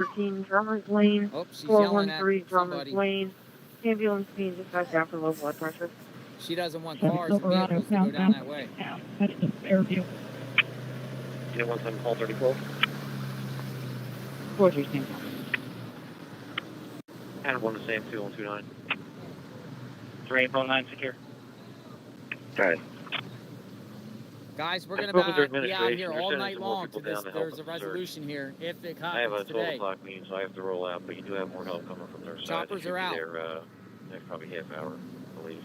13 Drummers Lane, Oh, she's yelling 413 at Drummers somebody. Lane. Ambulance being dispatched after low blood pressure. She doesn't want cars and vehicles to go down that way. Fairview. 17 call 34. 413. And 1 the same, 2129. 3809 secure. Got it. Guys, we're going Spoken to to be out here administration. We're all sending night some more long people to this. down to help There's a with the search. resolution here if it I have a happens 12 today. o'clock meeting, so I have to roll out, but you do have more help coming from their side. Choppers They should are be out. there, next probably half hour, I believe.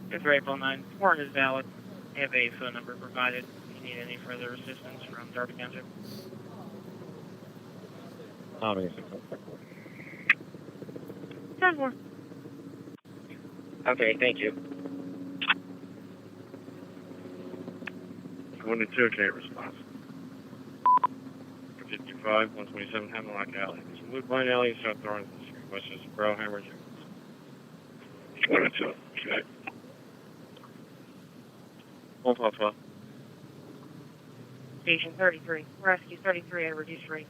3809. Warrant is valid. I have a phone number provided. If you need any further assistance from Darby Township. Tommy. 10 more. Okay, thank you. 22 can't respond. 55, 127 Hemlock Alley. Woodbine Alley, South Darlington Street, Westchester, Borough, Hammer, 22, okay. 155. Station 33. Rescue 33 at a reduced rate.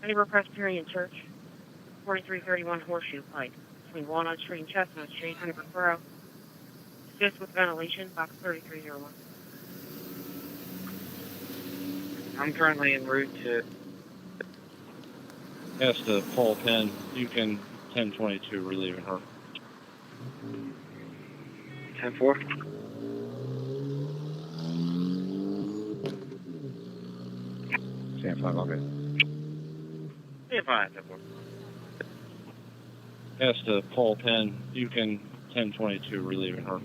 Neighbor Presbyterian Church, 4331 Horseshoe Pike, between Walnut Street and Chestnut Street, Huntington Borough. Assist with ventilation, box 3301. I'm currently en route to Ask the Paul 10, you can 1022 relieving her. 10-4. Stand 5, okay. Stand 5, 10-4. Ask the Paul 10, you can 1022 relieving her.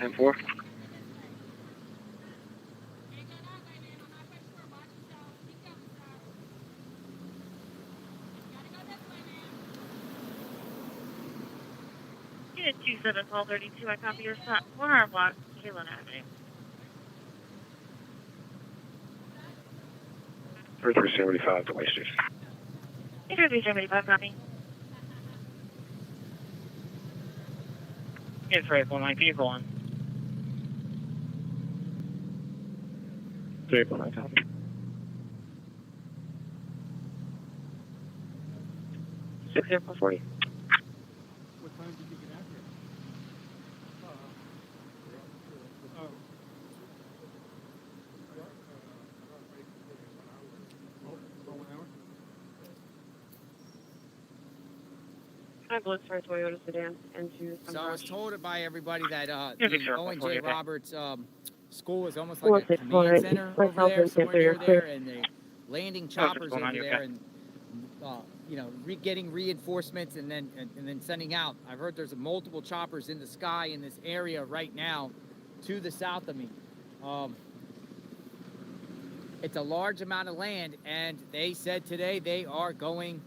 10-4. Unit 27 call 32. I copy your stop. 1 hour block, Kayland Avenue. 3375 to Wasters. 3375 copy. It's 3809. Vehicle on. 389 copy. 6040. What time did you get out here? Oh, 1 hour? I blitz for a Toyota sedan into So I was told by everybody that Yeah, the sure. O&J Roberts school is almost Four, like a six, command one, center right, over there, right, somewhere right, near right, there, right. and they landing six, choppers one, over you there, okay? and getting reinforcements and then sending out. I've heard there's multiple choppers in the sky in this area right now, to the south of me. It's a large amount of land, and they said today they are going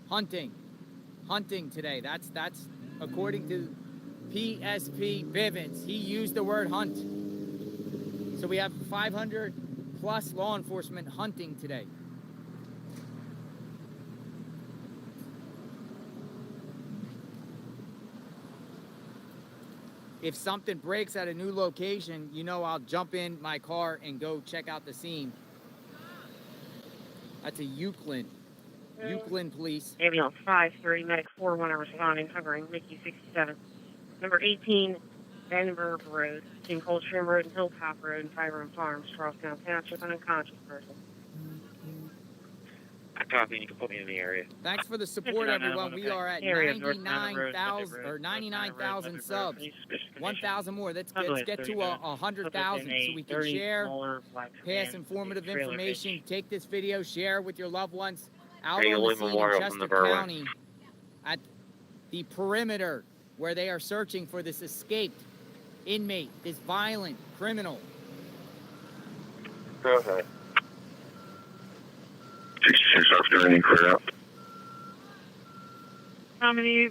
hunting today. That's according to PSP Bivens. He used the word hunt. So we have 500 plus law enforcement hunting today. If something breaks at a new location, you know I'll jump in my car and go check out the scene. That's a Euclid police. Ambulance 530, medic 41 are responding, covering Mickey 67. Number 18, Vandenberg Road, between Coldstream Road and Hilltop Road and Fireman Farms, Charlestown Township, an unconscious person. I copy, you can put me in the area. Thanks for the support, everyone. We are at 99,000 subs. 1,000 more. Let's get to 100,000 so we can share, pass informative information. Take this video, share with your loved ones out on the scene in Chester County at the perimeter where they are searching for this escaped inmate, this violent criminal. Go ahead. 66 after any clear out. How many?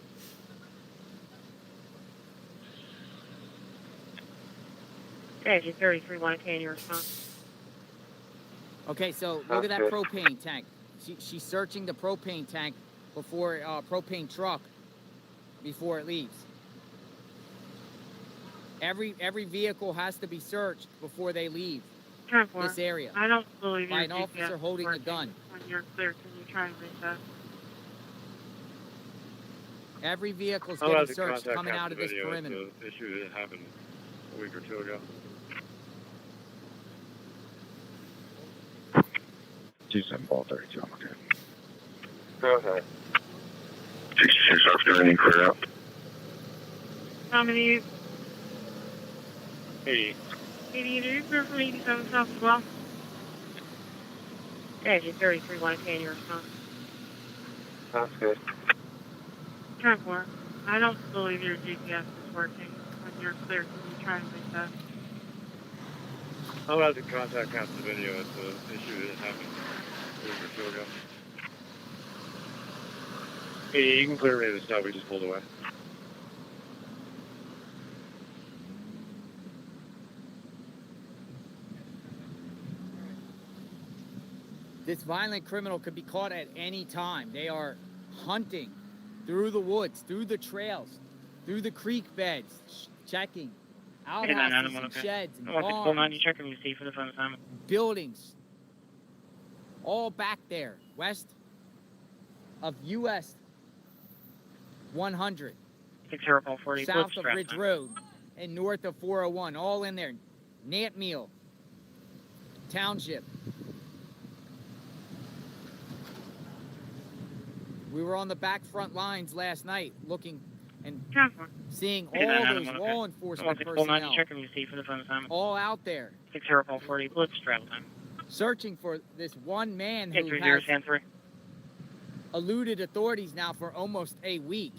Okay, 33, 1K in your response. Okay, so look at that propane tank. She's searching the propane tank before propane truck before it leaves. Every vehicle has to be searched before they leave. this area I don't believe by your an officer GPS holding a working. gun. When you're clear, can you try and reset? Every vehicle's How getting about the searched contact coming capture out of this video? perimeter. It's an issue that happened a week or two ago. 27-32, I'm okay. Go ahead. 66 after any clear out. How many? 80. 80, are you clear from 87 South as well? Yeah, 33, 110, your response. That's good. 10-4. I don't believe your GPS is working. When you're clear, can you try and reset? How about the contact capture video? It's an issue that happened a week or two ago. 80, you can clear me this time. We just pulled away. This violent criminal could be caught at any time. They are hunting through the woods, through the trails, through the creek beds, checking outhouses and sheds and barns, you checking your safe for the phone assignment. buildings, all back there, west of US 100, 6040, south of Ridge Road, and north of 401, all in there. Nantmeal Township. We were on the back front lines last night looking and seeing all those law enforcement personnel checking your safe for the phone assignment. all out there 6040, blitz travel time. searching for this one man who 630, has stand 3. eluded authorities now for almost a week.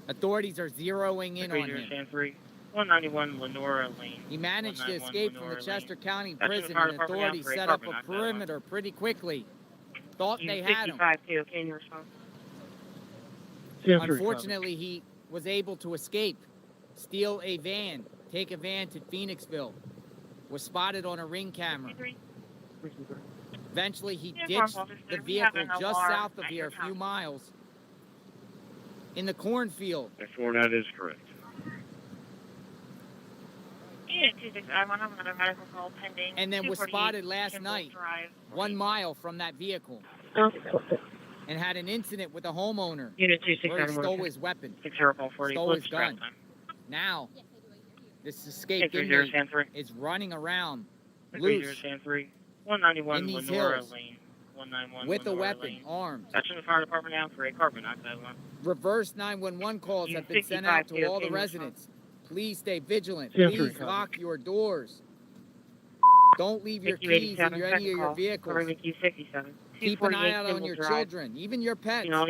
Authorities are zeroing in on him. Stand 3. 191 Lenora Lane. He managed to escape from the Chester County prison, fire and department authorities down for a set up carbon a knock that one. perimeter pretty quickly. Thought they had him. 65 too, can you respond? Unfortunately, he was able to escape, steal a van, take a van to Phoenixville, was spotted on a ring camera. Eventually, he ditched the vehicle just south of here, a few miles, in the cornfield. That 49 is correct. Yeah, 26, I want another medical call pending. And then was spotted last night, 1 mile from that vehicle, and had an incident with a homeowner Unit where he 269, stole his weapon, 6040, stole blitz his travel gun. time. Now, this escaped 630, inmate stand 3. is running around 630, loose stand 3. 191 in these Lenora hills Lane. 191 with a Lenora weapon, Lane. armed. That's in the fire department now for a carbon monoxide one. Reverse 911 calls have been sent out to all the residents. Please stay vigilant. Please lock your doors. Don't leave your keys in any of your vehicles. Keep an eye out on your children, even your pets. I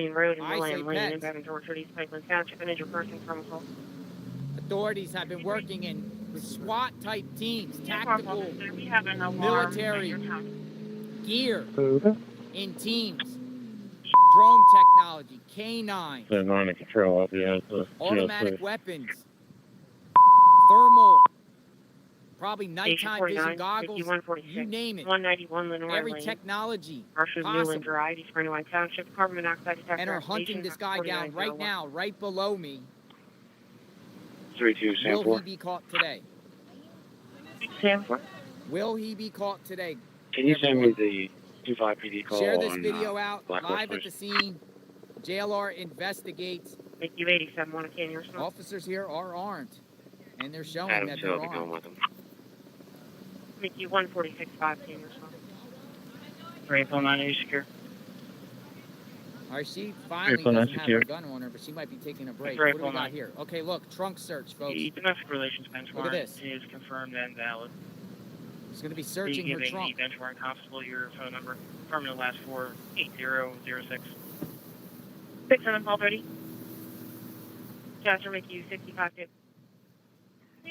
say pets. Authorities have been working in SWAT-type teams, tactical military gear in teams, drone technology, K9, They're not in control of the automatic weapons, thermal, probably nighttime vision goggles, you name it. 191 Lenore Every Lane. technology Marshall possible. Newland Drive, East Brandywine Township, carbon monoxide detector. And are hunting this guy down right now, right below me. 32, Sam Will 4. he be caught today? Sam 4. Will he be caught today? Can you send me everyone? the 25 PD call Share this on, video out, Blackwell, live at please? the scene. JLR investigates. Make you 87, 1 10 your response. Officers here are armed, and they're showing Adam that 2, they're I'll be going armed. with him. Make you 146, 5 10 your response. Rainbow 9 is secure. All right, she finally Vehicle not doesn't have secure. a gun on her, but she might be taking a break. Very What do we full got nine. here? Okay, look, trunk search, folks. The domestic relations bench Look at warrant this. is confirmed and valid. She's going to be Be searching her giving trunk. the bench warrant constable your phone number. Permanent last 4 8006. 6 7 Paul 30. Chester, make you 65 2.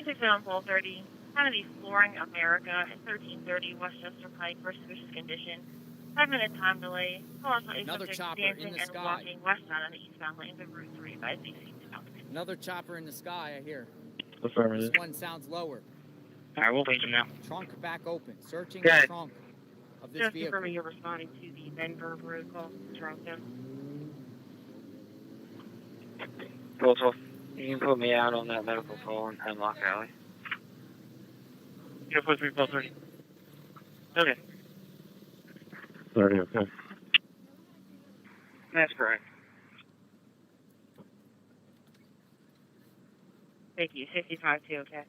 6 7 Paul 30. Kennedy Flooring America at 1330 Westchester Pike for suspicious condition. 5-minute time delay. Another chopper in the and sky. walking westbound on the eastbound lanes of Route 3 by BC. Another chopper in the sky, I hear. Affirmative. This one sounds lower. Alright, we'll reach him now. Trunk back open. Searching Got the it. trunk of this Just vehicle. confirming you're responding to the Benburb Road call. Charleston. Cool, you can put me out on that medical call in Hemlock Alley. Yeah, 4330. Okay. 30, okay. That's correct. Thank you. 65-2, okay.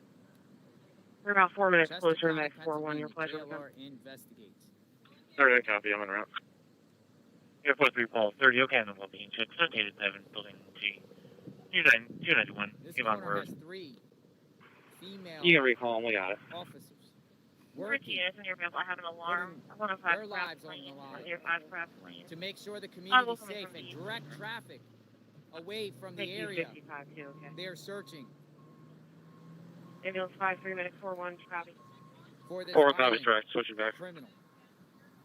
We're about 4 minutes Chester closer to County, Max 4-1. Your pleasure. JLR investigates. 30, copy, I'm en route. Yeah, 4330. Okay, and the well-being check. Located 7, building G. 291. This Avon corner Road. has 3 female You can recall them, we got it. officers Working. working Units in your vehicle have an alarm. putting 105 their Craft lives on Lane. the line 105 Craft Lane. to make sure the I community will is come safe from and the direct traffic away from Thank the you. area 65-2, okay. they are searching Ambulance 5, 3 minutes 4-1. Copy. for this 4 copy, violent direct, switching back. criminal.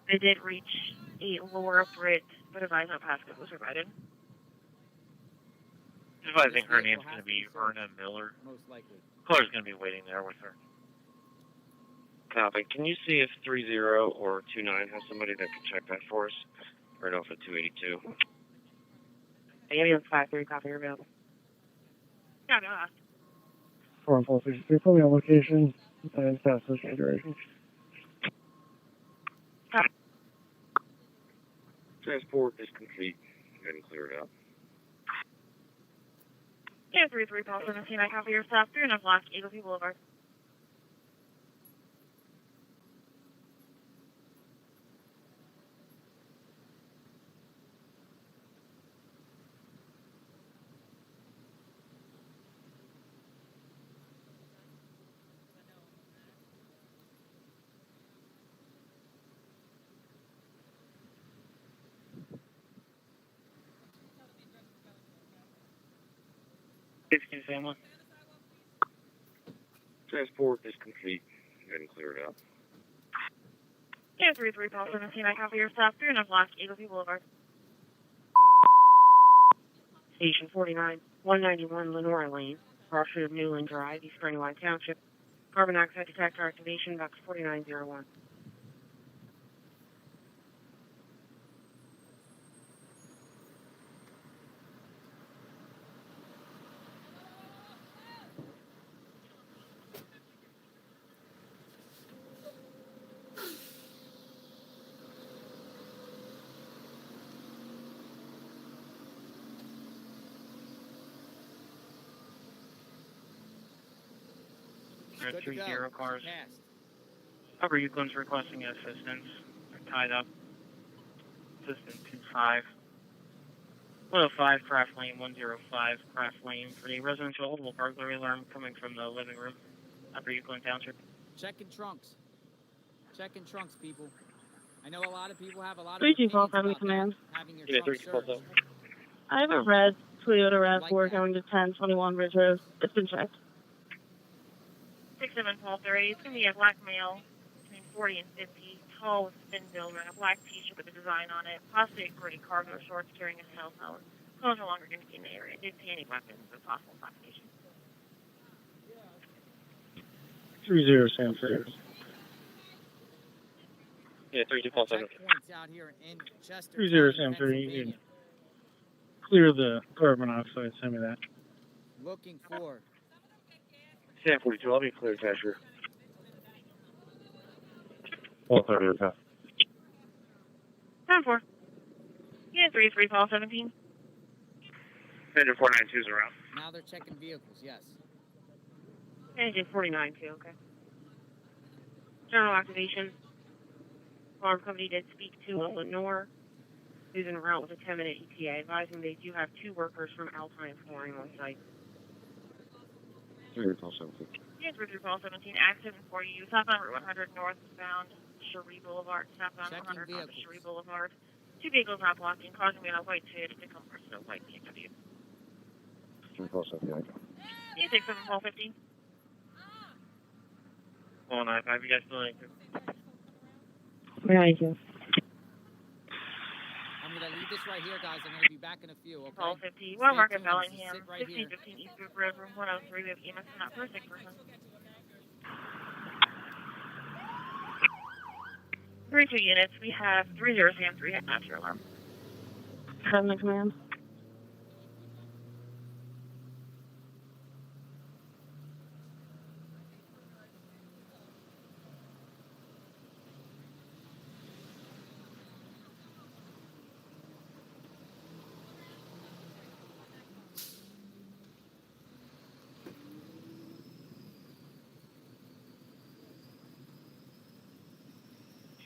They did reach a Laura Britt, but advise no passcode was provided. I This think her vehicle name's has going to to be be searched, Erna Miller. most likely. Claire's going to be waiting there with her. Copy. Can you see if 30 or 29 has somebody that can check that for us? Right off at 282. Ambulance 5-3, copy your available. Yeah, no, 4-4-63, put me on location and pass this duration. Transport is complete. Go ahead and clear it out. Yeah, 3-3, Paul 17, I copy your staff. 3 enough last, Eagle View Boulevard. Family. Transport is complete. Go ahead and clear it out. Yeah, 3-3, Paul 17, I copy your staff. 3 enough last, Eagle View Boulevard. Station 49, 191 Lenora Lane, crossroad of Newland Drive, East Brandywine Township. Carbon dioxide detector activation, box 4901. Good to go. 30 cars. Passed. Upper Euclid's requesting assistance. They're tied up. Assistant 25. 105 Craft Lane, 105 Craft Lane for the residential audible burglary alarm coming from the living room. Upper Euclid Township. Checking trunks. Checking trunks, people. I know a lot of people have a lot of 3-2, opinions Paul about 7, that, command. having your Yeah, trunk 3-2, Paul searched. 7. I have a red Toyota Like RAV4 that. going to 1021 Ridge Road. It's been checked. 6-7, Paul 30. It's going to be a black male between 40 and 50, tall with thin build, wearing a black t-shirt with a design on it, possibly a gray cargo shorts, carrying a cell phone. Clothes no longer going to be in the area. Didn't see any weapons or possible provocation. 30 Sam 3. Yeah, 3-2, Paul 7. Checkpoints out here in Chester 30 County, Sam 3. You Pennsylvania. can clear the carbon monoxide. Send me that. Looking for Sam 42, I'll be clear, Cashier. 430, okay. 10-4. Yeah, 3-3, Paul 17. Engine 492 is around. now they're checking vehicles, yes. Engine 49 too, okay. General activation. Farm company did speak to Lenore, who's en route with a 10-minute ETA, advising they do have 2 workers from Alpine Flooring on site. 3 Paul 17. Yes, Richard Paul 17, accident for you. Southbound Route 100 northbound Cherie Boulevard. Southbound Checking 100 north vehicles. Cherie Boulevard. 2 vehicles not blocking, causing me on a white Toyota to come first to a white BMW. 3 Paul 17, Yeah, 6-7 Paul 15. 195, you guys still in? Thank you. I'm going to leave this right here, guys. I'm going to be back in a few, okay? Paul 15. Stay Well, Market tuned. Bellingham. Sit right here. 1615 East Group Road, room 103. We have EMS and not for a sick person. 32 units. We have 30 Sam 3 head master alarm. Heavenly command.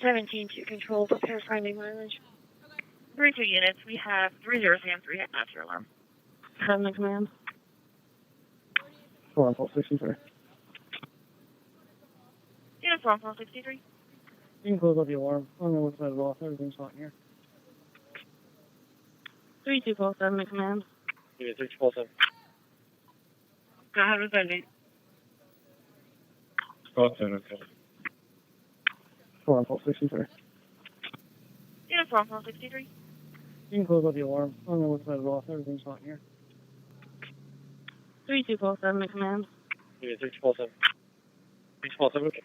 17 to control, prepare finding mileage. 32 units, we have 30 Sam 3 at master alarm. 7 in command. 4 on pulse 63. Unit 4 on pulse 63. You can close up the alarm. I'm gonna look at it off. Everything's fine here. 32 pulse 7 in command. Unit 3 pulse 7. Go ahead with that. Pulse 7, okay. 4 on pulse 63. Unit 4 on pulse 63. You can close up the alarm. I'm gonna look at it off. Everything's fine here. 32 pulse 7 in command. Unit 3 pulse 7. 3 pulse 7, okay.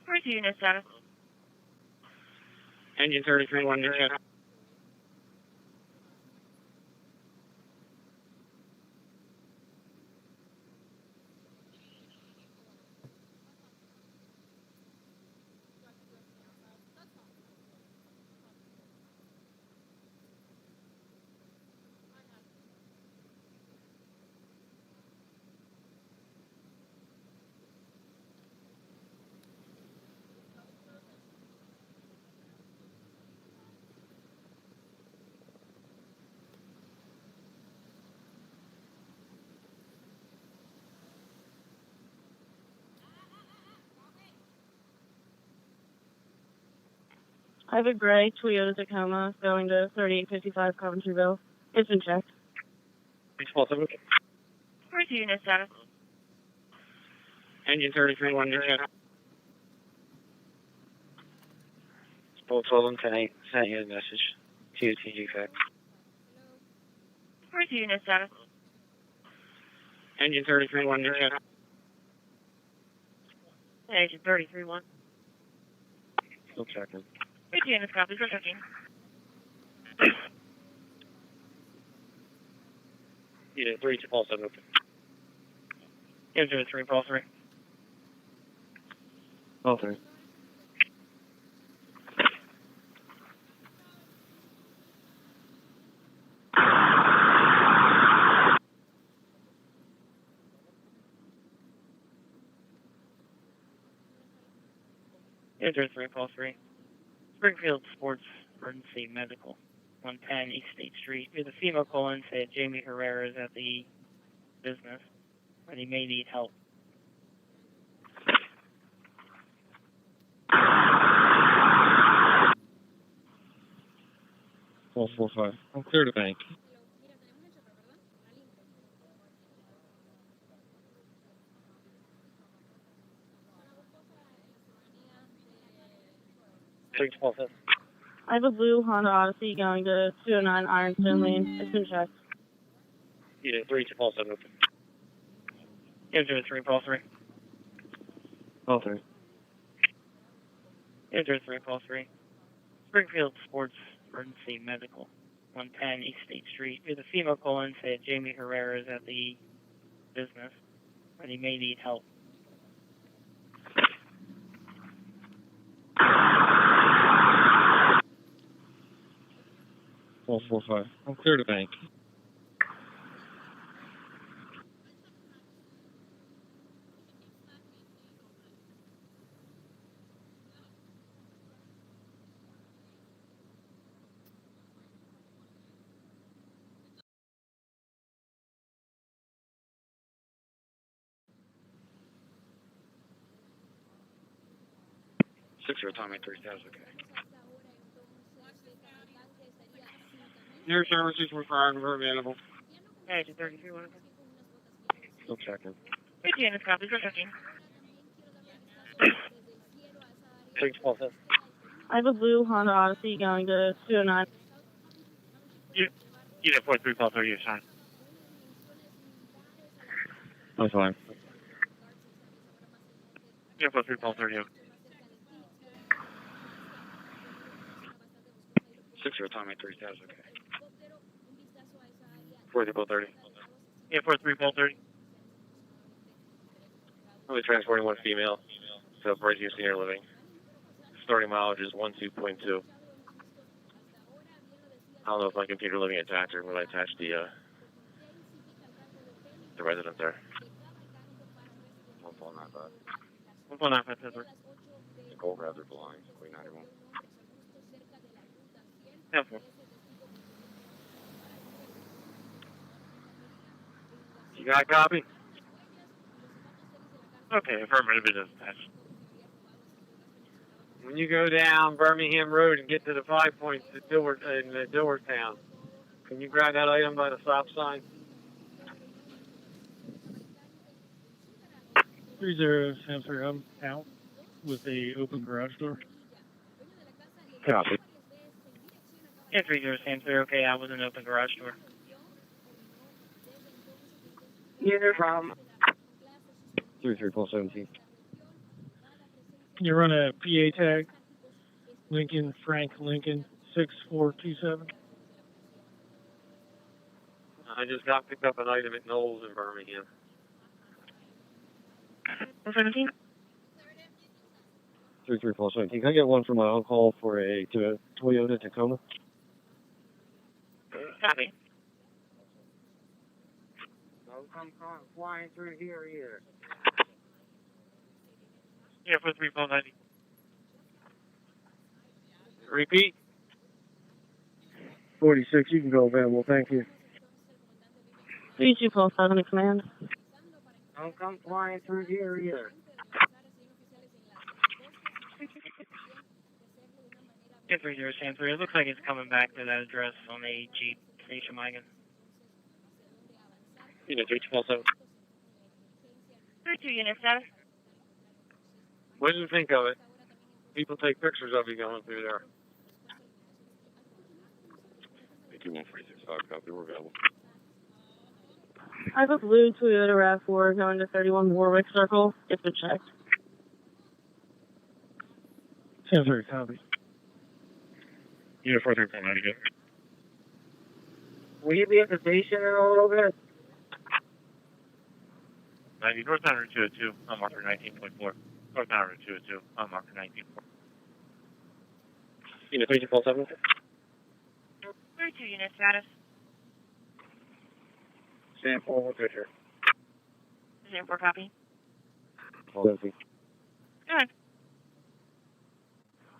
42 unit status. Engine 33, 1 unit. I have a gray Toyota Tacoma going to 3855 Coventryville. It's been checked. 3 pulse 7, okay. 42 unit status. Engine 33, 1 unit. Both 12 and 10 8. Sent you a message. TG fax. 42 unit status. Engine 33, 1 unit. Agent 33-1. Still checking. 52 units copy, still checking. Unit 3 pulse 7, okay. Unit 3 pulse 3. Pulse 3. Unit 3 pulse 3. Springfield Sports Emergency Medical. 110 East State Street. Near the FEMA colon said Jamie Herrera is at the business, and he may need help. Full 4-5. I'm clear to bank. Six pulse 7. I have a blue Honda Odyssey going to 209 Ironstone Lane. It's been checked. Unit 3 pulse 7, okay. Unit 3 pulse 3. Pulse 3. Unit 3 pulse 3. Springfield Sports Emergency Medical. 110 East State Street. Near the FEMA colon said Jamie Herrera is at the business, and he may need help. Full 4-5. I'm clear to bank. Six or Tommy 3000, okay. Your services required and available. Agent 33-1. Still checking. 52 units copy, still checking. Six pulse 7. I have a blue Honda Odyssey going to 209. Unit 43 pulse 3 is fine. That's fine. Unit 43 pulse 3. Six or Tommy 3000, okay. 40-30. Unit 43 pulse 30. I'll be transporting one female to Brightview Senior Living. Starting mileage is 12.2. I don't know if my computer living attached or will I attach the resident there. 1.95. 1.95. Gold rather blind, 91. Okay. You got a copy? Okay, affirmative, it is attached. When you go down Birmingham Road and get to the 5 points in Dilworthtown, can you grab that item by the stop sign? 3073, I'm out with a open garage door. Copy. Yeah, 3073, okay, out with an open garage door. Yeah, no problem. 33-17. Can you run a PA tag? Lincoln, Frank Lincoln, 6427. I just got picked up an item at Knowles in Birmingham. 17? 33-17. Can I get one for my on-call for a Toyota Tacoma? Copy. No, come flying through here either. Yeah, for 3490. Repeat. 46, you can go available, thank you. 3247 to command. Don't come flying through here either. Yeah, 3073, it looks like it's coming back to that address on a Jeep station wagon. Unit 3247. 32 unit status. What did you think of it? People take pictures of you going through there. 821-365, copy, we're available. I have a blue Toyota RAV4 going to 31 Warwick Circle. It's been checked. 10-3, copy. Unit 4390, good. Will you be at the station in a little bit? 90, North Bound Route 202, on marker 19.4. North Bound Route 202, on marker 19.4. Unit 3247. 32 unit status. Stand forward, picture. 04 copy. Hold empty. Go ahead.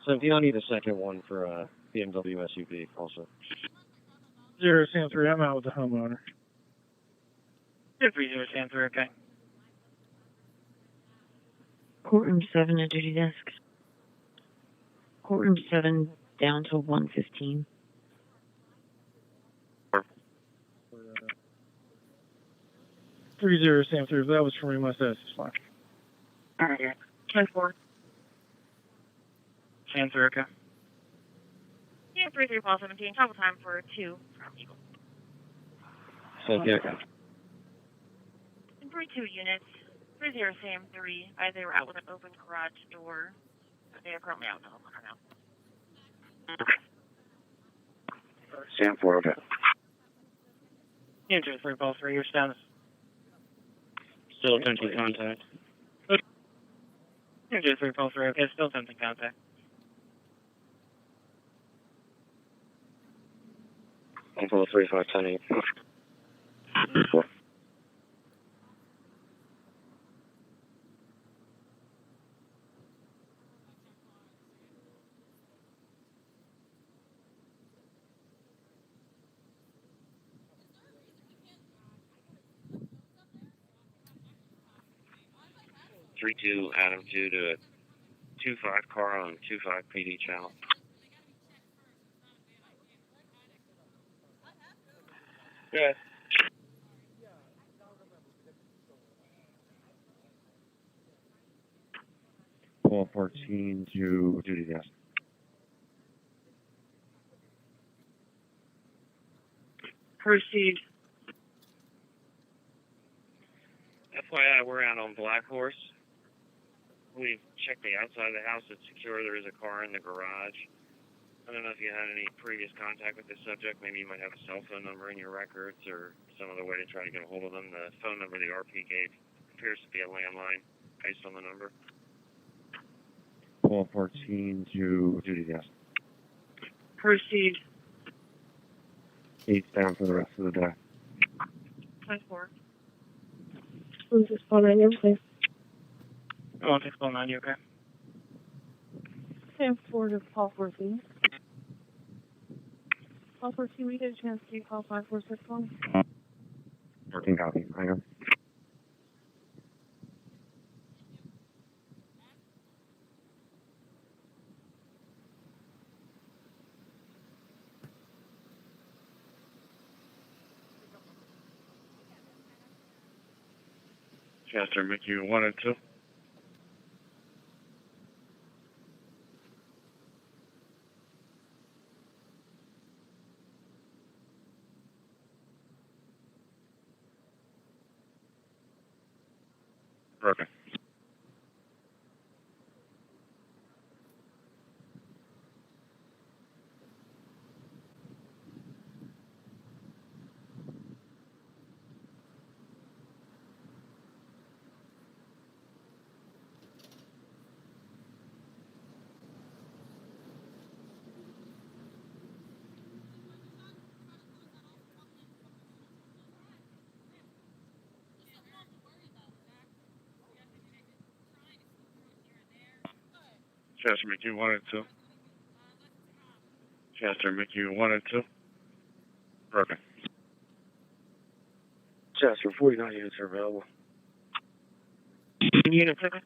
17, I need a second one for BMW SUV also. 073, I'm out with the homeowner. Yeah, 3073, okay. Courtroom 7 at duty desk. Courtroom 7 down to 115. 3073, if that was for me, my status is fine. Alright, 10-4. 73, okay. Yeah, 33 Paul 17. Travel time for 2 from Eagle. Thank you. And 32 units. 30 Sam 3. They were out with an open garage door. They are currently out in the homeowner now. Sam 4, okay. Unit 3 Paul 3, your status. Still attempting contact. Unit 3 Paul 3, okay, still attempting contact. Uncle 3510. 32 Adam 2 to a 25 car on 25 PD channel. Good. Call 14 to duty desk. Proceed. FYI, we're out on Black Horse. We've checked the outside of the house. It's secure. There is a car in the garage. I don't know if you had any previous contact with this subject. Maybe you might have a cell phone number in your records or some other way to try to get a hold of them. The phone number the RP gave appears to be a landline based on the number. Call 14 to duty desk. Proceed. 8's down for the rest of the day. 10-4. This is 490, please. Oh, 690, okay. 10-4 to call 14. Call 14, we get a chance to call 5461. 14 copy. I know. Chester, Mickey 1 and 2. Broken. Chester, Mickey 1 and 2. Chester, Mickey 1 and 2. Broken. Chester, 49 units are available. Unit 6.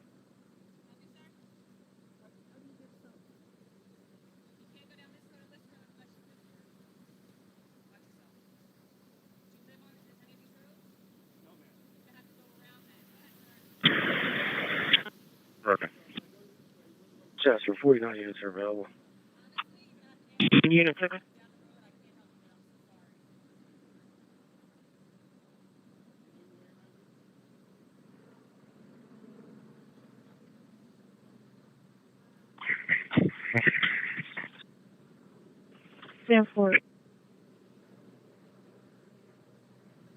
Broken. Chester, 49 units are available. Unit 6. Stand for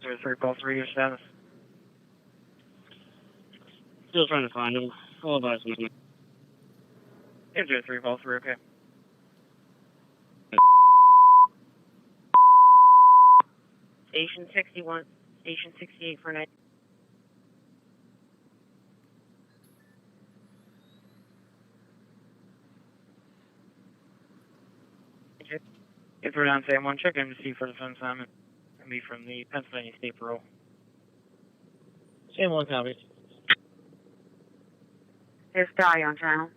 03, call 3, your status. Still trying to find him. I'll advise him. 03, call 3, okay. Station 61, Station 68 for night. If we're down San Juan, check in to see for the fence assignment. It'll be from the Pennsylvania State Parole. San Juan copies. There's Di on channel.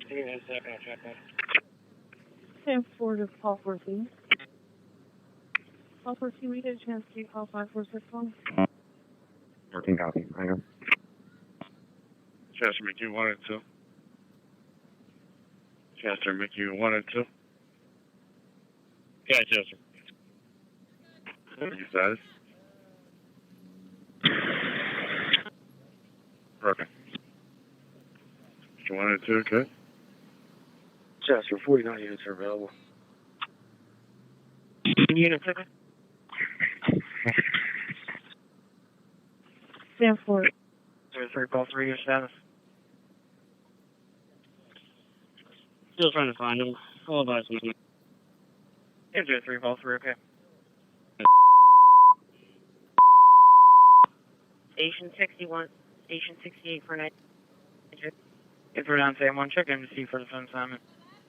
Give me 1 second, I'll check that. 10-4 to call 14. Call 14, we get a chance to call 5461. 14 copy. I know. Chester, Mickey 1 and 2. Chester, Mickey 1 and 2. Yeah, Chester. You status? Broken. 1 and 2, good. Chester, 49 units are available. Unit 6. Stand for 03, call 3, your status. Still trying to find him. I'll advise him. 03, call 3, okay. Station 61, Station 68 for night. If we're down San Juan, check in to see for the fence assignment.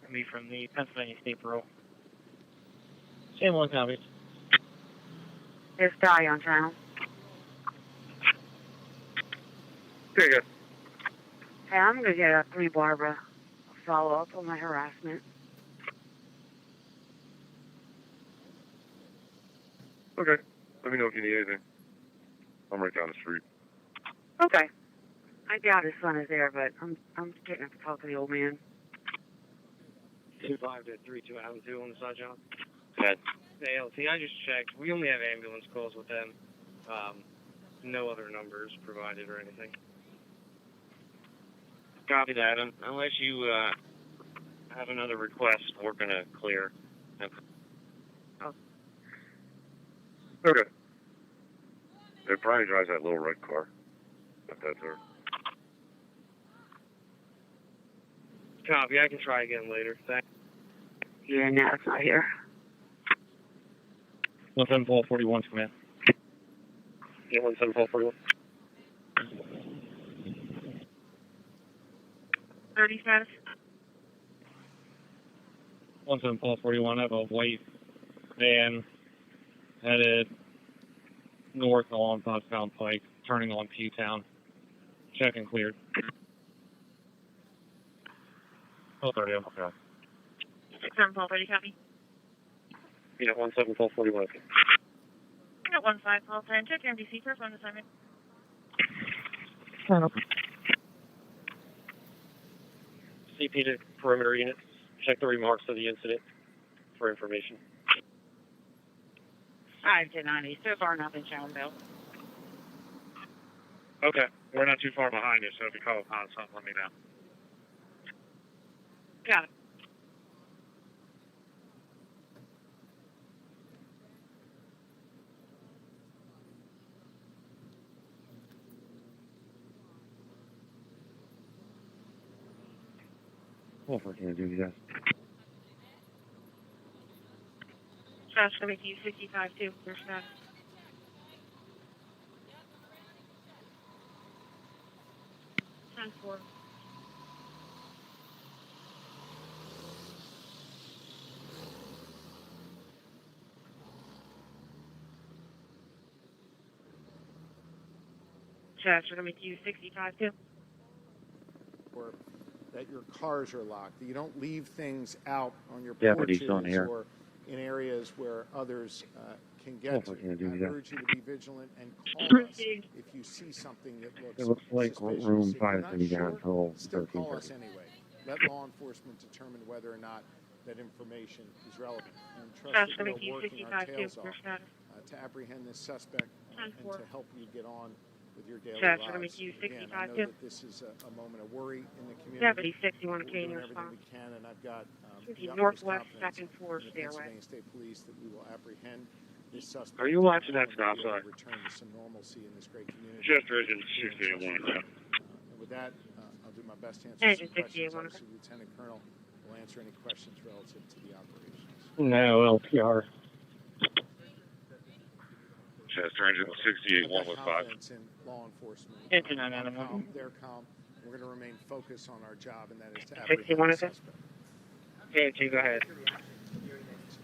It'll be from the Pennsylvania State Parole. San Juan copies. There's Di on channel. Okay, good. Hey, I'm going to get a 3 Barbara follow up on my harassment. Okay. Let me know if you need anything. I'm right down the street. Okay. I doubt his son is there, but I'm getting up to talk to the old man. 25 to 32 Avenue 2 on the side channel. Hey, LT, I just checked. We only have ambulance calls with them. No other numbers provided or anything. Copy that. Unless you have another request, we're going to clear. Okay. Yeah, Brian drives that little red car. If that's her. Copy. I can try again later. Thanks. Yeah, no, it's not here. 17441's command. Yeah, 17441. 30 status. 17441, I have a white van headed north along Pottstown Pike, turning on P-Town. Check and cleared. 1230, okay. 71230, copy. Yeah, 17441. At 1512, check MDC, first on assignment. CP to perimeter units. Check the remarks of the incident for information. 5-90, so far nothing shown, Bill. Okay, we're not too far behind you, so if you call upon something, let me know. Got it. What we're gonna do, guys? Trash coming to you, 65-2, your status. Ten 4. Trash coming to you, 65-2. Or that your cars are locked, that you don't leave things out on your Yeah, porches but he's on here. or in areas where others can get to. I urge you to be vigilant and call us if you see something that looks It looks like suspicious. room If you're 5 is not going to be down sure, until still call us 13:30. anyway. Let law enforcement determine whether or not that information is relevant. And Trash trust that coming we to you, are working our 65-2, tails your off status. to apprehend this suspect and 10-4. to help you get on with your daily Trash lives. coming to you, Again, I know 65-2. that this is a moment of worry in the community. Deputy 61 We're K in doing response. everything we can, and I've got the utmost Northwest confidence 2nd floor in the stairway. Pennsylvania State Police that we will apprehend this suspect. Are you watching that and stop be able sign? to return to some normalcy in this great community. Just Agent 681. And with that, I'll do my best to answer Agent some questions. 68, Obviously, Lieutenant Colonel will answer any questions relative to the operations. No, LPR. Chester Engine I've 681 got with 5. confidence in law enforcement. Engine I'm 991. calm, they're calm. We're going to remain focused on our job, and that is to 61 apprehend the is it? suspect. Okay, go ahead.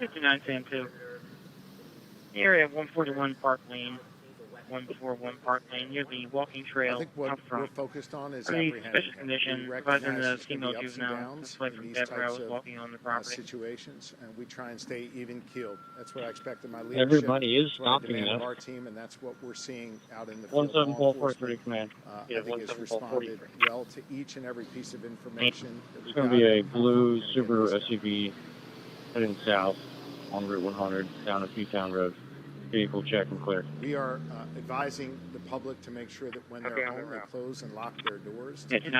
59 2. Area of 141 Park Lane. 141 Park Lane, near the walking I trail think what up we're front. focused on is Under the apprehending suspicious him. condition, We resident recognize the there's going to female be ups and juvenile, downs fled in from these Devereaux, types was of walking on the property. situations, and we try and stay even-keeled. That's what I expect of my leadership. Everybody is That's what I stopping demand of us. our team, and that's what we're seeing out in the field. 17443 command. I think has responded well to each and every piece of information that we've It's going to be a got. blue Confident we're Subaru gonna get this done. SUV heading south on Route 100 down to P-Town Road. Vehicle check and clear. We are advising the public to make sure that when they're home, they close and lock their doors, to keep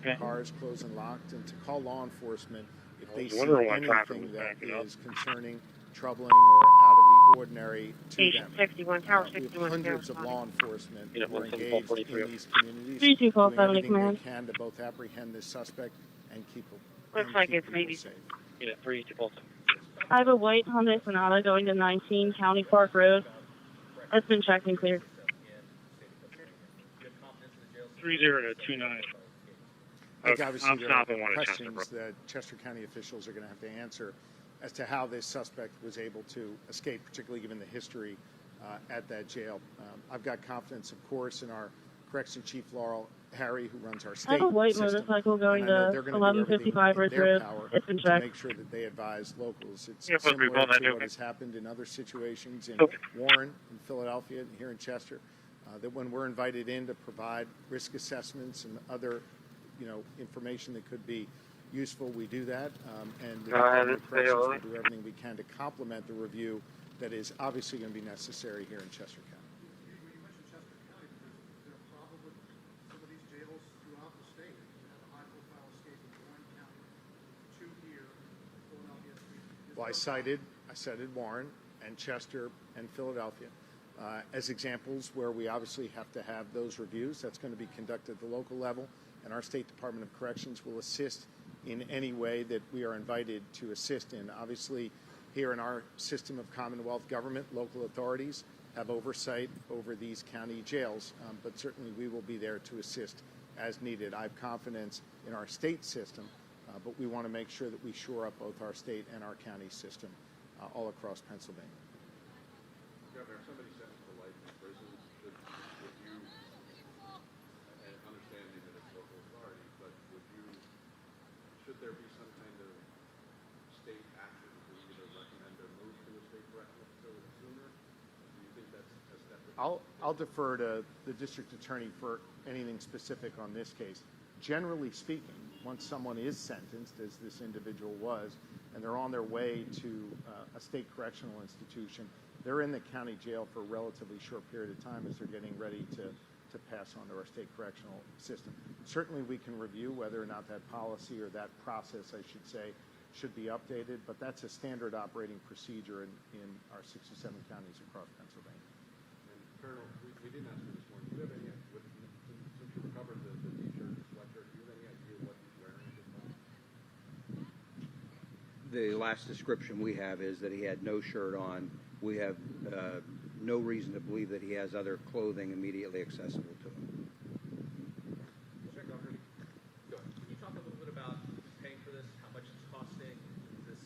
their cars closed and locked, and to call law enforcement if they see anything that is concerning, troubling, or out of the ordinary to Agent them. 61, Tower We have 61 hundreds of law enforcement Yeah, who are engaged 17443. in these communities, 3212 doing everything command. they can to both apprehend this suspect and keep Looks like it's people maybe. safe. Yeah, 3-2. I have a white Hyundai Sonata going to 19 County Park Road. It's been checked and cleared. 3029. I think obviously I'm there stopping are one at Chester, questions that Chester County officials are going to have to answer as to how this suspect was able to escape, particularly given the history at that jail. I've got confidence, of course, in our Correction Chief Laurel Harry, who runs our state I have a white system. motorcycle going And I know to they're going to do everything 1155 in Ridge their Road. power It's been to checked. make sure that they advise locals. It's Yeah, but we similar call that to what okay. has happened in other situations in Okay. Warren, in Philadelphia, and here in Chester, that when we're invited in to provide risk assessments and other, information that could be useful, we do that. And the Department of Corrections will do everything we can to complement the review that is obviously going to be necessary here in Chester County. Well, I cited Warren and Chester and Philadelphia as examples where we obviously have to have those reviews. That's going to be conducted at the local level, and our State Department of Corrections will assist in any way that we are invited to assist in. Obviously, here in our system of Commonwealth government, local authorities have oversight over these county jails, but certainly we will be there to assist as needed. I have confidence in our state system, but we want to make sure that we shore up both our state and our county system all across Pennsylvania. Governor, if somebody sentenced to life in prison, would you, and understanding that it's local authority, but should there be some kind of state action to either recommend or move to a state correctional facility sooner? Do you think that's a step? I'll defer to the district attorney for anything specific on this case. Generally speaking, once someone is sentenced, as this individual was, and they're on their way to a state correctional institution, they're in the county jail for a relatively short period of time as they're getting ready to pass on to our state correctional system. Certainly we can review whether or not that policy or that process, I should say, should be updated, but that's a standard operating procedure in our 67 counties across Pennsylvania. And Colonel, we didn't ask you this morning, do you have any, since you recovered the t-shirt and sweatshirt, do you have any idea what he's wearing at this time? The last description we have is that he had no shirt on. We have no reason to believe that he has other clothing immediately accessible to him. Sure, Governor. Can you talk a little bit about paying for this, how much it's costing this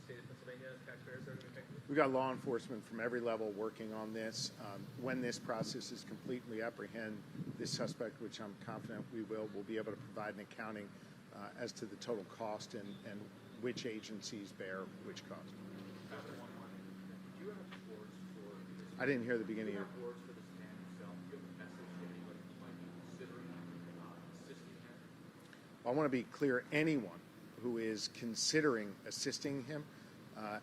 state of Pennsylvania taxpayers are going to be paying for this? We've got law enforcement from every level working on this. When this process is complete, we apprehend this suspect, which I'm confident we will. We'll be able to provide an accounting as to the total cost and which agencies bear which cost. I didn't hear the beginning of your. I want to be clear, anyone who is considering assisting him,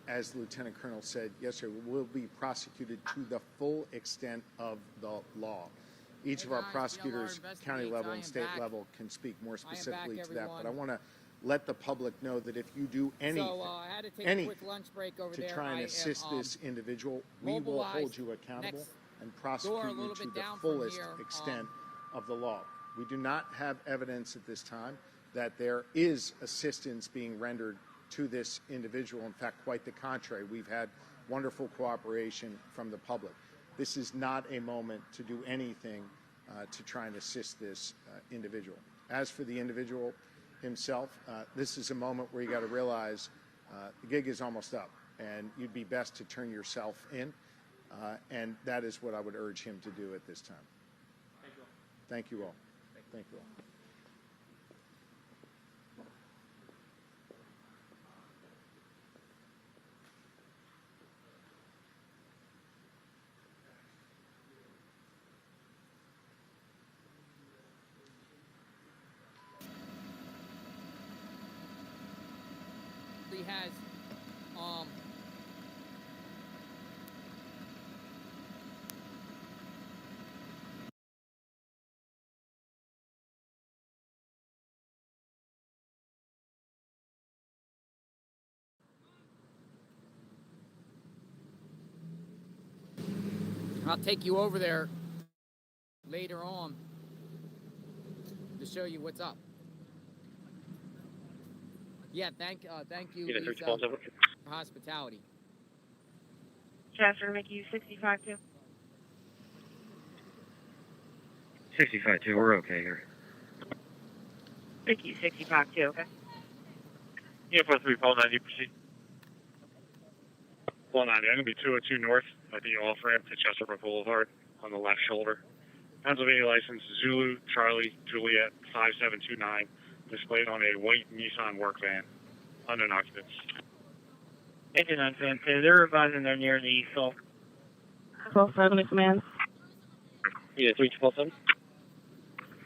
as the Lieutenant Colonel said yesterday, will be prosecuted to the full extent of the law. Each of our prosecutors, county level and state level, can speak more specifically to that, but I want to let the public know that if you do anything, to try and assist this individual, we will hold you accountable and prosecute you to the fullest extent of the law. We do not have evidence at this time that there is assistance being rendered to this individual. In fact, quite the contrary. We've had wonderful cooperation from the public. This is not a moment to do anything to try and assist this individual. As for the individual himself, this is a moment where you got to realize the gig is almost up, and you'd be best to turn yourself in, and that is what I would urge him to do at this time. Thank you all. Thank you all. He has I'll take you over there later on to show you what's up. Yeah, thank you, Lisa, for hospitality. Chester, make you 65-2. 65-2, we're okay here. Make you 65-2, okay? Yeah, 4-3, Paul 90, proceed. Paul 90, I'm going to be 202 north at the off-ramp to Chesterfield Boulevard on the left shoulder. Pennsylvania license Zulu Charlie Juliet 5729, displayed on a white Nissan work van, unknown occupants. 89 fan, they're advising they're near the East 12-7 in command. Yeah, 3-12-7.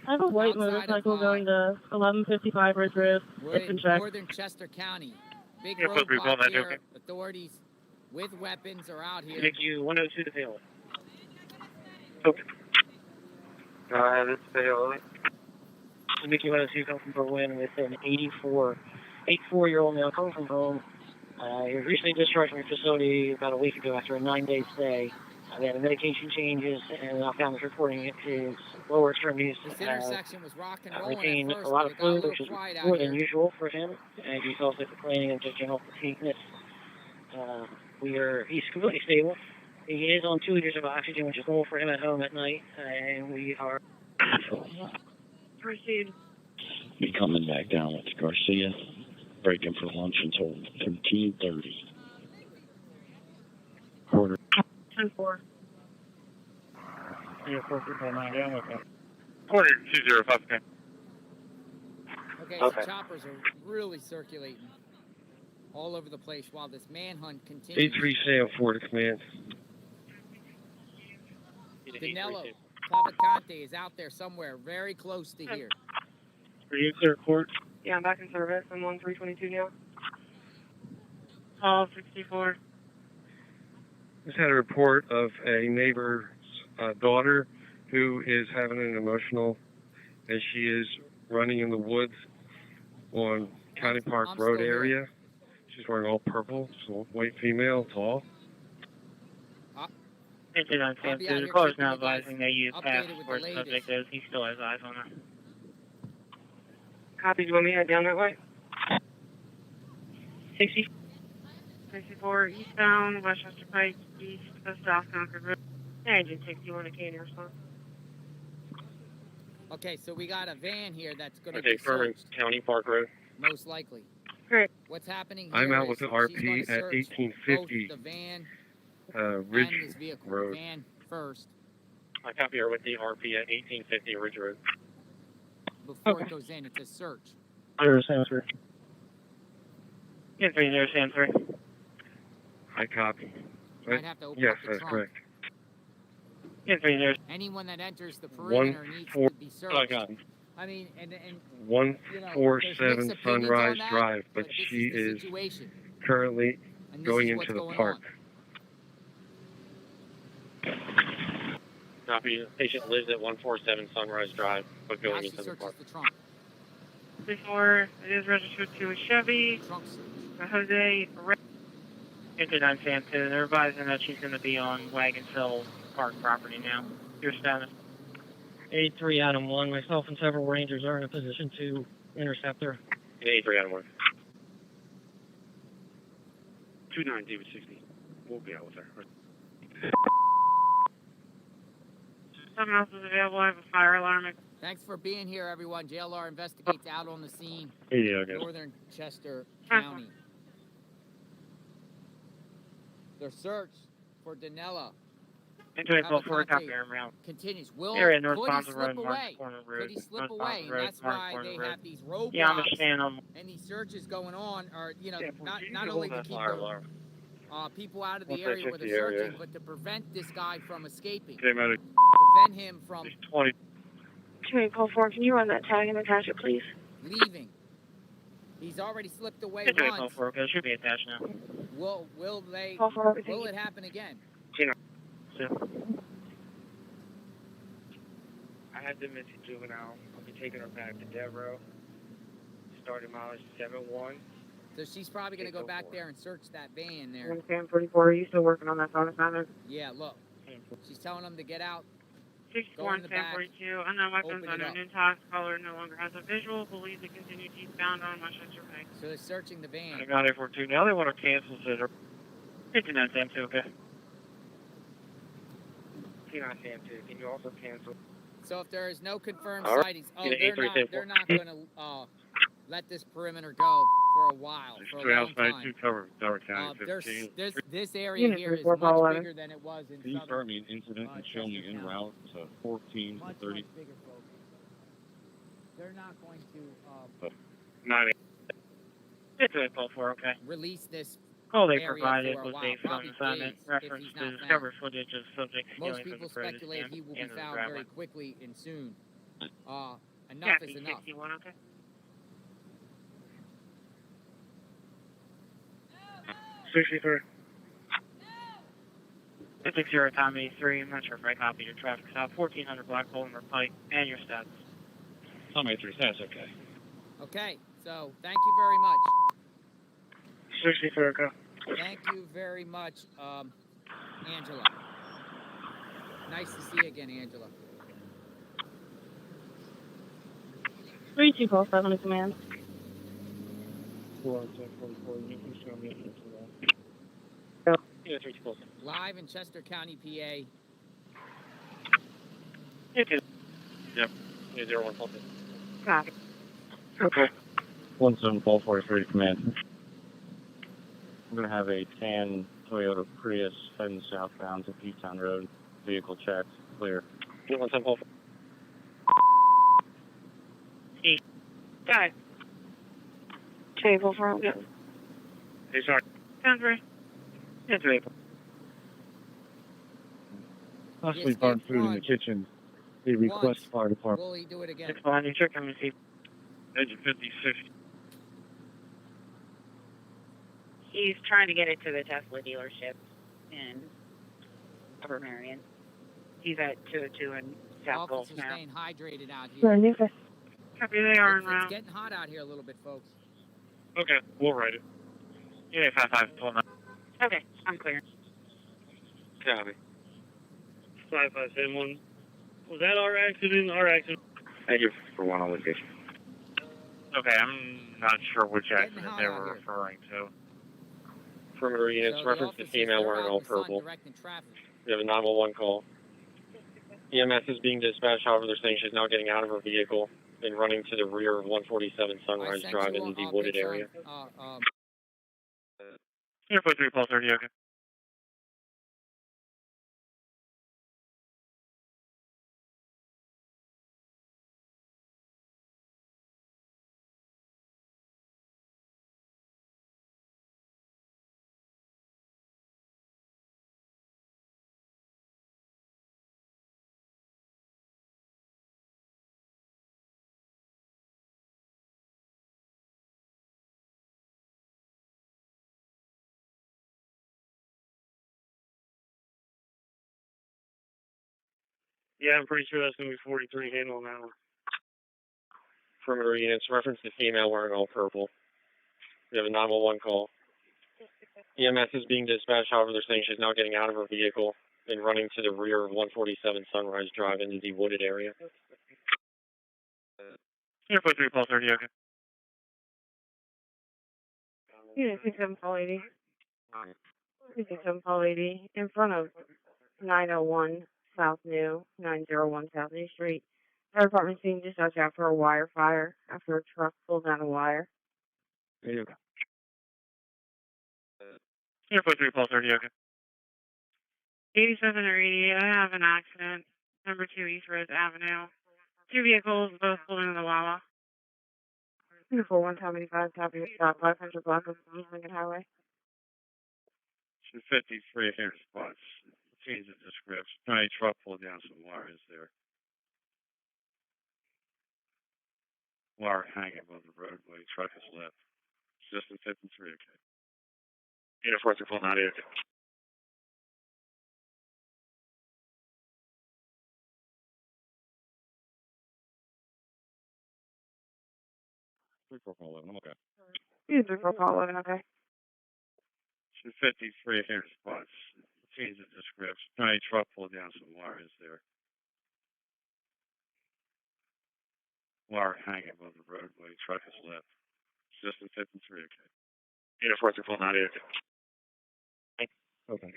I have a white motorcycle going to 1155 Ridge Road. It's been checked. Northern Chester County. Big Yeah, roadblock here. okay. Authorities with weapons are out here. Make you 102 to Taylor. Okay. Go ahead, it's Bailey. Make you 102 come from Berlin with an 84-year-old male coming from home. He was recently discharged from your facility about a week ago after a 9-day stay. They had medication changes, and Alcon was reporting his lower extremities This intersection was rock and rolling retained at first, a lot but of it got a fluid, little which is quiet out more than here. usual for him, and he felt like complaining of just general fatigueness. He's completely stable. He is on 2 liters of oxygen, which is normal for him at home at night, and we are proceed. Be coming back down with Garcia, breaking for lunch until 13:30. Quarter. 10-4. Yeah, 439 down with him. Quarter 205. Okay, so choppers are really circulating all over the place while this manhunt continues. 83 Sam 4 to command. Danilo Cavalcante is out there somewhere, very close to here. Are you clear court? Yeah, I'm back in service. I'm on 322 now. Call 64. Just had a report of a neighbor's daughter who is having an emotional, as she is running in the woods on County Park Road area. She's wearing all purple, so white female, tall. The caller's now advising that you passed where the subject is. He still has eyes on her. Copy. Do you want me to head down that way? 64 eastbound, Westchester Pike, east of South Concord Road. Engine 61 to K in response. Okay, so we got a van here that's going to be Furman County Park Road. most likely. Great. What's happening here I'm out is with the she's RP gonna at search 1850 both the van Ridge and this vehicle. Road. The van first I copy her with the RP at 1850 Ridge Road. before it goes in. It's a search. There's Sam 3. Yes, there's Sam 3. I copy. Might have to open Yes, up the that's trunk. correct. Yes, there's. Anyone that enters the perimeter needs to be searched. I got it. I mean, and 147 there's mixed opinions Sunrise on that, Drive, but this she is the is situation. currently And this going is into what's the going park. on. Copy. Patient lives at 147 Sunrise Drive, but Now going she into the searches park. the trunk. Before it is registered to a Chevy, Trunk search. a Jose, entered on Sam 2. They're advising that she's going to be on Wagon Hill Park property now. Your status. 83 Adam 1. Myself and several rangers are in a position to intercept her. 83 Adam 1. 29 David 60. We'll be out with her. Someone else is available. I have a fire alarm. Thanks for being here, everyone. JLR investigates out on the scene. Yeah, I guess. Northern Chester County. Their search for Danella Into a call for a copy around. continues. Area Could he northbound slip road, away? corner road. Could he slip away? And that's why they have these roadblocks Yeah, I understand. and these searches going on, or Yeah, not only to keep people out of the area where they're searching, but to prevent this guy from escaping. Prevent him from 20. Call 4, can you run that tag and attach it, please? leaving. He's already slipped away Call once. 4, okay, it should be attached now. Will Call 4, will it happen again? I had the missing juvenile. I'll be taking her back to Devereaux. Starting mileage 71. So she's probably going to go back there and search that van there. Sam 34, are you still working on that phone assignment? Yeah, look. She's telling them to get out. 61 Sam 42, unknown weapons on a new task. Caller no longer has a visual. Believes it continued eastbound on Westchester Pike. So they're searching the van. I got it for 2. Now they want to cancel it. 59 Sam 2, okay. 59 Sam 2. Can you also cancel? So if there is no confirmed All right. sightings, they're 833. not going to let this perimeter go for a while, for a long time. Cover County 15. This area here is much bigger than it was in Can you southern. start me an incident and show me en route to 14 to Much 30? bigger, folks. They're not going to 90. It's a call 4, okay. release this. All they area provided for a was while, a phone probably assignment days, reference if he's to not discover footage of subject Most stealing from people the Curtis speculate camp he will be into the found driveway. very quickly and soon. Enough Yeah, is enough. 61, okay. 63. 60 Tommy 3, I'm not sure if I copied your traffic stop. 1400 Black Boulder Pike and your stats. Tommy 3, that's okay. Okay, so thank you very much. 63, okay. Thank you very much, Angela. Nice to see you again, Angela. 32 call 7 to command. 4 10 44. You can show me. Yeah, 3 Live in Chester County, PA. Yeah, 2. Yep. Yeah, 01 Copy. Okay. 17443 command. I'm going to have a tan Toyota Prius heading southbound to P-Town Road. Vehicle checked. Clear. 17443. East. Got it. Table front. Yeah. Hey, sorry. Sounds right. Yeah, 3. Possibly burnt food in the kitchen. They request fire department. Will he do it again? 6 behind you, check. I'm going to see. Edge of 56. He's trying to get it to the Tesla dealership in Upper Marion. He's at 202 in South Gulf Officers now. staying hydrated out Yeah, here. Copy, they are en It's route. getting hot out here a little bit, folks. Okay, we'll write it. Yeah, 5529. Okay, I'm clear. Copy. 5571. Was that our accident? Our accident? Thank you for one on location. Okay, I'm not sure which accident they were referring to. Perimeter units, reference to female wearing all purple. We have a 911 call. EMS is being dispatched, however, they're saying she's now getting out of her vehicle and running to the rear of 147 Sunrise Drive in the wooded area. Yeah, 3 Pulse 30, okay. Yeah, I'm pretty sure that's going to be 43 handle an hour. Perimeter units, reference to female wearing all purple. We have a 911 call. EMS is being dispatched, however, they're saying she's now getting out of her vehicle and running to the rear of 147 Sunrise Drive into the wooded area. Yeah, 3 Pulse 30, okay. Yeah, 67 Paul 80. 67 Paul 80 in front of 901 South New, 901 South New Street. Fire department's being dispatched after a wire fire after a truck pulled down a wire. Yeah, 3 Pulse 30, okay. 87 or 88, I have an accident. Number 2 East Rose Avenue. 2 vehicles, both pulled into the Wawa. 241 Tom 85, copy, stop 500 block of East Lincoln Highway. 53 here spots. Change the description. Tiny truck pulled down some wires there. Wire hanging above the roadway. Truck is left. System 53, okay. Uniform 490, okay. Okay. Yeah, 34 Paul 11, okay. 53 here spots. Change the description. Tiny truck pulled down some wires there. Wire hanging above the roadway. Truck is left. System 53, okay. Uniform 490, okay. Okay.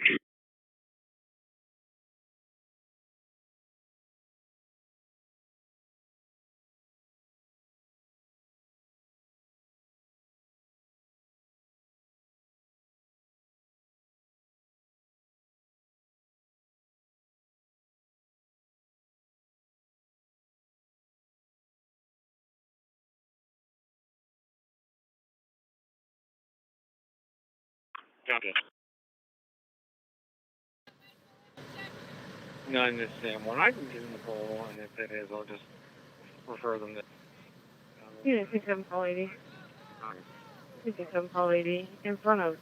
Copy. No, I understand one. I can give them a call, and if it is, I'll just refer them to. Yeah, 67 Paul 80. 67 Paul 80 in front of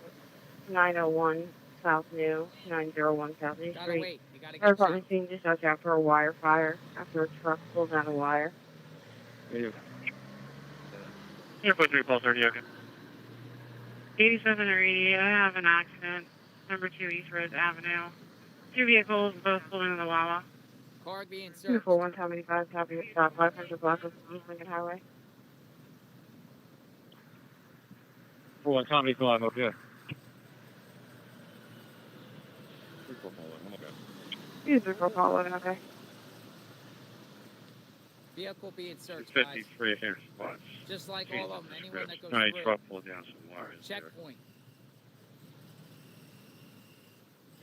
901 South New, 901 South New Street. Fire department's being dispatched after a wire fire after a truck pulled down a wire. Yeah, 3 Pulse 30, okay. 87 or 88, I have an accident. Number 2 East Rose Avenue. 2 vehicles, both pulled into the Wawa. Car being searched. 241 Tom 85, copy, stop 500 block of East Lincoln Highway. 41 Tommy 5, okay. User for call, okay. Vehicle being searched, guys. 53 here, spots. Just like all of them, anyone that goes Nice through. truck pulled down some wires. Checkpoint.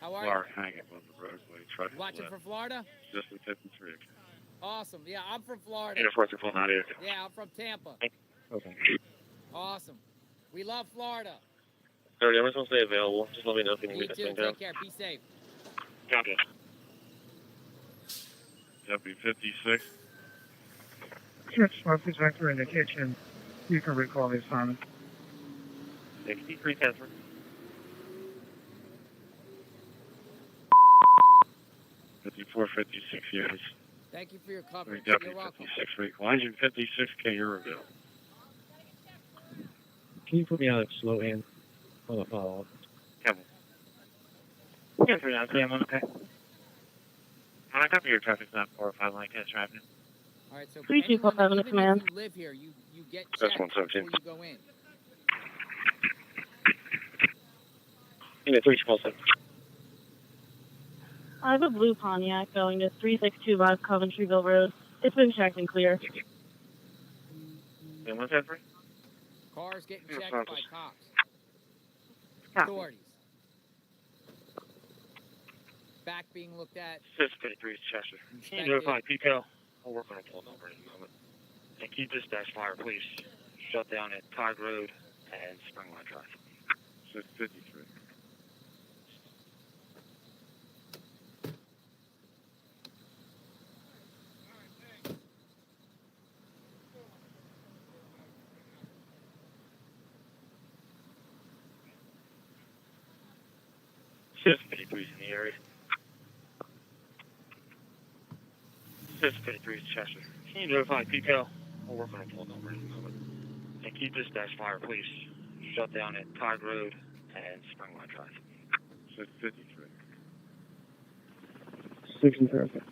How are Wire hanging on the roadway. Truck watching left. from Florida? Just in 53. Awesome. Yeah, I'm from Florida. Air Force One out here. Yeah, I'm from Tampa. Okay. Awesome. We love Florida. 30, I'm just going to stay available. Just let me know if you need me You to too. swing down. Take care. Be safe. Copy. W56. Search smoke detector in the kitchen. You can recall the assignment. 63 Catherine. Fifty-four, 56 years. Thank you for your coverage. Deputy You're welcome. 56 week. 156K euro bill. Can you put me on a slow hand? On a follow-up. Kevin. Yes, sir, I'm okay. When I copy your traffic stop 405 like that traffic. All right, so 3247 even command. if you live here, you get That's checked 117. before you go in. Unit 347. I have a blue Pontiac going to 3625 Coventryville Road. It's been checked and clear. And what's that for? Cars getting Yeah, checked Francis. by cops. Copy. Authorities. Back being looked at. 653 Chester. Can you notify PCO? I'll work on a pull number in a moment. And keep dispatch fire, please. Shut down at Tide Road and Springline Drive. 653. Shift 53 is in the area. 653 is Chester. Can you notify PCO? I'll work on a pull number in a moment. And keep dispatch fire, please. Shut down at Tide Road and Springline Drive. 653. 6-0.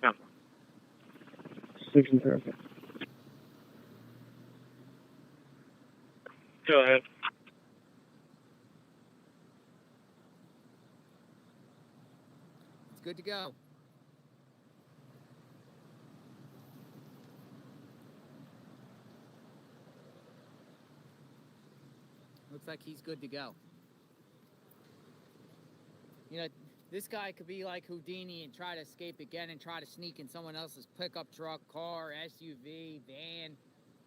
Yeah. 6-0. Go ahead. It's good to go. Looks like he's good to go. You know, this guy could be like Houdini and try to escape again and try to sneak in someone else's pickup truck, car, SUV, van,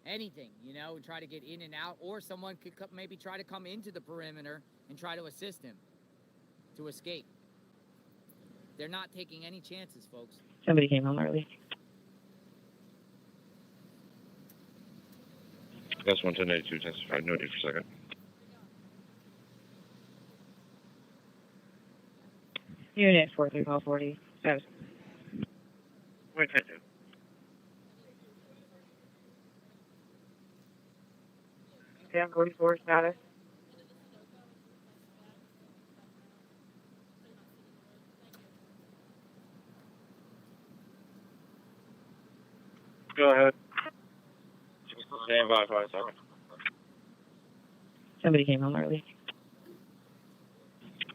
anything, you know, and try to get in and out. Or someone could maybe try to come into the perimeter and try to assist him to escape. They're not taking any chances, folks. Somebody came home early. That's 11082, testified. Noted for a second. Unit 43 call 40. Wait, take it. Sam 44 status. Go ahead. Stand by 5 seconds. Somebody came home early.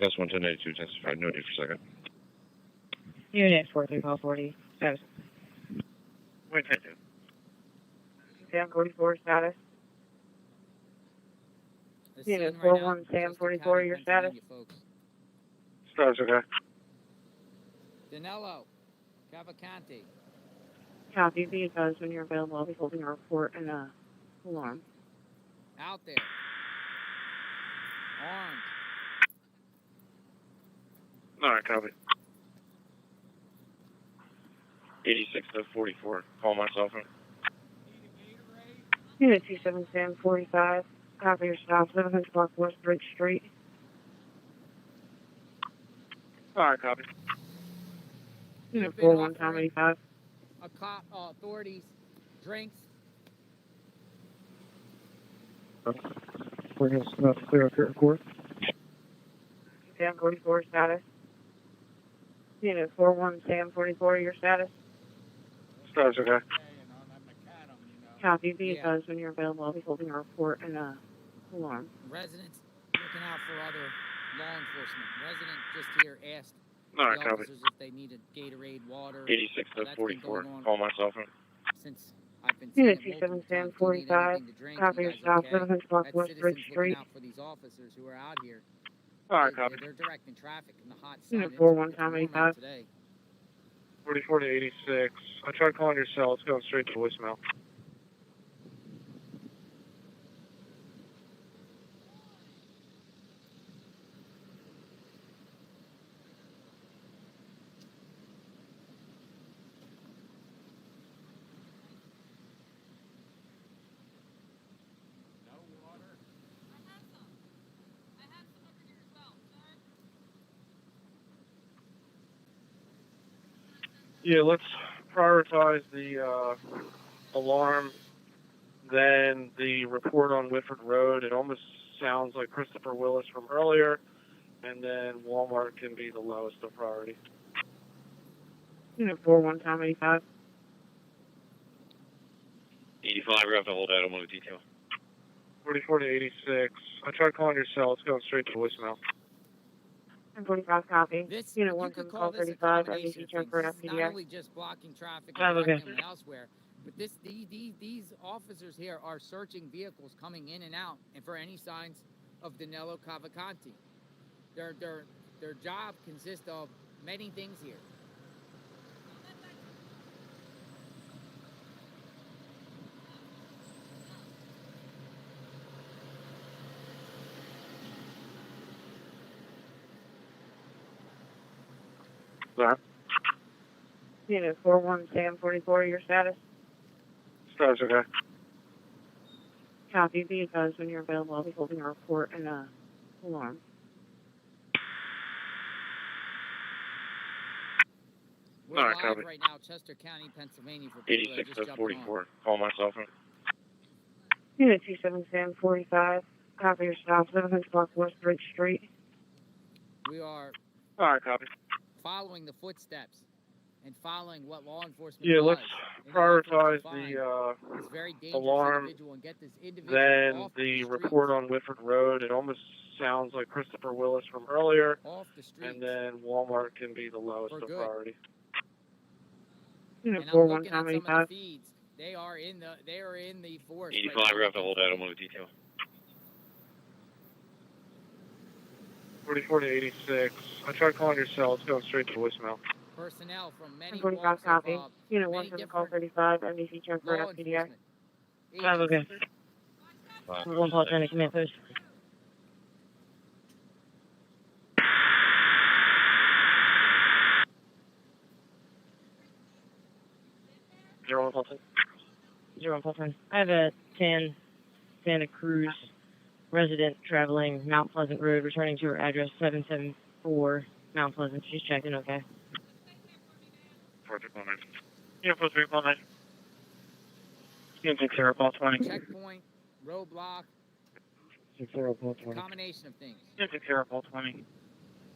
That's 11082, testified. Noted for a second. Unit 43 call 40. Wait, take it. Sam 44 status. The Unit scene 41 now, Sam Chester 44, County, your status. Pennsylvania, folks. Status okay. Danilo, Cavalcante. Copy. Be advised when you're available. I'll be holding a report and a alarm. Out there. Armed. Alright, copy. 86-44. Call my cell phone. Unit 27 Sam 45. Copy your stop. 700 block West Bridge Street. Alright, copy. Unit You've been 41 Tom offering 85. Authorities, drinks. We're going to clear up your court. Sam 44 status. Unit 41 Sam 44, your status. Status okay. Copy. Be Yeah. advised when you're available. I'll be holding a report and a alarm. Residents looking out for other law enforcement. Resident just here asked All right, the copy. officers if they needed Gatorade, water. 86 to That's been 44. going on Call myself in. since I've been seeing Unit it multiple 27 times. Do you need 45. anything to drink? Copy You your guys stop, okay? 700 block That's West citizens Bridge looking Street. out for these officers who are out here. All right, copy. They're directing traffic in the hot sun. Unit It's 41 warm out 85. today. 44 to 86. I tried calling your cell. It's going straight to voicemail. Yeah, let's prioritize the alarm, then the report on Whitford Road. It almost sounds like Christopher Willis from earlier, and then Walmart can be the lowest of priority. Unit 41 Tom 85. 85, we're going to hold automotive detail. 44 to 86. I tried calling your cell. It's going straight to voicemail. 45 copy. This, Unit you 1 could from call call this a 35. combination NBC of check things. for This is not FPDI. only just blocking traffic Oh, and okay. directing them elsewhere, but these officers here are searching vehicles coming in and out, and for any signs of Danilo Cavalcante. Their job consists of many things here. Sorry. Unit 41 Sam 44. Your status? Status okay. Copy. Be advised when you're available. I'll be holding a report and alarm. We're All right, live copy. right now, Chester County, Pennsylvania, for people that 86 are to just jumping on. 44. Call myself in. Unit 27 Sam 45. Copy your stop. 700 block West Bridge Street. We are All right, copy. following the footsteps and following what law enforcement Yeah, does. let's And the officers prioritize find the this very dangerous alarm, individual and get this individual then off the the report streets. on Whitford Road. It almost sounds like Christopher Willis from earlier, Off the streets. and then Walmart can be the lowest For of good. priority. Unit And I'm 41 looking at Tom some of 85. the feeds. They are in the force. 85, right now. we're going to hold automotive detail. 44 to 86. I tried calling your cell. It's going straight to voicemail. Personnel from many 45 walks copy. of Unit 1 many from call different 35. NBC check for law FPDI. enforcement Okay. agencies. One Paul County Command Post. Zero one Fulton. 01 Fulton. I have a 10 Santa Cruz resident traveling Mount Pleasant Road, returning to her address 774 Mount Pleasant. She's checking okay. 4319. Yeah, 4319. You can take 0 call 20. Checkpoint, roadblock, 0 call 20. combination of things. You can take 0 call 20.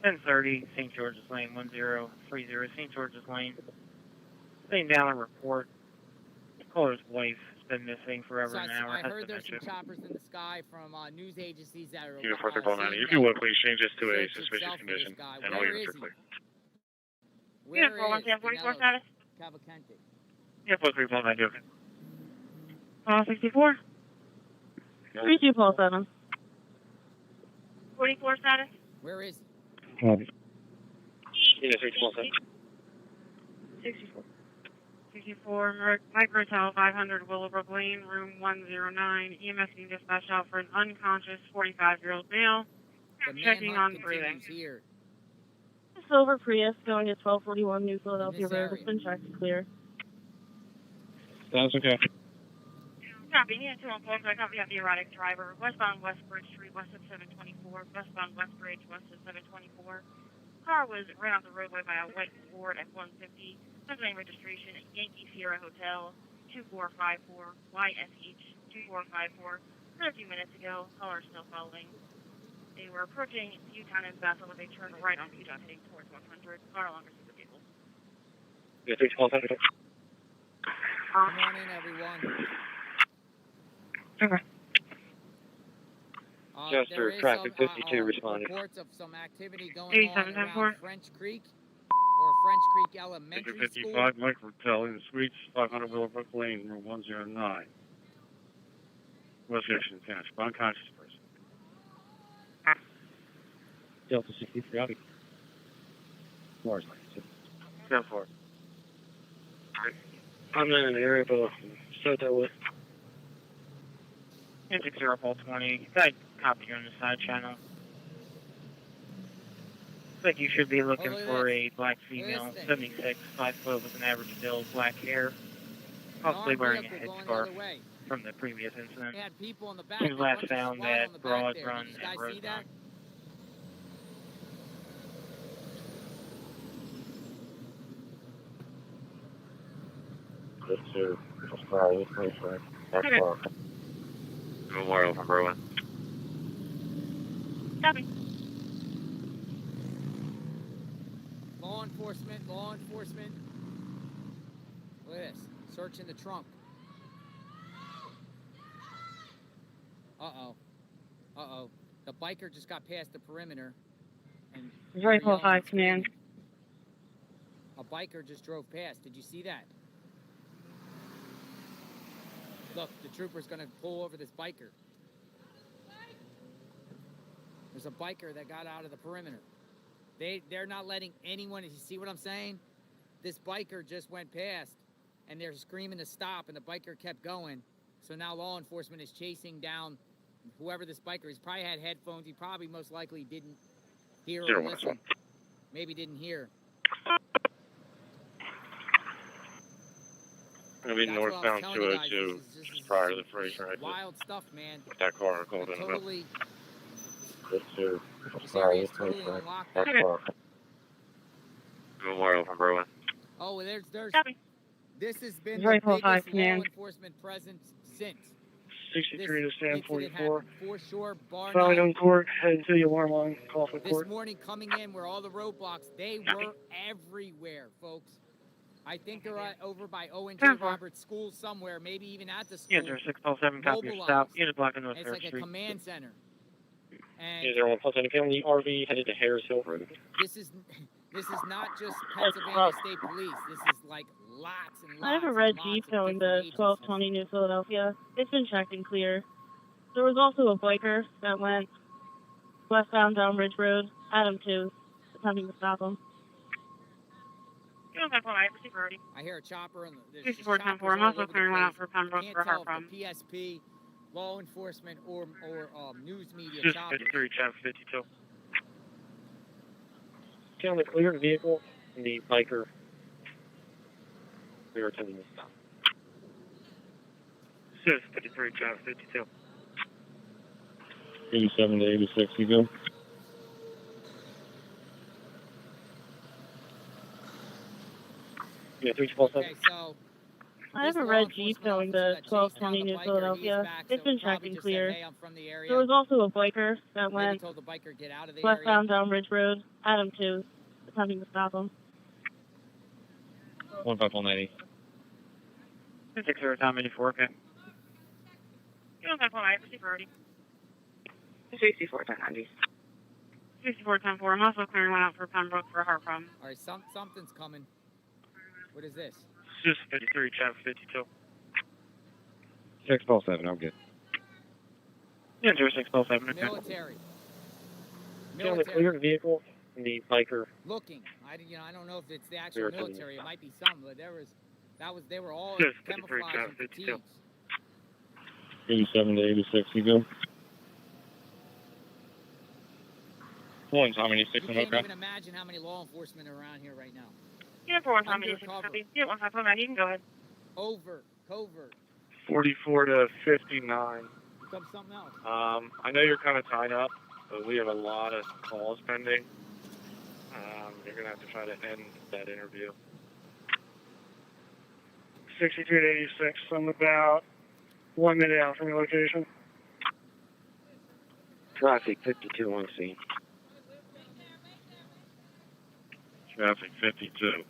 1030 St. George's Lane, 1030 St. George's Lane. Sitting down and report. The caller's wife has been missing for over an hour. I Has heard there's some dementia. choppers in the sky from news agencies that are Unit 4490. seeing If you that would, please change this to a search suspicious itself for this condition. guy. And all Where units is are he? clear. Unit Where 41 is Sam 44 Danilo status? Cavalcante? Yeah, 4319. Okay. 64. 32 Paul 7. 44 status? Where is he? Copy. Unit 617. 64. 64 Microtel 500 Willowbrook Lane, room 109. EMS being dispatched out for an unconscious 45-year-old male. The Checking on manhunt breathing. continues here. Silver Prius going to 1241 New Philadelphia this Road. area. It's been checked clear. That's okay. Copy. Unit 2 on phone. I copy of the erratic driver. Westbound West Bridge Street, west of 724. Westbound West Bridge, west of 724. Car was ran off the roadway by a white Ford F-150. Pennsylvania registration, Yankee Sierra Hotel, 2454, YSH 2454. Heard a few minutes ago. Caller still following. They were approaching Newtown and Bethel when they turned right on Newtown, heading towards 100. Car no longer sees the vehicle. Yeah, 617. Come on in, everyone. Okay. Chester, traffic 52 responding. Reports of some activity going on 8710-4. around French Creek or French Creek Elementary School. 55 Mike Hotel in the Suites, 500 Willowbrook Lane, room 109. West Section 10, unconscious person. Delta 63, I'll be. Mars, 10-4. I'm in an area of Soto with. 60-20. I copy you on the side channel. Looks like you should be looking for a black female, 76, 5 foot with an average build, black hair, possibly wearing a headscarf from the previous incident. They had people in the back. She was last found at Broad Run and and see that? Rosemont. Good to Australia, that's far. Memorial from Berlin. Copy. Law enforcement, law enforcement. Look at this. Searching the trunk. Uh-oh. Uh-oh. The biker just got past the perimeter. And Very close, 5 command. A biker just drove past. Did you see that? Look, the trooper's gonna pull over this biker. There's a biker that got out of the perimeter. They're not letting anyone, you see what I'm saying? This biker just went past and they're screaming to stop and the biker kept going. So now law enforcement is chasing down whoever this biker is. He probably had headphones. He probably most likely didn't hear or listen. Maybe didn't hear. Gonna be northbound 202, just prior to the Fraser exit. Wild stuff, man. With that car called in. Totally. Good to This area is Australia, totally unlocked. that's far. Memorial from Berlin. Oh, there's. Copy. This has been Very the close, biggest 5 command. law enforcement presence since. 63 to stand 44. For sure, bar Following none. on court, heading to the alarm line, call for This court. morning coming in where all the roadblocks, they were everywhere, folks. I think they're over by Owen J. Roberts School somewhere, maybe even at the school. Yeah, there's 607, copy your stop. Unit blocking North It's 3rd like a Street. command center. And Is there one plus any family RV headed to Harris Hill Road? this is not just Pennsylvania State Police. This is like lots and lots. I have a red and Jeep lots of going different to agencies. 1220 New Philadelphia. It's been checked and clear. There was also a biker that went westbound down Ridge Road, Adam 2, attempting to stop him. You don't have one, I receive already. I hear a chopper and there's 6410-4. I'm also clearing one out for Pembroke Can't for tell Harprom. if the PSP, law enforcement, or news media Just choppers. 53, traffic 52. Down the cleared vehicle and the biker. We were attempting to stop. Just 53, traffic 52. 87 to 86, you go. Yeah, 312. Okay, so I have a red Jeep going to 1220 New Philadelphia. It's been checked and clear. There was also a biker that went told the biker get out of the westbound down Ridge Road, Adam 2, attempting to stop him. 15180. 60, Tom 84, okay. You don't have one, I receive already. 6410-90. 6410-4. I'm also clearing one out for Pembroke for Harprom. All right, something's coming. What is this? Just 53, traffic 52. 607, I'm good. Yeah, 0607, okay. Military. Down the cleared vehicle and the biker. Looking. I don't know if it's the actual military. It might be some, but they were all Just 53, camouflaged in traffic 52. fatigues. 87 to 86, you go. One, Tom You 86, can't okay. even imagine how many law enforcement are around here right now. Unit 4, Tom 86, Undercover. copy. Unit 151, you can go ahead. Overt, covert. 44 to 59. Become something else. I know you're kind of tied up, but we have a lot of calls pending. You're going to have to try to end that interview. 62 to 86, I'm about 1 minute out from your location. Traffic 52 on scene. Traffic 52.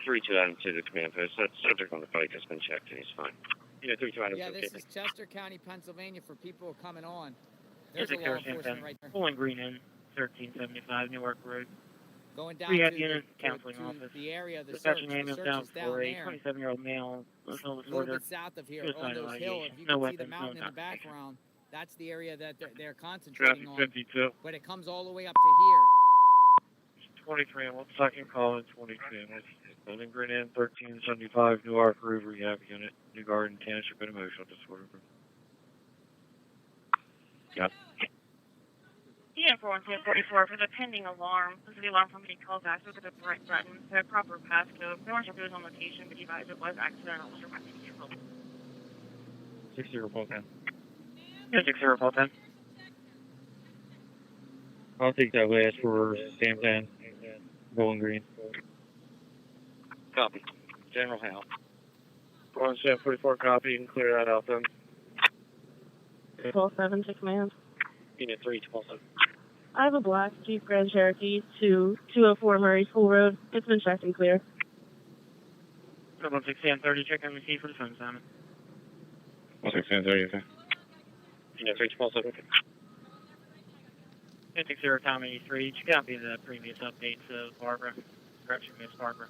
32 Adam to the command post. That subject on the bike has been checked and he's fine. Yeah, this is Chester County, Pennsylvania, for people coming on. There's It's a law enforcement right there. Pulling Green in 1375 Newark Road. Going down Rehab to unit, the, counseling office. the area of the search. Dispatching The ambulance search out is down for a there. 27-year-old male. A little bit south of here, on those hills. If you can see the mountain in the background, that's the area that they're concentrating on. 52. But it comes all the way up to here. 23 and 1 second call in 22. Building Green in 1375 Newark Road Rehab Unit, New Garden Township and Emotional Disorder. Yep. Yeah, 4144 for the pending alarm. This is the alarm company called back. Look at the bright button. The proper passcode. No one should on location, but you guys, it was accidental. Was your 60 report 10. Yeah, 60 report 10. I'll take that last for Sam 10. Bowling Green. Copy. General Howe. 4744 copy. You can clear that out then. 12-7, 6 man. Unit 312. I have a black Jeep Grand Cherokee to 204 Murray School Road. It's been checked and clear. 1630, check on the key for the phone, Simon. 1630, okay. Unit 312. 50 Tom 83, did you copy the previous updates of Barbara? Correction, Miss Barbara.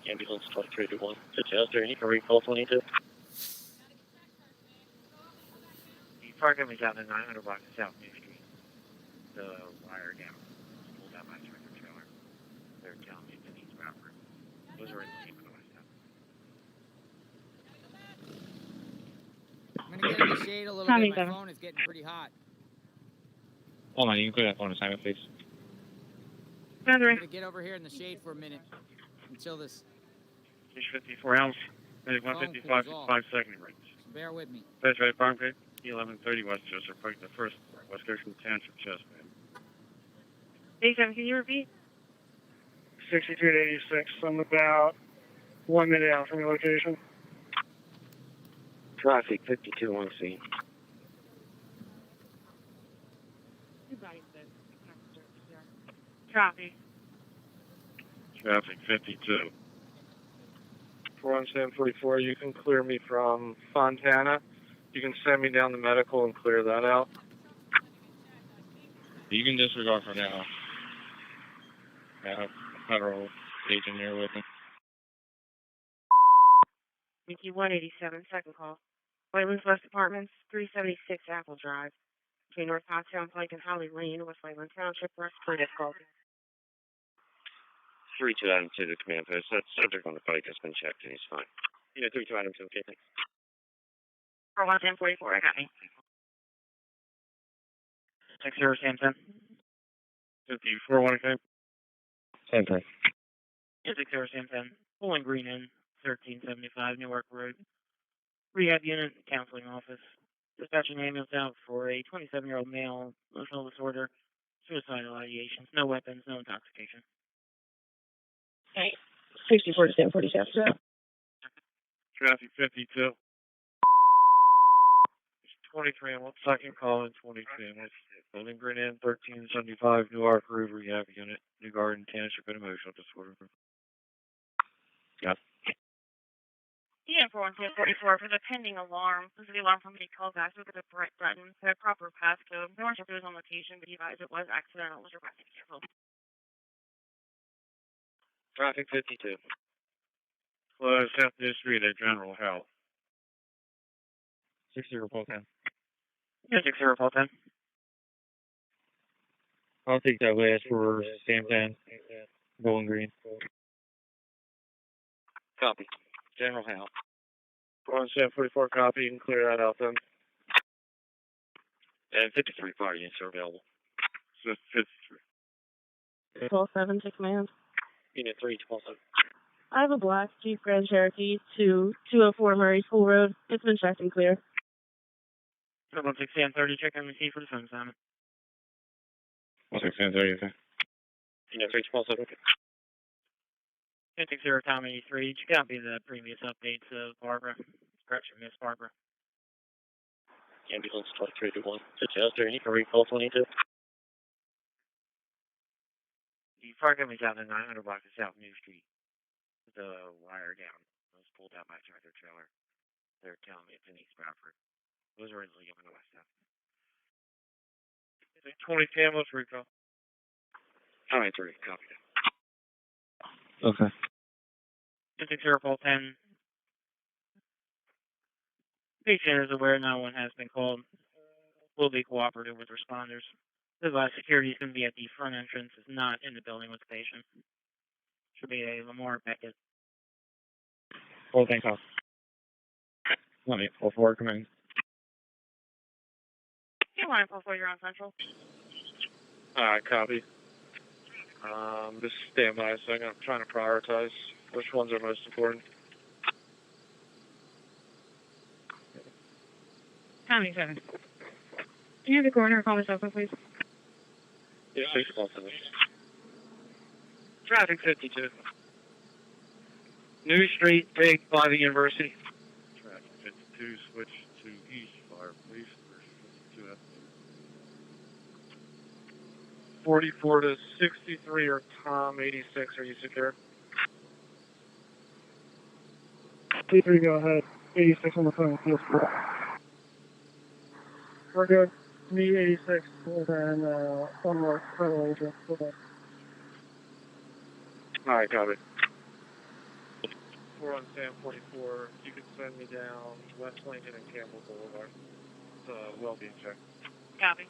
Ambulance 2321. Chester, you can recall 22. The parking was out in the 900 block of South New Street. The wire down. Pulled out by a tractor trailer. They're telling me it needs Barbara. Those are in the same I'm going to get in the shade a little bit. My phone is getting pretty hot. Hold on, you can clear that phone assignment, please. I'm going to get over here in the shade for a minute until this 54 ounce. 155 5 second range. So bear with me. That's right, Farm Pit. 1130 Westchester, approaching the first Westchester Township Chest, man. 87, can you repeat? 62 to 86. I'm about 1 minute out from your location. Traffic 52 on scene. Copy. Traffic 52. 41744, you can clear me from Fontana. You can send me down to medical and clear that out. You can disregard for now. I have a federal agent here with me. Mickey 187, second call. Whitelands West Apartments, 376 Apple Drive. Between North Pottstown Pike and Holly Lane, West Whiteland Township, West Plaintiff call. 32 item to the command post. That subject on the bike has been checked and he's fine. Unit 32 item to, okay, thanks. 411044, I got me. 60 Sam 10. 54 1 okay. Same thing. 60 Sam 10. Pulling Green in 1375 Newark Road. Rehab unit, counseling office. Dispatching ambulance out for a 27-year-old male, emotional disorder, suicidal ideations, no weapons, no intoxication. 64 to 1047. Traffic 52. 23 and 1 second call in 22. Building Green in 1375 Newark Road Rehab Unit, New Garden Township and Emotional Disorder. Yep. Yeah, 4144 for the pending alarm. This is the alarm company called back. Look at the bright button. The proper passcode. No one should on location, but you guys, it was accidental. Was your careful. Traffic 52. Close South New Street at General Health. 60 report 10. Yeah, 60 report 10. I'll take that last for Sam 10. Bowling Green. Copy. General Howe. 4744 copy. You can clear that out then. And 53 fire units are available. 53. 12-7, 6 man. Unit 312. I have a black Jeep Grand Cherokee to 204 Murray School Road. It's been checked and clear. 1630, check on the key for the phone, Simon. 1630, okay. Unit 312. Okay. 50 Tom 83, did you copy the previous updates of Barbara? Correction, Miss Barbara. Ambulance 2321. Chester, you can recall 22. The parking was out in the 900 block of South New Street. The wire down. Those pulled out by a tractor trailer. They're telling me it's in East Bradford. It was originally given to West F. 2010, what's recall? 23, copy. Okay. 10. Patient is aware no one has been called. Will be cooperative with responders. The security is going to be at the front entrance, is not in the building with the patient. Should be a Lamar Beckett. Full tank off. Let me pull forward, come in. You want to pull forward, you're on Central. Alright, copy. Just stand by a second. I'm trying to prioritize which ones are most important. County 7. Can you have the coroner call this open, please? Yeah, 6 calls. Traffic 52. New Street, Big, by the University. Traffic 52, switch to East Fire, please. 44 to 63 or Tom 86, are you secure? 63, go ahead. 86 on the phone. Yes, bro. We're good. Me, 86, and one more federal agent. Okay. Alright, copy. 4 on Sam 44, you can send me down West Lincoln and Campbell Boulevard. It's a well-being check. Copy.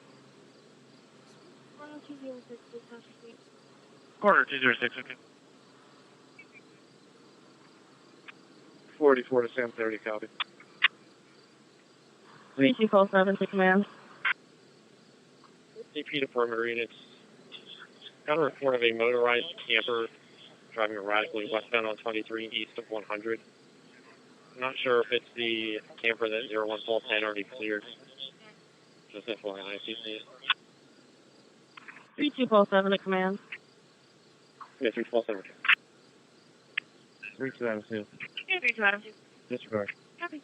Corner 206, okay. 44 to Sam 30, copy. 3247 to command. DP to perimeter units. Got a report of a motorized camper driving erratically westbound on 23 east of 100. I'm not sure if it's the camper that 01410 already cleared. Just FYI, if you see it. 3247 to command. Yeah, 312 372. Yeah, 3272. Disregard. Copy.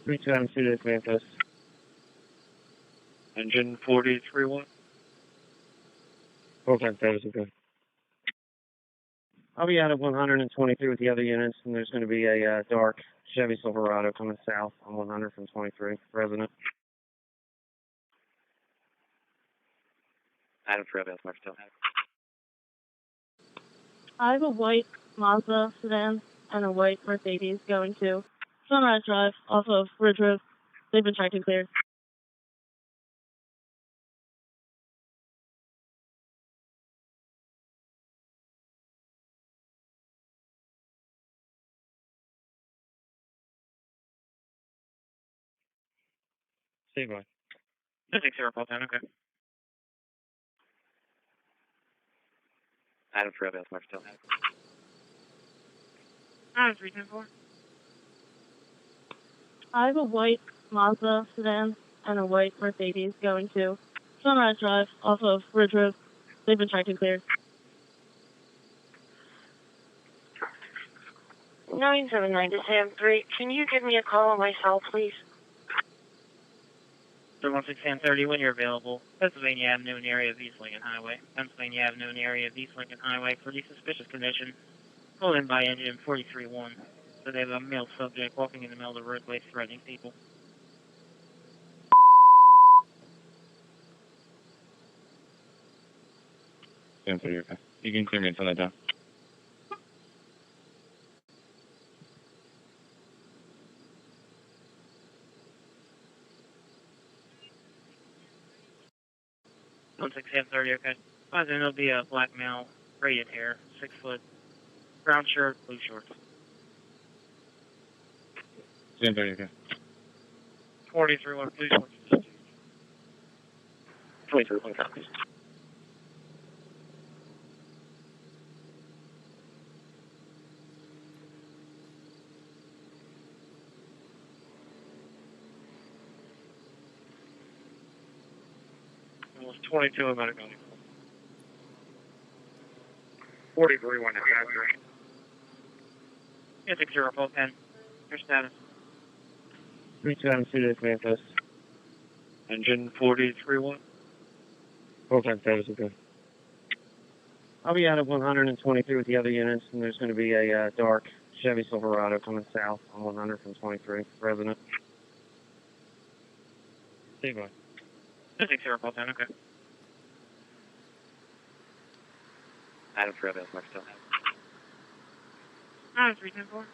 372 to Mantis. Engine 4031. Okay, that is okay. I'll be out of 123 with the other units, and there's going to be a dark Chevy Silverado coming south on 100 from 23, resident. Adam Trail, that's my still. I have a white Mazda sedan and a white Mercedes going to Sunrise Drive off of Ridge Road. They've been checked and cleared. Stay by. 6010, okay. Adam Trail, that's my still. Adam 310-4. I have a white Mazda sedan and a white Mercedes going to Sunrise Drive off of Ridge Road. They've been checked and cleared. 979 to Sam 3. Can you give me a call on my cell, please? 316 Sam 30, when you're available. Pennsylvania Avenue in the area of East Lincoln Highway. Pennsylvania Avenue in the area of East Lincoln Highway for the suspicious condition. Pulled in by engine 431. So they have a male subject walking in the middle of the roadway threatening people. Sam 30, okay. You can clear me until that down. One 6 okay. Then there'll be a black male, braided hair, 6 foot, brown shirt, blue shorts. Sam 30, okay. 23-1, blue shorts. 23-1 copies. Almost 22 in medical. 43-1 at factory. Yeah, 6010. Your status. 372 to Mantis. Engine 4031. Full-time status is good. I'll be out of 123 with the other units, and there's going to be a dark Chevy Silverado coming south on 100 from 23. Resident. Stay by. 60 call 10, okay. Adam Travis, next up. 310-4.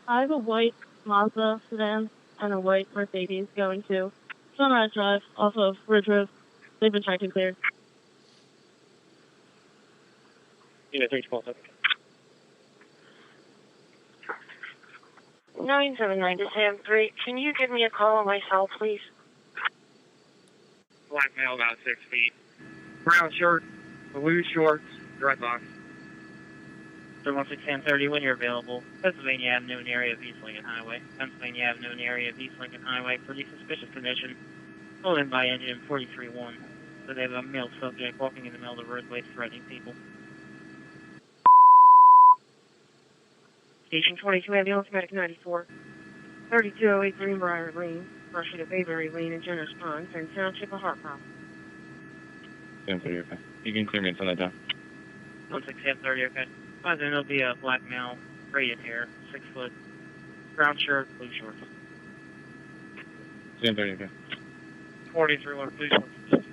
I have a white Mazda sedan and a white Mercedes going to Sunrise Drive off of Ridge Road. They've been checked and cleared. Unit 312. 979 to Sam 3. Can you give me a call on my cell, please? Black male about 6 feet. Brown shirt, blue shorts, dreadlocks. 316 Sam 30 when you're available. Pennsylvania Avenue in the area of East Lincoln Highway. Pennsylvania Avenue in the area of East Lincoln Highway for the suspicious condition. Pulled in by engine 43-1. So they have a male subject walking in the middle of the roadway threatening people. Station 22, ambulance medic 94. 3208 Greenbrier Lane, rushing to Bayberry Lane in Jenner's Pond, and Township of Hartwell. Sam 30, okay. You can clear me until that time. 16 Sam 30, okay. Then there'll be a black male, braided hair, 6 foot, brown shirt, blue shorts. Sam 30, okay. 43-1 blue shorts.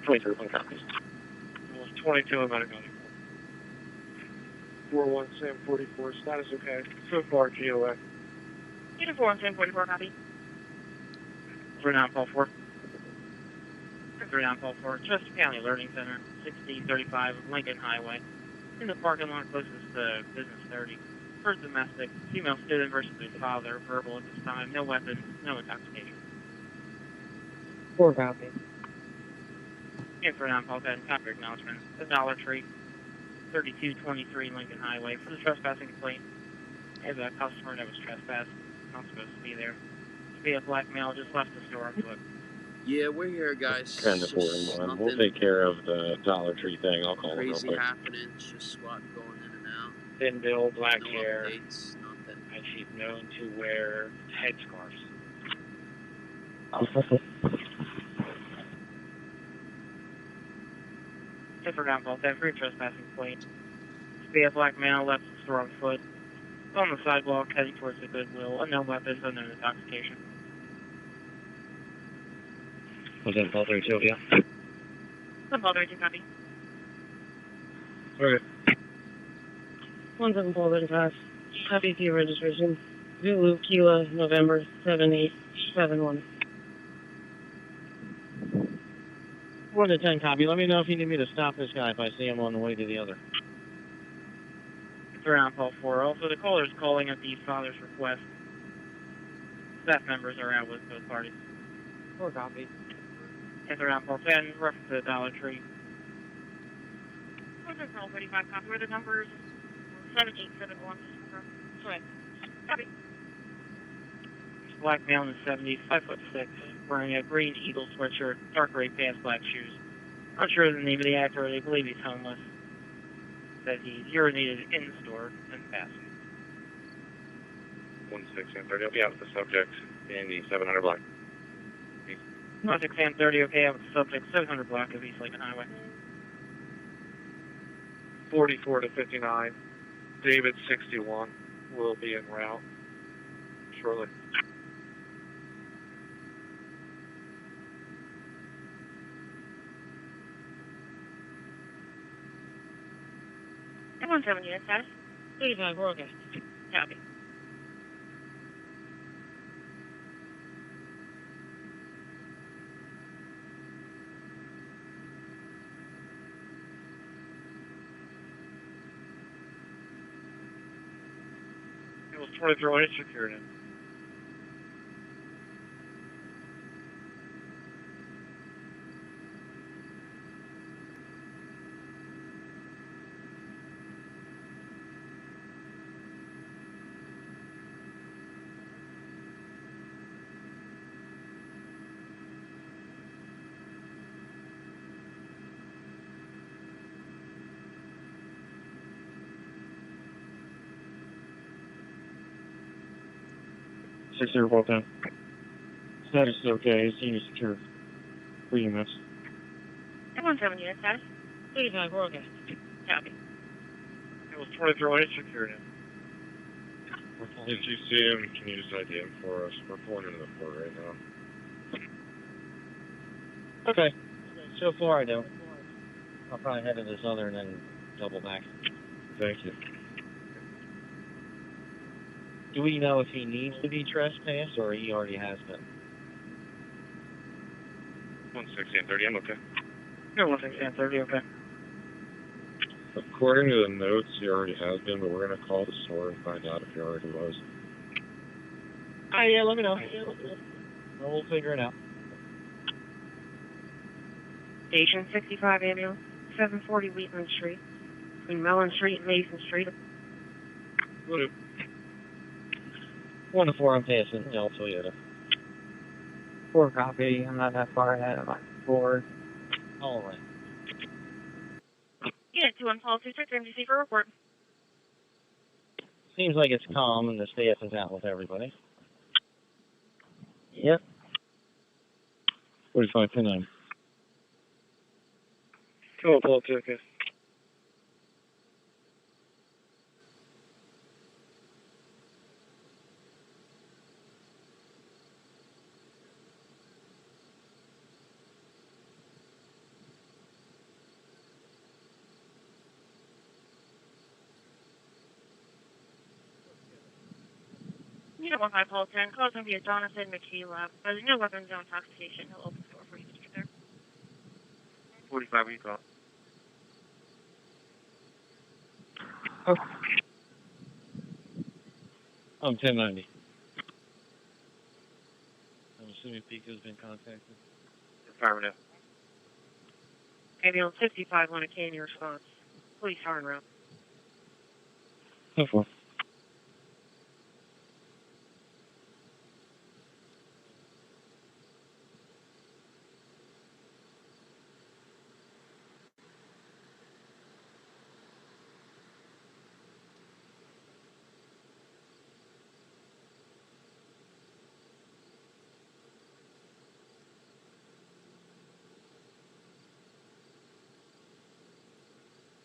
23, 1 copies. 22 about it. 41 Sam 44, status okay. So far, GOA. Unit 4 on Sam 44, copy. 39 Paul 4. 39 Paul 4, Chester County Learning Center, 1635 Lincoln Highway. In the parking lot closest to Business 30. First domestic, female student versus their father, verbal at this time, no weapon, no intoxication. 4 copies. And for Paul 10, copy acknowledgement. The Dollar Tree, 3223 Lincoln Highway for the trespassing complaint. As a customer that was trespassed, not supposed to be there. To be a black male, just left the store on foot. Yeah, we're here, guys. 10 to 4 and 1. We'll take care of the Dollar Tree thing. I'll call them real Crazy quick. happening. It's just SWAT going in and out. Thin bill, black No hair. updates, nothing. And she's known to wear headscarves. And for Paul 10, for trespassing complaint. To be a black male, left the store on foot. On the sidewalk, heading towards the Goodwill. Unknown weapons, unknown intoxication. Was that Paul 32, yeah? Paul 32, copy. Okay. 17435. Copy to your registration. Zulu, Kilo, November 7871. 1 to 10 copy. Let me know if you need me to stop this guy if I see him on the way to the other. It's around Paul 4. Also, the caller is calling at the father's request. Staff members are out with both parties. 4 copy. It's around Paul 10, reference to the Dollar Tree. 135 copy. Where the numbers 7871. Sorry. Copy. Black male in the 70s, 5'6", wearing a green Eagle sweatshirt, dark gray pants, black shoes. Unsure of the name of the actor, they believe he's homeless. Said he urinated in the store and passed. 16 30, I'll be out with the subject in the 700 block. 16 30, okay, out with the subject, 700 block of East Lincoln Highway. 44 to 59. David 61 will be en route shortly. And 17 unit status. 35, we're okay. Copy. It was 23 security. Six zero four 10. Status is okay. Senior secure. 3 units. And 17 unit status. 35, we're okay. Copy. It was 23 security. We're pulling. If you see him, can you just ID him for us? We're pulling into the port right now. Okay. So far, I don't. I'll probably head to this other and then double back. Thank you. Do we know if he needs to be trespassed or he already has been? 160 and 30, I'm okay. Yeah, 160 and 30, okay. According to the notes, he already has been, but we're going to call the store and find out if he already was. Yeah, let me know. We'll figure it out. Station 65 ambulance, 740 Wheatland Street, between Mellon Street and Mason Street. What if? 1 to 4, I'm passing El Toyota. 4 copy. I'm not that far ahead. I'm on 4. All right. Yeah, 2-1 Paul 26, MDC for report. Seems like it's calm and the staff is out with everybody. Yep. 45-9. Cool, Paul, okay. Yeah, 1-5 Paul 10, call going to be a Jonathan McKee lab. There's no weapons, no intoxication. He'll open the door for you to get there. 45, what you call? Oh. I'm 1090. I'm assuming Pico's been contacted. Affirmative. Ambulance 55, 1 a your response. Police are en route. No 4.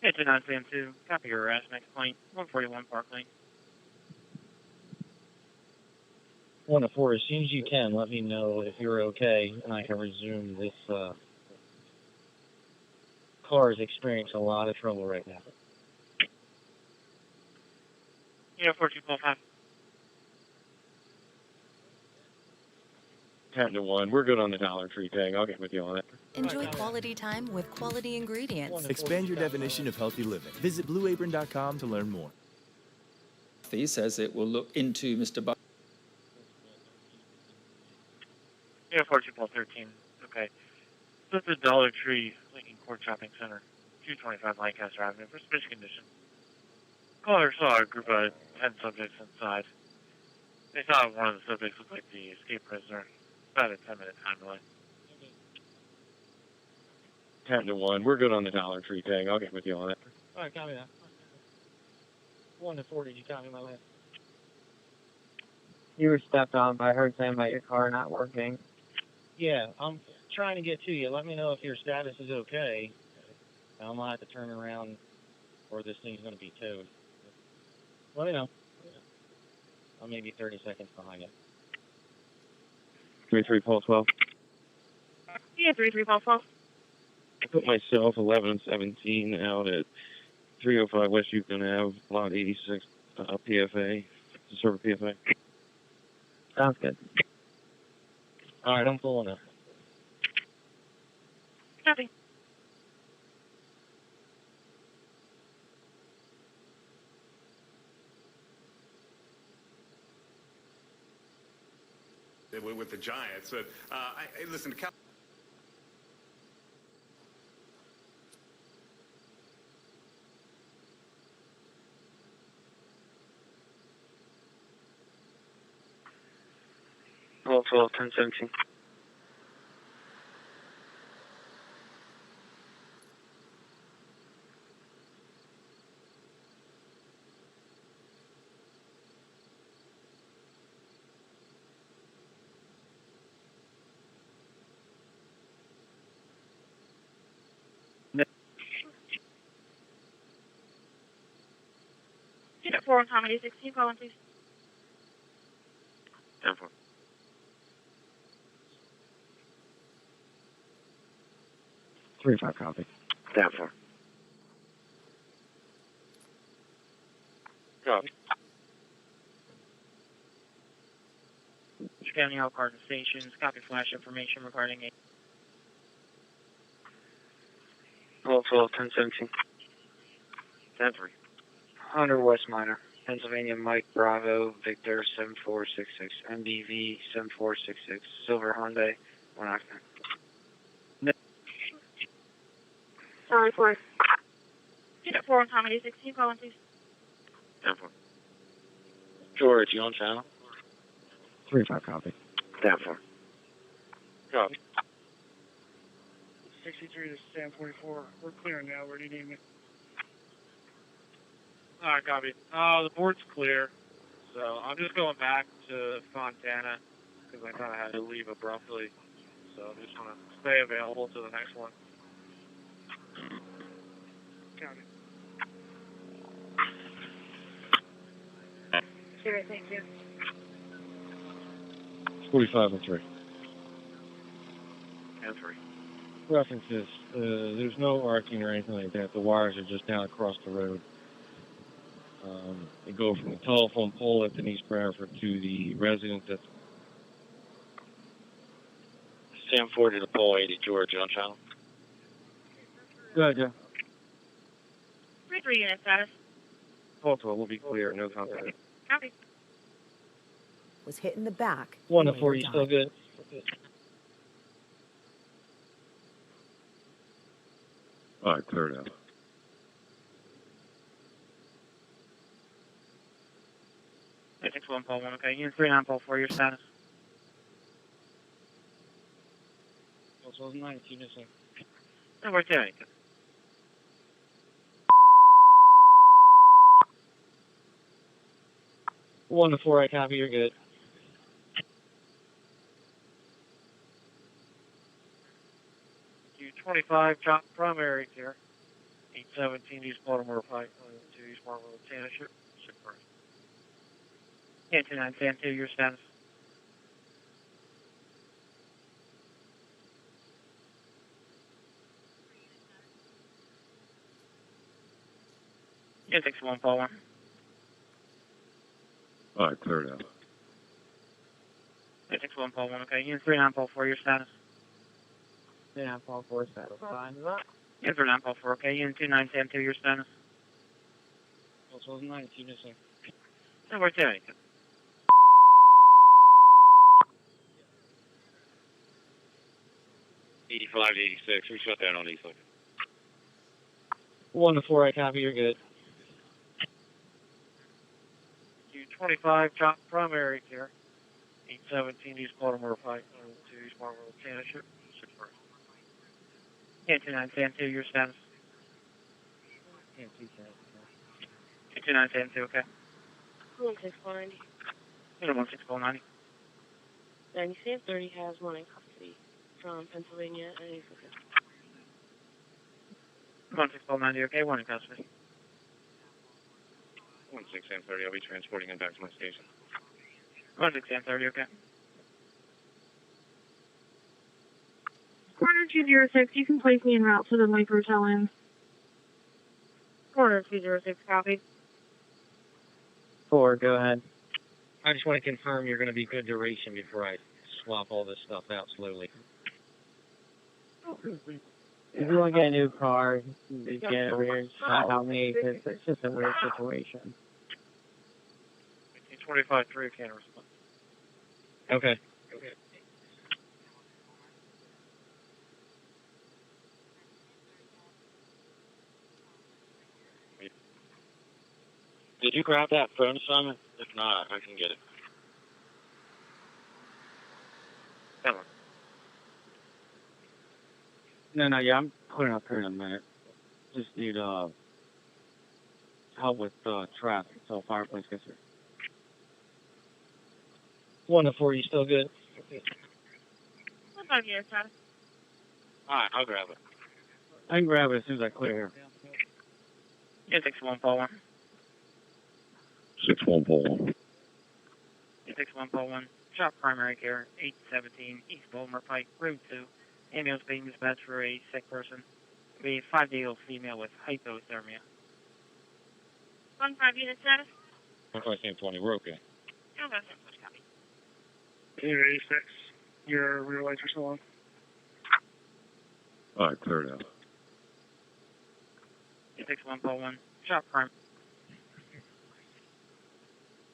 Hey, 29 Sam 2. Copy your arrest. Next point. 141 Park Lane. 1 to 4. As soon as you can, let me know if you're okay, and I can resume this. Car is experiencing a lot of trouble right now. Yeah, 4245. 10 to 1. We're good on the Dollar Tree tag. I'll get with you on it. Enjoy quality time with quality ingredients. Expand your definition of healthy living. Visit blueapron.com to learn more. He says it will look into Mr. Buck. Yeah, 4213. Okay. This is Dollar Tree, Lincoln Court Shopping Center, 225 Lancaster Avenue, for suspicious condition. Caller saw a group of 10 subjects inside. They thought one of the subjects looked like the escaped prisoner. About a 10-minute time delay. 10 to 1. We're good on the Dollar Tree tag. I'll get with you on it. All right, copy that. 1 to 40, you copy my last? You were stepped on, but I heard saying about your car not working. Yeah, I'm trying to get to you. Let me know if your status is okay. I'm going to have to turn around or this thing's going to be towed. Let me know. I'm maybe 30 seconds behind you. 33 Paul 12. Yeah, 33 Paul 12. I put myself 11 and 17 out at 305 West Yukon Ave, lot 86, PFA, to serve a PFA. Sounds good. All right, I'm pulling up. Copy. With the Giants. But listen, Paul 12, 10, 17. 4 on Tommy 16, calling please. 10-4. Three five copy. 10-4. Copy. Scanning all cars and stations. Copy flash information regarding a... All 12, 10-17. 10-3. 100 West Minor, Pennsylvania Mike Bravo, Victor 7466, MBV 7466, Silver Hyundai, 1 accident. Sorry, 4. 4 on Tommy 16, calling please. 10-4. George, you on channel? 3-5 copy. 10-4. Copy. 63 to Sam 44. We're clear now. Where do you need me? Alright, copy. The board's clear. So I'm just going back to Fontana because I kind of had to leave abruptly. So I'm just going to stay available to the next one. Copy. Sure, thank you. 45 and 3. 10-3. References. There's no arcing or anything like that. The wires are just down across the road. They go from the telephone pole at Denise Bradford to the residence at... Sam 40 to pole 80, George, you on channel? Good, yeah. 3 unit status. Pole 12 will be clear. No contact. Copy. Was hit in the back. 1 to 4, you still good? All right, clear it out. Yeah, 6-1, Paul 1, okay. Unit 3-9, Paul 4, your status. Also 9, you missing. No, we're there. 1 to 4, I copy, you're good. U25, chop primary here. 817 East Baltimore Pike, 2 East Baltimore Tannership. Yeah, 29, Sam 2, your status. Yeah, 6-1, Paul 1. All right, clear it out. Yeah, 6-1, Paul 1, okay. Unit 3-9, Paul 4, your status. Yeah, Paul 4 status. Fine. Yeah, 3-9, Paul 4, okay. Unit 29, Sam 2, your status. Also 9, you missing. No, we're there. 85 to 86, we shut down on these. 1 to 4, I copy, you're good. U25, chop primary here. 817 East Baltimore Pike, 2 East Baltimore Tannership. Yeah, 29, Sam 2, your status. Yeah, 2 status. Yeah, 29, Sam 2, okay. 16490. Yeah, 16490. 90 Sam 30 has one in custody from Pennsylvania and Africa. 16490, okay, one in custody. 16 30, I'll be transporting him back to my station. 16830, okay. Corner 206, you can place me en route to the Lake Hotel Inn. Corner 206, copy. 4, go ahead. I just want to confirm you're going to be good duration before I swap all this stuff out slowly. If you want to get a new car, you get a weird help me, because it's just a weird situation. 25-3, can't respond. Okay. Did you grab that phone assignment? If not, I can get it. Come on. No, yeah, I'm clearing up here in a minute. Just need help with traffic, so fireplace gets here. 1 to 4, you still good? What about your status? Alright, I'll grab it. I can grab it as soon as I clear here. Yeah, 6-1, Paul 1. 6-1 pole 1. 6-1 pole 1. Shop primary care, 817 East Bulmer Pike, Route 2. Ambulance being dispatched for a sick person. A 5-day-old female with hypothermia. 1-5 unit status. 1-5-20, we're okay. Oh, that's not much copy. Unit 86, your rear lights are still on. All right, clear it out. 6-1 pole 1. Shop primary.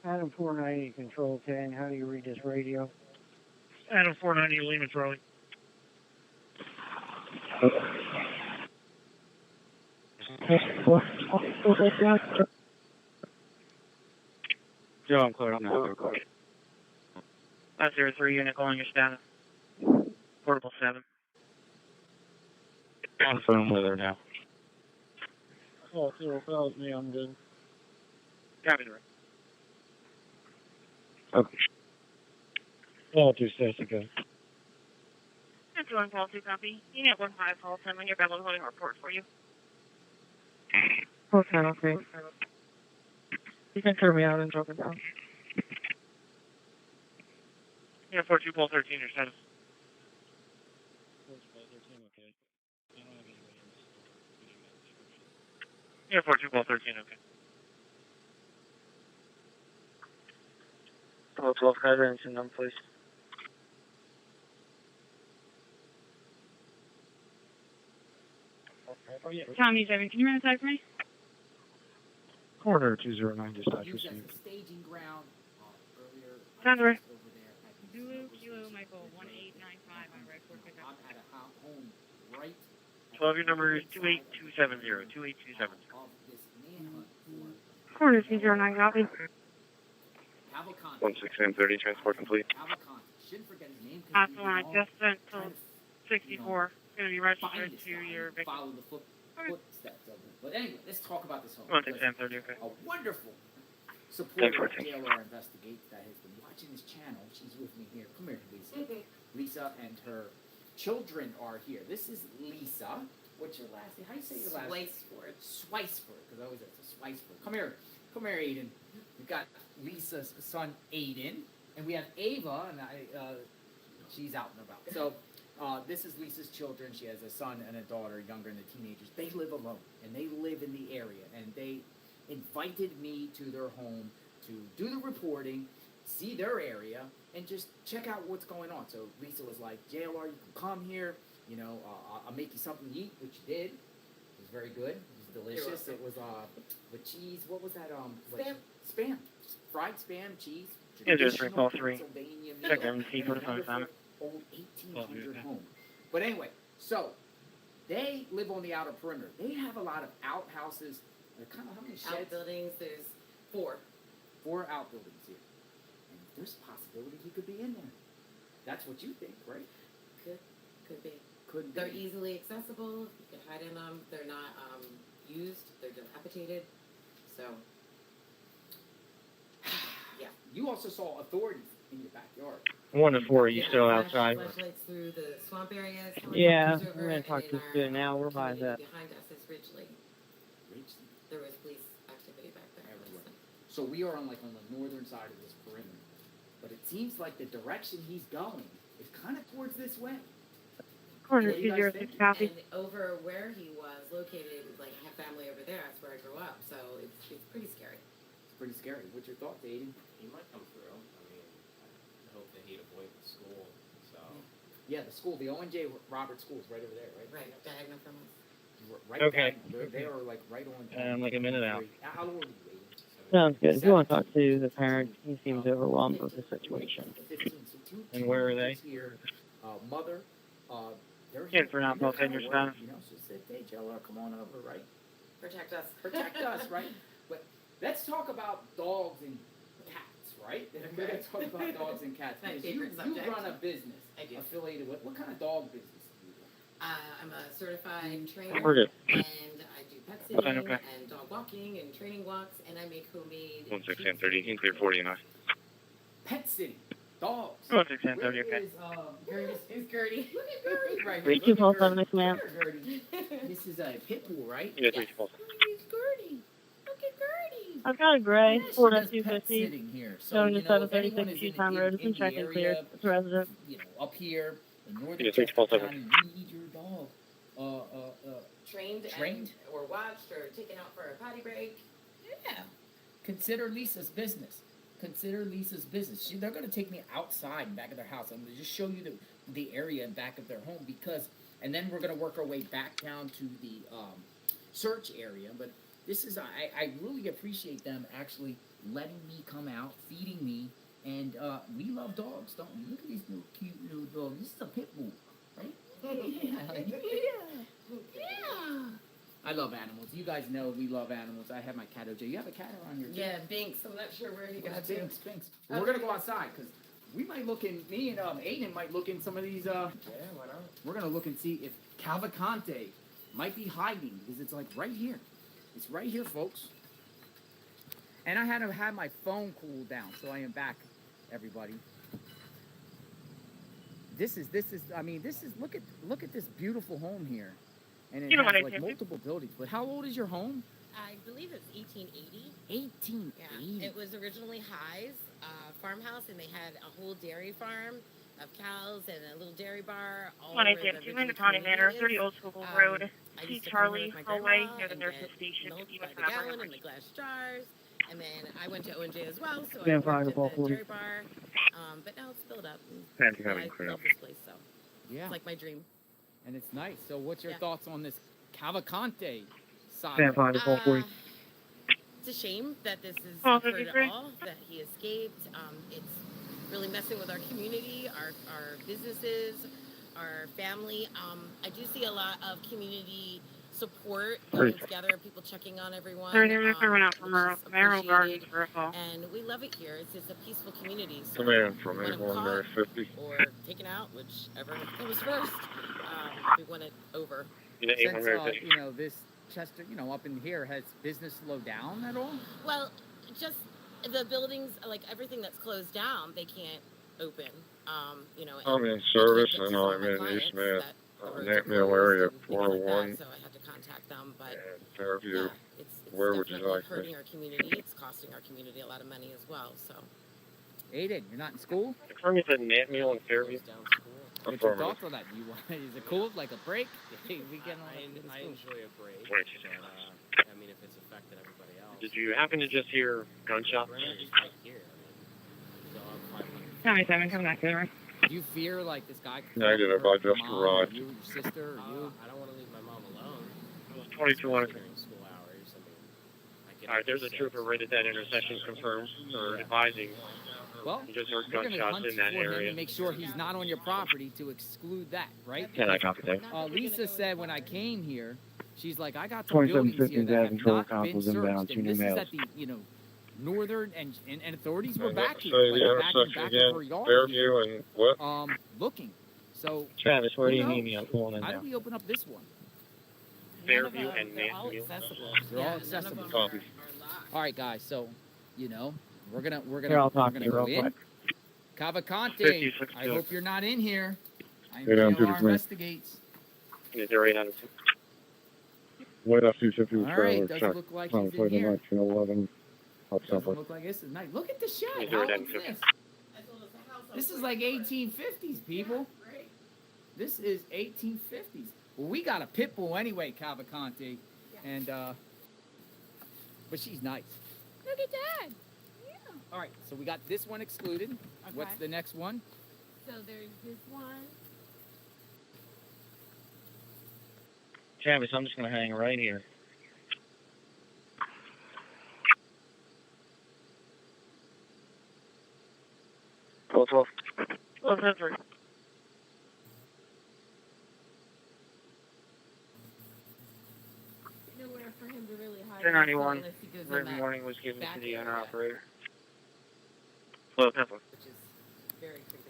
Adam 490, Control 10. How do you read this radio? Adam 490, Lima Charlie. Joe, I'm clear on that. 503 unit calling your status. Portable 7. Confirm weather now. Oh, 0 fellas, me, I'm good. Copy the right. Okay. All 2 stations, okay. That's 1 call 2 copy. Unit 15 call 10 on your Beverly Holding report for you. Okay, okay. You can clear me out and drop it down. Unit 42 pole 13, your status. 42 pole 13, okay. Hello, 12 Kaiser, and number, please. Tommy 7, can you run a side for me? Corridor 209, dispatch Used as received. a staging ground earlier. Sounds right. Over there at Zulu Kilo Michael 1895 on red 4 pickup. I'm at a home right. 12, your number is 28270, 28270. Of this manhunt for Corner 209 copy. Cavalcante. 1630, transport complete. Cavalcante. Shouldn't forget his name. Awesome, I just sent till 64. It's going to be registered to your victim. Follow the footsteps of it. But anyway, let's talk about this home. 1630, okay. A wonderful supporter of JLR Investigates that has been watching this channel. She's with me here. Come here, Lisa. Lisa and her children are here. This is Lisa. What's your last name? How do you say your last name? Sweisford. Because I always have to Sweisford. Come here. Come here, Aiden. We've got Lisa's son, Aiden. And we have Ava, and she's out and about. So this is Lisa's children. She has a son and a daughter, younger than the teenagers. They live alone, and they live in the area. And they invited me to their home to do the reporting, see their area, and just check out what's going on. So Lisa was like, JLR, you can come here. You know, I'll make you something to eat, which you did. It was very good. It was delicious. It was with cheese. What was that? Spam. Fried spam, cheese. Yeah, just 3-3. Pennsylvania Check meal. everything for the phone time. Old 1800 home. But anyway, so they live on the outer perimeter. They have a lot of outhouses. Kind of how many sheds? Outbuildings, there's 4. 4 outbuildings here. And there's a possibility he could be in there. That's what you think, right? Could be. Could They're be. easily accessible. You can hide in them. They're not used. They're dilapidated. So, yeah. You also saw authorities in your backyard. 1 to 4, are you still outside? Flashlights through the swamp areas. Yeah, helicopters over, we're going to talk and to in this our, student now. We're by community that. Behind us is Ridgely. There was police activity back there. Everywhere. So we are on the northern side of this perimeter. But it seems like the direction he's going is kind of towards this way. Corner What do you guys 206 think? copy. And over where he was located, like I have family over there. That's where I grew up. So it's pretty scary. It's pretty scary. What's your thoughts, Aiden? He might come through. I mean, I hope that he'd avoid the school. So. Yeah, the school, the O&J Robert School is right over there, right? Right, diagonal from us. Right Okay. They are right on. Like a minute out. How old are you, Aiden? Sounds good. If you want to talk to the parent, he seems overwhelmed with the situation. 15. So And where are they? Here, mother, they're Yeah, here. for now, And they're both in kinda your worried, status. You know, so said, hey, JLR, come on over, right? Protect us. Protect us, right? But let's talk about dogs and cats, right? We're going to talk about dogs and cats. My Because favorite you subject. run a business I do. affiliated with, what kind of dog business do you run? I'm a certified trainer. We're good. And I do pet sitting Okay. and dog walking and training walks, and I make homemade. 1630, you can clear 49. Pet sitting, dogs. 1630, okay. Who's Gertie? Look at Gertie right here. Three, two, Look at pulse on Gertie. this man. Come here, Gertie. This is a pit bull, right? Yeah, 3 pulse. He's Gertie. Look at Gertie. I've got a gray Yeah, she Ford does pet F-250 sitting here. So, going to you know, if 736 anyone is Tucson Road. It's been in checked the and cleared. area, It's a resident. you know, up here in northern Yeah, Chester 312. County, you need your dog Trained? Or watched or taken out for a potty break. Yeah. Consider Lisa's business. Consider Lisa's business. They're going to take me outside in back of their house. I'm going to just show you the area in back of their home and then we're going to work our way back down to the search area. But this is, I really appreciate them actually letting me come out, feeding me, and we love dogs, don't we? Look at these little cute little dogs. This is a pit bull, right? Yeah. I love animals. You guys know we love animals. I have my cat OJ. You have a cat around here too? Yeah, Binks. I'm not sure where he got to. Binks. Well, we're gonna go outside because we might look in. Me and Aiden might look in some of these. Yeah, why not? We're gonna look and see if Cavalcante might be hiding because it's like right here. It's right here, folks. And I had to have my phone cool down, so I am back, everybody. This is. I mean, this is. Look at this beautiful home here. And it has like multiple buildings. But how old is your home? I believe it's 1880. 1880. Yeah, it was originally High's farmhouse, and they had a whole dairy farm of cows and a little dairy bar. All over the in the County Manor, 30 Old School Road. See Charlie Hallway near the nurse's station. By the gallon in the glass jars. And then I went to O&J as well, so Yeah, I worked at the 40. dairy bar. But now it's filled up. Thank you, I love this place, so Yeah. it's like my dream. And it's nice. So what's your thoughts on this Cavalcante Stand saga? by the 40. It's a shame that this is Oh, occurred at 53? all, that he escaped. It's really messing with our community, our businesses, our family. I do see a lot of community support coming together, people checking on everyone. They're run out from Merrill Gardens for a call. And we love it here. It's just a peaceful community. So Command from when I'm 81950. or taken out, whichever comes first, we want it over. You know, Since 850. you know this Chester, you know, up in here, has business slowed down at all? Well, just the buildings, like everything that's closed down, they can't open. You know, I'm in service and I'm in East Mass, Nantmill area, 401. So I had to contact them, but and Fairview. it's Where would you definitely like hurting me? our community. It's costing our community a lot of money as well. So Aiden, you're not in school? Confirm you said Nantmill and Fairview? What's your thoughts on that? Is it cool? Like a break? Weekend I enjoy a break. Wait. But, I mean, if it's affected everybody else. Did you happen to just hear gunshots? Right here. I mean, 77, come back there. Do you fear like this guy? Negative, I just mom, arrived. Or you, your sister, or you? I don't want to leave my mom alone. It was 2200. During school hours. I mean, I get Alright, up there's a at 6. trooper right at that intersection confirmed, or advising. Well, You just heard we're gonna gunshots hunt in that for him area. and make sure he's not on your property to exclude that, right? Yeah, I copy that. Lisa said when I came here, she's like, I got some buildings here that have not been searched, and this is at the, you know, northern and authorities were back here, Say like the back in intersection back again. of her yard Fairview here, and what? looking. So Travis, where do you who need me? knows? I'm pulling in How do now. we open up this one? Fairview and they're all Nantmill. accessible. They're all None of accessible. them Copy. are locked. All right, guys. So, you know, we're gonna Here, I'll talk we're to you gonna go real in. quick. Cavalcante, 56 I hope you're not in here. I'm Go down to the JLR green. investigates. Yeah, they're 800. Wait up, 250 All right, trailer, doesn't check. look like On he's in plate of here. 1911. Hot Doesn't template. look like this is nice. Look at the shed. Yeah, How they're old at is 50. this? This is like 1850s, people. This is 1850s. Well, we got a pit bull anyway, Cavalcante, and but she's nice. Look at that. Yeah. All right, so we got this one excluded. What's the next one? So there's this one. Travis, I'm just going to hang right here. Call 12. Well, that's right. Nowhere for him to really hide. 1091. Unless he goes in Every that morning was given back to the owner area, operator. Hello, Pepper. which is very creepy.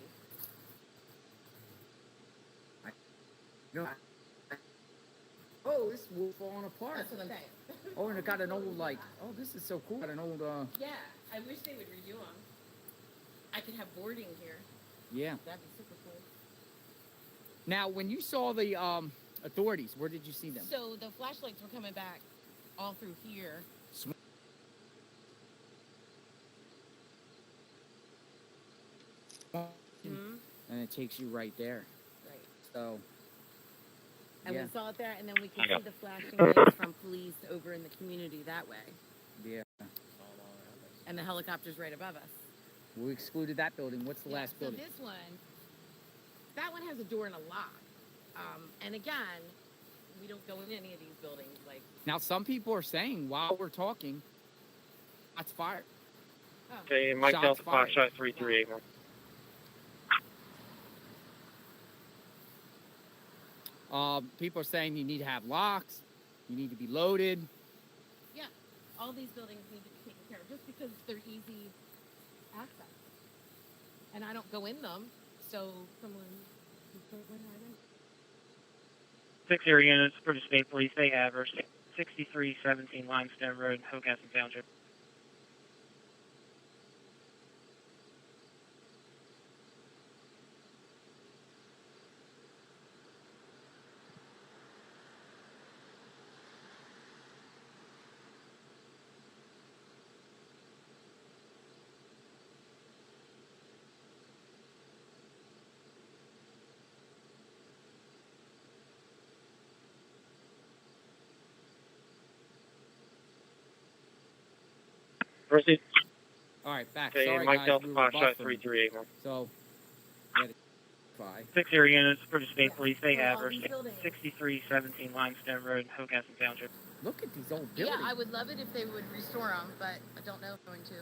No. Oh, this wood falling apart. That's what I'm saying. Oh, and it got an old like. Oh, this is so cool. Got an old Yeah, I wish they would redo them. I could have boarding here. Yeah. That'd be super cool. Now, when you saw the authorities, where did you see them? So the flashlights were coming back all through here. it takes you right there. Right. So. And Yeah. we saw it there, and then we could see the flashing lights from police over in the community that way. Yeah. And the helicopter's right above us. We excluded that building. What's the last building? So this one, that one has a door and a lock. And again, we don't go in any of these buildings. Like Now, some people are saying while we're talking, shots fired. Oh. Okay, Mike Shots Delta fired. Foxtrot 3381. People are saying you need to have locks. You need to be loaded. yeah, all these buildings need to be taken care of just because they're easy access. And I don't go in them, so someone can put one right in. 60 units for the state police. They have 6317 Limestone Road, Hocassin Township. Proceed. All right, back. Okay, Sorry, Mike guys. Delta We were Foxtrot buffering. 3381. So, we had to clarify. 60 units for the state police. They For have all these buildings. 6317 Limestone Road, Hocassin Township. Look at these old Yeah, buildings. I would love it if they would restore them, but I don't know if they're going to.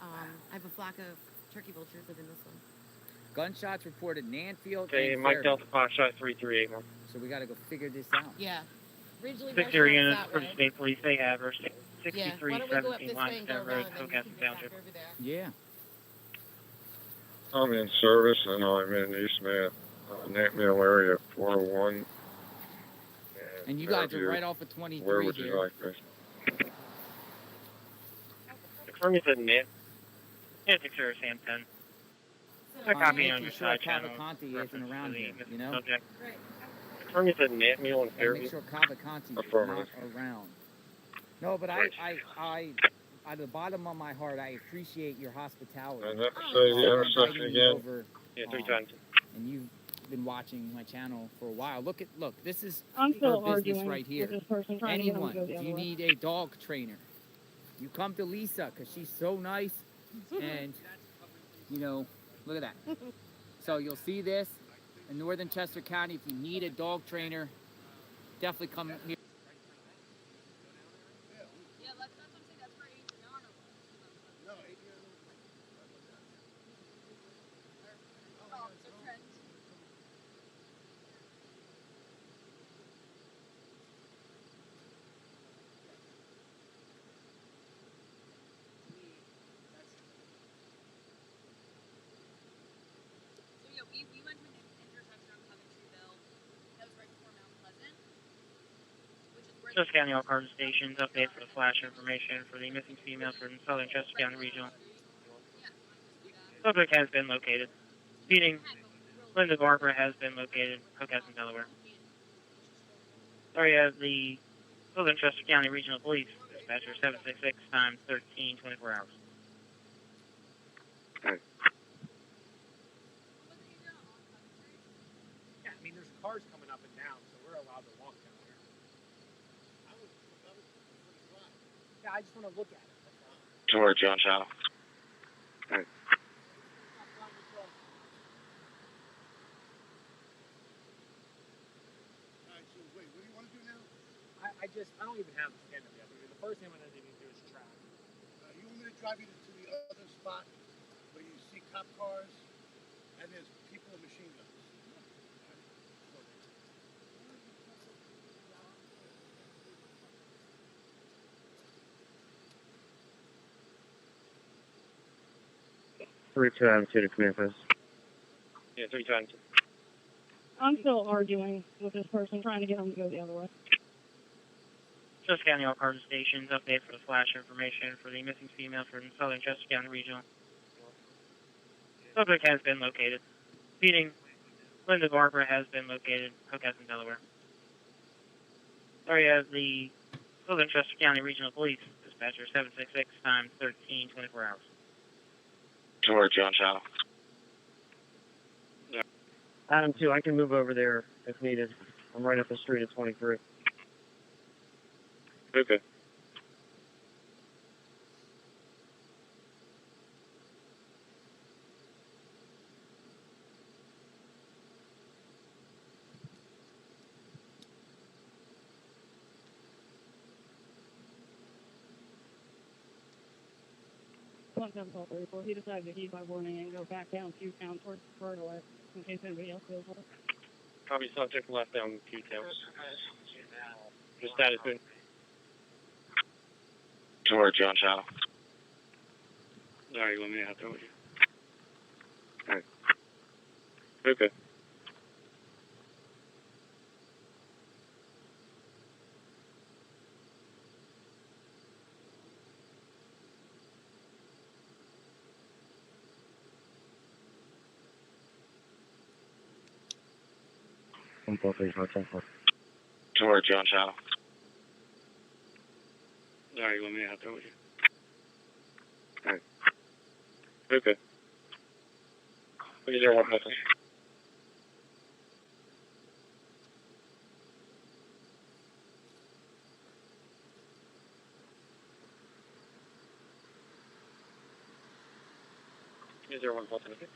I have a flock of turkey vultures live in this one. Gunshots reported in Anfield Okay, and Mike Fairview. Delta Foxtrot 3381. So we got to go figure this out. Yeah. Ridgely 60 restaurant's units that for the way. state police. They have Yeah, why don't we go up 6317 this way and go Limestone around Road, and then you Hocassin can get back Township. over there. Yeah. I'm in service and I'm in East Nate Mill area 401. And you guys are Fairview. right off of Where 23 would you here. like this? Confirm you said Nate. Yeah, 60 Sam 10. A I'm copy on making your sure side channel. Cavalcante isn't Reference around to the here, missing you know? subject. Confirm you said Nate Meal and And Fairview. make sure Cavalcante is not Affirmative. around. No, but Right. I, out of the bottom of my heart, I appreciate your hospitality. And that say the intersection Inviting me again. over, Yeah, 3 times. and you've been watching my channel for a while. Look, this is I'm still her business arguing right here. with this person trying to Anyone, get him to go the if other you way. need a dog trainer, you come to Lisa because she's so nice, and you know, look at that. So you'll see this in Northern Chester County. If you need a dog trainer, definitely come here. Just County all cars and stations. Update for the flash information for the missing female from Southern Chester County Regional. Subject has been located. Speeding. Linda Barbara has been located. Hocassin, Delaware. Sorry, the Southern Chester County Regional Police. Dispatcher 766 times 13, 24 hours. Yeah, I mean, there's cars coming up and down, so we're allowed to walk down here. Yeah, I just want to look at it. George, John Channel. I don't even have the stand up yet. The first thing I'm going to need to do is track. You want me to drive you to the other spot where you see cop cars and there's people with machine guns? Three times to the community. Yeah, 3 times. I'm still arguing with this person trying to get him to go the other way. Just County all cars and stations. Update for the flash information for the missing female from Southern Chester County Regional. Subject has been located. Speeding. Linda Barbara has been located. Hocassin, Delaware. Sorry, the Southern Chester County Regional Police. Dispatcher 766 times 13, 24 hours. George, John Channel. Adam 2, I can move over there if needed. I'm right up the street at 23. Okay. He decided to heed my warning and go back down Q-Town towards Fertile in case anybody else goes over. Copy, subject left down Q-Town. Your status been? Toward John Shadow. Alright, you want me to have to with you? Alright. Okay. Toward John Shadow. Alright, you want me to have to with you? Alright. Okay. What is there one message? Is there one message?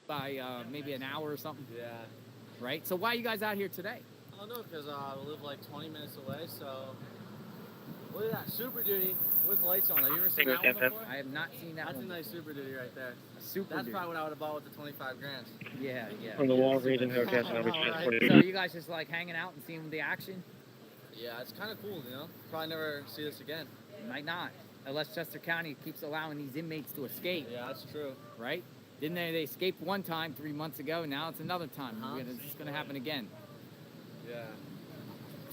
By maybe an hour or something. Yeah. Right? So why are you guys out here today? I don't know, because we live like 20 minutes away, so... Look at that, Super Duty with lights on. Have you ever seen that one before? I have not seen that one. That's a nice Super Duty right there. Super That's Duty. probably what I would have bought with the 25 grand. Yeah, yeah. From the wall, reading her gas and everything. So you guys just like hanging out and seeing the action? Yeah, it's kind of cool, you know? Probably never see this again. Might not. Unless Chester County keeps allowing these inmates to escape. Yeah, that's true. Right? Didn't they escaped one time 3 months ago, now it's another time. It's going to happen again. Yeah.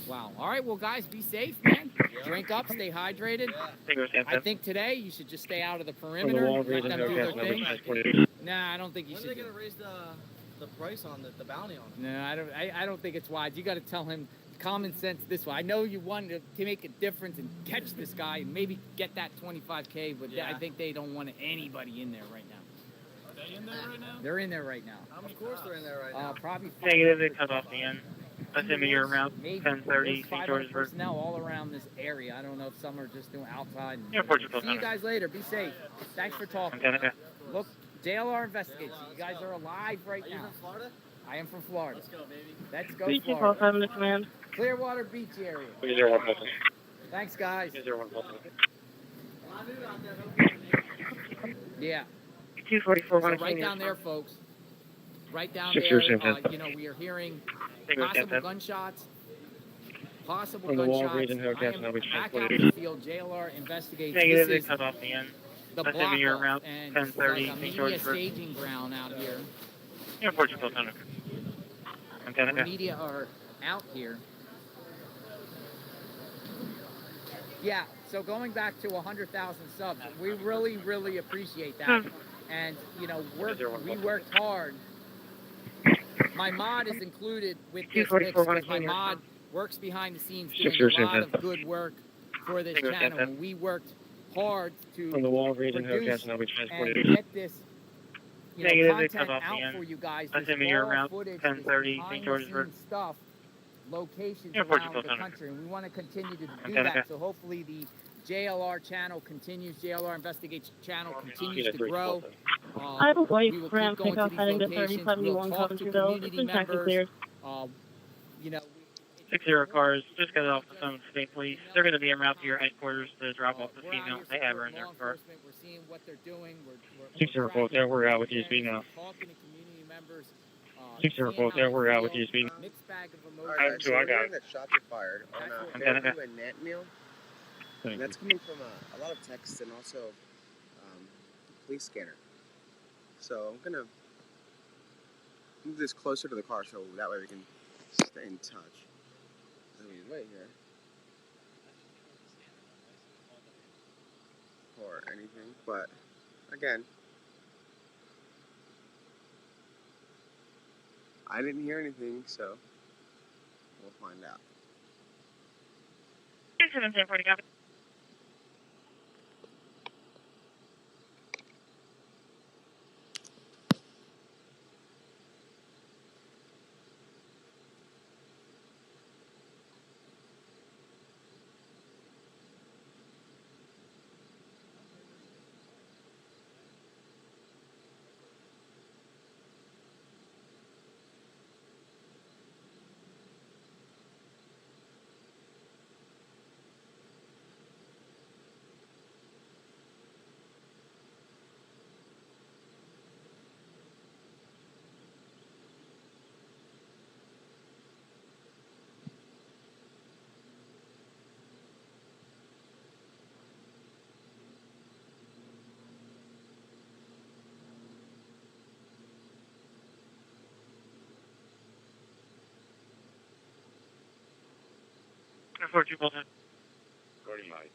Wow. All right, well, guys, be safe, man. Yeah. Drink up, stay hydrated. Yeah. I think today you should just stay out of the perimeter, let them do their thing. Nah, I don't think you should. When are they going to raise the price on the bounty on it? No, I don't think it's wise. You got to tell him common sense this way. I know you wanted to make a difference and catch this guy and maybe get that 25K, but I think they don't want anybody in there right now. Are they in there right now? They're in there right now. Of course they're in there right now. Probably Negative, they cut off the end. That's him here around 10:30, St. St. George's Road. personnel all around this area. I don't know if some are just doing outside. Yeah, Portugal. See you guys later. Be safe. Thanks for talking. Okay. Look, JLR investigates. You guys are alive right now. Are you from Florida? I am from Florida. Let's go, baby. Let's go, Beach Florida. 5 minutes, man. Clearwater Beach area. Is there one message? Thanks, guys. Is there one message? Yeah. 244. So right down there, folks. Right down 6 there. years, We are hearing Single possible 10. gunshots. Possible From the wall, gunshots. reading her I gas am and everything. back out in the field. JLR investigates. Negative, they This is cut off the end. the That's block him here off, around and 10:30, it's like a St. media George's Road. staging ground out here. Yeah, Portugal. The media are out here. Yeah, so going back to 100,000 subs, we really, really appreciate that. And, we worked hard. My mod is included with this mix because my mod works behind the scenes doing a lot of good work for this channel. And we worked hard to From the wall, reading her produce gas and everything. and get this Negative, they content cut off the out end. for you guys. That's This him here raw around footage, 10:30, this St. George's Road. behind-the-scenes stuff, locations Yeah, around Portugal the Center. country, and we want to continue to do Okay. that. So hopefully the JLR channel continues. JLR Investigates channel continues to grow. I have a white We will Ram keep going to pickup these heading to locations. 3071 We'll talk to Coventryville. It's community been checked and members. cleared. You know, 60 cars, just got off the phone with state police. They're going to be en route to your headquarters to drop off the female. They have her in their car. We're seeing what they're doing. We're 60 report there, we're out with USB now. talking to community members. 60 report there, we're out with USB. Mixed bag of emotions. All right, so I got it. That shots were fired on Fairview and Nantmeal. And that's coming from a lot of texts and also police scanner. So I'm gonna move this closer to the car so that way we can stay in touch. I mean, wait here. Or anything, but again, I didn't hear anything, so we'll find out. 61740 copy. Report 2 Bolton. Regarding my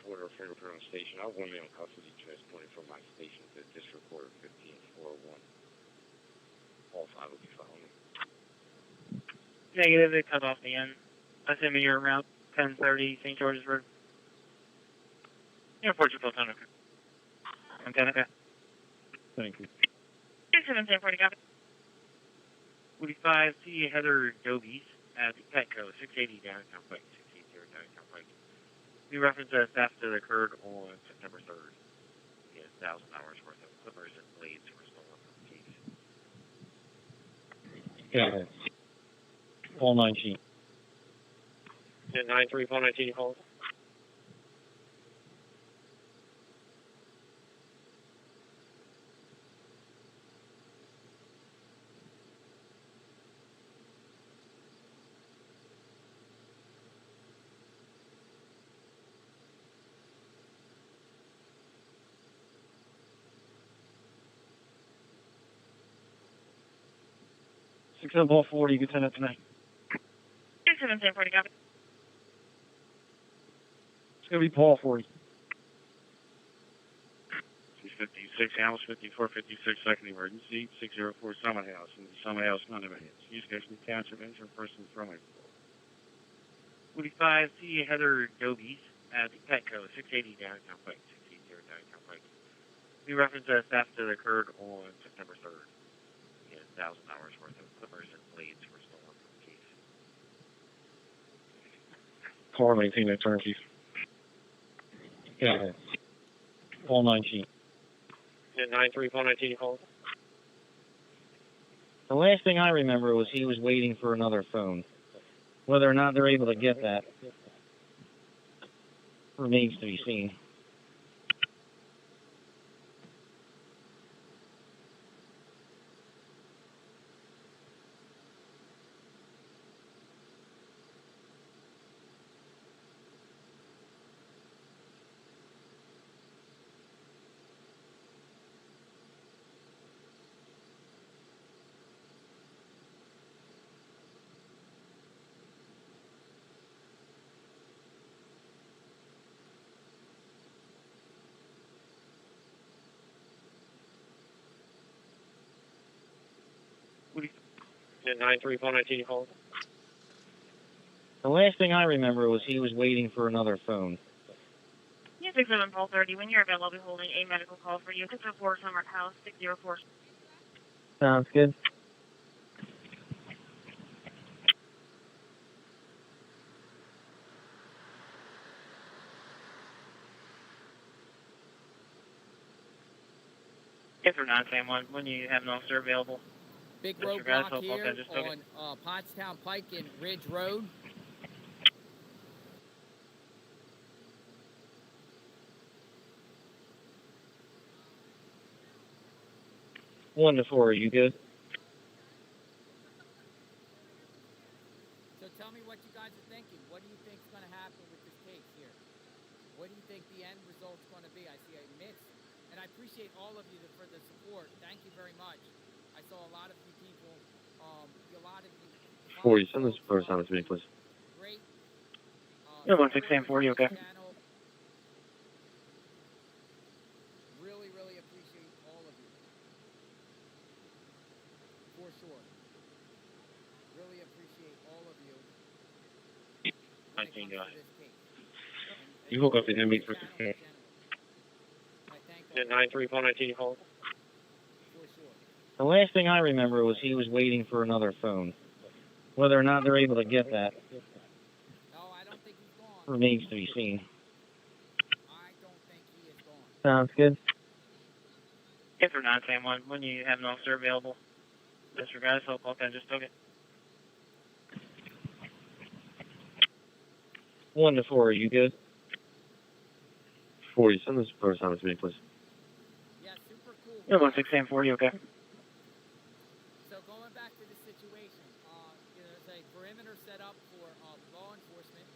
order of fingerprint on station, I have 1 male in custody transported from my station to district court 15401. All 5 will be following. Negative, they cut off the end. Assuming you're around 1030 St. George's Road. Report 2 Bolton, okay. Okay. Thank you. 61740 copy. 45 C. Heather Dobies at Petco, 680 downtown Pike, 680 downtown Pike. We reference a theft that occurred on September 3rd. Yeah, $1,000 worth of clippers and blades were stolen from the case. Yeah. All 19. Yeah, 93419 calls. Six of all 40, you can send it tonight. 61740 copy. It's going to be Paul 40. 656 House, 5456 second emergency, 604 Summit House, and the Summit House none of it is. Use Gibson Township injured person throwing. 45 C. Heather Dobies at Petco, 680 downtown Pike, 680 downtown Pike. We reference a theft that occurred on September 3rd. Yeah, $1,000 worth of clippers and blades were stolen from the case. Car 19 at turnkey. Yeah. All 19. Yeah, 93419 calls. The last thing I remember was he was waiting for another phone. Whether or not they're able to get that remains to be seen. Yeah, 93419 calls. The last thing I remember was he was waiting for another phone. Yeah, 67430. When you're available, I'll be holding a medical call for you. 604 Summer House, 604. Sounds good. If or not, Sam, when you have an officer available. Big Mr. roadblock Guys, here just took on Pottstown Pike and Ridge Road. One to four, are you good? So tell me what you guys are thinking. What do you think is going to happen with this case here? What do you think the end result's going to be? I see a mix, and I appreciate all of you for the support. Thank you very much. I saw a lot of you people, a lot of you. 40, send this first time to me, please. Great. Yeah, 1640, okay. Channel. Really, really appreciate all of you. For sure. Really appreciate all of you. 19 guys. You hook up the inmate for the 93419 call. For sure. The last thing I remember was he was waiting for another phone. Whether or not they're able to get that remains to be seen. I don't think he is gone. Sounds good. If or not, Sam, when you have an officer available. Mr. Guys, okay, just took it. 1 to 4, are you good? 40, send this first time to me, please. Yeah, super cool. Yeah, 1640, okay. So going back to the situation, there's a perimeter set up for law enforcement.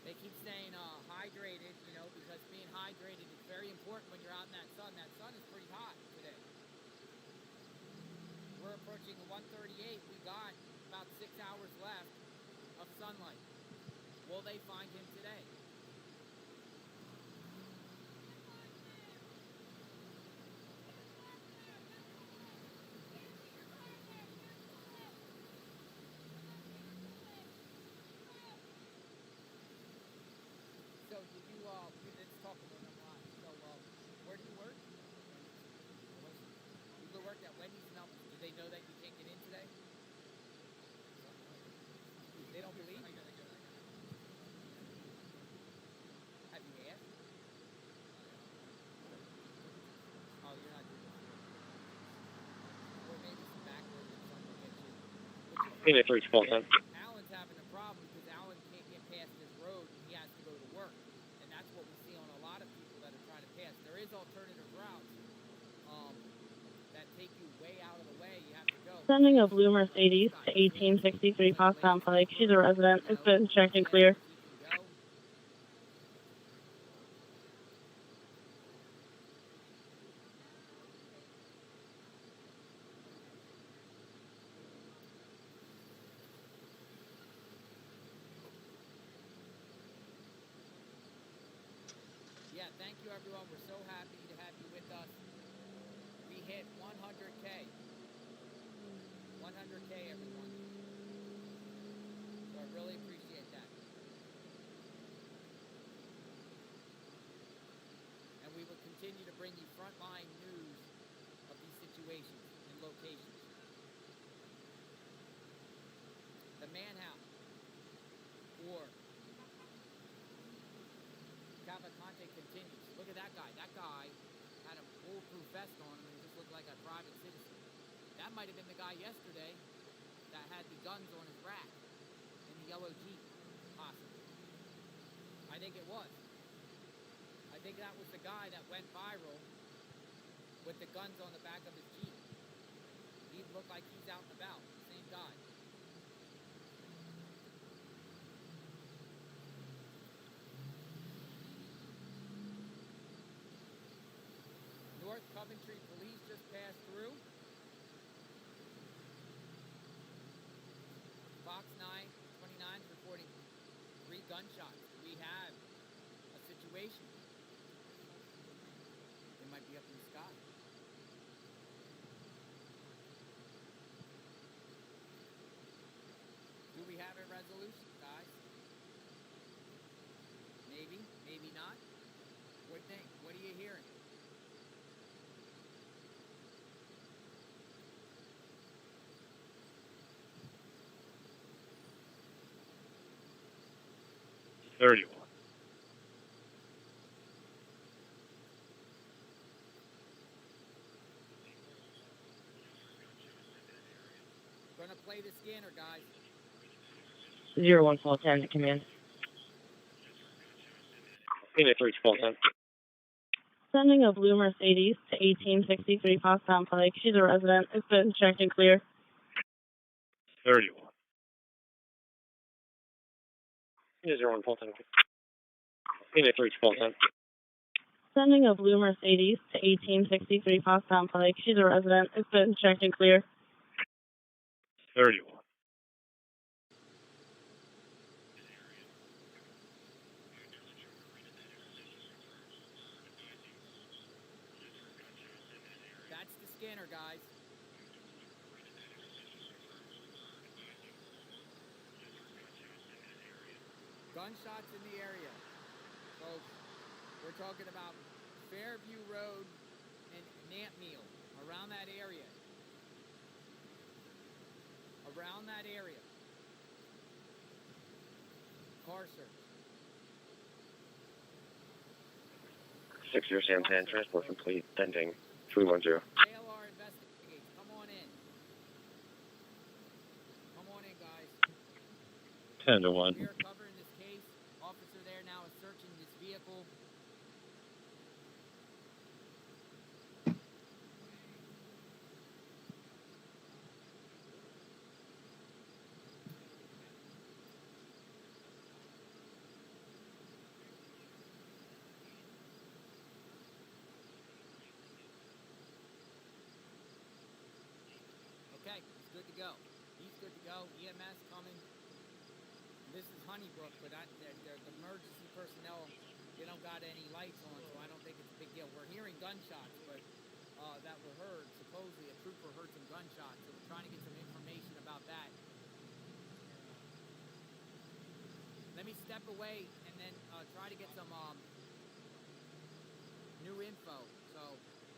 They keep saying hydrated, because being hydrated is very important when you're out in that sun. That sun is pretty hot today. We're approaching 138. We got about 6 hours left of sunlight. Will they find him today? So did you, let's talk about that line. So, where do you work? You work at Wendy's and Elvis. Do they know that you can't get in today? They don't believe? Have you asked? Oh, you're not doing it. Or maybe some backwards or something will get you. Phoenix 3, small time. Alan's having a problem because Alan can't get past this road and he has to go to work. And that's what we see on a lot of people that are trying to pass. There is alternative routes that take you way out of the way. You have to go. Sending a blue Mercedes to 1863 Pottstown Pike. She's a resident. It's been checked and clear. Yeah, thank you everyone. We're so happy to have you with us. We hit 100K. 100K, everyone. So I really appreciate that. And we will continue to bring you frontline news of these situations and locations. The manhunt for Cavalcante continues. Look at that guy. That guy had a bulletproof vest on him and just looked like a private citizen. That might have been the guy yesterday that had the guns on his rack in the yellow Jeep, possibly. I think it was. I think that was the guy that went viral with the guns on the back of his Jeep. He looked like he's out and about. Same guy. North Coventry police just passed through. Fox 929 reporting 3 gunshots. We have a situation. They might be up in the sky. Do we have a resolution, guys? Maybe, maybe not. What do you think? What are you hearing? 31. Gonna play the scanner, guys. 01 Paul 10 to command. Phoenix 3, Paul 10. Sending a blue Mercedes to 1863 Pottstown Pike. She's a resident. It's been checked and clear. 31. Yeah, 01 Paul 10. Phoenix 3, Paul 10. Sending a blue Mercedes to 1863 Pottstown Pike. She's a resident. It's been checked and clear. 31. That's the scanner, guys. Gunshots in the area. Folks, we're talking about Fairview Road and Nantmeal, around that area. Around that area. Car search. 60 Santan, transport complete, pending 310. JLR investigates. Come on in. Come on in, guys. 10 to 1. We are covering this case. Officer there now is searching this vehicle. Okay, he's good to go. He's good to go. EMS coming. This is Honeybrook, but the emergency personnel, they don't got any lights on, so I don't think it's a big deal. We're hearing gunshots, but that were heard. Supposedly a trooper heard some gunshots, so we're trying to get some information about that. Let me step away and then try to get some new info. So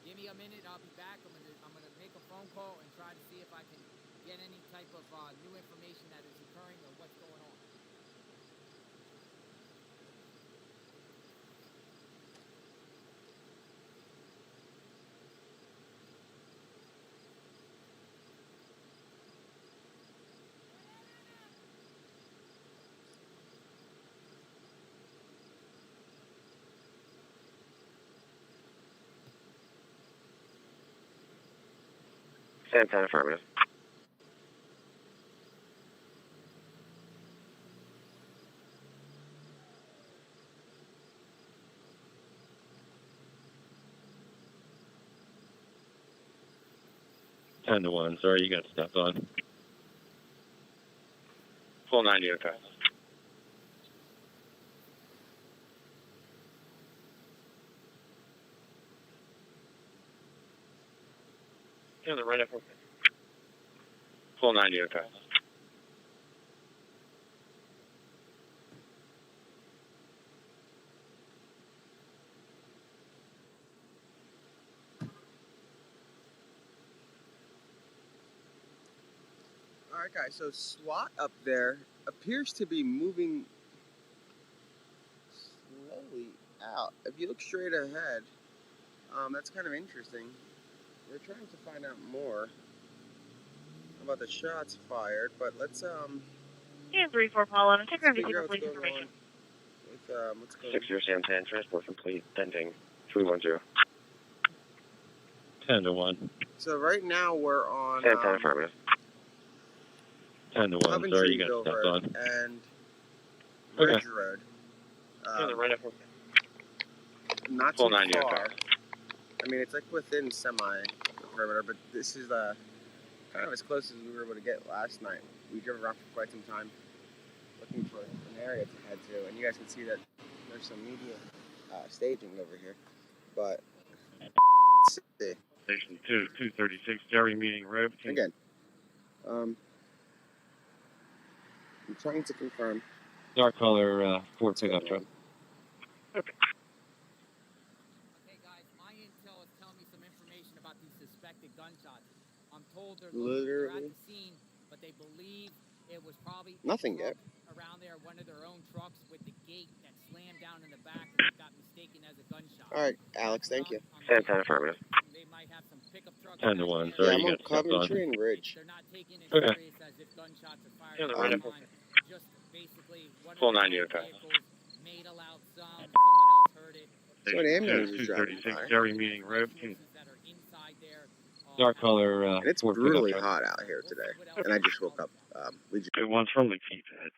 give me a minute, I'll be back. I'm gonna make a phone call and try to see if I can get any type of new information that is occurring or what's going on. Santan, affirmative. Ten to 1. Sorry, you got stepped on. Full 90, okay. Yeah, they're right up. Full 90, okay. Alright guys, so SWAT up there appears to be moving slowly out. If you look straight ahead, that's kind of interesting. We're trying to find out more about the shots fired, but let's Yeah, 3-4 Paul 11. Check your figure out what's police going information. on with what's going 60 Santan, transport complete, pending 310. 10 to 1. So right now we're on Santan, affirmative. 10 to 1. Sorry, you got Coventryville stepped Road on. and Okay. Ridge Road. Yeah, they're right up. Not Full too 90, far. okay. I mean, it's like within the perimeter, but this is kind of as close as we were able to get last night. We drove around for quite some time looking for an area to head to, and you guys can see that there's some media staging over here. But let's see. Station 2, 236, Jerry Meeting Road. Again, I'm trying to confirm. Dark color Ford pickup truck. Okay, guys, my intel is telling me some information about these suspected gunshots. I'm told they're at the scene, but they believe it was probably Nothing yet. a around there, one of their own trucks with the gate that slammed down in the back and got mistaken as a gunshot. All right, Alex, thank you. Santana affirmative. They might have some pickup trucks. 10 to 1. Yeah, Sorry, I'm you on got stuff on. Coventry and Ridge. They're not taking it Okay. serious as if gunshots are fired. Yeah, the right Just basically one full of the 90, okay. vehicles made a loud sound. Someone else heard it. So an ambulance is driving 236, by. Jerry meeting road. Dark color, And it's Ford brutally pickup hot out here today, and I just woke up. We just truck. One's from the keypad.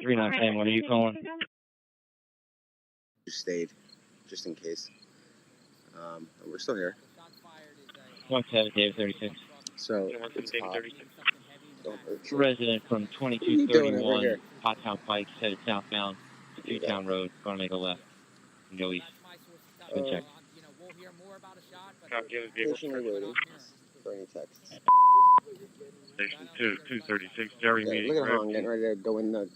3910, what are you calling? stayed, just in case. And we're still here. 17, Dave 36. So it's hot. Resident from 2231 Pottstown Pike, headed southbound to Newtown Road. Going to make a left and go east. Good check. Patiently waiting for any texts. Station 236, Jerry Yeah, meeting look at how road. I'm getting ready to go in the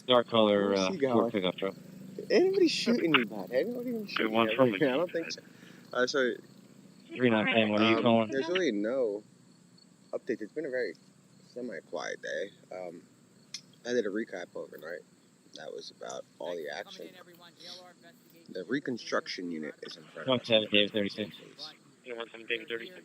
Dark color Ford pickup truck. Anybody shooting you, bud? Anybody even shooting one's you? from the I don't think so. So 3910, what are you calling? there's really no updates. It's been a very semi-quiet day. I did a recap overnight. That was about all the action. The reconstruction unit is in front of us. 17, Dave 36. 17, 36.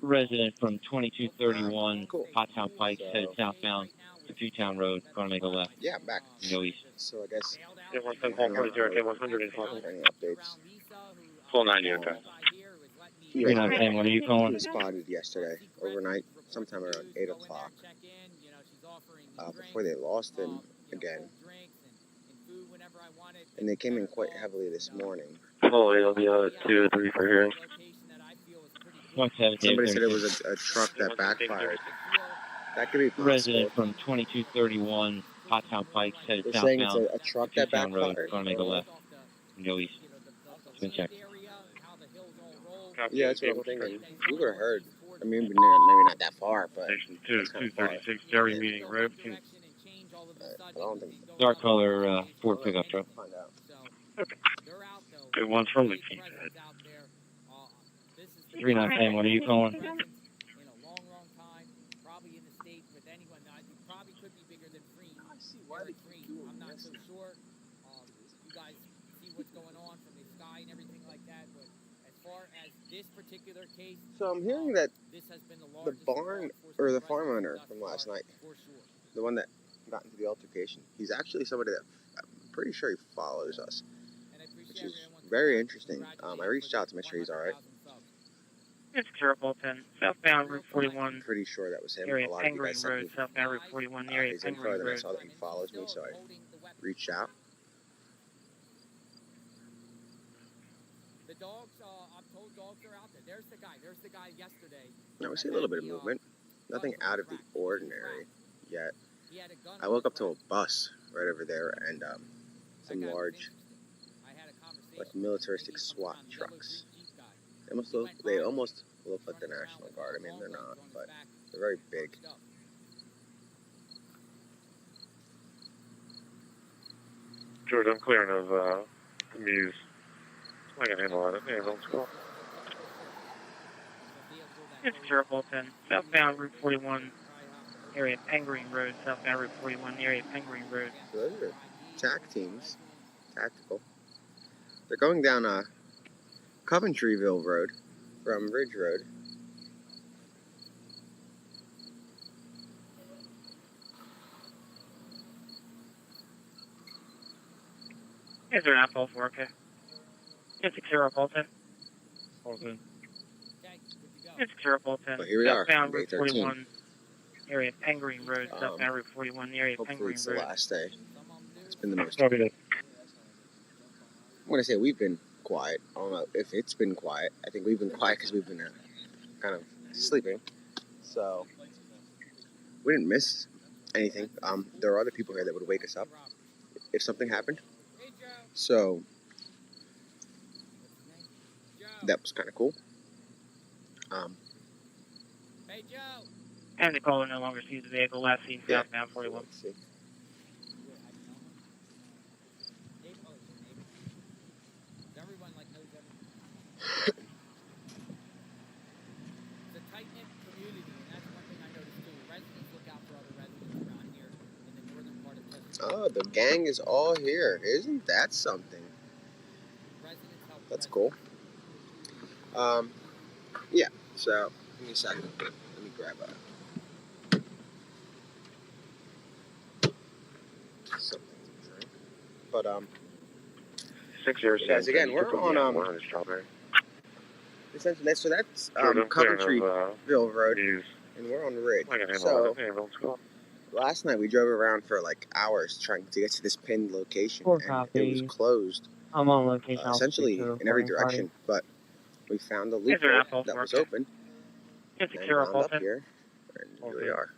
Resident from 2231 Pottstown Pike, headed southbound to Newtown Road. Going to make a left. Yeah, I'm back. And go east. So I guess. Yeah, 100 is any updates? Full 90, okay. He 3910, what are you calling? responded yesterday, overnight, sometime around 8 o'clock. Before they lost him again. And they came in quite heavily this morning. Oh, it'll be 2 or 3 for hearing. Somebody said it was a truck that backfired. That could be possible. Resident from 2231 Pottstown Pike, headed They're southbound saying it's a truck to that Newtown Road. backfired. Going to make a left and go east. It's been checked. Yeah, that's what I'm thinking. We would have heard. I mean, maybe not that far, but. Station 236, Jerry meeting road. I don't think so. Dark color Ford pickup truck. Find out. Good one's from the keypad. 3910, what are you calling? I'm not so sure. You guys see what's going on from the sky and everything like that, but as far as this particular case, So I'm hearing that this has been the barn or the farm owner from last night, the one that got into the altercation, he's actually somebody that I'm pretty sure he follows us, which is very interesting. I reached out to make sure he's all right. It's Cavalcante, southbound Route 41. I'm pretty sure that was him. Area A lot of you guys Penguin sent Road, me southbound Route 41, area his info, Penguin then I Road. saw that he follows me, so I reached out. the dogs, I'm told dogs are out there. There's the guy yesterday. Now we see a little bit of movement. Nothing out of the ordinary yet. I woke up to a bus right over there and some large, like militaristic SWAT trucks. They almost look like the National Guard. I mean, they're not, but they're very big. George, I'm clearing of the Muse. I can handle it. Yeah, don't go. It's Cavalcante, southbound Route 41, area Penguin Road, southbound Route 41, area Penguin Road. So those are TAC teams, tactical. They're going down Coventryville Road from Ridge Road. Is there an apple for okay? It's Cavalcante. It's Cavalcante, Well, here we are, southbound day Route 13. 41, area Penguin Road, southbound Route 41, area Hopefully Penguin it's the Road. last day. It's been the most. Copy that. I'm going to say we've been quiet. I don't know if it's been quiet. I think we've been quiet because we've been kind of sleeping. So we didn't miss anything. There are other people here that would wake us up if something happened. So that was kind of cool. Hey, Joe. And the caller no longer sees the vehicle, last seen Yeah. southbound 41. Let's see. Everyone knows everyone. It's a tight-knit community, and that's one thing I noticed too. Residents look out for other residents. Oh, the gang is all here. Isn't that something? That's cool. Yeah, so, give me a second. Let me grab something to drink. But, 607. guys, again, we're on, We're on Strawberry. essentially, so that's, Jordan, Coventreville Road, and we're on Ridge. So, last night we drove around for like hours trying to get to this pinned location, and it was closed, I'm on location. essentially in every direction, but we found a loophole that was open, and wound up here, and here we are.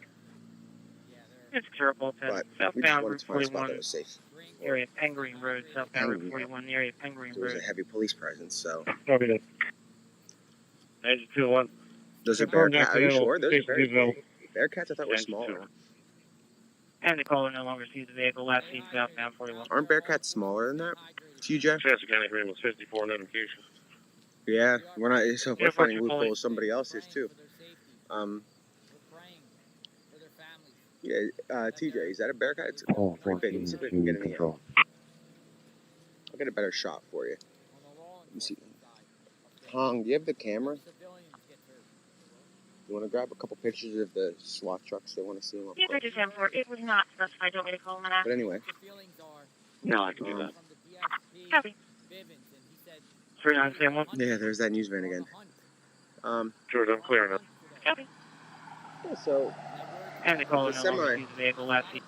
It's terrible. But we just Southbound wanted Route to find a spot 41, that was safe. area of Pengreen Road, southbound Route 41, area of Pengreen There was Road. a heavy police presence, so. Copy that. 2-1. Those are Bearcats. Are you sure? Those are very big. Bearcats I thought were smaller. And the caller no longer sees the vehicle. Last seen southbound 41. Aren't Bearcats smaller than that? TJ? Chester County agreement was 54 notification. Yeah, we're not. So we're finding loopholes. Somebody else is too. Yeah, TJ, is that a Bearcat? It's pretty big. Let me see if I can get any. I'll get a better shot for you. Let me see. Hong, do you have the camera? You want to grab a couple pictures of the SWAT trucks? They want to see them up Yes, I close. just have for it. It was not specified. Don't want me to call them that. But anyway. No, I can do that. Copy. 3971. Yeah, there's that news van again. George, I'm clear enough. Copy. Yeah, so. And the caller It's no longer semi sees the vehicle. Last seen.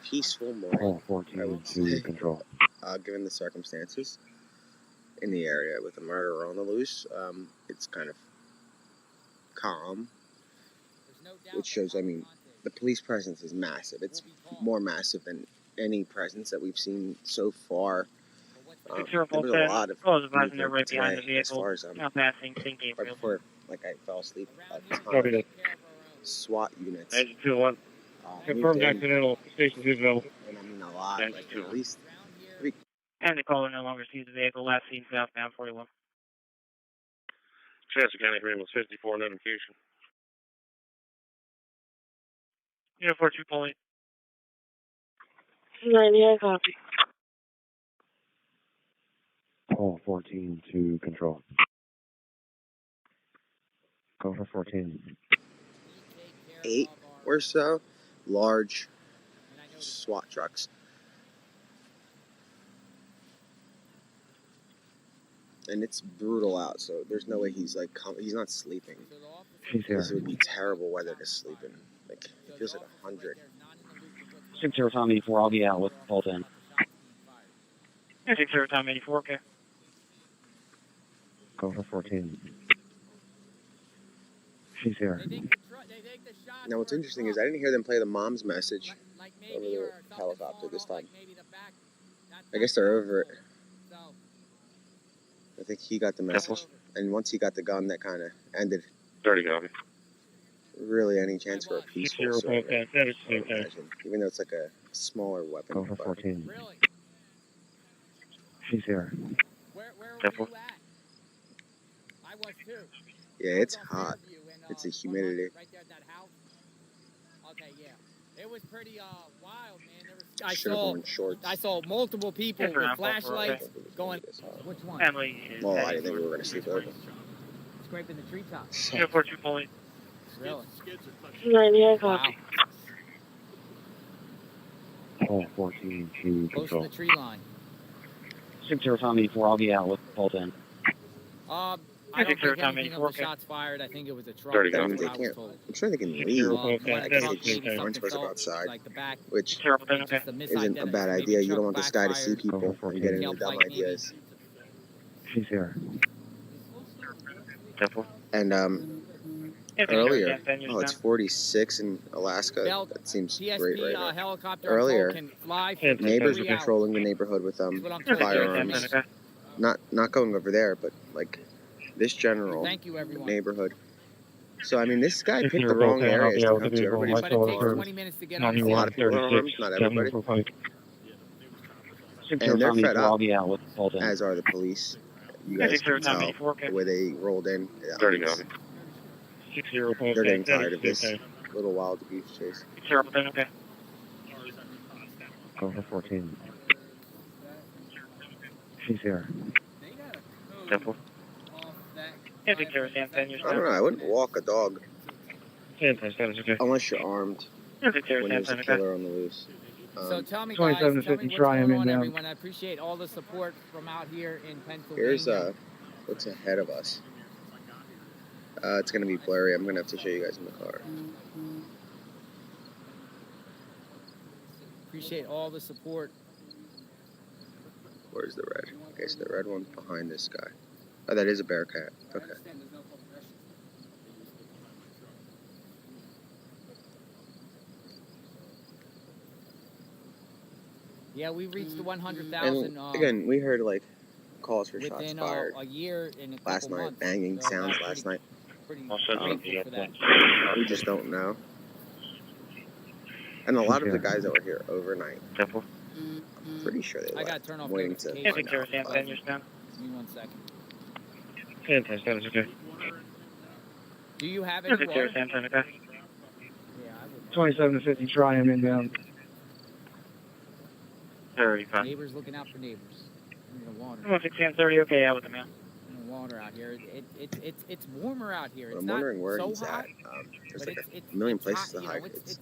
peaceful morning. 14 to control. Given the circumstances in the area with a murderer on the loose, it's kind of calm, which shows, I mean, the police presence is massive. It's more massive than any presence that we've seen so far. There was a lot of movement right behind the today, as vehicle. far as Now passing St. right Gabriel. before, like, I fell asleep, a ton Copy of that. SWAT units. 2-1. Confirmed moved in, accidental. Station 2-0. and I mean a lot, like at least 3. And the caller no longer sees the vehicle. Last seen southbound 41. Chester County agreement was 54 notification. Unit 42.8. 98, copy. Call 14 to control. Go for 14. 8 or so large SWAT trucks. And it's brutal out, so there's no way he's like he's not sleeping. This would be terrible weather to sleep in. Like it feels like 100. 6-0 Tom 84, I'll be out with Bolt in. 6-0 Tom 84, okay. Go for 14. She's here. Now what's interesting is I didn't hear them play the mom's message over the helicopter this time. I guess they're over it. I think he got the message, and once he got the gun, that kind of ended. 30 copy. Really, any chance for a peaceful surrender? That is I would imagine, even though it's like a smaller weapon. Go for 14. She's here. Definitely. Yeah, it's hot. It's the humidity. Okay, yeah. It was pretty wild, man. Should have worn shorts. I saw multiple people with flashlights going. Which one? Family is Well, I didn't think we were going to sleep over. Scraping the treetops. Unit 42.8. Really? 98, copy. Call 14 to Close to control. the tree line. 6-0 Tom 84, I'll be out with Bolt in. I don't think anything of the shots fired. I think it was a truck. They can't. I'm sure they can leave. I guess they aren't supposed to go outside, which isn't a bad idea. You don't want this guy to see people and get into dumb ideas. She's here. And earlier, it's 46 in Alaska. That seems great right now. Earlier, neighbors were patrolling the neighborhood with firearms. Not going over there, but like this general neighborhood. So I mean, this guy picked the wrong areas to come to. Everybody's armed. A lot of people are armed, not everybody. And they're fed up, as are the police. You guys can tell the way they rolled in. They're getting tired of this little wild goose chase. over 14. She's here. Temple. Yeah, Victoria, San Antonio. I don't know. I wouldn't walk a dog San Antonio, okay. unless you're armed. Yeah, Victoria, When San there's a Antonio. killer on the loose. So tell me, guys, tell me 2750 what's Triumph going on, inbound. everyone. I appreciate all the support from out here in Pennsylvania. Here's what's ahead of us. It's gonna be blurry. I'm gonna have to show you guys in the car. Appreciate all the support. Where's the red? Okay, so the red one's behind this guy. Oh, that is a Bearcat. Okay. Yeah, we reached the 100,000. And again, we heard like calls for shots within fired a year and a couple last night, months. banging So sounds that's last night. pretty Also, grateful for that. We just don't know. And a lot of the guys that were here overnight, Temple. I'm pretty sure they I left. gotta turn off I'm waiting to notifications. find Victoria, San out. Antonio. Down. Give me 1 second. San Antonio, okay. Do you have Yeah, any Victoria, water? San Antonio. Yeah, I would. 2750 Triumph inbound. Very fast. Neighbors looking out for neighbors. We need water. 1630, okay, out with the mail. We need water out here. It's warmer out here. It's I'm not wondering where so he's hot, at. There's but like it's a million it's places hot, to you know, hide.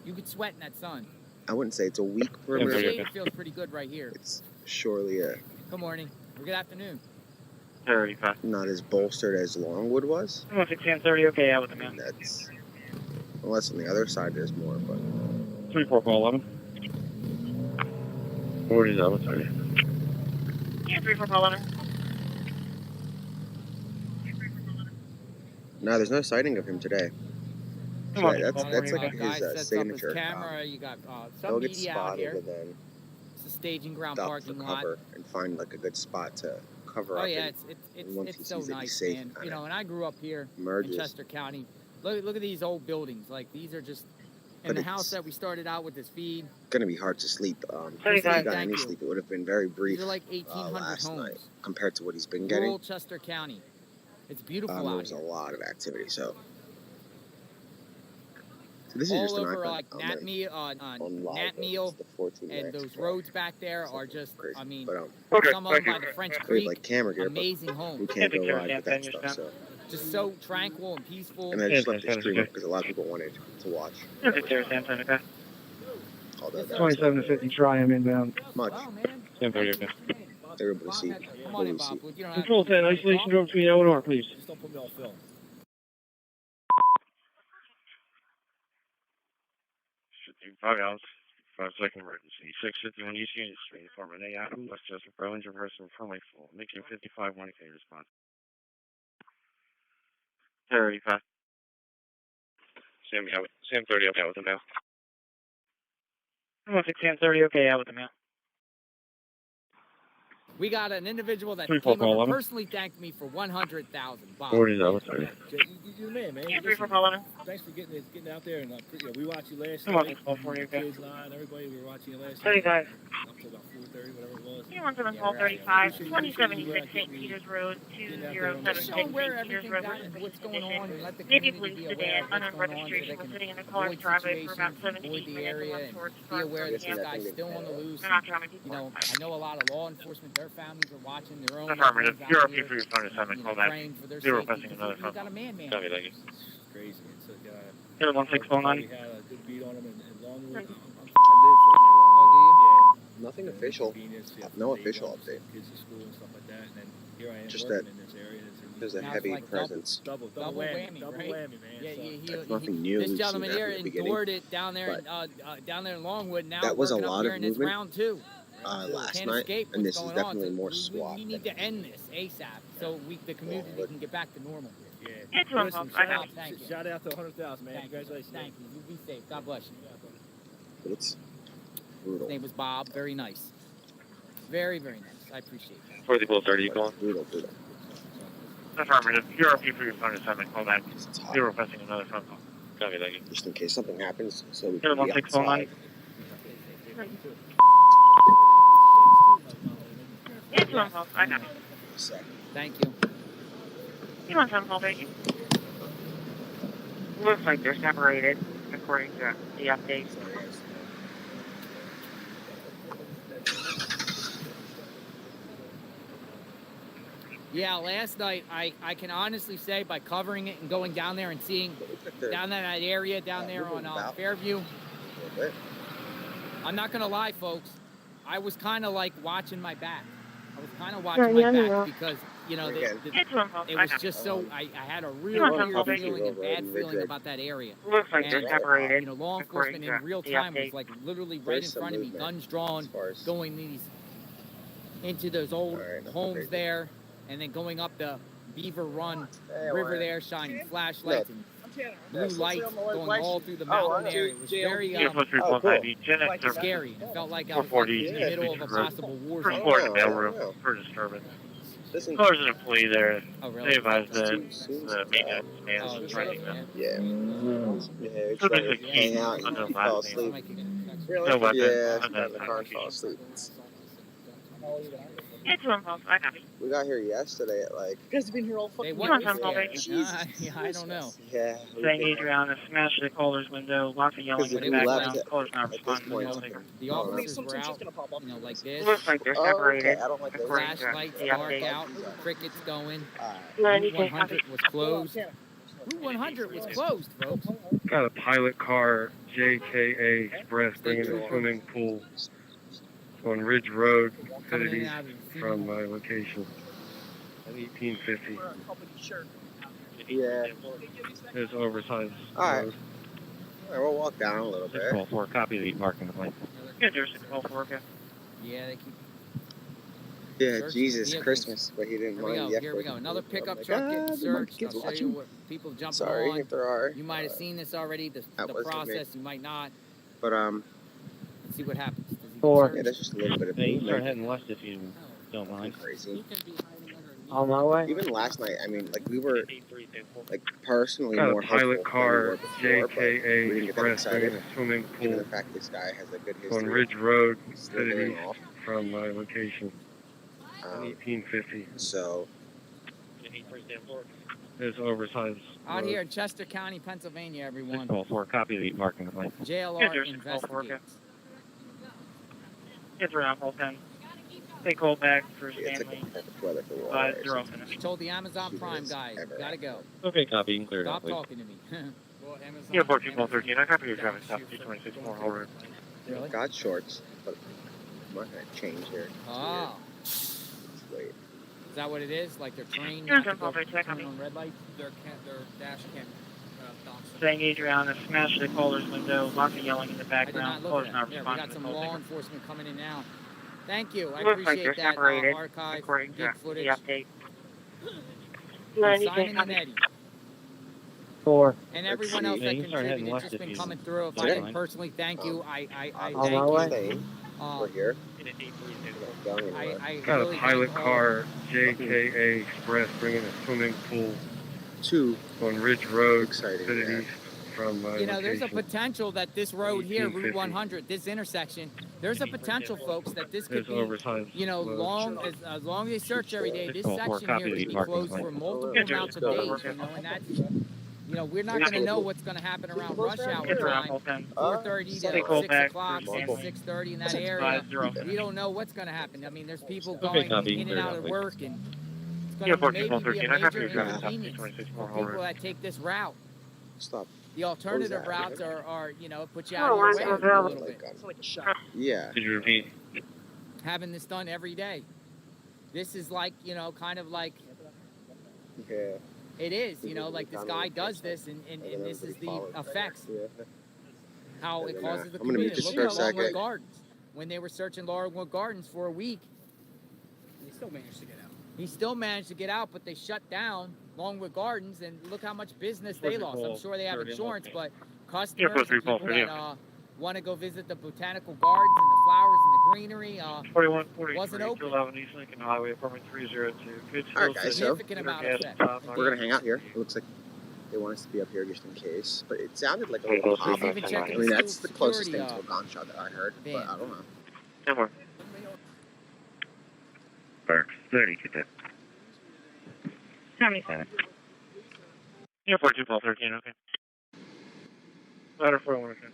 you could sweat in that sun. I wouldn't say it's a weak The perimeter. shade feels pretty good right here. It's surely Good morning or good afternoon. Very fast. not as bolstered as Longwood was. 1630, okay, out with the mail. And that's unless on the other side there's more. But 3411. 47, sorry. Yeah, 3411. no, there's no sighting of him today. Come on, That's like Guy his sets up his signature. camera. You got some He'll get media out spotted here. and then It's a staging ground stop parking for lot. cover and find like a good spot to cover Oh up. yeah, and once he it's so sees that he's nice, safe, man. kinda You know, and I grew up here emerges. in Chester County. Look at these old buildings. Like these are just. But And the it's house that we started out with this feed. Gonna be hard to sleep. Hey, if he guys. got Thank any you. sleep, it would have been very brief. These are like 1,800 last homes. night compared to what he's been Rural getting. Chester County. It's beautiful There out was a here. lot of activity. So this is All just an over iPhone. like on live, Natmeal, it's the 14 and Max those Pro. roads back there are just, Crazy. I mean, But, some of them by the French we have Creek, like camera gear, amazing but homes. we can't go live with that stuff. So Just so tranquil and peaceful. and I just left the stream up because a lot of people wanted to watch. Yeah, Victoria, San Antonio. Although that 2750 Triumph inbound. much. Wow, man. They're able to see. Come on in, Fully see. Bob. You don't have Control 10, isolation over between Eleanor, please. Just don't put me on film. Five hours. 5-second emergency. 651 East Union Street, Apartment A, Adam, Westchester, Pro, engine person firmly full. Making 55 1K response. 35. Sam 30, okay with the mail. 1630, okay, out with the mail. We got an individual that 34 came over, 11. personally thanked me for 100,000. Bob. 47, sorry. You're the man, man. Yeah, Listen, 3411. thanks for getting out there. And we watched you last Come on, night. 1240, okay. Kids and I and everybody, we were watching you last 35. night. Up to about 4:30, whatever it was. You want to 1235, 2076 St. Peters Road, 207 St. Where Peters everything Road, got and what's going on, and let the Navy community blue be aware sedan, of what's unknown going on, so registration, they was can sitting in the car's avoid driveway for about situations, 78 avoid the minutes area, and and towards be aware that Cavalcante this guy's still on the loose. They're not trying to You know, I know a lot of law enforcement, their families are watching their own. Affirmative. loved ones You're out up here, for your phone assignment. you Call know, back. praying for their You're safety, requesting because another you phone got a call. man. Copy, thank you. It's crazy. It's like, Hit 1649. we had a good beat on him in Longwood. I live right near Oh, Longwood. do you? Yeah. Nothing official. Convenience, yeah, No they official want to send update. Kids to school and stuff like that. And then here I am Just working that in this area. there's a Now it's heavy like presence. Double Double whammy, whammy, right? man. Yeah, So, That's nothing new. This We've gentleman seen that here from the beginning. endured it down there, But down there in Longwood. Now that was a working lot up here of in this movement, round two. last Can't night, escape and what's this is going definitely on. more We SWAT. need to end this ASAP so the community but- can get back to normal. yeah. It's Listen, wonderful. shout I out, know. Thank you. shout out to 100,000, man. Thank you. Congratulations. Thank you. You be safe. God bless you. It's His brutal. name was Bob. Very nice. Very, very nice. I appreciate that. 4430, you calling? Brutal. Affirmative. You're up for your phone assignment. Call back. It's hot. You're requesting another phone call. Copy, thank you. Just in case something happens, so we Hit can be 1649. outside. It's wonderful. I got it. For a second. Thank you. You want some call, baby? Looks like they're separated, according to the update. Yeah, last night, I can honestly say by covering it and going down there and seeing down that area down there on Fairview, I'm not going to lie, folks. I was kind of like watching my back. I was kind of watching my back because, you know, it was just so, I had a real weird feeling and bad feeling about that area. Looks like And, they're separated. you know, law enforcement in real time was like literally right in front of me, guns drawn, going into those old homes there, and then going up the Beaver Run River there, shining flashlights and blue lights going all through the mountain there. It was very scary. It felt like I was like in the middle of a possible war zone. For disturbance. As far as an employee there, they advised that the maintenance man was training them. Yeah. Yeah, So trying there's to a hang key out on the and fell last asleep. name. No weapon. Yeah, On got in the car and application. fell asleep. It's one pulse. I got it. We got here yesterday at like. You guys have been here all They fucking want time. yeah, I don't know. Yeah. Saying Adriana smashed the caller's window, lots of yelling in the background. Caller's not responding. The officers were out, you know, like this. Looks like they're Oh, okay. separated. I don't like those. Flashlights dark out, crickets going. No, Route 100 was closed. Route 100 was closed, folks. Got a pilot car, JKA Express, bringing a swimming pool on Ridge Road, headed east from my location at 1850. Yeah. It's oversized. Alright. Alright, we'll walk down a little bit. 612 copy the marking the plane. Yeah, there's 612 okay. Yeah, they keep. Yeah, Jesus Christmas, but he didn't mind the effort. Here we go. Another pickup truck getting searched. I'll show you what people jumping on. Sorry if there are. You might have seen this already, the process. You might not. But, Let's see what happens. yeah, that's just a little bit of you start heading west if you don't mind. Crazy. On my way. Even last night, I mean, like, we were, like, personally Got a more pilot hopeful car, than we were before, but we JKA didn't get that Express, bringing excited. a swimming Given pool the fact this guy has a good history. on Ridge Road, Still headed going east off. from my location at 1850. So. It's oversized. Out here in Chester County, Pennsylvania, everyone. 612 copy the marking the plane. JLR investigates. It's around full 10. They call back for It's Stanley. like perfect weather for water. But they're all finished. Told the Amazon Prime guy, gotta go. Okay, copy. You can clear it out, Stop please. talking to me. Yeah, 14113. I copy your traffic stop. 226 more Hall Road. Really? Got shorts, but I'm not gonna change here. Ah. Let's wait. Is that what it is? Like they're trained Here's not to go a check on turn me. on red lights? Their dash cam docks. Saying Adriana smashed the caller's window, lots of yelling in the I did background. not look Caller's at not that. Yeah, we responding. got some law enforcement coming in now. Thank you. I Looks like appreciate they're that separated. archive, According big to footage. the update. From Simon and Eddie. 4. And everyone else that you start heading contributed, west just if been you coming through. If I don't didn't mind. personally thank you, I On thank my you. way. We're here. Going anywhere. I Got really a pilot thank all- car, JKA Express, bringing a swimming pool Two. on Ridge Road, Exciting, headed yeah. east from my You know, there's a location. potential that this road here, Route 1850. 100, this intersection, there's a potential, folks, that this could It's be, oversized. you know, load. as long as they search every day, this 612 section here copy could be marking closed the for plane. multiple Yeah, amounts of just days, go. you know, and that's, you know, we're not going to know what's going to happen around rush hour It's around time, full 10. 4:30 They to call 6 back o'clock, for and Stanley. 6:30 in that 5, area. they're all We finished. don't know what's going to happen. I mean, there's people Okay, going copy. in and Clear out it of out, work, and it's Yeah, going to maybe be a 14113. I copy major your traffic stop. inconvenience 226 for more Hall people Road. that take this route. Stop. The alternative that? routes are, you know, put you Oh, out of where's your way the a little bit. Yeah. Could you repeat? Having this done every day. This is like, you know, kind of like, Yeah. it is, you know, like this guy does this, and this is the effects, how it causes the I'm gonna mute community. this Look for a at Laurelwood second. Gardens. When they were searching Laurelwood Gardens for a week, They still managed to get out. he still managed to get out, but they shut down Longwood Gardens, and look how much business they lost. I'm sure they have insurance, but customers, and people that want to go visit the botanical gardens and the flowers and the greenery, 4143 wasn't open. 211 East Lincoln Highway, apartment 302. Good All right, guys. So significant amount of effect. we're gonna hang out here. It looks like they want us to be up here just in case, but it sounded like a little He's hobble. even checking I mean, the that's the closest security, thing to a gunshot that I heard, but I don't know. No more. Park 30, get that. 77. Yeah, 42113, okay. Ladder 4113.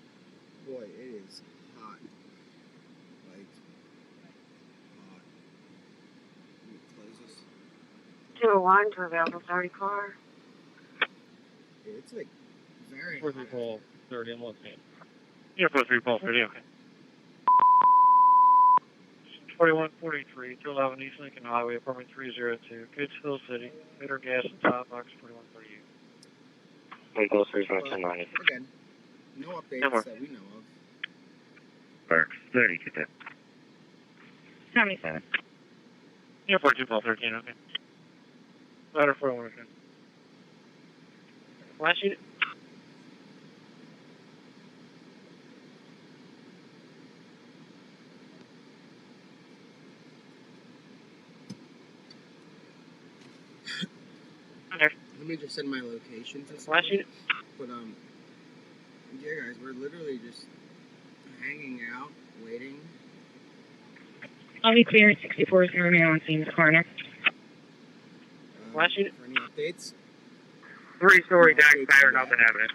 Boy, it is hot. Like, hot. Let me close this. 201 to available 30 car. It's like very 4-3 Paul 30 on left hand. Yeah, 4-3 Paul 30, okay. 4143, 211 East Lincoln Highway, apartment 302, Pittsfield City, Bitter Gas and Top Box 4138. Vehicle 351090. Again, no updates that we know of. Park 30, get that. 77. Yeah, 42 Paul 13, okay. Ladder 41, okay. Last unit. Let me just send my location to someone. Last unit. But yeah, guys, we're literally just hanging out, waiting. I'll be clear at 64 Romeo on Seams Corner. Last unit. For any updates? 3-story deck, fire, nothing happening.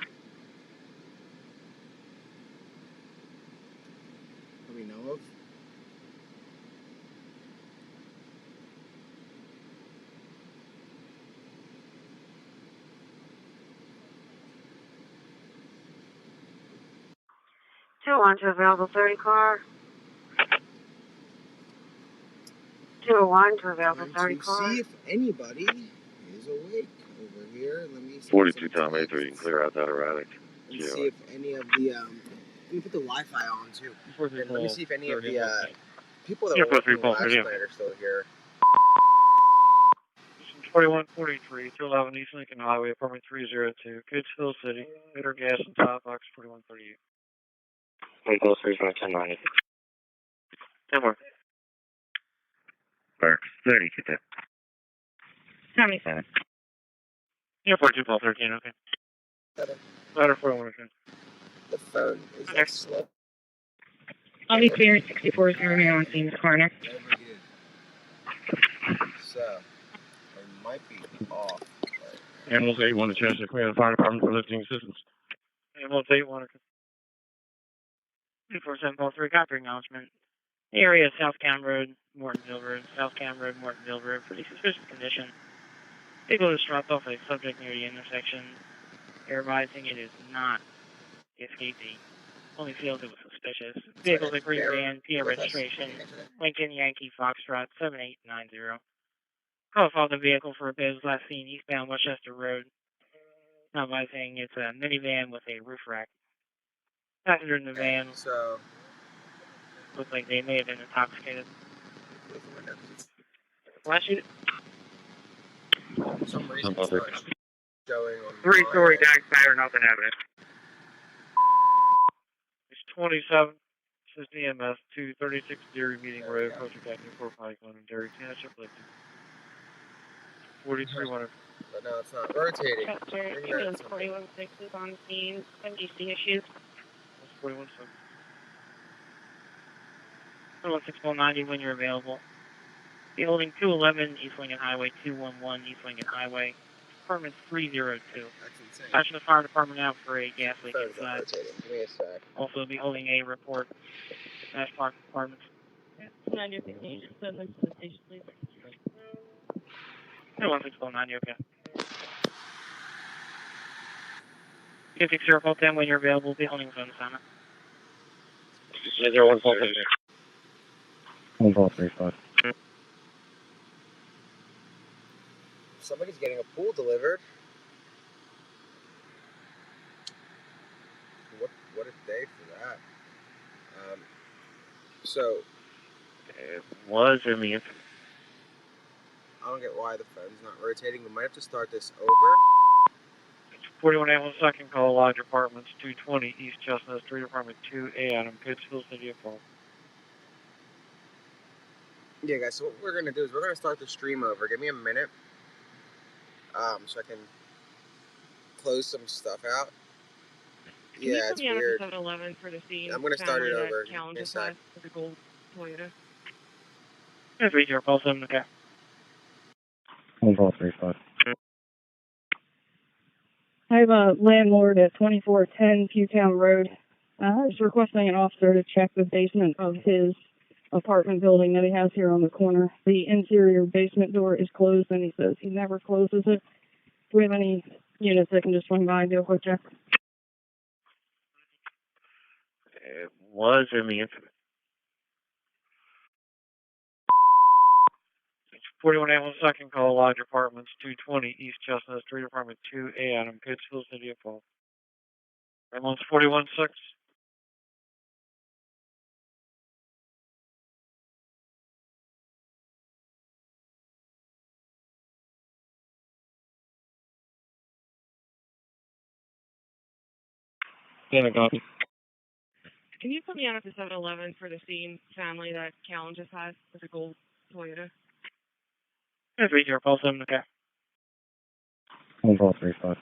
That we know of. Two one to available 30 car. 201 to available 30 car. See if anybody is awake over here. Let me 42 Tom A3, you can clear out that erratic. And see if any of the let me put the Wi-Fi on too. And let me see if any of the people that were working last night are still here. 4143, 211 East Lincoln Highway, apartment 302, Pittsfield City, Bitter Gas and Top Box 4138. Vehicle 351090. 10 more. Park 30, get that. 77. Yeah, 42 Paul 13, okay. Ladder 41, okay. The phone is like slow. I'll be clear at 64 Romeo on Seams Corner. So, it might be off. Animals 81 to Chester, clear the fire department for lifting assistance. Animals 81, okay. 247 Paul 3, copy acknowledgement. The area is South Cam Road, Mortonville Road, South Cam Road, Mortonville Road, pretty suspicious condition. Vehicle is dropped off a subject near the intersection. Advising it is not escapee. Only feels it was suspicious. Vehicle is a green van, PA registration, Lincoln Yankee Foxtrot 7890. Call for the vehicle for repairs last seen eastbound Westchester Road. Advising it's a minivan with a roof rack. Passenger in the van. So, looks like they may have been intoxicated. Last unit. For some reason, it's not showing on 3-story deck, fire, nothing happening. It's 27. This is EMS 236 Dairy Meeting Road, Coastal Cat, Newport Pike, London, Dairy Township, Lifton. 4300. But no, it's not rotating. Chester, ambulance 416 is on scene. MDC issues. 416. 41690 when you're available. Be holding 211 East Lincoln Highway, 211 East Lincoln Highway, apartment 302. That's insane. Passing the fire department out for a gas leak Phone's not inside. rotating. Give me a sec. Also be holding a report. Nash Park Apartments. 958, so next to the station, please. 21690, okay. 260 when you're available. Be holding phone assignment. 014. 1435. Somebody's getting a pool delivered. What a day for that. So It was in the incident. I don't get why the phone's not rotating. We might have to start this over. 41 Ambulance Second Call, Lodge Apartments, 220 East Chestnut Street, Apartment 2A, Adam, Pittsfield, City of Fall. Yeah, guys, so what we're going to do is we're going to start the stream over. Give me a minute so I can close some stuff out. Yeah, it's weird. Episode 11 for the scene. I'm going to start it over. Challenger side with the gold Toyota. That's right here, call 7, okay. 1435. I have a landlord at 2410 Pewtown Road. Is requesting an officer to check the basement of his apartment building that he has here on the corner. The interior basement door is closed, and he says he never closes it. Do we have any units that can just swing by and do a quick check? It was in the incident. 41 Ambulance Second Call, Lodge Apartments, 220 East Chestnut Street, Apartment 2A, Adam, Pittsfield, City of Fall. Ambulance 41-6. Yeah, copy. Can you put me on at the 7-Eleven for the scene family that Callan just had with the gold Toyota? Yes, read your pulse 7, okay. 1435.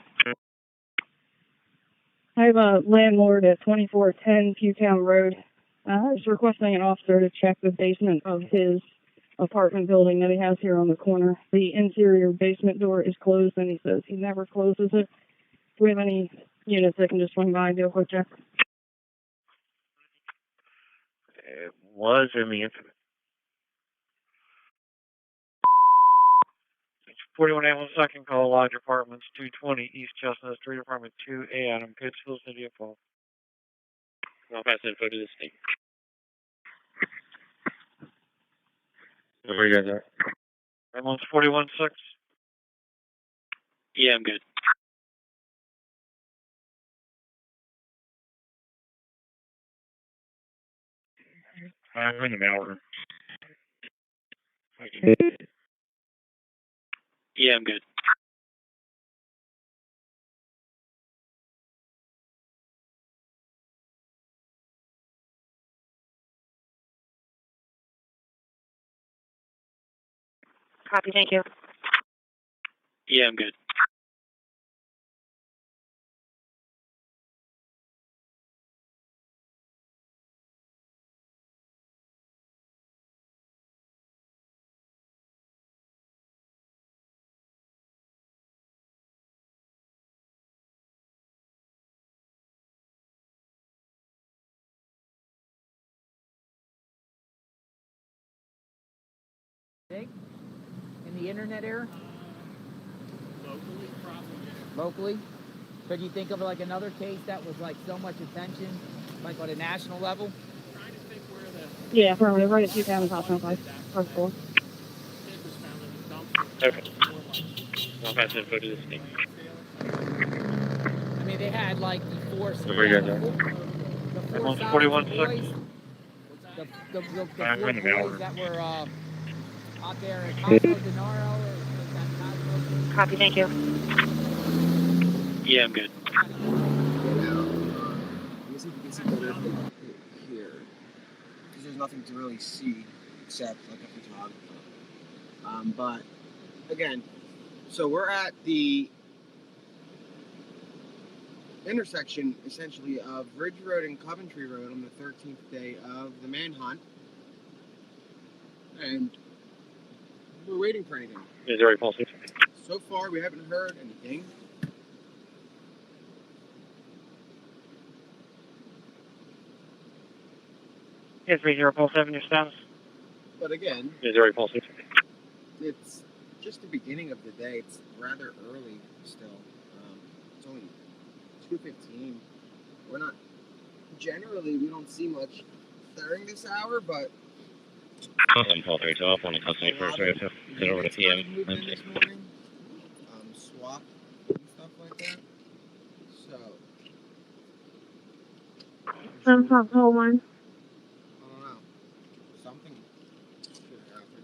I have a landlord at 2410 Pewtown Road. Is requesting an officer to check the basement of his apartment building that he has here on the corner. The interior basement door is closed, and he says he never closes it. Do we have any units that can just swing by and do a quick check? It was in the incident. 41 Ambulance Second Call, Lodge Apartments, 220 East Chestnut Street, Apartment 2A, Adam, Pittsfield, City of Fall. I'll pass info to this thing. Where you guys at? Ambulance 41-6. Yeah, I'm good. I'm in the mail room. Yeah, I'm good. Copy, thank you. Yeah, I'm good. In the internet era? Locally, probably. Locally? Could you think of like another case that was like so much attention, like on a national level? Trying to think where the Yeah, affirmative. Right at Pewtown and Hospital 5. First floor. kid was found in the dumpster. Okay. I'll pass info to this thing. I mean, they had like the four. Where you guys at? The four Ambulance solid 41-6. boys. The I'm four in the mail boys room. that were out there at Cosmo Denaro. Copy, thank you. Yeah, I'm good. Let me see if you can see better here. Because there's nothing to really see except like a photographer. But again, so we're at the intersection essentially of Ridge Road and Coventry Road on the 13th day of the manhunt. And we're waiting for anything. Is there a pulse? So far, we haven't heard anything. Yes, 3047, your status. But again, Is there a pulse? it's just the beginning of the day. It's rather early still. It's only 2:15. We're not, generally, we don't see much during this hour, but I'm call 312 on the custody first, right? So head over to PM. moving in this morning, swap and stuff like that. So, 7-1. I don't know. Something should happen.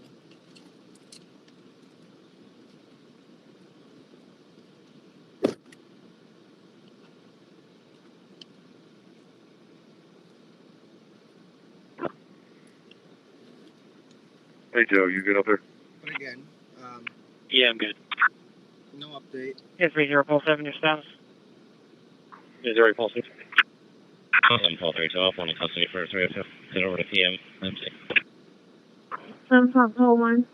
Hey, Joe, you good up there? But again, Yeah, I'm good. no update. Yes, 3047, your status. Is there a pulse? I'm call 312 on the custody first, right? So head over to PM. MC. 7-1.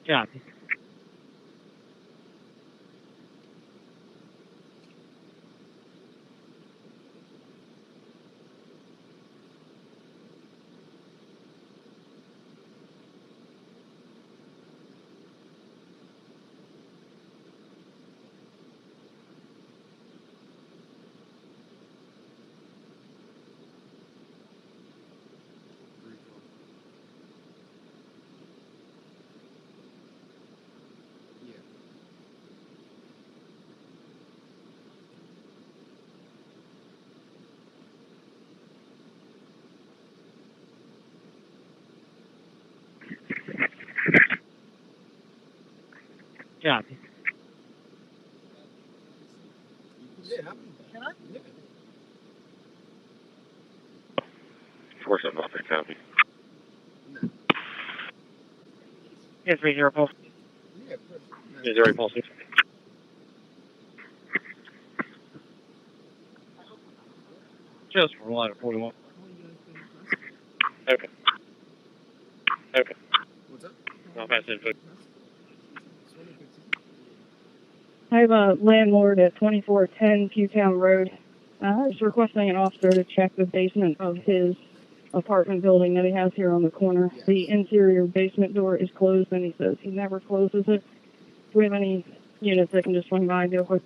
Yeah. Yeah. Yeah. Can I? Force up, nothing, copy. Yeah, 30 pulse. Yeah, Is there a pulse? Just for line 41. Okay. Okay. What's up? I'll pass info. I have a landlord at 2410 Pewtown Road. Is requesting an officer to check the basement of his apartment building that he has here on the corner. Yes. The interior basement door is closed, and he says he never closes it. Do we have any units that can just swing by and do a quick?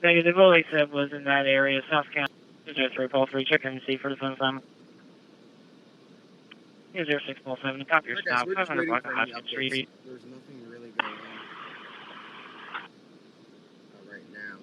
Negative. All they said was in that area, South County. 03 pulse 3. Check and see for the sun assignment. 06 pulse 7. Copy your Alright, guys, stop. we're just 500 waiting block for of any Hotchkiss updates. Street. There's nothing really going on right now.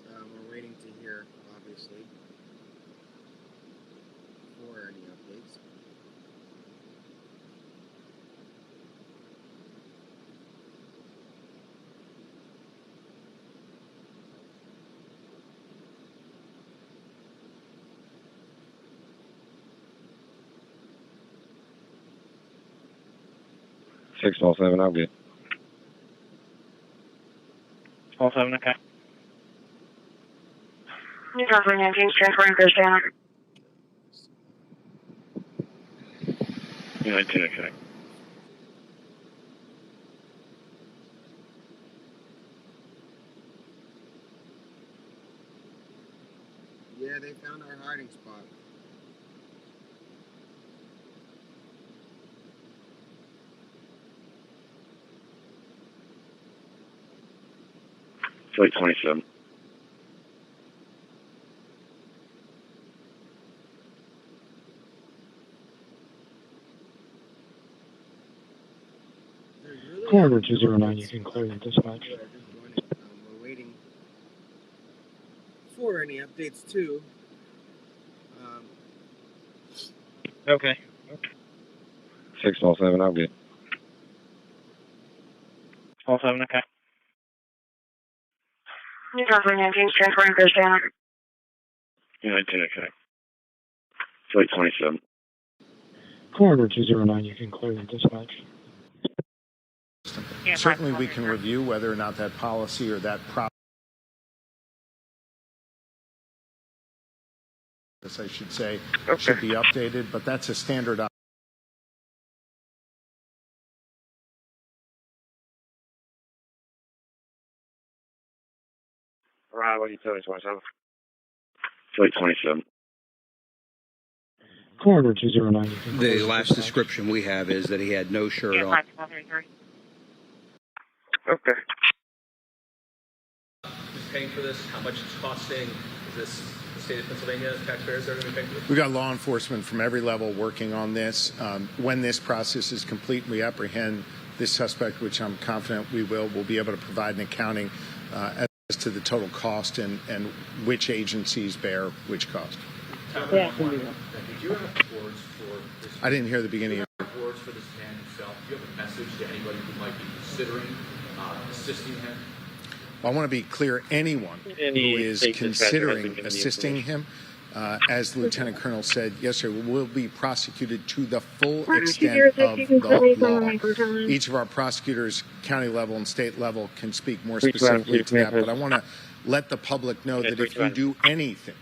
We're waiting to hear, obviously, for any updates. Six all 7, I'm good. Pulse 7, okay. New California 19, transferring Chris down. 19, okay. Yeah, they found our hiding spot. Flight 27. Corridor 209, you can clear the dispatch. We're waiting for any updates too. Okay. 6 all 7, I'm good. Pulse 7, okay. New California 19, transferring Chris down. 19, okay. Flight 27. Corridor 209, you can clear the dispatch. Yeah, Certainly we can review whether or not that policy or that process, I should say, should be updated, but that's a standard. Arrival utility 27. Flight 27. Corridor 209, you can clear The last description we have is that he had no shirt on. Okay. Who's paying for this? How much it's costing? Is this the state of Pennsylvania taxpayers that are going to be paying for this? We've got law enforcement from every level working on this. When this process is complete, we apprehend this suspect, which I'm confident we will. We'll be able to provide an accounting as to the total cost and which agencies bear which cost. Yeah. Did you have words for this? I didn't hear the beginning of it. Words for this man himself. Do you have a message to anybody who might be considering assisting him? I want to be clear, anyone who is considering assisting him, as the Lieutenant Colonel said yesterday, will be prosecuted to the full extent of the law. Each of our prosecutors, county level and state level, can speak more specifically to that, but I want to let the public know that if you do anything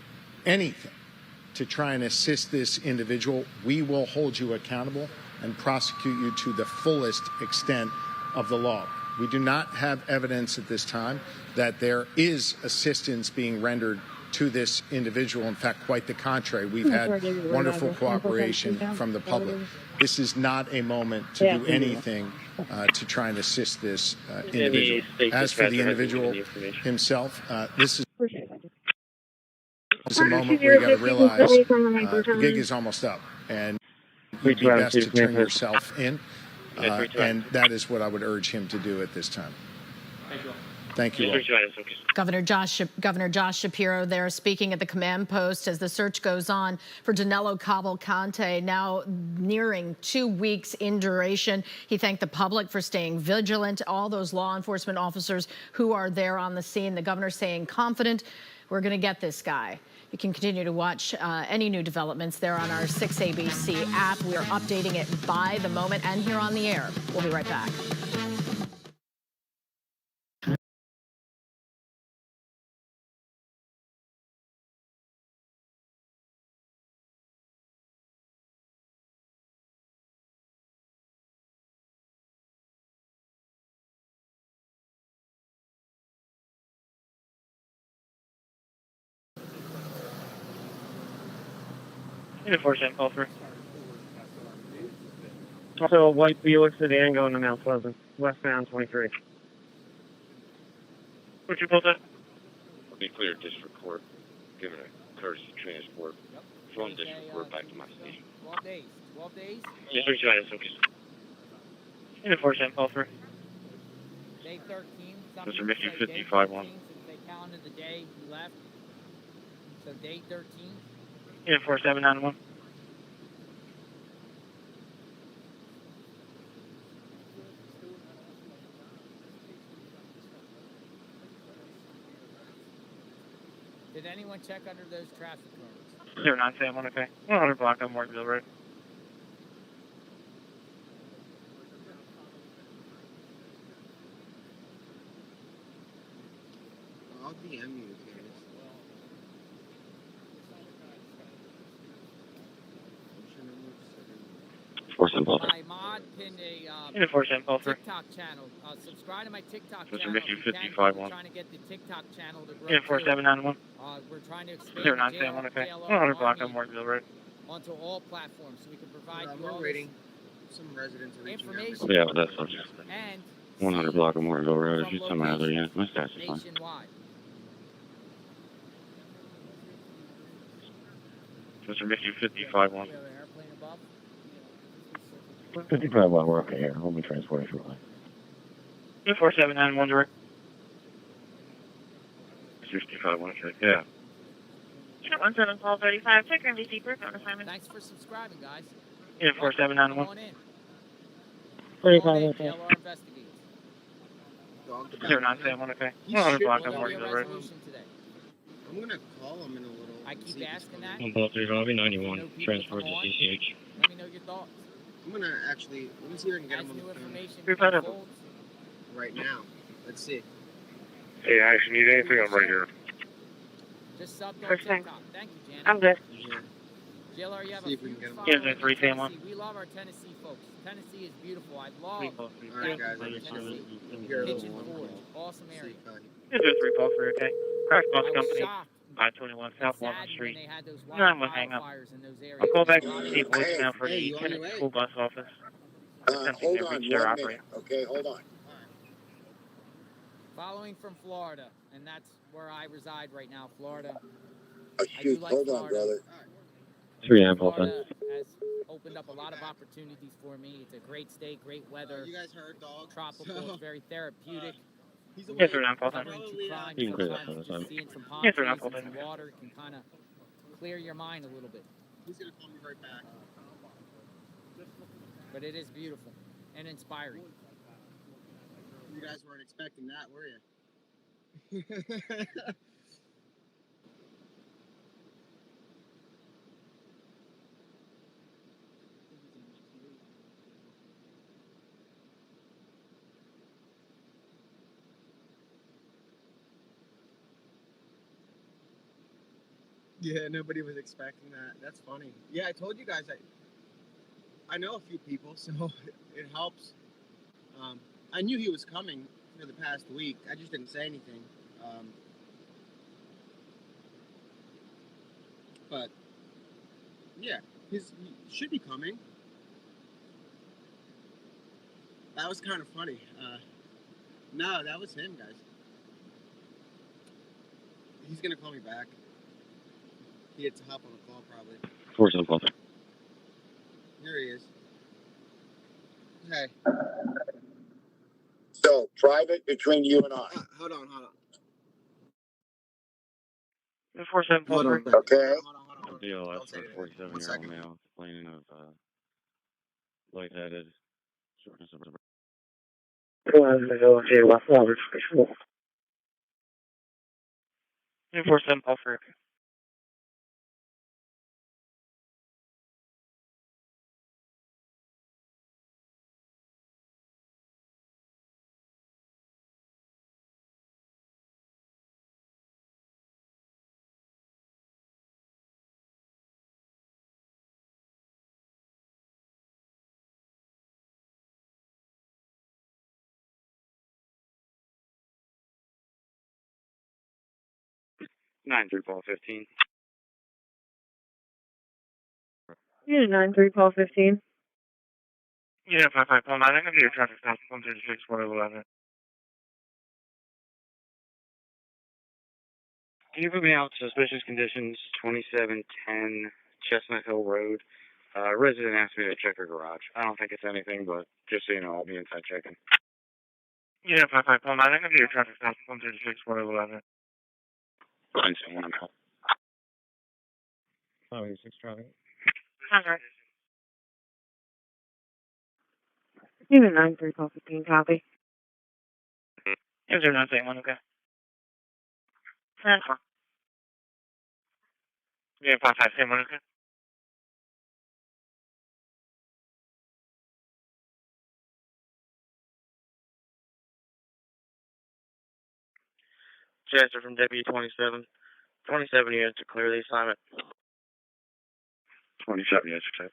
to try and assist this individual, we will hold you accountable and prosecute you to the fullest extent of the law. We do not have evidence at this time that there is assistance being rendered to this individual. In fact, quite the contrary. We've had wonderful cooperation from the public. This is not a moment to do anything to try and assist this individual. As for the individual himself, this is It's a moment where you got to realize the gig is almost up, and you'd be best to turn yourself in, and that is what I would urge him to do at this time. Thank you all. Governor Josh Shapiro there speaking at the command post as the search goes on for Danilo Cavalcante, now nearing 2 weeks in duration. He thanked the public for staying vigilant, all those law enforcement officers who are there on the scene. The governor saying confident, we're going to get this guy. You can continue to watch any new developments there on our 6 ABC app. We are updating it by the moment and here on the air. We'll be right back. Unit 47, call through. Also, a white Buick sedan going to Mount Pleasant, westbound 23. What'd you pull that? I'll be clear, District Court. Given a courtesy transport from District Court back to my station. 12 days. 12 days? Yeah, okay. Unit 47, call through. Day 13. Mr. Mickey 55-1. Since they counted the day you left. So day 13. Unit 4791. Did anyone check under those traffic cones? 0971, okay. 100 block on Mortonville Road. I'll DM you again. My mod pinned a TikTok channel. Subscribe to my TikTok channel. Mr. Mickey 55-1. We're trying to get the TikTok channel to grow. Unit 4791. We're trying to expand 0971, okay. 100 block on Mortonville Road. Onto all platforms so we can provide you we're all waiting. Some residents are reaching information. Yeah, but that's subject. And 100 block of Mortonville Road. If you tell me other, yeah, my stats are fine. Nationwide. Mr. Mickey 55-1. 55-1, we're okay here. We'll be transporting shortly. 4791 direct. 65-1, okay. Yeah. Unit 17 call 35. Check your MVC proof on assignment. Thanks for subscribing, guys. Unit 4791. Come on in. 35, okay. JLR investigates. 0971, okay. 100 block on Mortonville Road. I'm gonna call him in a little. I keep asking that. On Ball 3 Lobby 91, transport to CCH. Let me know your thoughts. I'm gonna actually, let me see if I can get him on the information phone right now. Let's see. Hey, Ash, you need anything? I'm right here. Just subbed on TikTok. Thank you, Janet. I'm good. JLR, you have See a if we can huge get him. following Yeah, 3 in Sam Tennessee. We love our Tennessee folks. Tennessee is beautiful. I love Alright, guys, I just Tennessee. hear a Pigeon little Forge. Awesome area. Unit 3 call 3, okay. Crash Bus I was Company. shocked. 521 South Walnut Saddened Street. when they had those No, I'm gonna hang up. wildfires in those areas. I'll call back There's a lot to of- the voicemail for the you on your way? school bus office. Attempting Hold to on reach their 1 operator. minute, okay? Hold on. Following from Florida, and that's where I reside right now, Florida. Oh, I do shoot, like hold on, Florida. brother. 3 amp open. Florida has opened up a lot of opportunities for me. It's a great state, great weather. You guys heard, dog? Tropical, it's very therapeutic. He's Yes, sir, I'm Covering calling. two crimes, You can clear that sometimes for the just time. seeing some palm Yes, sir, trees I'm and calling. some water can kind of clear your mind a little bit. He's gonna call me right back. But it is beautiful and inspiring. You guys weren't expecting that, were you? Yeah, nobody was expecting that. That's funny. Yeah, I told you guys I know a few people, so it helps. I knew he was coming for the past week. I just didn't say anything. But yeah, he should be coming. That was kind of funny. No, that was him, guys. He's gonna call me back. He had to hop on the call probably. 4712. Here he is. Hey. So, private between you and I. Hold on. 4743. Okay. DLS for 47-year-old male complaining of lightheaded. Shortness of breath. 4743. Nine through Paul 15. Yeah, 9-3-Paul-15. Yeah, 5519. I'm going to be your traffic stop. 136, 411. Can you put me out suspicious conditions, 2710 Chestnut Hill Road? Resident asked me to check her garage. I don't think it's anything, but just so you know, I'll be inside checking. Yeah, 5519. I'm going to be your traffic stop. 136, 411. Fine, so when I'm out. 586 traffic. Okay. Even 9-3-Paul-15, copy. Is there nothing? Okay. Transfer. Yeah, 557, okay. Chester from Deputy 27. 27 units to clear the assignment. 27 units to clear.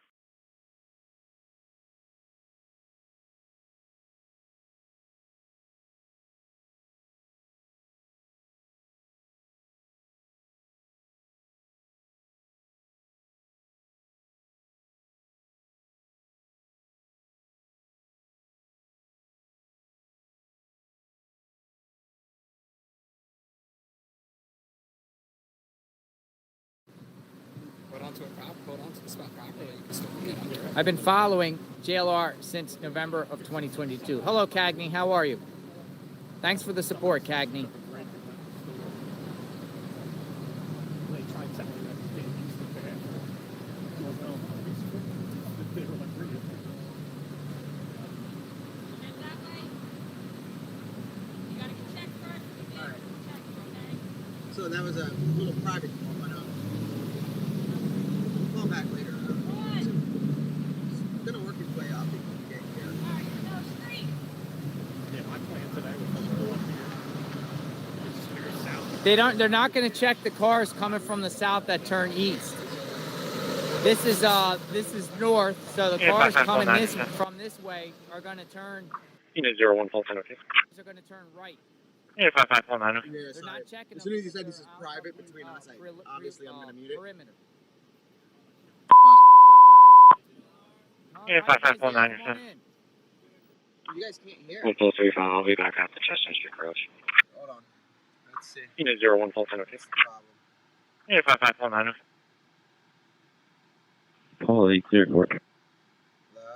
I've been following JLR since November of 2022. Hello, Cagney. How are you? Thanks for the support, Cagney. So that was a little private call, but call back later. It's gonna work its way up if you get here. Yeah, my plan today was to go up here. They're not going to check the cars coming from the south that turn east. This is north, so the cars coming from this way are going to turn. Unit 01 Paul 10, okay. They're going to turn right. Yeah, 5519. Yeah, They're not checking. As soon as you said this is private between us, obviously I'm gonna mute it. Perimeter. Yeah, 5519. You guys can't hear. 1 Paul 35, I'll be back at the Chestnut Street garage. Hold on. Let's see. Unit 01 Paul 10, okay. Yeah, 5519. Paul, are you cleared work? Let's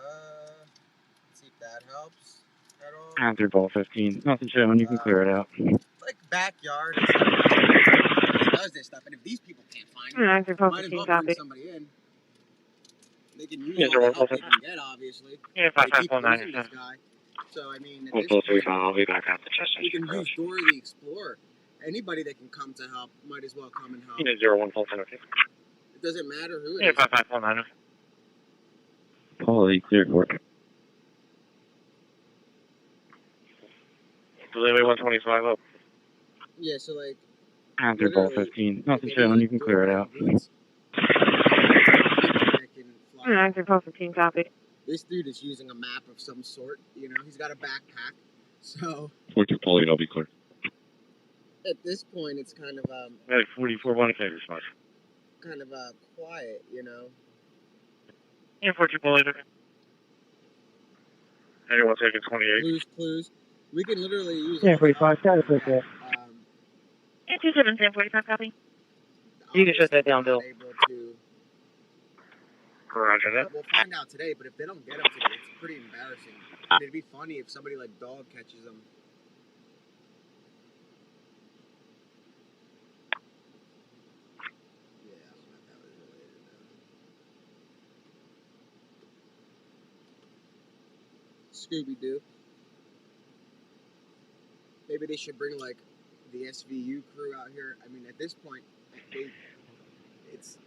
see if that helps at all. Down through Paul 15. Nothing showing, you can clear it out. Like backyard. He does this stuff, and if these people can't find it, might as well bring somebody in. They can use all the help they can get, obviously. Yeah, They keep 5519. losing this guy. So, I mean, at 1 this Paul point, 35, I'll be back at the Chestnut we Street can garage. use Dory the Explorer. Anybody that can come to help might as well come and help. Unit 01 Paul 10, okay. It doesn't matter who it Yeah, is. 5519. Paul, are you cleared work? Delivery 125 up. Yeah, so like. Down through Paul 15. Nothing showing, you can clear it out. 9-3-Paul-15, copy. This dude is using a map of some sort. You know, he's got a backpack. So. 42 Paul, I'll be clear. At this point, it's kind of 44 1 favor smash. kind of quiet, you know. Yeah, 42 Paul later. Anyone taking 28? Clues. We can literally use. Yeah, 45, status right there. Yeah, 2710, 45 copy. You can shut that down, Bill. Roger that. We'll find out today, but if they don't get them today, it's pretty embarrassing. It'd be funny if somebody like Dog catches them. Yeah, that was related to Scooby-Doo. Maybe they should bring like the SVU crew out here. I mean, at this point, it's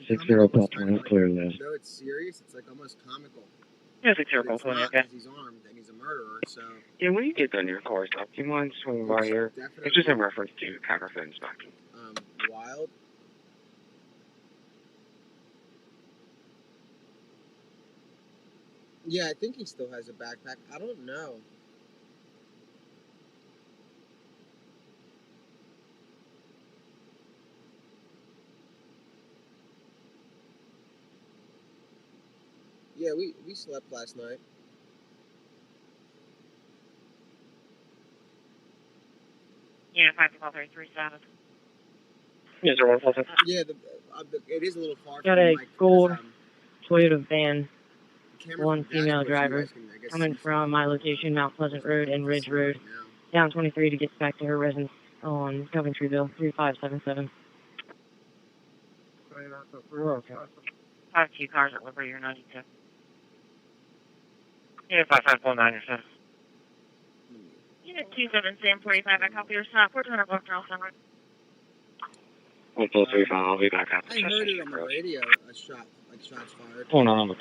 6-0 California, clear this. though it's serious, it's like almost comical. Yeah, 6-0 California, okay. He's armed and he's a murderer, so. Yeah, when you get done your car stop, do you mind swinging by here? It's just in reference to counterfeit inspection. Wild. Yeah, I think he still has a backpack. I don't know. Yeah, we slept last night. Yeah, 5-12-33-7. Yes, sir, 1-4-6. Yeah, it is a little far Got from a Mike. gold Toyota van, one female driver, coming from my location, Mount Pleasant Road and Ridge Road, down 23 to get back to her residence on Coventryville, 3577. 5 cars at Liberty or 92. Yeah, 5549 or 7. Unit 27 Sam 45, I copy your stop. 400 block Charles Summer. 1-4-3-5, I'll be back out. I heard it on the radio, shots fired. Hold on.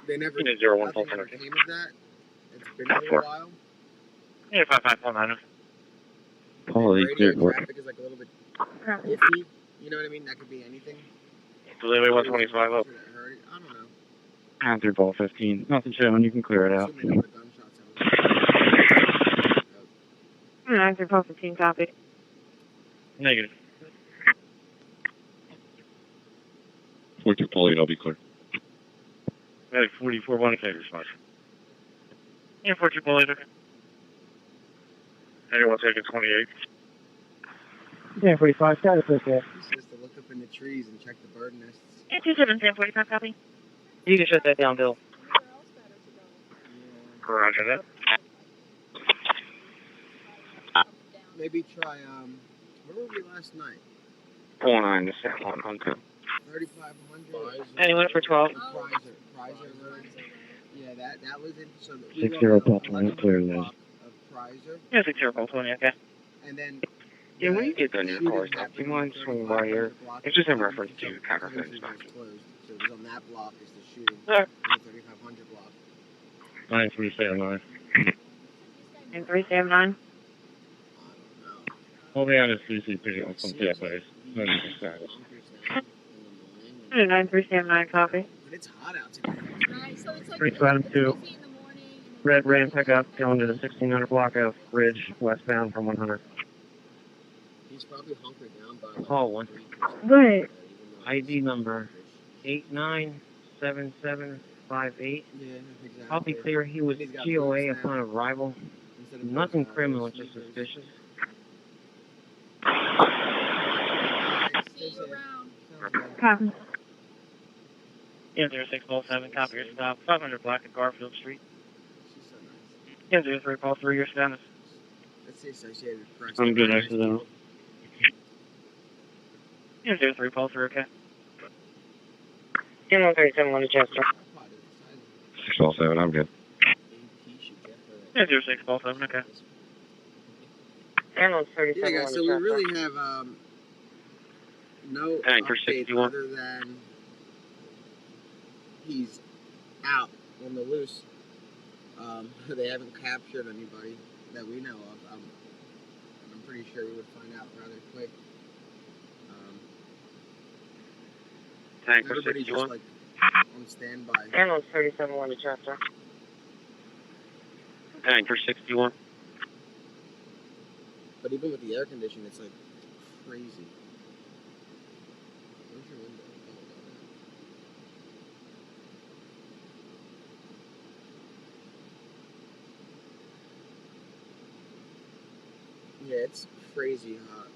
They never, Unit 0-1-4-4. nothing ever came of that. It's been a little while. Yeah, 5549. Holy radio traffic is like a little bit iffy. You know what I mean? That could be anything. Delivery 125 up. I don't know. After ball 15. Nothing showing, you can clear it out. 9-15 copy. Negative. 42 Polly, I'll be clear. Medic 44-1, okay, response. Yeah, 42 Polly, okay. Anyone taking 28? Yeah, 45, status okay. He says to look up in the trees and check the bird nests. Yeah, 27 Sam 45 copy. You can shut that down, Bill. Roger that. Maybe try, where were we last night? 49 to San Juan, okay. 3500. Anyone for 12? Prizer Road. Yeah, that was in, so 6-0 California, clear this. Of Prizer. Yeah, 6-0 California, okay. And then. Yeah, when you get done your car stop, do you mind swinging by here? It's just in reference to counterfeit inspection. So it was on that block is the shooting. Alright. The 3500 block. 9379. And 379? Hold me on his CCP on some TFAs. No need to status. 9379 copy. But it's hot out today. 372. Red Ram pickup going to the 1600 block of Ridge, westbound from 100. He's probably hunkered down by like Call one. Wait. ID number 897758. Yeah, exactly. I'll be clear, he was GOA upon arrival. Nothing criminal, just suspicious. Copy. Yeah, 0607, copy your stop. 500 block at Garfield Street. Yeah, 03 call 3 your status. That's the Associated Press. I'm good, accidental. Yeah, 03 call 3, okay. Yeah, 137, one to Chester. 6-7, I'm good. Yeah, 06 call 7, okay. And 37, yeah, guys, so we really have no Anchor update 61. other than he's out on the loose. They haven't captured anybody that we know of. I'm pretty sure we would find out rather quick. Anchor Everybody's 61. just like on standby. And 37, one to Chester. Anchor 61. But even with the air conditioning, it's like crazy. Where's your window? Yeah, it's crazy hot.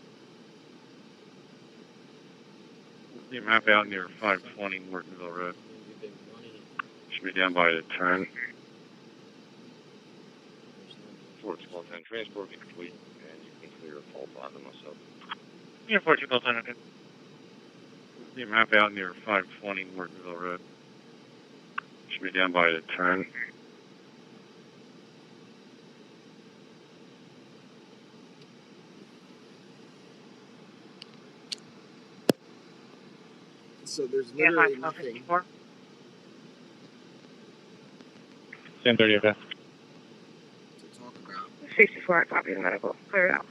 You map out near 520 Mortonville Road. Should be down by the turn. Fort School 10, transport be complete, and you can clear a full bond on myself. Yeah, Fort School 10, okay. You map out near 520 Mortonville Road. Should be down by the turn. So there's literally nothing. 10:30, okay. To talk about. 64, copy the medical. Clear it out.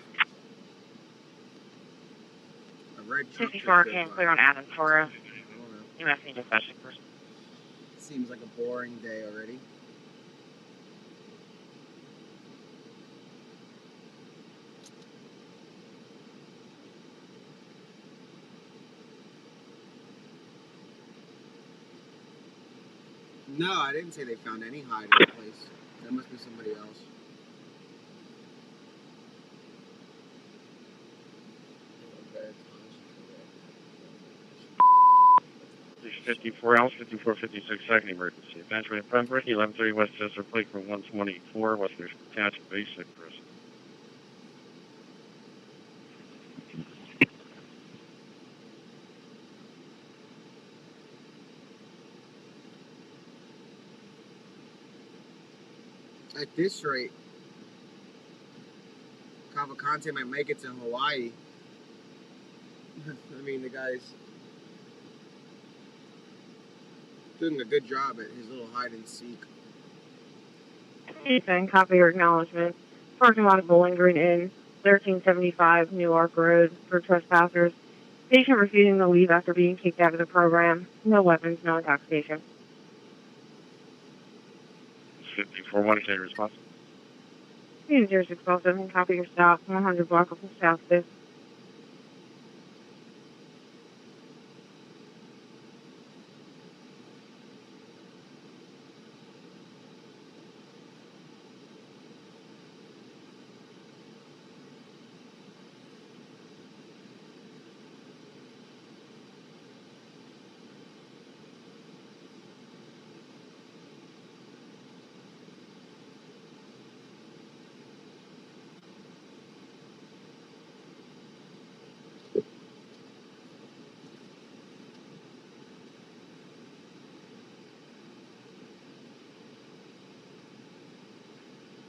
A red truck 64, just can drove clear by. on Adams for us. I don't know. You must need dispatching first. Seems like a boring day already. No, I didn't say they found any hiding place. That must be somebody else. Okay. 54 ounce, 5456 second emergency. Benjamin Pembroke, 1130 Westchester Plate from 124, Westchester Township Basic person. At this rate, Cavalcante might make it to Hawaii. I mean, the guy's doing a good job at his little hide and seek. Ethan, copy your acknowledgement. Parking lot of Bowling Green Inn, 1375 Newark Road for trespassers. Patient refusing to leave after being kicked out of the program. No weapons, no intoxication. 54-1, can response? Unit 0607, copy your stop, 100 block from South 5th.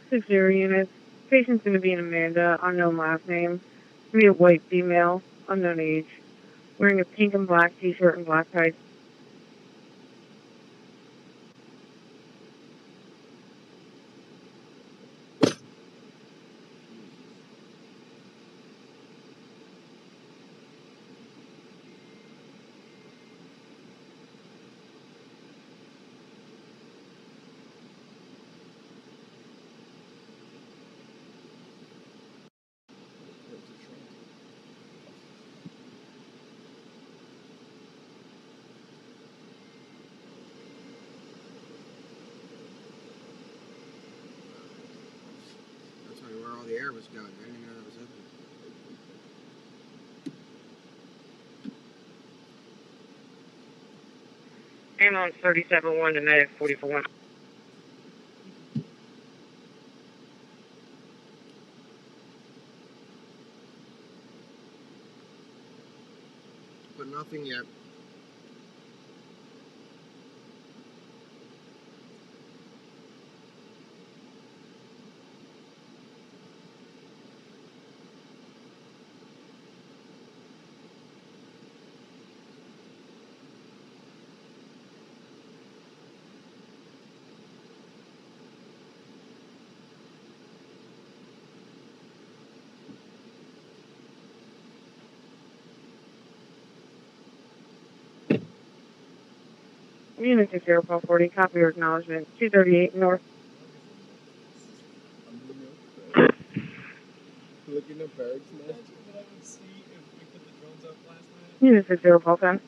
Six zero units. Patient's going to be an Amanda, unknown last name. Going to be a white female, unknown age. Wearing a pink and black t-shirt and black tights. That's where all the air was going. I didn't even know that was open. Ambulance 37-1 to medic 44-1. But nothing yet. Unit 6040, copy your acknowledgement. 238 North. Looking at birds now. Unit 6010.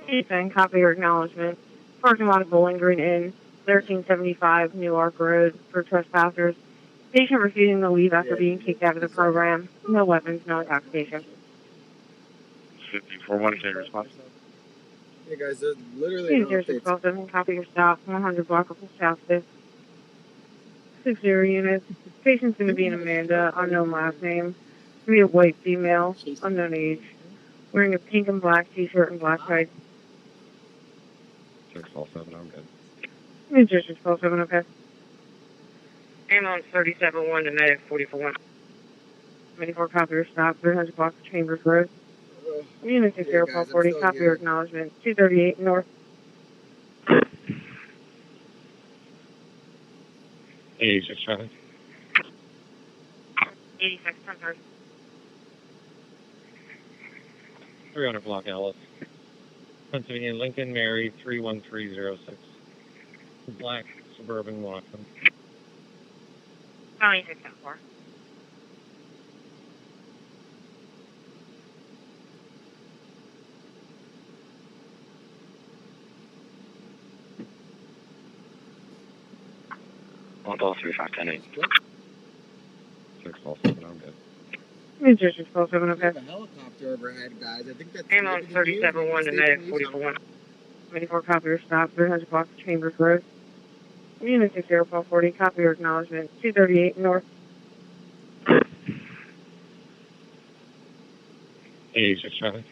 Ethan, copy your acknowledgement. Parking lot of Bowling Green Inn, 1375 Newark Road for trespassers. Patient refusing to leave after being kicked out of the program. No weapons, no intoxication. 412 response. Hey guys, there's literally no updates. 607, copy your stop, 100 block of South 5th. 60 units. Patient's going to be an Amanda, unknown last name. It's going to be a white female, unknown age. Wearing a pink and black t-shirt and black tights. 647, I'm good. It's 607, okay. Ambulance 37-1 to negative 44-1. 24, copy your stop, 300 block of Chambers Road. Unit 60, 40, copy your acknowledgement. 238 north. 86 traffic. 86, 10-30. 300 block Alice. Pennsylvania Lincoln Mary 31306. Black Suburban Watson. 96, 10-4. I'll go 3510 647, I'm good. It's 607, We okay. have a helicopter overhead, guys. I think that's Ambulance 37-1 to negative 44-1. 24, copy your stop, 300 block of Chambers Road. Unit 60, 40, copy your acknowledgement. 238 north. 86 traffic.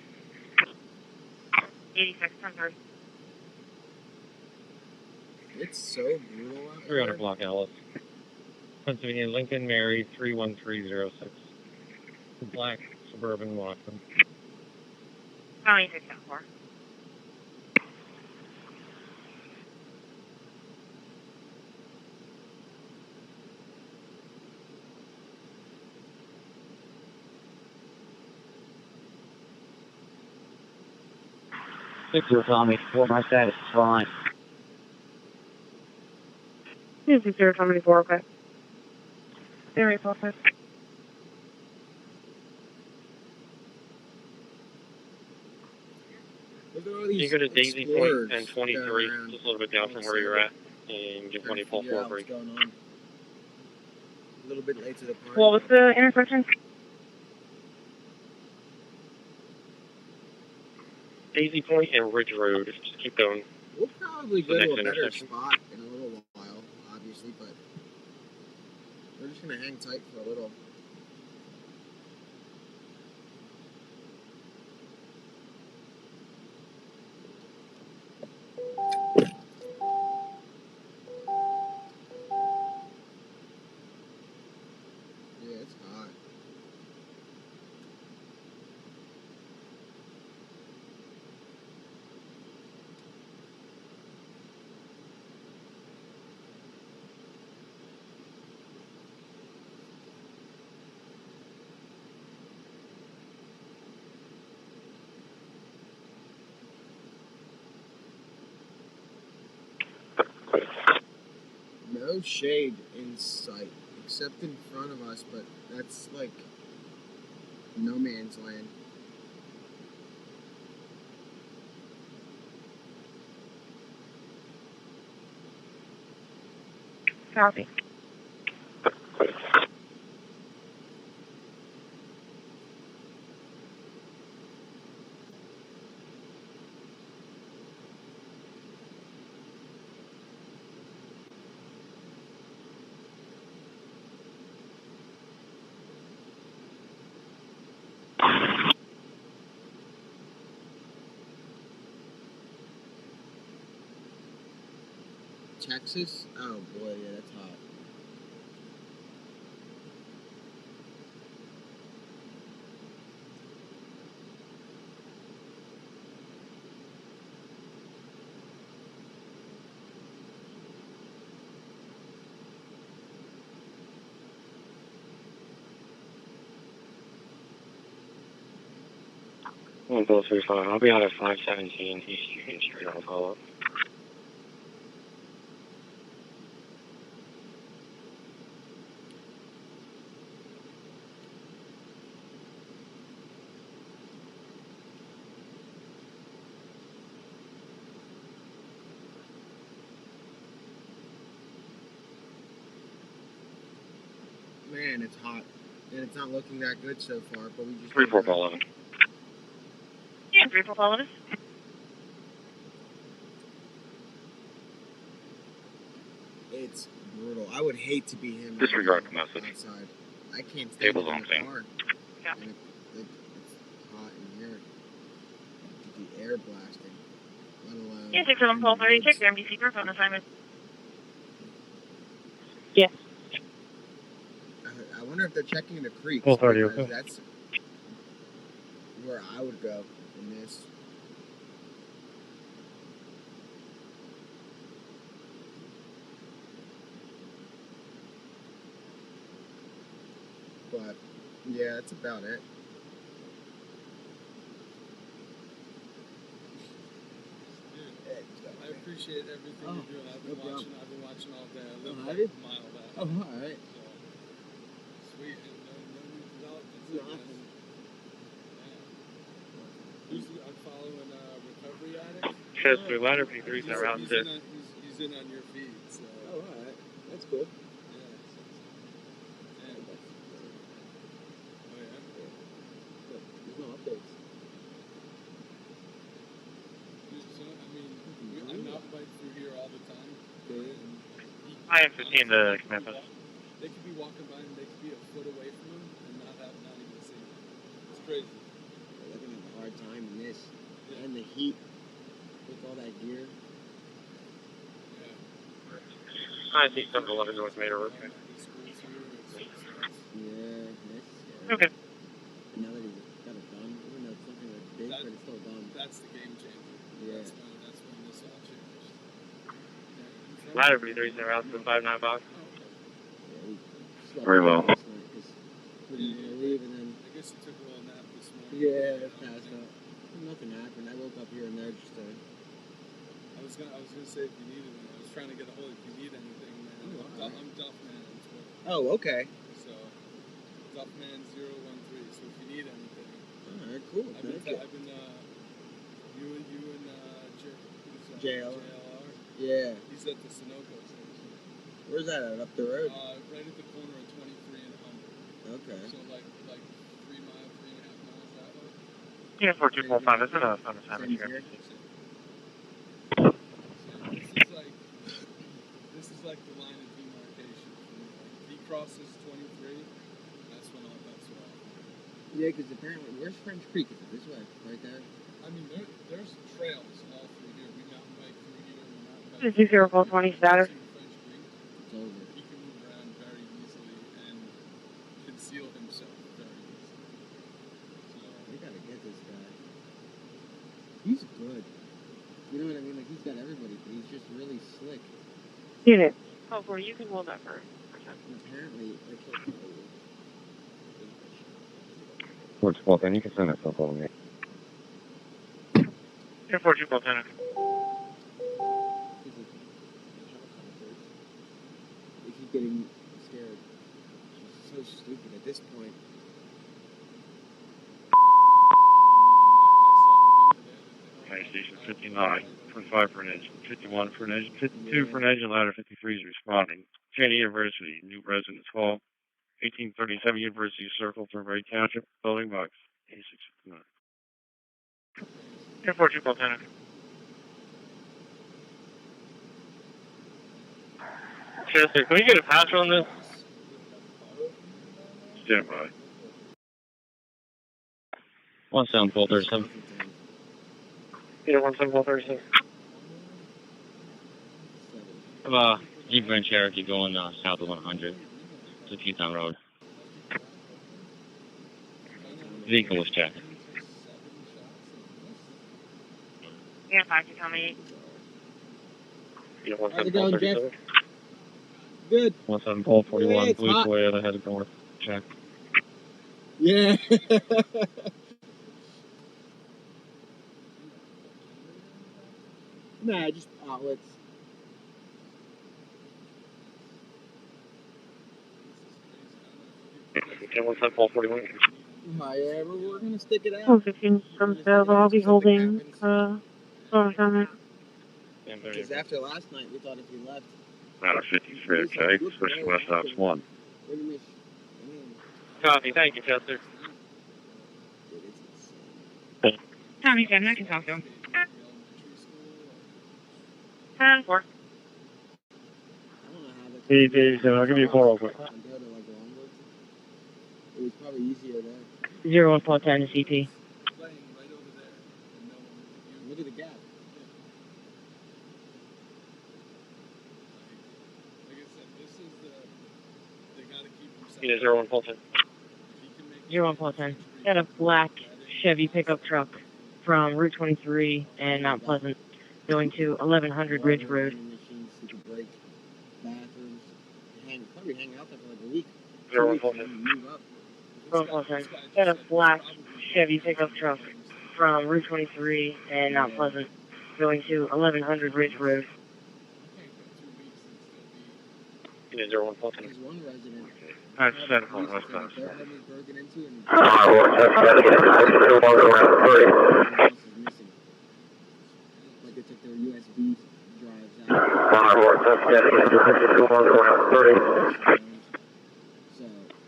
86, 10-30. It's so brutal out 300 here. block Alice. Pennsylvania Lincoln Mary 31306. Black Suburban Watson. 96, 10-4. Tommy, what my status? Fine. 60, 74, okay. Area 45. Look at all these You go to Daisy explorers Point and 23, going just a little bit down from where you're at, and just when you pull figure out forward. what's going on. A little bit late to the party. What was the intersection? Daisy Point and Ridge Road, just keep going. We'll probably The go to next a better intersection. spot in a little while, obviously, but we're just gonna hang tight for a little. Yeah, it's hot. No shade in sight, except in front of us, but that's like no man's land. Copy. Texas? Oh boy, yeah, that's hot. I'll go 35. I'll be out at 517 East Union Street. I'll follow up. Man, it's hot. And it's not looking that good so far, but we just 34 11. Yeah, 3 for all of us. It's brutal. I would hate to be him. Disregard the message. Outside. I can't stay Tables in on the scene. car. Yeah. And it's hot in here. The air blasting. Let alone. Yeah, 6 on Paul 36, MDC group on assignment. Yes. I wonder if they're checking the creeks. Full 30, because okay. that's where I would go in this. But yeah, that's about it. I appreciate everything you're doing. I've been watching all day. I live have like you? a mile back. Oh, all right. So, sweet. And no new developments. Nothing. Usually I'm following Recovery Addict. Chester, ladder P3's around 6. He's in on your feed. So. Oh, all right. That's cool. There's no updates. I mountain bike through here all the time. I am 15 to Memphis. They could be walking by and they could be a foot away from him and not even see him. It's crazy. They're gonna have a hard time in this. And the heat with all that gear. I see 711 North Main Road. Yeah, that's Okay. And now that he's got a gun, even though it's something like big, but it's still a gun. That's the game changer. Yeah. That's when this all changed. Yeah. Ladder P3's around 759 box. Very well. Couldn't leave and then. I guess you took a little nap this morning. Yeah, passed out. Nothing happened. I woke up here and there just to. I was gonna say if you needed anything. I was trying to get a hold if you need anything, man. I'm Duffman on Twitter. Oh, okay. So Duffman013. So if you need anything. Alright, cool. I've been you and JLR. JLR. Yeah. He's at the Sunoco station. Where's that at? Up the road? Right at the corner of 23 and Humber. Okay. So like 3 miles, 3.5 miles that way. Yeah, 4245. It's on assignment here. This is like the line of demarcation. If he crosses 23, that's when all bets are off. Yeah, because apparently, where's French Creek? Is it this way? Right there? I mean, there's trails all through here. We mountain bike through here. We mountain bike. This is 0420 status. It's over. He can move around very easily and conceal himself very easily. So We gotta get this guy. He's good. You know what I mean? Like, he's got everybody, but he's just really slick. Unit. Oh, boy, you can hold that for a second. And apparently, like, he'll tell you. Towards 12, and you can send that stuff over to me. Yeah, 4210. If he's getting scared. It's so stupid at this point. Fire station 59, 25 for an engine, 51 for an engine, 52 for an engine, ladder 53 is responding. Cheney University, new residence hall, 1837 University Circle, Thornbury Township, building box, 8659. Yeah, 4210. Chester, can we get a pass on this? Stand by. 1737. Yeah, 1737. Jeep Grand Cherokee going south of 100 to Teton Road. Vehicle was checked. Yeah, 5228. Yeah, How's it going, Jeff? 1737. Good. 1741, Yeah, it's police hot. way ahead of north. Check. Yeah. Nah, just outlets. Okay, 1741. Yeah, we're gonna stick it out. Oh, 15 from available. I'll be holding, on assignment. Because after last night, we thought if he left. Ladder 53, okay. Switch to West Ops 1. We're gonna miss. Copy, thank you, Chester. Dude, it's insane. Tommy 7, I can talk to him. 10-4. I'll give you a call real quick. It was probably easier there. 01410 to CP. Look at the gap. Yeah, 01410. 01410. Got a black Chevy pickup truck from Route 23 and Mount Pleasant going to 1100 Ridge Road. Bathrooms. Probably hang out there for like a week. 01410. 01410. Got a black Chevy pickup truck from Route 23 and Mount Pleasant going to 1100 Ridge Road. Yeah, 01410. There's one resident. That's 7 West Coast. Their home was broken into and like they took their USB drives out.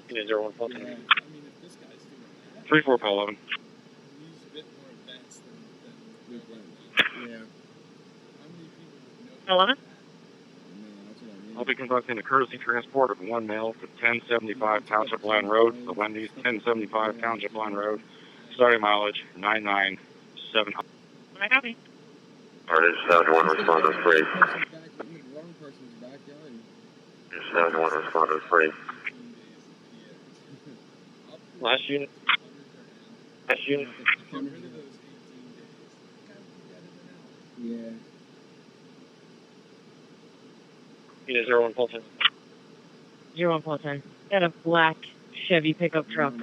Yeah, 01410. 34 call 11. Yeah. 11? I'll be conducting a courtesy transport of one male to 1075 Township Line Road, the Wendy's 1075 Township Line Road, starting mileage 99700. Can I copy? Alright, 71 responders free. Wrong person's backyard. 71 responders free. Last unit. Last unit. Yeah. Yeah, 01410. 01410. Got a black Chevy pickup truck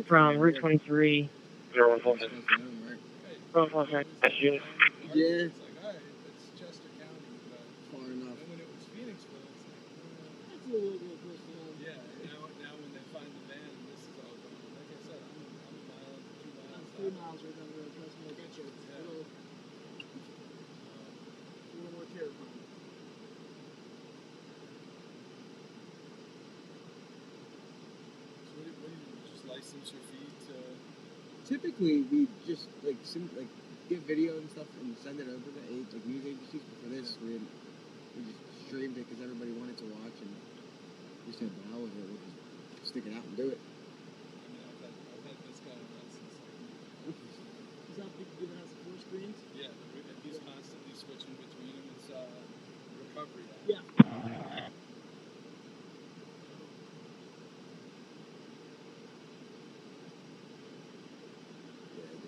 from Route 23. 01410. 01410. Last unit. Yeah. Far enough. Yeah, now when they find the van, this is all going on. Like I said, I'm a mile, 2 miles. 3 miles right down the road. Trust me, I get you. Hello. A little more terrifying. So what do you just license your feed to? Typically, we just get video and stuff and send it over to news agencies. But for this, we just streamed it because everybody wanted to watch and we said, "The hell with it, we'll just stick it out and do it." I mean, I've had this guy on since like. He's not giving us 4 screens. Yeah, and he's constantly switching between them. It's recovery. Yeah.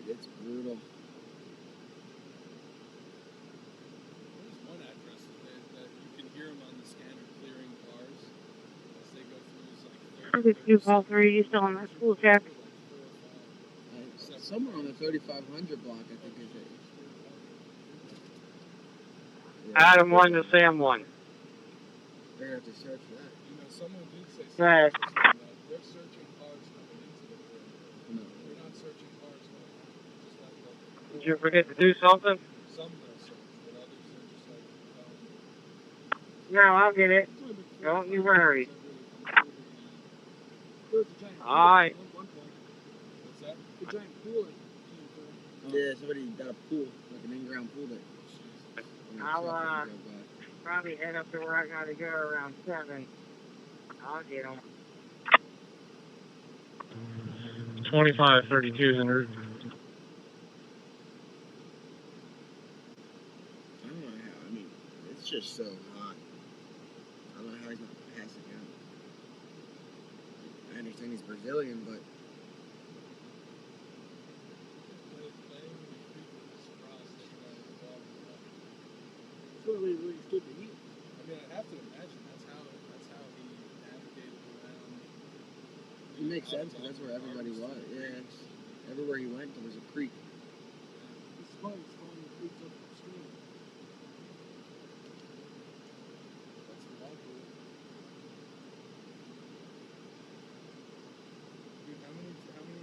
It's brutal. There's one address that you can hear them on the scanner clearing cars as they go through. It's like 2 call 3. You still on that school check? Somewhere on the 3500 block, I think is it. Adam 1 to Sam 1. They're going to have to search for that. You know, someone did say Right. they're searching cars coming into the perimeter. No. They're not searching cars going out. Did you forget to do something? Some they'll search, but others are just like, No, I'll get it. Don't you worry. Alright. what's that? The giant pool. Yeah, somebody got a pool, like an in-ground pool that. I'll probably head up to where I gotta go around 7. I'll get them. 2532 en route. I don't know how. I mean, it's just so hot. I don't know how he's not passing out. I understand he's Brazilian, but. It's really good to eat. I mean, I have to imagine that's how he navigated around. It makes sense because that's where everybody was. Yeah, everywhere he went, there was a creek. It's fun. It's fun. The creeks up the stream. That's what I do. Dude, how many followers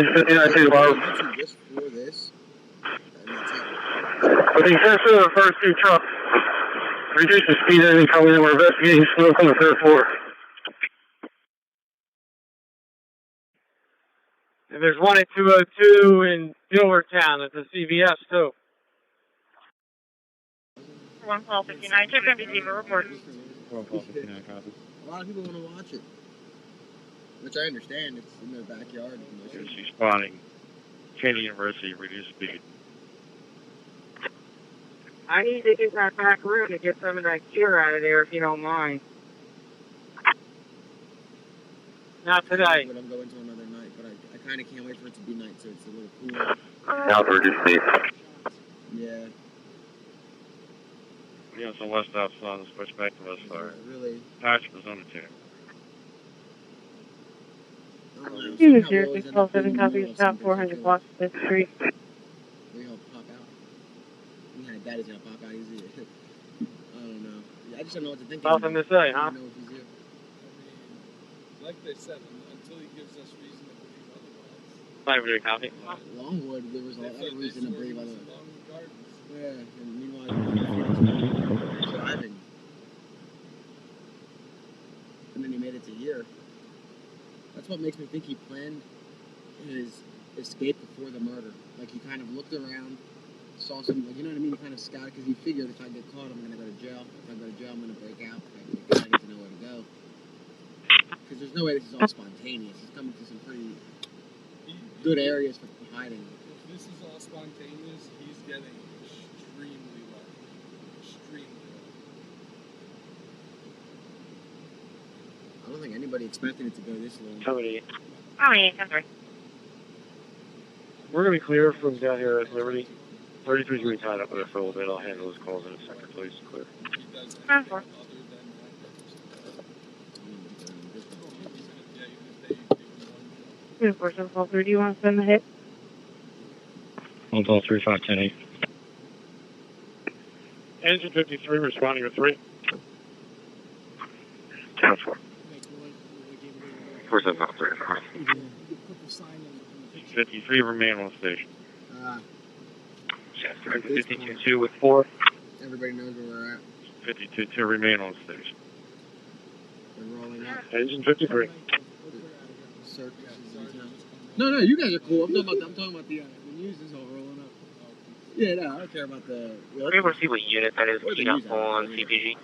did you have? Just for this. With the exception of the first 2 trucks, reduce the speed any coming in. We're investigating smoke on the 3rd floor. And there's one at 202 in Dilworthtown. It's a CVS too. 11259, check empty fever report. 11259 copy. A lot of people want to watch it, which I understand. It's in their backyard. She's spotting Kennedy University, reduced speed. I need to get that back room to get some of that gear out of there if you don't mind. Not today. But I'm going to another night, but I kind of can't wait for it to be night so it's a little cooler. Now reduced speed. Yeah. Yeah, so west outside, switch back to west fire. Really? Patch was on the chair. Unit 0617, copy, stop 400 block 5th Street. We all pop out. Yeah, daddy's gonna pop out easy. I don't know. I just don't know what to think. Nothing to say, huh? I don't know if he's here. Like they said, until he gives us reason to believe otherwise. 500 copy. Longwood, there was a lot of reason to believe otherwise. Yeah, and meanwhile, driving. And then he made it to here. That's what makes me think he planned his escape before the murder. Like, he kind of looked around, saw some, like, you know what I mean? He kind of scouted, because he figured if I get caught, I'm going to go to jail. If I go to jail, I'm going to break out. If I break out, I need to know where to go. Because there's no way this is all spontaneous. He's coming to some pretty good areas for hiding. If this is all spontaneous, he's getting extremely low. Extremely low. I don't think anybody expected it to go this long. Somebody. Oh, yeah, that's right. We're going to be clear from down here at Liberty. 33's going to be tied up with us for a little bit. I'll handle those calls in a second, please. Clear. 10-4. Unit 4743, do you want to send the hit? 13510-8. Engine 53 responding to 3. 10-4. 4753. 53 remain on station. 52-2 with 4. Everybody knows where we're at. 52-2 remain on station. We're rolling up. Engine 53. No, you guys are cool. I'm talking about the news is all rolling up. Yeah, no, I don't care about the. Are you able to see what unit that is keyed up on CPG?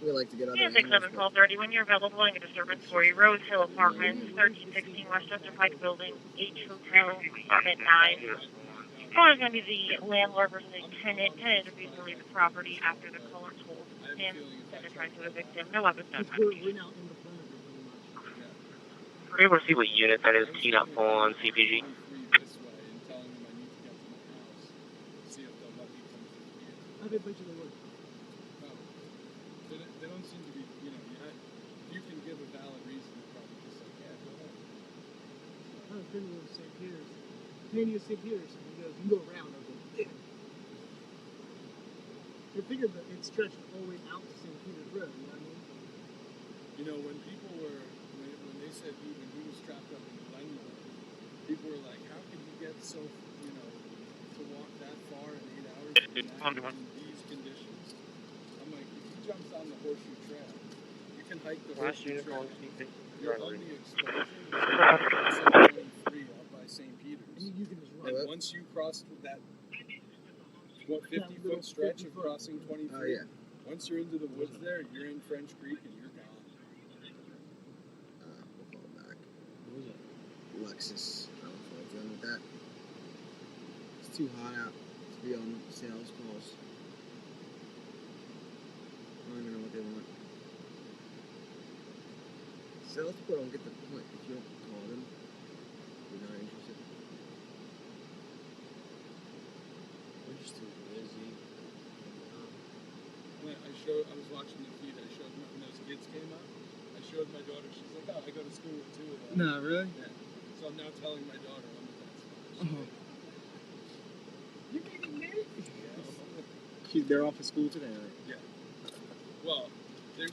We like to get other. Yeah, 671230, when you're available, I get a disturbance for you. Rose Hill Apartments, 1316 Westchester Pike Building, H Hotel, Apartment 9. Caller is going to be the landlord versus the tenant. Tenant refused to leave the property after the caller told him that they're trying to evict him. No weapons, no time. Are you able to see what unit that is keyed up on CPG? They don't seem to be, you can give a valid reason, they're probably just like, yeah, go ahead. I've been to St. Peter's. Mania St. Peter's. He goes, you go around. I was like, damn. I figured that it stretched all the way out to St. Peter's Road, you know what I mean? When people were, when they said when he was trapped up in Glenmore, people were like, how can he get so, to walk that far in 8 hours in these conditions? I'm like, if he jumps on the horseshoe trail, you can hike the horseshoe trail. You're on the exposure, 723 up by St. Peter's. You can just And once you cross that 50-foot stretch of crossing 23, once you're into the woods there, you're in French Creek and you're gone. We'll call it back. What was it? Lexus. I don't know what's wrong with that. It's too hot out to be on sales calls. I don't even know what they want. Salespeople don't get the point if you don't call them. You're not interested. We're just too busy. I was watching the feed. I showed when those kids came up. I showed my daughter. She's like, "Oh, I go to school with 2 of them." No, really? Yeah. So I'm now telling my daughter I'm the best. You kidding me? They're off of school today, right? Yeah. Well, they were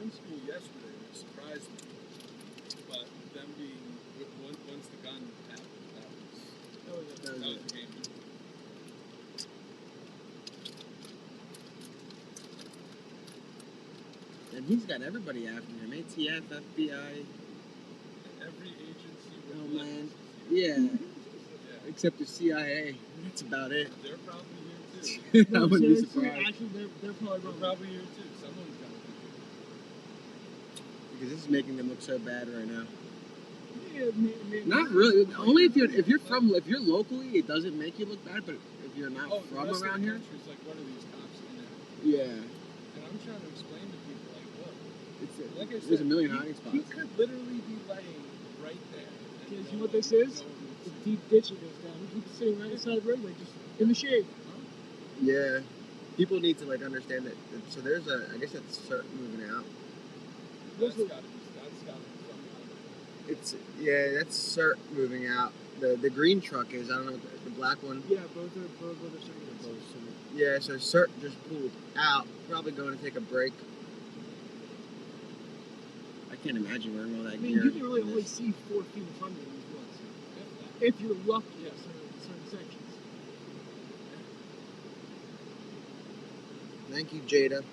in school yesterday, which surprised me. But them being once the gun happened, that was the game. And he's got everybody after him. ATF, FBI. Every agency. Homeland. Yeah. Except the CIA. That's about it. They're probably here too. I wouldn't be surprised. Actually, they're probably here too. Someone's got to be here. Because this is making them look so bad right now. Yeah, Not really. Only if you're locally, it doesn't make you look bad. But if you're not from around here, it's like, what are these cops in there? yeah. And I'm trying to explain to people, like, look, Like I said, there's a million hiding spots. He could literally be laying right there. Because you know what this is? The deep ditch that goes down. He keeps sitting right beside the roadway, just in the shade. Yeah. People need to understand that. So there's I guess that's CERT moving out. That's gotta be It's that's CERT moving out. The green truck is. I don't know what the black one. Yeah, both are certain. Yeah, so CERT just pulled out. Probably going to take a break. I can't imagine wearing all that gear. You can really only see 4 feet in front of you in these woods. If you're lucky at certain sections. Thank you, Jada.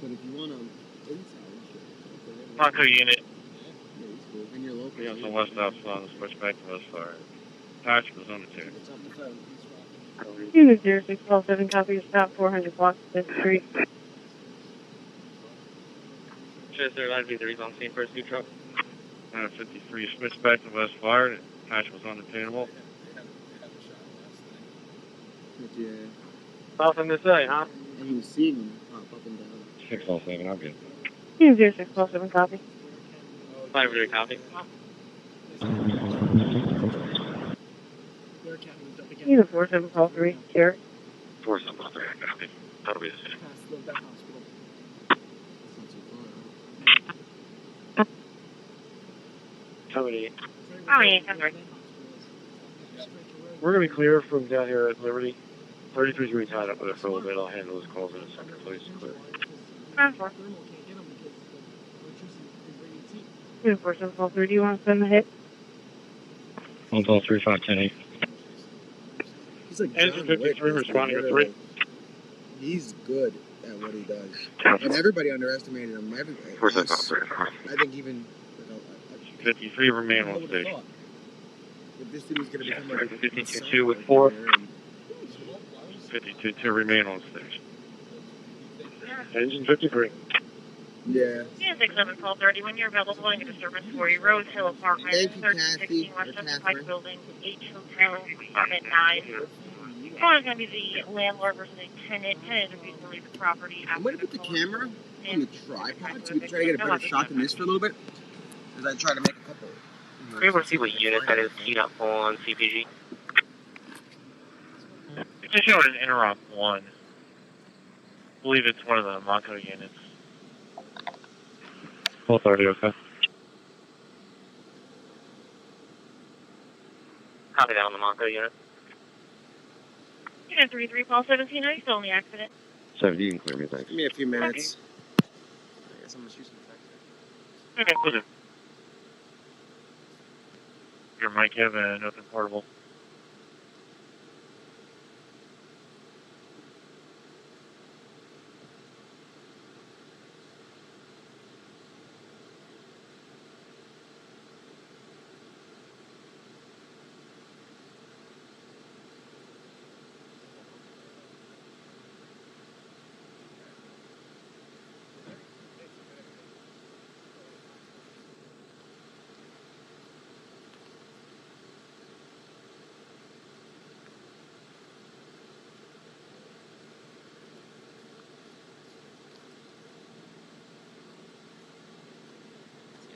But if you want to inside shit, Taco unit. yeah, he's cool. And you're local. We got some west outside, switch back to west fire. Patch was on the 2. It's on the phone. Unit 0617, copy of stop 400 block 5th Street. Chester, 9V3's on scene for a speed truck. 53, switch back to west fire. Patch was unattainable. Yeah. Nothing to say, huh? And he was seeing them pop up and down. 607, I'll get it. Unit 0617, copy. 5-3 copy. Unit 4743, Jerry. 4743, copy. That'll be the same. Cody. Oh, yeah, I'm right. We're going to be clear from down here at Liberty. 33's going to be tied up with it for a little bit. I'll handle those calls in a second, please. Clear. Unit 4743, do you want to send the hit? Hold call 3510-8. He's like Engine John 53 Wick, responding to 3. He's good at what he does. And everybody underestimated him. I think even... 53 remain on station. If this dude was going to become like a 52-2 with 4. 52-2 remain on station. Engine 53. Yeah. Unit 671230, when you're available, going to service for you. Rose Hill Apartment, 1316 West Pike Building, H Hotel, Apartment 9. Phone is going to be the landlord versus a tenant. Tenant is refusing to leave the property. I'm going to put the camera on the tripod so we can try to get a better shot than this for a little bit. As I try to make a couple. Are you able to see what unit that is keyed up on CPG? It's just showing an interrupt 1. I believe it's one of the Mako units. 1230, okay. Copy that on the Mako unit. Unit 33, call 17, are you still in the accident? 70, you can clear me, thanks. Give me a few minutes. I guess I'm going to shoot some effects. Okay, your mic have an open portable.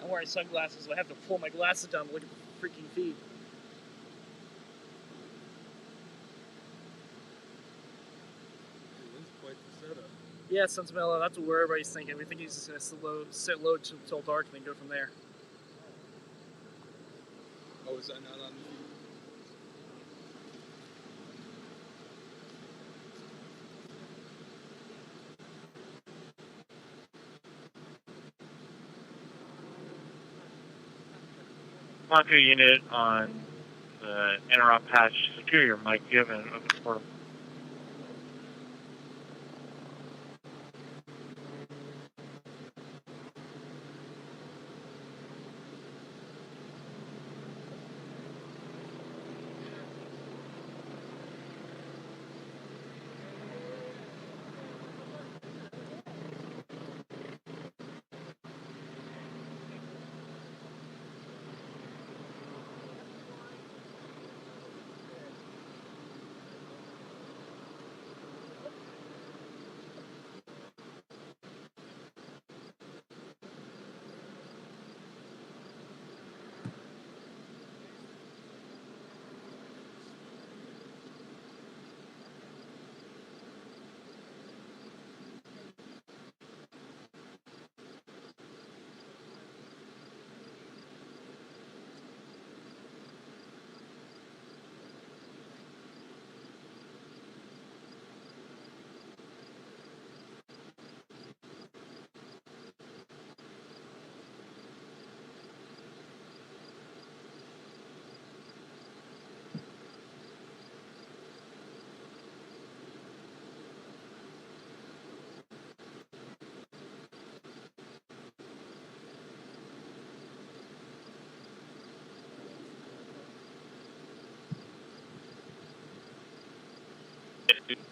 I'm wearing sunglasses, so I have to pull my glasses down to look at the freaking feed. That's quite the setup. Yeah, sentimental. That's what everybody's thinking. We think he's just going to sit low until dark and then go from there. Oh, is that not on the feed? Monitor unit on the interrupt patch Superior, Mike Given, open portal.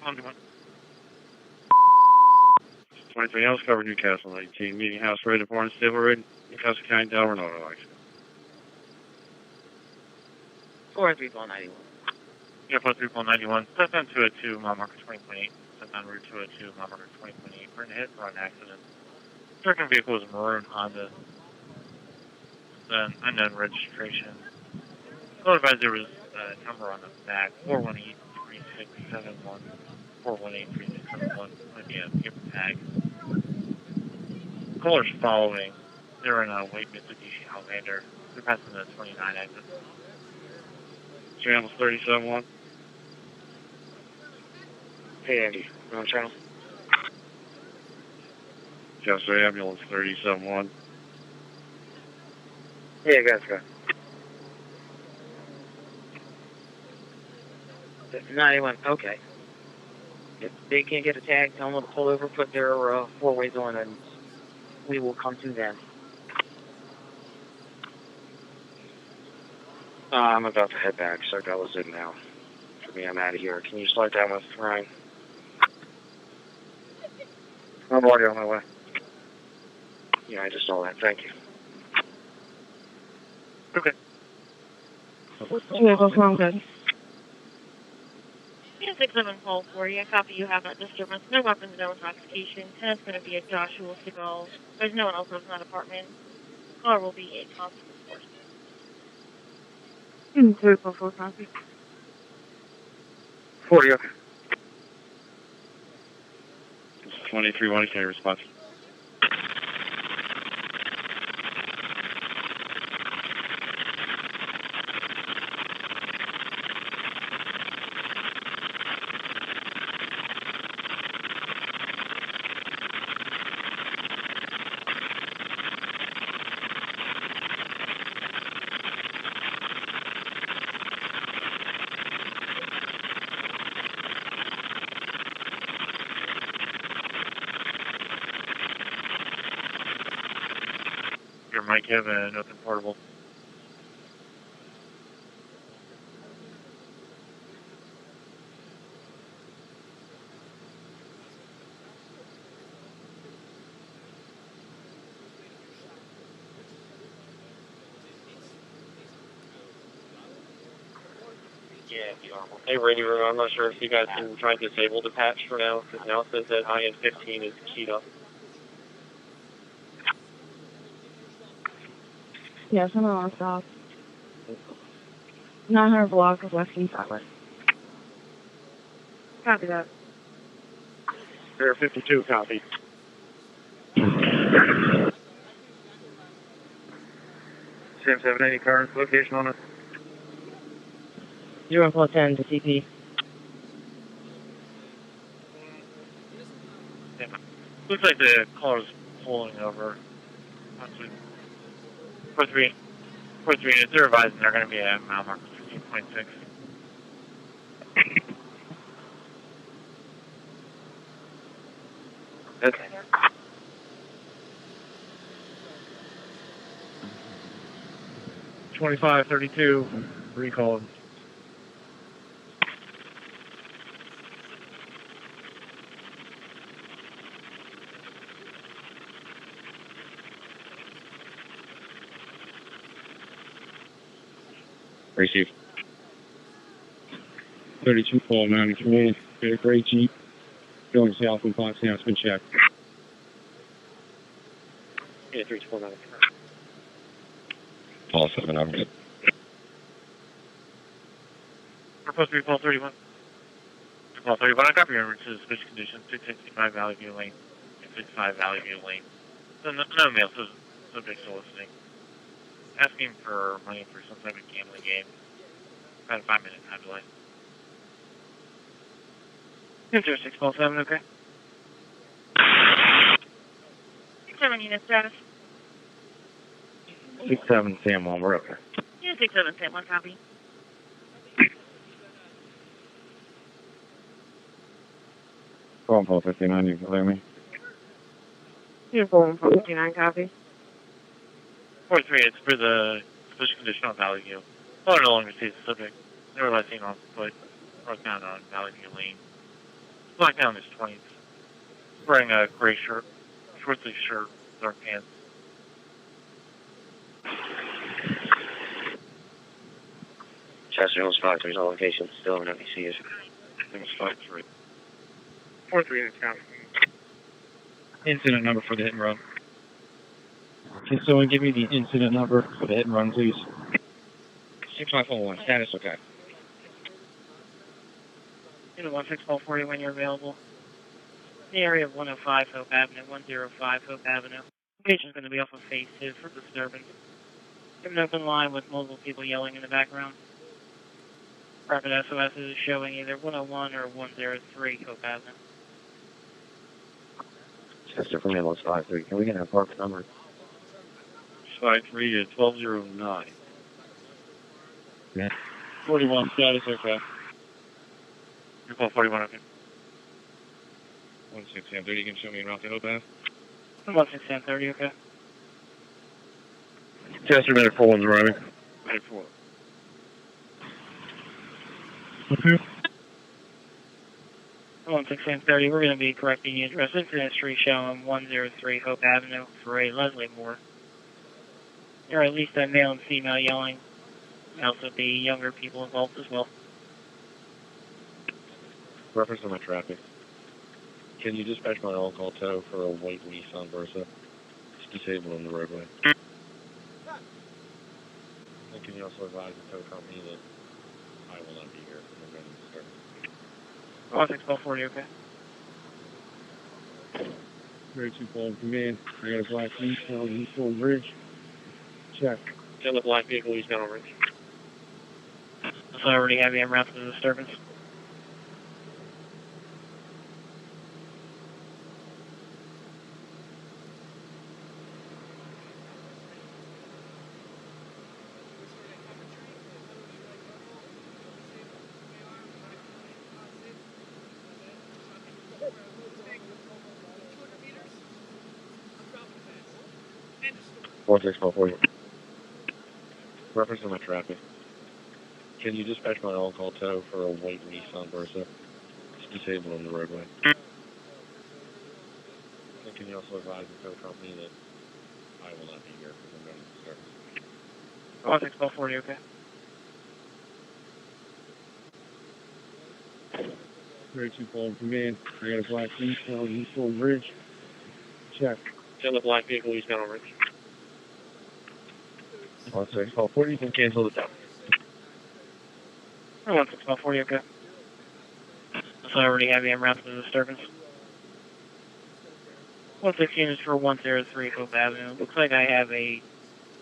On 23 House covered Newcastle 19. Meeting house ready to Barnes Stable Road, Newcastle County, Delaware, North. 43491. Yeah, plus 391. Step down 202, mile marker 20.8. Step down route 202, mile marker 20.8. We're in a hit run accident. Stricken vehicle is a maroon Honda. Then unknown registration. Call advised there was a number on the back, 4183671. 4183671. Might be a paper tag. Caller's following. They're in a white Mitsubishi Outlander. They're passing the 29 exit. Channel 37-1. Hey, Andy. You on channel? Chester Ambulance 37-1. Yeah, guys, go. 91, okay. If they can't get a tag, tell them to pull over, put their four-ways on, and we will come to them. I'm about to head back. Sargella's in now. For me, I'm out of here. Can you start down with Ryan? I'm already on my way. Yeah, I just saw that. Thank you. Okay. Yeah, sounds good. 67 call for you. Copy you have that disturbance. No weapons, no intoxication. Tenant's going to be a Joshua Seagull. There's no one else lives in that apartment. Caller will be a constable force. 244 copy. 40, okay. 23-1, can you response? Your mic have an open portable. Yeah, Hey, radio room, I'm not sure if you guys can try and disable the patch for now, because now it says that IN15 is keyed up. Yes, I'm on stop. 900 block of Western Southwest. Copy that. Air 52, copy. Sam 780 car location on it. 0+10 to CP. Yeah. Looks like the car's pulling over. 43. 43 units, they're advising they're going to be at mile marker 15.6. Okay. 2532, recall. Receive. 32 call 93. Got a gray Jeep going south from Fox now. It's been checked. Yeah, 349. Call 7 numbers. Proposed recall 31. Recall 31, I copy your to switch condition 665 Valley View Lane. 665 Valley View Lane. So no mail, subject soliciting. Asking for money for some type of gambling game. About a 5-minute time delay. 0647, okay? 67 unit status. 67 Sam 1, we're okay. Yeah, 67 Sam 1 copy. Call 459, you can clear me. Uniform 459 copy. 43, it's for the switch condition on Valley View. Caller no longer sees the subject. They were last seen on foot, northbound on Valley View Lane. Black down his 20s. Wearing a gray shirt, short sleeve shirt, dark pants. Chester Hills 5-3's all locations, still in NBC issue. It was 5-3. 4-3 units count. Incident number for the hit and run. Can someone give me the incident number for the hit and run, please? 6541, status okay. Unit 16440 when you're available. The area of 105 Hope Avenue, 105 Hope Avenue. Location is going to be off of phase 2 for disturbance. You have an open line with multiple people yelling in the background. Rapid SOS is showing either 101 or 103 Hope Avenue. Chester from Ambulance 5-3, can we get an apartment number? 5-3 to 1209. Yeah. 41 status okay. You call 41, okay. 16 30, you can show me around the Hope Ave? 1630, okay. Chester, minute 41's arriving. Minute 4. Okay. 1630, we're going to be correcting the address. Incident history showing 103 Hope Avenue for a Leslie Moore. There are at least a male and female yelling. There may also be younger people involved as well. Reference to my traffic. Can you dispatch my on-call tow for a white Nissan Versa? It's disabled on the roadway. And can you also advise the tow company that I will not be here for the random disturbance? 16440, okay. 32 calling from me. I got a black Nissan on Eastbourne Bridge. Check. Still the black vehicle, he's down on Ridge. So I already have you en route to the disturbance. Reference to my traffic. Can you dispatch my on-call tow for a white Nissan Versa? It's disabled on the roadway. And can you also advise the tow company that I will not be here for the random disturbance? 16440, okay. 32 calling from me. I got a black Nissan on Eastbourne Bridge. Check. Still the black vehicle, he's down on Ridge. 16440, you can cancel the tow. 16440, okay. So I already have you en route to the disturbance. 116 is for 103 Hope Avenue. Looks like I have a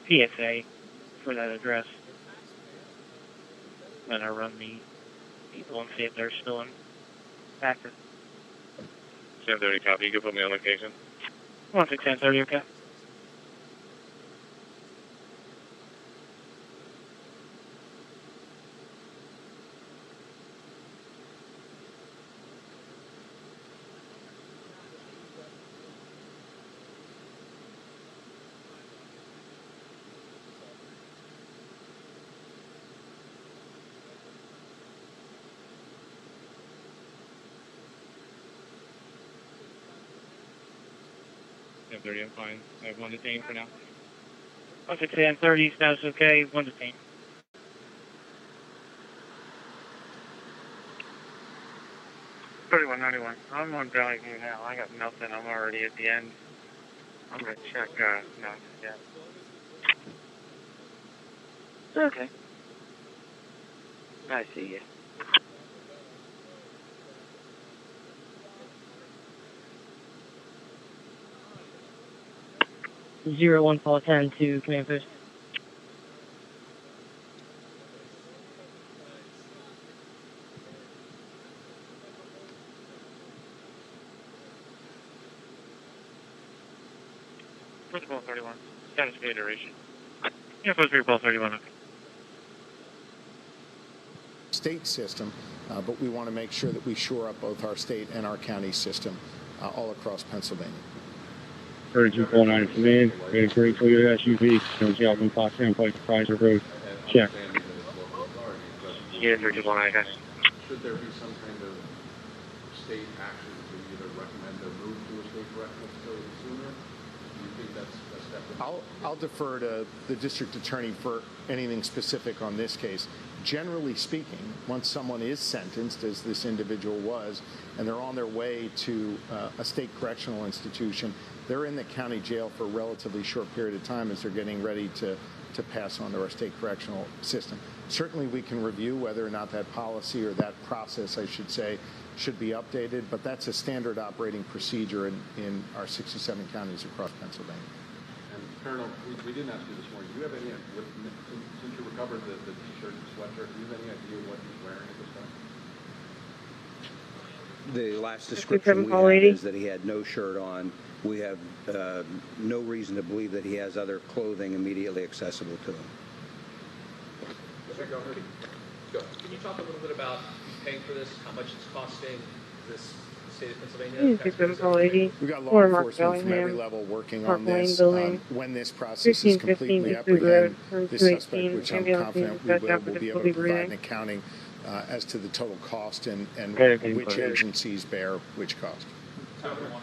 PSA for that address. Then I run the people and see if they're still in active. 10:30 copy. You can put me on location. 10:30, okay. I'm fine. I have one detained for now. 10:30, status okay, 1 detained. I'm on Valley View now. I got nothing. I'm already at the end. I'm gonna check. No, yeah. Okay. I see you. Zero 1 call 10 to command post. Protocol 31. Status of iteration. Yeah, post 31, okay. State system, but we want to make sure that we shore up both our state and our county system all across Pennsylvania. 3249 command, ready for Toyota SUV, Jones Alvin Class 10, Place Prizer Road. Check. Yeah, 3249, guys. Should there be some kind of state action to either recommend a move to a state correctional facility sooner? Do you think that's a step? I'll defer to the district attorney for anything specific on this case. Generally speaking, once someone is sentenced, as this individual was, and they're on their way to a state correctional institution, they're in the county jail for a relatively short period of time as they're getting ready to pass on to our state correctional system. Certainly we can review whether or not that policy or that process, I should say, should be updated, but that's a standard operating procedure in our 67 counties across Pennsylvania. And Colonel, we didn't ask you this morning, do you have any, since you recovered the t-shirt and sweatshirt, do you have any idea what he's wearing at this time? The last description we have is that he had no shirt on. We have no reason to believe that he has other clothing immediately accessible to him. Mr. Governor, can you talk a little bit about paying for this, how much it's costing this state of Pennsylvania? We've got law enforcement from every level working on this. When this process is completely apprehended, this suspect, which I'm confident we will be able to provide an accounting as to the total cost and which agencies bear which cost. One more.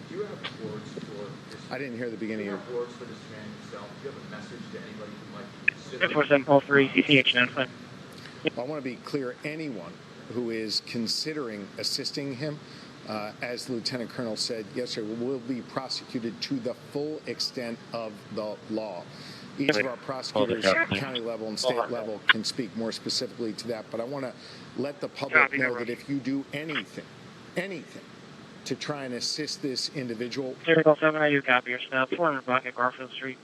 Do you have words for this? I didn't hear the beginning of words for this man himself? Do you have a message to anybody who might consider? 4703, CCH 95. I want to be clear, anyone who is considering assisting him, as the Lieutenant Colonel said yesterday, will be prosecuted to the full extent of the law. Each of our prosecutors, county level and state level, can speak more specifically to that, but I want to let the public know that if you do anything to try and assist this individual. 007, I do copy your stuff. 400 block at Garfield Street.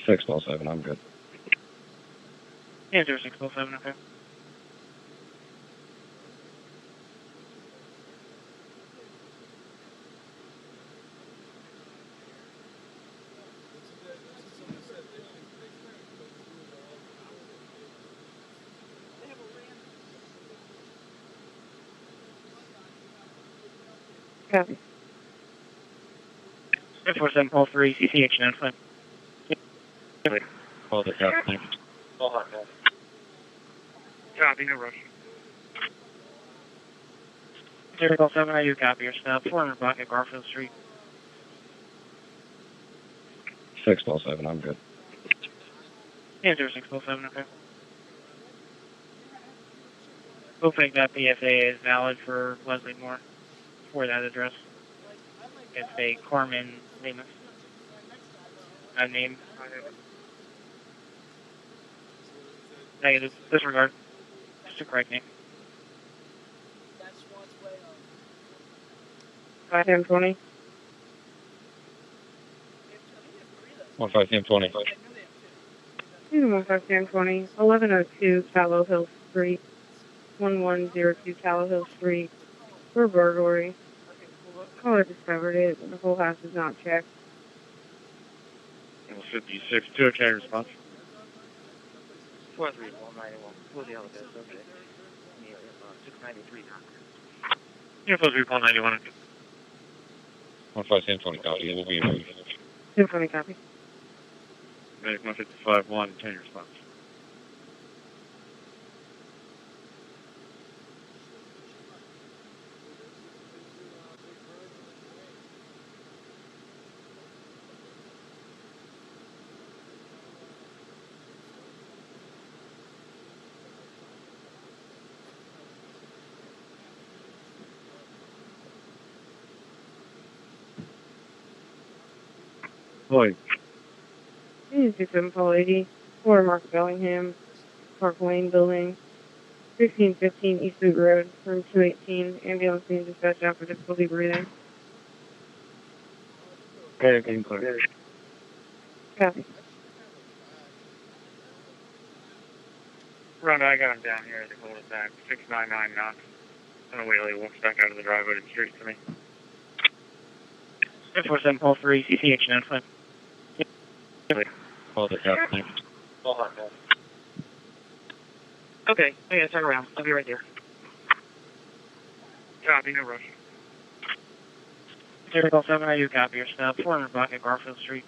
607, I'm good. Yeah, 0607, okay. Copy. 4703, CCH 95. Hold it, copy. Copy, no rush. 007, I do copy your stuff. 400 block at Garfield Street. 607, I'm good. Yeah, 0607, okay. We'll think that PFA is valid for Leslie Moore for that address. It's a Carmen Lemus. Name. Negative. Disregard. Just a correct name. 51020. 1520. 151020, 1102 Tallow Hill Street, 1102 Tallow Hill Street, for burglary. Caller discovered it, and the whole house is not checked. 56, 2 okay response. 43191, who the other guy's subject? 693 now. Yeah, 43191. 151020 copy, we'll be in. 220 copy. Medic 155 1, 10 response. Boy. 27 Paul 80, 4 Mark Bellingham, Park Lane Building, 1515 East Boot Road, room 218, ambulance being dispatched out for difficulty breathing. Okay, getting clear. Copy. Rhonda, I got him down here at the cul-de-sac, 699 knots. On a wheelie, walks back out of the driveway to the street to me. 47 Paul 3, CCH 95. Hold it up, thanks. Okay, I gotta turn around. I'll be right there. Copy, no rush. 007, I do copy your stop. 400 block at Garfield Street.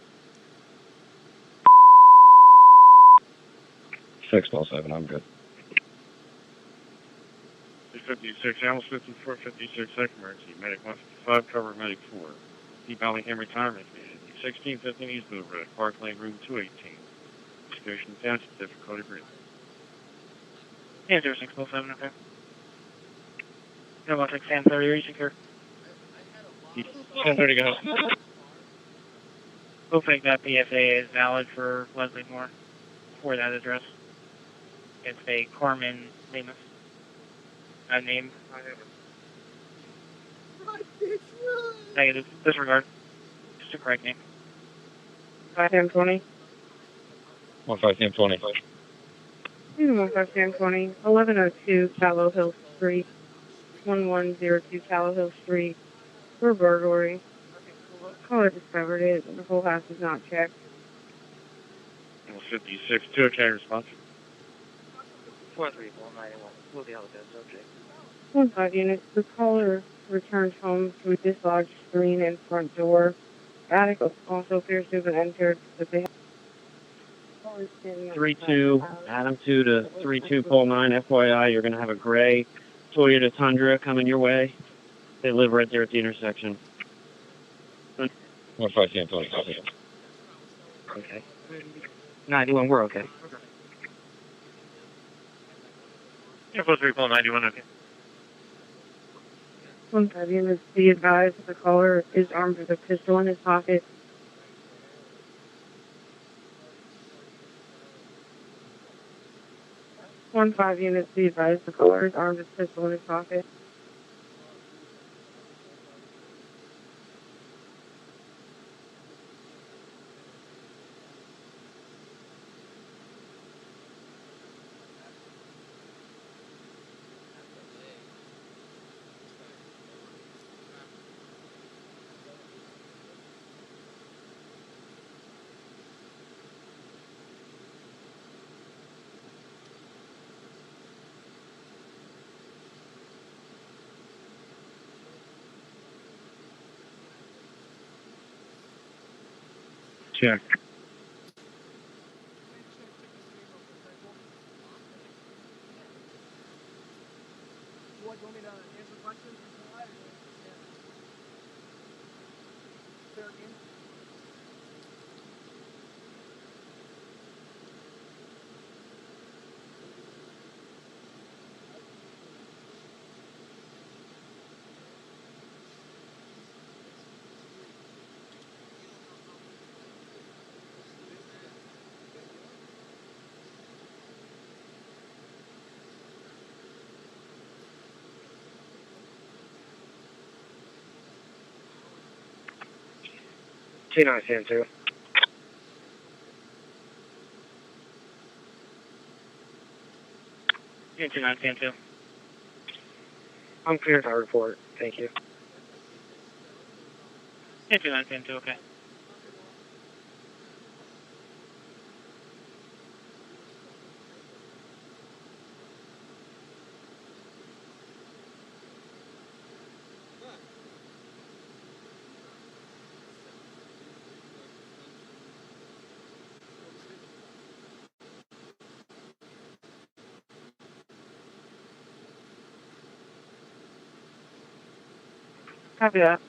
607, I'm good. 56, Alice 54, 56, second emergency. Medic 155, cover medic 4. Deep Bellingham retirement community. 1615 East Boot Road, Park Lane, room 218. Situation intense, difficulty breathing. Yeah, 0607, okay. No, 1030, are you secure? 1030, go. We'll think that PSA is valid for Leslie Moore for that address. It's a Carmen Lemus. Name. Negative. Disregard. Just a correct name. 51020. 151020. 151020, 1102 Tallow Hill Street, 1102 Tallow Hill Street, for burglary. Caller discovered it, and the whole house is not checked. 56, 2 okay response. 43191, who the other guy's subject? 15 units, the caller returned home to a dislodged screen and front door. Attic also appears to have been entered, but they have 32, Adam 2 to 32, pole 9, FYI, you're going to have a gray Toyota Tundra coming your way. They live right there at the intersection. 151020, copy. Okay. 91, we're okay. Yeah, 43, pole 91, okay. 15 units, be advised that the caller is armed with a pistol in his pocket. One 5 units, be advised the caller is armed with a pistol in his pocket. Check. What, do you want me to answer questions? Fair game? Two 972. 29, stand 2. I'm clear to report. Thank you. 29, stand 2, okay. Copy that.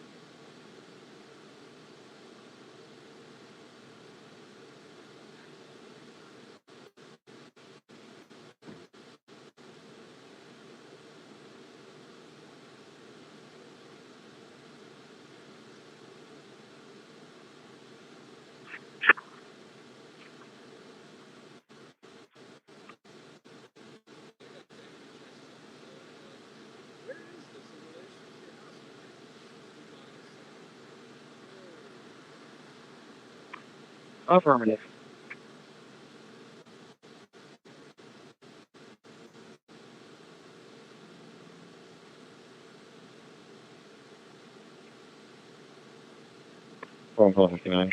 Affirmative. Phone call 59.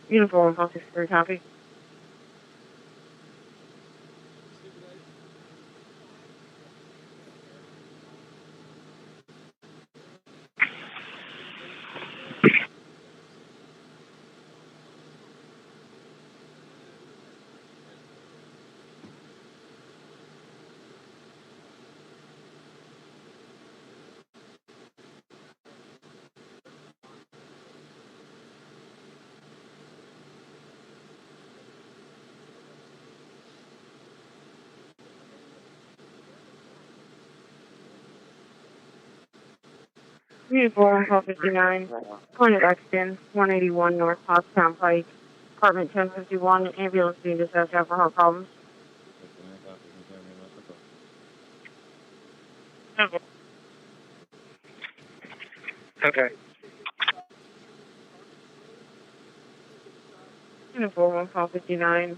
Uniform, Fox 63, copy. Uniform, Fox 59. Point of accident, 181 North Pottstown Pike. Apartment 1051, ambulance being dispatched out for heart problems. Okay. Uniform, Fox 59.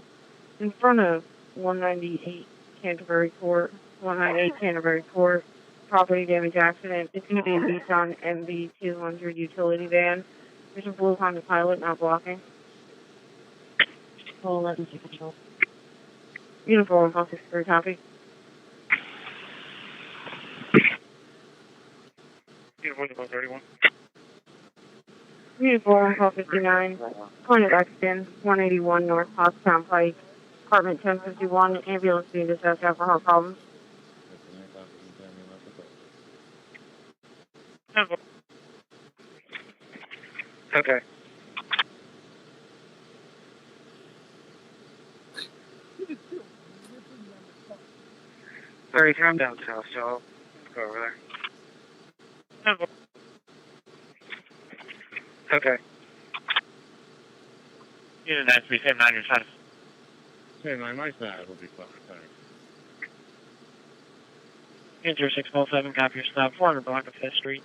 In front of 198 Canterbury Court, 198 Canterbury Court. Property damage accident. It's going to be a Nissan MV200 utility van. There's a blue Honda Pilot not blocking. Full 11 control. Uniform, Fox 63, copy. Uniform, 31. Uniform, Fox 59. Point of accident, 181 North Pottstown Pike. Apartment 1051, ambulance being dispatched out for heart problems. Okay. Alright, I'm down south, so I'll go over there. Okay. You didn't actually say 9 your side. Say 9 my side will be close. Enter 607, copy your stop, 400 block of 5th Street.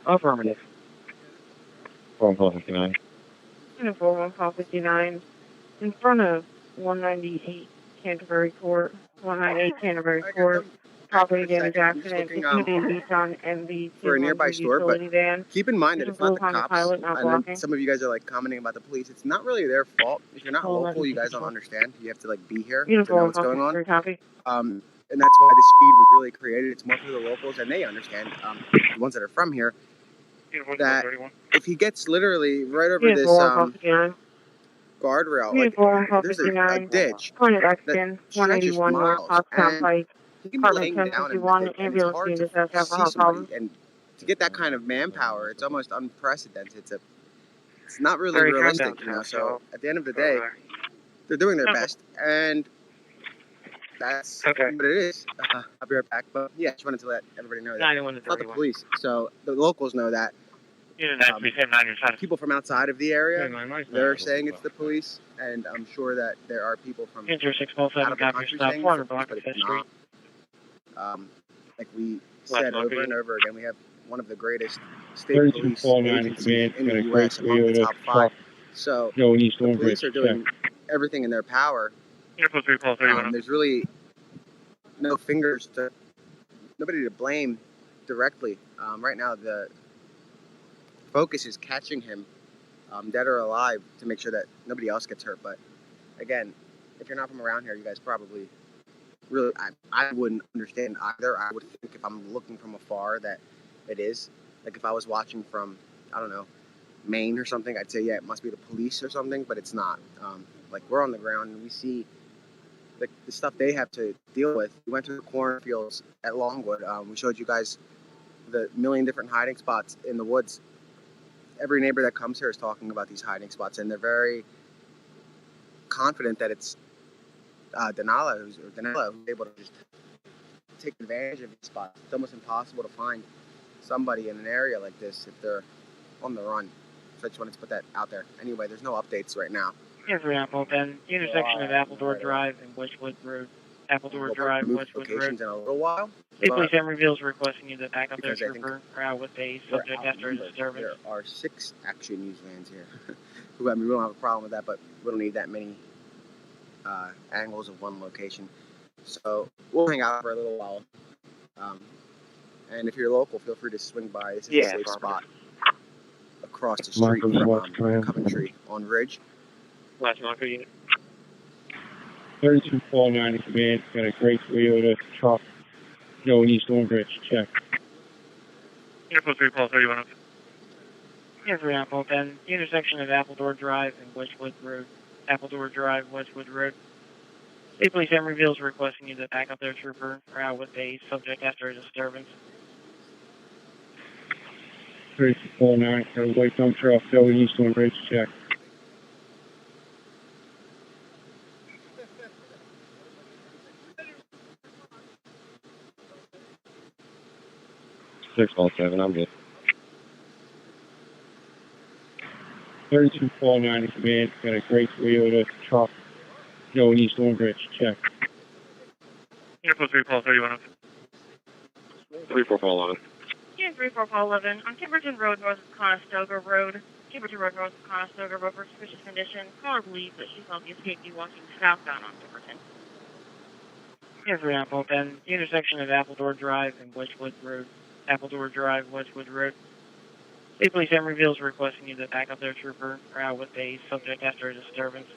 Affirmative. Phone call 59. Uniform, call 59. In front of 198 Canterbury Court, 198 Canterbury Court. Property damage accident. It's going to be a Nissan for a nearby MV200 store, but utility van. keep in mind that There's it's a not blue the Honda cops. Pilot not I know blocking. some of you guys are like commenting about the police. It's not really their fault. If you're not Full local, 11 you guys don't control. understand. You have to like be here to know Uniform, what's going on. copy. And that's why this feed was really created. It's more for the locals, and they understand, the ones that are from here, that if he gets literally right over this guardrail, like there's a ditch Point of that accident, stretches 181 for North miles, Pottstown and Pike. he can be Department laying down and 1051, and it's ambulance hard unit to has see alcohol somebody. problem. And to get that kind of manpower, it's almost unprecedented. It's not really Very realistic, countdown, So at the end of the day, they're doing their best, and that's what it is. I'll be right back. But yeah, just wanted to let everybody know that 91 to it's not the 31. police, so the locals know that. People from outside of the area, they're saying it's the police, and I'm sure that there are people from out of the country saying it's the police, but it's not. Like we said over and over again, we have one of the greatest state police agencies in the U.S. among the top 5. So the police are doing everything in their power. There's really nobody to blame directly. Right now, the focus is catching him, dead or alive, to make sure that nobody else gets hurt. But again, if you're not from around here, you guys probably really, I wouldn't understand either. I would think if I'm looking from afar that it is. Like if I was watching from, I don't know, Maine or something, I'd say, yeah, it must be the police or something, but it's not. Like we're on the ground and we see the stuff they have to deal with. We went to the cornfields at Longwood. We showed you guys the million different hiding spots in the woods. Every neighbor that comes here is talking about these hiding spots, and they're very confident that it's Danila who's able to just take advantage of these spots. It's almost impossible to find somebody in an area like this if they're on the run. So I just wanted to put that out there. Anyway, there's no updates right now. Here's the Appleton, intersection of Appledore Drive and Wedgewood Road. Appledore Drive, Wedgewood Road. In a little while. Police and reveals requesting you to back up their trooper with a subject after disturbance. There are 6 actually newslands here. We don't have a problem with that, but we don't need that many angles of one location. So we'll hang out for a little while. And if you're local, feel free to swing by. This is a safe spot across the street from Coventry on Ridge. Last Marco unit. 3249 command, got a great Toyota truck going east on Bridge, check. Airport 3, call 31. Here's the Appleton, intersection of Appledore Drive and Wedgewood Road. Appledore Drive, Wedgewood Road. State Police and reveals requesting you to back up their trooper with a subject after a disturbance. 3249, got a white dump truck going east on Bridge, check. Six call 7, I'm good. 3249 command, got a great Toyota truck going east on Bridge, check. Airport 3, call 31. 34411. Yeah, 34411 on Timberton Road, north of Conestoga Road. Timberton Road, north of Conestoga Road for suspicious condition. Caller believes that she saw the escapee walking southbound on Timberton. Here's the Appleton, intersection of Appledore Drive and Wedgewood Road. Appledore Drive, Wedgewood Road. State Police and reveals requesting you to back up their trooper with a subject after a disturbance.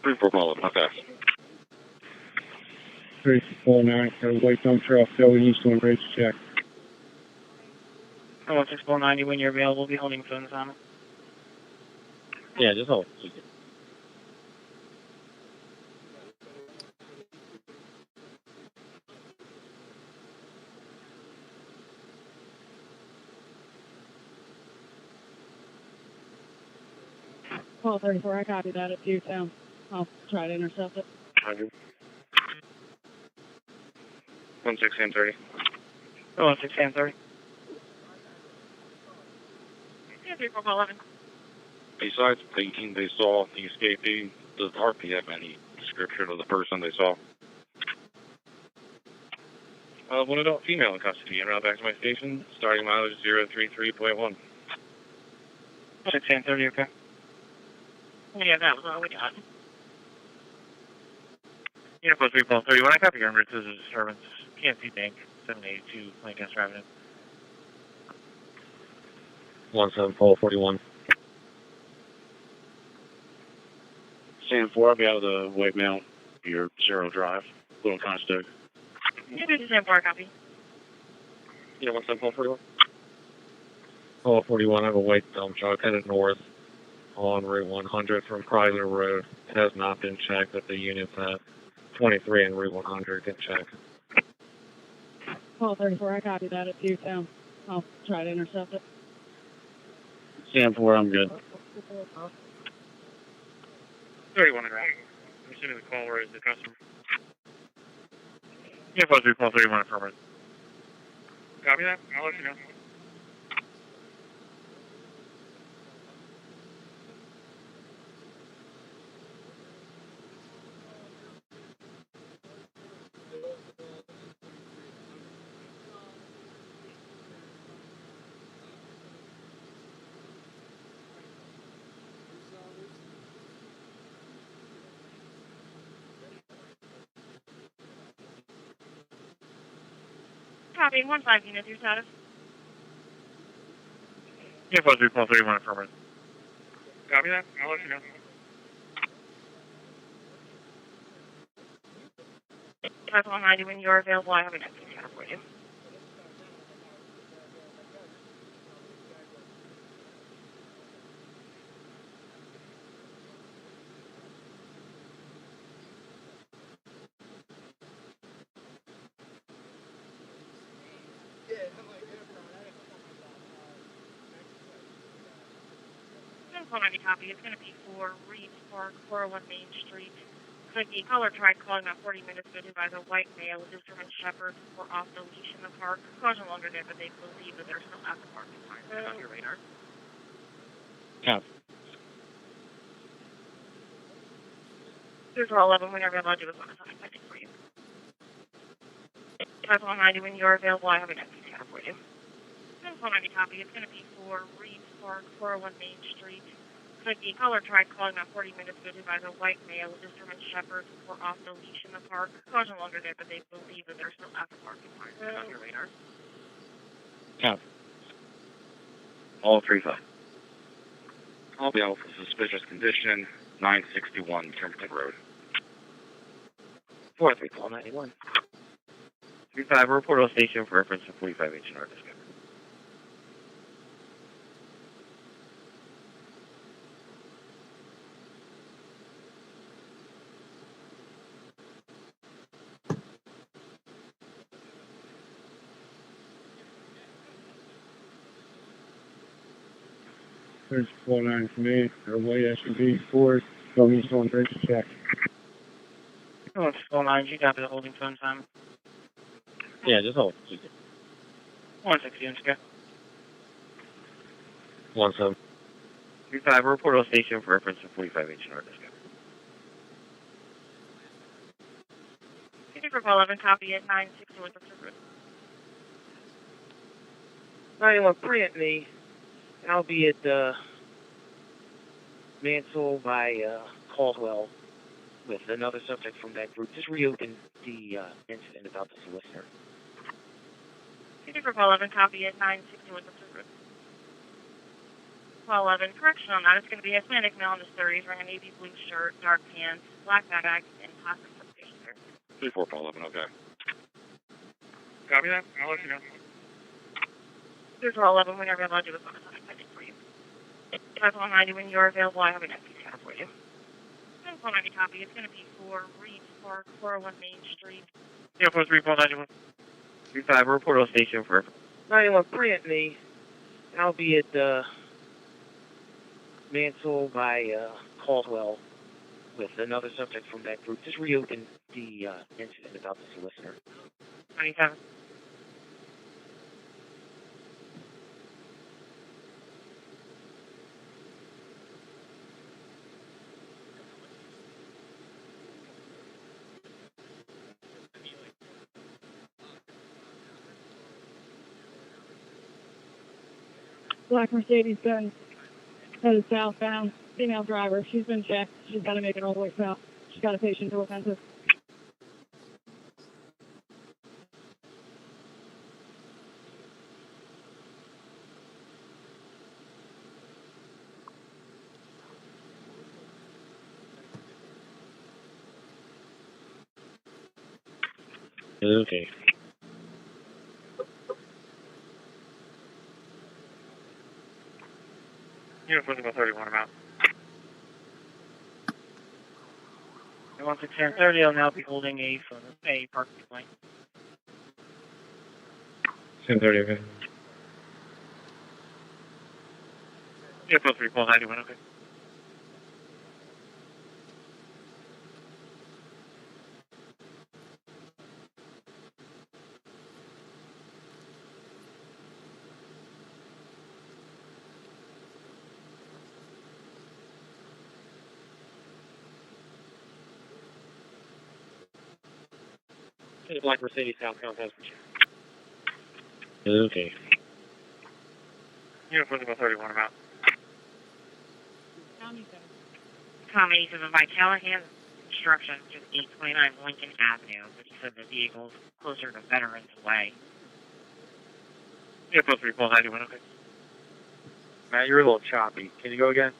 34411, okay. 3249, got a white dump truck going east on Bridge, check. 16490, when you're available, be holding phones on it. Yeah, just hold. Call 34, I copy that at 210. I'll try to intercept it. 100. 1630. 1630. Yeah, 34411. Besides thinking they saw the escapee, does RP have any description of the person they saw? One adult female in custody, en route back to my station, starting mileage 033.1. 1630, okay. Yeah, that was all we got. Airport 3, call 31. I copy your number. This is a disturbance. PNC Bank, 782, Lancaster Avenue. 1741. Stand 4, I'll be out of the white mount. Your 0 drive, Little Conestoga. Yeah, this is M4, copy. Yeah, 1741. Call 41, I have a white dump truck headed north on Route 100 from Chrysler Road. It has not been checked at the unit's at 23 and Route 100. Good check. Call 34, I copy that at Pewtown. I'll try to intercept it. Stand for, I'm good. 31 and route. I'm assuming the caller is the customer. Yeah, 431 affirmative. Copy that. I'll let you know. Copy, 1-5 units, your status. Yeah, 431 affirmative. Copy that. I'll let you know. That's 190 when you're available. I have an empty scanner for you. That's 190 copy. It's going to be for Reed Park, 401 Main Street. Could be caller tried calling about 40 minutes ago by the white male who's German Shepherd were off the leash in the park. Cars no longer there, but they believe that they're still at the parking lot. That's on your radar. Yeah. Here's 11 when you're available. I'll do a bonus on it for you. That's 190 when you're available. I have an empty scanner for you. That's 190 copy. It's going to be for Reed Park, 401 Main Street. Could be caller tried calling about 40 minutes ago by the white male who's German Shepherd were off the leash in the park. Cars no longer there, but they believe that they're still at the parking lot. That's on your radar. Yeah. All 35. I'll be out for suspicious condition, 961 Kempton Road. 43491. 35, report on station for reference to 45 H&R discovery. There's 49 for me. Everybody has to be forward. Go east on bridge check. Oh, it's 49. You got the holding phone time. Yeah, just hold. 160 inch go. 17. 35, report on station for reference to 45 H&R discovery. Thank you for call 11 copy at 960 with the service. 91 Pre-Anthony, albeit Mansell by Caldwell with another subject from that group. Just reopened the incident about the solicitor. Thank you for call 11 copy at 960 with the service. Call 11, correction on that. It's going to be a Hispanic male in his 30s wearing a navy blue shirt, dark pants, black backpack, and plastic substation. 34 call 11, okay. Copy that. I'll let you know. Here's call 11 when you're available. I'll do a bonus on it for you. That's 190 when you're available. I have an empty scanner for you. That's 190 copy. It's going to be for Reed Park, 401 Main Street. Yeah, 43491. 35, report on station for 91 Pre-Anthony, albeit Mansell by Caldwell with another subject from that group. Just reopened the incident about the solicitor. 97. Black Mercedes-Benz headed southbound. Female driver. She's been checked. She's got to make it all the way south. She's got a patient to offensive. Okay. Unit 31, I'm out. Once it's 10:30, I'll now be holding a parking complaint. 10:30, okay. Yeah, both 391, okay. It's black Mercedes southbound passenger. Okay. Uniform 31 about. Tommy says by Callahan construction, which is 829 Lincoln Avenue, but he said the vehicle's closer to Veterans Way. Yeah, both 391, okay. Matt, you're a little choppy. Can you go again?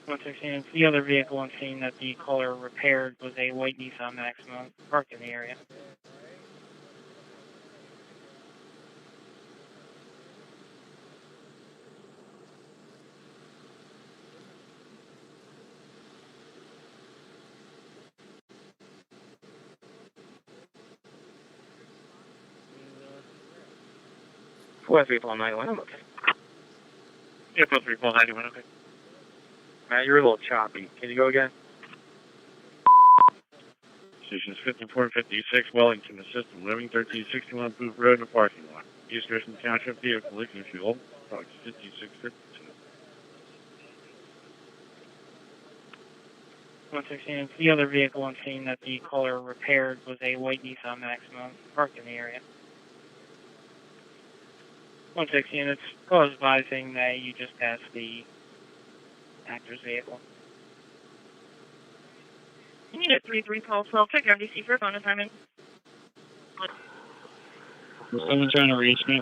116, it's the other vehicle I'm seeing that the caller repaired was a white Nissan Maxima parked in the area. West 391, okay. Yeah, both 391, okay. Matt, you're a little choppy. Can you go again? Stations 54 and 56, Wellington, Assistant Living, 1361 Booth Road in the parking lot. East Richmond Township vehicle leaking fuel, box 5652. 116, it's the other vehicle I'm seeing that the caller repaired was a white Nissan Maxima parked in the area. 116, it's cause advising that you just passed the actor's vehicle. You need a 33 call 12. Check MDC for phone assignment. Was someone trying to reach me?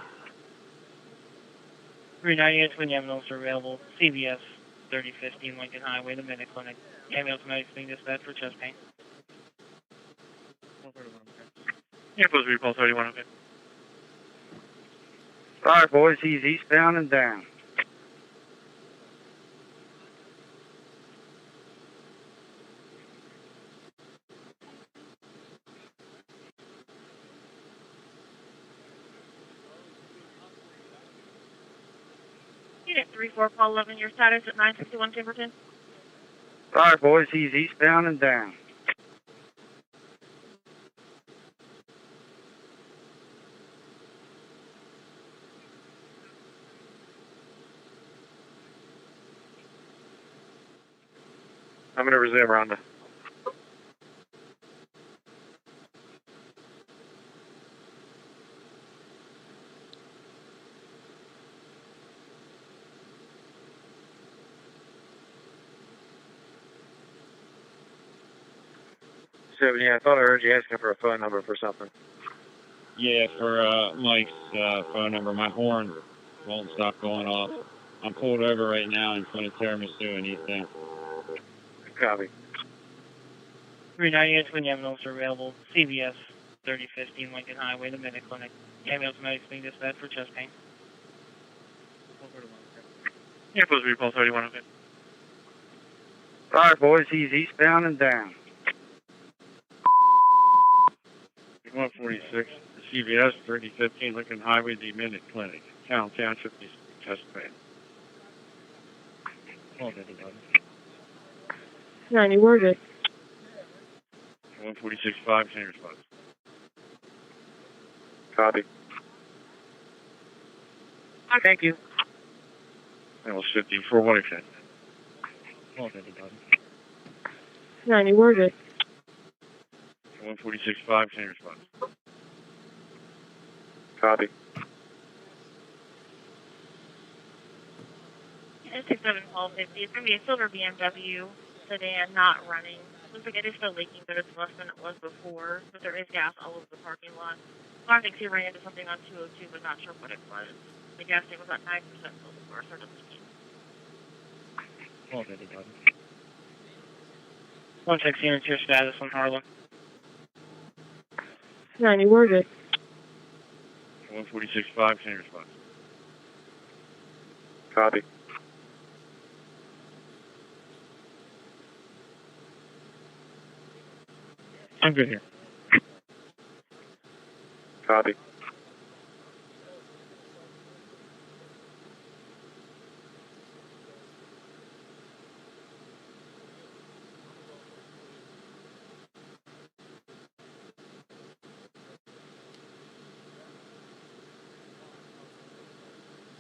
398 Twin ambulance are available. CVS 3015 Lincoln Highway, the Minute Clinic. Ambulance medics being dispatched for chest pain. Yeah, both 31, okay. Alright, boys, he's eastbound and down. Unit 34 call 11. Your status at 961 Timberton. Alright, boys, he's eastbound and down. I'm going to resume, Rhonda. So, yeah, I thought I heard you asking for a phone number for something. Yeah, for Mike's phone number. My horn won't stop going off. I'm pulled over right now in front of Tiramisu and East End. Copy. 398 Twin ambulance are available. CVS 3015 Lincoln Highway, the Minute Clinic. Ambulance medics being dispatched for chest pain. Yeah, both 31, okay. Alright, boys, he's eastbound and down. 146, CVS 3015 Lincoln Highway, the Minute Clinic. Town Township, test pain. 90 worded. 146.5, same response. Copy. Thank you. That was 54, what extent? 90 worded. 146.5, same response. Copy. 67 call 50. It's going to be a silver BMW sedan, not running. Looks like it is still leaking, but it's less than it was before. But there is gas all over the parking lot. Well, I think he ran into something on 202, but not sure what it was. The gas tank was at 9% until the car started leaking. 116, it's your status on Harlem. 90 worded. 146.5, same response. Copy. I'm good here. Copy.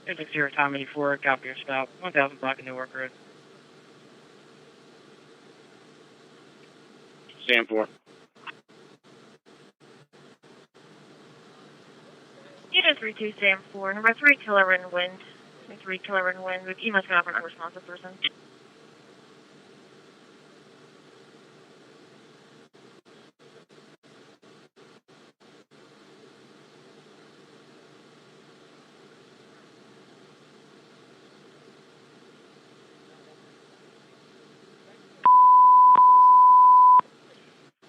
It's 0 Tom 84, copy your stop. 1000 block in Newark Road. Sam 4. Unit 32 Sam 4, number 3 killer in wind. 3 killer in wind with EMS off an unresponsive person.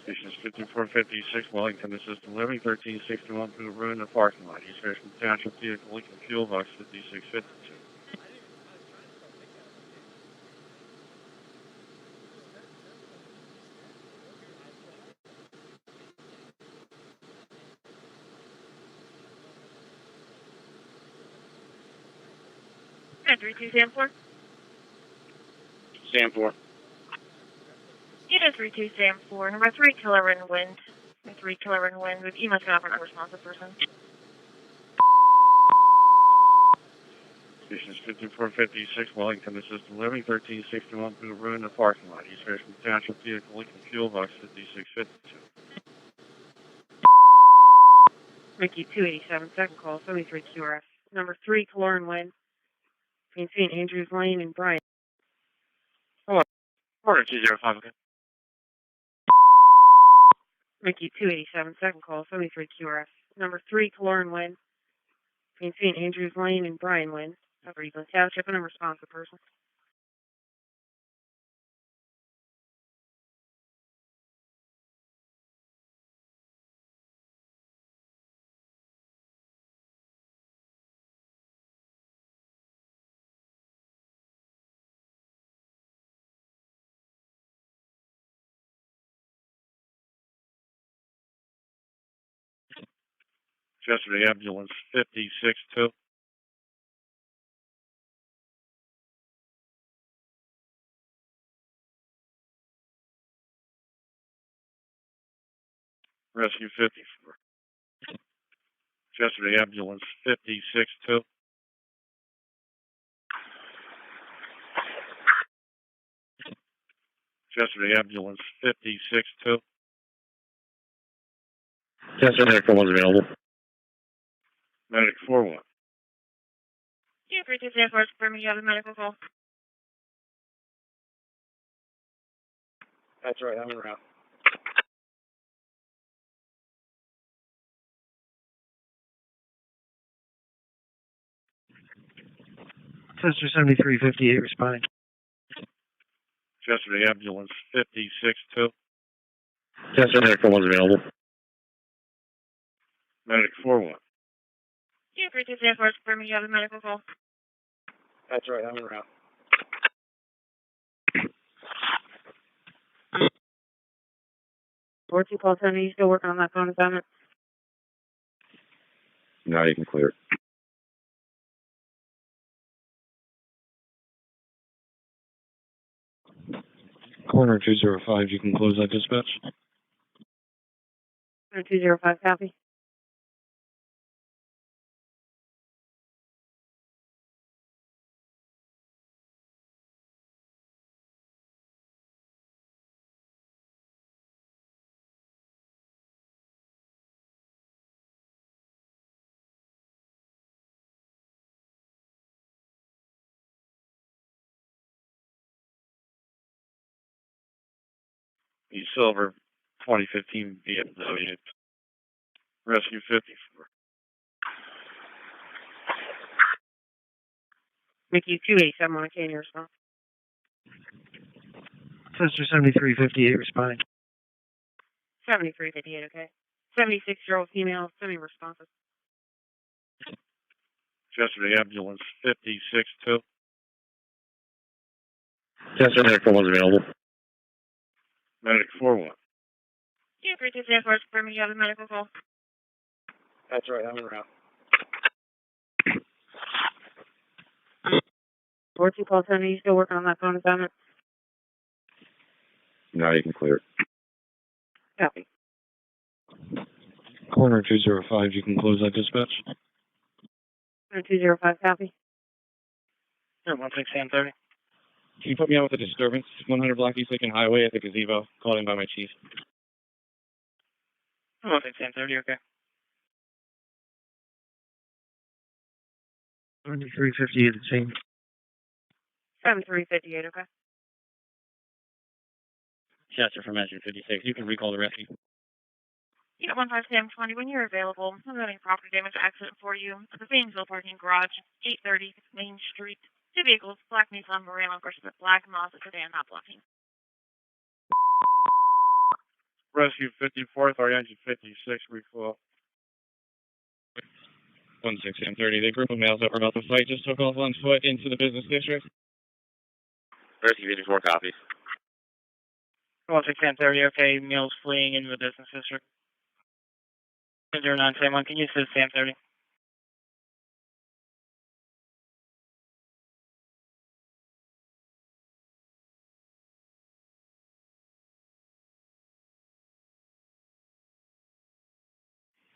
Station is 5456 Wellington. This is delivery 1361 through the road in the parking lot. East Richmond Township Vehicle Lincoln Fuel Box 5652. Unit 32 Sam 4. Sam 4. Unit 32 Sam 4, number 3 killer in wind. 3 killer in wind with EMS off an unresponsive person. Station is 5456 Wellington. This is delivery 1361 through the road in the parking lot. East Richmond Township Vehicle Lincoln Fuel Box 5652. Mickey 287, second call, 73 QRF. Number 3 killer in wind. Between St. Andrews Lane and Bryant. Hello. Order 205. Okay. Mickey 287, second call, 73 QRF. Number 3 killer in wind. Between St. Andrews Lane and Bryan Lane. Over Eastland Township and a responsive person. Yesterday, ambulance 562. Rescue 54. Yesterday, ambulance 562. Yesterday, ambulance 562. Yesterday, medical one's available. Medic 41. Unit 32 Sam 4, confirming you have a medical call. That's right, I'm en route. Sister 7358 responding. Yesterday, ambulance 562. Yesterday, medical one's available. Medic 41. Unit 32 Sam 4, confirming you have a medical call. That's right, I'm en route. Board 2 call 70, you still working on that phone assignment? No, you can clear it. Corner 205, you can close that dispatch. 205, copy. East Silver 2015 BMW. Rescue 54. Mickey 287, on Canyon response. Sister 7358 responding. 7358, okay. 76-year-old female, semi-responsive. Yesterday, ambulance 562. Yesterday, medical one's available. Medic 41. Yeah, 3 Force, confirming you have a medical call. That's right, I'm en route. 42 call center, you still working on that phone assignment? No, you can clear it. Copy. Corner 205, you can close that dispatch. 205, copy. 16 Sam 30. Can you put me out with a disturbance? 100 Block East Lincoln Highway at the gazebo, called in by my chief. 16 Sam 30, okay. 358 the same. 7358, okay. Chester from Engine 56, you can recall the rescue. Yeah, 15 Sam 20, when you're available, I'm having a property damage accident for you at the Phoenixville parking garage, 830 Main Street. 2 vehicles, black Nissan Murano versus black Mazda sedan, not blocking. Rescue 54th, or Engine 56, refuel. 16 30, the group of males that were about to fight just took off on foot into the business district. Rescue 54 copy. 16 Sam 30, okay, males fleeing into the business district. 09 Sam 1, can you assist Sam 30?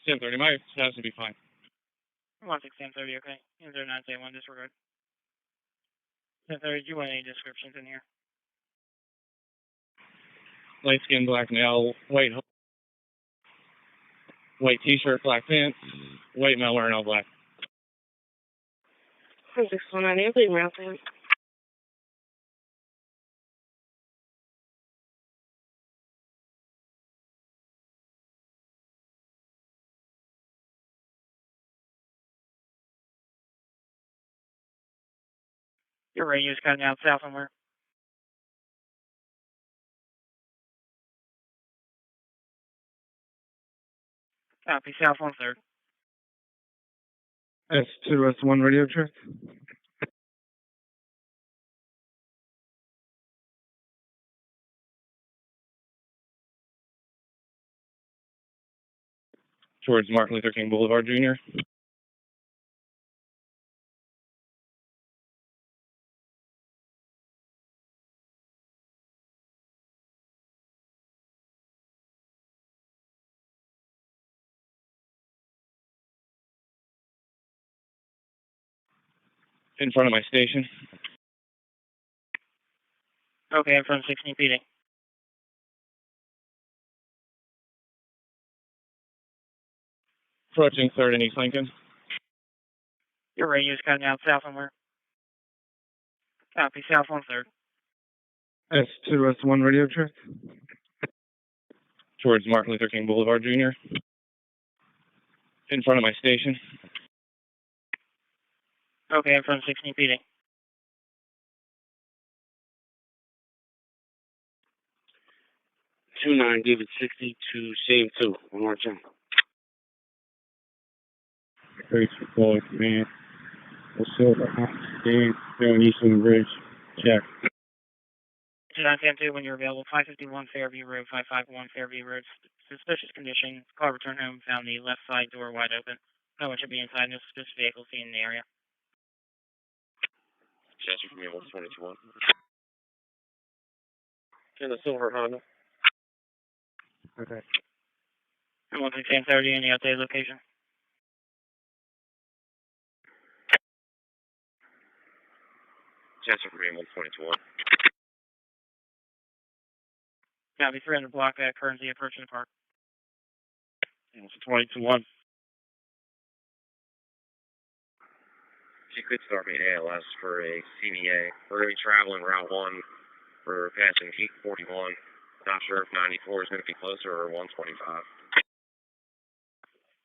Sam 30, my status will be fine. 16 Sam 30, okay. 09 Sam 1, disregard. Sam 30, do you want any descriptions in here? Light skin, black nail, white t-shirt, black pants, white male wearing all black. 619, Anthony Mountain. Your radio's cutting out south somewhere. Copy, south 1/3. S2, S1 radio check. Towards Martin Luther King Boulevard, Jr. In front of my station. Okay, in front of 16 PD. Approaching 3rd and East Lincoln. Your radio's cutting out south somewhere. Copy, south 1/3. S2, S1 radio check. Towards Martin Luther King Boulevard, Jr. In front of my station. Okay, in front of 16 PD. 29, give it 60 to Shame 2. One more time. Trace Floyd, man. The silver stand down Eastern Bridge. Check. 29 Sam 2, when you're available, 551 Fairview Road, 551 Fairview Road. Suspicious condition. Car returned home, found the left side door wide open. No one should be inside. No suspicious vehicle seen in the area. Chester from Ambulance 22-1. In the silver Honda. Okay. And 16 Sam 30, any updated location? Chester from Ambulance 22-1. Copy, 300 block at Currency approaching the park. Ambulance 22-1. She could start me ALS for a CVA. We're going to be traveling Route 1. We're passing 841. Not sure if 94 is going to be closer or 125.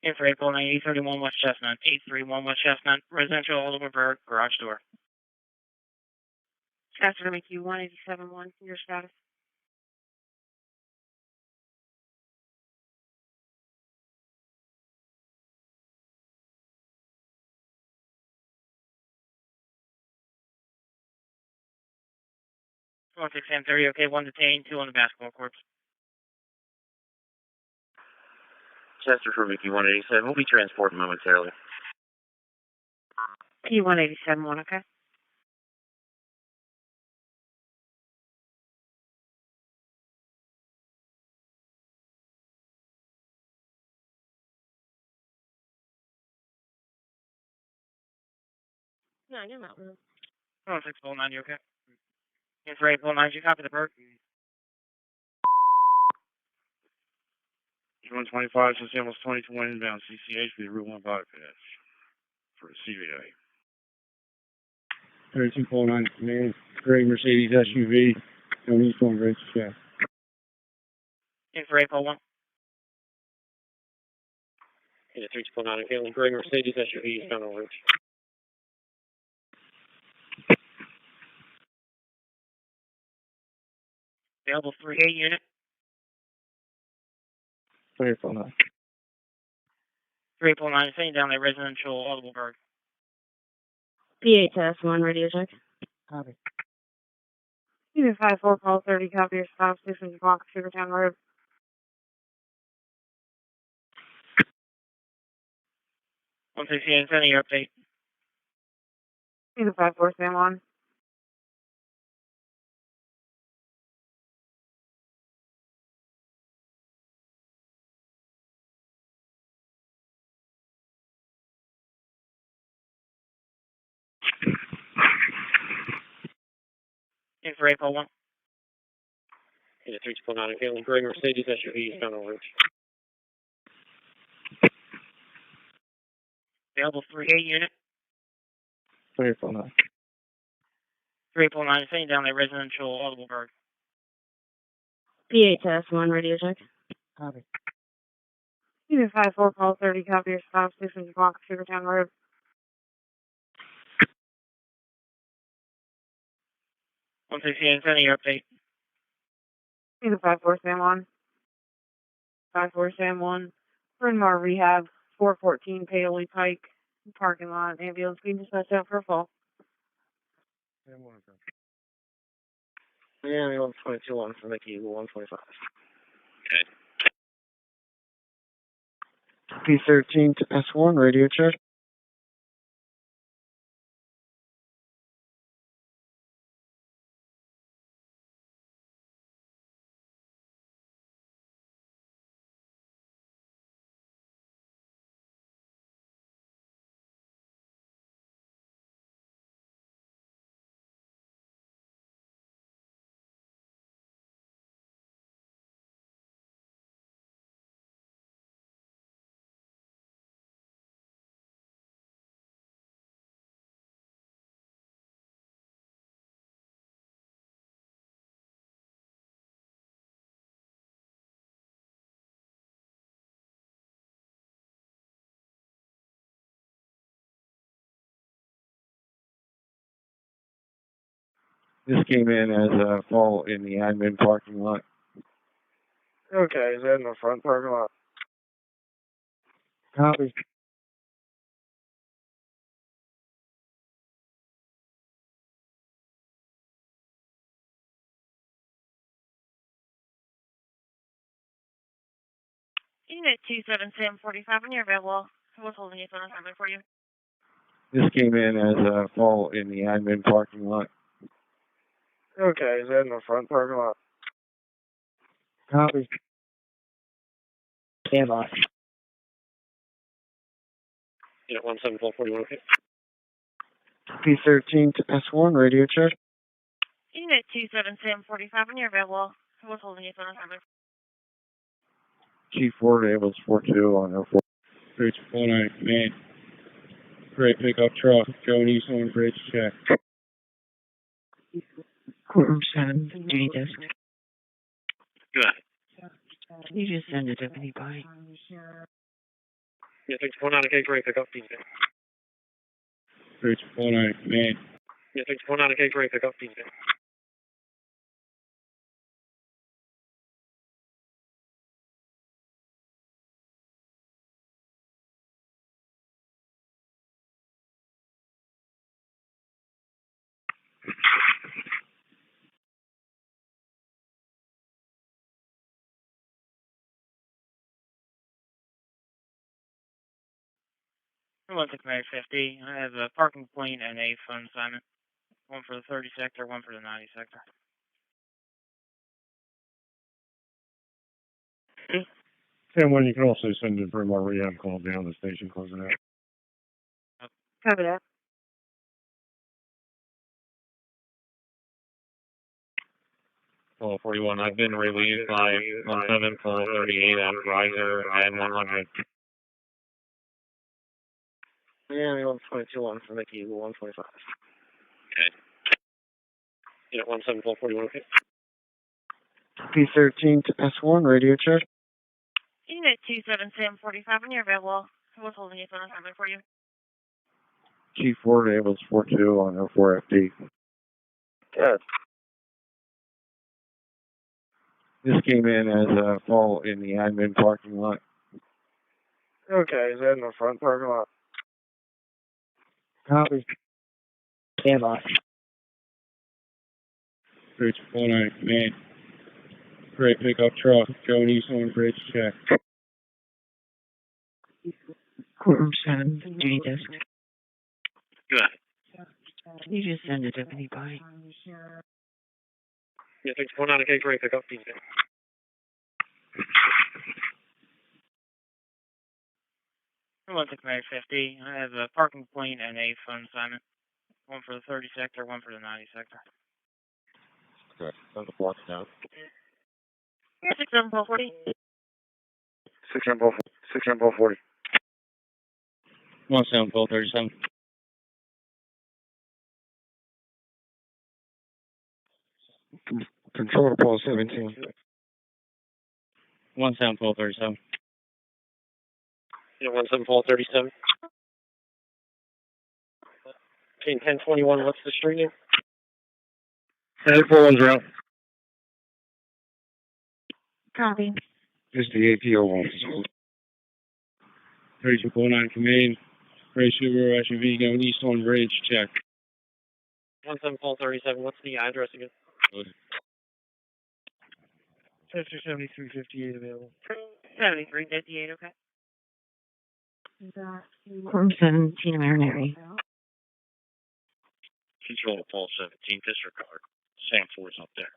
In for April 831 West Chestnut, 831 West Chestnut, residential Oliver Burke, garage door. After MQ 1871, your status. Sam 30, okay, 1 detained, 2 on the basketball courts. Chester for Mickey 187. We'll be transporting momentarily. P187, okay. No, you're not. Oh, 649, you okay? It's right, 9, you copy the bird? 125, since almost 22 inbound CCH for the Route 1 bypass for the CVA. 3249 command, gray Mercedes SUV, going eastbound bridge check. It's right, 1. Yeah, 3249, okay, gray Mercedes SUV is down on route. Available 3A unit. 349. 349, sending down there, residential audible bird. P8 test 1, radio check. Copy. Unit 54, call 30, copy your stop, station block, Sugartown Road. Once I see any update. Unit 54, stand on. It's right, 1. Yeah, 3249, okay, gray Mercedes SUV is down on route. Available 3A unit. 349. 349, sending down there, residential audible bird. P8 test 1, radio check. Copy. Unit 54, call 30, copy your stop, station block, Sugartown Road. Once I see any update. Unit 54, stand on. 54, stand 1. Bryn Mawr Rehab, 414 Paoli Pike, parking lot, ambulance being dispatched out for a fall. Yeah, 122 on for Mickey 125. Okay. P13 to S1, radio check. This came in as a fault in the admin parking lot. Okay, is that in the front parking lot? Copy. Unit 27745, when you're available, what's holding you phone number for you? This came in as a fault in the admin parking lot. Okay, is that in the front parking lot? Copy. Stand by. Yeah, 17441, okay. P13 to S1, radio check. Unit 27745, when you're available, what's holding you phone number? Chief Ford ambulance 42 on 04. 3249 command. Gray pickup truck going east on bridge check. Courtroom 7, duty desk. Good. Can you just send a deputy by? Yeah, 3249, okay, gray pickup, Tuesday. 3249 command. Yeah, 3249, okay, gray pickup, Tuesday. 16 50. I have a parking complaint and a phone assignment. One for the 30 sector, one for the 90 sector. 10-1, you can also send in for more rehab call down the station closing out. Copy that. Call 41, I've been relieved by 17 call 38 at Riser and 100. Yeah, 122 on for Mickey, 125. Okay. Unit 17 call 41, okay. P13 to S1, radio check. Unit 27745, when you're available, what's holding you phone assignment for you? G4 ambulance 42 on 04FD. Good. This came in as a fall in the admin parking lot. Okay, is that in the front parking lot? Copy. Stand by. Bridge 49, command. Freight pickup truck, Joe Eastland Bridge check. Courtroom 7, duty desk. Good. You just send a deputy by. Yeah, thanks for 49, okay, freight pickup, please. 16 50. I have a parking complaint and a phone assignment. One for the 30 sector, one for the 90 sector. Good. Send the block down. 67 40. 6 40. 17 call 37. Control to pole 17. 17 call 37. Unit 17 call 37. Okay, 1021, what's the street name? 410's route. Copy. Just the APO officer. 3249, command. Freight Subaru SUV going Eastland Bridge check. 17 call 37, what's the address again? Chester 7358 available. 7358, okay. Courtroom 7, Tina Marinari. Control to pole 17, disregard. Sam Ford's up there.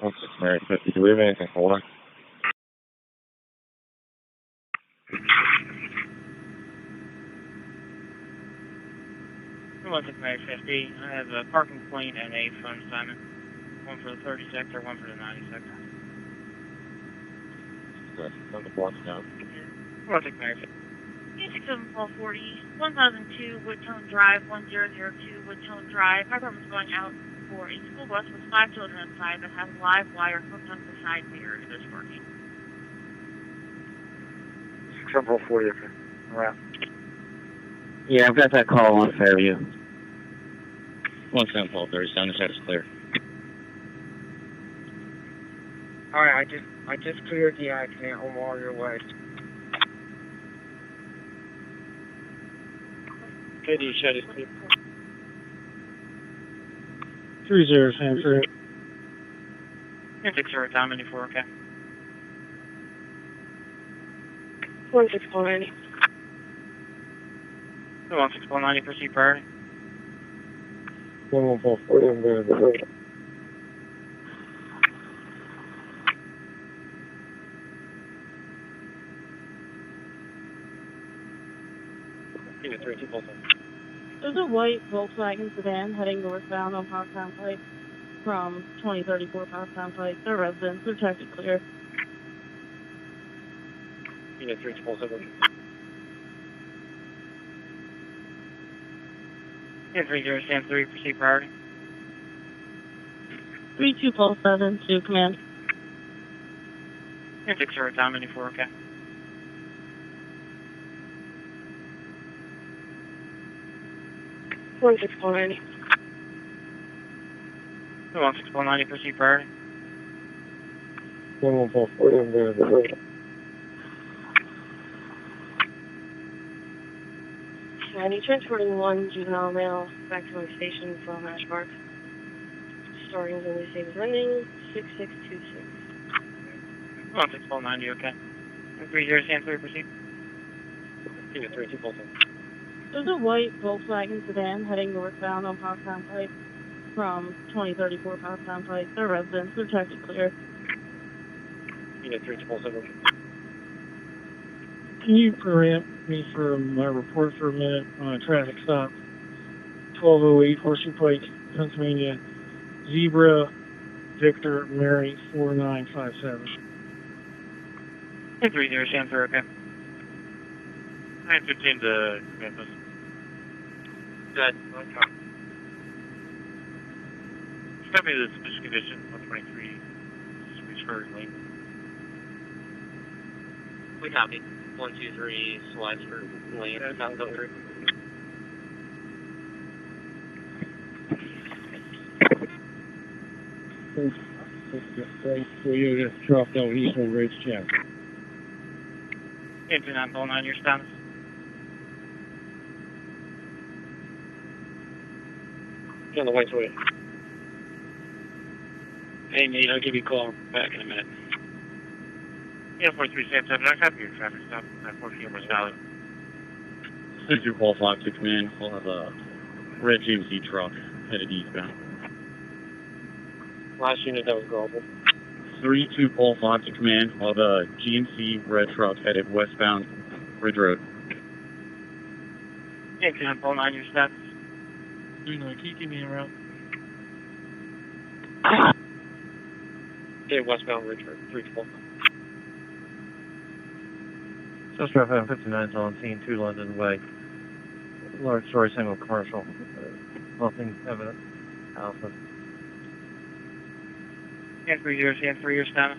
Okay, Mary 50. Do we have anything for one? Unless it's May 50, I have a parking complaint and a phone assignment. One for the 30 sector, one for the 90 sector. Good. Send the block down. Unless it's May 50. 6740, 1002 Woodtone Drive, 1002 Woodtone Drive. My purpose is going out for a school bus with 5 children inside that has live wire hooked onto the side mirror to this working. 40, okay. Right. Yeah, I've got that call on Fairview. 17 call 37, this is clear. Alright, I just cleared the accident on all your way. Okay, the shed is clear. 30 Sanford. 60 Tom 94, okay. 1690. 1690, proceed priority. 11440. Unit 32 call 10. There's a white Volkswagen sedan heading northbound on Pottstown Pike from 2034 Pottstown Pike. They're residents. They're checked clear. Unit 32 call 7. Unit 30 Sam 3, proceed priority. 3247 to command. Unit 60 Tom 94, okay. 1690. 1690, proceed priority. 11440. 90, transporting one juvenile male back to my station from Ash Park. Starting the state is ending 6626. Oh, 690, okay. 30 stand 3, proceed. Give me 3247. There's a white Volkswagen sedan heading northbound on Pottstown Pike from 2034 Pottstown Pike. They're residents. They're traffic clear. Unit 3247. Can you preempt me for my report for a minute on a traffic stop? 1208 Horseshoe Pike, Pennsylvania. Zebra, Victor, Mary, 4957. 30 stand 3, okay. 915 to Memphis. Good. Okay. Stop me to the submission condition 123 Spruce Lane. We copy. 123 Swagford Lane, Mountain 3. So you just dropped out Eastern Ridge Channel. 909, your status. On the White's way. Hey, Nate, I'll give you a call back in a minute. Yeah, 4377, I have your traffic stop at 4 p.m. West Valley. 32 call 5 to command. We'll have a red GMC truck headed eastbound. Last unit that was global. 32 call 5 to command. We'll have a GMC red truck headed westbound Ridge Road. 909, your status. Can you give me a route? Okay, westbound Ridge Road, 312. Suspect having 59 is on scene, 2 London Way. Large story, single commercial. Nothing evident. Alpha. 30 for your status.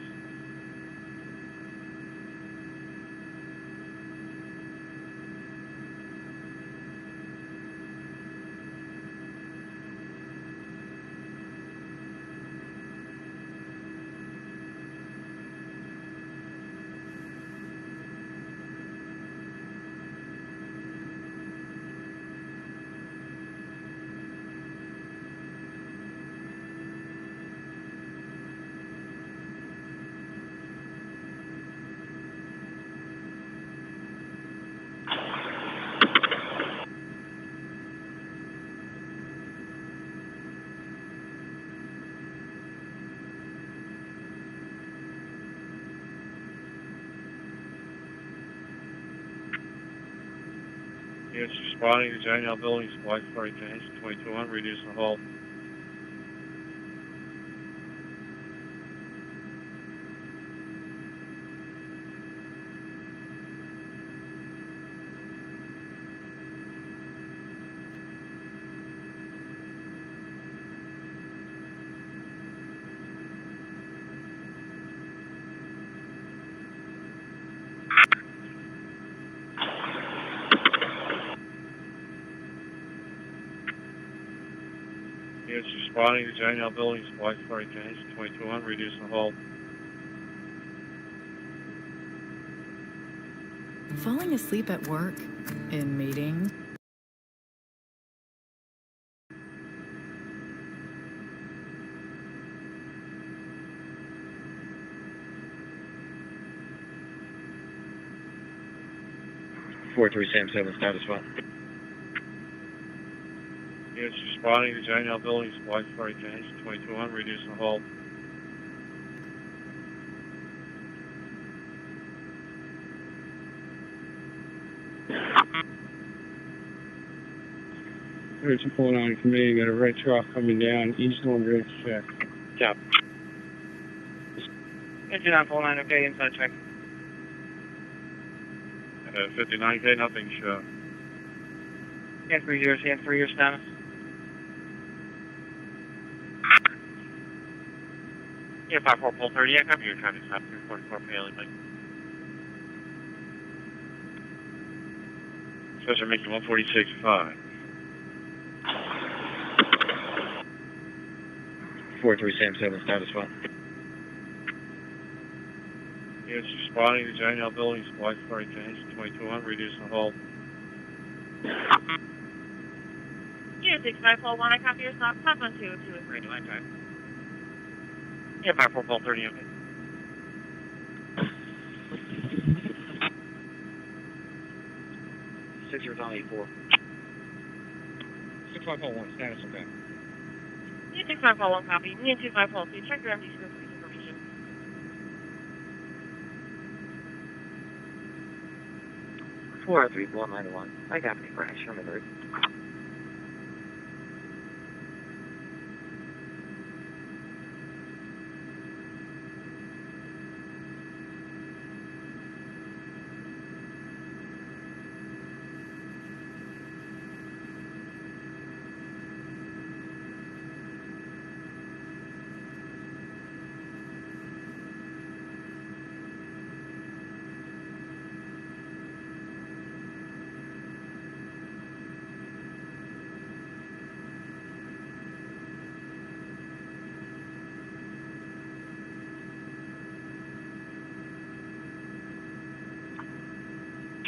Units responding to Giant Building, supply story change, 2200, reduce the hold. Units responding to Giant Building, supply story change, 2200, reduce the hold. Falling asleep at work, in meetings. Status 1. Units responding to Giant Building, supply story change, 2200, reduce the hold. There's a 49 command, got a red truck coming down, Eastern Ridge check. Cap. 949, okay, inside check. 59K, nothing show. 30 for your status. Yeah, 54 Pole 30, yeah, copy your traffic stop, 344 Paley, Mike. Says they're making 146.5. 4377, status 1. Units responding to Giant Building, supply story change, 2200, reduce the hold. Yeah, 6541, I copy your stop. Stop on 202 with Radio Line Drive. Yeah, 5430, okay. Six or Tommy 4. 6541, status okay. Yeah, 6541, copy. Me and 2542, check your empty script for information. Four three one 91. I copy crash. I'm in the route.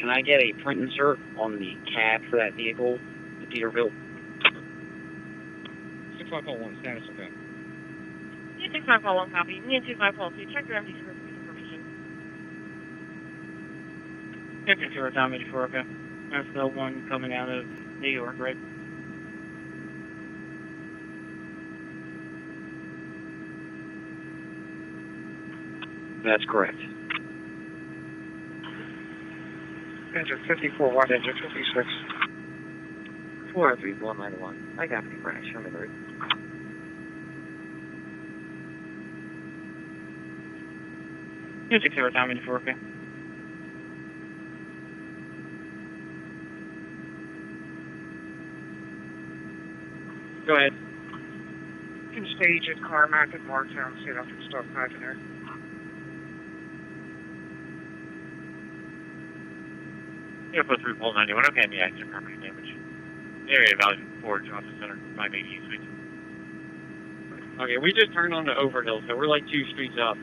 Can I get a print insert on the cab for that vehicle, the Peterbilt? 6541, status okay. Yeah, 6541, copy. Me and 2542, check your empty script for information. Yeah, 0 Tom 84, okay. That's the one coming out of New York, right? That's correct. Engine 54, what engine 56? 431 91. I copy crash. I'm in the route. Yeah, 0 Tom 84, okay. Go ahead. You can stage at Carmack at Marktown, see nothing stuff back in there. Yeah, put 3 pole 91, okay, the accident property damage. Area value 4, Office Center, 580 Suite. Okay, we just turned on the Overhill, so we're like 2 streets up.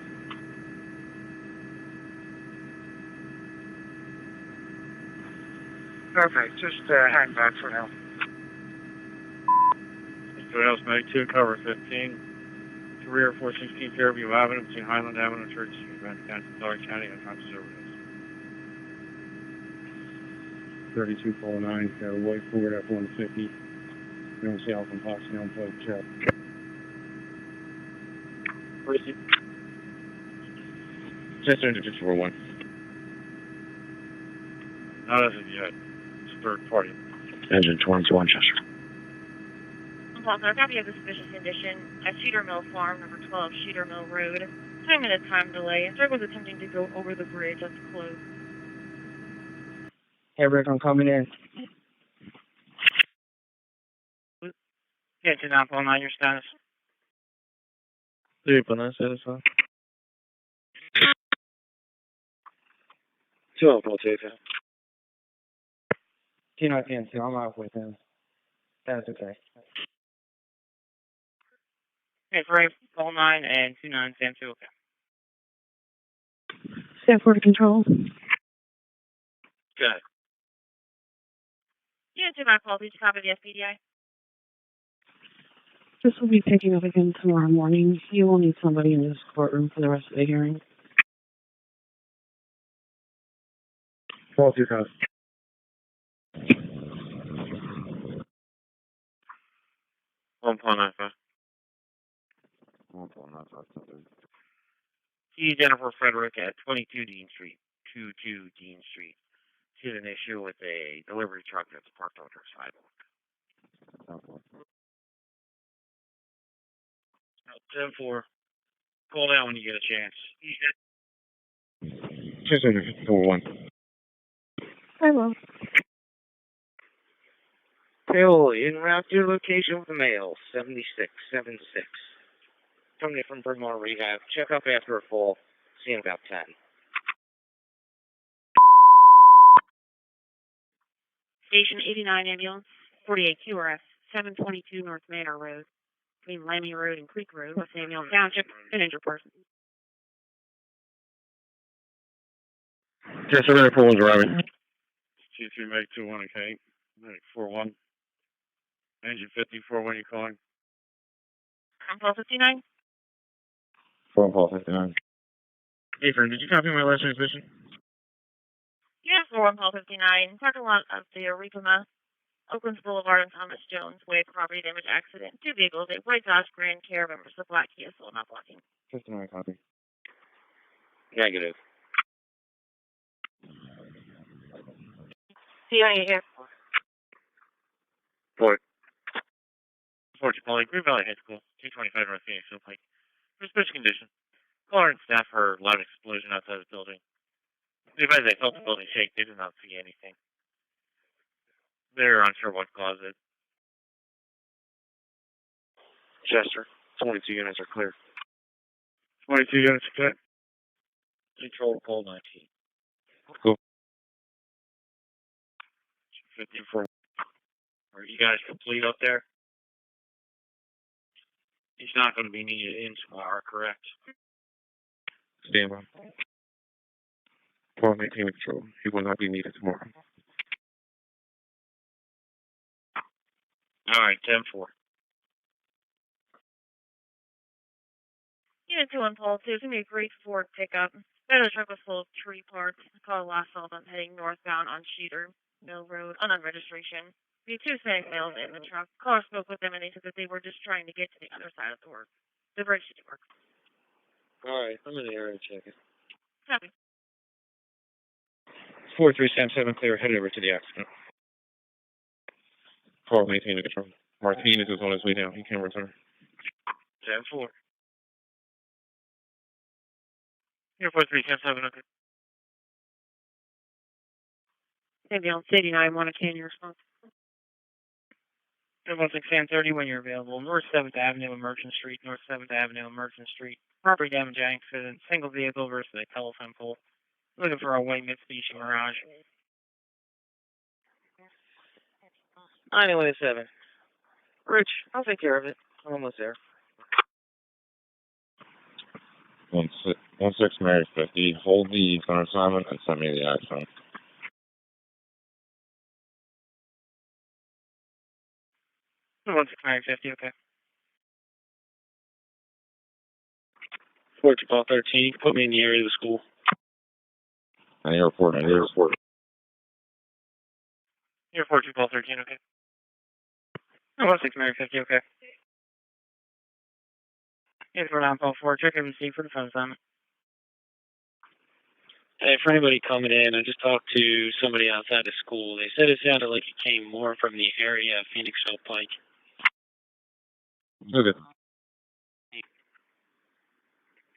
Okay, just hang back for now. Mr. House 92, cover 15. Career 416 Fairview Avenue between Highland Avenue and Church Street, Ramsey County, Dollar County, and Thompson Overdose. 3249, got a white Ford F-150. North South from Potsdam, Plate Check. Where's he? Just under 641. Not as of yet. It's a third party. Engine 22 Chester. Paul, sir, copy of the suspicious condition at Cedar Mill Farm, number 12, Cedar Mill Road. 10-minute time delay. Sir was attempting to go over the bridge. That's closed. Hey, Rick, I'm coming in. Yeah, 2949, your status. 3.9 status, huh? 202, okay. 2910, I'm out with him. That's okay. Okay, 349 and 2910, okay. Staff order control. Good. Yeah, 2912, copy the SPDI. This will be picking up again tomorrow morning. You will need somebody in this courtroom for the rest of the hearing. 12 2 1.95. 1.95. See Jennifer Frederick at 22 Dean Street. 22 Dean Street. She had an issue with a delivery truck that's parked on her sidewalk. 10-4. Call down when you get a chance. Just under 4-1. I will. Bill, en route to your location with the mail, 7676. Coming in from Bryn Mawr Rehab. Check up after a fall. See you in about 10. Station 89 ambulance, 48 QRS, 722 North Manor Road, between Lemmy Road and Creek Road, West Samuel Township, an injured person. Just a ready for one's arriving. 23 Meg 21, okay. 41. Engine 54, when are you calling? I'm Paul 59. Paul 59. Hey, friend, did you copy my last transmission? Yeah, 41 Paul 59. Parking lot of the Aretama, Oaklands Boulevard and Thomas Jones Way, property damage accident. Two vehicles, a white Dodge Grand Caravan versus a black Kia Soul, not blocking. 59 copy. Negative. See you here. Port. Fort Chipotle, Green Valley High School, 225 North Phoenix, Hill Pike. Suspicious condition. Caller and staff heard loud explosion outside the building. They advised they felt the building shake. They did not see anything. They're unsure what caused it. Chester. 22 units are clear. 22 units are clear. Control pole 19. Cool. 54. Are you guys complete up there? He's not going to be needed in tomorrow, correct? Stand by. Paul, maintain control. He will not be needed tomorrow. All right, 10-4. Unit 2 on Paul 2. It's going to be a great Ford pickup. The truck was full of tree parts. The call last call them heading northbound on Cedar Mill Road, unknown registration. The two Hispanic males in the truck. Caller spoke with them and they said that they were just trying to get to the other side of the work. The bridge to work. All right, I'm in the area checking. Copy. 4377 clear, headed over to the accident. Paul, maintain control. Martinez is on his way down. He can return. 10-4. Here, 4377, okay. Maybe on City 9, want to can your response. 1630 when you're available. North 7th Avenue, Emergent Street. North 7th Avenue, Emergent Street. Property damage accident. Single vehicle versus a telephone pole. Looking for a white Mitsubishi Mirage. 917. Rich, I'll take care of it. I'm almost there. 16 Mary 50. Hold the center assignment and send me the accident. 1650, okay. Fort Chipotle 13, put me in the area of the school. Any report? Here, Fort Chipotle 13, okay. 16 Mary 50, okay. Here's for 944. Check and receive for the phone assignment. Hey, for anybody coming in, I just talked to somebody outside the school. They said it sounded like it came more from the area of Phoenix Hill Pike. Okay.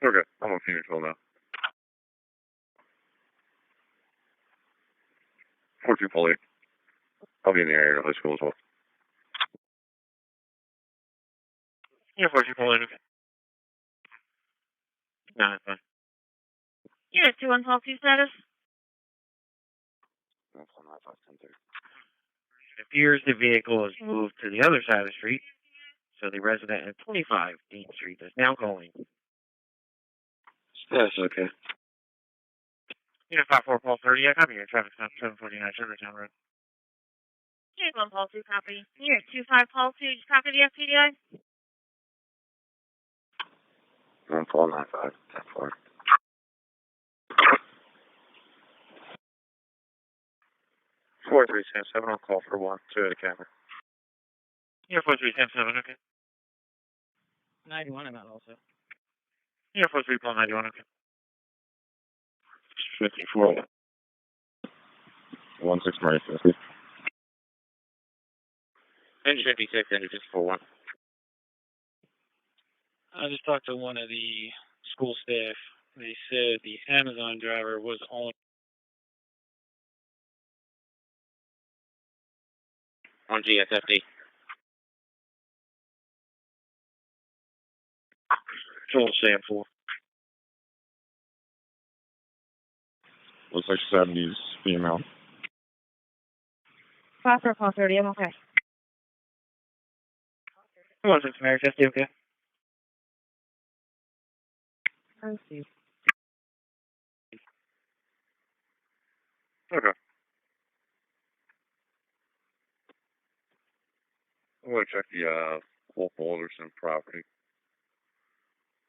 Okay, I'm on Phoenix Hill now. 4248. I'll be in the area of high school as well. Here, Fort Chipotle, okay. No, that's fine. Unit 2 on Paul 2 status. It appears the vehicle has moved to the other side of the street, so the resident at 25 Dean Street is now going. That's okay. Unit 54 Paul 30, I copy your traffic stop 749 Sugartown Road. Unit 1 Paul 2 copy. Unit 25 Paul 2, just copy the FPDI. 1495. 10-4. 4377, I'll call for 1 to the camera. Here, 4377, okay. 91 about also. Here, 43 Paul 91, okay. 54. 16 Mary 50. Engine 56, engine 54-1. I just talked to one of the school staff. They said the Amazon driver was on GSFD. Control Sam 4. Looks like 70s female. 54 Paul 30, I'm okay. 16 Mary 50, okay. I see. Okay. I'm going to check the Wolf Alderson property.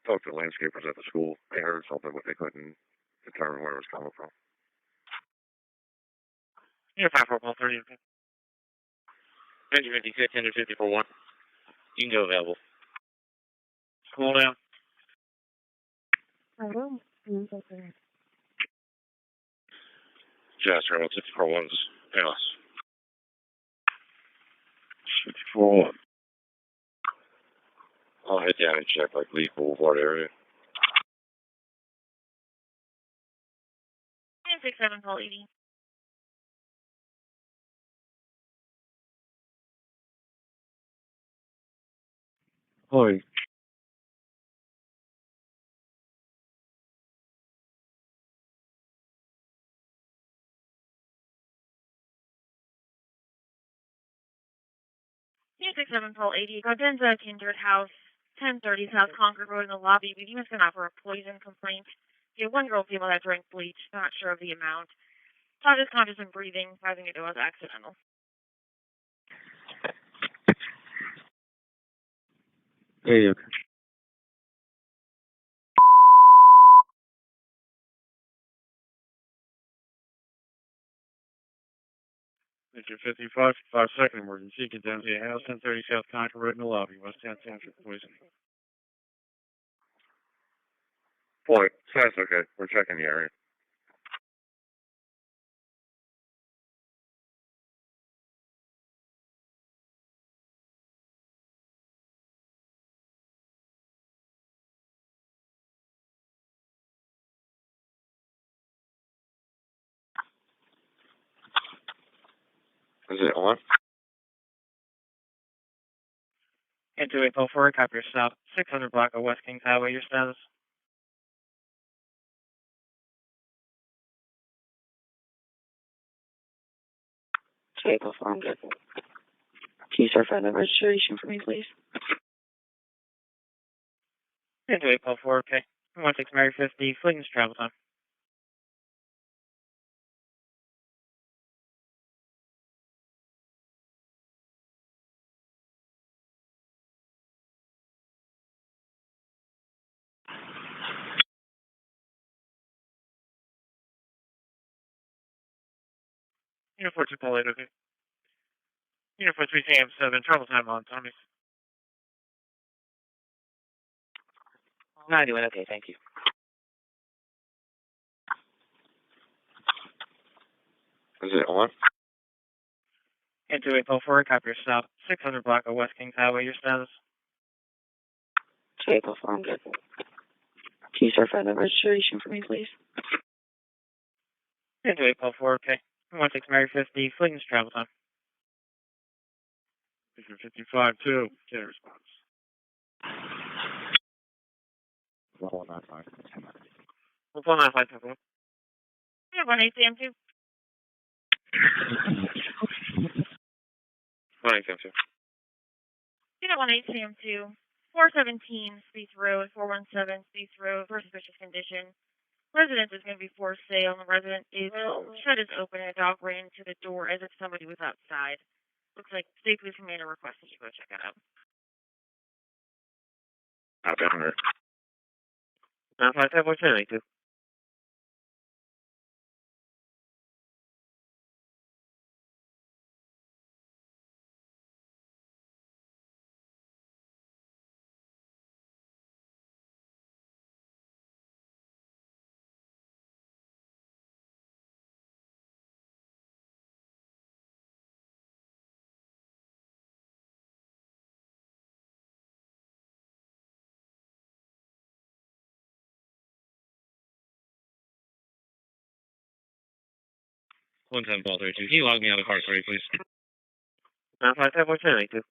Talked to the landscapers at the school. They heard something, but they couldn't determine where it was coming from. Yeah, 54130. Engine 56, 154-1. You can go available. Cool down. Jasper, 54-1's ALS. 54-1. I'll head down and check, like, Lee Boulevard area. 967, call 80. Hi. Yeah, 67, call 80. Gardenza, Kindred House, 1030 South Concord Road in the lobby. We must offer a poison complaint. Yeah, one girl female that drank bleach, not sure of the amount. Thought is conscious and breathing, advising it was accidental. Hey, okay. Mr. 55, 5-second emergency. Condemned to house, 1030 South Concord Road in the lobby. West Town Township poisoning. Boy, that's okay. We're checking the area. Is it on? Into 804, copy your stop. 600 block of West Kings Highway, your status. Vehicle form good. Can you certify the registration for me, please? Into 804, okay. 16 Mary 50, Fleeting's travel time. Uniform 2 Paul 8, okay. Uniform 3 AM 7, travel time on Tommy. 91, okay, thank you. Is it on? Into 804, copy your stop. 600 block of West Kings Highway, your status. Vehicle form good. Can you certify the registration for me, please? Into 804, okay. 16 Mary 50, Fleeting's travel time. Mr. 55 2, get a response. 1195. 1195, Yeah, 18 AM2. 182. Yeah, 18 AM2. 417 Spieth Road, 417 Spieth Road, for suspicious condition. Residence is going to be for sale, and the resident is shed is open, and a dog ran into the door as if somebody was outside. Looks like State Police Commander requested you go check it out. Not down there. 957, what's your name, too? One seven Paul 32. Can you log me out of the car, sorry, please? 957, what's your name, too?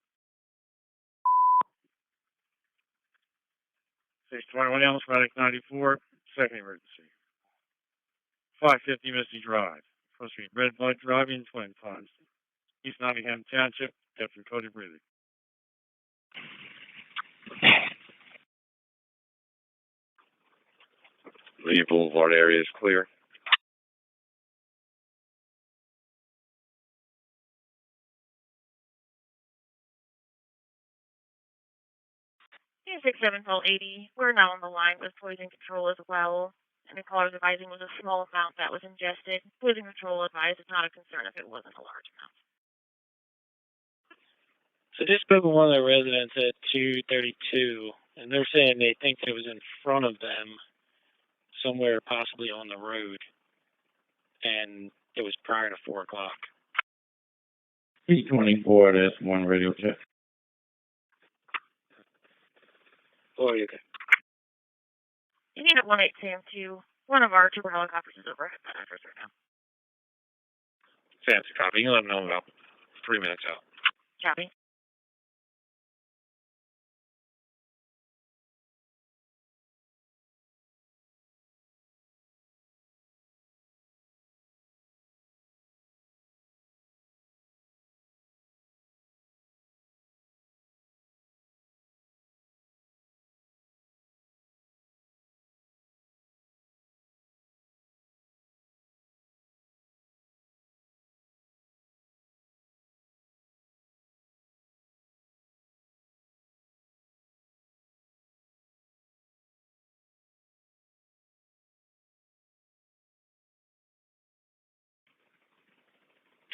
621 Elms, Product 94, second emergency. 550 Misty Drive. Supposed to be Red Bud Driving, Twin Ponds. East Nottingham Township, after Cody breathing. Lee Boulevard area is clear. 267 call 80. We're now on the line with poison control as well. And the caller's advising was a small amount that was ingested. Poison control advised it's not a concern if it wasn't a large amount. So just spoke with one of the residents at 232, and they're saying they think it was in front of them, somewhere possibly on the road, and it was prior to 4 o'clock. 324, that's one radio check. Oh, you okay? You need at 18 one of our trooper helicopters is over at that address right now. Fancy copy. You can let them know about 3 minutes out. Copy.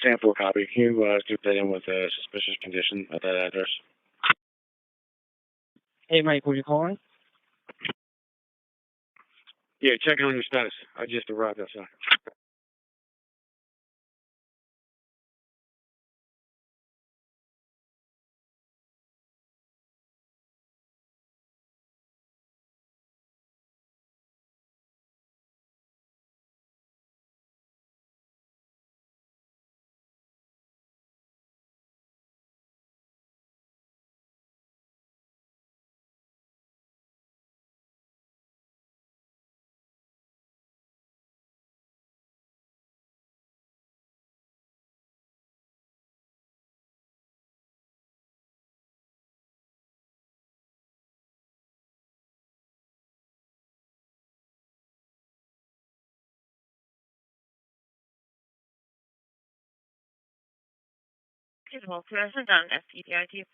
Sample copy. Can you do that in with a suspicious condition at that address? Hey, Mike, were you calling? Yeah, checking on your status. I just arrived outside. Well, send down FTPIT.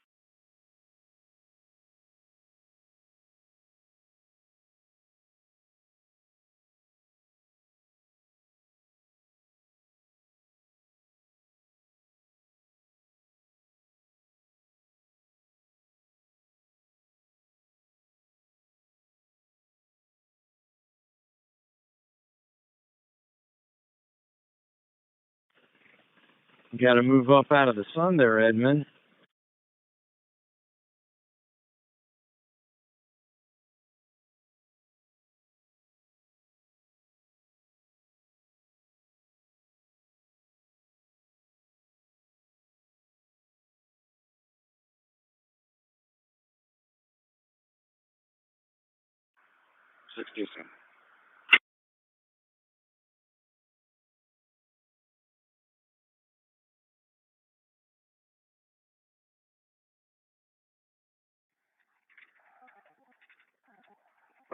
You got to move up out of the sun there, Edmund.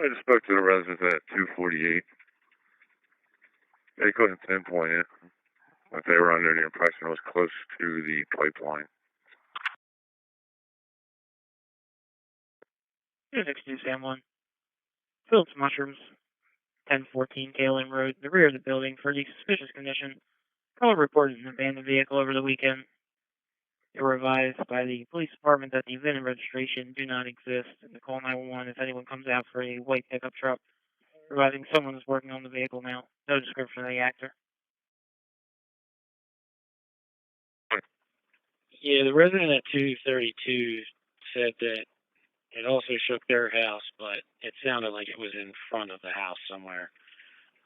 I just spoke to the residents at 248. They couldn't pinpoint it, but they were under the impression it was close to the pipeline. 262 Sam 1. Fields Mushrooms, 1014 Kalen Road, the rear of the building for the suspicious condition. Caller reported an abandoned vehicle over the weekend. They were advised by the police department that the VIN and registration do not exist, and to call 911 if anyone comes out for a white pickup truck. Providing someone is working on the vehicle now. No description of the actor. Yeah, the resident at 232 said that it also shook their house, but it sounded like it was in front of the house somewhere.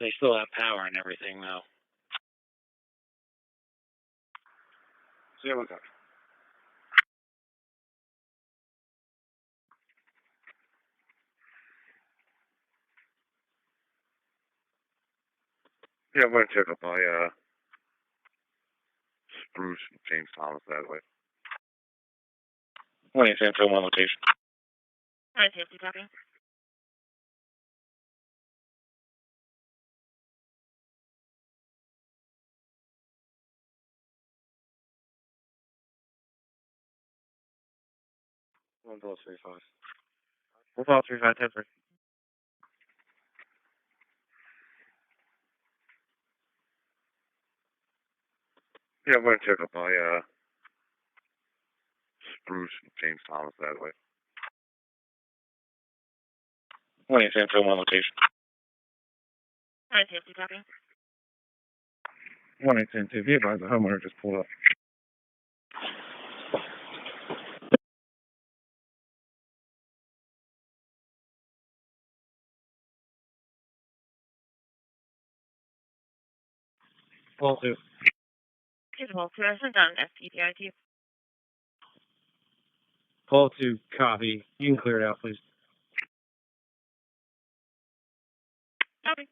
They still have power and everything, though. See what's up. Yeah, I'm going to check up my Spruce and James Thomas that way. 20 San Antonio location. 950, copy. One, 35. We'll follow 3510. Yeah, I'm going to check up my Spruce and James Thomas that way. 1-810, 1 location. 950, copy. 1-810, be advised, the homeowner just pulled up. Paul 2. Paul 2, I sent down an FTPIT. Paul 2, copy. You can clear it out, please. Copy.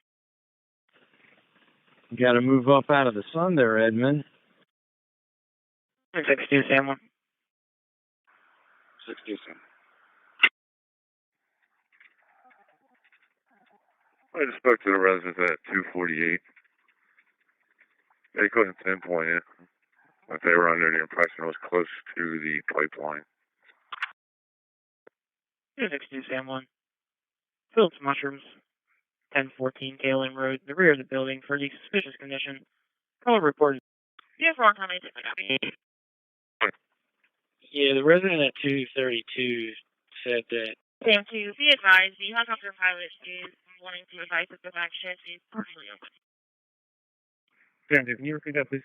You gotta move up out of the sun there, Edmund. 62, Sam 1. 62, Sam. I just spoke to the residents at 248. They couldn't pinpoint it, but they were under the impression it was close to the pipeline. 262, Sam 1. Phillips Mushrooms, 1014 Galen Road, the rear of the building for the suspicious condition. Call reported. Yes, wrong time, copy. Yeah, the resident at 232 said that. Sam 2, be advised, the helicopter pilot is wanting to advise that the back shed is partially open. Sam 2, can you repeat that, please?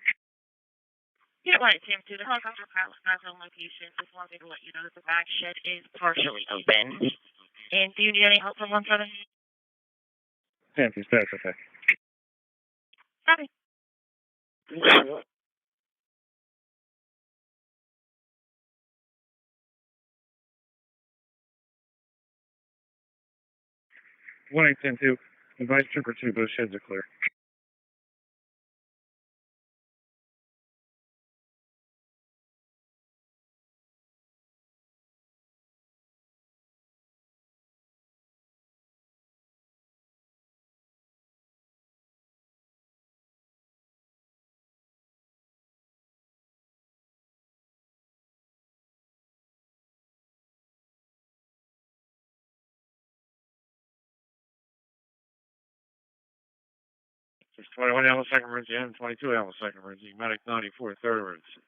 Yeah, right, Sam 2, the helicopter pilot has on location. Just wanted to let you know that the back shed is partially open. And do you need any help from one further? Sam 2, that's okay. Copy. 1-810-2, advise Trooper 2, both sheds are clear. There's 21 Allen Second Emergency and 22 Allen Second Emergency. Medic 94, third emergency.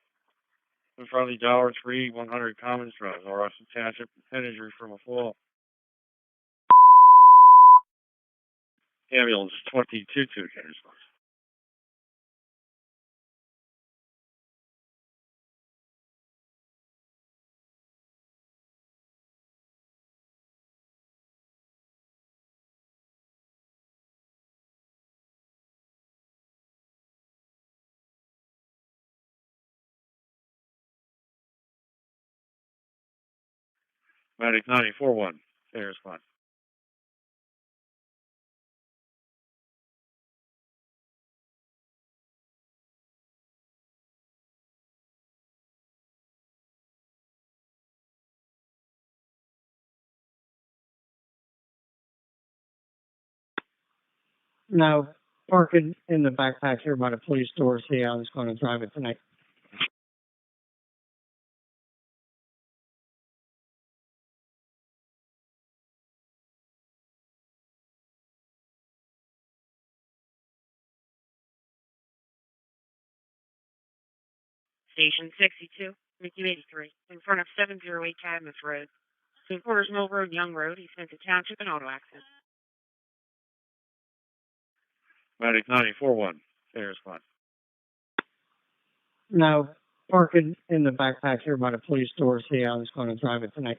In front of the Dollar Tree, 100 Commons Drive, Austin Township, head injury from a fall. Ambulance 22 can respond. Medic 94-1, can respond. No, park it in the backpack here by the police store. See how it's going to drive it tonight. Station 62, Mickey 83, in front of 708 Cadmus Road. Between Porter's Mill Road, Young Road, East Vinton Township, an auto accident. Medic 94-1, can respond. No, park it in the backpack here by the police store. See how it's going to drive it tonight.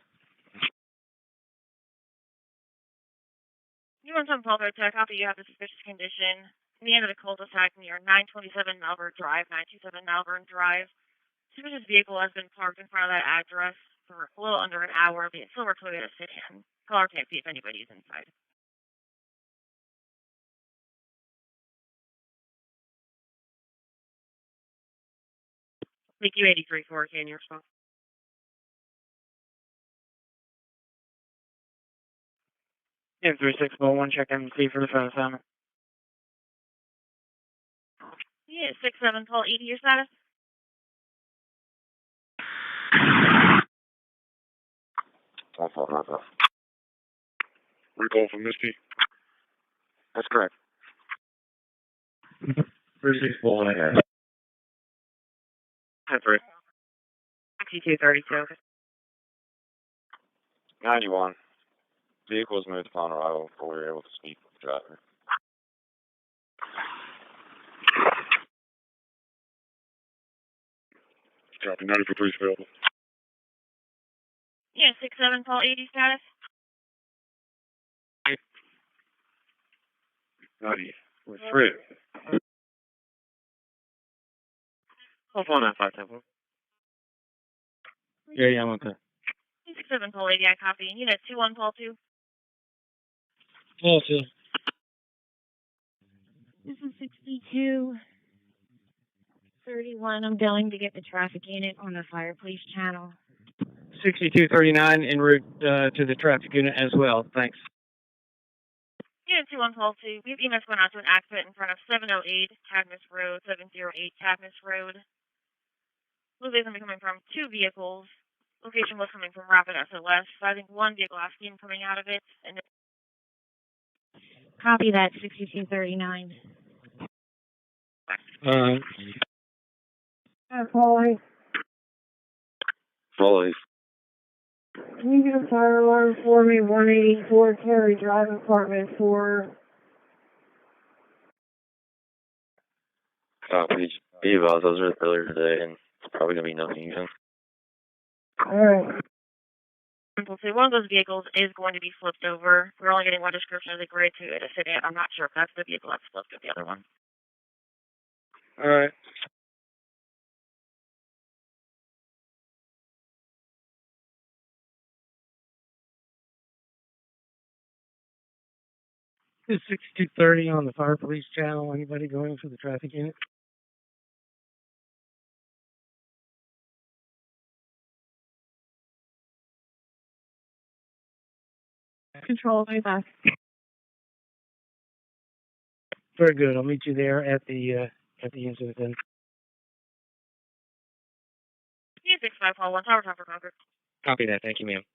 You want some Paul Tech, copy, you have a suspicious condition. In the end of the cul-de-sac near 927 Malvern Drive, 927 Malvern Drive. Suspicious vehicle has been parked in front of that address for a little under an hour. The silver Toyota sedan. Caller can't see if anybody's inside. Thank you, 83 for can you respond? Yeah, 3601, check MC for the phone assignment. Yeah, 67 call 80 your status. Recall from Misty? That's correct. 364 and a half. That's right. 6232. 91. Vehicle was moved upon arrival before we were able to speak with the driver. Copy, 90 for police available. Yeah, 67 call 80 status. 90 with 3. Call 495 Yeah, I'm okay. 67 call 80, I copy. Unit 21 call 2. Call 2. This is 6231. I'm going to get the traffic unit on the fire police channel. 6239 en route to the traffic unit as well. Thanks. Unit 21 call 2. We have EMS going out to an accident in front of 708 Cadmus Road, 708 Cadmus Road. Movement is coming from 2 vehicles. Location was coming from Rapid SOS. So I think 1 vehicle has steam coming out of it. And copy that, 6239. Calling. Follows. Can you get a fire alarm for me? 184 Cary Drive, apartment 4. Copy. Be advised, I was there earlier today, and it's probably going to be nothing again. Alright. So one of those vehicles is going to be flipped over. We're only getting one description of the grade 2 at a sedan. I'm not sure if that's the vehicle that's flipped or the other one. Alright. It's 6230 on the fire police channel. Anybody going for the traffic unit? Control, way back. Very good. I'll meet you there at the incident then. 65 call 1 Tower Top for Concord. Copy that. Thank you, ma'am.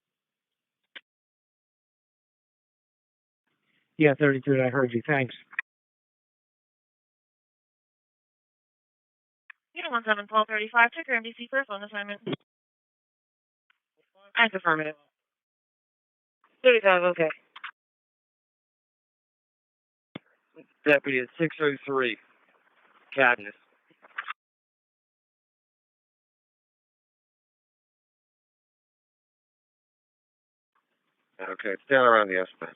Yeah, 33. I heard you. Thanks. Unit 17 call 35. Check your MDC first on assignment. That's affirmative. 35, okay. Deputy at 603. Cabinet. Okay, it's down around the S-bend.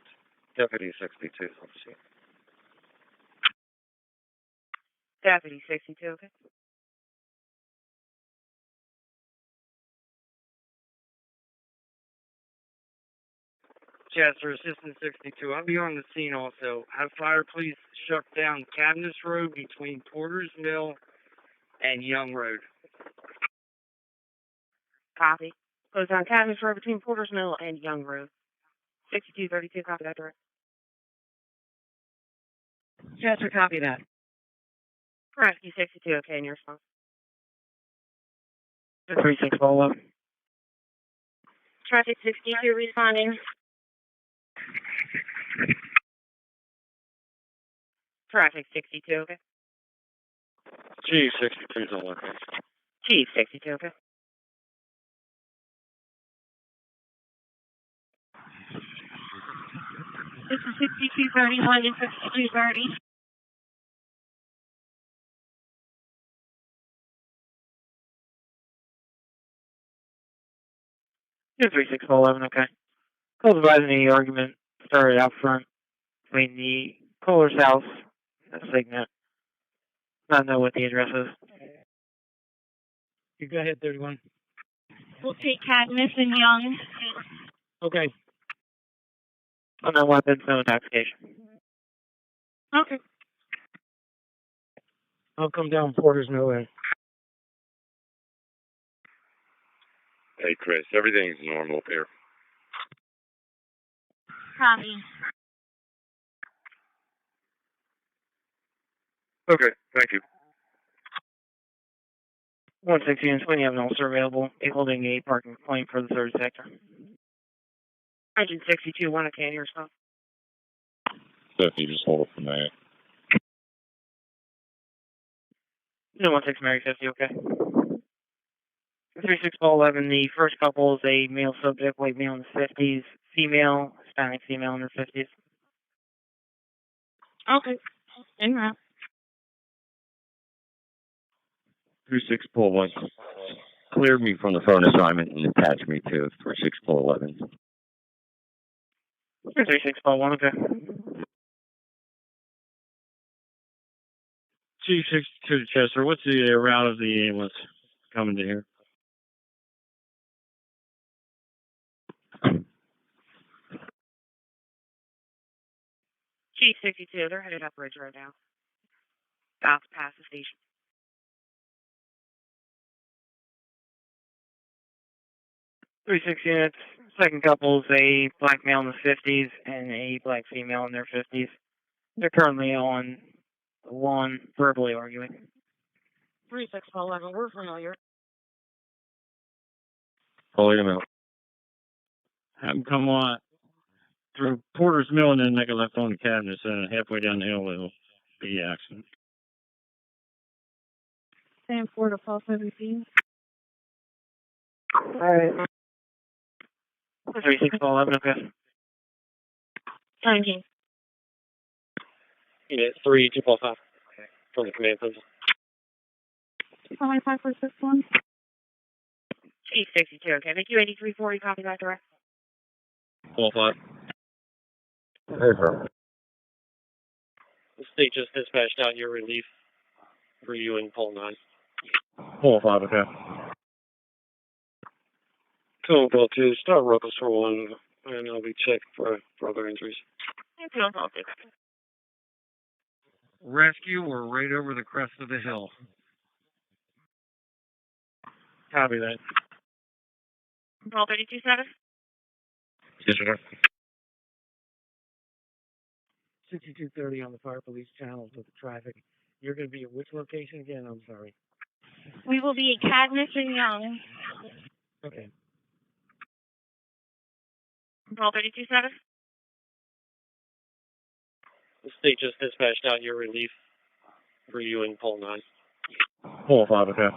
Deputy 62, let's see. Deputy 62, okay. Chester, Assistant 62. I'll be on the scene also. Have fire police shut down Cadmus Road between Porter's Mill and Young Road. Copy. Goes down Cadmus Road between Porter's Mill and Young Road. 6232, copy that direct. Chester, copy that. Rescue 62, okay, in your response. 36 follow. Traffic 62 responding. Traffic 62, okay. Chief 62 is on location. Chief 62, okay. This is 6231 and 6230. Two 3611, okay. Calls advising the argument started out front between the Kohler's house and Signet. Not know what the address is. You go ahead, 31. We'll take Cadmus and Young. Okay. Unknown weapons, no intoxication. Okay. I'll come down Porter's Mill then. Hey, Chris, everything's normal up here. Copy. Okay, thank you. 160 and 20 have an officer available, holding a parking complaint for the 3rd sector. Engine 62, 1 okay, in your response. 50, just hold it from there. No, 16 Mary 50, okay. 36 Paul 11, the first couple is a male subject, white male in the 50s, female, Hispanic female in her 50s. Okay. En route. 36 Paul 1. Clear me from the phone assignment and attach me to 36 Paul 11. 36 Paul 1, okay. G62 to Chester, what's the route of the ambulance coming to here? G62, they're headed up bridge right now. About to pass the station. Three-six units. Second couple is a black male in the 50s and a black female in their 50s. They're currently on the lawn, verbally arguing. 36 Paul 11, we're familiar. Pull him out. Have him come on through Porter's Mill and then make a left on the cabinets, and halfway down the hill it'll be accident. Stand 4 to Paul 17. Alright. 36 Paul 11, okay. 19. Unit 3, 2 Paul 5. Okay. From the command center. 54661. G62, okay. Make you 8340, copy that direct. Paul 5. Hey, sir. The state just dispatched out your relief for you in Paul 9. Paul 5, okay. Cool, Paul 2, start ruckus for 1, and I'll be checked for other injuries. Okay. Rescue, we're right over the crest of the hill. Copy that. Paul 32-7. Yes, sir. 6230 on the fire police channels with the traffic. You're going to be at which location again? I'm sorry. We will be at Cadmus and Young. Okay. Paul 32-7. The state just dispatched out your relief for you in Paul 9. Paul 5, okay.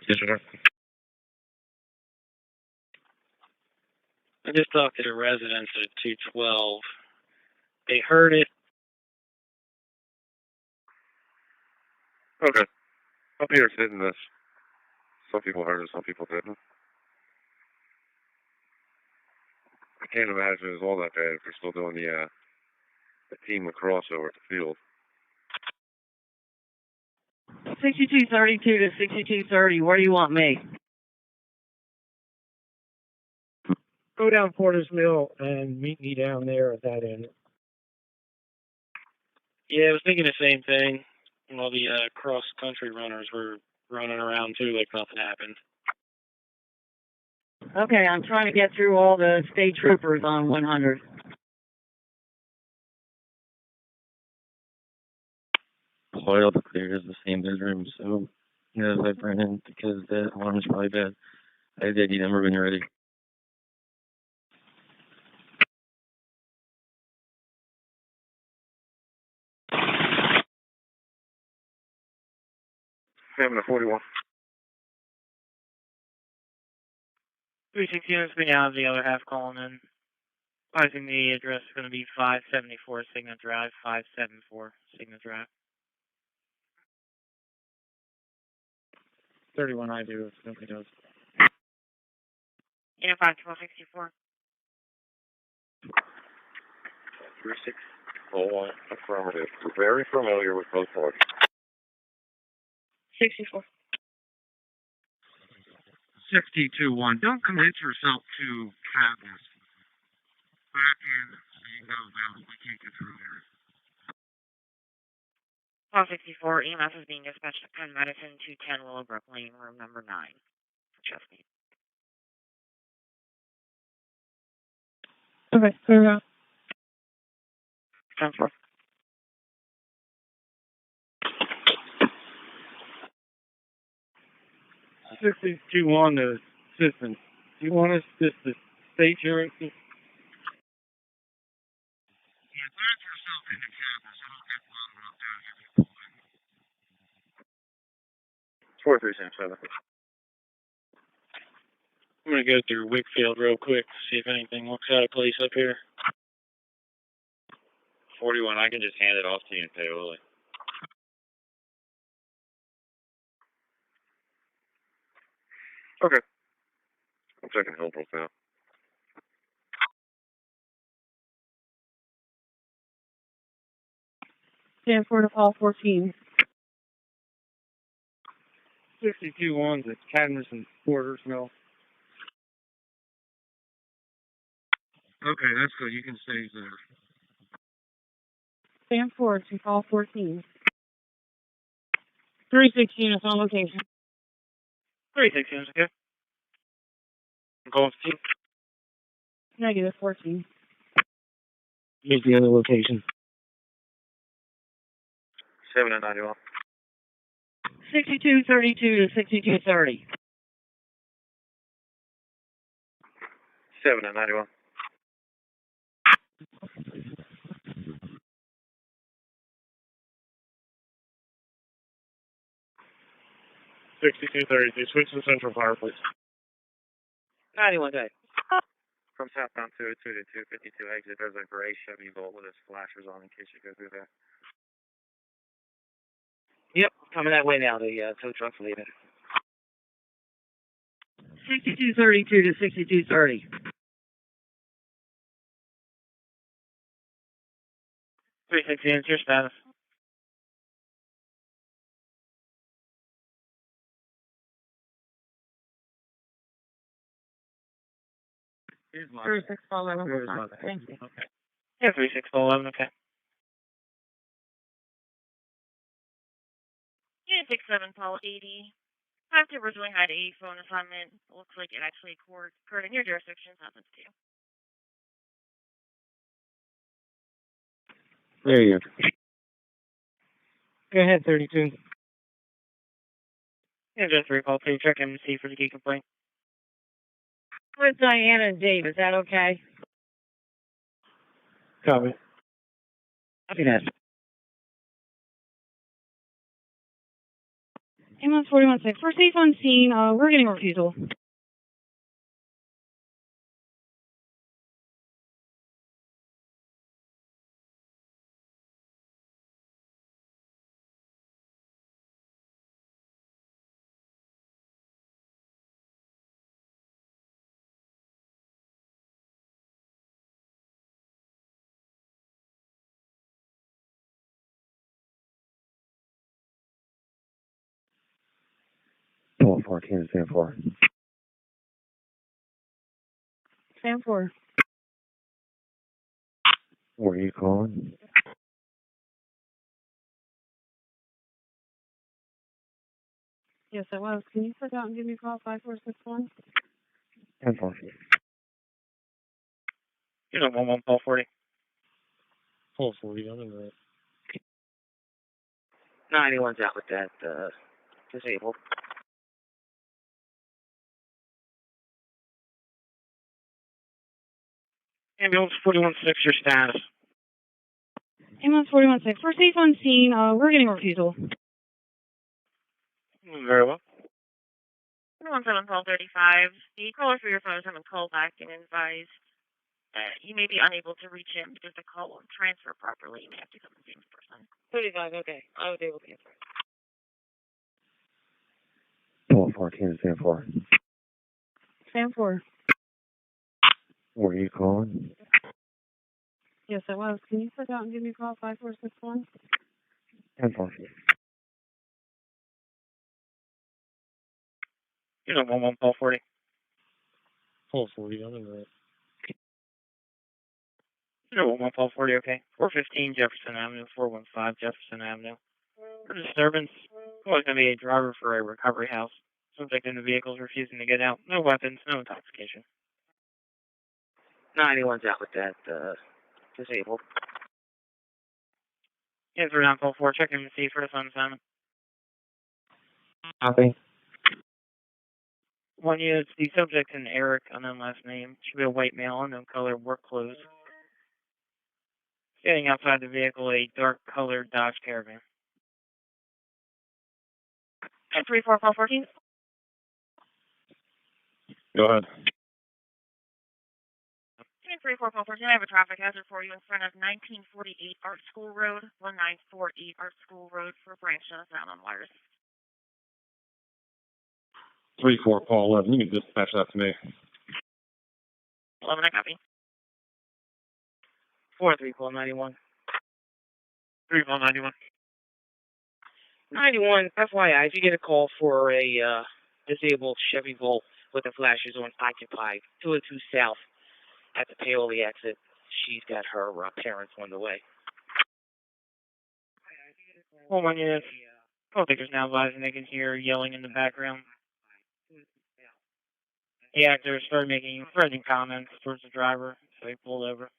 Yes, sir. I just talked to the residents at 212. They heard it. Okay. Up here sitting this. Some people heard it, some people didn't. I can't imagine it's all that bad if we're still doing the team lacrosse over at the field. 6232 to 6230, where do you want me? Go down Porter's Mill and meet me down there at that end. Yeah, I was thinking the same thing. All the cross-country runners were running around, too, like nothing happened. Okay, I'm trying to get through all the state troopers on 100. Oil to clear is the same bedroom, so as I bring in because the alarm is probably bad. I have the ID number when you're ready. Having a 41. 36 units, we now have the other half calling in. I think the address is going to be 574 Signet Drive, 574 Signet Drive. 31 I do, if nobody does. Unit 5, 1264. 36. Oh, affirmative. We're very familiar with both parties. 64. 62-1. Don't commit yourself to Cadmus. Back in, so you know that we can't get through there. 1264, EMS is being dispatched to Penn Medicine, 210 Willowbrook Lane, room number 9. Chesapeake. Okay, fair enough. 10-4. Do you want the assistance? Do you want us just to state your Four three seven seven. I'm gonna go through Wickfield real quick, see if anything looks out of place up here. 41, I can just hand it off to you and pay Willie. Okay. I'm checking Hillbrook now. Stand for to call 14. 62 ones at Cadmus and Porter's Mill. Okay, that's good. You can save there. Stand for to call 14. 316 is on location. 316 is okay. I'm going 15. Negative 14. Here's the other location. 7 and 91. 6232 to 6230. 7 and 91. 6232. Switch to Central Power, please. 91 day. From southbound 202 to 252 exit, there's a gray Chevy Volt with its flashers on in case you go through there. Yep, coming that way now. The tow truck's leaving. 6232 to 6230. 316 is your status. Here's my 3611. Thank you. Okay. Yeah, 3611, okay. Unit 67, Paul 80. After originally had a phone assignment, looks like it actually occurred in your jurisdiction. Happens to you. There you go. Go ahead, 32. Yeah, just recall. Please check MC for the key complaint. With Diana and Dave, is that okay? Copy. Copy that. Ambulance 416. For safe on scene, we're getting refusal. Paul 14, stand for. Stand for. Where are you calling? Yes, I was. Can you put out and give me a call 5461? 10 4. You know, 11 Paul 40. Paul 40, I'm in the 91's out with that, disabled. Ambulance 416, your status. Ambulance 416. For safe on scene, we're getting refusal. Very well. 17, Paul 35. The caller for your phone has been called back and advised that you may be unable to reach him because the call won't transfer properly. You may have to come and see him in person. 35, okay. I was able to answer. Paul 14, stand for. Stand for. Where are you calling? Yes, I was. Can you put out and give me a call 5461? 10 4. You know, 11 Paul 40. Paul 40, I'm in the You know, 11 Paul 40, okay. 415 Jefferson Avenue, 415 Jefferson Avenue. For disturbance, always going to be a driver for a recovery house. Subject in the vehicle is refusing to get out. No weapons, no intoxication. 91's out with that, disabled. Yeah, 39 Paul 4, check MC for the phone assignment. Copy. 1 unit, the subject in Eric, unknown last name. Should be a white male, unknown color, work clothes. Getting outside the vehicle, a dark-colored Dodge Caravan. 34 call 14. Go ahead. 34 call 14. I have a traffic hazard for you in front of 1948 Art School Road, 1948 Art School Road for a branch down on wires. 3-4 call 11. You can dispatch that to me. 11, I copy. 4-3 call 91. 3 call 91. 91, FYI, if you get a call for a disabled Chevy Volt with the flashers on occupied, 202 South at the Paoli exit, she's got her parents on the way. Hold on, unit. Call takers now advising they can hear yelling in the background. The actor started making threatening comments towards the driver, so he pulled over.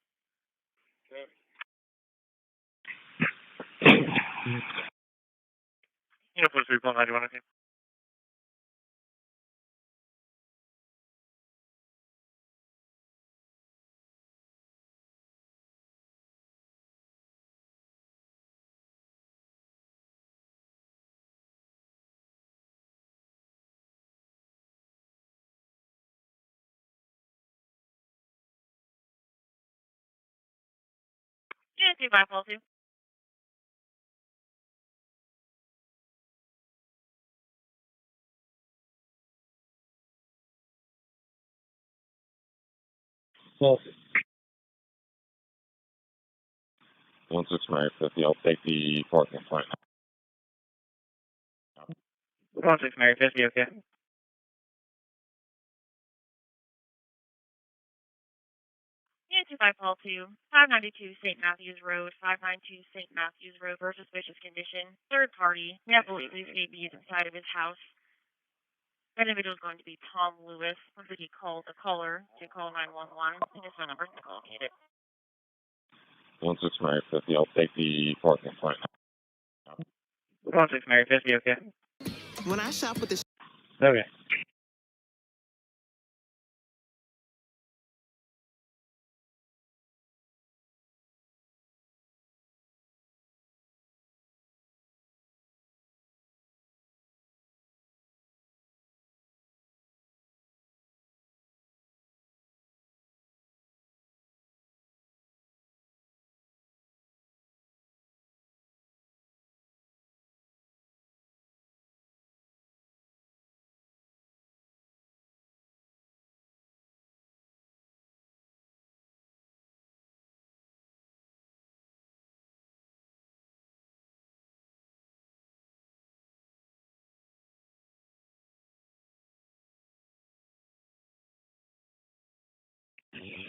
Uniform 3 call 91, okay. Yeah, 25 call 2. Well, 1-6-50. I'll take the parking fine. 1-6 Mary 50, okay. Yeah, 25 call 2. 592 St. Matthews Road, 592 St. Matthews Road for suspicious condition. Third party. We have police ABs inside of his house. That individual is going to be Tom Lewis. Once he called the caller to call 911. And his phone number to call it. 1-6-50. I'll take the parking fine. 1-6 Mary 50, okay. When I shop with the... Okay.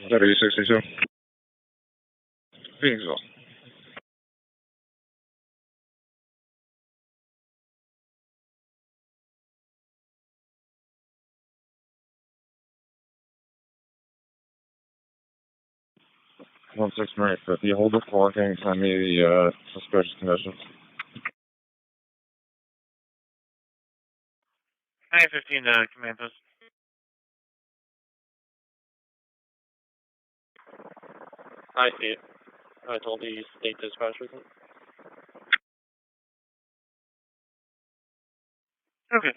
W62. Phoenixville. One six Mary 50. Hold the parking. Send me the suspicious conditions. 915 command post. I see it. I told the state dispatcher. Okay.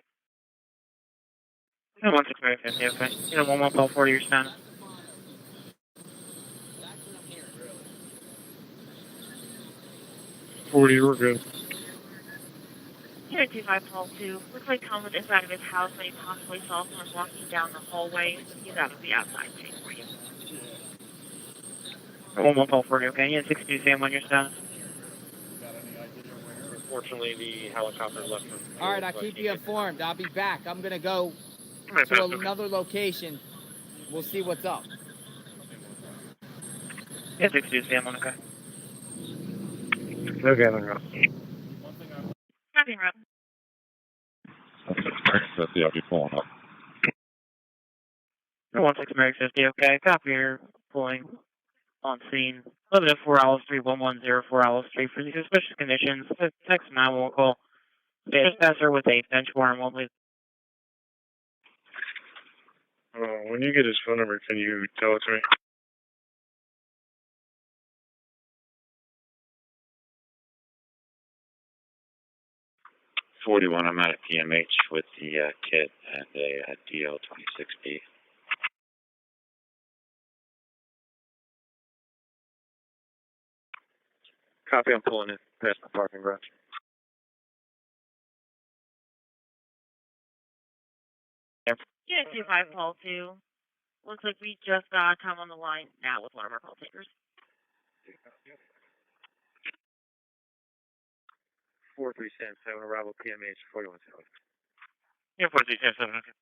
Yeah, 1-6 Mary 50, okay. You know, 1-1 call 40, your status. 40, we're good. Here, 25 call 2. Looks like Tom was inside of his house when he possibly saw someone walking down the hallway. He's out of the outside waiting for you. 1-1 call 40, okay. Yeah, 62 Sam on your status. Unfortunately, the helicopter left. All right, I'll keep you informed. I'll be back. I'm going to go to another location. We'll see what's up. Yeah, 62 Sam on the car. Okay, then go. Nothing, Rob. 50. I'll be pulling up. 1-6 Mary 50, okay. Copy your pulling on scene. 11 4 Alice 3 110 4 Alice 3 for the suspicious conditions. Text 911 call. Dispatcher with a bench warrant won't leave. When you get his phone number, can you tell it to me? 41, I'm at a PMH with the kit and a DL26B. Copy, I'm pulling in past the parking garage. Yeah, 25 call 2. Looks like we just got time on the line now with one of our call takers. 4377, arrival PMH 41. Yeah, 4377. Okay.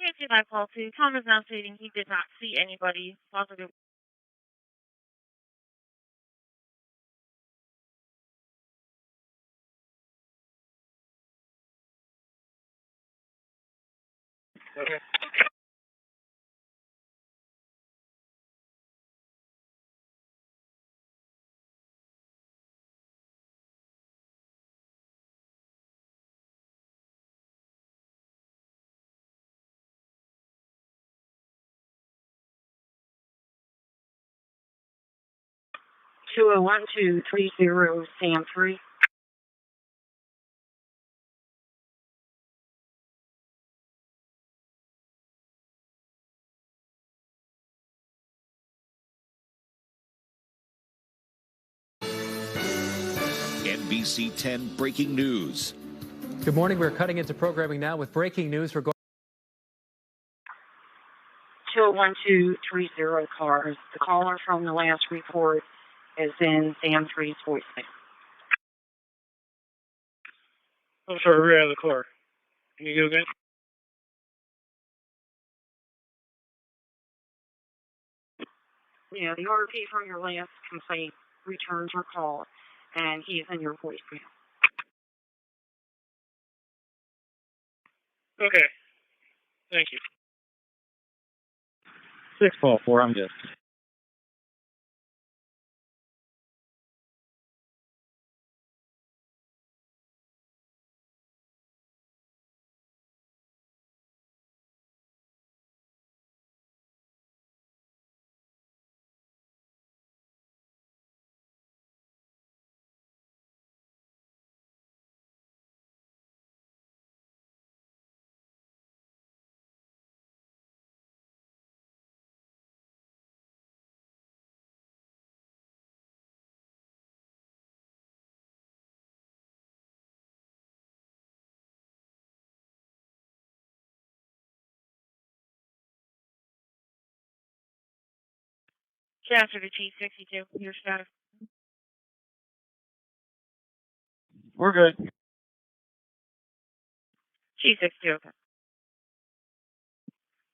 Yeah, 25 call 2. Tom is now stating he did not see anybody. Positive. Okay. Two oh one two 30 Sam 3. NBC 10 breaking news. Good morning. We're cutting into programming now with breaking news regarding 201-230 cars. The caller from the last report is in Sam 3's voicemail. I'm sorry, we're out of the car. Can you go again? Yeah, the RP from your last complaint returns your call, and he's in your voicemail. Okay. Thank you. 644, I'm good. Chester to T62. Your status. We're good. T62. Okay.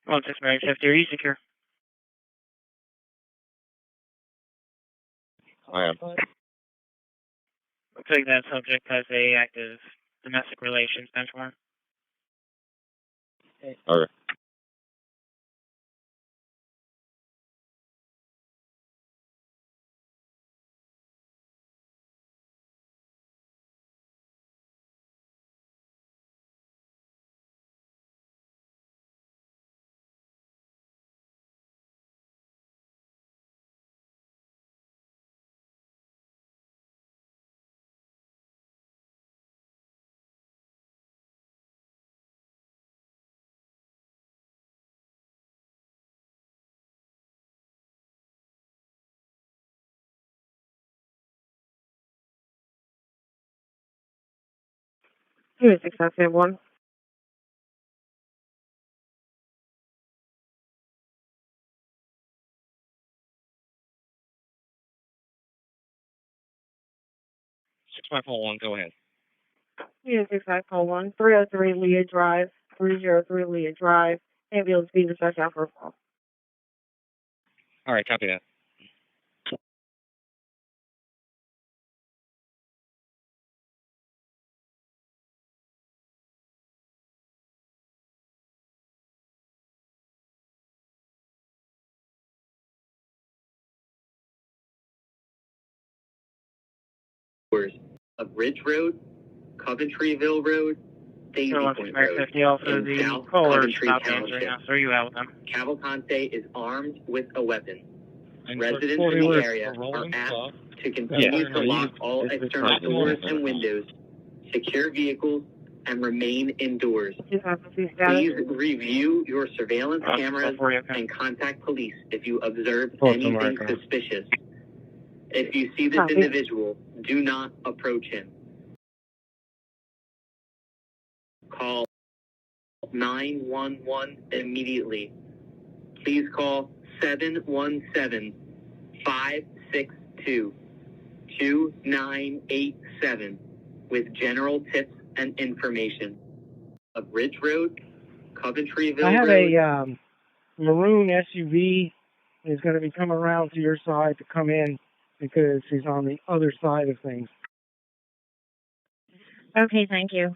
16 Mary 50. Are you secure? I am. Looks like that subject has a active domestic relations benchmark. Okay. Here's excessive one. Six five four one. Go ahead. Here's 6541. 303 Leah Drive. 303 Leah Drive. Ambulance be dispatched out for a call. All right, copy that. of Ridge Road, Coventryville Road, Daisy Point Road, 50, also in the South caller Coventry stopped answering Township. us. Are you out with them? Cavalcante is armed with a weapon. And Residents in the area are asked to continue to lock all external doors and windows, secure vehicles, and remain indoors. Please review your surveillance cameras and contact police if you observe anything suspicious. If you see this individual, do not approach him. Call 911 immediately. Please call 717-562-2987 with general tips and information. Of Ridge Road, Coventryville I have Road. a maroon SUV. He's going to be coming around to your side to come in because he's on the other side of things. Okay, thank you.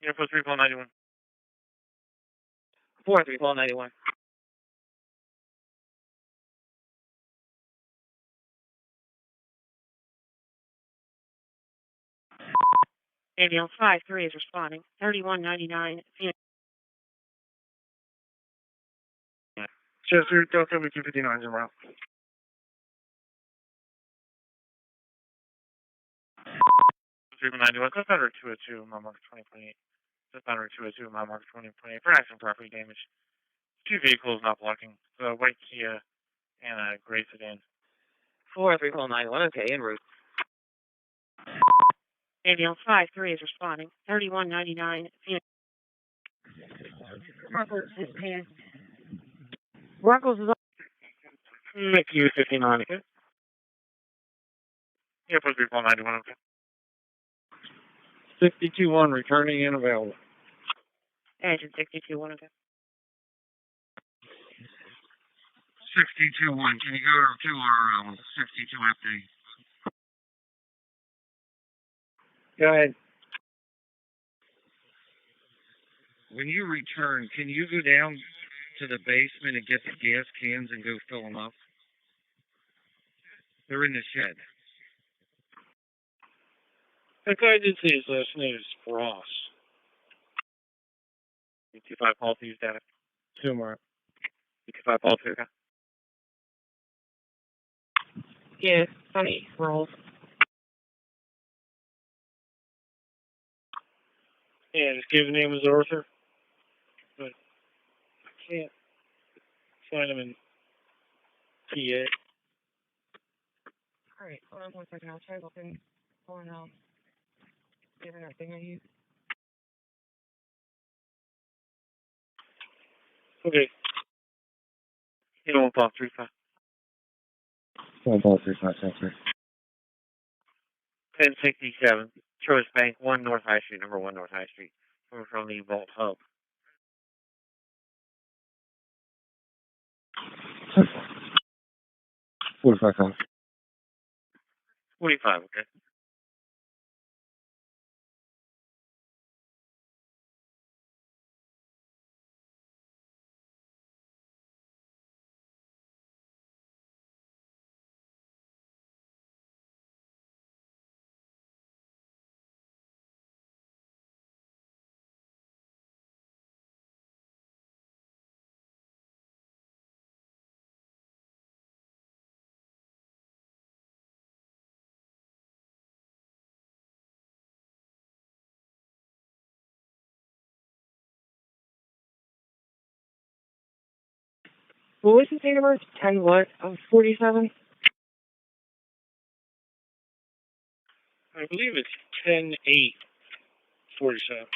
Yeah, for 391. 43491. ABL 53 is responding. 3199. Chester, Delta, we 259 is en route. 391, just under 202, mile mark 2028. Just under 202, mile mark 2028. For accident property damage. Two vehicles not blocking. The white Kia and a gray sedan. 43491, okay, en route. ABL 53 is responding. 3199. Broncos is up. Mickey 59, okay? Yeah, for 391, okay. 62-1 returning and available. Engine 62-1, okay. 62-1, can you go to our 62 FD? Go ahead. When you return, can you go down to the basement and get the gas cans and go fill them up? They're in the shed. That guy did say his last name is Ross. 25 Paul, use data. Tomorrow. 25 Paul, okay. Yeah, funny. Rolls. Yeah, just give the name as Arthur. But I can't find him in PA. Alright, hold on 1 second. I'll try looking on internet thing I use. Okay. You know, 1.35. 1.35, sounds right. 1067. Choice Bank, 1 North High Street, number 1 North High Street. Coming from the Vault Hub. 45. 45, okay. What was his date of birth? 10 what? 47? I believe it's 10/8/47.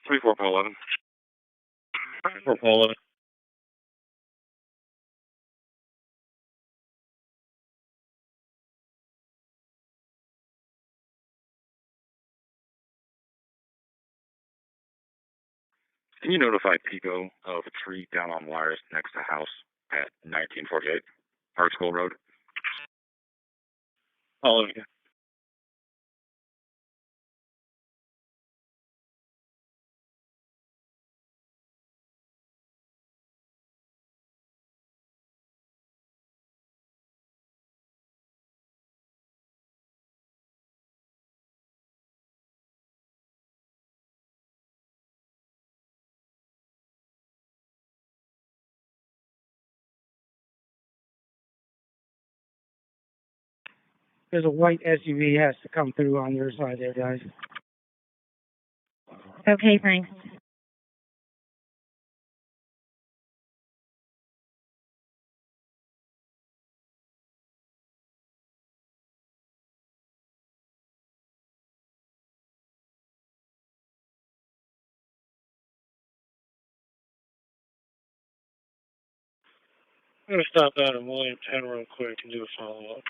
Three four Paul 11. 4 Paul 11. Can you notify Pico of a tree down on wires next to house at 1948 Hard School Road? Oh, yeah. There's a white SUV has to come through on your side there, guys. Okay, thanks. I'm going to stop out at William 10 real quick and do a follow-up.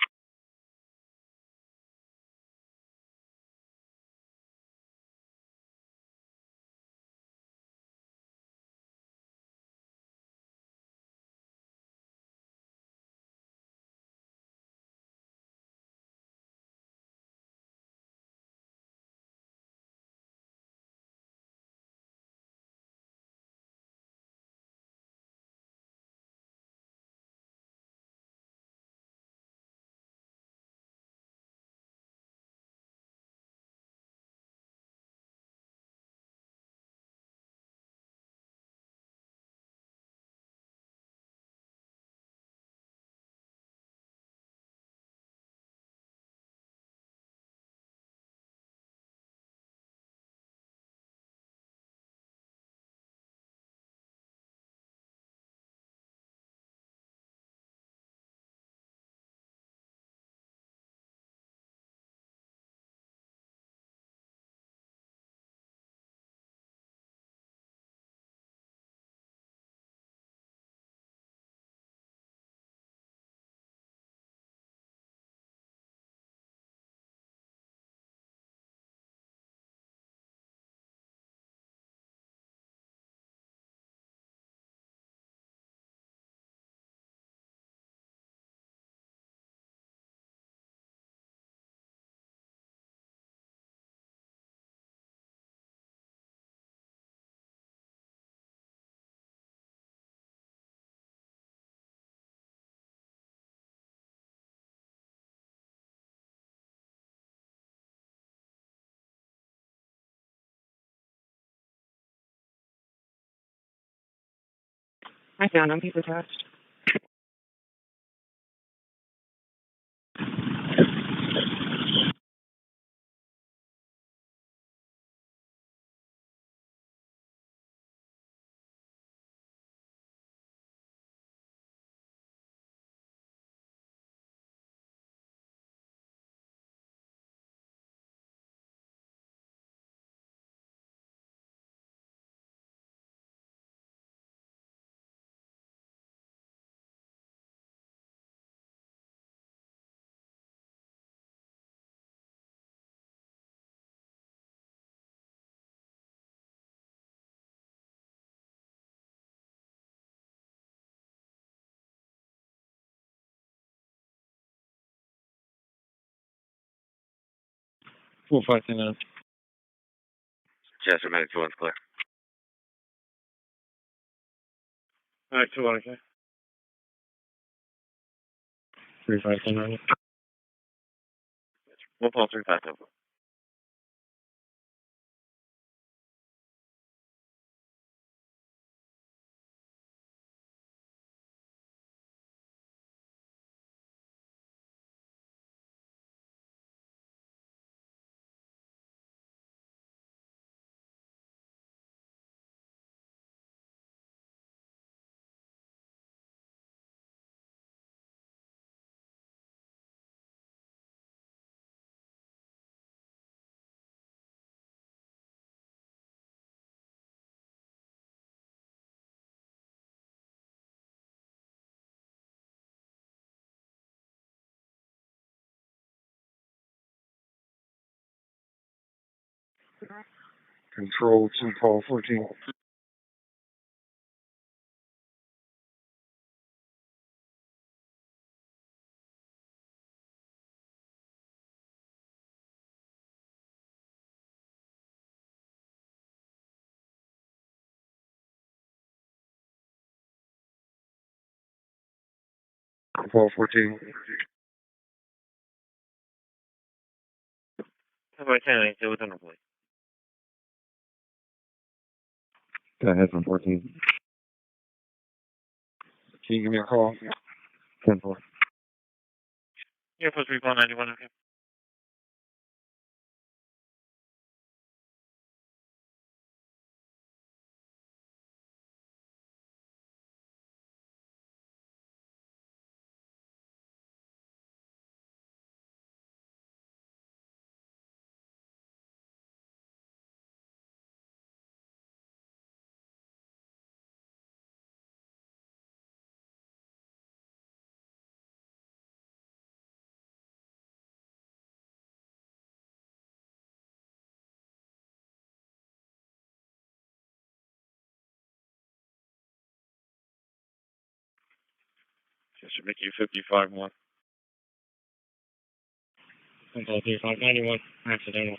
I found him. He's attached. Four five ten. Chester Medic 2 clear. All right, 2 okay. 3510. 1 Paul 350. Control 2, call 14. Call 14. How about 10, I within a plate. Go ahead from 14. Can you give me a call? 10-4. You're supposed to be 91, okay. That should make you 55-1. Control 3, 591, accidental.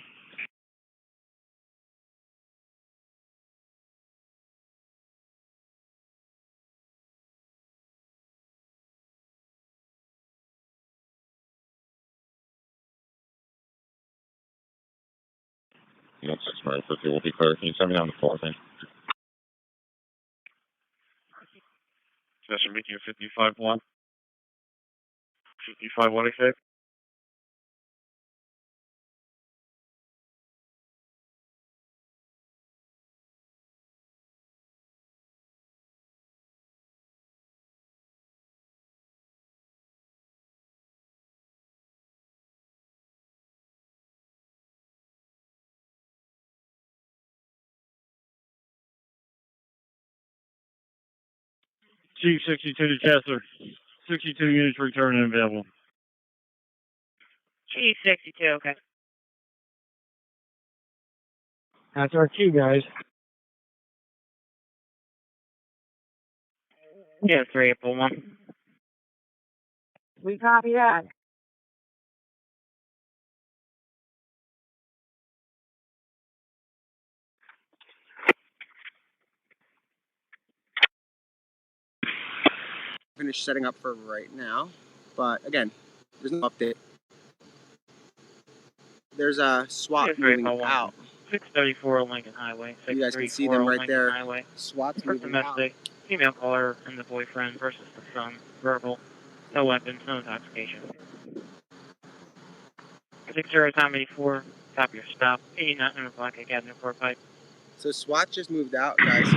That's 650 will be clear. Can you send me down the floor, thing? That should make you 55-1. 55-1, I say. Chief 62 to Chester. 62 units return and available. Chief 62, okay. That's our cue, guys. Yeah, 3 April 1. We copy that. Finished setting up for right now, but again, there's no update. There's a SWAT moving out. 634 Lincoln Highway. You guys can see them right Lincoln there. Highway. SWAT's For moving out. domestic, female caller and the boyfriend versus the son. Verbal. No weapons, no intoxication. 60 Tom 84. Top your stop. 89 number Black Academy 4 pipe. So SWAT just moved out, guys.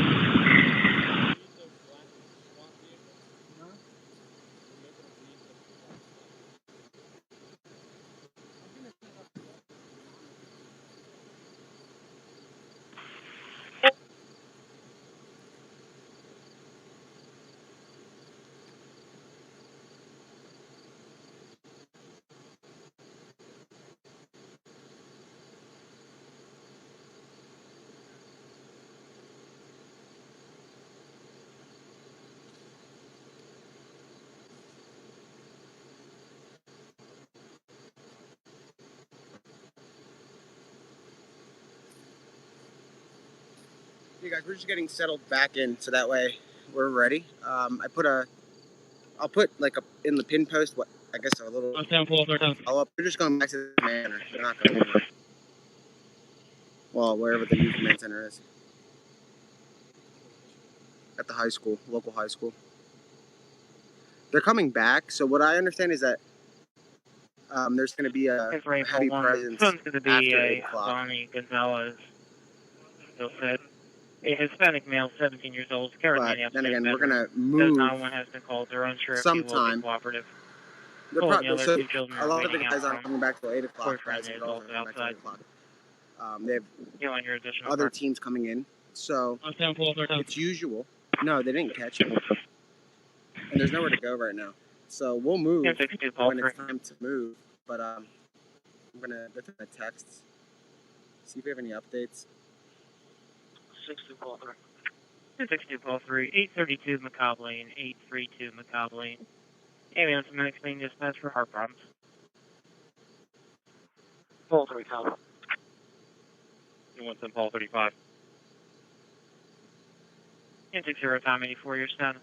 Hey guys, we're just getting settled back in, so that way we're ready. I'll put like in the pin post what I guess a little follow up. We're just going back to the manor. We're not going anywhere. Well, wherever the new command center is. At the high school, local high school. They're coming back, so what I understand is that there's going to be a heavy presence after 8 o'clock. Bonnie Gonzalez still said. A Hispanic male, 17 years old, currently in the then again, we're bedroom. going to move 911 has been called. They're unsure if he will be cooperative. So a lot of the guys aren't out coming back till 8 o'clock. Boyfriend Guys and is girls also aren't coming back till 8 outside. o'clock. They have Your additional other teams coming in, so it's usual. No, they didn't catch him. And there's nowhere to go right now. So we'll move when it's time to move. But I'm going to text See if we have any updates. 6203. 6203, 832 McCobb Lane, 832 McCobb Lane. Ambulance medics being dispatched for heart problems. 3 Tom. You want some Paul 35. And 60 Tom 84, your status.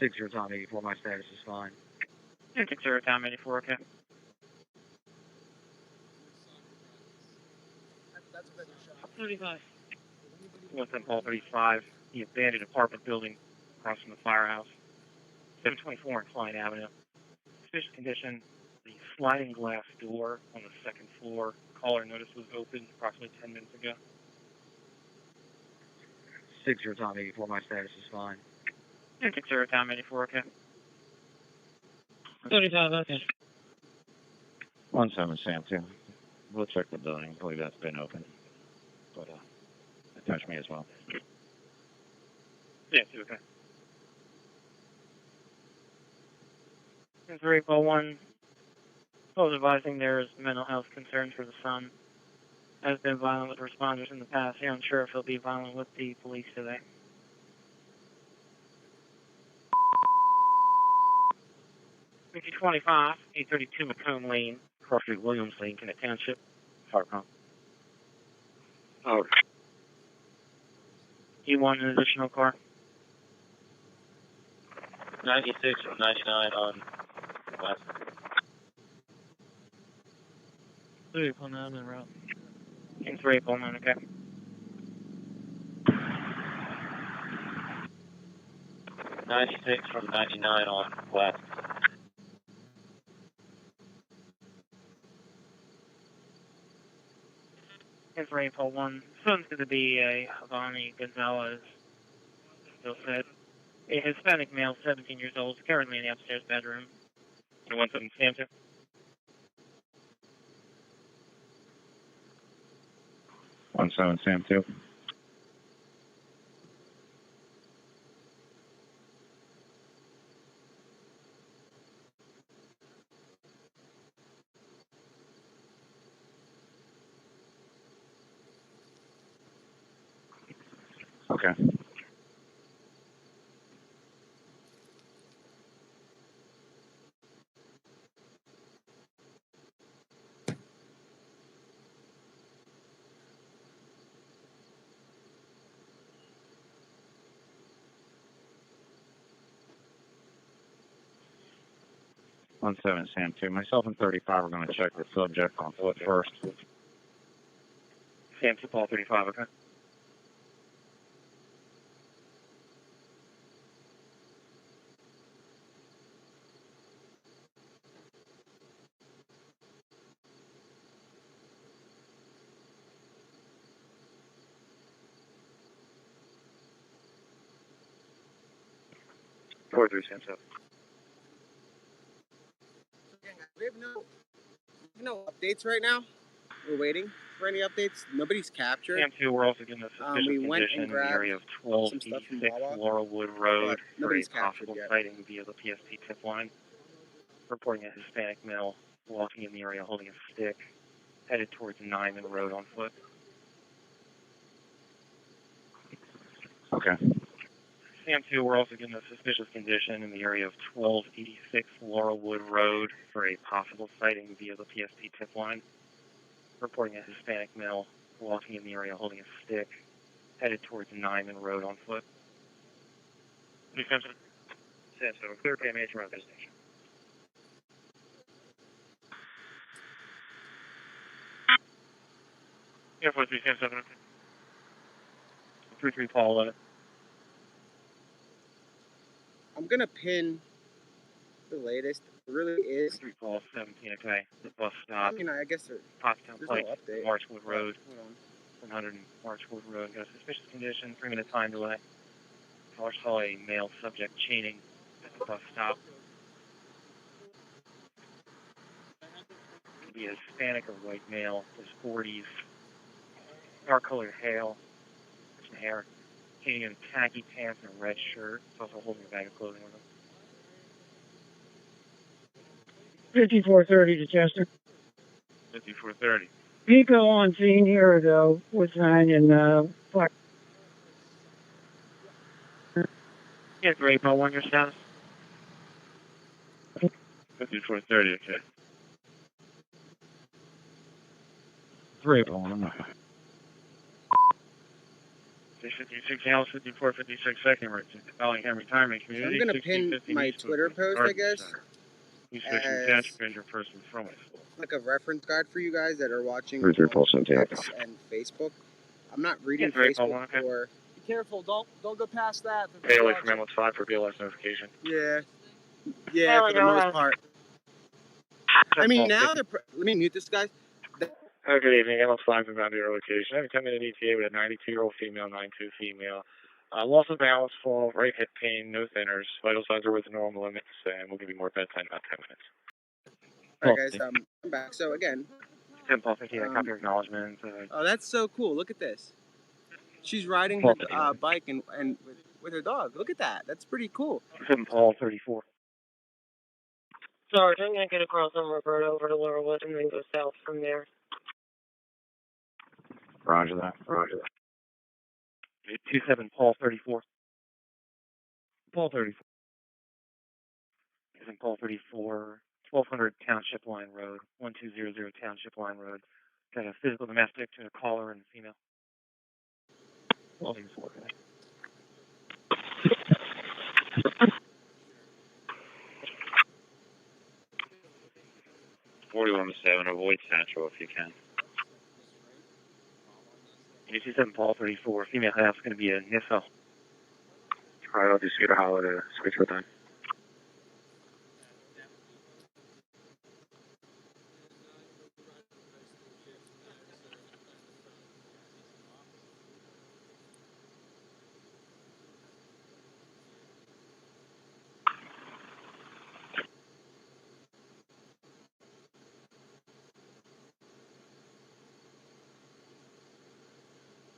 60 Tom 84, my status is fine. And 60 Tom 84, okay. That's a better shot. 35. You want some Paul 35. The abandoned apartment building across from the firehouse. 724 on Klein Avenue. Suspicious condition. The sliding glass door on the second floor. Caller notice was opened approximately 10 minutes ago. 60 Tom 84, my status is fine. And 60 Tom 84, okay. 35, okay. 17 Sam 2. We'll check the building. I believe that's been open. But attach me as well. Yeah, okay. And 341, I was advising there is mental health concerns for the son. Has been violent with responders in the past. You're unsure if he'll be violent with the police today. Fifty 25, 832 Macomb Lane, Cross Street, Williams Lane, Kennett Township. Heart pump. Oh. You want an additional car? 96 and 99 on West. 389 en route. And 389, okay. '96 from 99 on West. And 341, son's going to be a Havani Gonzalez, still said. A Hispanic male, 17 years old, currently in the upstairs bedroom. You want something Sam 2? 17 Sam 2. Okay. On 7 Sam 2. Myself and 35 are going to check the subject on foot first. Sam 2, Paul 35, okay. Four 3 Sam 7. We have no updates right now. We're waiting for any updates. Nobody's captured. Sam 2, we're also getting a suspicious we went condition and in the area of some stuff from 1286 Wawa, Laurelwood Road for a nobody's captured possible yet. sighting via the PSP tip line. Reporting a Hispanic male walking in the area holding a stick, headed towards Nyman Road on foot. Okay. Sam 2, we're also getting a suspicious condition in the area of 1286 Laurelwood Road for a possible sighting via the PSP tip line. Reporting a Hispanic male walking in the area holding a stick, headed towards Nyman Road on foot. Sam 2, clear PMH around destination. Air Force 3, Sam 7. 3-3 Paul 11. I'm gonna pin the latest. It really is. 3 Paul 17, okay. The bus stop. I mean, I guess Pottstown there's Pike, no update. Marchwood Road. Hold on. 100 Marchwood Road. Got a suspicious condition, 3-minute time delay. Callers saw a male subject chaining at the bus stop. Could be a Hispanic or white male, his 40s, dark colored hair, some hair, chaining in khaki pants and a red shirt. He's also holding a bag of clothing with him. 5430 to Chester. 5430. Pico on scene here, though, was hanging, black. Yeah, great, Paul, on your status. 5430, okay. 3 Paul, I'm not. 56 House, 5456 second, Cavalcante Retirement So Community. I'm gonna pin my Twitter post, I guess, as like a reference guide for you guys that are watching on X and Facebook. I'm not reading Facebook or. Be careful. Don't go past that. Stay away from ambulance 5 for BLS notification. Yeah, for the most part. I mean, now they're. Let me mute this, guys. Good evening, ambulance 5 inbound to your location. I'm coming in ETA with a 92-year-old female, 92 female. Loss of balance, fall, right hip pain, no thinners. Vital signs are within normal limits, and we'll give you more bedtime in about 10 minutes. Alright, guys, I'm back. So again. 10 Paul 50, copy your acknowledgement. Oh, that's so cool. Look at this. She's riding her bike and with her dog. Look at that. That's pretty cool. 7 Paul 34. Sorry, I'm going to get across on Roberta over to Laurelwood and then go south from there. Roger that. 27 Paul 34. Paul 34. 7 Paul 34. 1200 Township Line Road. 1200 Township Line Road. Got a physical domestic to a caller and a female. 1234. 41-7, avoid Central if you can. 87 Paul 34, female half is going to be a NIFO. Alright, I'll just get a holler to switch with time.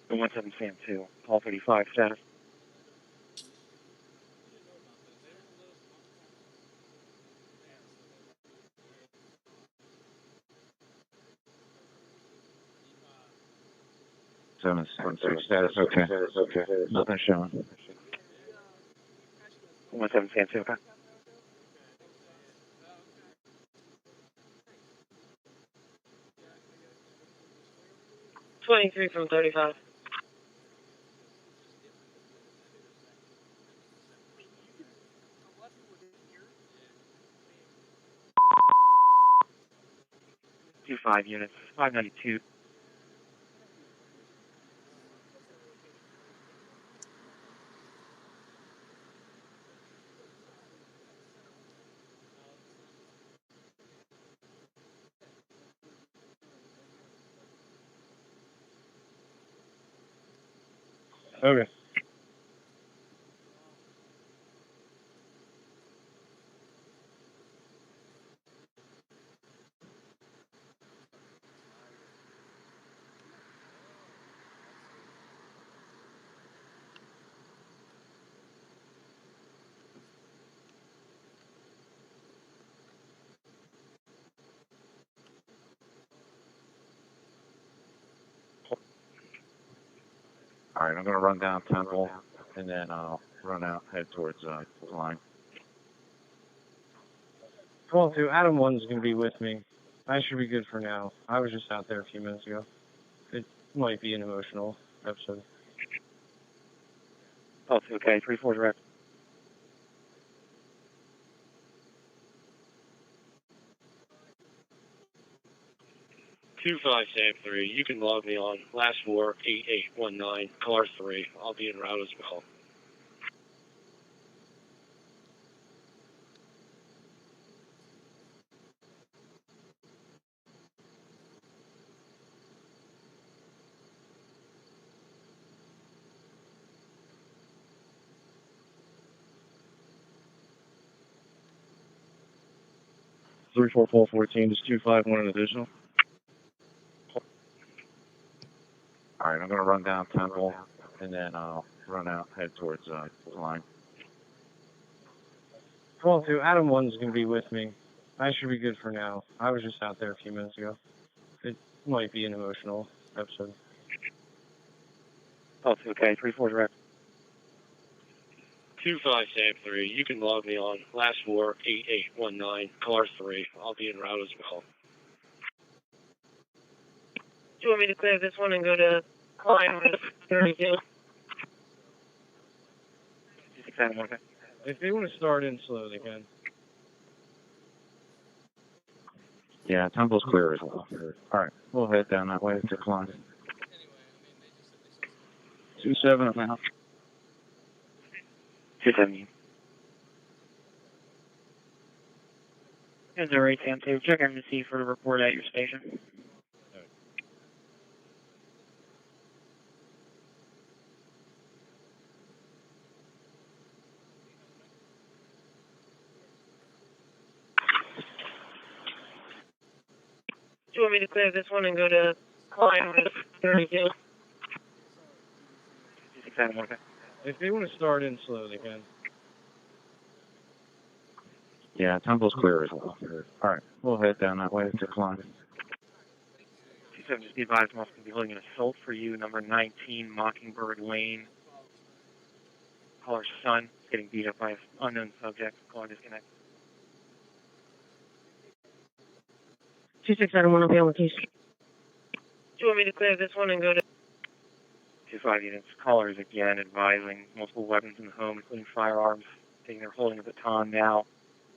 The 17 Sam 2, Paul 35 status. Status, okay. Nothing showing. 17 Sam 2, okay. 23 from 35. Two 5 units, 592. Okay. Alright, I'm going to run down Temple, and then I'll run out, head towards the line. 12-2, Adam 1's going to be with me. I should be good for now. I was just out there a few minutes ago. It might be an emotional episode. Oh, okay, 3-4 direct. 25 Sam 3, you can log me on last 48819, car 3. I'll be en route as well. Three 4 Paul 14, just 251 an additional. Alright, I'm going to run down Temple, and then I'll run out, head towards the line. 12-2, Adam 1's going to be with me. I should be good for now. I was just out there a few minutes ago. It Might be an emotional episode. Oh, it's okay. 3-4 direct. 25 Sam 3. You can log me on last 48819 car 3. I'll be en route as well. Do you want me to clear this one and go to Klein 32? Okay. If they want to start in slow, they can. Yeah, Temple's clear as well. All right, we'll head down that way to Klein. 27 now. 270. Here's the rate, Sam 2. Check MDC for the report at your station. Do you want me to clear this one and go to Klein 32? Okay. If they want to start in slow, they can. Yeah, Temple's clear as well. All right, we'll head down that way to Klein. 27, just be advised, I'm also going to be holding an assault for you, number 19, Mockingbird Lane. Caller's son getting beat up by an unknown subject. Caller disconnect. 2691 will be on the case. Do you want me to clear this one and go to 25 units. Callers again advising multiple weapons in the home, including firearms. Saying they're holding a baton now.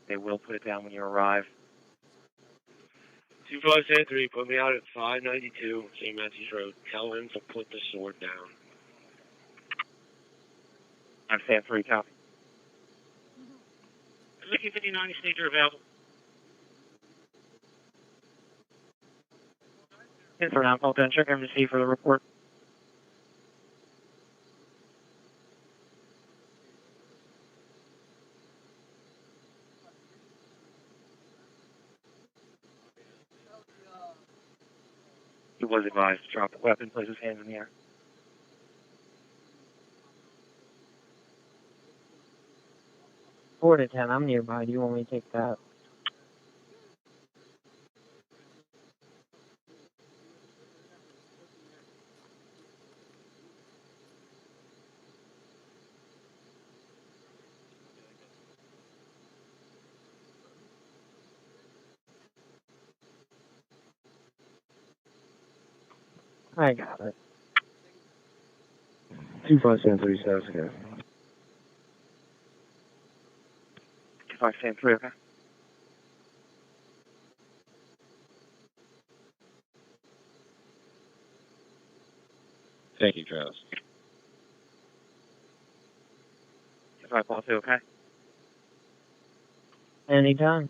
They will put it down when you arrive. 25 Sam 3. Put me out at 592 St. Matthews Road. Tell him to put the sword down. I'm Sam 3, copy. 59 stager available. In for now, call down. Check MDC for the report. He was advised to drop the weapon, place his hands in the air. Four to 10, I'm nearby. Do you want me to take that? I got it. 25 Sam 3 status again. 25 Sam 3, okay. Thank you, Travis. 25 Paul 2, okay. Anytime.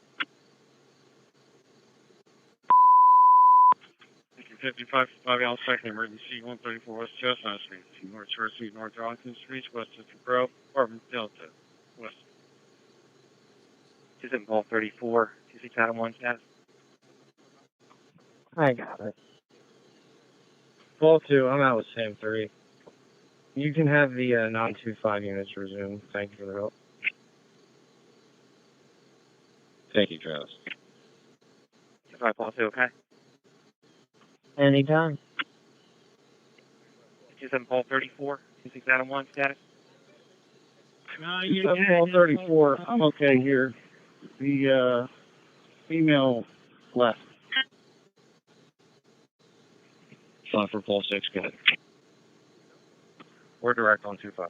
55 Alpha Second Emergency 134 West Chestnut Street. North Shore Street, North Arlington Street, West District Grove, Apartment Delta. West. 27 Paul 34, 26 Adam 1 status. I got it. Paul 2, I'm out with Sam 3. You can have the non-25 units resume. Thank you for the help. Thank you, Travis. 25 Paul 2, okay. Anytime. 27 Paul 34, 26 Adam 1 status. Paul 34, I'm okay here. The female left. 5 for Paul 6, go ahead. We're direct on 25.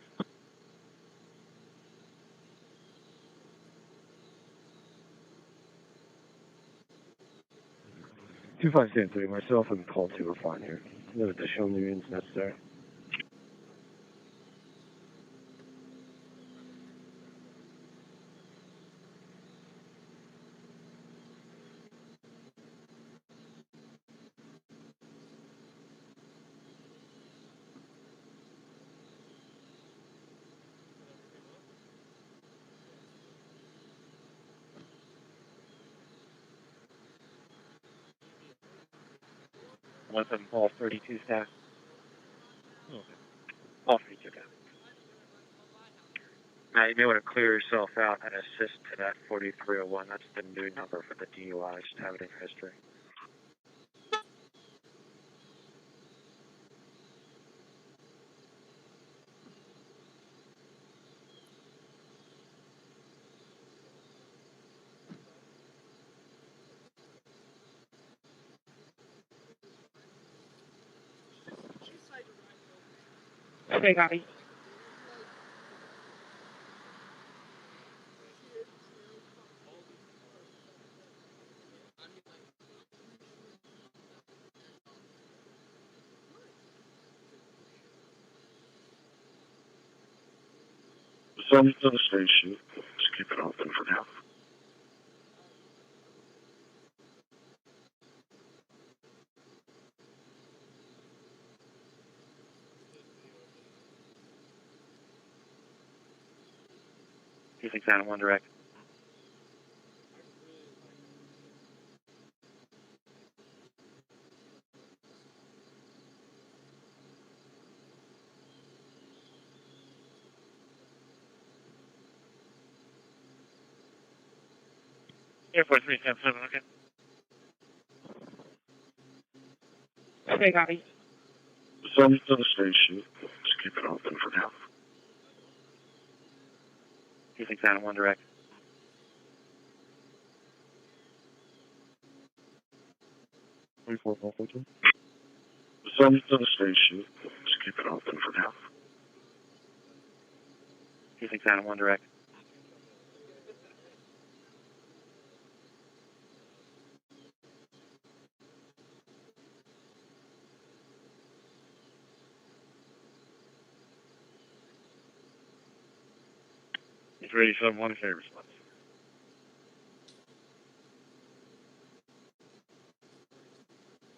Two five Sam 3, myself and Paul 2 are fine here. No additional units necessary. One 7 Paul 32 staff. Okay. Paul 32, okay. Now, you may want to clear yourself out and assist to that 4301. That's the new number for the DUI. Just have it in history. Okay, copy. Some to the station. Just keep it open for now. You think that in one direct? Air Force 377, okay. Okay, copy. Some to the station. Just keep it open for now. You think that in one direct? Some to the station. Just keep it open for now. You think that in one direct? It's ready for one okay response.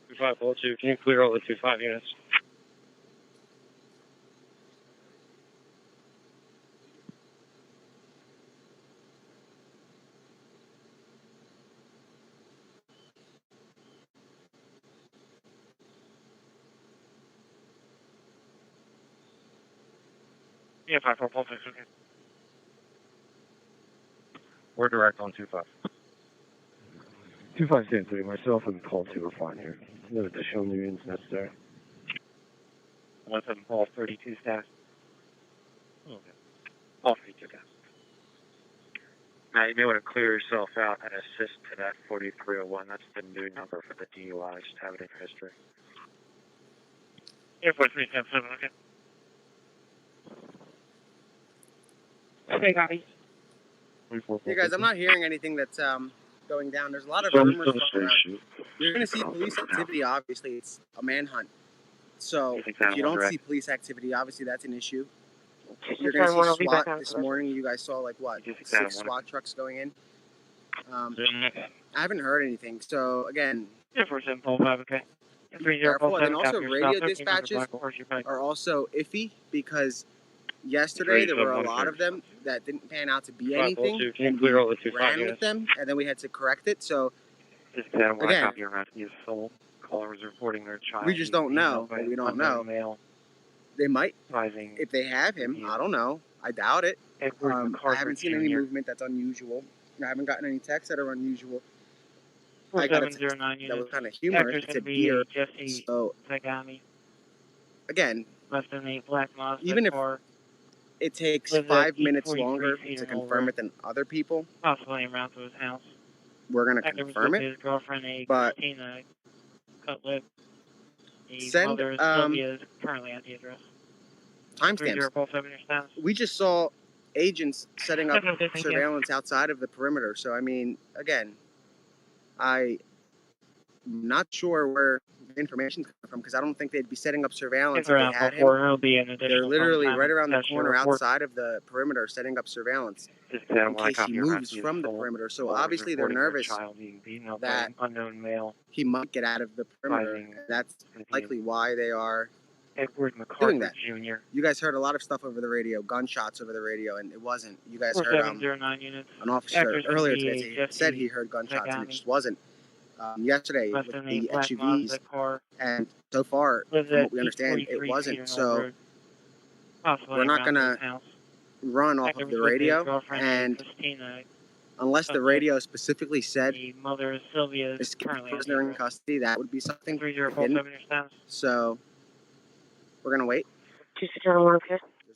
Two five four two. Can you clear all the 2-5 units? Yeah, 5446, okay. We're direct on 2-5. 2-5 stands 3. Myself and call 2 are fine here. No additional new units necessary. 17 Paul 32 staff. Okay. All 32 guys. Now, you may want to clear yourself out and assist to that 4301. That's the new number for the DUI. Just have it in your history. Air Force 377, okay. Okay, copy. Hey guys, I'm not hearing anything that's going down. There's a lot of rumors going around. You're going to see police activity. Obviously, it's a manhunt. So if you don't see police activity, obviously that's an issue. You're going to see SWAT this morning. You guys saw like what, 6 SWAT trucks going in. I haven't heard anything. So again, Air Force 745, okay. be careful. And then also radio dispatches are also iffy because yesterday there were a lot of them that didn't pan out to be anything, and we ran with them, and then we had to correct it. So again, Callers reporting their child. we just don't know what we don't know. They might, if they have him. I don't know. I doubt it. I haven't seen any movement that's unusual. I haven't gotten any texts that are unusual. I got a text that was kind of humorous. It said beer. So again, even if it takes 5 minutes longer to confirm it than other people, possibly around to his house. we're gonna confirm it. His girlfriend, But Christina Cutlet. The send mother Sylvia is currently at the address. timestamps. We just saw agents setting up surveillance outside of the perimeter. So I mean, again, I'm not sure where the information's coming from because I don't think they'd be setting up surveillance if they had him. They're literally right around the corner outside of the perimeter setting up surveillance in case he moves from the perimeter. So obviously they're nervous that he might get out of the perimeter. That's likely why they are doing that. You guys heard a lot of stuff over the radio, gunshots over the radio, and it wasn't. You guys heard an officer earlier today said he heard gunshots, and it just wasn't. Yesterday with the SUVs, and so far, from what we understand, it wasn't. So we're not gonna run off of the radio, and unless the radio specifically said this prisoner in custody, that would be something. So we're gonna wait. There's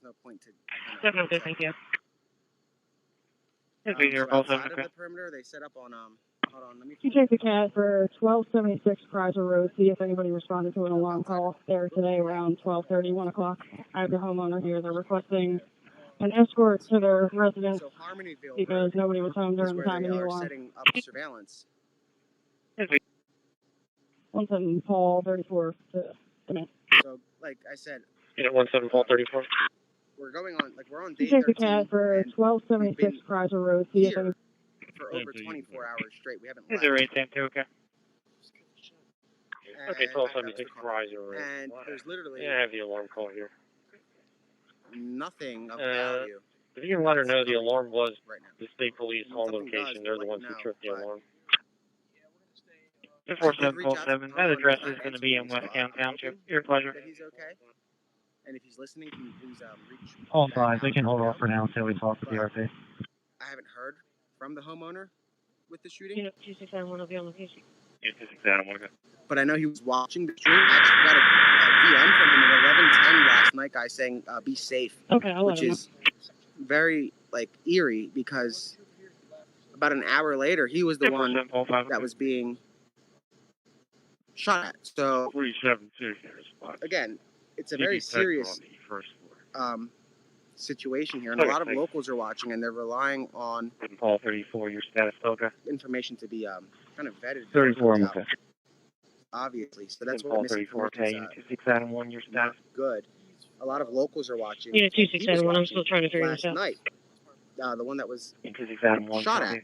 no point to. Thank you. So outside of the perimeter, they set up on You take the cat for 1276 Kaiser Road. See if anybody responded to an alarm call there today around 12:30, 1 o'clock. I have the homeowner here. They're requesting an escort to their residence because nobody was home during the time of the alarm. Setting up surveillance. 17 Paul 34 to me. So, like I said, Yeah, 17 Paul 34. we're going on, like, we're on day You take the 13. cat for 1276 Kaiser Road. See if any. For over 24 hours straight. We haven't Is left. it right there, too? Okay. Okay, 1276 Verizon. And there's literally Yeah, I have the alarm call here. nothing of value. If you can let her know the alarm was the state police home location, they're the ones who tripped the alarm. 4747. That address is going to be in West Count Township. Your pleasure. That he's okay. And if he's listening, can you please reach? All five. They can hold off for now until we talk with the RP. I haven't heard from the homeowner with the shooting. You know, 2691 will be on location. Yeah, 2691. But I know he was watching the stream. I actually got a DM from him at 11:10 last night, guy saying, "Be safe." Okay, I'll let which him is very eerie because about an hour later he was the one that was being shot at. So 372. again, it's a very serious situation here, and a lot of locals are watching, and they're relying on Paul 34. Your status, okay? Information to be kind of vetted. 34. Out, obviously, so that's what Paul 34. Okay, 2691. Your status. Good. A lot of locals are watching. Yeah, 2691. I'm still trying to figure this out. Last night, the one that was 2691 shot at.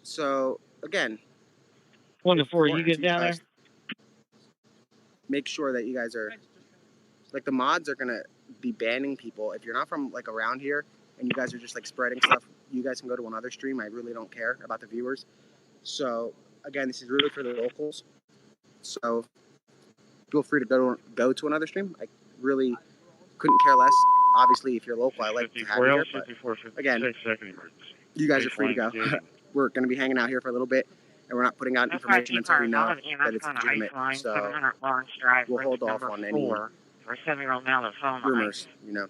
So again, 1 to 4. You get down there. Make sure that you guys are like the mods are gonna be banning people if you're not from like around here and you guys are just like spreading stuff. You guys can go to another stream. I really don't care about the viewers. So again, this is really for the locals. So feel free to go to another stream. I really couldn't care less. Obviously, if you're local, I like to have you here. But again, you guys are free to go. We're going to be hanging out here for a little bit, and we're not putting out information until we know that it's legitimate. So we'll hold off on any rumors, you know.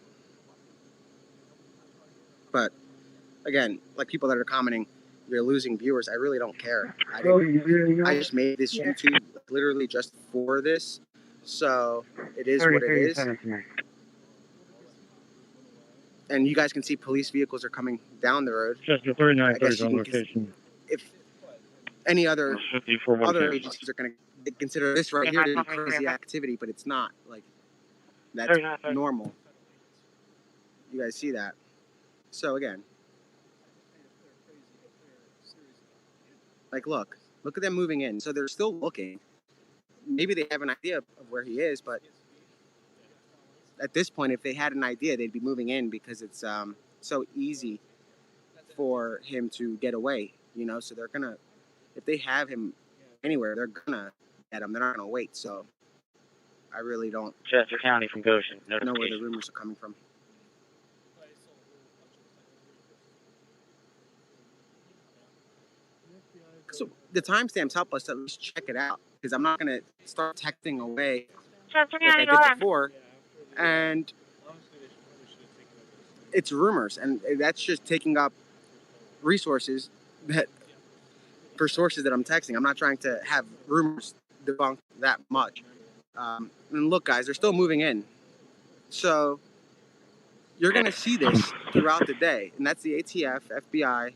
But again, like people that are commenting, you're losing viewers. I really don't care. I just made this YouTube literally just for this, so it is what it is. And you guys can see police vehicles are coming down the road. Just the 3930 on location. If any other agencies are going to consider this right here to be crazy activity, but it's not. Like, that's normal. You guys see that? So again, like look at them moving in. So they're still looking. Maybe they have an idea of where he is, but at this point, if they had an idea, they'd be moving in because it's so easy for him to get away, you know. So they're gonna, if they have him anywhere, they're gonna get him. They're not gonna wait. So I really don't Chester County from Goshen. know where the rumors are coming from. So the timestamps help us at least check it out because I'm not gonna start texting away like I did before. And it's rumors, and that's just taking up resources for sources that I'm texting. I'm not trying to have rumors debunk that much. And look, guys, they're still moving in. So you're going to see this throughout the day, and that's the ATF, FBI.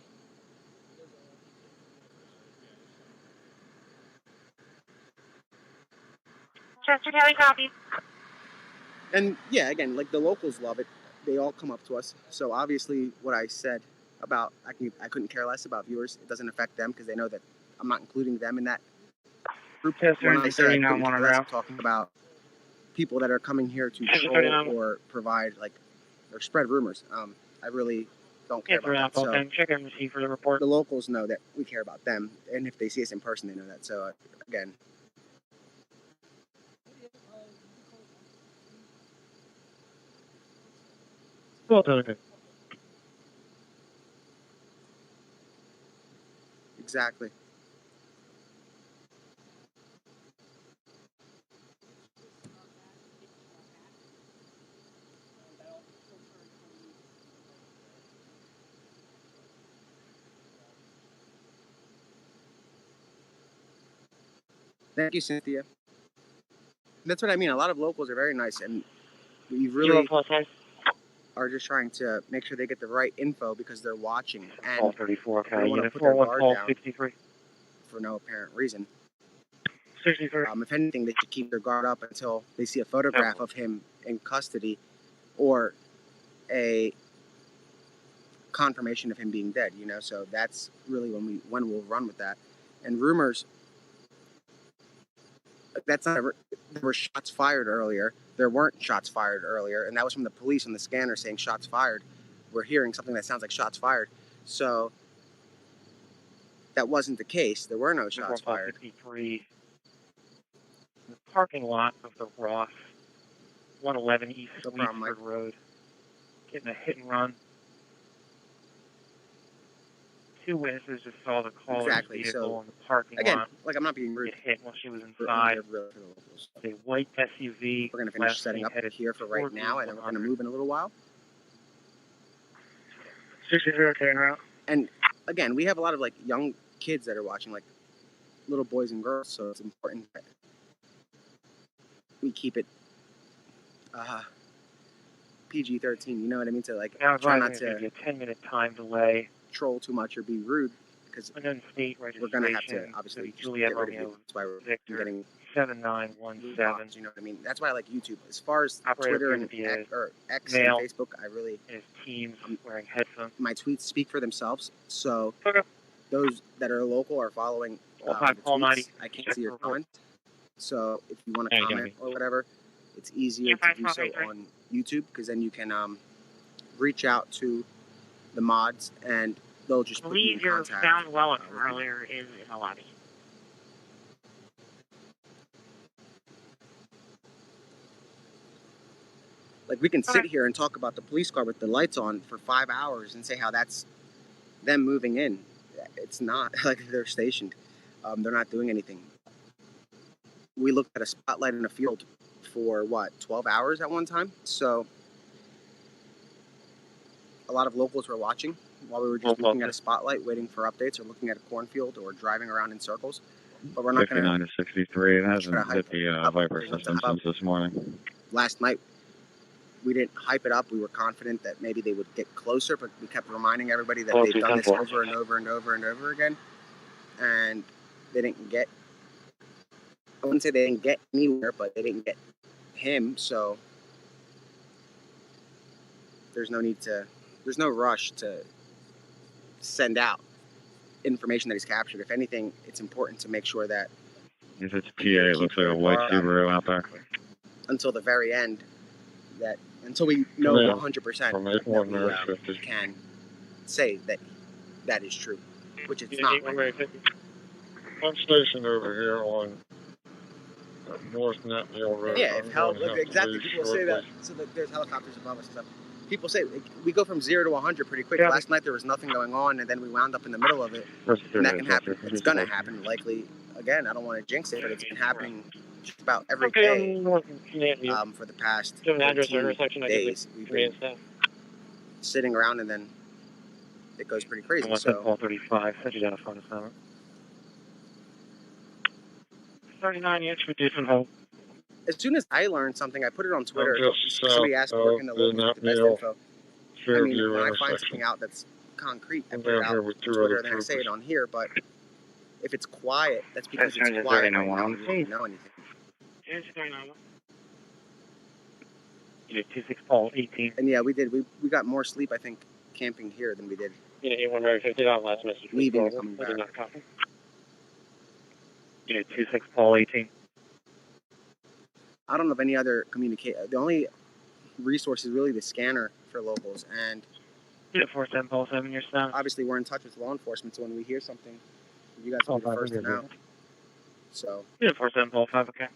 Chester County copy. And yeah, again, like the locals love it. They all come up to us. So obviously what I said about I couldn't care less about viewers. It doesn't affect them because they know that I'm not including them in that group. When I say I couldn't care less, I'm talking about people that are coming here to troll or provide or spread rumors. I really don't care about that. So check MC for the report. The locals know that we care about them, and if they see us in person, they know that. So again. Okay. Exactly. Thank you, Cynthia. That's what I mean. A lot of locals are very nice, and we really are just trying to make sure they get the right info because they're watching. And Call 34, okay. they don't want to Unit put their 41, guard call down 63. for no apparent reason. 63. If anything, they should keep their guard up until they see a photograph of him in custody or a confirmation of him being dead, you know? So that's really when we'll run with that. And rumors, that's not there were shots fired earlier. There weren't shots fired earlier, and that was from the police on the scanner saying shots fired. We're hearing something that sounds like shots fired. So that wasn't the case. There were no shots fired. 53. The parking lot of the Ross, 111 East Weedford Road. Getting a hit and run. 2 witnesses just saw the caller's vehicle in the parking lot. Like I'm not being rude. Get hit while she was inside. A white SUV. We're going to finish setting up here for right now, and then we're going to move in a little while. 63, okay, now. And again, we have a lot of like young kids that are watching, like little boys and girls, so it's important that we keep it PG-13. You know what I mean? To like try not to be a 10-minute time delay. Troll too much or be rude, because unknown state we're going to have to obviously just get rid of you. That's why we're getting 7917. You know what I mean? That's why I like YouTube. As far as Twitter and X and Facebook, I really teams wearing headphones. My tweets speak for themselves. So those that are local are following the tweets. I can't see your comment. So if you want to comment or whatever, it's easier to do so on YouTube, because then you can reach out to the mods and they'll just put you in contact. Your sound well earlier is in the lobby. Like, we can sit here and talk about the police car with the lights on for 5 hours and say how that's them moving in. It's not. Like, they're stationed. They're not doing anything. We looked at a spotlight in a field for, 12 hours at one time? So a lot of locals were watching while we were just looking at a spotlight, waiting for updates, or looking at a cornfield, or driving around in circles. But we're not going to... 59 to 63. It hasn't hit the Viper system since this morning. Last night, we didn't hype it up. We were confident that maybe they would get closer, but we kept reminding everybody that they've done this over and over and over and over again. And they didn't get... I wouldn't say they didn't get anywhere, but they didn't get him, so... There's no need to... There's no rush to send out information that he's captured. If anything, it's important to make sure that... If it's PA, it looks like a white Subaru out there. Until the very end, until we know 100% that we can say that that is true, which it's not. I'm stationed over here on North Netmill Road. Yeah, exactly. People say that, so that there's helicopters above us and stuff. People say we go from 0 to 100 pretty quick. Last night there was nothing going on, and then we wound up in the middle of it. And that can happen. It's going to happen, likely. Again, I don't want to jinx it, but it's been happening just about every day for the past 14 days. We've been sitting around, and then it goes pretty crazy. So 35, set you down in front of 7. 39-inch for different hole. As soon as I learn something, I put it on Twitter. Somebody asked me where can the locals get the best info. I mean, when I find something out that's concrete, I put it out on Twitter, and then I say it on here, but if it's quiet, that's because it's quiet. I don't really know anything. Yeah, 26 Paul 18. And yeah, we did. We got more sleep, I think, camping here than we did. Yeah, 150 last message. Leaving and coming back. Yeah, 26 Paul 18. I don't know of any other the only resource is really the scanner for locals, and yeah, 47 Paul 7, your sound. Obviously, we're in touch with law enforcement, so when we hear something, you guys will be the first to know. So yeah, 47 Paul 5, okay.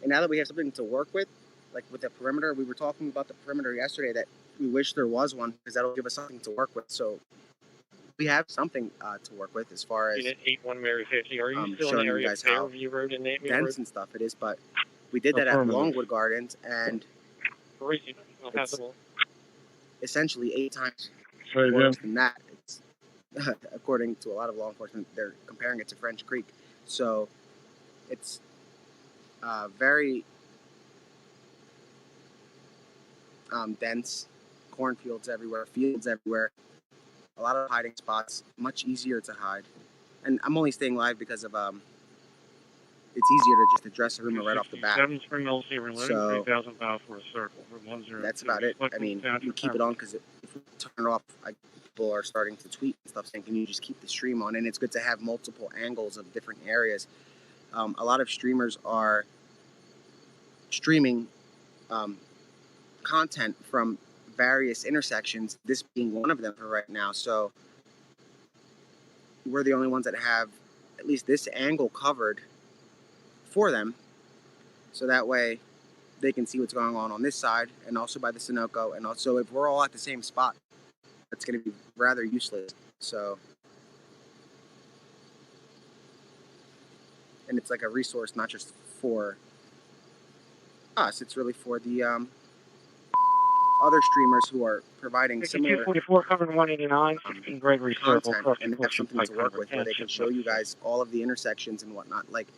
And now that we have something to work with, like with the perimeter, we were talking about the perimeter yesterday, that we wish there was one, because that'll give us something to work with. So we have something to work with as far as 81 Mary 50. Are you still in the area of Fairview Road and Nathan Road? And stuff it is, but we did that at Longwood Gardens, and essentially 8 times worse than that. It's, according to a lot of law enforcement, they're comparing it to French Creek. So it's very dense, cornfields everywhere, fields everywhere, a lot of hiding spots, much easier to hide. And I'm only staying live because of it's easier to just address a rumor right off the bat. So that's about it. I mean, we keep it on because if we turn it off, people are starting to tweet and stuff saying, can you just keep the stream on? And it's good to have multiple angles of different areas. A lot of streamers are streaming content from various intersections, this being one of them for right now. So we're the only ones that have at least this angle covered for them, so that way they can see what's going on this side and also by the Sunoco. And also, if we're all at the same spot, it's going to be rather useless. So, and it's like a resource not just for us, it's really for the other streamers who are providing similar 244 covered 189, 16 Gregory Circle, content, and have something to work with where they can show you guys all of the intersections and whatnot. Like,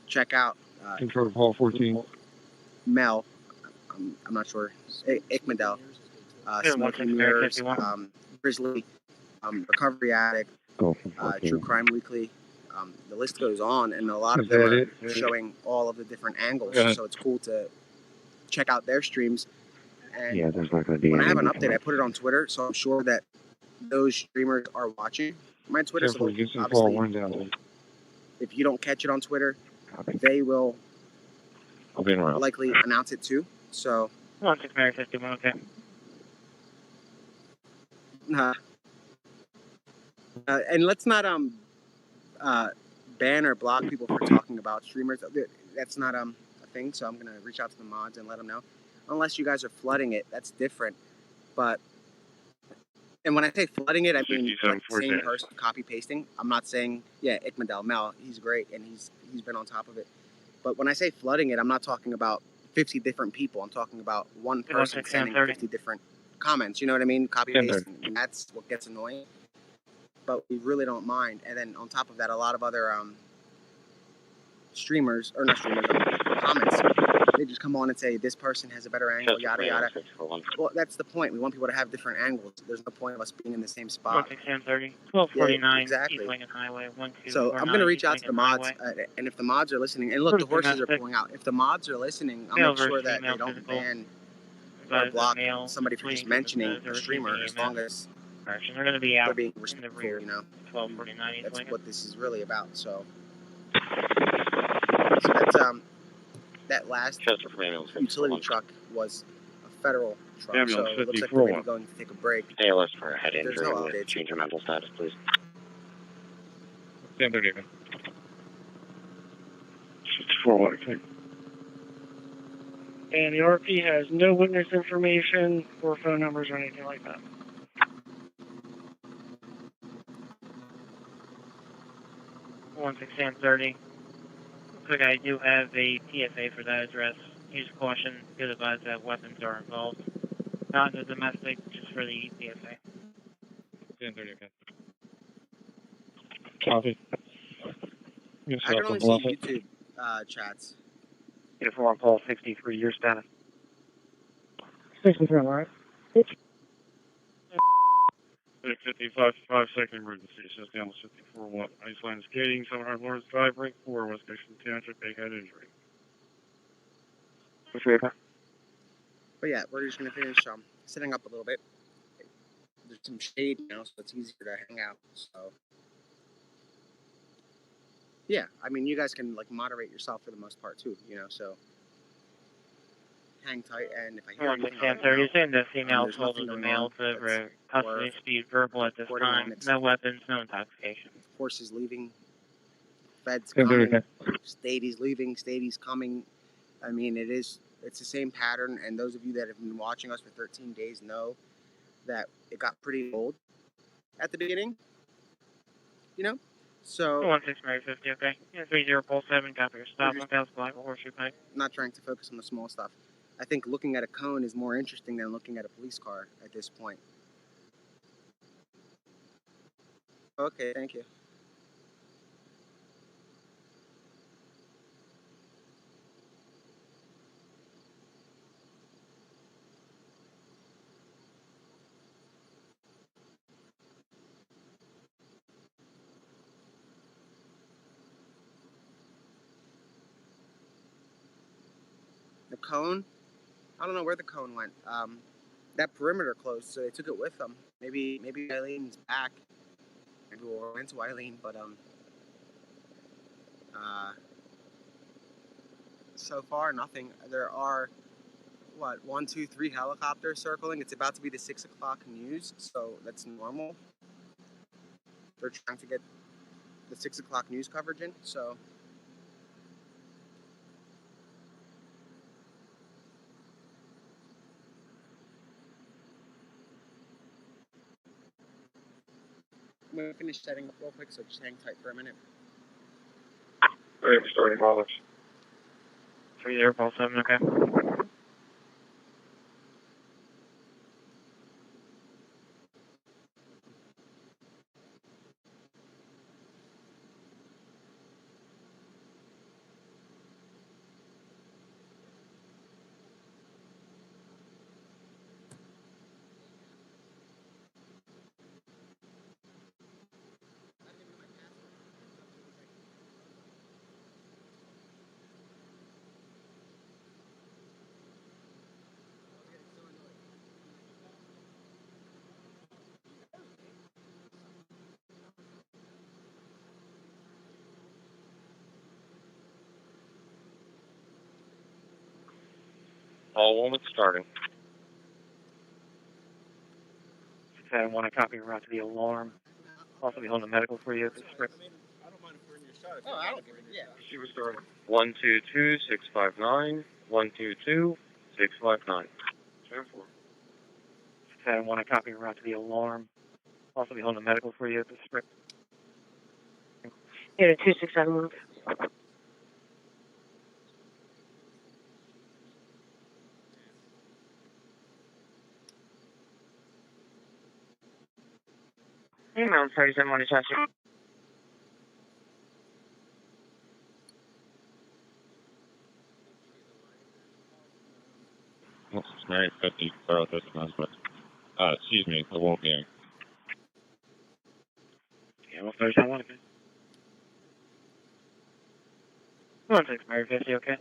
check out Control Hall 14. Mel, I'm not sure, Ickmadel, Smoking Mirrors, Grizzly, Recovery Addict, True Crime Weekly. The list goes on, and a lot of them are showing all of the different angles. So it's cool to check out their streams. And yeah, there's not going to be when I have an update, I put it on Twitter, so I'm sure that those streamers are watching my Twitter. So obviously, if you don't catch it on Twitter, they will likely announce it too. So 1651, okay. And let's not ban or block people for talking about streamers. That's not a thing. So I'm gonna reach out to the mods and let them know. Unless you guys are flooding it, that's different. But and when I say flooding it, I mean like the same person copy pasting. I'm not saying Ickmadel Mel, he's great and he's been on top of it. But when I say flooding it, I'm not talking about 50 different people. I'm talking about one person sending 50 different comments. You know what I mean? Copy pasting. And that's what gets annoying. But we really don't mind. And then on top of that, a lot of other streamers, or not streamers, comments, they just come on and say, this person has a better angle, yada, yada. Well, that's the point. We want people to have different angles. There's no point of us being in the same spot. 1630, 1249, exactly. East Lincoln Highway, 1249. So I'm going to reach out to the mods, and if the mods are listening, and look, the horses are pulling out. If the mods are listening, I'll make sure that they don't ban or block somebody for just mentioning a streamer, as long as they're going to be out they're being respectful, you know. 1249. That's what this is really about. So that's that last utility truck was a federal truck, so it looks like we're maybe going to take a break. ALS for a head There's injury no with updates. change of mental status, please. 10:30. 64, I think. And the RP has no witness information or phone numbers or anything like that. One 1630. Looks like I do have a TSA for that address. Use caution. Be advised that weapons are involved. Not in the domestic, just for the TSA. 10:30, okay. Copy. I can only see YouTube chats. Uniform on call 63, your status. 63, all right. 55, 5-second emergency. Says down 54-1. Iceland skating, 700 Lawrence Drive, break 4, West Station Township, big head injury. But yeah, we're just going to finish sitting up a little bit. There's some shade now, so it's easier to hang out. So yeah, I mean, you guys can like moderate yourself for the most part too, you know. So hang tight, and if I hear anything, you're saying the female told the male to custody speed verbal at this time. No weapons, no intoxication. Horses leaving, feds coming, Stadies leaving, Stadies coming. I mean, it's the same pattern, and those of you that have been watching us for 13 days know that it got pretty old at the beginning, you know? So 1650, okay. Yeah, 3047, copy your stop. 1000 block, horseshoe pike. Not trying to focus on the small stuff. I think looking at a cone is more interesting than looking at a police car at this point. Okay, thank you. The cone? I don't know where the cone went. That perimeter closed, so they took it with them. Maybe Eileen's back. Maybe we'll run into Eileen, but so far nothing. There are 1, 2, 3 helicopters circling. It's about to be the 6 o'clock news, so that's normal. They're trying to get the 6 o'clock news coverage in, so. I'm going to finish setting up real quick, so just hang tight for a minute. Alright, we're starting college. 3047, okay. All one with starting. 671, I copy route to the alarm. Also be holding the medical for you at the script. Oh, I don't give a yeah. She was starting. 122-659, 122-659. 671, I copy route to the alarm. Also be holding the medical for you at the script. Yeah, 2671. Hey, Mount 37 Chester. Well, it's 950 for this month, but, excuse me, it won't be. Yeah, well, 37, okay. 16 Mary 50, okay.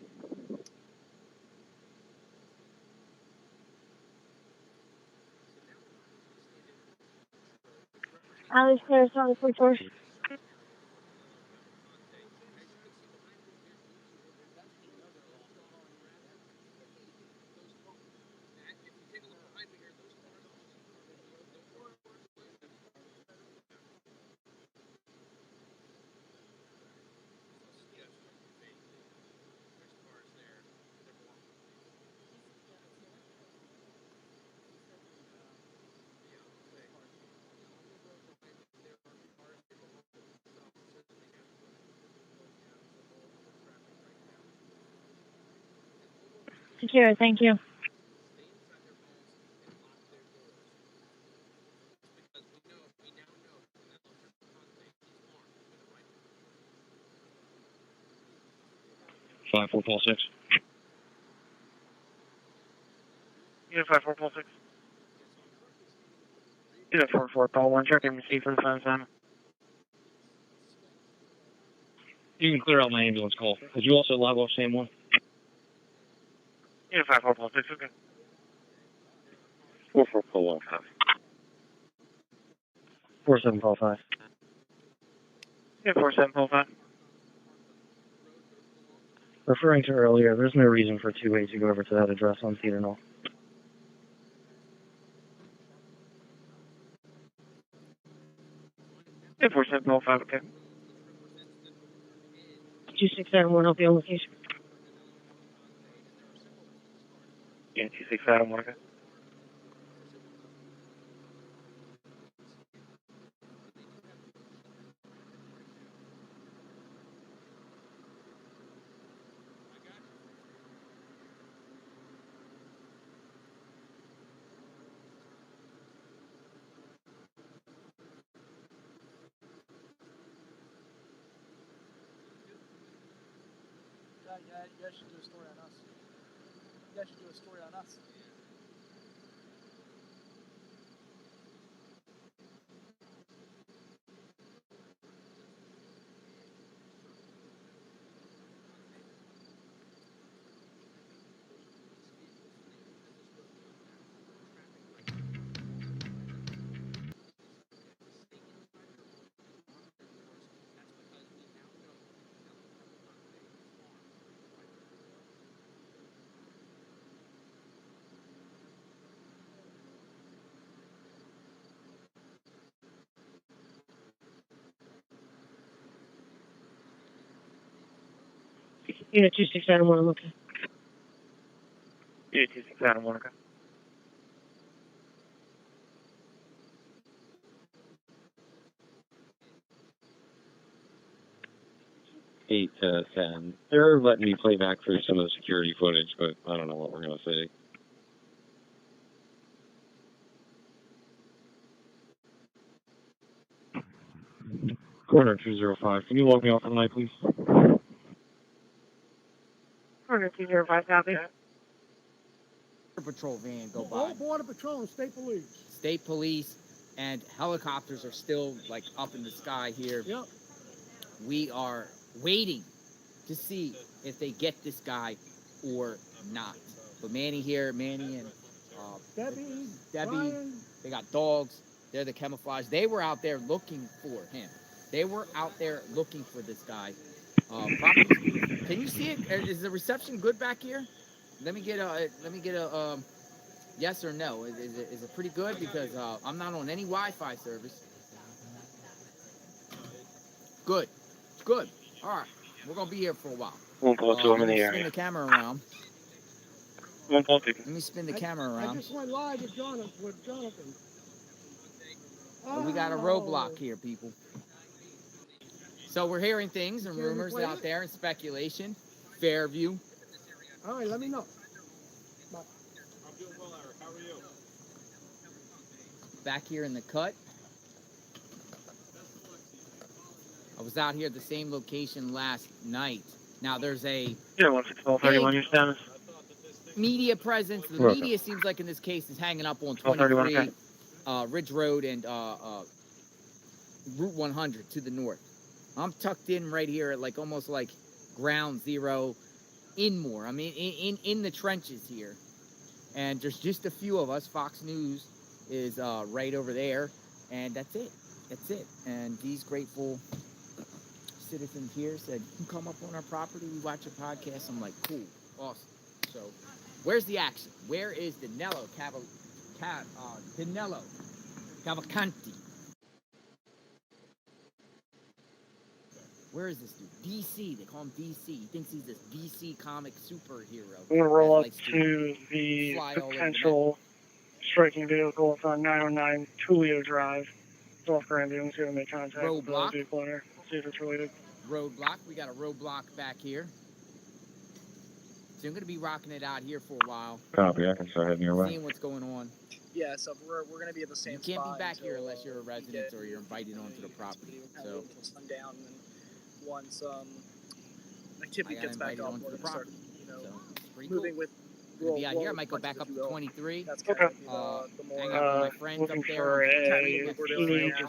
Alice Claire's on the front door. Secure, thank you. Five four four six. Unit 5446. Unit 44, call 1, check and receive for the phone sign. You can clear out my ambulance call. Could you also log off same one? Unit 5446, okay. 4415. 4745. Unit 4745. Referring to earlier, there's no reason for 2-8 to go over to that address on Cedar Knoll. Unit 4745, okay. 2671, I'll be on location. Unit 2671, okay. You guys should do a story on us. You guys should do a story on us. Unit 26 Adam Monica. Unit 26 Adam Monica. 8 to 10. They're letting me play back through some of the security footage, but I don't know what we're going to see. Corner 205. Can you log me off the line, please? Corner 205, copy. Patrol van go by. All Border Patrol and State Police. State Police and helicopters are still like up in the sky here. Yep. We are waiting to see if they get this guy or not. But Manny and Debbie, Brian. They got dogs. They're the camouflage. They were out there looking for him. They were out there looking for this guy. Property's beautiful. Can you see it? Is the reception good back here? Let me get a yes or no. Is it pretty good? Because I'm not on any Wi-Fi service. Good. Good. All right. We're going to be here for a while. One call to him in the area. Spin the camera around. One call to. Let me spin the camera around. I just went live with Jonathan. We got a roadblock here, people. So we're hearing things and rumors out there and speculation. Fairview. All right, let me know. Bye. I'm doing well, Eric. How are you? Back here in the cut. I was out here at the same location last night. Now there's a 16131, your status. media presence. The media seems like in this case is hanging up on 23 Ridge Road and Route 100 to the north. I'm tucked in right here at like almost like ground zero in more. I mean in the trenches here. And there's just a few of us. Fox News is right over there. And that's it. That's it. And these grateful citizens here said, you can come up on our property, we watch a podcast. I'm like, cool, awesome. So, where's the action? Where is Danilo Cavalcante? Where is this dude? DC, they call him DC. He thinks he's this DC comic superhero. I'm going to roll up to the potential striking vehicle. It's on 909 Tulio Drive. It's off Granby. I'm going to make contact with the vehicle owner. See if it's related. Roadblock. We got a roadblock back here. So I'm going to be rocking it out here for a while. Copy. I can start heading your way. Seeing what's going on. Yeah, so we're going to be at the same spot. You can't be back here unless you're a resident or you're invited onto the property. So until sundown, and then once activity gets back up, we're going to start, moving cool. with. We'll be out here. I might go back up to 23. That's okay. Hang out with my friends up there.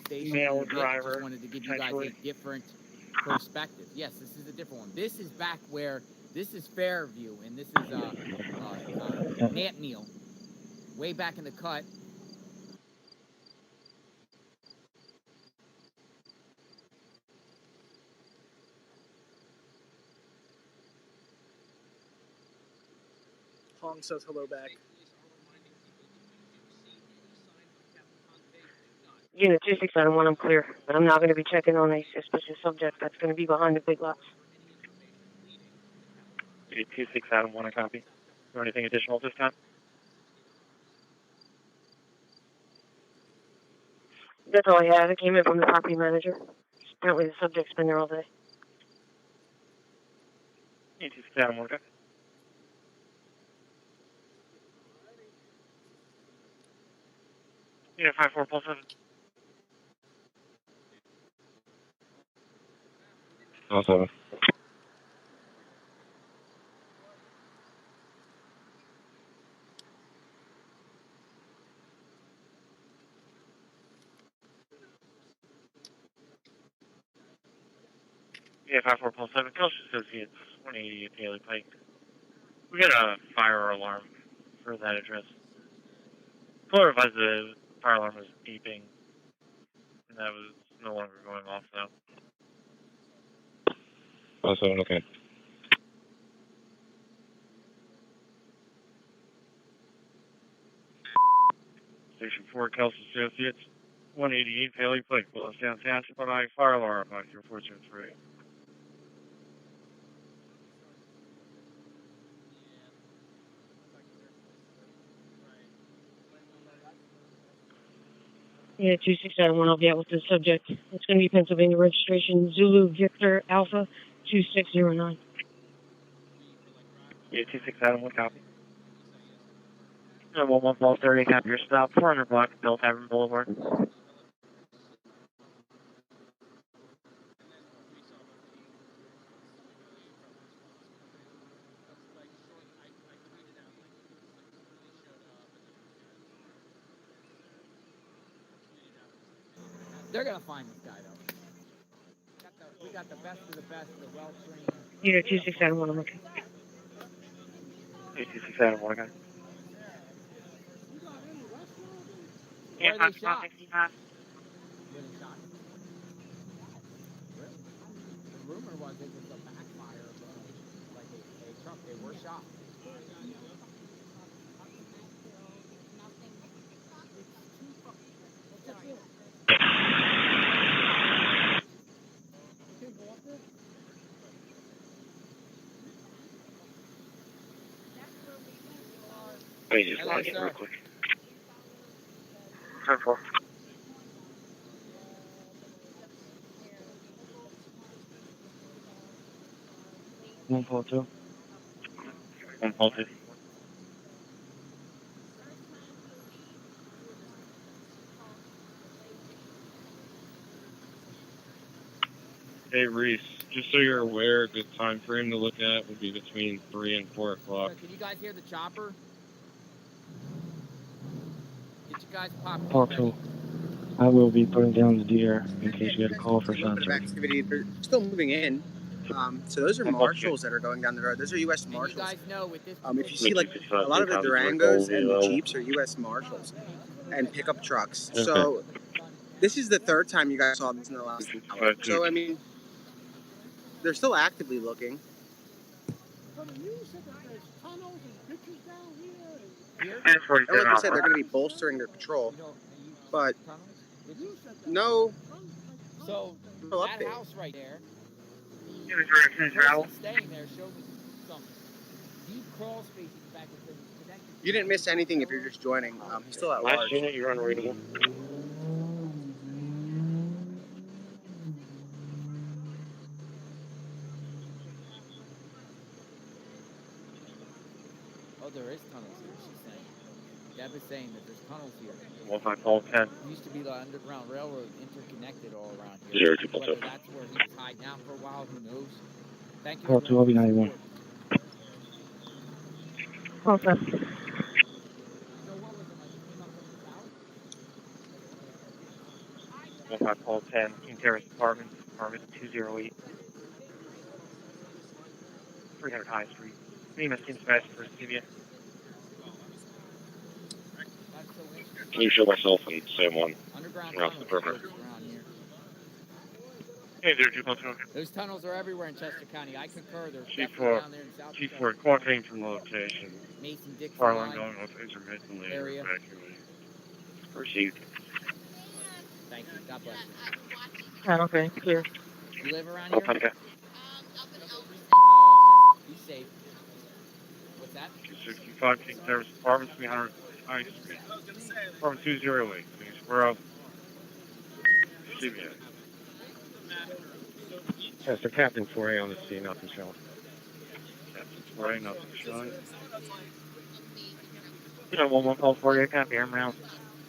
Male driver. Just wanted to give you guys a different perspective. Yes, this is a different one. This is back where this is Fairview, and this is Nant Neal, way back in the cut. Hong says hello back. Unit 2691, I'm clear. But I'm now going to be checking on a suspicious subject that's going to be behind the big lots. Unit 2691, I copy. Or anything additional this time? That's all I have. It came in from the property manager. Apparently the subject's been there all day. Unit 2691, okay. Unit 5447. Awesome. Yeah, 54 Kelsey Associates, 188 Daily Pike. We got a fire alarm for that address. Caller advised the fire alarm was beeping, and that was no longer going off now. Also, okay. Station 4 Kelsey Associates, 188 Daily Pike. Well, it's down Township on I fire alarm on 0403. Yeah, 2691, I'll be out with the subject. It's going to be Pennsylvania registration, Zulu Victor Alpha 2609. Yeah, 2691, copy. 911 Ball 30, copy your stop, 400 block, Bill Tavern Boulevard. They're gonna find this guy though. We got the best of the best, the well-trained. Yeah, 2691, I'm looking. Yeah, 2691, okay. Where are they shot? Where they shot? The rumor was it was a backfire of like a truck. They were shot. Let me just log in real quick. 10-4. One Paul 2. 1 Paul 2. Hey Reese, just so you're aware, a good time frame to look at would be between 3 and 4 o'clock. Can you guys hear the chopper? Get you guys popped. Paul 2. I will be putting down the deer in case you get a call for A little bit of activity. They're still moving in. So those are marshals that are going down the road. Those are U.S. Marshals. You guys know with this. If you see like a lot of the Durangos and the Jeeps are U.S. Marshals and pickup trucks. Okay. So this is the third time you guys saw this in the last hour. So I mean, they're still actively looking. So the news said that there's tunnels and ditches down here. And like I said, they're going to be bolstering their patrol. But no That house right there. Give us directions, travel. Staying there showed me some deep crawl spaces back with them connected. You didn't miss anything if you're just joining. He's still at large. Last unit, you're unreadable. Oh, there is tunnels here, she's saying. Deb is saying that there's tunnels here. 1 Paul 10. It used to be the Underground Railroad interconnected all around here. 0 2 Paul 2. Whether that's where he was hiding out for a while, who knows? Thank you. Paul 2, I'll be 91. Okay. One Paul 10, King Terrace Apartment 208. 300 High Street. Name is Tim Sebastian for Stevia. Can you show myself and Sam 1 around the perimeter? Hey, there, 2 Paul 2. Those tunnels are everywhere in Chester County. I concur. They're Chief definitely down there in South Chief Chester. Ford, qualifying from the location. Mason Dixon Farland line going with intermittently area. evacuating. Received. Thank you. God bless you. Okay, clear. You live around here? Okay. Oh, okay. Be safe. What's that? 265 King Terrace Apartment 300 High Street. Apartment 208. We're up. CBS. Yes, the Captain 4A on the scene, nothing showing. Captain 4A, nothing showing. You know, 1 Paul 48, copy, air mount.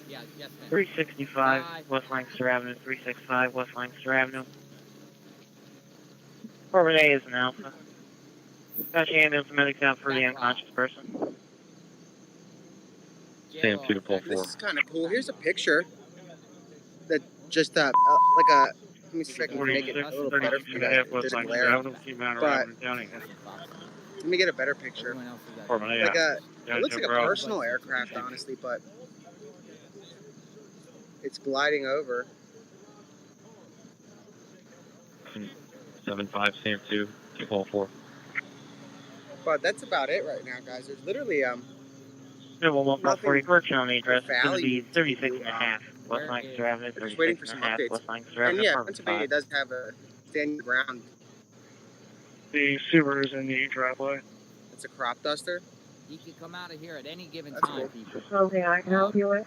Yeah, yes, ma'am. 365 West Lancaster Avenue, 365 West Lancaster Avenue. Apartment A is an alpha. Dispatching ambulance medics out for the unconscious person. Sam 2 to Paul 4. This is kind of cool. Here's a picture that just like a me see if I can make it a little better for you guys. There's a glare. But let me get a better picture. Like it looks like a personal aircraft, honestly, but it's gliding over. 75 Sam 2, Paul 4. But that's about it right now, guys. There's literally Yeah, well, 140 correction on the address is going to be 36 and a half. West Lancaster Avenue, we're just waiting 36 for and some a half. updates. West Lancaster And Avenue, yeah, apartment Pennsylvania 5. does have a standing ground. The Subaru's in the driveway. It's a crop duster. He can come out of here at any given That's time, cool. people. Okay, I can help you with.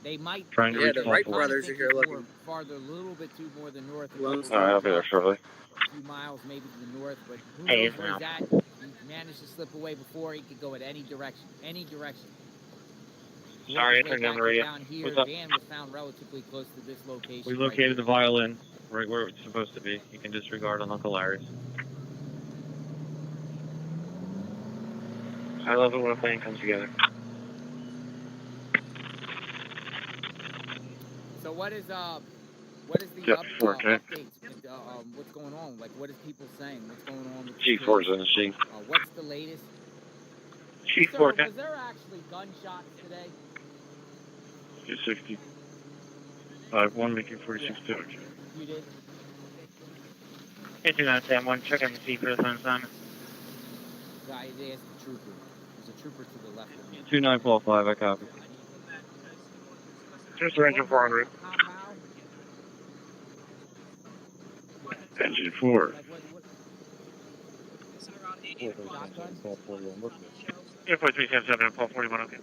They might. Yeah, the Wright brothers are here looking. Farther, a little bit too more than north. Alright, I'll be there shortly. A few miles maybe to the north, but who Hey, knows it's where he's now. at? He managed to slip away before. He could go at any direction. Any direction. Sorry, I turned down the radio. Down here, What's up? Dan was found relatively close to this location. We located the violin right where it's supposed to be. You can disregard on Uncle Larry's. I love it when a plan comes together. So what is the Yeah, updates? What's going on? Like, what is people saying? What's going on with the G4's case? in the sheet. What's the latest? Chief Sir, Forte. was there actually gunshots today? 260. 5-1, making 46 2. You did? 2971, check on the seat for the Sun Simon. Guy, they asked the trooper. There's a trooper to the left of me. 2945, I copy. Just engine 400. Engine 4. Airport 377 and 1241, okay.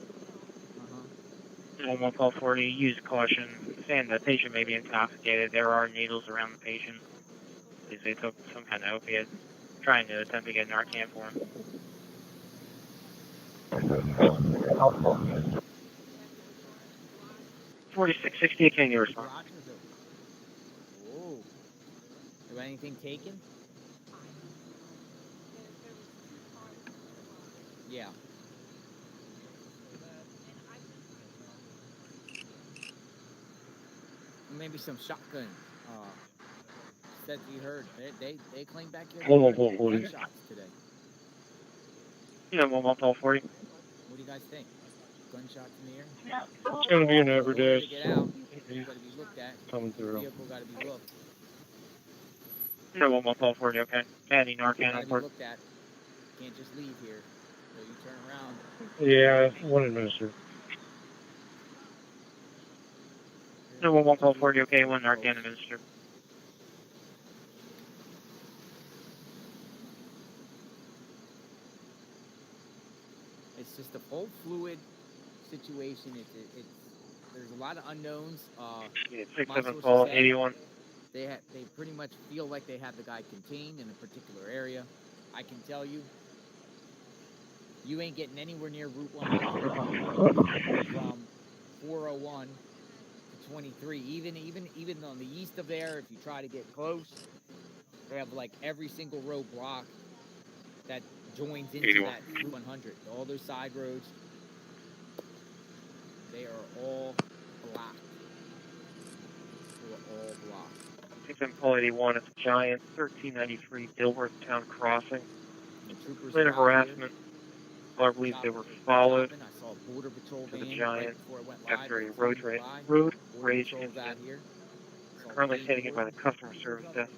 1240, use caution. Saying the patient may be intoxicated. There are needles around the patient. They took some kind of opiate. Trying to attempt to get Narcan for him. 4660, can you respond? Oh. Is anything taken? Yeah. Maybe some shotgun. That you heard. They claim back here. Gunshots today. Yeah, 1240. What do you guys think? Gunshots in the air? It's going to be an everyday. To get out. It's got to be looked at. Coming through. Vehicle got to be looked. Yeah, 1240, okay. Adding Narcan on board. Looked at. Can't just leave here. So you turn around. Yeah, one administered. No, 1240, okay, one Narcan administered. It's just a whole fluid situation. It's there's a lot of unknowns. 67 call 81. They pretty much feel like they have the guy contained in a particular area. I can tell you, you ain't getting anywhere near Route 100 from 401 to 23. Even on the east of there, if you try to get close, they have like every single roadblock that joins into 81. that Route 100. All those side roads, they are all blocked. They are all blocked. 67 call 81, it's a giant 1393 Dilworth Town Crossing. Complaint of harassment. I believe they were followed to the giant after a road rage incident. Currently standing in by the customer service desk.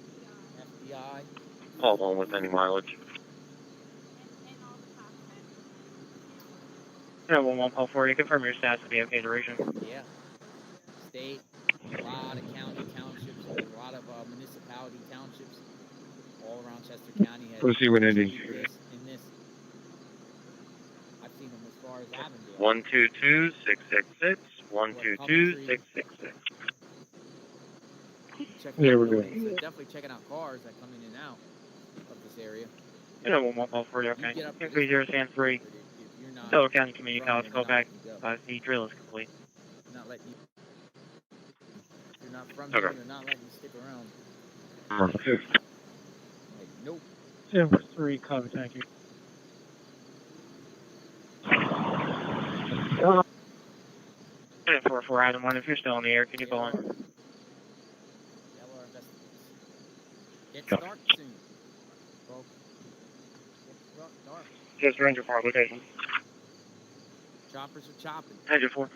FBI. All on with any mileage. Yeah, 1140, confirm your status to be okay duration. Yeah. State, a lot of county townships, a lot of municipality townships all around Chester County. Proceed with ending. In this. I've seen them as far as Avondale. 122-666. 122-666. There we go. So definitely checking out cars that come in and out of this area. Yeah, 1140, okay. Increase 0 stand 3. Delaware County Community College, call back. The drill is complete. Not letting you. If you're not from here, they're not letting you stick around. Okay. Like, nope. 3, copy, thank you. 10-4, Adam 1. If you're still in the air, can you call in? It's dark soon, folks. It's dark. Just Ranger 4, location. Choppers are chopping. Ranger 4.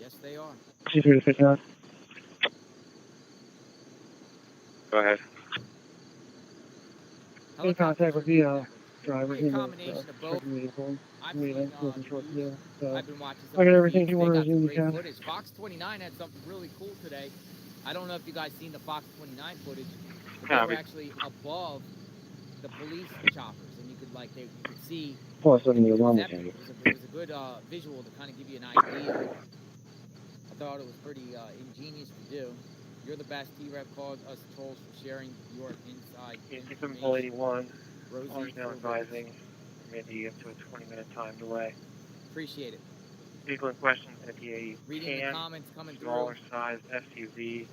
Yes, they are. C3 to 59. Go ahead. In contact with the driver. Be a combination of both. I've been watching some I got of everything these. you They want got to some do. great footage. Fox 29 had something really cool today. I don't know if you guys seen the Fox 29 footage, but they were actually above the police choppers, and you could see. Plus, It was epic. It was a good visual to kind of give you an idea. I thought it was pretty ingenious to do. You're the best. T-Rev called us trolls for sharing your inside information. 81. Rosie, Ours now advising maybe up to a 20-minute time delay. Appreciate it. Vehicle in question is a Reading the tan, comments coming smaller through. size SUV,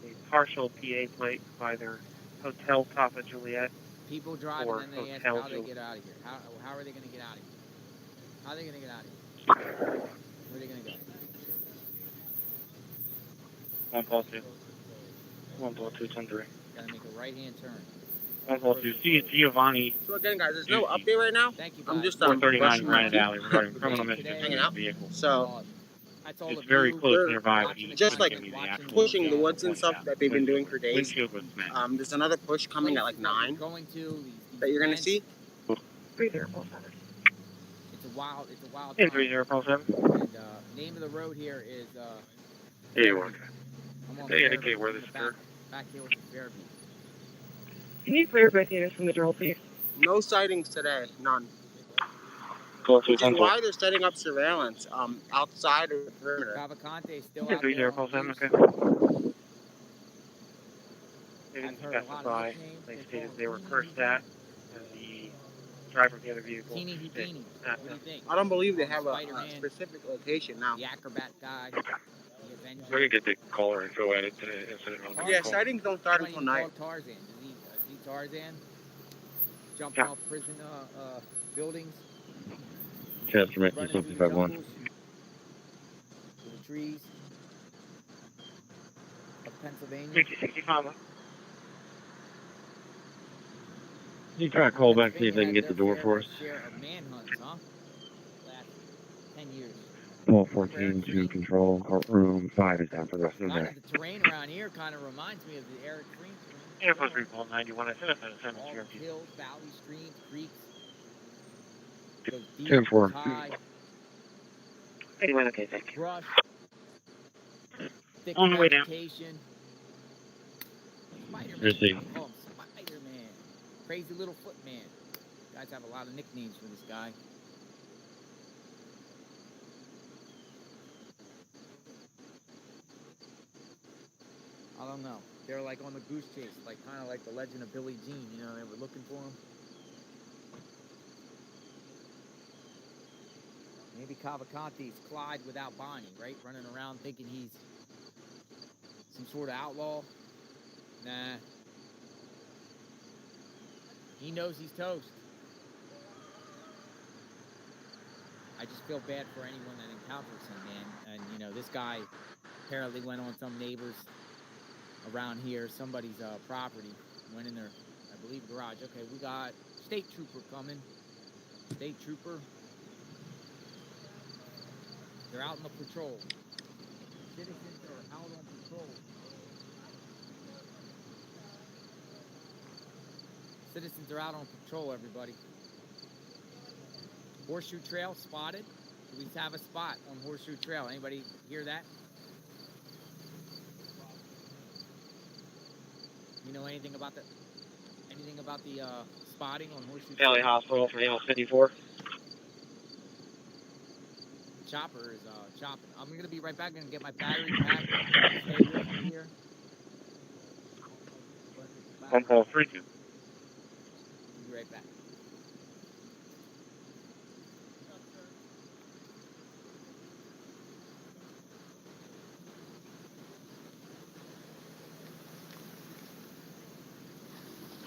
a partial PA plate by their Hotel Papa Juliet. People driving or and they ask Hotel how they Juliet. get out of here. How are they going to get out of here? How are they going to get out of here? Where are they going to go? 142. 142, 10-3. Got to make a right-hand turn. 142. Giovanni. So again, guys, there's no update right now. Thank you, I'm guys. just 439 brushing Granite my Alley regarding criminal mischief hanging in out. the vehicle. So that's all it's of very you. close nearby. But he just like give me the actual pushing the details woods and of stuff what that they've been doing happened. for days. Windshield was smashed. There's another push coming at like 9 that you're gonna see. 3047. It's a wild time. 3047. And name of the road here is Anyone. I'm on They Fairview, indicate where this in the occurred. back here with the Fairview. Can you clear both units from the drill, please? No sightings today, none. Which is why they're setting up surveillance outside of the perimeter. Cavalcante still out there. 3047. Okay. They didn't specify. They stated they were cursed at, and the driver of the other vehicle. Teeny Houdini. What do you think? I don't believe they have a specific location now. The acrobat guy. The Avenger. We're going to get the caller info added to the incident on the Yeah, call. sightings don't start until 9. Tarzan. Is he Tarzan? Jumping off prison buildings. Chester Mickey, 65-1. To the trees of Pennsylvania. 65. You try to call back, see if they can get the door for us. Share of manhunts, huh? Last 10 years. 1214 to control. Courtroom 5 is down for the rest of the day. The terrain around here kind of reminds me of the Eric Green terrain. Air Force Recall 91. I said it's a 7 All the hills, valleys, streams, creeks. 10-4. High. 81. Okay, thank you. Brush. Thick On the way down. vegetation. Spider-Man. Receive. They call him Spider-Man. Crazy little footman. Guys have a lot of nicknames for this guy. I don't know. They're like on the goose chase, like kind of like the Legend of Billie Jean. You know, they were looking for him. Maybe Cavalcante's Clyde without Bonnie, right? Running around thinking he's some sort of outlaw. Nah. He knows he's toast. I just feel bad for anyone that encounters him, man. And, you know, this guy apparently went on some neighbors around here, somebody's property, went in their, I believe, garage. Okay, we got state trooper coming. State trooper. They're out on the patrol. Citizens are out on patrol. Citizens are out on patrol, everybody. Horseshoe Trail spotted. We have a spot on Horseshoe Trail. Anybody hear that? You know anything about the spotting on Horseshoe Trail? Valley Hospital for AL 54. Chopper is chopping. I'm gonna be right back. Gonna get my battery pack. Stay with me here. 1432. Be right back.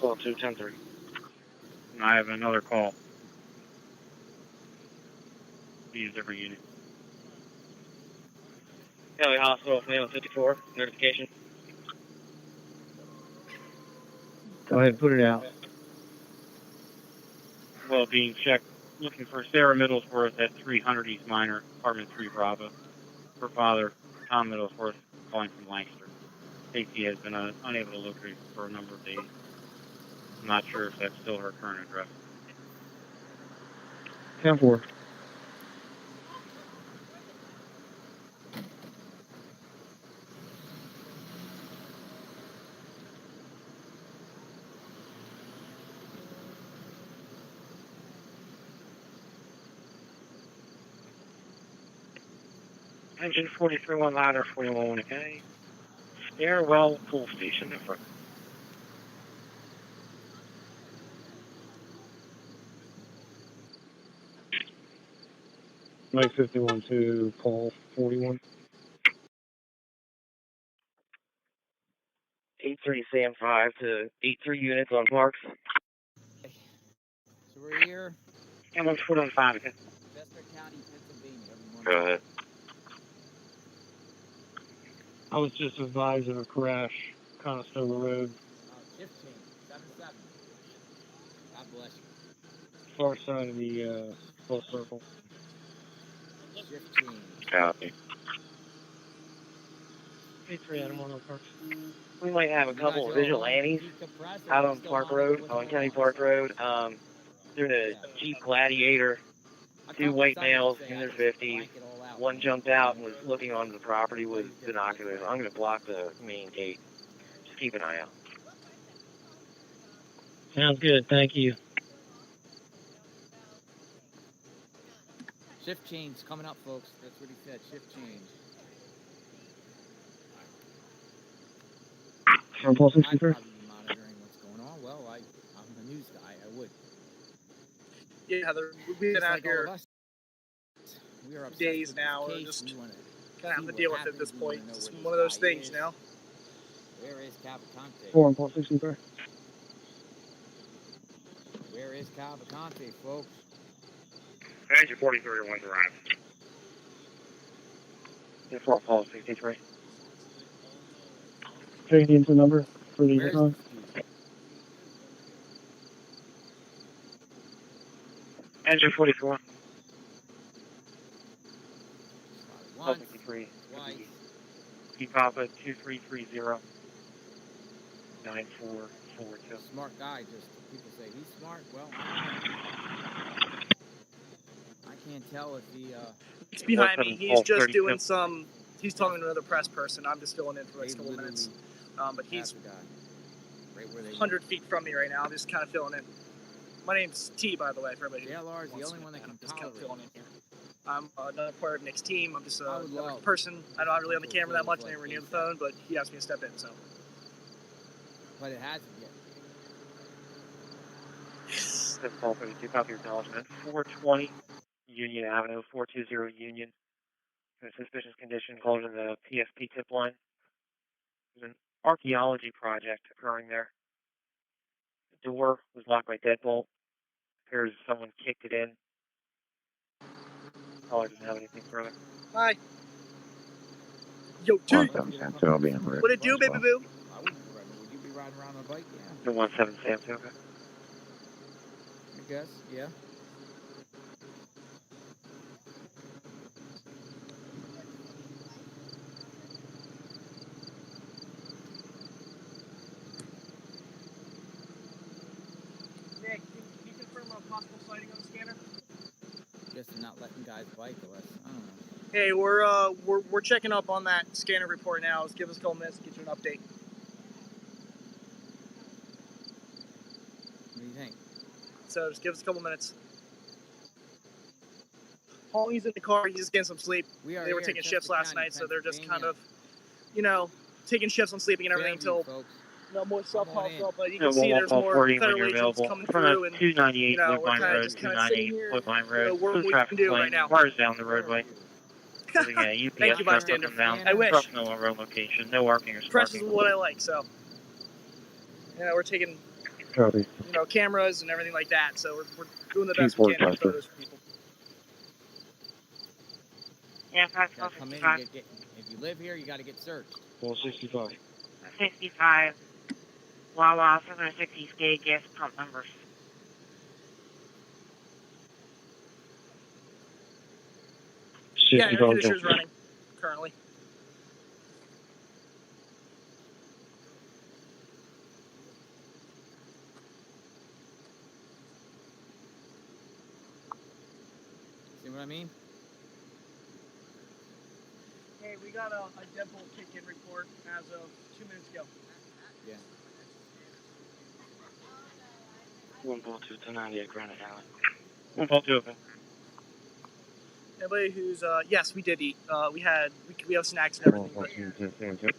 Call 210-3. I have another call. Use every unit. County Hospital, Flamin 54, notification. Go ahead, put it out. Well, being checked, looking for Sarah Middlesworth at 300 East Minor, apartment 3 Bravo. Her father, Tom Middlesworth, calling from Lancaster. Safety has been unable to locate for a number of days. I'm not sure if that's still her current address. 10-4. Engine 43-1 louder, 41 okay. Stairwell pool station in front. Mike 51 to Paul 41. 83 Sam 5 to 83 units on Parks. So we're here. Ambulance 415 okay. Chester County, Pennsylvania. Everyone. Go ahead. I was just advised of a crash, Conestoga Road, Shift change, 7-7. God bless you. far side of the full circle. Shift change. Copy. 83 Animal Parks. We might have a couple of vigilantes out on Park Road, on County Park Road. Doing a Jeep Gladiator. 2 white males in their 50s. One jumped out and was looking onto the property with binoculars. I'm going to block the main gate. Just keep an eye out. Sounds good, thank you. Shift change coming up, folks. That's what he said. Shift change. From Paul I'd 63. probably be monitoring what's going on. Well, I'm the news guy. I would. Yeah, we've been Just out like all here of us. We are days now. We're just we kind of have to deal with it at this point. It's where one of those things, you know? Where is Cavalcante? 4 on Paul 63. Where is Cavalcante, folks? Engine 43 1 arrive. 4 Paul 63. Changing into number for the Yukon. Engine 44. One, 53. twice. Keep Papa 2330. 9442. Smart guy, just people say he's smart. Well, I can't tell if he. He's behind me. He's just doing some. He's talking to another press person. I'm just filling in for the next couple minutes. But he's 100 feet from me right now. I'm just kind of filling in. My name's T, by the way, for everybody. JLR is the only one that can just kind of tolerate. filling in here. I'm another part of Nick's team. I'm just another person. I'm not really on the camera that much. I'm never near the phone, but he asked me to step in, so. But it hasn't yet. 732, copy your acknowledgement. 420 Union Avenue, 420 Union. In a suspicious condition, called in the PSP tip line. There's an archaeology project occurring there. The door was locked by deadbolt. Appears someone kicked it in. Caller doesn't have anything further. Hi. Yo, T. What it do, baby boo? Would you be riding around on a bike? Yeah. The 17 Sam, okay. I guess, yeah. Nick, can you confirm a possible sighting on the scanner? Guess they're not letting guys bike unless, I don't know. Hey, we're checking up on that scanner report now. Just give us a couple minutes to get you an update. What do you think? So just give us a couple minutes. Paulie's in the car. He's just getting some sleep. They were taking shifts last night, so they're just kind of, taking shifts on sleeping and everything until more stuff pops up. But you can see there's more federal agents coming through, and 298 we're Woodbine kind of Road, just kind of sitting 298 here. Woodbine Road. What we can do right now. Cars down the roadway. Thank you, bystander. I wish. Truck no road location, no arcing or Press sparking. is what I like, so. We're taking, Copy. cameras and everything like that, so we're doing the best we can to get photos for people. Yeah, Come in and get you live here, you got to get searched. 465. 65. Wawa 760 skate gas pump numbers. Yeah, air conditioner's running currently. See what I mean? Hey, we got a deadbolt kick-in report as of 2 minutes ago. Yeah. 142 to 98 Granite Alley. 142 open. Anybody who's yes, we did eat. We have snacks and everything. But,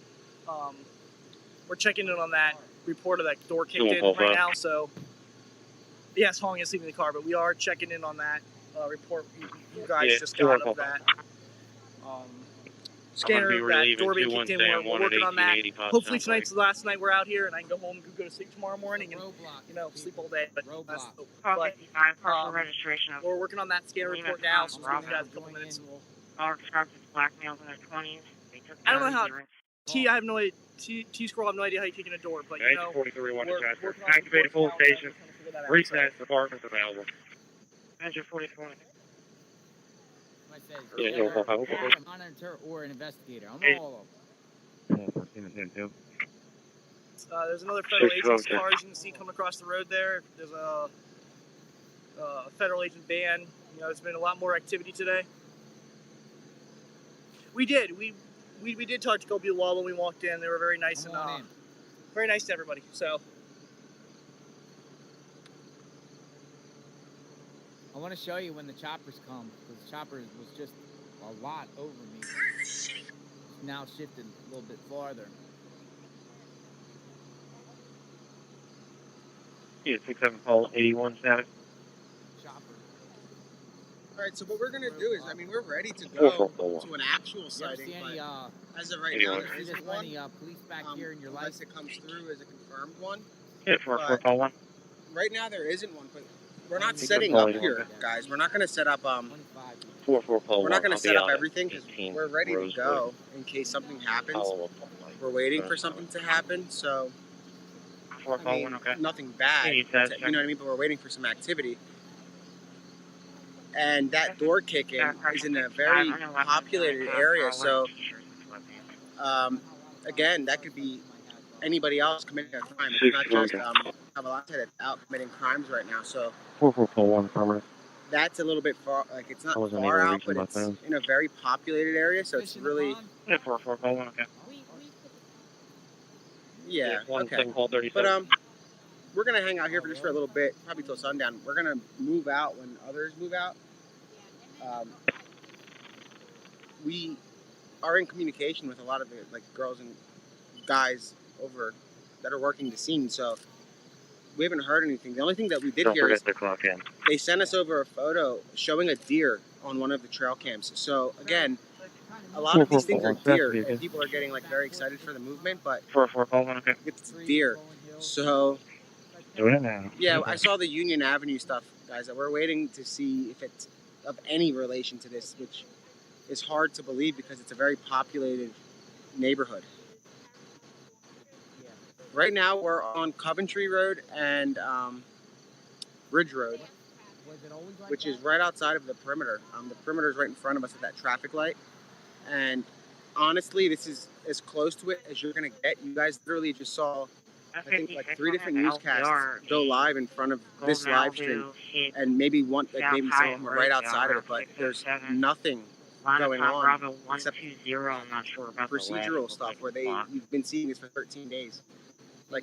we're checking in on that report of that door kicked in right now. So yes, Hong is leaving the car, but we are checking in on that report. You guys just got of that. Scanner that door being kicked in. We're working on that. Hopefully tonight's the last night we're out here, and I can go home and go to sleep tomorrow morning and sleep all day. But Registration of we're working on that scanner report now, so we'll give you guys a couple minutes and we'll. All described as black males in their 20s. I don't know how. I have no idea. T-Scroll, I have no idea how you kick in a door, but you know. 43 1 dispatcher. Activated full station. Recess departments available. Measure 44. A monitor or an investigator. I'm all of them. There's another federal agent's car as you can see coming across the road there. There's a federal agent van. You know, there's been a lot more activity today. We did. We did talk to Kobe Law when we walked in. They were very nice very nice to everybody. So. I want to show you when the choppers come, because the chopper was just a lot over me. It's now shifted a little bit farther. Yeah, 67 Paul 81 status. All right, so what we're going to do is, I mean, we're ready to go to an actual sighting, but as of right now, there isn't one. Police back here in your unless it comes through as a confirmed one. Yeah, 441. Right now, there isn't one, but we're not setting up here, guys. We're not going to set up, we're not going to set up everything because we're ready to go in case something happens. We're waiting for something to happen, so I mean, nothing bad, you know what I mean, but we're waiting for some activity. And that door kick-in is in a very populated area, so again, that could be anybody else committing a crime. It's not just Cavalcante that's out committing crimes right now, so 4441 affirmative. that's a little bit far, like it's not far out, but it's in a very populated area, so it's really... Yeah, 4441, okay. Yeah, okay. But we're going to hang out here for just for a little bit, probably till sundown. We're going to move out when others move out. We are in communication with a lot of the girls and guys over that are working the scene, so we haven't heard anything. The only thing that we did hear is they sent us over a photo showing a deer on one of the trail cams. So again, a lot of these things are deer, and people are getting very excited for the movement, but it's deer. So yeah, I saw the Union Avenue stuff, guys. That we're waiting to see if it's of any relation to this, which is hard to believe because it's a very populated neighborhood. Right now, we're on Coventry Road and Ridge Road, which is right outside of the perimeter. The perimeter is right in front of us at that traffic light. And honestly, this is as close to it as you're going to get. You guys literally just saw, I think, 3 different newscasts go live in front of this live stream. And maybe some of them are right outside of it, but there's nothing going on except procedural stuff where you've been seeing this for 13 days.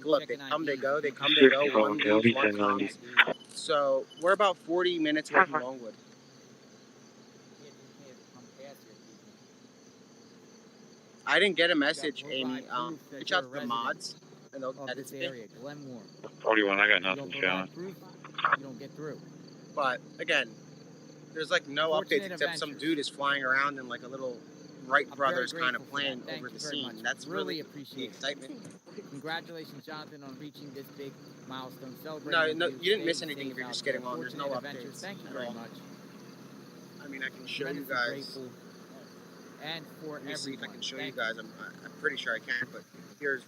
Look, they come, they go, they come, they go, one leaves, one comes. So we're about 40 minutes away from Longwood. I didn't get a message, Amy. Reach out to the mods, and they'll get it to me. 41, I got nothing showing. You don't get through. But again, there's no updates except some dude is flying around in a little Wright Brothers kind of plane over the scene. That's really the excitement. Congratulations, Jonathan, on reaching this big milestone. Celebrating. No, you didn't miss anything if you're just getting on. There's no updates. Thank you very much. I mean, I can show you guys. and for Let me see if I everyone. can show you guys. I'm pretty sure I can, but here's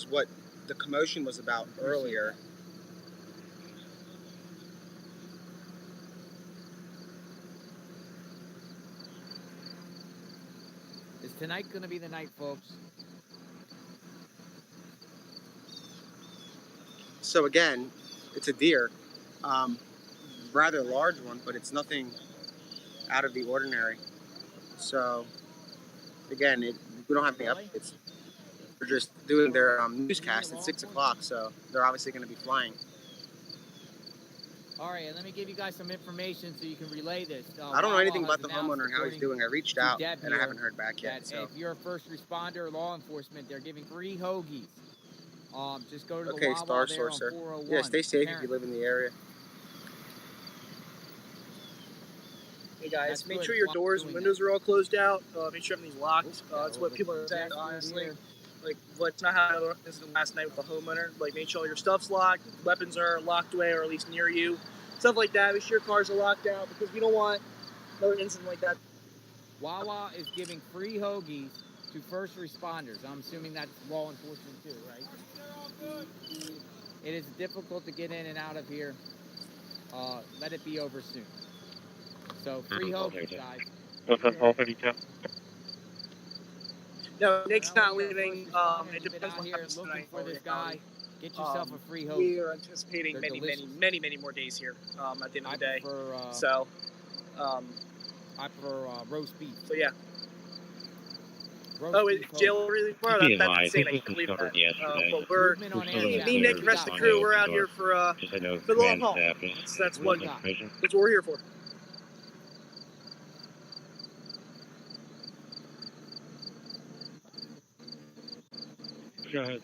what the commotion was about earlier. Is tonight going to be the night, folks? So again, it's a deer, rather large one, but it's nothing out of the ordinary. So again, we don't have any updates. They're just doing their newscast at 6 o'clock, so they're obviously going to be flying. All right, and let me give you guys some information so you can relay this. I don't know anything about the homeowner and how he's doing. I reached out and I haven't heard back yet. So if you're a first responder or law enforcement, they're giving free hoagies. Just go to the okay, Wawa Star there Source, on sir. 401. Yeah, stay safe if you live in the area. Hey guys, make sure your doors and windows are all closed out. Make sure everything's locked. That's what people are saying, honestly. Like, what's not how this is last night with the homeowner. Like, make sure your stuff's locked, weapons are locked away or at least near you. Stuff like that. Make sure your cars are locked out because we don't want another incident like that. Wawa is giving free hoagies to first responders. I'm assuming that's law enforcement too, right? It is difficult to get in and out of here. Let it be over soon. So free hoagies, guys. What's up, Paul 32? No, Nick's not leaving. It depends out on here looking for this guy. Get yourself a free hoagie. We are anticipating many more days here at the end of the day. I prefer roast beef. So yeah. Roast beef jail really far? That's insane. I can't believe that. But we're me, Nick, the rest of the crew. We're out here for the long haul. That's what we're here for. Go ahead.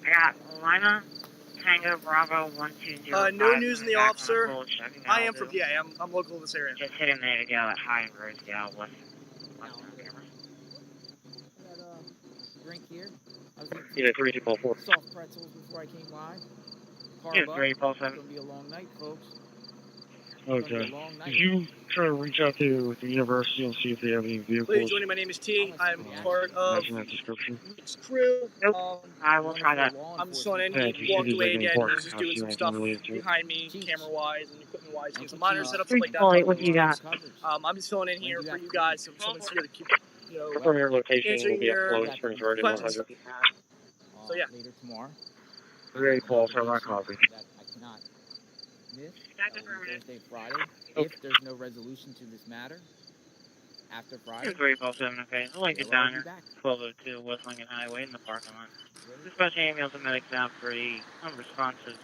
I got Lima, Tango, Bravo, 1205. No news in the officer. I am from PA. I'm local in this area. Just hitting there to go at High and Rosedale, west camera. Drink here. Yeah, 3244. Soft pretzels before I came live. Yeah, 347. It's going to be a long night, folks. Okay. Did you try to reach out to the university and see if they have any vehicles? Ladies and gentlemen, my name is T. I'm part of this crew. I will try that. I'm just on in. He walked away again. He's just doing some stuff behind me, camera-wise and equipment-wise. Getting some monitor set up, stuff like that. What do you got? I'm just filling in here for you guys. So someone's here to keep, From your location will be at your Flowing Springs Road in 100. So yeah. Later tomorrow. Very Paul, so my copy. That I cannot miss Thursday, Friday, if there's no resolution to this matter. After Friday. 347, okay. I'll wait it down here. 1202 West Lincoln Highway in the parking lot. Dispatch ambulance and medics out for the unresponsive.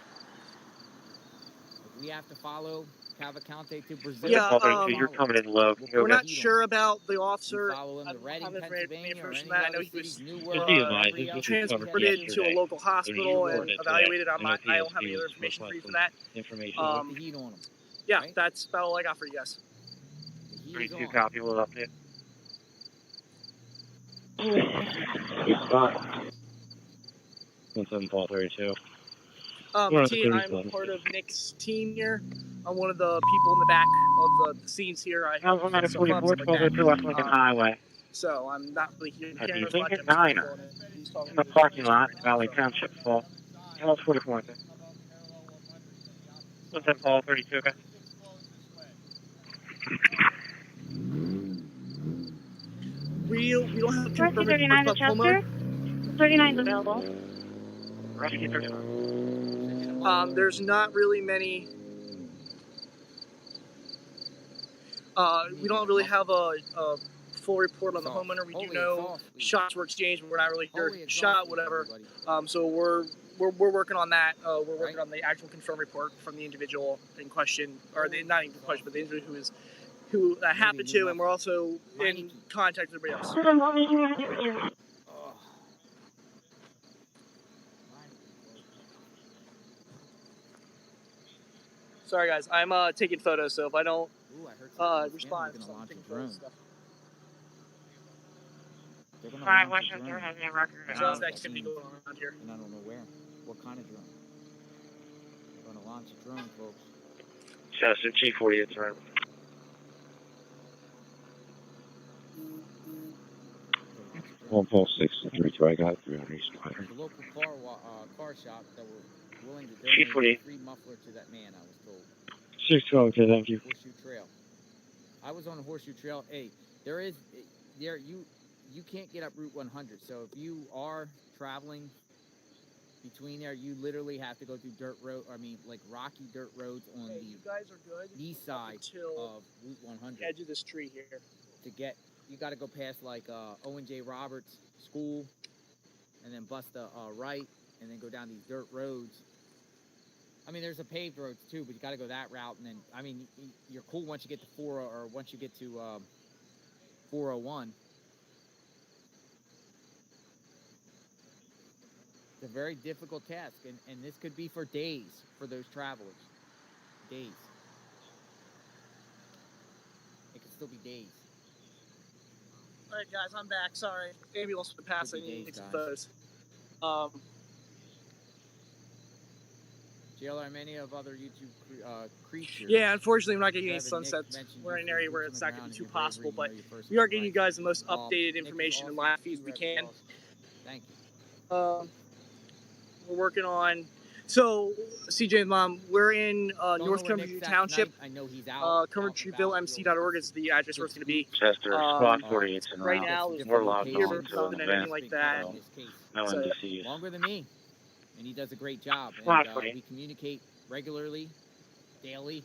We have to follow Cavalcante to Brazil. Yeah, you're coming in low. We're not sure about the officer. Follow him to Reading, Pennsylvania, or any I know other he was transported to a local hospital and evaluated. I don't have any other information for you for that. The heat on him. Yeah, that's about all I got for you guys. 32 copy, we'll update. What's up, Paul 32? T, I'm part of Nick's team here. I'm one of the people in the back of the scenes here. I have some clubs like that. West Lincoln Highway. So I'm not really here. At the Lincoln Diner in the parking lot, Valley Township, Paul. What's 44? What's up, Paul 32? Okay. We don't have to Rescue 39 to Chester. 39 is available. Rescue 39. There's not really many. We don't really have a full report on the homeowner. We do know shots were exchanged, but we're not really sure shot, whatever. So we're working on that. We're working on the actual confirmed report from the individual in question, or not in question, but the individual who that happened to, and we're also in contact with everybody else. Sorry guys, I'm taking photos, so if I don't respond, I'm taking photos stuff. 5 Westchester has no record. There's lots of activity going on around here. And I don't know where. What kind of drone? They're going to launch a drone, folks. Chester, G48's right. 1 pulse 632. I got 300 East Spider. The local car shop that were willing to donate a free muffler to that man, I was told. 612, okay, thank you. Horseshoe Trail. I was on the Horseshoe Trail. Hey, you can't get up Route 100. So if you are traveling between there, you literally have to go through rocky dirt roads on the you guys are good east side of Route 100. Edge of this tree here. You got to go past Owen J. Roberts School, and then bust a right, and then go down these dirt roads. I mean, there's a paved roads too, but you got to go that route, and then you're cool once you get to 401. It's a very difficult task, and this could be for days for those travelers. Days. It could still be days. All right, guys, I'm back. Sorry, ambulance went past. I need to take some photos. Jail are many of other YouTube creatures. Yeah, unfortunately, we're not getting any sunsets. We're in an area where it's not going to be too possible, but we are getting you guys the most updated information and live feeds we can. Thank you. We're working on. So, CJ's mom, we're in North Cumberland Township. I know he's out. CumberlandTreeVilleMC.org is the address where it's going to be. Chester, Squad 48 and right now, there's we're no locked here, on to an anything like that. No So, NDCs. Longer than me, and he does a great job. And we communicate regularly, daily,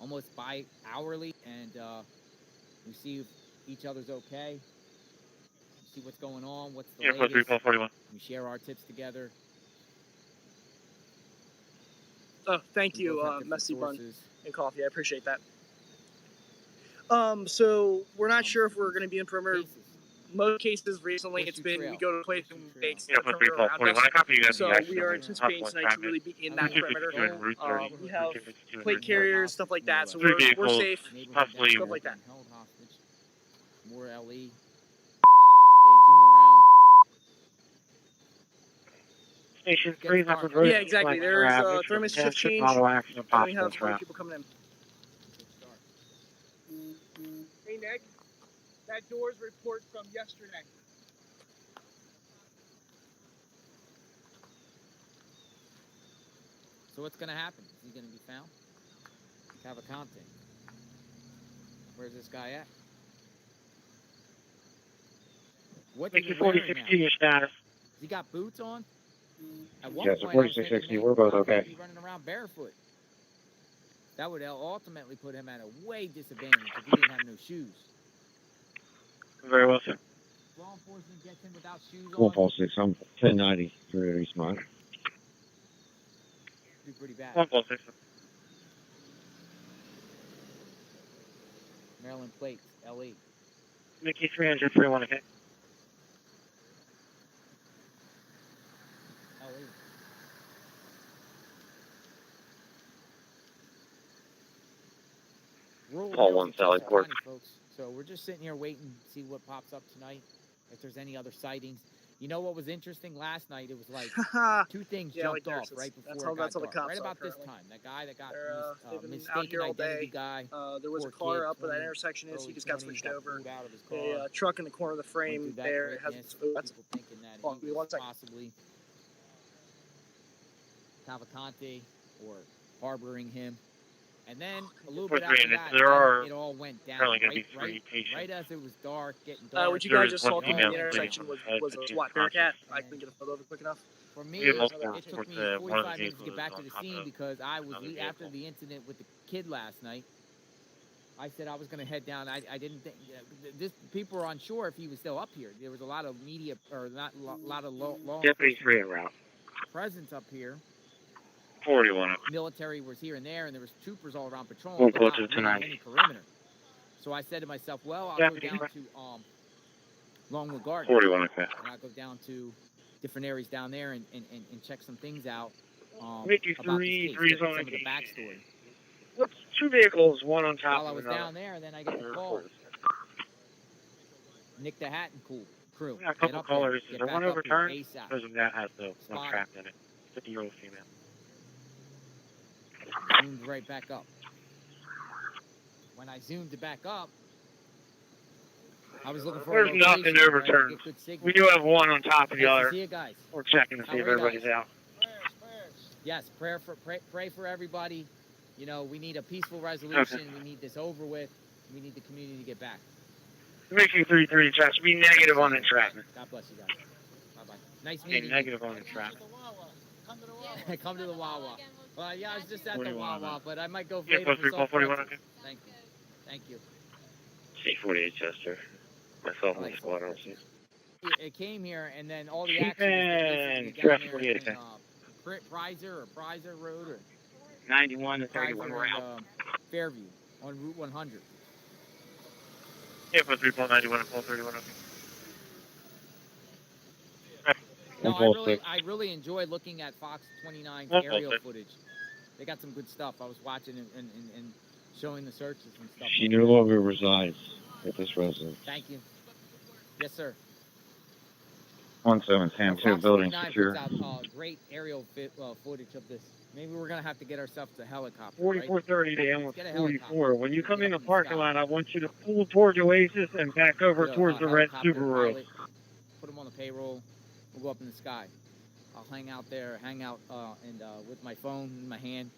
almost bi-hourly, and we see if each other's okay. We see what's going on, what's the latest. 41. We share our tips together. Oh, thank you, Messy Bun and Coffee. I appreciate that. So we're not sure if we're going to be in perimeter. Most cases recently, it's been we go to a place and we make the perimeter around us. So we are anticipating tonight to really be in that perimeter. We have plate carriers, stuff like that. So we're safe. Stuff like that. More LE. They zoom around. Station 3, yeah, exactly. There's thermos shift change, and we have some people coming in. Hey, Nick, that door's report from yesterday. So what's going to happen? Is he going to be found? Cavalcante. Where's this guy at? What is he wearing now? Your status. Has he got boots on? At one Yes, point, 4660, we're both okay. He's running around barefoot. That would ultimately put him at a way disadvantage if he didn't have no shoes. Very well, sir. Law enforcement gets him without shoes on. 1 pulse 6, I'm 1090 through East Mine. Do pretty bad. 1 pulse 6. Maryland plates, LE. Mickey 300, 31, okay. All one Sally Court. Folks. So we're just sitting here waiting to see what pops up tonight, if there's any other sightings. You know what was interesting last night? It was like two things jumped off right before it got dark. Right about this time. That guy that got mistaken identity guy. There was a car up where that intersection is. He just got switched over. A truck in the corner of the frame there. It has that's thinking that he was possibly Cavalcante or harboring him. And then a little bit after that, it all went down. Right as it was dark, getting dark. What you guys just saw through the intersection was a SWAT Bearcat. I couldn't get a photo of it quick enough. For me, it took me 45 minutes to get back to the scene because I was after the incident with the kid last night. I said I was going to head down. I didn't think people were unsure if he was still up here. There was a lot of media or not a lot of law Deputy 3 en route. Presence up here. 41 up. Military was here and there, and there was troopers all around patrolling. We'll go to tonight. Any perimeter. So I said to myself, well, I'll go down to Longwood Garden. 41 okay. And I'll go down to different areas down there and check some things out about this case, some of the backstory. What's 2 vehicles, one on top While I of was another. down there, and then I get the call. Nick the Hatton crew. Yeah, a couple callers. Is there one overturned? Because of that has no trapped in it. 50-year-old female. Zoomed right back up. When I zoomed it back up, I was looking for There's a location, nothing right, overturned. to get good signal. We do have one on top of the Nice to other. see you guys. We're checking to see How if are you everybody's guys? out. Yes, pray for everybody. You know, we need a peaceful resolution. Okay. We need this over with. We need the community to get back. Making 33 traffic. Be negative on entrapment. God bless you guys. Bye-bye. Nice Okay, meeting negative on entrapment. you. Come to the Wawa. Well, yeah, I was just at the 41. Wawa, but I might go Yeah, later for soft 41, pretzels. okay. Thank you. Thank you. C48 Chester. Myself and the squad on scene. It came here, and then all the Keep action was in basically down there 48, in okay. Prizer Road or 91 to 31, Prizer we're and, out. Fairview on Route 100. Yeah, for 3.91 and 431, okay. No, I really enjoy looking at Fox 29's aerial footage. They got some good stuff. I was watching and showing the searches and stuff. She no longer resides at this residence. Thank you. Yes, sir. 1710 building secure. Puts out great aerial footage of this. Maybe we're gonna have to get ourselves a helicopter. 4430 right? to Amwell 44. When you come in the parking lot, I want you to pull towards Oasis and back over towards the red Subaru. Pilot, put them on the payroll. We'll go up in the sky. I'll hang out there, and with my phone in my hand.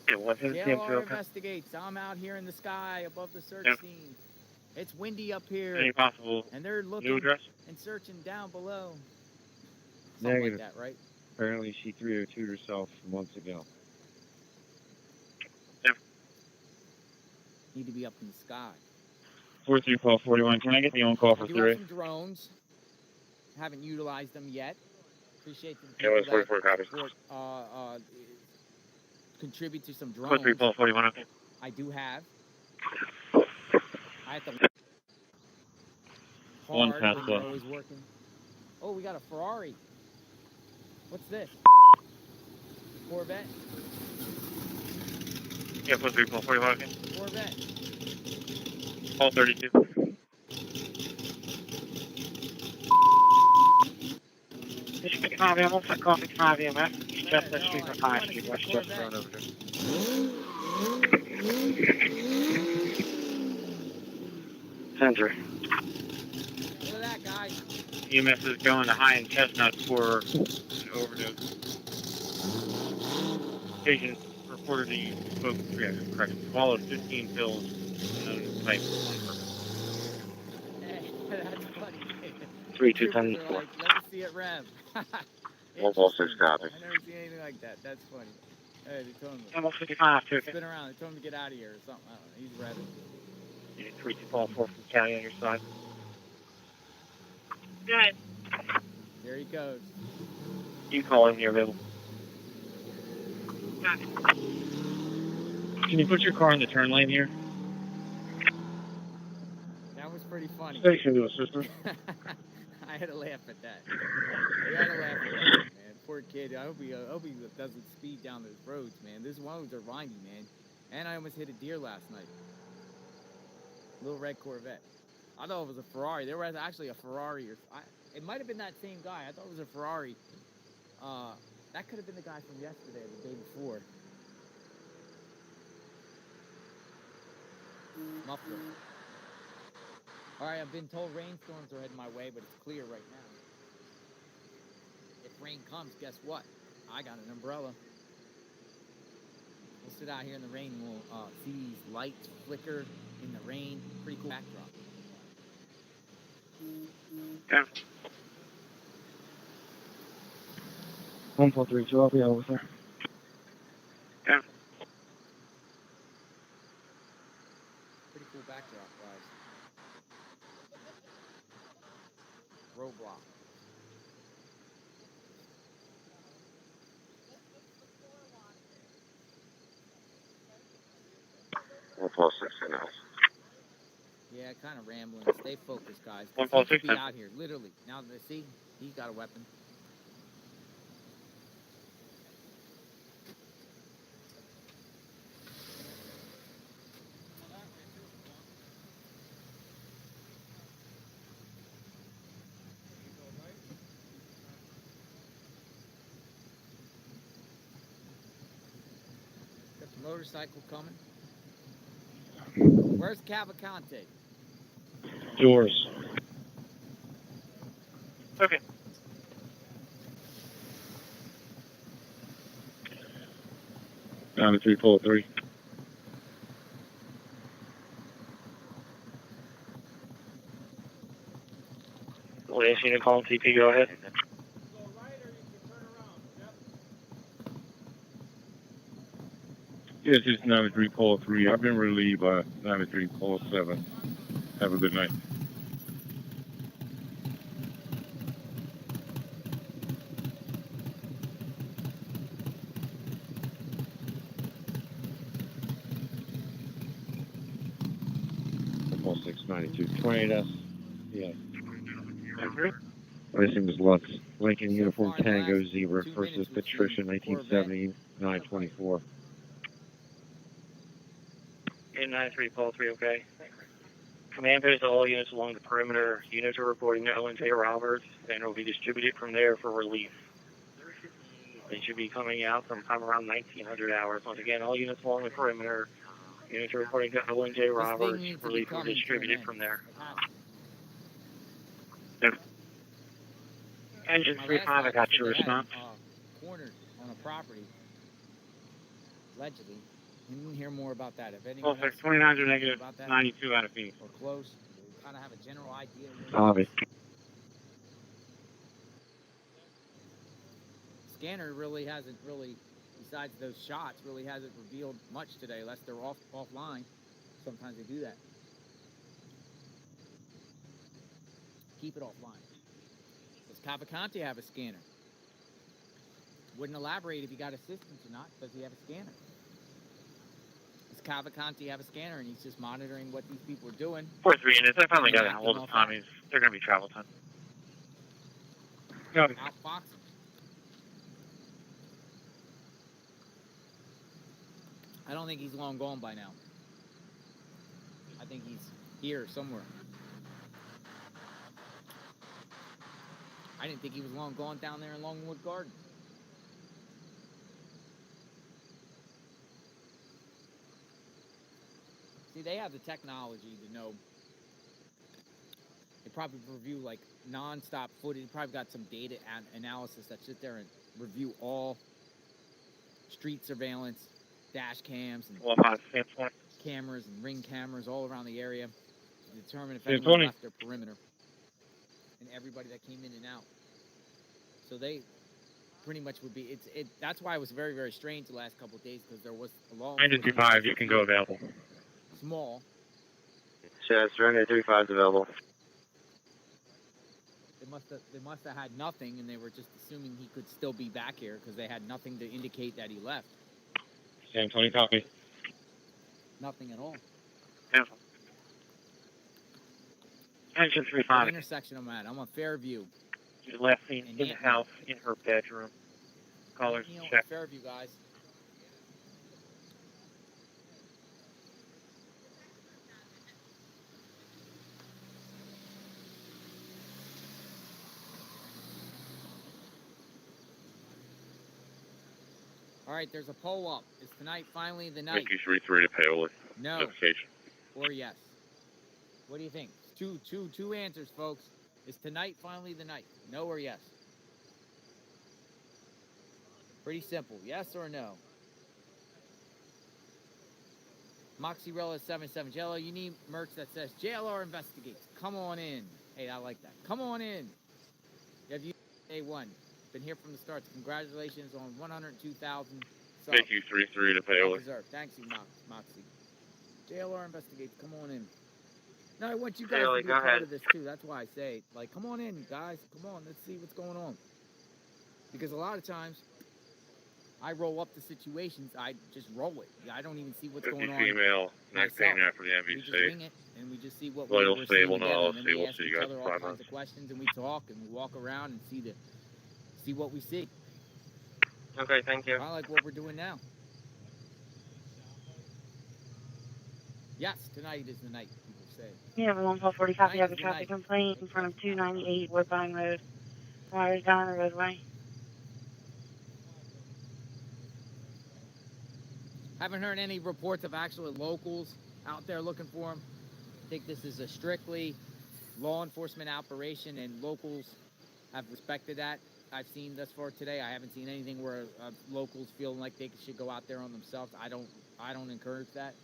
JLR investigates. I'm out here in the sky above the search scene. It's windy up here. Any possible and they're looking new address? And searching down below. Something Negative. like that, right? Apparently she 302'd herself months ago. Yeah. Need to be up in the sky. 4341. Can I get the on-call for I do 3? have some drones. Haven't utilized them yet. Appreciate the people Yeah, 44 copies. Contribute to some drones. 4341, okay. I do have. I have to One hard Tesla. when always working. Oh, we got a Ferrari. What's this? Corvette. Yeah, 4341, okay. Corvette. Call 32. I'm also calling 5 EMF. Chestnut Street from High Street, Westchester Road over there. Center. Look at that, guys. EMS is going to High and Chestnut for an overdose. Patient reported that you spoke, correct, swallowed 15 pills and type on purpose. That's funny. 3210. Like, let me see it rev. 146 copy. I never seen anything like that. That's funny. Hey, they told him to Almost 55 too. spin around. They told him to get out of here or something. I don't know. He's revving. You need 3244 from county on your side. Good. There he goes. You call in here, available. Can you put your car in the turn lane here? That was pretty funny. Station to assistant. I had to laugh at that. I had to laugh at that, man. Poor kid. I hope he doesn't speed down those roads, man. These roads are windy, man. And I almost hit a deer last night. Little red Corvette. I thought it was a Ferrari. There was actually a Ferrari. It might have been that same guy. I thought it was a Ferrari. That could have been the guy from yesterday or the day before. Muffler. All right, I've been told rainstorms are heading my way, but it's clear right now. If rain comes, guess what? I got an umbrella. We'll sit out here in the rain. We'll see these lights flicker in the rain. Pretty cool backdrop. Yeah. 143, I'll be over there. Yeah. Pretty cool backdrop, guys. Roadblock. Yeah, kind of rambling. Stay focused, guys. He could be out here, literally. Now they see, he's got a weapon. Got the motorcycle coming. Where's Cavalcante? Doors. Okay. I'm 343. Last unit calling TP, go ahead. Yes, it's 9303. I've been relieved by 9307. Have a good night. Call 69220, that's, yeah. My name is Lutz. Lincoln Uniform Tango Zebra versus Patricia, 1970, 924. 893, okay. Command post to all units along the perimeter. Units are reporting no J. Roberts, and will be distributed from there for relief. They should be coming out sometime around 1900 hours. Once again, all units along the perimeter. Units are reporting no J. Roberts. Relief will be distributed from there. Yep. Engine 3-5, I got your response. Cornered on a property, allegedly. We didn't hear more about that. If anyone else 29 to negative 92 out of Phoenix. Or close, we kind of have a general idea. Bobby. Scanner really hasn't besides those shots, really hasn't revealed much today, unless they're offline. Sometimes they do that. Keep it offline. Does Cavalcante have a scanner? Wouldn't elaborate if he got assistance or not. Does he have a scanner? Does Cavalcante have a scanner and he's just monitoring what these people are doing? 4-3 units, I finally got a hold of Tommy's. They're going to be travel time. Outfoxing. I don't think he's long gone by now. I think he's here somewhere. I didn't think he was long gone down there in Longwood Garden. See, they have the technology to know. They probably review like non-stop footage. They probably got some data analysis that sit there and review all street surveillance, dash cams, and cameras and ring cameras all around the area to determine if anyone left their perimeter and everybody that came in and out. So they pretty much would be. That's why it was very, very strange the last couple of days, because there was a law. 925, you can go available. Small. Yes, 935 is available. They must have had nothing, and they were just assuming he could still be back here because they had nothing to indicate that he left. Sam, Tony, copy. Nothing at all. Cancel. Engine 3-5. What intersection I'm at? I'm on Fairview. She's last seen in the house in her bedroom. Callers, check. Fairview, guys. All right, there's a poll up. Is tonight finally the night? Thank you, 3-3 to Paoli. No. Notification. Or yes. What do you think? Two answers, folks. Is tonight finally the night? No or yes? Pretty simple. Yes or no? Moxierella 77. JLR, you need merch that says JLR investigates. Come on in. Hey, I like that. Come on in. You have A1. Been here from the start. Congratulations on 102,000 subs. Thank you, 3-3 to Paoli. Thanks, you, Moxie. JLR investigates. Come on in. No, I want you guys to be part of this too. That's why I say, like, come on in, guys. Come on, let's see what's going on. Because a lot of times, I roll up the situations. I just roll it. I don't even see what's going on. Female, next day after the NBC. We just ring it, and we just see what Loyal, we're stable, seeing no together, and then LLC. we We'll ask see each you guys other in all 5 kinds months. of questions, and we talk, and we walk around and see what we see. Okay, thank you. I like what we're doing now. Yes, tonight is the night, people say. You have a 1-1240 copy of a traffic complaint in front of 298 Woodbine Road. Wires down the roadway. Haven't heard any reports of actual locals out there looking for him. I think this is a strictly law enforcement operation, and locals have respected that. I've seen thus far today. I haven't seen anything where locals feel like they should go out there on themselves. I don't encourage that.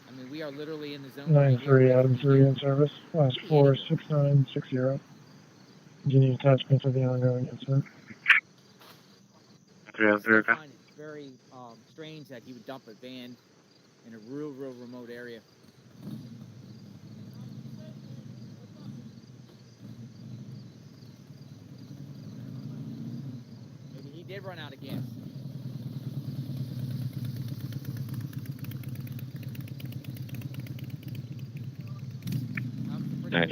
I mean, we are literally in the zone. 93 Adam 3 in service. Last 46960. Continued attachment to the ongoing incident. I still find it very strange that he would dump a van in a real remote area. Maybe he did run out of gas.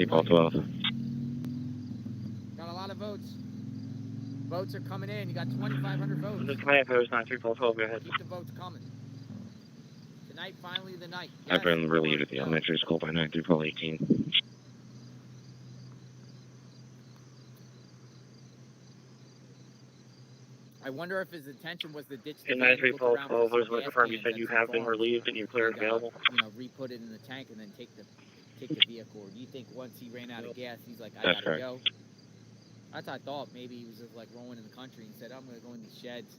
Paul 12. Got a lot of votes. Votes are coming in. You got 2,500 votes. The command post 9312, go ahead. Keep the votes coming. Tonight, finally the night. Yes, I've been relieved at the elementary school by 9318. I wonder if his intention was to ditch the In 9312, what is what confirmed? You said you have been relieved and you're cleared available. Re-put it in the tank and then take the vehicle. Or do you think once he ran out of gas, he's like, I gotta go? That's what I thought. Maybe he was just like rolling in the country and said, I'm gonna go in these sheds,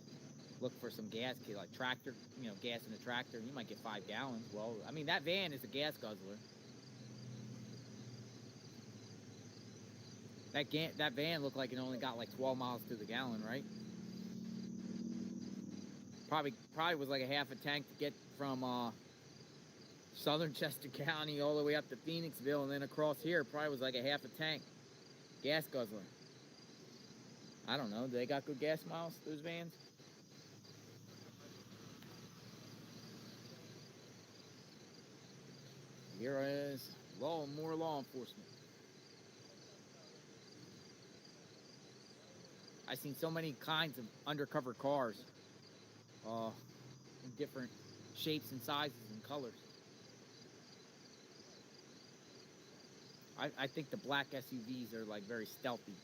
look for some gas, like tractor, gas in a tractor. You might get 5 gallons. Well, I mean, that van is a gas guzzler. That van looked like it only got like 12 miles to the gallon, right? Probably was like a half a tank to get from southern Chester County all the way up to Phoenixville and then across here. Probably was like a half a tank. Gas guzzler. I don't know. Do they got good gas miles, those vans? Here is more law enforcement. I've seen so many kinds of undercover cars. In different shapes and sizes and colors. I think the black SUVs are like very stealthy.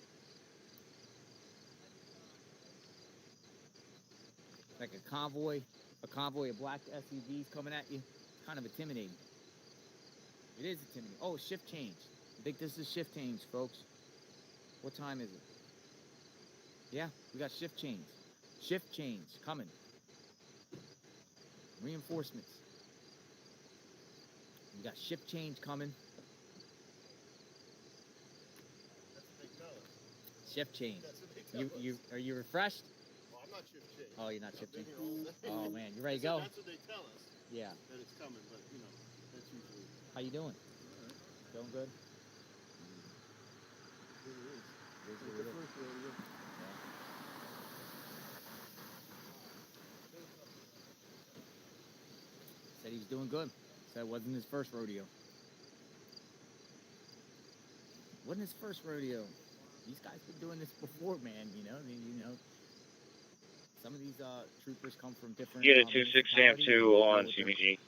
Like a convoy of black SUVs coming at you. It's kind of intimidating. It is intimidating. Oh, shift change. I think this is shift change, folks. What time is it? Yeah, we got shift change. Shift change coming. Reinforcements. We got shift change coming. Shift change. Are you refreshed? Well, I'm not shift change. Oh, you're not shift change. Oh man, you ready to go? That's what they tell us. Yeah. That it's coming, but that's usually. How you doing? Doing good. It's the first rodeo. Said he was doing good. Said it wasn't his first rodeo. Wasn't his first rodeo. These guys been doing this before, man. Some of these troopers come from different. Unit 26 Sam2 on CBG.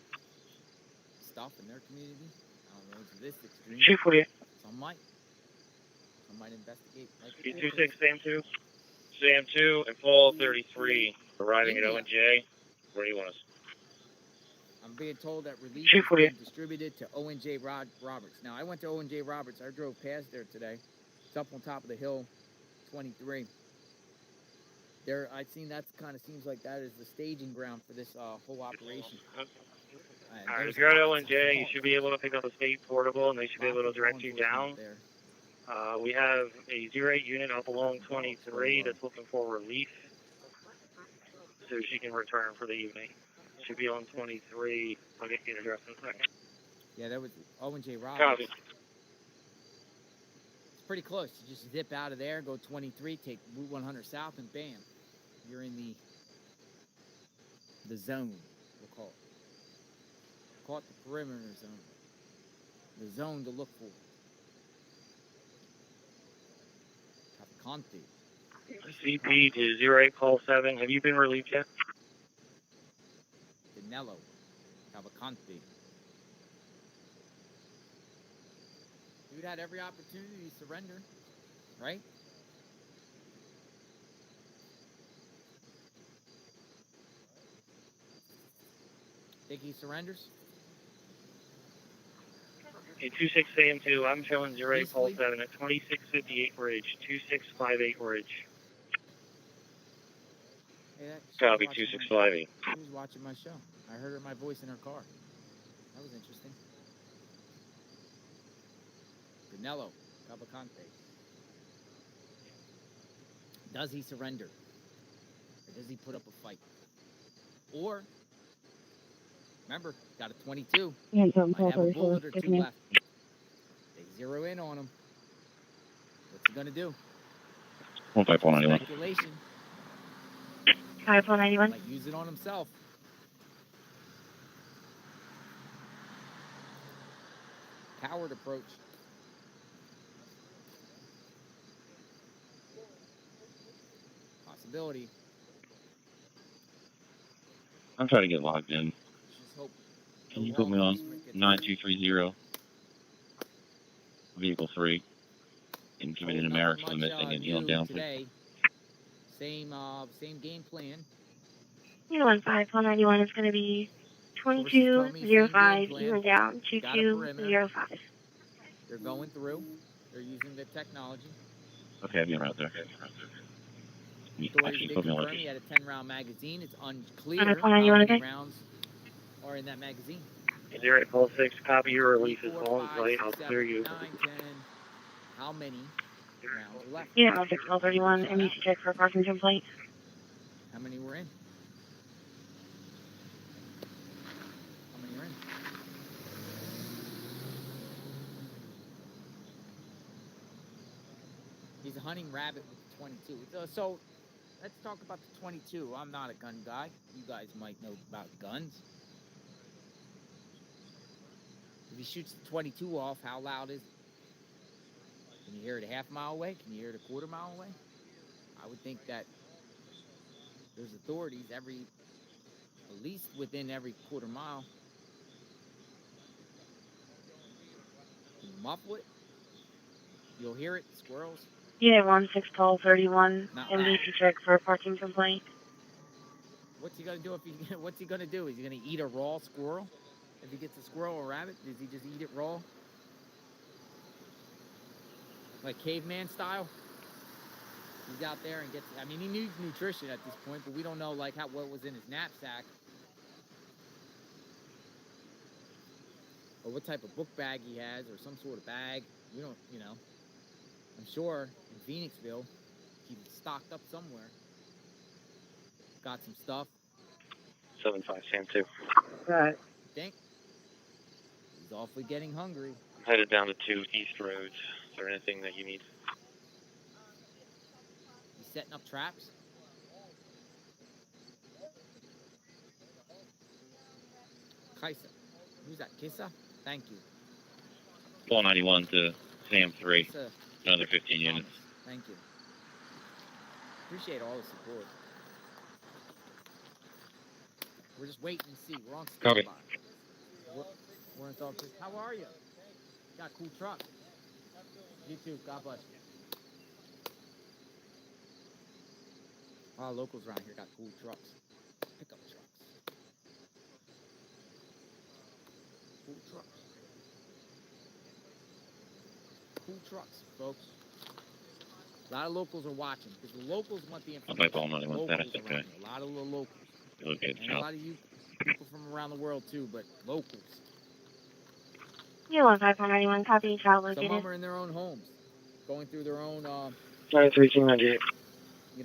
Stuff in their community. I don't know to this extreme. Chief, what do you? Some might investigate. Unit 26 Sam2 and Fall 33 arriving at O&J. Where do you want us? I'm being told that relief is being distributed to O&J Roberts. Now, I went to O&J Roberts. I drove past there today. It's up on top of the hill, 23. There, I've seen that kind of seems like that is the staging ground for this whole operation. All right, if you're at O&J, you should be able to pick up a state portable, and they should be able to direct you down. We have a 08 unit up along 23 that's looking for relief, so she can return for the evening. Should be on 23. I'll get you the address in a second. Yeah, that was O&J Roberts. Copy. It's pretty close. You just zip out of there, go 23, take Route 100 south, and bam, you're in the zone. We'll call it. Call it the perimeter zone. The zone to look for. Cavalcante. CP to 08 call 7. Have you been relieved yet? Danilo. Cavalcante. Dude had every opportunity to surrender, right? Think he surrenders? Okay, 26AM2, I'm showing 08 Pulse 7 at 2658 Ridge, 2658 Ridge. Hey, Copy, 2658. She was watching my show. I heard my voice in her car. That was interesting. Canelo, Cavalcante. Does he surrender? Or does he put up a fight? Or, remember, got a 22. Might have a bullet or two left. They zero in on him. What's he gonna do? 15491. Speculation. 5491. Might use it on himself. Coward approach. Possibility. I'm trying to get logged in. Just hope. Can you put me on 9230 vehicle 3 and give it in America for the missing and heal down, please? Same game plan. 15491 is going to be 2205, even down 2205. They're going through. They're using the technology. Okay, I'll be around there. Authorities did confirm he had a 10-round magazine. It's unclear how 15491, many okay? rounds are in that magazine. 08 Pulse 6, copy your release is long flight, I'll clear you. 9, 10. How many rounds are left? Yeah, 1231, NBC check for parking complaint. How many were in? How many are in? He's a hunting rabbit with 22. So, let's talk about the 22. I'm not a gun guy. You guys might know about guns. If he shoots the 22 off, how loud is it? Can you hear it a half mile away? Can you hear it a quarter mile away? I would think that there's authorities at least within every quarter mile. Can you muffle it? You'll hear it, squirrels. Yeah, 161231, NBC check for parking complaint. What's he gonna do if he? What's he gonna do? Is he gonna eat a raw squirrel? If he gets a squirrel or rabbit, does he just eat it raw? Like caveman style? He's out there and gets. I mean, he needs nutrition at this point, but we don't know like what was in his knapsack, or what type of book bag he has, or some sort of bag. We don't, I'm sure in Phoenixville, he's stocked up somewhere. Got some stuff. 75 Sam 2. Right. Think he's awfully getting hungry. I'm headed down to 2 East Roads. Is there anything that you need? He's setting up traps. Kaisa. Who's that? Kissa? Thank you. 491 to Sam 3. Kissa. Another 15 units. Thank you. Appreciate all the support. We're just waiting to see. We're on standby. We're in talk. How are you? Got a cool truck. You too. God bless you. A lot of locals around here got cool trucks. Pickup trucks. Cool trucks. Cool trucks, folks. A lot of locals are watching because the locals want the information. I'll buy all that. That's okay. A lot of little locals. Okay, and a lot of you people from around the world too, but locals. Yeah, 15491, copy, child located. Some of them are in their own homes, going through their own, 9398.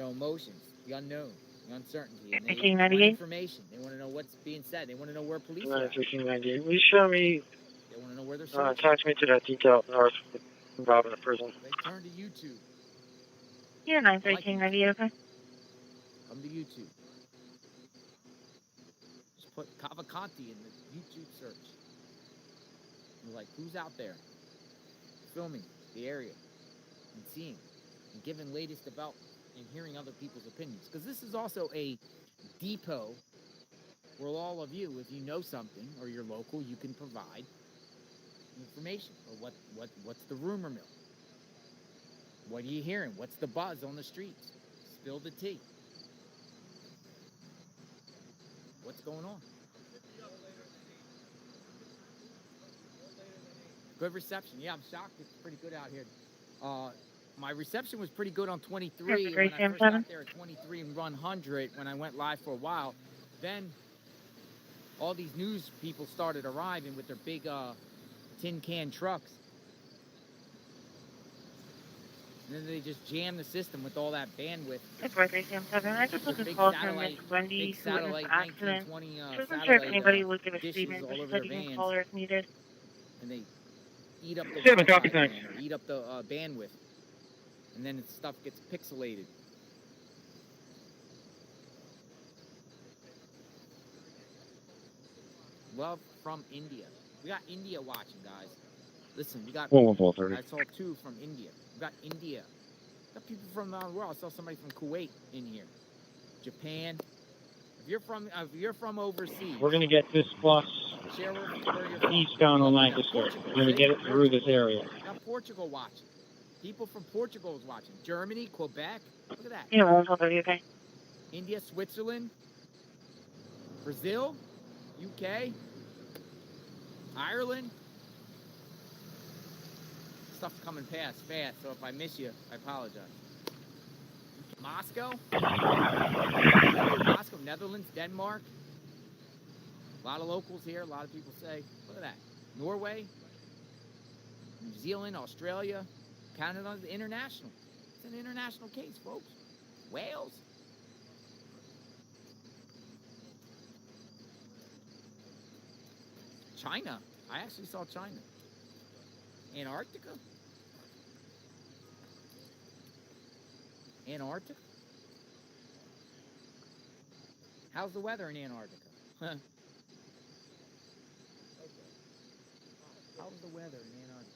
emotions, the unknown, the uncertainty. And they 1898. want information. They want to know what's being said. They want to know where police are. 9398. Will you show me? They want to know where they're searching. Attach me to that detail north involving the prison. They turn to YouTube. Yeah, 91398, okay. Come to YouTube. Just put Cavalcante in the YouTube search. You're like, who's out there filming the area and seeing and giving latest development and hearing other people's opinions? Because this is also a depot where all of you, if you know something or you're local, you can provide information or what's the rumor mill. What are you hearing? What's the buzz on the streets? Spill the tea. What's going on? Good reception. Yeah, I'm shocked. It's pretty good out here. My reception was pretty good on 23 when I first got there at 23 and run 100 when I went live for a while. Then all these news people started arriving with their big tin can trucks. And then they just jammed the system with all that bandwidth. That's right, 377. I just looked at Big calls from satellite, Miss Wendy, big who witnessed satellite the accident. 1920 She wasn't sure if satellite anybody would give a dishes statement, but all she over said their you can vans. call her if needed. And they eat up the Seven, Wi-Fi copy, plan, eat up the bandwidth. And then stuff gets pixelated. Love from India. We got India watching, guys. Listen, we got. 41430. I saw 2 from India. We got India. We got people from the world. I saw somebody from Kuwait in here. Japan. If you're from overseas, We're going to get this bus share where you're from. eastbound on Lancaster. Portugal. We're going to get it through this area. We got Portugal watching. People from Portugal is watching. Germany, Quebec. Look at that. Yeah, well, okay. India, Switzerland, Brazil, UK, Ireland. Stuff's coming fast, so if I miss you, I apologize. Moscow, Netherlands, Denmark. A lot of locals here, a lot of people say, look at that. Norway, New Zealand, Australia, Canada, international. It's an international case, folks. Wales. China. I actually saw China. Antarctica. Antarctica? How's the weather in Antarctica? How's the weather in Antarctica?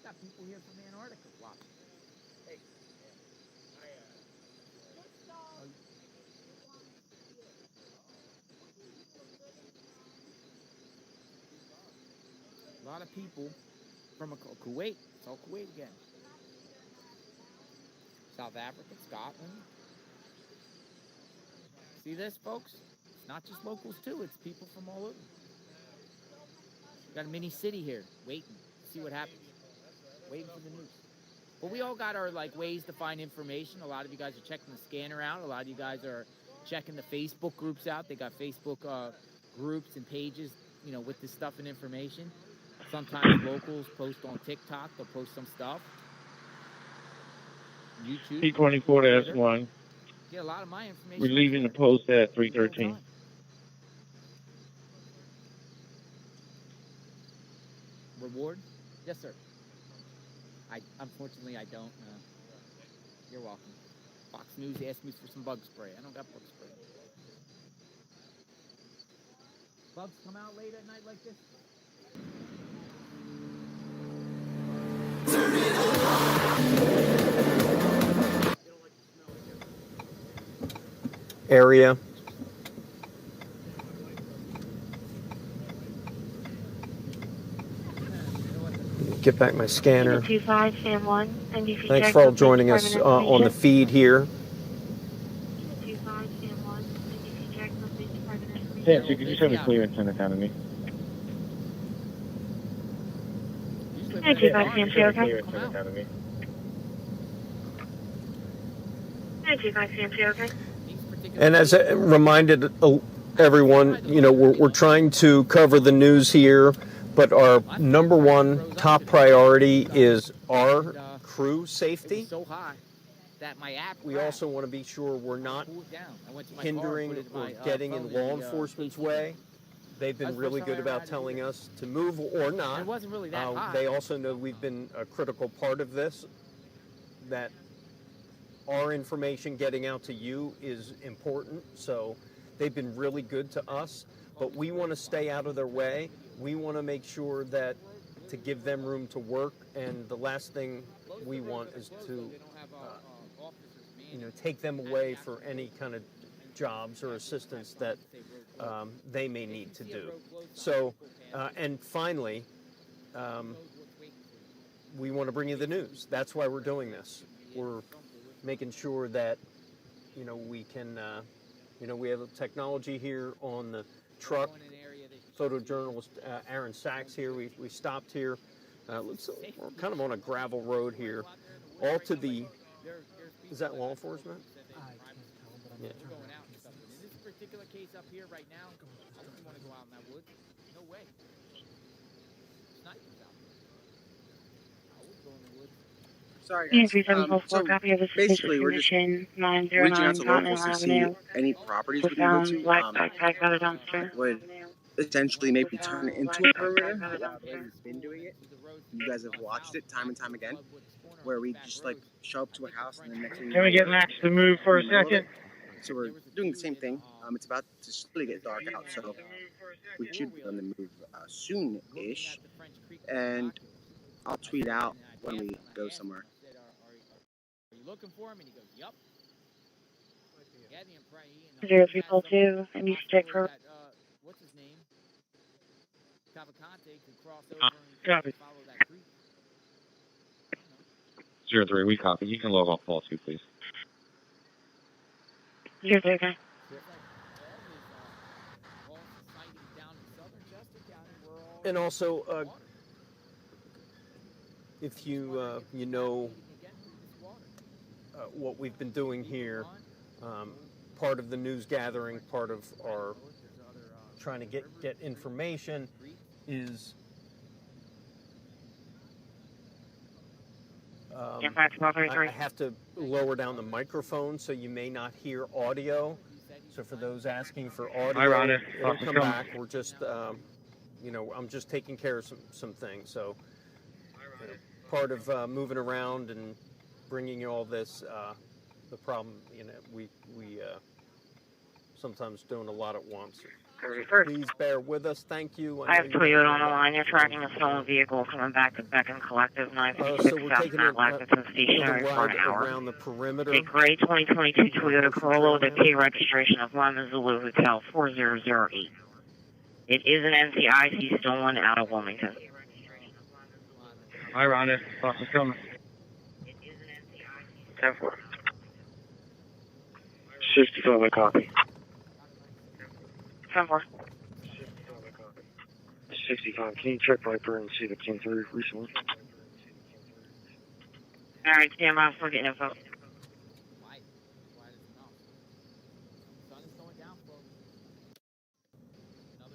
Got people here from Antarctica watching. Hey. A lot of people from Kuwait. It's all Kuwait again. South Africa, Scotland. See this, folks? It's not just locals, too. It's people from all over. We got a mini city here, waiting to see what happens. Waiting for the news. But we all got our ways to find information. A lot of you guys are checking the scanner out. A lot of you guys are checking the Facebook groups out. They got Facebook groups and pages, with this stuff and information. Sometimes locals post on TikTok. They'll post some stuff. YouTube. P24-1. Get a lot of my information. We're leaving the post at 313. Reward? Yes, sir. Unfortunately, I don't. You're welcome. Fox News asked me for some bug spray. I don't got bug spray. Bugs come out late at night like this? Area. Get back my scanner. 25, Sam 1. NBC Thanks for all joining us on the feed here. 25, Sam 1. NBC Jacksonville Police Department information. Yeah, so could you show me clearance in Academy? 25, Sam 2, okay? 25, Sam 2, okay? And as I reminded everyone, we're trying to cover the news here, but our number one top priority is our crew safety. So hot that my app. We also want to be sure we're not hindering or getting in law enforcement's way. They've been really good about telling us to move or not. It wasn't really that hot. They also know we've been a critical part of this, that our information getting out to you is important. So they've been really good to us, but we want to stay out of their way. We want to make sure that to give them room to work, and the last thing we want is to take them away for any kind of jobs or assistance that they may need to do. So, and finally, we want to bring you the news. That's why we're doing this. We're making sure that, we can, we have technology here on the truck photojournalist Aaron Sachs here. We stopped here. Looks we're kind of on a gravel road here. All to the, is that law enforcement? Yeah. In this particular case up here right now, I wouldn't want to go out in that woods. No way. Snipers out there. I would go in the woods. Sorry, Yeah, guys. 3744, copy of the Basically, we're just condition reaching out 909 to Continental locals to see Avenue. any properties We we can go found to black backpack at a dumpster. that would essentially maybe turn it into a perimeter. We've been doing it. You guys have watched it time and time again, where we just like show up to a house and then next thing you Can we know, get Max to move for a second? So we're doing the same thing. It's about to slowly get dark out, so we should be on the move soon-ish. And I'll tweet out when we go somewhere. Are you looking for him? And he goes, yup. 0342, I need to check for. What's his name? Cavalcante could cross over and follow that creek. 03, we copy. You can log off call 2, please. 03. And also, if you you know what we've been doing here, part of the news gathering, part of our trying to get information is I have to lower down the microphone, so you may not hear audio. So for those asking for audio, it'll come back. We're just, you know, I'm just taking care of some things. So part of moving around and bringing you all this, the problem, you know, we sometimes doing a lot at once. Please bear with us. Thank you. I have Toyota on the line. You're tracking a stolen vehicle coming back to Beacon Collective 956 so we're South taking Mount Lexington stationary for an hour. Around the perimeter. A gray 2022 Toyota Corolla with a K registration of Lima Zulu Hotel 4008. It is an NCIC stolen out of Wilmington. Hi, Rhonda. Boss is coming. 10-4. 65, I copy. 10-4. 65, can you check Viper and see if it came through recently? Alright, stand by for getting info. Another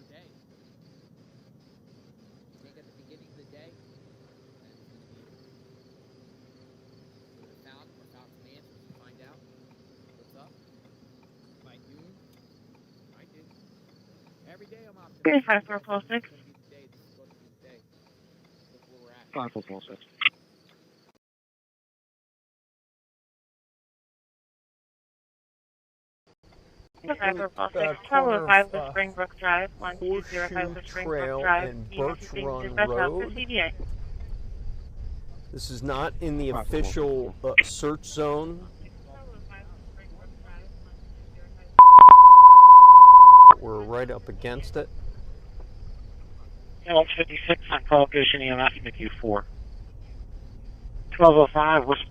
day. I think at the beginning of the day, we're found some answers to find out what's up. By noon, I did. Every day I'm optimistic. 5446. 5446. Travel 5 to Springbrook Drive, 1205 to Springbrook Drive, and Birch Run Road. This is not in the official search zone. We're right up against it. 56 on Prohibition EMS, MQ4. 1205, what's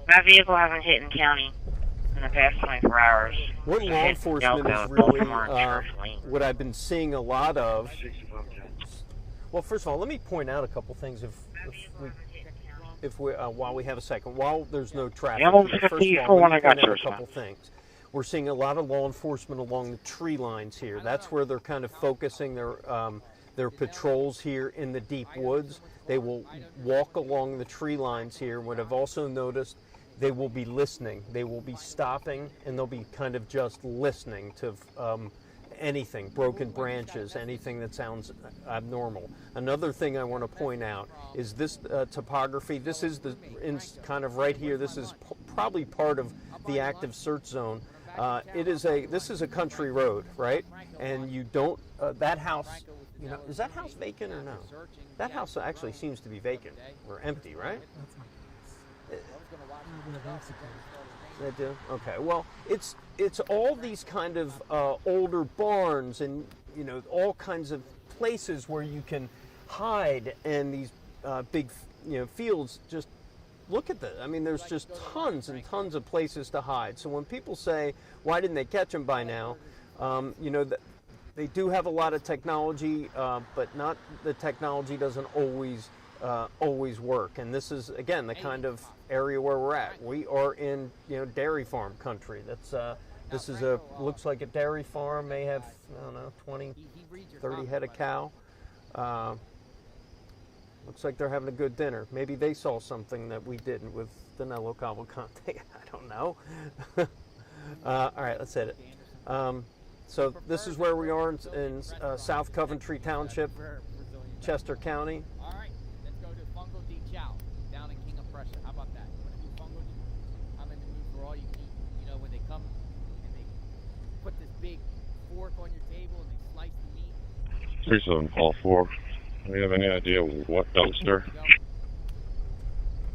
That vehicle hasn't hit in county in the past 24 hours. What law enforcement is really what I've been seeing a lot of. Well, first of all, let me point out a couple things if we while we have a second, while there's no traffic. First of all, let me point out a couple things. We're seeing a lot of law enforcement along the tree lines here. That's where they're kind of focusing their patrols here in the deep woods. They will walk along the tree lines here. What I've also noticed, they will be listening. They will be stopping, and they'll be kind of just listening to anything, broken branches, anything that sounds abnormal. Another thing I want to point out is this topography. This is kind of right here. This is probably part of the active search zone. This is a country road, right? And you don't that house. You know, is that house vacant or no? That house actually seems to be vacant or empty, right? They do? Okay. Well, it's all these kind of older barns and, you know, all kinds of places where you can hide, and these big, you know, fields just look at this. I mean, there's just tons and tons of places to hide. So when people say, why didn't they catch him by now? You know, they do have a lot of technology, but not the technology doesn't always work. And this is, again, the kind of area where we're at. We are in, you know, dairy farm country. That's this is looks like a dairy farm, may have, I don't know, 20, 30 head of cow. Looks like they're having a good dinner. Maybe they saw something that we didn't with Danilo Cavalcante. I don't know. All right, let's hit it. So this is where we are in South Coventry Township, Chester County. All right, let's go to Fungo Di Ciao down in King of Prussia. How about that? You want to do Fungo Di? I'm in the mood for all you can eat. You know, when they come and they put this big fork on your table and they slice the meat. 37 Paul 4. Do we have any idea what dumpster?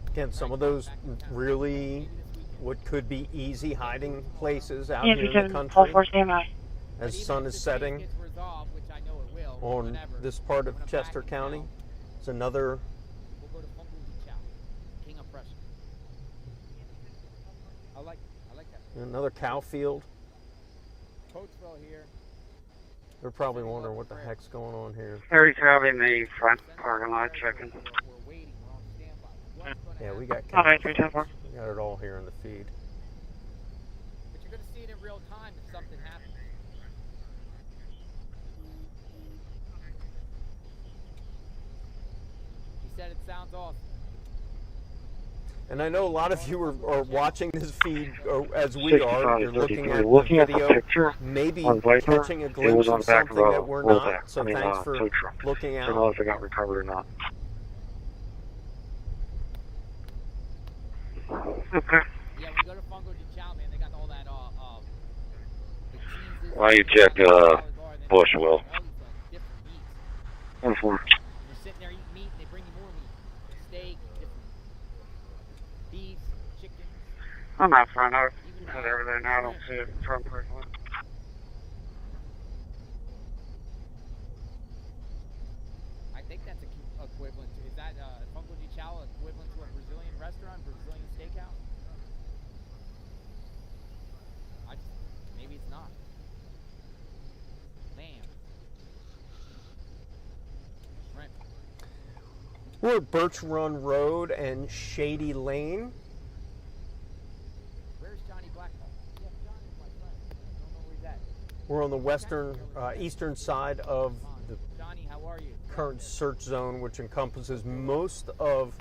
Again, some of those really what could be easy hiding places out here in the country. As sun is setting on this part of Chester County, it's another. We'll go to Fungo Di Ciao, King of Prussia. I like that. Another cow field. Coachville here. They're probably wondering what the heck's going on here. 32 in the front parking lot checking. Yeah, we got All right, cows. 310. We got it all here in the feed. But you're going to see it in real time if something happens. He said it sounds awesome. And I know a lot of you are watching this feed as we are. You're looking at Looking the at the video, picture maybe on Viper, catching a it glimpse was on of the back something of a that we're roll not. back. So I mean, thanks for tow truck. looking I don't know out. if it got recovered or not. Okay. Yeah, we go to Fungo Di Ciao, man. They got all that, the cheeses. Why you check Bush, Will? You're sitting there eating meat, and they bring you more meat. Steak, different beef, chicken. I'm out front. I got everything. I don't see it front parking lot. I think that's equivalent to, is that Fungo Di Ciao equivalent to a Brazilian restaurant, Brazilian steakhouse? Maybe it's not. Lamb. Shrimp. We're at Birch Run Road and Shady Lane. Where's Johnny Blackwell? Yeah, Johnny's my friend. I don't know where he's at. We're on the western, eastern side of the Johnny, how are you? current search zone, which encompasses most of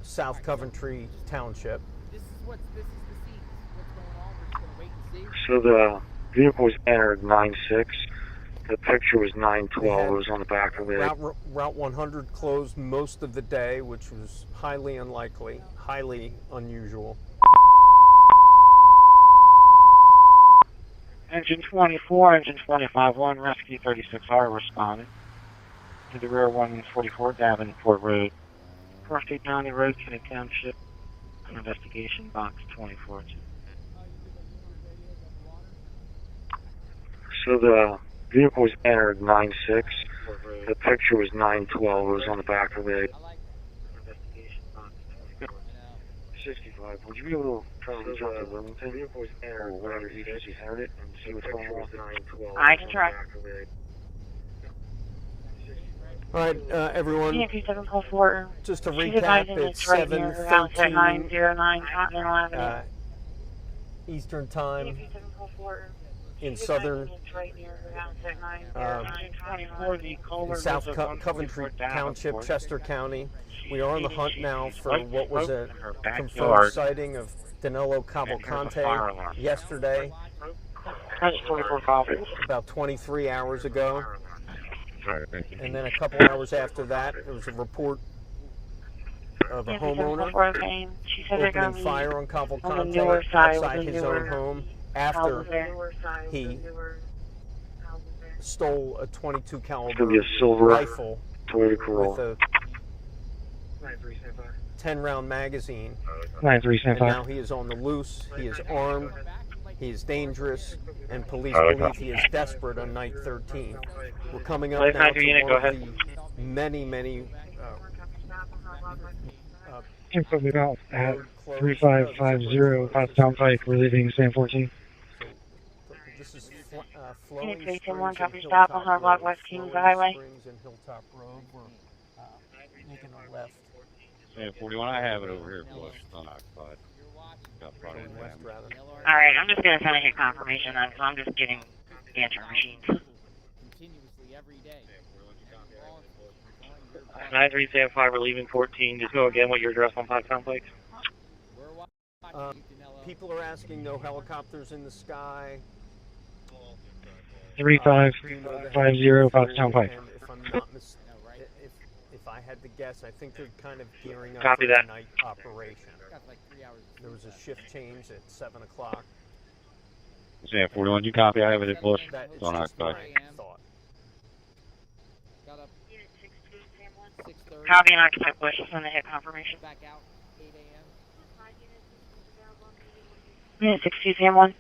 South Coventry Township. This is the scene. This is what's going on. We're just gonna wait and see. So the vehicle was entered 9-6. The picture was 9-12. It was on the back of it. Route 100 closed most of the day, which was highly unlikely, highly unusual. Engine 24, engine 25-1, rescue 36R responded to the rear 144 Davenport Road, Crosby County Road, Kenny Township, investigation box 24. So the vehicle was entered 9-6. The picture was 9-12. It was on the back of it. 65. Would you be able to try to reach out to Wilmington or whatever you heard it and see what's going on? I can try. All right, everyone. EMP 744. Just to She's recap, advising it's right near around 909 Continental Avenue. Eastern Time EMP 744. in southern Right near around 909 in South Coventry Township, Chester County. We are on the hunt now for what was a confirmed sighting of Danilo Cavalcante yesterday, about 23 hours ago. And then a couple hours after that, there was a report of a homeowner opening fire on Cavalcante outside his own home after he stole a .22 caliber rifle with a 10-round magazine. And now he is on the loose, he is armed, he is dangerous, and police believe he is desperate on night 13. We're coming up now to one of the many Info about at 3550 Pottstown Pike. We're leaving San 14. This is Flowing Unit Springs 321, and copy stop on Hilltop Hard Block Road. West Kings Flowing Highway. Springs and Hilltop Road. We're making a left. Yeah, 41, I have it over here, Bush. Unoccupied. Got front end West, damage. rather. Alright, I'm just going to send a hit confirmation then, so I'm just getting answer machines. Continuously every day. 9375, we're leaving 14. Just go again with your address on Pottstown Pike. People are asking, no helicopters in the sky. 3550 Pottstown Pike. And if I'm not if I had to guess, I think they're kind of gearing up Copy for that. a night operation. There was a shift change at 7 o'clock. Yeah, 41, you copy? I have it at Bush. That is Don't just my occupy. thought. Copy and occupy Bush, send a hit confirmation. Back out 8 a.m. Unit 62, Sam 1.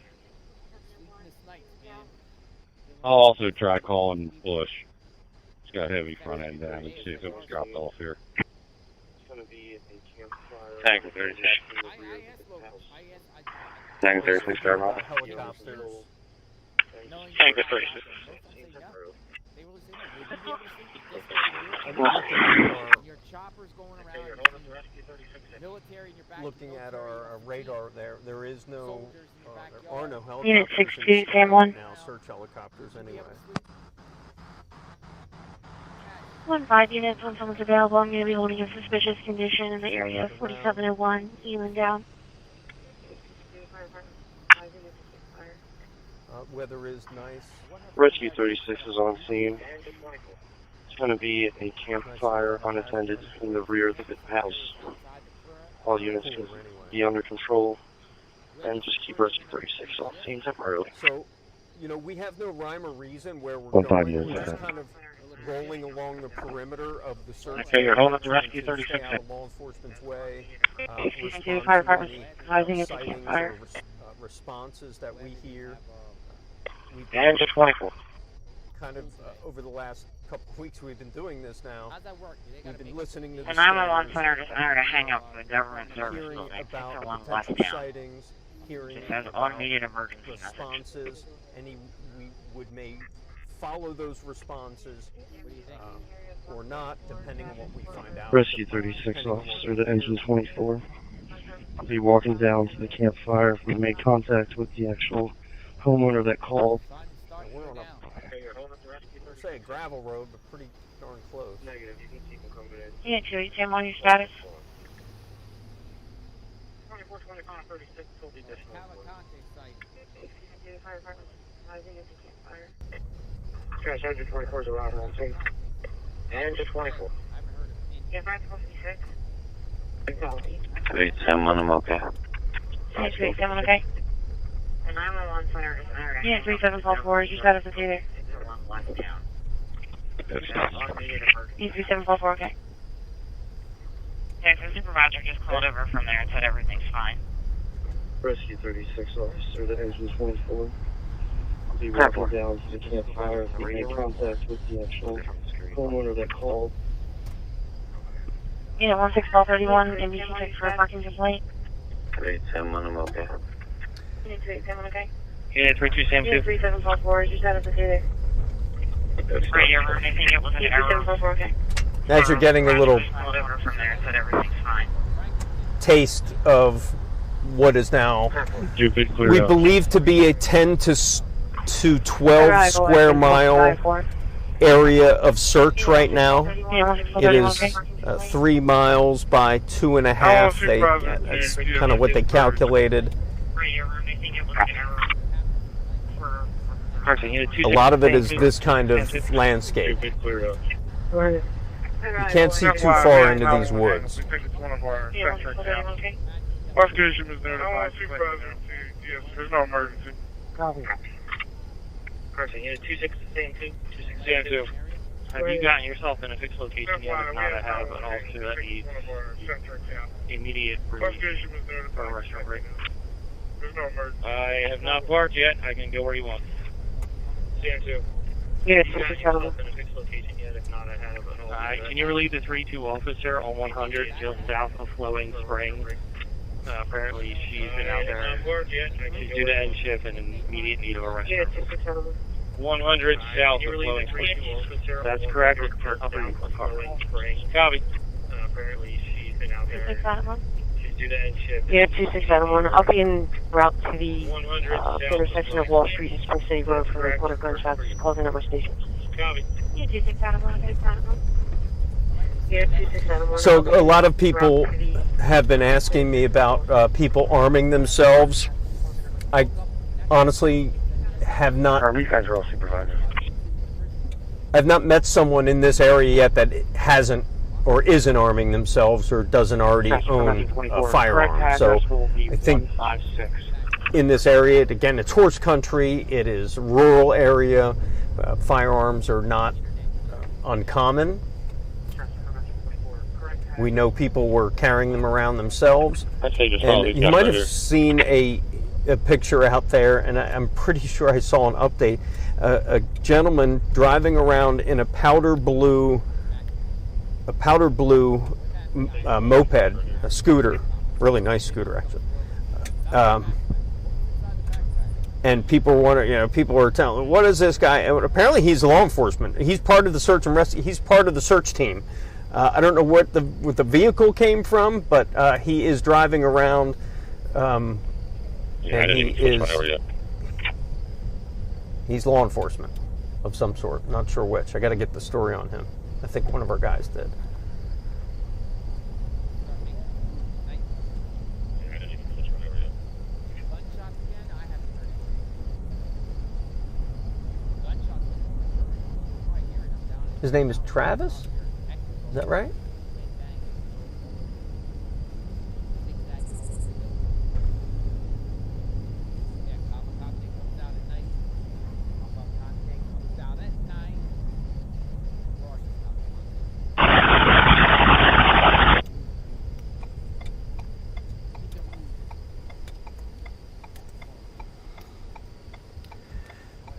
I'll also try calling Bush. It's got heavy front end damage. See if it was dropped off here. Tanker 36. Tanker 36, start off. Helicopters. Tanker 36. Your chopper's going around. Military in your back. Looking at our radar, there is no, there are no helicopters. Unit in 62, the sky Sam right 1. now, search helicopters anyway. 1-5 units, when someone's available, I'm going to be holding a suspicious condition in the area of 4701, Eland down. Weather is nice. Rescue 36 is on scene. It's going to be a campfire unattended in the rear of the house. All units can be under control and just keep Rescue 36 on scene temporarily. So, you know, we have no rhyme or reason where we're 1-5 going. units, We're just okay. kind of rolling along the perimeter of the search. Okay, you're holding up the Rescue trying to 36. stay out of law enforcement's way. Excuse me, Respond fire to department any advising it's a sightings campfire. or responses that we hear. We've And just 24. kind of over the last couple of weeks we've been doing this now. How's that work? We've been listening to the The 911 scanners, center just entered a hang up with the government service hearing building. about Sector 1 potential west down. sightings, hearing It says about immediate emergency message. responses, and we may follow those responses or not, depending on what we find out. Rescue 36 officer to engine 24. I'll be walking down to the campfire. We made contact with the actual homeowner that called. We're on say a gravel road, but pretty darn close. Negative, you can see them coming in. Unit 2, Sam 1, your status? 2425 36 will be this Cavalcante site. Trash engine 24 is around on scene. And just 24. Yeah, 556. 371, I'm okay. Unit 37, okay? The 911 center is entered. Unit 3744, is your status is either? West down. Unit 3744, okay? Yeah, so the supervisor just called over from there and said everything's fine. Rescue 36 officer to engine 24. I'll be walking down to the campfire. We made contact with the actual homeowner that called. Unit 1631, NBC 6 for a parking complaint. 371, I'm okay. Unit 37, okay? Unit 32 Sam 2. Unit 3744, is your status is either? Radio room, I think it was an error. 3744, okay? As you're getting a little Called over from there and said everything's fine. taste of what is now we believe to be a 10 to 12 square mile area of search right now. It is 3 miles by 2.5. That's kind of what they calculated. A lot of it is this kind of landscape. You can't see too far into these woods. Investigation was notified. Yes, there's no emergency. Copy. Person, unit 26 Sam 2. 26 Sam 2. Have you gotten yourself in a fixed location yet? If not, I have an officer that needs immediate relief from a restaurant break. There's no emergency. I have not parked yet. I can go where you want. Sam 2. Yes, this is Cavalcante. Can you relieve the 3-2 officer on 100 just south of Flowing Springs? Apparently she's been out there. She's due to end shift and in immediate need of a rescue. Yes, this is Cavalcante. 100 south of Flowing Springs. That's correct. Upper Flowing Springs. Copy. Apparently she's been out there. 2671? She's due to end shift. Yeah, 2671. I'll be en route to the intersection of Wall Street and Spring City Road for reporter gunshots causing number stations. Copy. Yeah, 2671. Yeah, 2671. So a lot of people have been asking me about people arming themselves. I honestly have not. These guys are all supervisors. I've not met someone in this area yet that hasn't or isn't arming themselves or doesn't already own a firearm. So I think in this area, again, it's horse country. It is a rural area. Firearms are not uncommon. We know people were carrying them around themselves. And you might have seen a picture out there, and I'm pretty sure I saw an update. A gentleman driving around in a powder blue moped, a scooter, really nice scooter actually. And people were telling, what is this guy? And apparently he's law enforcement. He's part of the search and rescue. He's part of the search team. I don't know what the vehicle came from, but he is driving around. And he's law enforcement of some sort. Not sure which. I got to get the story on him. I think one of our guys did. His name is Travis? Is that right?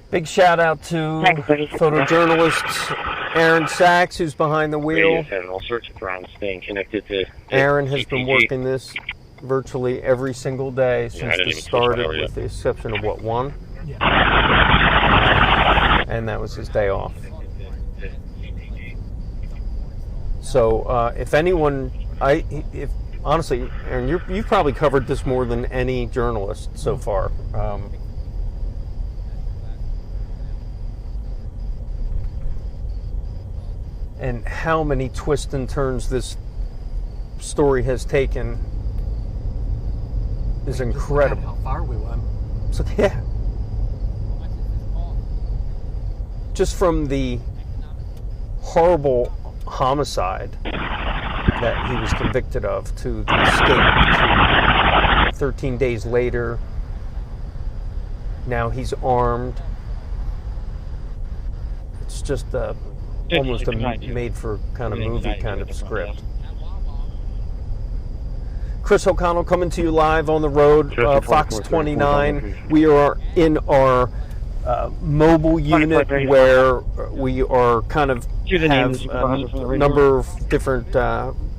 Big shout out to photojournalist Aaron Sachs, who's behind the wheel. All sorts of problems staying connected to Aaron has been working this virtually every single day since it started, with the exception of one? Yeah. And that was his day off. So if anyone, honestly, Aaron, you've probably covered this more than any journalist so far. And how many twists and turns this story has taken is incredible. How far we went. So yeah, just from the horrible homicide that he was convicted of to the escape to 13 days later. Now he's armed. It's just almost a made for kind of movie kind of script. Chris O'Connell coming to you live on the road, Fox 29. We are in our mobile unit where we are kind of have a number of different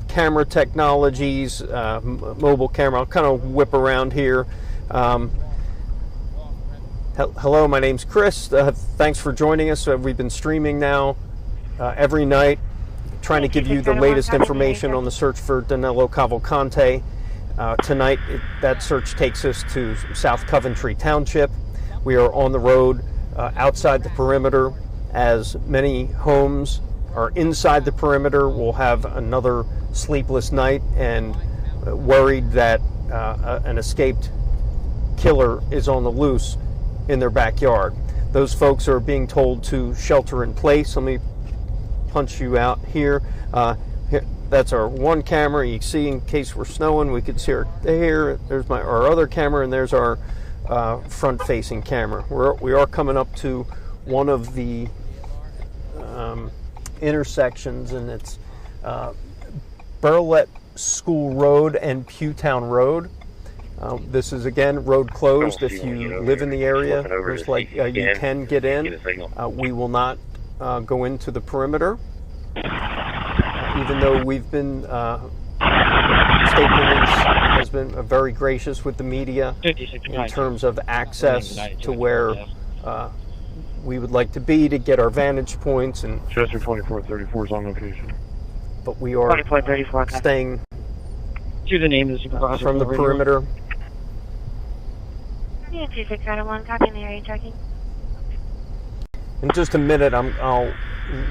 camera technologies, mobile camera. I'll kind of whip around here. Hello, my name's Chris. Thanks for joining us. We've been streaming now every night, trying to give you the latest information on the search for Danilo Cavalcante. Tonight, that search takes us to South Coventry Township. We are on the road outside the perimeter, as many homes are inside the perimeter. We'll have another sleepless night and worried that an escaped killer is on the loose in their backyard. Those folks are being told to shelter in place. Let me punch you out here. Here, that's our one camera. You see, in case we're snowing, we could see here. There's our other camera, and there's our front-facing camera. We are coming up to one of the intersections, and it's Burlette School Road and Pewtown Road. This is, again, road closed. If you live in the area, looks like you can get in. We will not go into the perimeter, even though we've been, State Police has been very gracious with the media in terms of access to where we would like to be to get our vantage points. And Chester 2434 is on location. but we are staying to the name of the supervisor from the perimeter. Yeah, 2601, copy in the area checking. In just a minute, I'll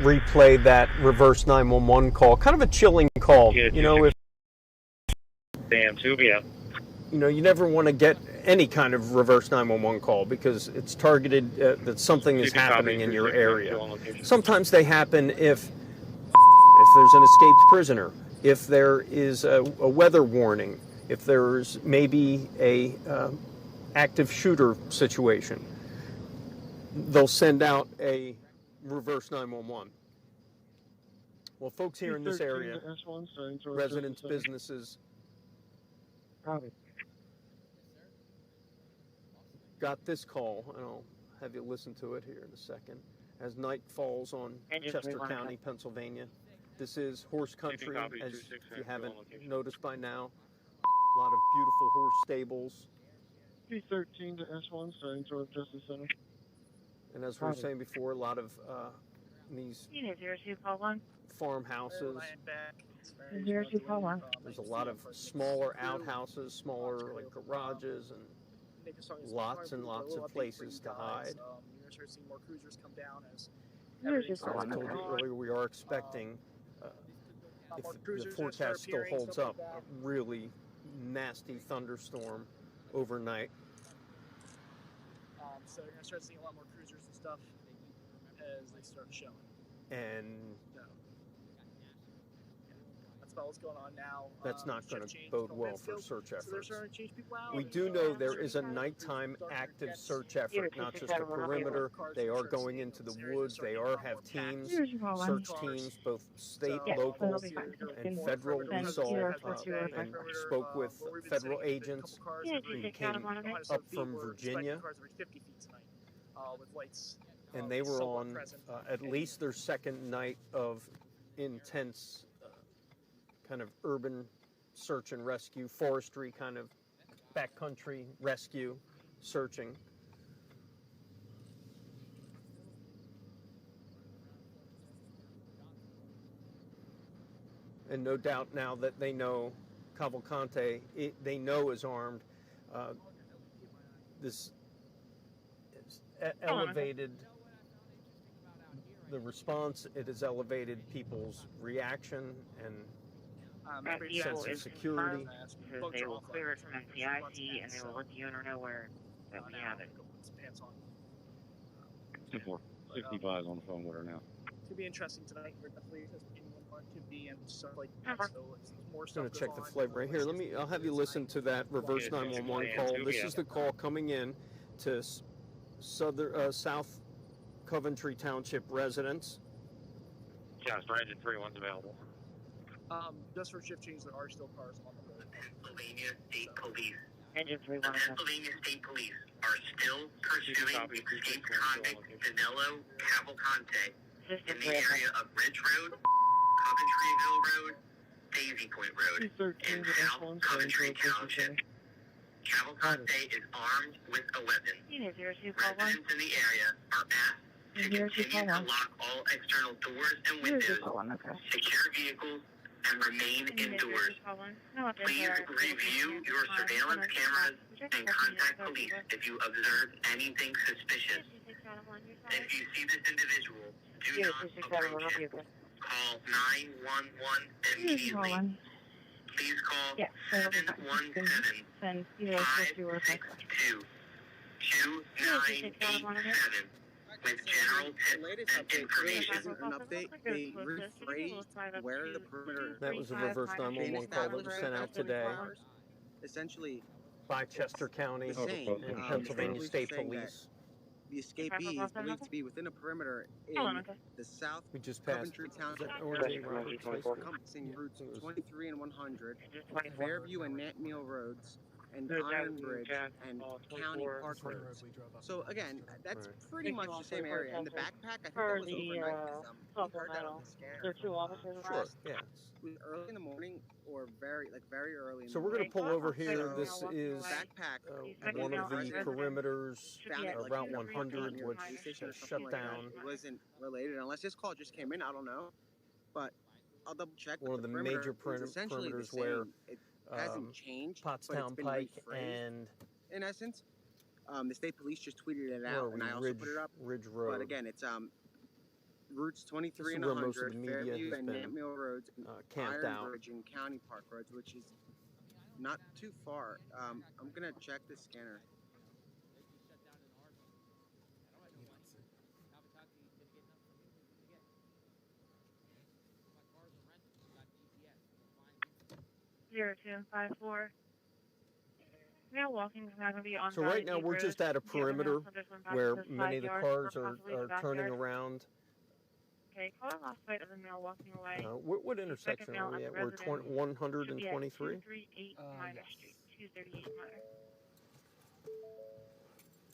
replay that reverse 911 call. Kind of a chilling call. Yeah, you know, if Damn, 2 you know, you never want to get any kind of reverse 911 call because it's targeted that something is happening in your area. Sometimes they happen if there's an escaped prisoner, if there is a weather warning, if there's maybe a active shooter situation. They'll send out a reverse 911. Well, folks here in this area, residents, businesses, got this call, and I'll have you listen to it here in a second. As night falls on Chester County, Pennsylvania, this is horse country, as if you haven't noticed by now. A lot of beautiful horse stables. P13 to S1, starting toward Justice Center. And as we were saying before, a lot of these farmhouses. 0241. There's a lot of smaller outhouses, smaller like garages, and lots and lots of places to hide. You're starting to see more cruisers come down as As I told you earlier, we are expecting, if the forecast still holds up, a really nasty thunderstorm overnight. So you're going to start seeing a lot more cruisers and stuff as they start showing. And that's about what's going on now. That's not going to bode well for search efforts. So they're starting to change people out. We do know there is a nighttime active search effort, not just a perimeter. They are going into the woods. They have teams, search teams, both state, local, and federal. We saw and spoke with federal agents who came up from Virginia, and they were on at least their second night of intense kind of urban search and rescue, forestry kind of backcountry rescue searching. And no doubt now that they know Cavalcante, they know is armed, this elevated the response, it has elevated people's reaction and sense of security. Because they will clear it from NCIC and they will let the owner know where that we have it. 65 on the phone with her now. It's gonna be interesting tonight. We're definitely testing what could be and stuff like that. So it's more stuff. I'm going to check the flight right here. I'll have you listen to that reverse 911 call. This is the call coming in to South Coventry Township residents. Just right at 31's available. Just for shift change, there are still cars on the road. Pennsylvania State Police. Engine 31. Pennsylvania State Police are still pursuing escaped convict Danilo Cavalcante in the area of Ridge Road, Coventryville Road, Daisy Point Road, in South Coventry Township. Cavalcante is armed with a weapon. Residents in the area are asked to continue to lock all external doors and windows, secure vehicles, and remain indoors. Please review your surveillance cameras and contact police if you observe anything suspicious. If you see this individual, do not approach him. Call 911 immediately. Please call 717-562-2987 with general tips and information. An update, they rephrased where the perimeter. That was a reverse 911 call that was sent out today. Essentially, by Chester County and Pennsylvania State Police. The escapee is believed to be within a perimeter in the South Coventry Township encompassing routes 23 and 100, Fairview and Nantmeal roads, and There's Iron Avenue Bridge Gas, and 24. County Park roads. So again, that's pretty much the same 5144 area. And the Chester. backpack, I think that For was the overnight because we heard that on supplemental, the scanner. there are 2 officers Sure, around. yeah. It was early in the morning or very early in So the we're going morning. to pull over here. So This is backpack one of the perimeters found it, of like, Route in a parking lot 100, near a which police station or has something shut like that. down It wasn't related, unless this call just came in. I don't know, but I'll double check. one of the major perimeters where It hasn't changed, but it's Pottstown been Pike rephrased, and in essence. The state police just tweeted it where are out, we? and I also put it up. Ridge Road. But again, it's routes 23 This is and where most of 100, the media Fairview has and been, Nant Mill roads, and camped Iron out. Bridge and County Park roads, which is not too far. I'm gonna check the scanner. Zero 254. Now walking is not going to be on. So right now we're just at a perimeter where many of the cars are turning around. Okay, call it last sight of the male walking away. What intersection are we at? We're 123? 238 Minor Street. 238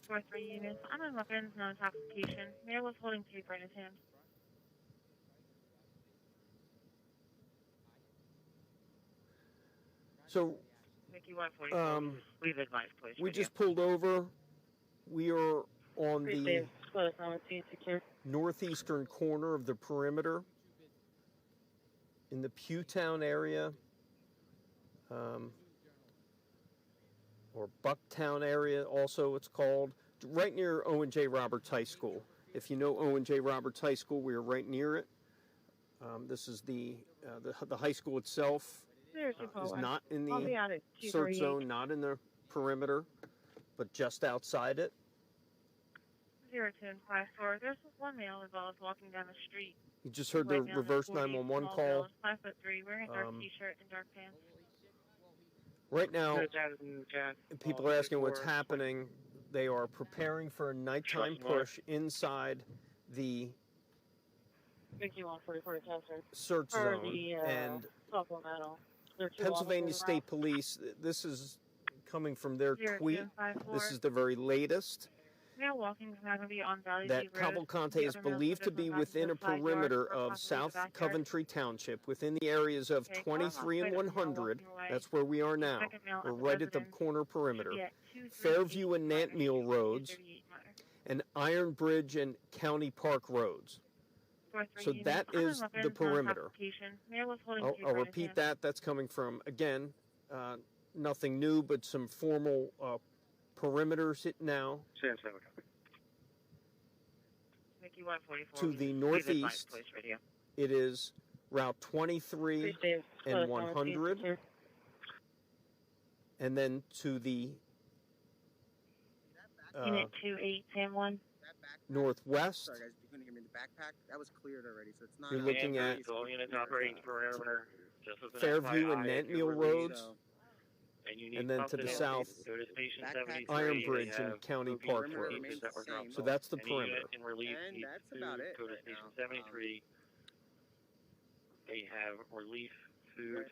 Minor. 4-3 units. Unknown weapons, no intoxication. Mayor was holding paper in his hand. So, Leave advice, please. we just pulled over. We are on the northeastern corner of the perimeter in the Pewtown area, or Bucktown area, also it's called, right near Owen J. Roberts High School. If you know Owen J. Roberts High School, we are right near it. This is the high school itself. Is not in the search zone, not in the perimeter, but just outside it. 0254. There's one male involved walking down the street. You just heard the reverse 911 call. 5'3", wearing a dark t-shirt and dark pants. Right now, people are asking what's happening. They are preparing for a nighttime push inside the search zone, and supplemental. Pennsylvania State Police, this is coming from their tweet. This is the very latest. Now walking is not going to be on Valley That Cavalcante is believed to be within a perimeter of South Coventry Township, within the areas of 23 and 100. That's where we are now. We're right at the corner perimeter. Fairview and Nant Mill roads, and Iron Bridge and County Park roads. So that is the perimeter. I'll repeat that. That's coming from, again, nothing new, but some formal perimeters now. To the northeast, it is Route 23 and 100. And then to the Unit 2810-1. northwest, Sorry guys, you couldn't hear me. The backpack, that was cleared already, so it's not. you're looking at units operating perimeter. Fairview and Nant Mill roads. So, And then to the south, Go to Station 73. Iron Bridge They and have County moving Park remains roads. that were dropped So off. that's the Any perimeter. unit in relief and needs that's to about it go to right Station now. 73. They have relief food.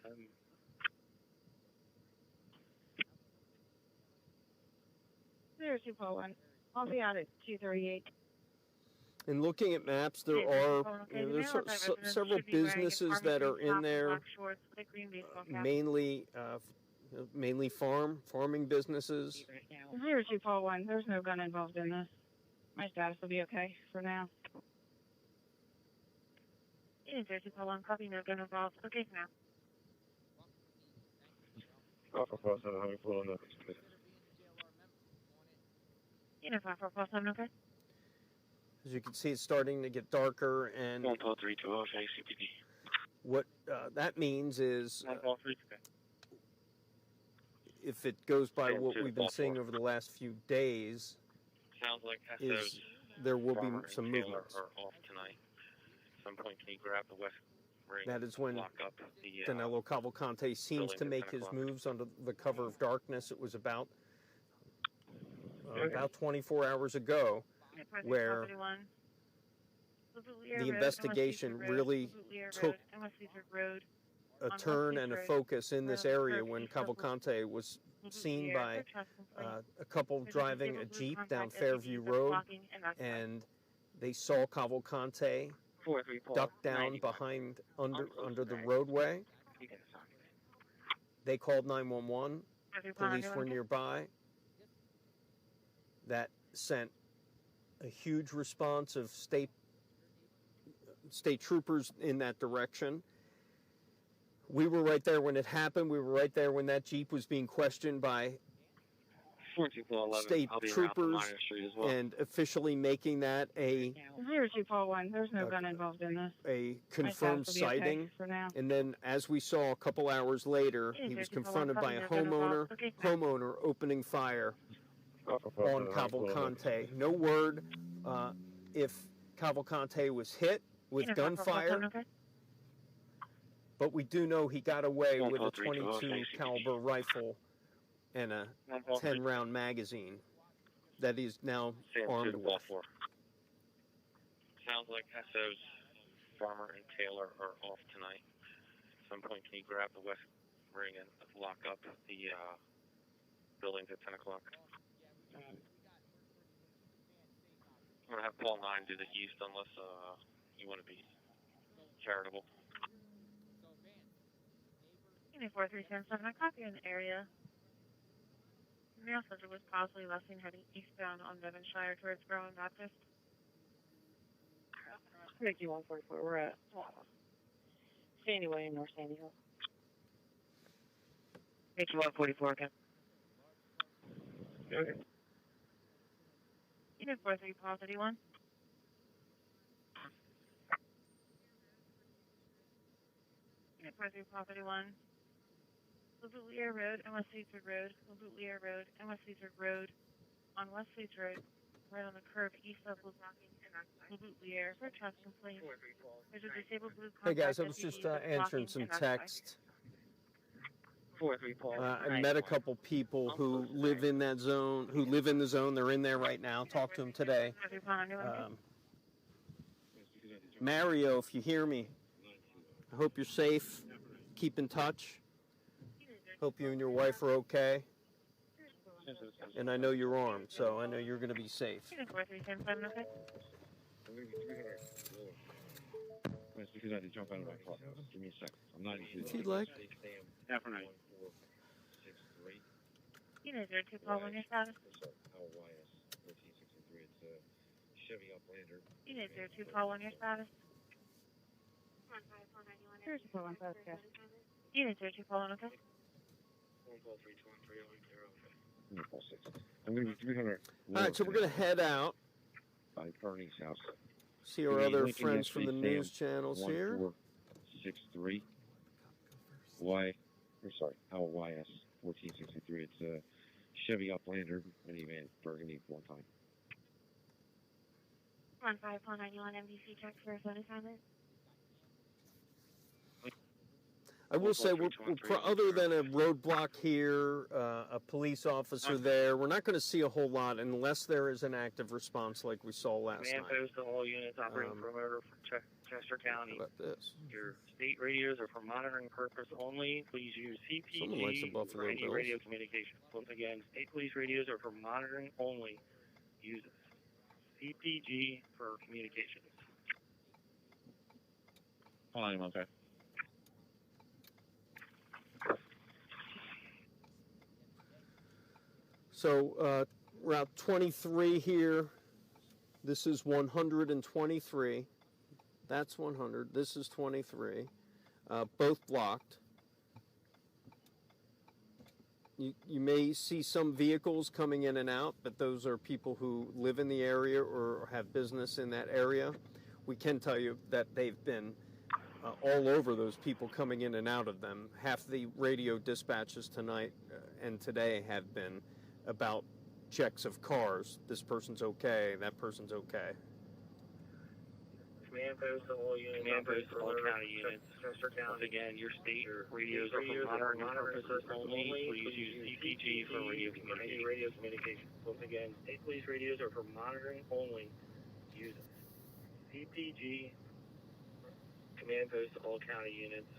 There's 241. I'll be out at 238. And looking at maps, there are there's several businesses that are in there, mainly farming businesses. 0241. There's no gun involved in this. My status will be okay for now. 0241. Copy. No gun involved. Okay for now. Unit 5447. Okay. As you can see, it's starting to get darker, and 14320 CPD. what that means is, if it goes by what we've been seeing over the last few days, Sounds like is there will Farmer be some and Taylor movements. are off tonight. At some point, can you grab the west ring? That is when lock up the, Danilo Cavalcante seems building to at make 10 his o'clock. moves under the cover of darkness. It was about 24 hours ago, where the investigation really took a turn and a focus in this area when Cavalcante was seen by a couple driving a Jeep down Fairview Road, and they saw Cavalcante duck down behind under the roadway. They called 911. Police were nearby. That sent a huge response of state troopers in that direction. We were right there when it happened. We were right there when that Jeep was being questioned by state troopers and officially making that a 0241. There's no gun involved in this. a confirmed sighting. For now. And then, as we saw a couple hours later, he was confronted by a homeowner opening fire on Cavalcante. No word if Cavalcante was hit with gunfire, but we do know he got away with a 22 caliber rifle and a 10-round magazine that he's now armed with. Sounds like SO's Farmer and Taylor are off tonight. At some point, can you grab the West Ring and lock up the buildings at 10 o'clock? I'm going to have Paul 9 do the east unless you want to be charitable. Unit 4377, I copy an area. The mail center was possibly last seen heading eastbound on Devonshire towards Brown Baptist. Mickey 144, we're at Sandy Way in North Sandy Hill. Mickey 144, okay. Okay. Unit 43, Paul 31. Unit 43, Paul 31. Laboutier Road and West Seaford Road. Laboutier Road and West Seaford Road. On West Seaford Road, right on the curve east of Laboutier. For a traffic complaint. There's a disabled blue contact. Hey guys, I was just answering some text. 43 Paul. I met a couple people who live in that zone, who live in the zone. They're in there right now. Talked to them today. Mario, if you hear me, I hope you're safe. Keep in touch. Hope you and your wife are okay. And I know you're armed, so I know you're going to be safe. That's because I had to jump out of my car. Give me a second. I'm not even. If you'd like. Half a night. Unit 02, Paul, on your status. Chevy Uplander. Unit 02, Paul, on your status. Here's the 415, okay. Unit 02, Paul, on okay. I'm going to be 300. All right, so we're going to head out. By Bernie's house. See our other friends from the news channels here. 1463. LYS 1463. It's a Chevy Uplander minivan, burgundy, one time. 1591 MDC check for a phone assignment. I will say, other than a roadblock here, a police officer there, we're not going to see a whole lot unless there is an active response like we saw last night. Post to all units operating perimeter for Chester County. How about this? Your state radios are for monitoring purpose only. Please use Someone likes the CPG Buffalo for any Bills. radio communication. Once again, state police radios are for monitoring only. Use CPG for communications. Hold on, I'm okay. So Route 23 here, this is 123. That's 100. This is 23. Both blocked. You may see some vehicles coming in and out, but those are people who live in the area or have business in that area. We can tell you that they've been all over those people coming in and out of them. Half the radio dispatches tonight and today have been about checks of cars. This person's okay, that person's okay. Command post to all units. Command post to all county units. Once again, your state radios are for monitoring purposes only. Please use CPG for radio communication. Once again, state police radios are for monitoring only. Use CPG. Command post to all county units.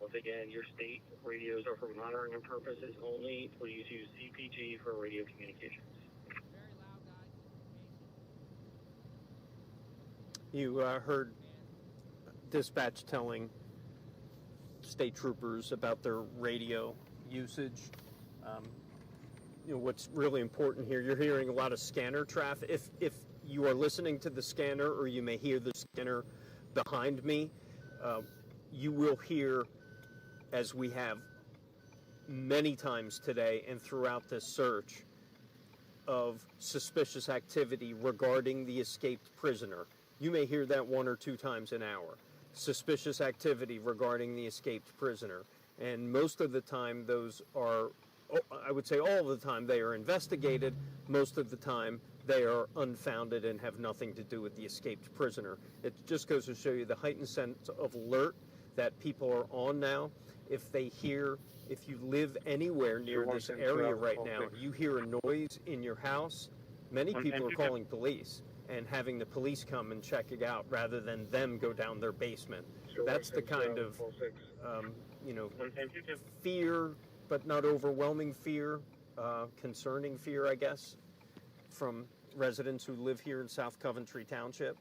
Once again, your state radios are for monitoring purposes only. Please use CPG for radio communications. You heard dispatch telling state troopers about their radio usage. What's really important here, you're hearing a lot of scanner traffic. If you are listening to the scanner, or you may hear the scanner behind me, you will hear, as we have many times today and throughout this search, of suspicious activity regarding the escaped prisoner. You may hear that 1 or 2 times an hour. Suspicious activity regarding the escaped prisoner. And most of the time those are, I would say all of the time, they are investigated. Most of the time they are unfounded and have nothing to do with the escaped prisoner. It just goes to show you the heightened sense of alert that people are on now. If you live anywhere near this area right now, you hear a noise in your house, many people are calling police and having the police come and check it out rather than them go down their basement. That's the kind of, fear, but not overwhelming fear, concerning fear, I guess, from residents who live here in South Coventry Township.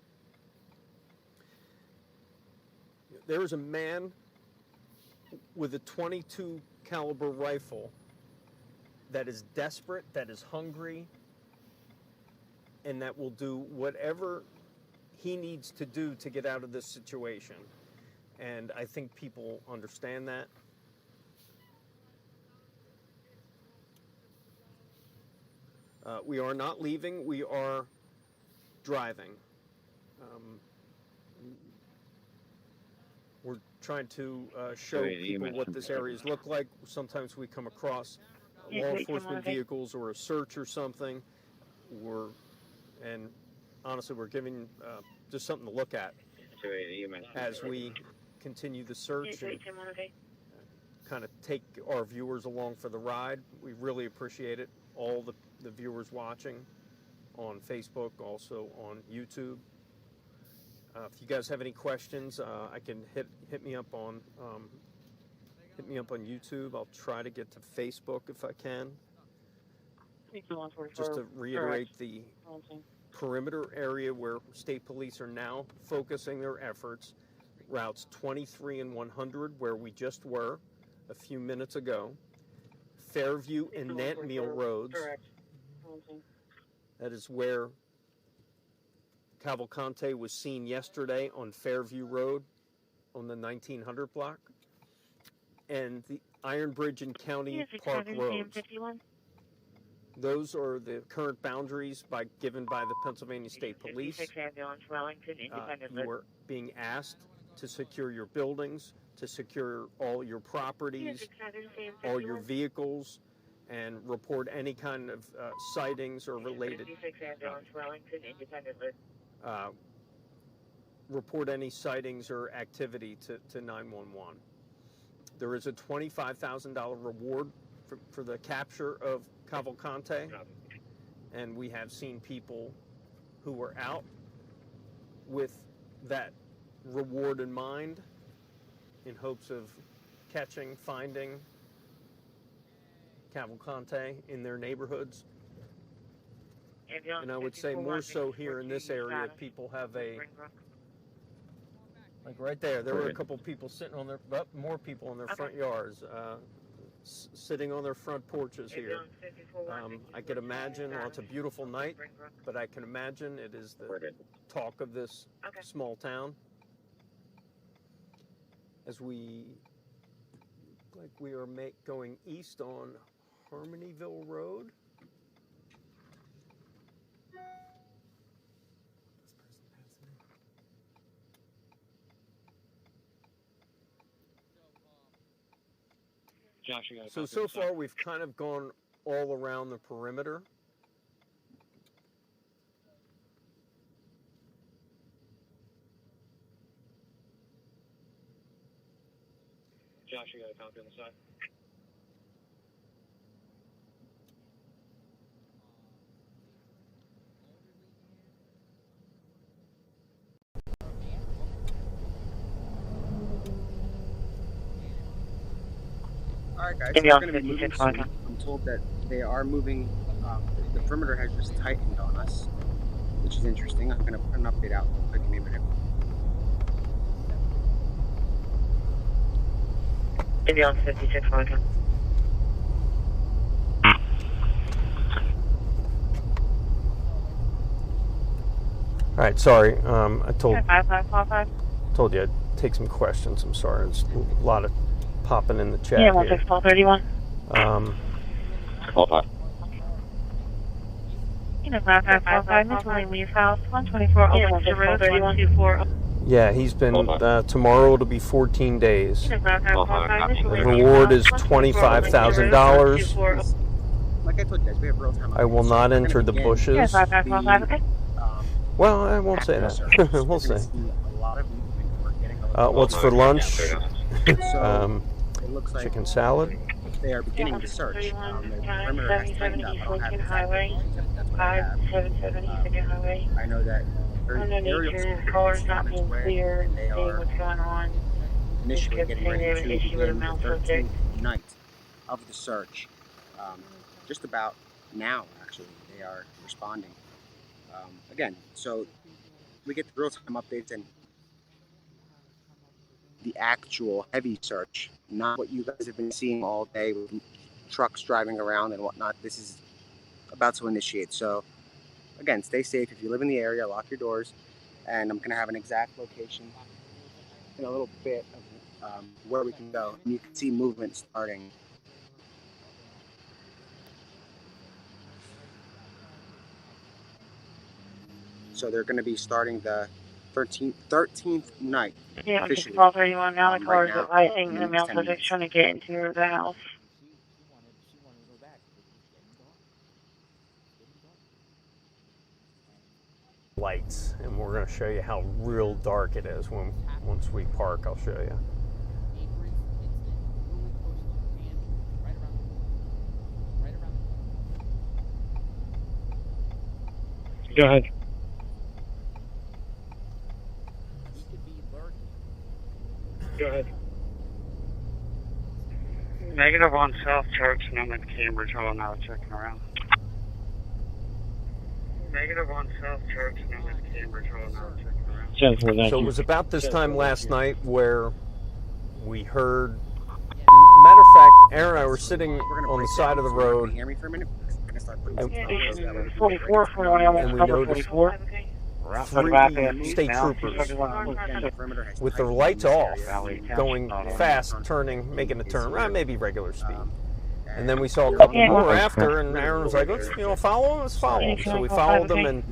There is a man with a .22 caliber rifle that is desperate, that is hungry, and that will do whatever he needs to do to get out of this situation. And I think people understand that. We are not leaving, we are driving. We're trying to show people what this areas look like. Sometimes we come across law enforcement vehicles or a search or something. And honestly, we're giving just something to look at as we continue the search and kind of take our viewers along for the ride. We really appreciate it. All the viewers watching on Facebook, also on YouTube. If you guys have any questions, I can hit me up on YouTube. I'll try to get to Facebook if I can. Just to reiterate, the perimeter area where state police are now focusing their efforts, routes 23 and 100, where we just were a few minutes ago, Fairview and Nantmeal roads. That is where Cavalcante was seen yesterday on Fairview Road on the 1900 block, and the Iron Bridge and County Park roads. Those are the current boundaries given by the Pennsylvania State Police. You are being asked to secure your buildings, to secure all your properties, all your vehicles, and report any kind of sightings or related. Report any sightings or activity to 911. There is a $25,000 reward for the capture of Cavalcante, and we have seen people who were out with that reward in mind in hopes of finding Cavalcante in their neighborhoods. And I would say more so here in this area, people have like right there were a couple people sitting on more people in their front yards, sitting on their front porches here. I could imagine, well, it's a beautiful night, but I can imagine it is the talk of this small town. As we are going east on Harmonyville Road. Josh, you got So far we've kind of gone all around the perimeter. Josh, you got a copy on the side? Alright guys, so they're going to be moving soon. I'm told that they are moving, the perimeter has just tightened on us, which is interesting. I'm going to put an update out real quick, give me a minute. Indian 56 Lincoln. All right, sorry. I told 5555. you I'd take some questions. I'm sorry. There's a lot of popping in the chat Yeah, here. 1631. Call 5. You know, 5555, Mitchell Lee's house, 124 Oakland Road, 124. Yeah, he's been, tomorrow it'll be 14 days. You know, The reward is $25,000. Like I told you guys, we have real time. I will not enter the bushes. Yeah, 5555, okay. Well, I won't say that. We'll see. What's for lunch? It looks like Chicken salad. they are beginning to search. The perimeter has tightened up. I don't have exactly that's what I have. 577 Highway. I know that Underneath colors not being clear, and they seeing are what's going on. initially getting ready to begin the 13th night of the search. Just about now, actually, they are responding. Again, so we get the real-time updates and the actual heavy search, not what you guys have been seeing all day with trucks driving around and whatnot. This is about to initiate. So again, stay safe. If you live in the area, lock your doors. And I'm going to have an exact location in a little bit of where we can go. And you can see movement starting. So they're going to be starting the 13th night. Yeah, officially. 1231 now. The cars Right are lighting. The male subject's trying to get into the house. Lights, and we're going to show you how real dark it is once we park. I'll show you. Go ahead. Go ahead. Negative on South Church, and I'm at Cambridge. Hold on, now checking around. Negative on South Church, and I'm at Cambridge. Hold on, now checking around. So it was about this time last night where we heard. Matter of fact, Aaron and I were sitting on the side of the road. Hear me for a minute? And 44 for one, we noticed 44. three state troopers with their lights off, going fast, turning, making a turn, maybe regular speed. And then we saw a couple more after, and Aaron was like, let's follow them, let's follow them. So we followed them, and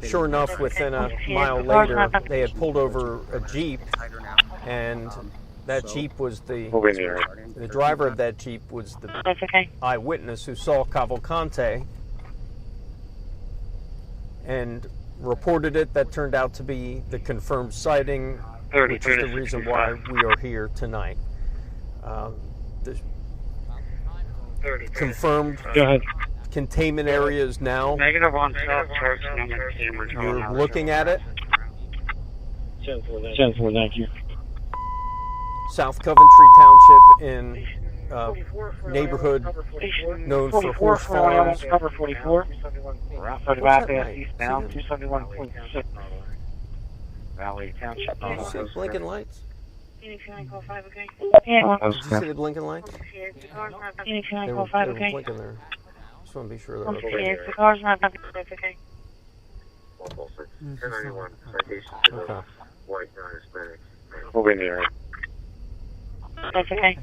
sure enough, within a mile later, they had pulled over a Jeep, and that Jeep was the driver of that Jeep was the eyewitness who saw Cavalcante and reported it. That turned out to be the confirmed sighting, which is the reason why we are here tonight. The confirmed containment areas now. Negative on South Church, and I'm at Cambridge. You're looking at it. 10-4, thank you. South Coventry Township in neighborhood known for horse farms. Cover 44. Route 35 eastbound, 271.6. Valley Township. Did you see the blinking lights? Phoenix 905, okay? Yeah. Did you see the blinking lights? Phoenix They were 905, okay? blinking there. Just want to be sure they're Okay, okay. the car's not okay. 1091, citation to the white non-Hispanic. Moving there. That's okay.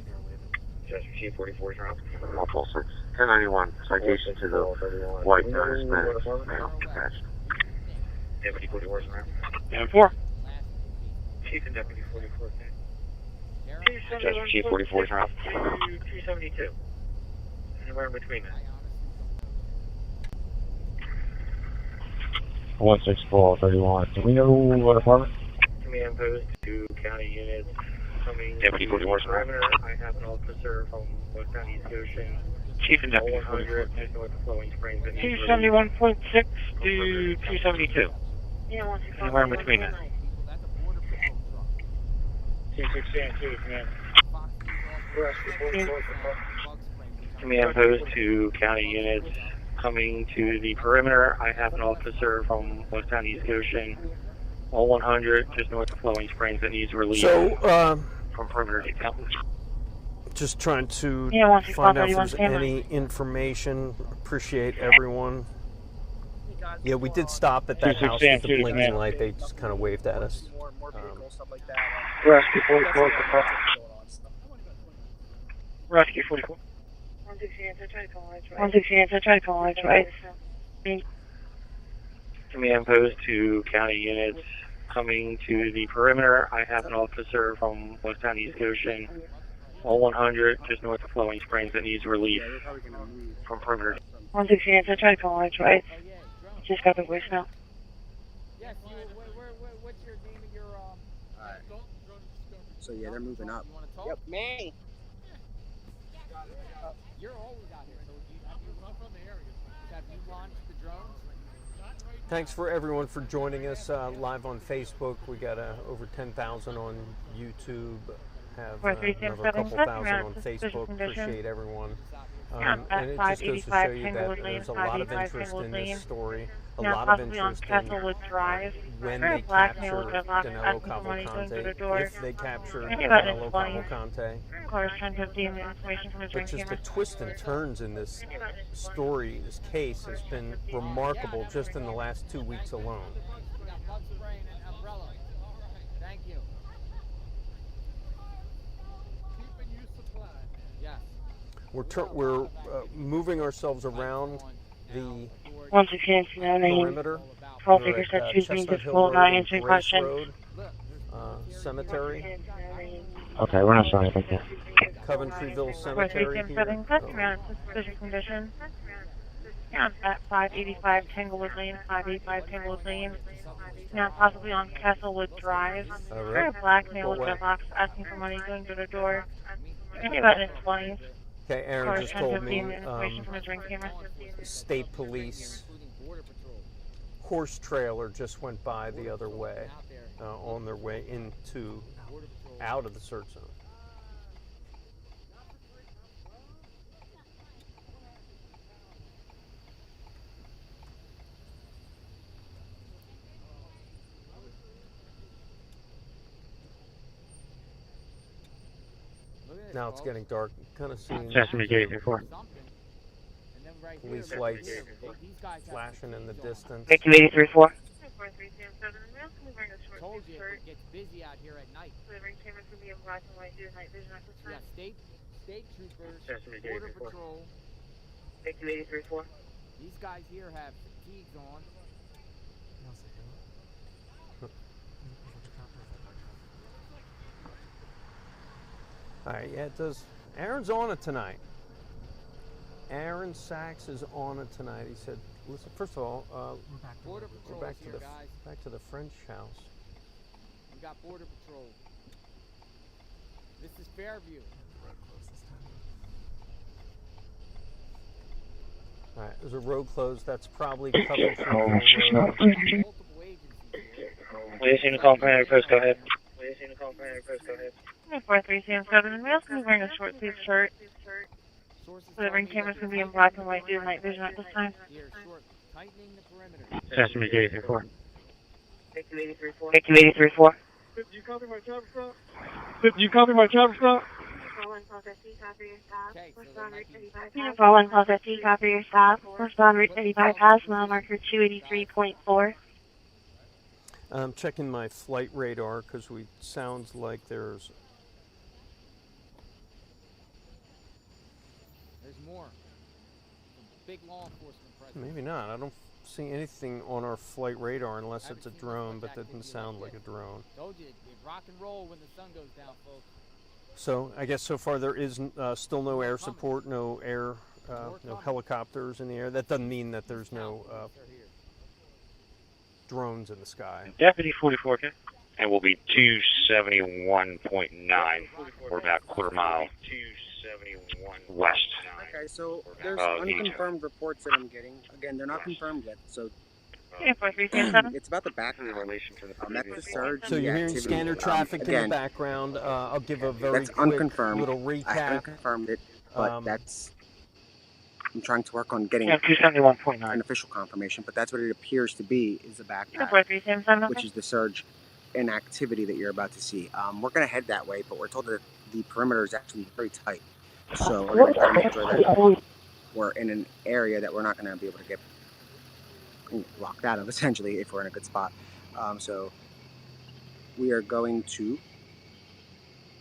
Just G44 route. 1091, citation to the white non-Hispanic male attached. Deputy 44 route. And 4. Chief and Deputy 44. Just G44 route. 272. Anywhere in between that. 16431. Do we know what apartment? Command post to county units coming Deputy 44 route. I have an officer from West County East Ocean. Chief and Deputy 100 North Flowing Springs. 271.6 to 272. Anywhere in between that. 260 and 2, command. Command post to county units coming to the perimeter. I have an officer from West Town East Goshen, all 100, just north of Flowing Springs, that needs relief from perimeter detail. Just trying to Yeah, find out if there's any information. Appreciate everyone. Yeah, we did stop at that house with the blinking light. They just kind of waved at us. Rescue 44. Rescue 44. 160 answer, try to call right. Command post to county units coming to the perimeter. I have an officer from West Town East Goshen, all 100, just north of Flowing Springs, that needs relief from perimeter. 160 answer, try to call right. Just got the voicemail. Yes, what's your name of your, Alright. So yeah, they're moving up. Yep, me. You're always out here, so have you launched the drones? Thanks for everyone for joining us live on Facebook. We got over 10,000 on YouTube. Have another couple thousand on Facebook. Appreciate everyone. And it just goes to show you that there's a lot of interest in this story. A lot of interest in when they capture Danilo Cavalcante, if they capture Danilo Cavalcante. But just the twists and turns in this story, this case, has been remarkable just in the last 2 weeks alone. Thank you. We're moving ourselves around the 160 perimeter. Call figure set, choose me, difficult, not answering question. Cemetery. Okay, we're not sorry about that. Coventryville Cemetery here. Suspicious condition. Yeah, at 585 Tanglewood Lane, 585 Tanglewood Lane. Now possibly on Castlewood Drive. Right. A black male with dreadlocks asking for money, going door to door. Maybe about in his 20s. Okay, Aaron just told me from his ring camera. State Police horse trailer just went by the other way on their way out of the search zone. Now it's getting dark. Kind of seeing police lights flashing in the distance. Victim 83-4. Told you it gets busy out here at night. Yeah, state troopers, border patrol. Victim 83-4. These guys here have fatigues on. All right, yeah, it does. Aaron's on it tonight. Aaron Sachs is on it tonight. He said, listen, first of all, we're back to the French house. We got Border Patrol. This is Fairview. All right, there's a road closed. That's probably Coventry Road. Please, you can call primary post, go ahead. 4377, we also wearing a short sleeve shirt. So the ring camera's going to be in black and white due to night vision at this time. Tightening the perimeter. Sesame 83-4. Victim 83-4. Do you copy my chopper stop? Do you copy my chopper stop? Following call 50, copy your stop. Respond Route 35 pass, mile marker 283.4. I'm checking my flight radar because sounds like there's more. Big law enforcement presence. Maybe not. I don't see anything on our flight radar unless it's a drone, but that didn't sound like a drone. Told you, rock and roll when the sun goes down, folks. So I guess so far there is still no air support, no helicopters in the air. That doesn't mean that there's no drones in the sky. Deputy 44, okay. And we'll be 271.9. We're about a quarter mile west. Okay, so there's unconfirmed reports that I'm getting. Again, they're not confirmed yet, so Yeah, 4337. It's about the back. In relation to the That's the surge. So you're hearing scanner traffic in the background. I'll give a very that's quick unconfirmed. little I haven't recap. confirmed it, but I'm trying to work on getting Yeah, 271.9. an official confirmation, but that's what it appears to be, is the backpack, Yeah, 4337. which is the surge in activity that you're about to see. We're going to head that way, but we're told that the perimeter is actually very tight. So we're going to try to make sure that we're in an area that we're not going to be able to get locked out of, essentially, if we're in a good spot. So we are going to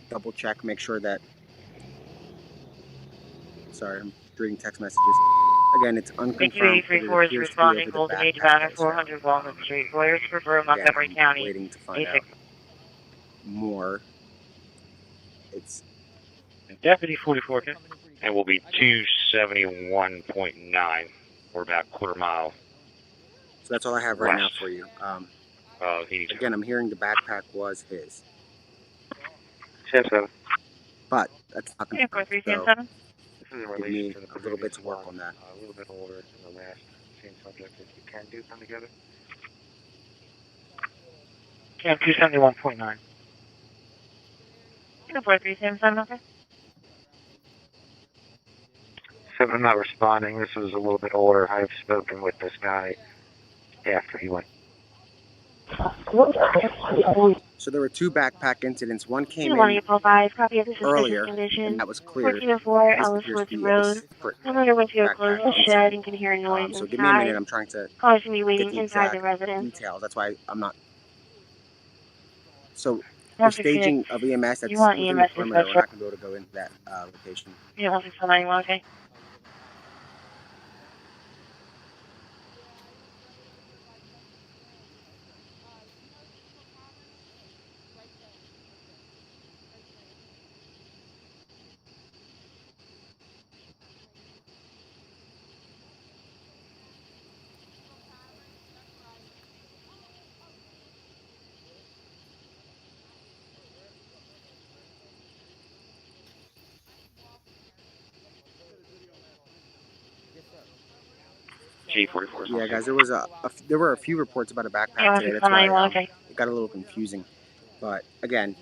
double check, make sure that, sorry, I'm reading text messages. Again, it's unconfirmed, but it 234 is appears to be over responding. the Golden Age backpack Banner that is found. 400 Walnut Street. Lawyers prefer Montgomery County. Waiting to find out more. It's Deputy 44. And we'll be 271.9. We're about quarter mile. so that's all I have right now for you. Again, I'm hearing the backpack was his. 7. But that's not Yeah, confirmed. 4337. This is in Give relation me to the a little bit to work on that. A little bit older than the last same subject. If you can do come together. Yeah, 271.9. Yeah, 4337. Okay. 7, I'm not responding. This was a little bit older. I've spoken with this guy after he went. So there were two backpack incidents. One came in 185, copy of the suspicious earlier, condition. and that was cleared. 1404 This Ellis appears Woods to be a Road. separate Homeowner went to a backpack closed shed incident. and can hear noise So give me a minute. inside. I'm trying to Callers can be get waiting the inside the exact residence. details. That's why I'm not. So the 168. staging of EMS that's You want within the EMS perimeter, we're dispatcher? not going to be able to go into that location. Yeah, 169, okay. G44. Yeah, guys, there were a few reports about a backpack Yeah, today. That's why 169, okay. it got a little confusing. But again,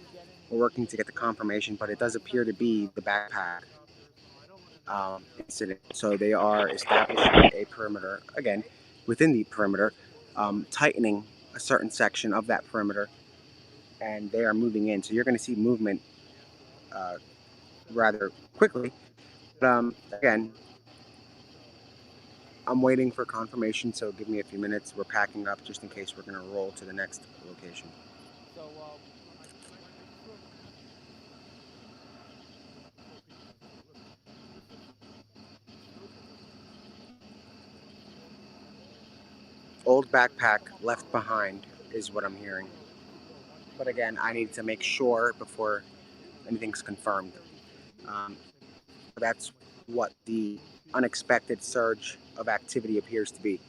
we're working to get the confirmation, but it does appear to be the backpack incident. So they are establishing a perimeter, again, within the perimeter, tightening a certain section of that perimeter, and they are moving in. So you're going to see movement rather quickly. But again, I'm waiting for confirmation, so give me a few minutes. We're packing up just in case we're going to roll to the next location. Old backpack left behind is what I'm hearing. But again, I need to make sure before anything's confirmed. That's what the unexpected surge of activity appears to be.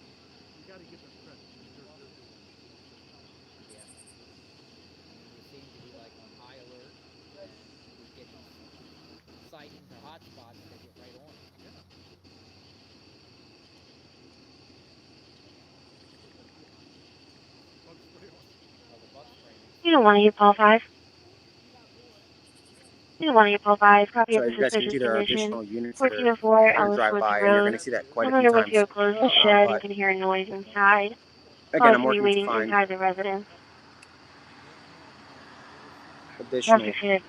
You don't want to get Paul 5. You don't want to get Paul 5, copy So of the you guys can suspicious see there are condition. additional units that are 1404 going to Ellis drive Woods by, and you're going Road. to see that quite a few Homeowner went to a times. closed shed and But can hear noise inside. again, Callers I'm can be working to waiting find inside the residence. additional 168.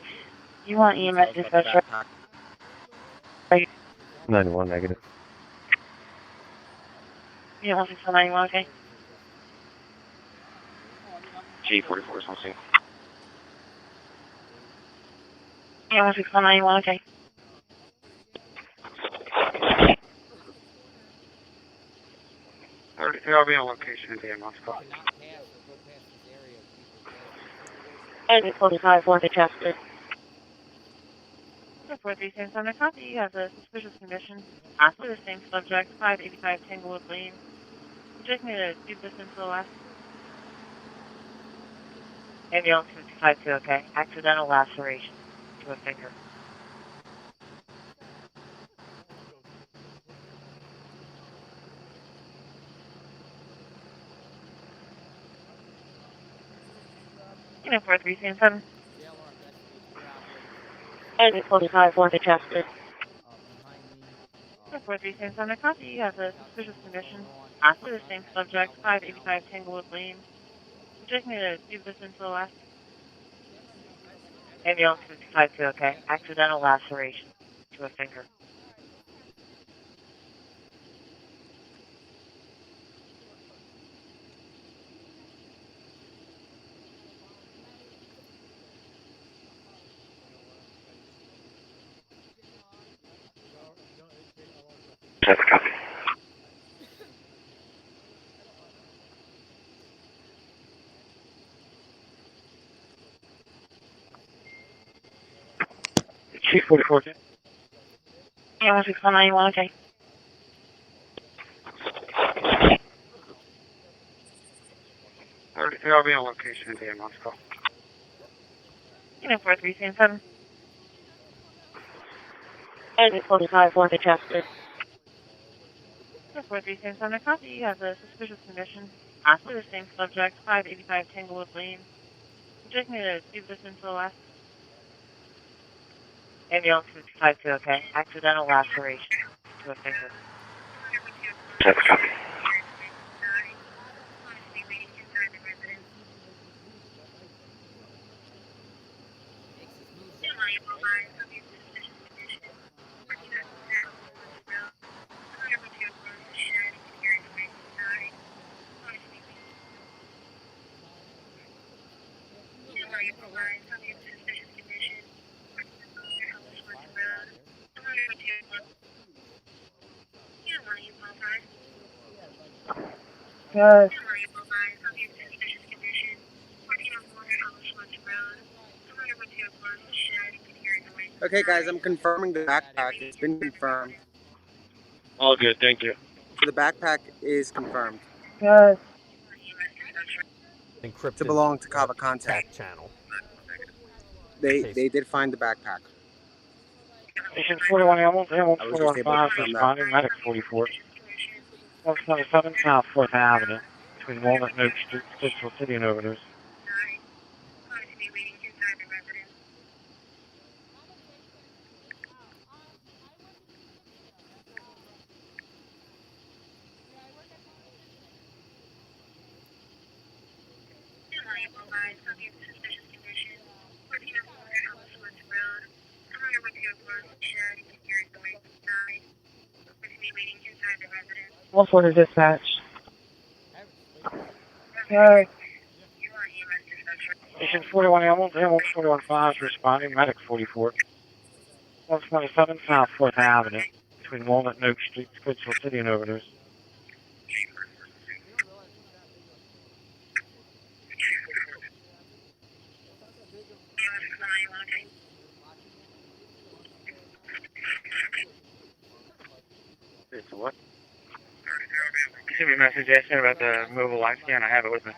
You want EMS details about the dispatcher? backpack. Right. 91 negative. Yeah, 169, okay. G44 is on scene. Yeah, 169, okay. I'll be on location at the ambulance call. And it's 45 for the Chester. 4367, copy. You have a suspicious condition. For the same subject, 585 Tanglewood Lane. Would you like me to do distance to the left? Ambulance 552, okay. Accidental laceration to a finger. Unit 4337. Exit 45 for the Chester. Unit 4337, I copy. You have a suspicious condition. After the same subject, 585 Tanglewood Lane. Would you like me to do this into the last? Ambulance 55 okay. Accidental laceration to a finger. That's a copy. Chief 44. Yeah, 6191, okay. I'll be on location in the ambulance call. Unit 4337. Exit 45 for the Chester. Unit 4337, I copy. You have a suspicious condition. After the same subject, 585 Tanglewood Lane. Would you like me to do this into the last? Ambulance 55 okay. Accidental laceration to a finger. That's a copy. Good. Okay, guys, I'm confirming the backpack. It's been confirmed. All good, thank you. So the backpack is confirmed Good. Encrypted to belong to Cavalcante. back channel. They did find the backpack. Station 41 ambulance, ambulance I was just 41 able to 5, confirm that. responding, medic 44. 127 South 4th Avenue, between Walnut and Oak Street, Stittsville City and Overdose. One for the dispatch. Good. Station 41 ambulance, ambulance 41 5, responding, medic 44. 127 South 4th Avenue, between Walnut and Oak Street, Stittsville City and Overdose. It's what? You sent me a message asking about the mobile life scan. I have it with me.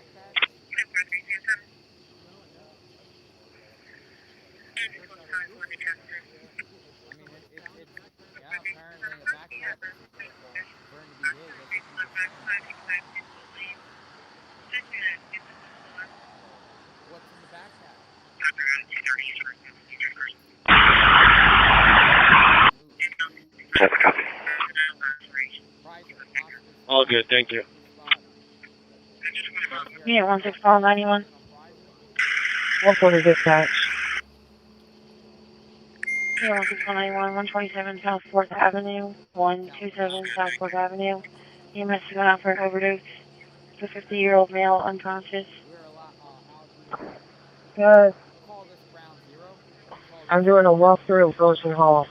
That's a copy. All good, thank you. Unit 16591. One for the dispatch. Unit 16591, 127 South 4th Avenue, 127 South 4th Avenue. EMS is going out for an overdose. The 50-year-old male unconscious. Good. I'm doing a walkthrough of Ocean Hall.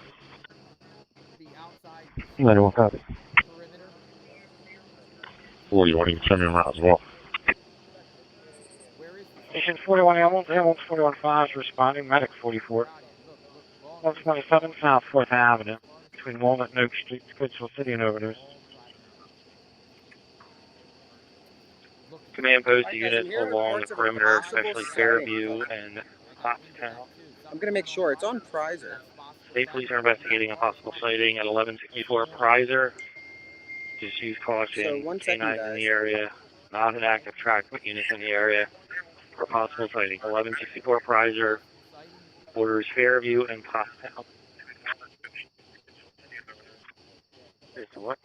91 copy. 41, you can send me around as well. Station 41 ambulance, ambulance 41 5, responding, medic 44. 127 South 4th Avenue, between Walnut and Oak Street, Stittsville City and Overdose. Command post units along the perimeter, especially Fairview and Hopstown. I'm going to make sure it's on Prizer. State police are investigating a possible sighting at 1164 Prizer. Just use caution. So 1 second, Canines in guys. the area. Not an active track, but units in the area. for possible sighting. 1164 Prizer, borders Fairview and Pottstown. What?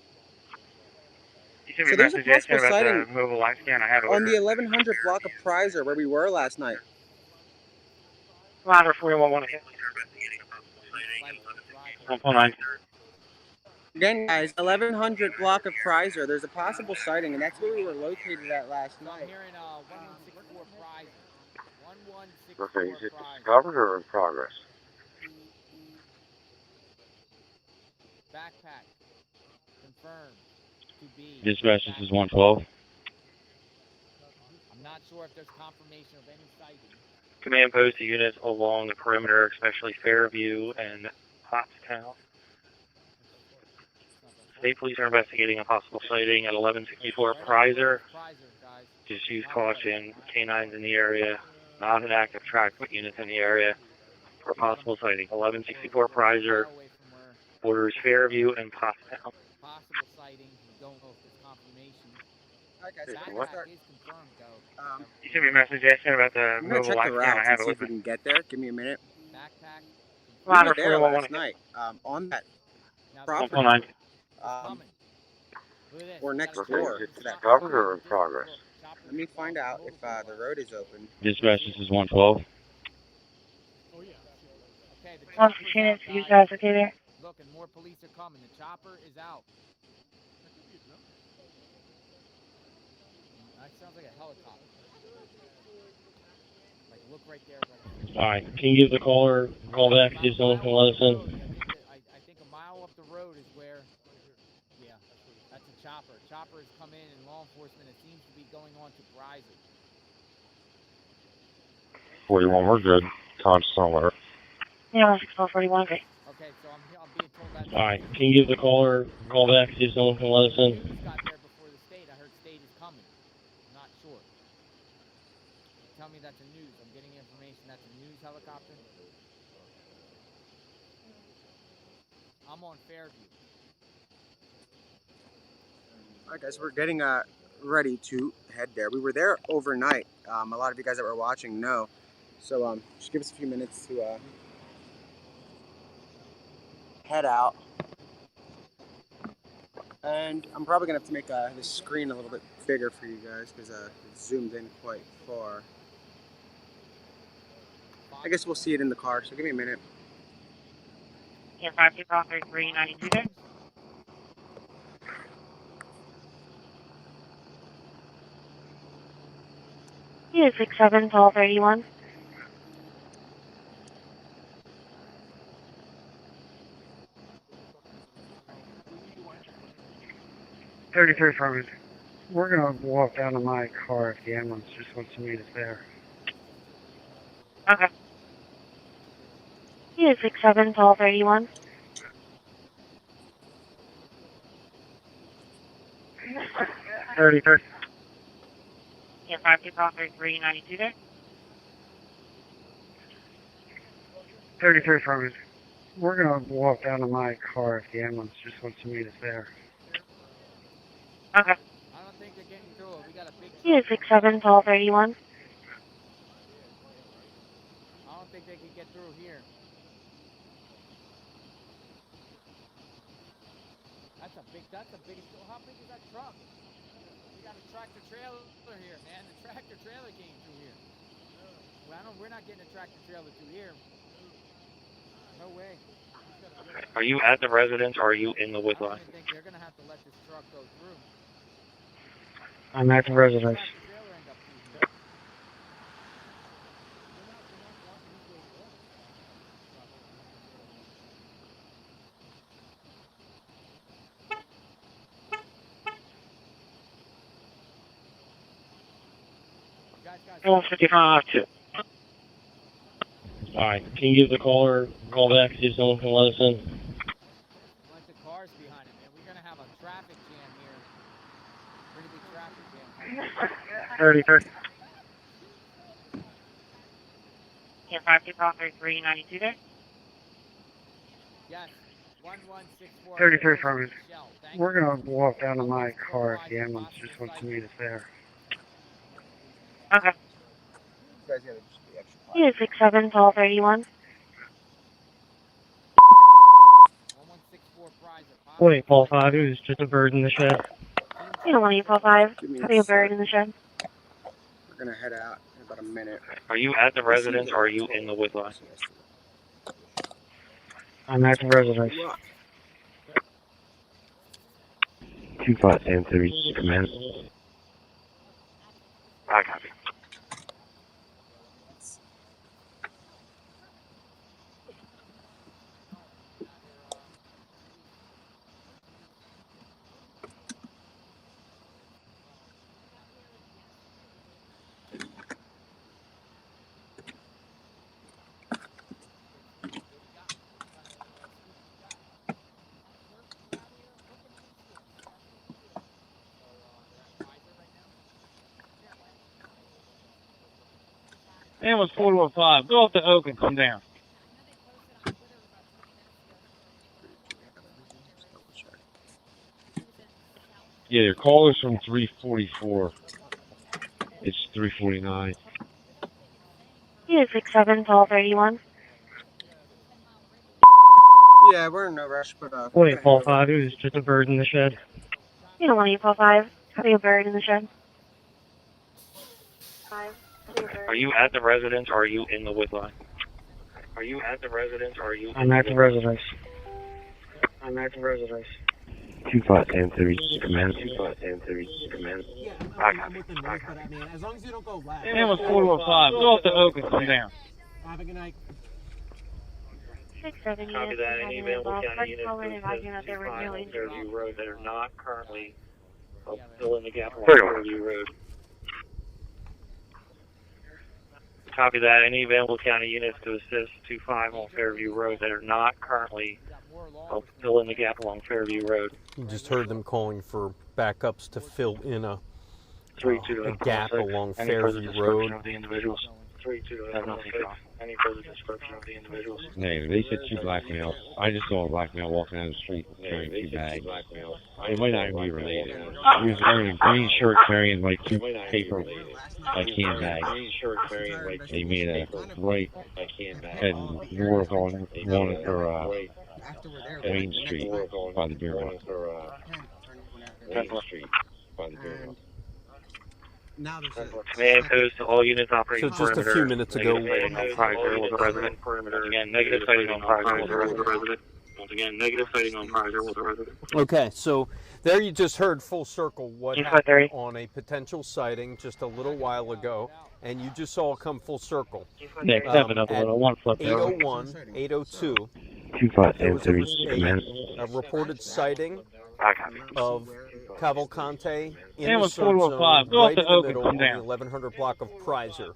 You sent me So a there's a message asking possible about sighting the mobile live scan. I have it on with the her. 1100 block of Prizer where we were last night. Ladder 4111 hit. Hold on. Again, guys, 1100 block of Prizer. There's a possible sighting, and that's where we were located at last night. I'm hearing 1164 Prizer. 1164 Okay, is it Prizer. discovered or in progress? Backpack. Confirmed. To be. Dispatch, this is 112. I'm not sure if there's confirmation of any sighting. Command post to units along the perimeter, especially Fairview and Pottstown. State police are investigating a possible sighting at 1164 Prizer. Just use caution. Canines in the area. Not an active track, but units in the area for possible sighting. 1164 Prizer, borders Fairview and Pottstown. Possible sighting. We don't know if there's confirmation. Alright, guys, Backpack is confirmed, though. You sent me a message asking about the I'm gonna mobile check live the scan. I routes have and it see with if we me. can get there. Give me a minute. Backpack. We were there last night on that property. Hold on. Or next Okay, door is it to that discovered property. or in progress? Let me find out if the road is open. Dispatch, this is 112. Okay, the Once chopper's the units, out, you guys. guys okay there? Look, and more police are coming. The chopper is out. That sounds like a helicopter. Like, look right there, brother. Alright, can you give the caller a call back? See if someone can let us in. I think a mile up the road is where, yeah, that's a chopper. Chopper has come in and law enforcement, it seems to be going on to Prizer. 41, we're good. Conscious alert. Yeah, 1241, okay. Okay, so I'm being told that. Alright, can you give the caller a call back? See if someone can let us in. News got there before the state. I heard state is coming. I'm not sure. Tell me that's a news. I'm getting information that's a news helicopter. I'm on Fairview. Alright, guys, we're getting ready to head there. We were there overnight. A lot of you guys that were watching know. So just give us a few minutes to head out. And I'm probably gonna have to make the screen a little bit bigger for you guys because it's zoomed in quite far. I guess we'll see it in the car, so give me a minute. Yeah, 5253392 there. Yeah, 67 1231. Farmers. We're gonna walk down to my car if the ambulance just wants to meet us there. Okay. Yeah, 67 1231. Yeah, 5253392 there. 33 Farmers. We're gonna walk down to my car if the ambulance just wants to meet us there. Okay. I don't think they're getting through it. We got a big Yeah, 67 1231. I don't think they can get through here. That's a big, how big is that truck? We got a tractor trailer here, man. The tractor trailer came through here. Well, we're not getting a tractor trailer through here. No way. Are you at the residence or are you in the I Woodline? don't even think they're going to have to let this truck go through. I'm at the residence. Yeah, 55 2. Alright, can you give the caller a call back? See if someone can let us in. Bunch of cars behind it, man. We're going to have a traffic jam here. Pretty big traffic jam. 33. Yeah, 5253392 there. Yes. 1164. 33 Farmers. We're gonna walk down to my car if the ambulance just wants to meet us there. Okay. You guys gotta just be extra quiet. Unit 67, call 31. 48, Paul 5, it was just a bird in the shed. Unit 1845, Give me having a bird sec. in the shed. We're gonna head out in about a minute. Are you at the residence or are you in the woodline? I'm at the residence. 2573, command. I copy. Ambulance 405, go up to Oak and come down. Yeah, your call is from 344. It's 349. Unit 67, call 31. Yeah, we're in no rush, but 48, Paul 5, it was just a bird in the shed. Unit 1845, having a bird in the shed. Are you at the residence or are you in the woodline? Are you at the residence or are you I'm at the residence. I'm at the residence. 2573, command. 2573, command. I copy. I mean, as long as you don't go left. Ambulance 405, go up to Oak and come down. Have a good night. 67 Copy units, that. Any available involved. county First units caller advising that there were no injuries. Fairview Road that are not currently fill in the gap along Fairview. Fairview Road. Copy that. Any available county units to assist 25 on Fairview Road that are not currently fill in the gap along Fairview Road. You just heard them calling for backups to fill in a 32 gap along Any further Fairview description Road. of the individuals? 32 Any further description of the individuals? No, they said two black males. I just saw a black male walking down the street carrying two bags. It might not even be related. He was wearing a green shirt carrying like two paper like can bags. They made a right heading north on one for Main Street by the beer mill. Main Street by the beer mill. Command post to all units operating So just a few minutes ago. Negative sighting on Prizer with the resident perimeter. Again, negative sighting on Prizer with the resident. Once again, negative sighting on Prizer with the resident. Okay, so there you just heard full circle what happened on a potential sighting just a little while ago, and you just saw it come full circle. Nick, 7 up a little, one flip there. 801, 802, 2573, a reported sighting of Cavalcante in the Ambulance sun 405, zone, go up right to in the Oak and middle come of the down. 1100 block of Prizer.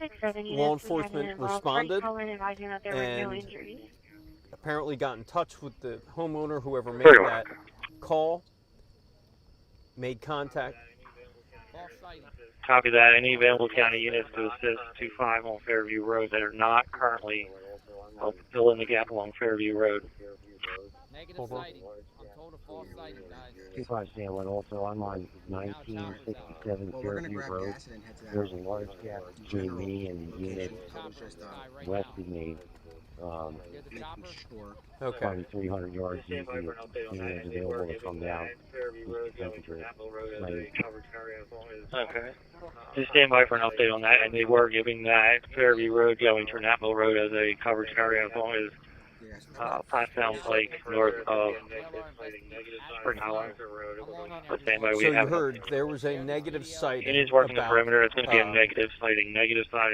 67 units, Law enforcement responded First caller advising that there were no and injuries. apparently got in touch with the homeowner, whoever made Fairview. that call, made contact. Copy that. Any available county units to assist 25 on Fairview Road that are not currently fill in the gap along Fairview Road. Negative sighting. I'm told a false sighting, guys. 2501 also, I'm on 1967 Fairview Road. There's a large gap between me and the unit west of me. Okay. Probably 300 yards easy. Unit is available to come down. Okay. Just stand by for an update on that, and they were giving that Fairview Road going to Napa Road as a coverage area as long as Plattsmouth Lake north of Spring Hollow. But stand by, we So you have heard there was a negative sighting. it is working the about, perimeter. It's going to be a negative sighting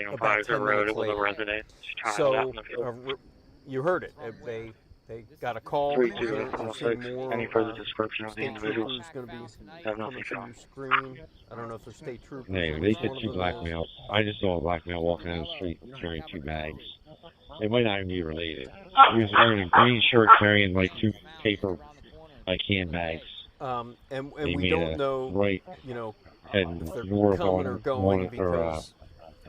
on about 10 Prizer Road minutes with a later. resident. Just trying it out in the field. So you heard it. They got a call. 3206. More, Any further description of the state individuals? troopers going to be Have nothing coming through your screen. I don't know if they're state troopers. No, they said two black males. I just saw a black male walking down the street carrying two bags. It might not even be related. He was wearing a green shirt carrying like two paper like can bags. And They we made don't a know, right you know, heading if they're north coming or on going one for because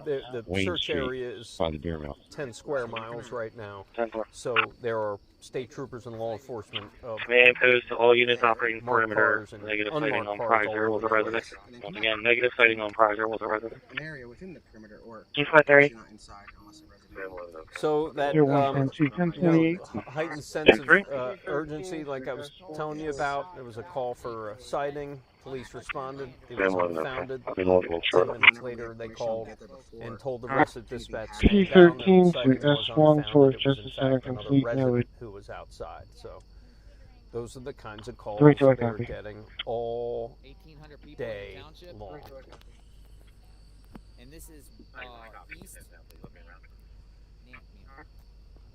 the Wayne search Street area is by the beer mill. 10 square miles right now. So there are state troopers and law enforcement of Command post to all units operating marked perimeter. cars and Negative sighting unmarked on cars all Prizer over was a the resident. place. Once again, negative sighting on Prizer was a resident. An area within the perimeter, or G430. not inside unless a resident. So that Here, 110, 1028. heightened sense of urgency, like I was telling you about, there was a call for a sighting. Police responded. It was unfounded. 10 minutes later, they called and told the rest of dispatch stand down. The sighting was P13 to unfounded. S1 It was Justice in Center fact another complete resident noted. who was outside. So those are the kinds of calls 3 to a they're copy. getting all 1,800 people day in the township. long. And this is east.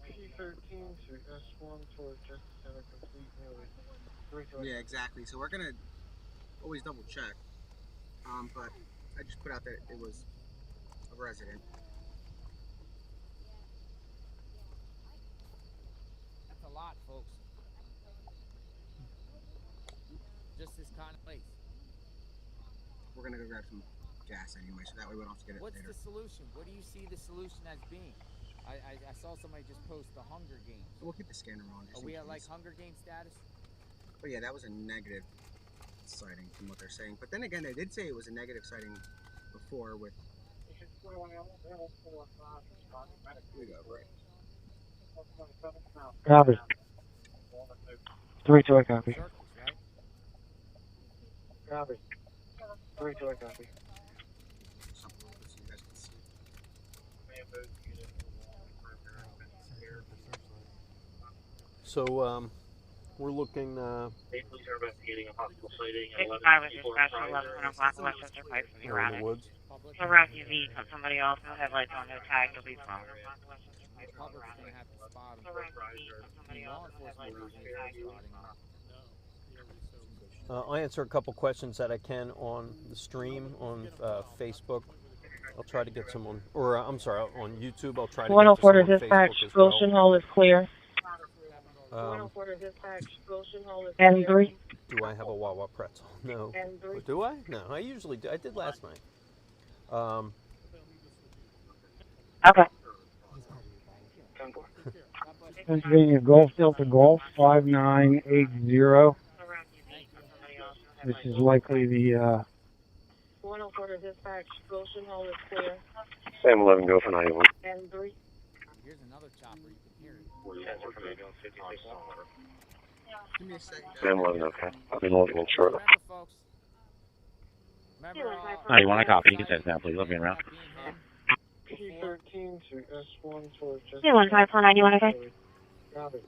P13 to S1 towards Justice Center complete noted. Yeah, exactly. So we're gonna always double check. But I just put out that it was a resident. That's a lot, folks. Just this kind of place. We're gonna go grab some gas anyway, so that way we don't have to get it What's later. the solution? What do you see the solution as being? I saw somebody just post the Hunger Games. We'll keep the scanner on. Are we at like Hunger Games status? But yeah, that was a negative sighting from what they're saying. But then again, they did say it was a negative sighting before with. We go right. Copy. 3 to a copy. Copy. 3 to a copy. So we're looking. State police are investigating a possible sighting. 65 was dispatched to 11 o'clock Westchester Pike from the We're in the erratic. woods. So route UV, somebody else, no headlights on, no tag, you'll be followed. The public's going to have to spot them. Law enforcement will be I'll answer a couple questions that I can on the stream on Facebook. I'll try to get some on, or I'm sorry, on YouTube. I'll try to get some on 104 Facebook dispatch, as well. Goshen Hall is clear. 104 dispatch, Goshen Hall is N3. clear. Do I have a Wawa pretzel? No. N3. Do I? No, I usually do. I did last night. Okay. Pennsylvania Golf Delta Golf 5980. This is likely the 104 dispatch, Goshen Hall is clear. Sam 11, go for 91. N3. Here's another chopper. You can hear it. Give me a second. Sam 11, okay. I'll be multiple short. Remember, folks. Remember, Oh, you want a copy? You can send that, please. Looking around. P13 to S1 towards Justice Yeah, 15491, okay? Copy.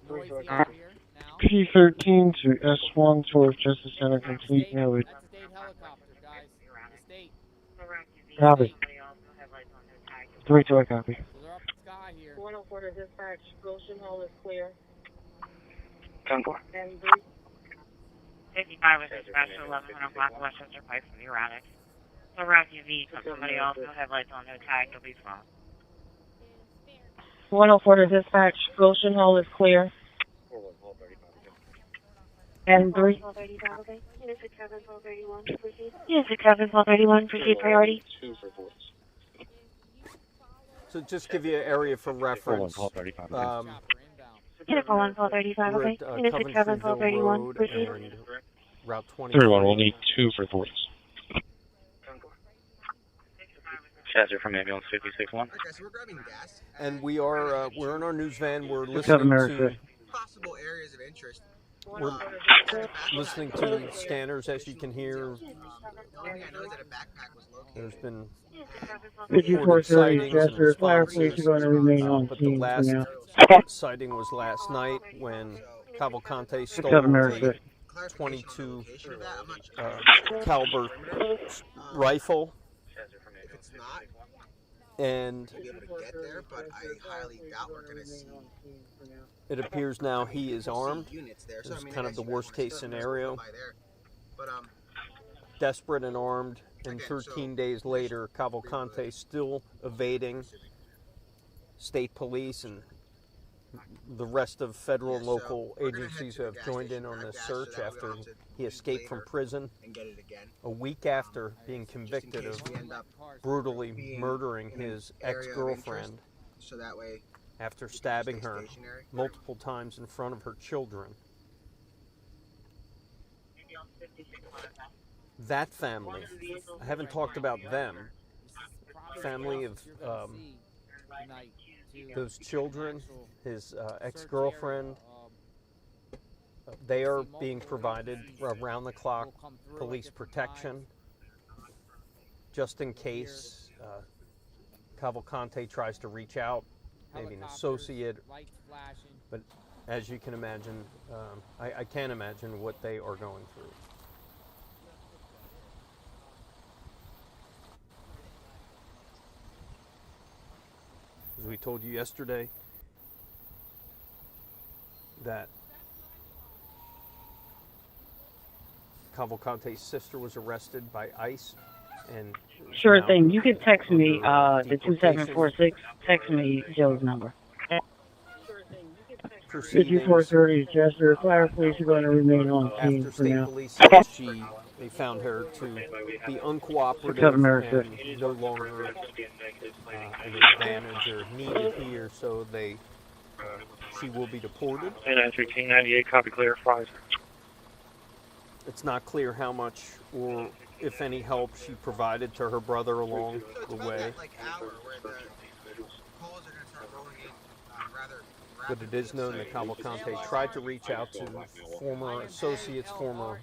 noisy out here now. P13 to S1 towards Justice Center complete noted. That's a state helicopter, guys. The state. Copy. 3 to a copy. So they're up in the sky here. 104 dispatch, Goshen Hall is clear. 10-4. N3. 55 was dispatched to 11 o'clock Westchester Pike from the erratic. So route UV, somebody else, no headlights on, no tag, you'll be followed. 104 dispatch, Goshen Hall is clear. N3. Unit 6 Kevin, 1231, proceed. Unit 6 Kevin, 1231, proceed priority. So just give you an area for reference. Unit 1, 1235, We're okay? at Unit 6 Kevin, Coventryville 1231, Road proceed. and Route 20. 31, we'll need 2 for thwarts. Chaser from ambulance 56-1. Okay, so we're grabbing gas. And we are we're in our news van. We're Seven listening to Possible areas of interest. we're listening to scanners, as you can hear. The only thing I know is that a backpack was located. There's been 5430 Chester, fire responses, police are going to remain on but the scene for last now. sighting was last night when Cavalcante stole 67 a 22 caliber rifle, If it's not, and we'll be able to get there, but I highly doubt we're going to see. it appears now he is armed. Units there, so It's I mean, kind I of guess the you worst guys case wanna start scenario. by there. But Desperate and armed, and Again, 13 days later, Cavalcante still evading state police and the rest of federal and local agencies who have joined in on this search after he escaped from prison a week after being convicted of brutally murdering his ex-girlfriend after stabbing her multiple times in front of her children. That family, I haven't talked about them, family of those children, his ex-girlfriend, they are being provided around-the-clock police protection just in case Cavalcante tries to reach out, maybe an associate. But as you can imagine, I can't imagine what they are going through. As we told you yesterday, that Cavalcante's sister was arrested by ICE and Sure thing. You can text me the 2746. Text me Joe's number. 5430 Chester. Fire police are going to remain on scene after for state now. police said they found her to be uncooperative and no longer an advantage or needed here, so she will be deported. And that's 1898, copy clear, 5. It's not clear how much or if any help she provided to her brother along the way. But it is known that Cavalcante tried to reach out to former associates, former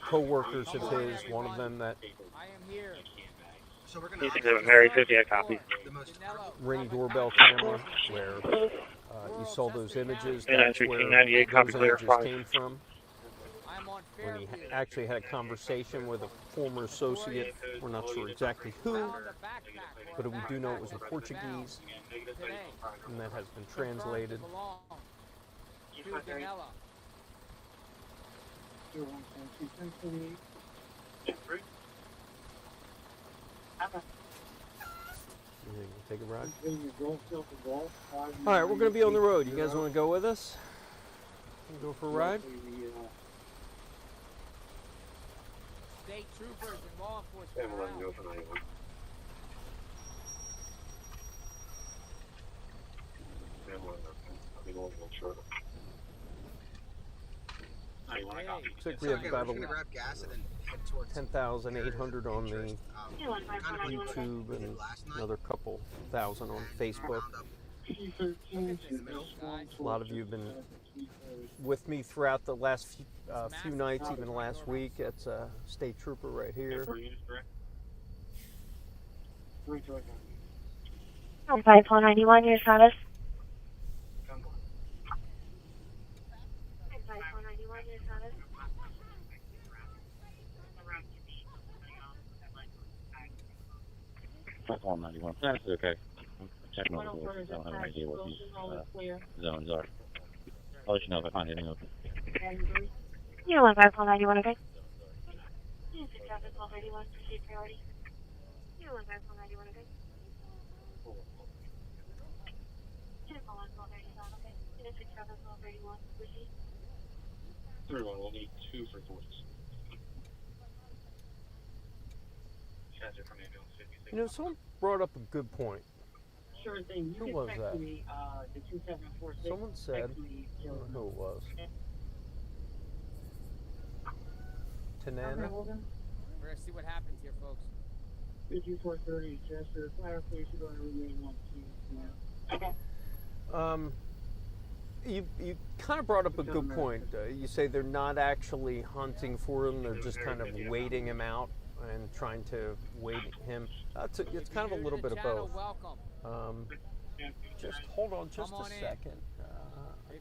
co-workers of his, one of them that Mary 50, I copy. Ring doorbell camera where you saw those images. That's where those images came from. When he actually had a conversation with a former associate, we're not sure exactly who, but we do know it was in Portuguese, and that has been translated. Take a ride? All right, we're going to be on the road. You guys want to go with us? Go for a ride? State troopers and law enforcement. Looks like we have about 10,800 on the YouTube and another couple thousand on Facebook. A lot of you have been with me throughout the last few nights, even last week. It's a state trooper right here. 5491, your status? 5491, your status? That's okay. I'm checking over the I don't have any idea what these zones are. I'll let you know if I find anything open. Yeah, 5491, okay? Yeah, 1231, proceed priority. Yeah, 5491, okay? Yeah, 1231, okay? Yeah, 1231, proceed. 31, we'll need 2 for force. You know, someone brought up a good point. Sure thing. Who was that? Me, the 2746. Someone said, I don't know who it was. Tanana? We're going to see what happens here, folks. 5430 Chester. Fire police are going to remain on scene for now. You kind of brought up a good point. You say they're not actually hunting for him, they're just kind of waiting him out and trying to wait him. It's kind of a little bit of both. Just hold on just a second.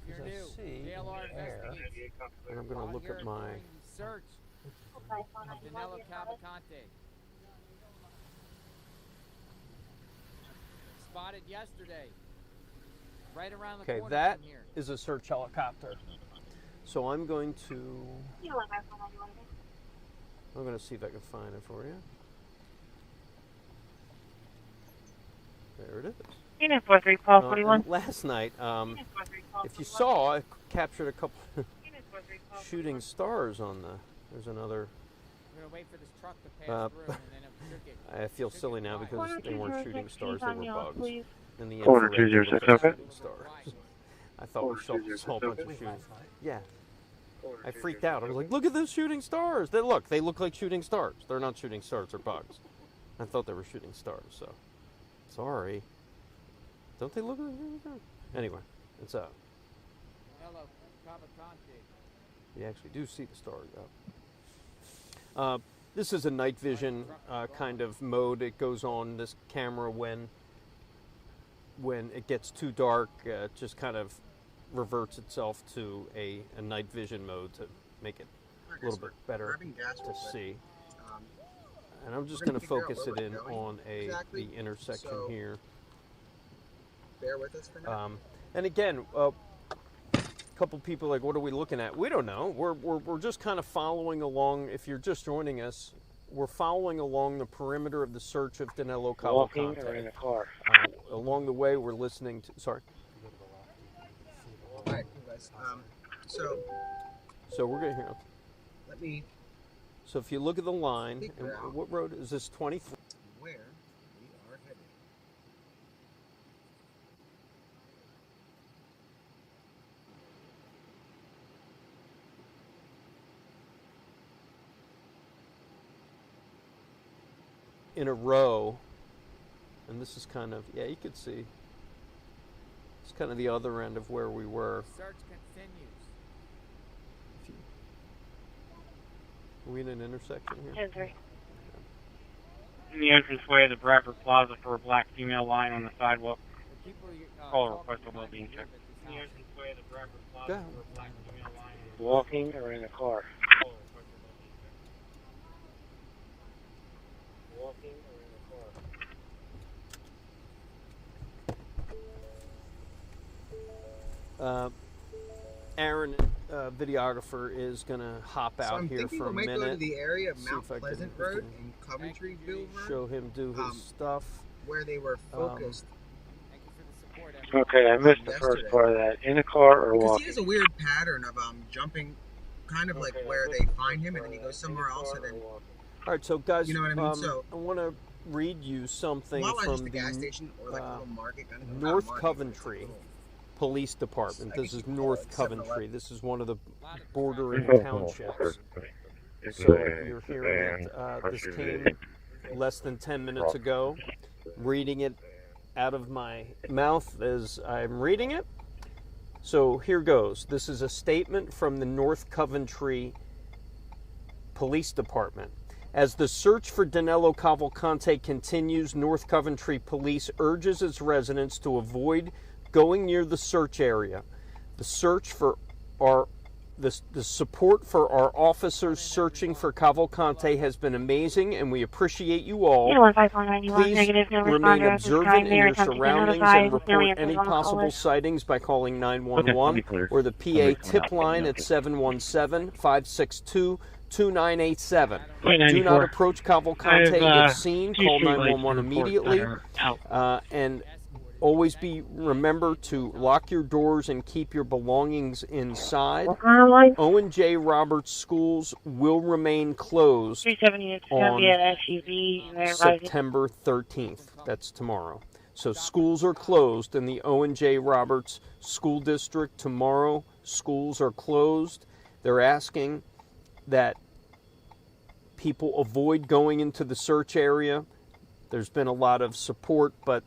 Because I see air, and I'm going to look at my search of Danilo Cavalcante. Spotted yesterday. Right around the corner that from here. is a search helicopter. So I'm going to see if I can find it for you. There it is. Unit 43, Paul 41. Last night, if you saw, I captured a couple shooting stars on the. There's another. We're going to wait for this truck to pass through, and then it should get... I feel silly now because they weren't shooting stars, they were bugs. In the Corner infrared, they 206, looked like okay. shooting stars. I thought we saw a bunch of shooting. Yeah. I freaked out. I was like, look at those shooting stars. They look like shooting stars. They're not shooting stars, they're bugs. I thought they were shooting stars, so. Sorry. Don't they look like shooting stars? Anyway, it's up. Hello, Cavalcante. You actually do see the stars up. This is a night vision kind of mode. It goes on this camera when it gets too dark. It just kind of reverts itself to a night vision mode to make it a little bit better to see. And I'm just going to focus it in on the intersection here. Bear with us for now. And again, a couple people like, what are we looking at? We don't know. We're just kind of following along. If you're just joining us, we're following along the perimeter of the search of Danilo Cavalcante. Walking or in a car? Along the way, we're listening to. Sorry. All right, guys. So we're gonna hear. Let me. So if you look at the line, and what road is this? 23. Where we are headed. In a row, and this is kind of, yeah, you could see. It's kind of the other end of where we were. Search continues. Are we in an intersection here? 10-3. In the entranceway of the Bradford Plaza for a black female lying on the sidewalk. Call request a well-being check. In the entranceway of the Bradford Plaza for a black female lying on the walking or in a car? Walking or in a car? Aaron, videographer, is going to hop out here for a minute. So I'm thinking we might go to the area of Mount See if Pleasant Road and Coventryville Road. Show him do his stuff. Where they were focused. Okay, I missed the first part of that. In a car or because walking? he has a weird pattern of jumping, kind of like where they find him and then he goes somewhere else and then. All right, so guys, you know what I mean? So I want to read you something from the gas station or like a little market, kind of North Coventry Police Department. This is North Coventry. This is one of the bordering townships. So you're hearing it. This came less than 10 minutes ago. Reading it out of my mouth as I'm reading it. So here goes. This is a statement from the North Coventry Police Department. As the search for Danilo Cavalcante continues, North Coventry Police urges its residents to avoid going near the search area. The search for the support for our officers searching for Cavalcante has been amazing, and we appreciate you all. Please remain observant in your surroundings and report any possible sightings by calling 911 or the PA tip line at 717-562-2987. Do not approach Cavalcante if seen. Call 911 immediately. And always remember to lock your doors and keep your belongings inside. Owen J. Roberts schools will remain closed on September 13th. That's tomorrow. So schools are closed in the Owen J. Roberts School District tomorrow. Schools are closed. They're asking that people avoid going into the search area. There's been a lot of support, but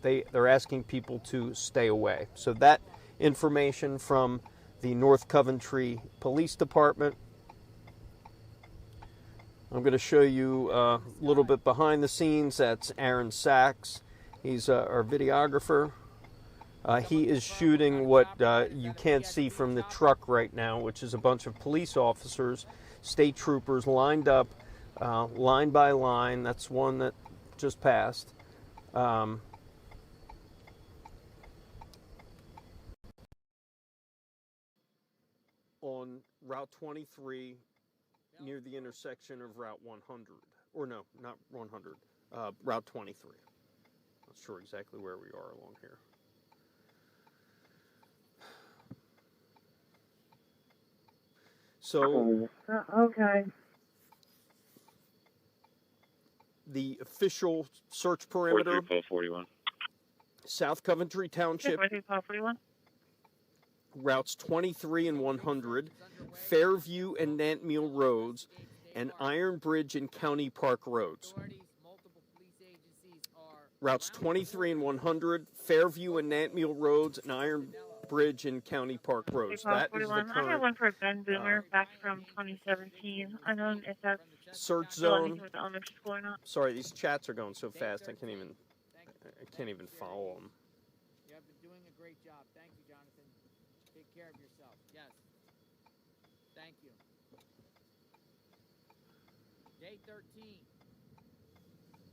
they're asking people to stay away. So that information from the North Coventry Police Department. I'm going to show you a little bit behind the scenes. That's Aaron Sachs. He's our videographer. He is shooting what you can't see from the truck right now, which is a bunch of police officers, state troopers lined up, line by line. That's one that just passed. On Route 23 near the intersection of Route 100. Or no, not 100, Route 23. Not sure exactly where we are along here. So, Okay. the official search perimeter, 41. South Coventry Township, 41. routes 23 and 100, Fairview and Nantmeal Roads, and Iron Bridge and County Park Roads. Routes 23 and 100, Fairview and Nantmeal Roads, and Iron Bridge and County Park Roads. That is the 41. I have current one for Ben Boomer back from 2017. Unknown if that's search still anything zone. with the elementary school or not. Sorry, these chats are going so fast I can't even follow them. You have been doing a great job. Thank you, Jonathan. Take care of yourself. Yes. Thank you. Day 13.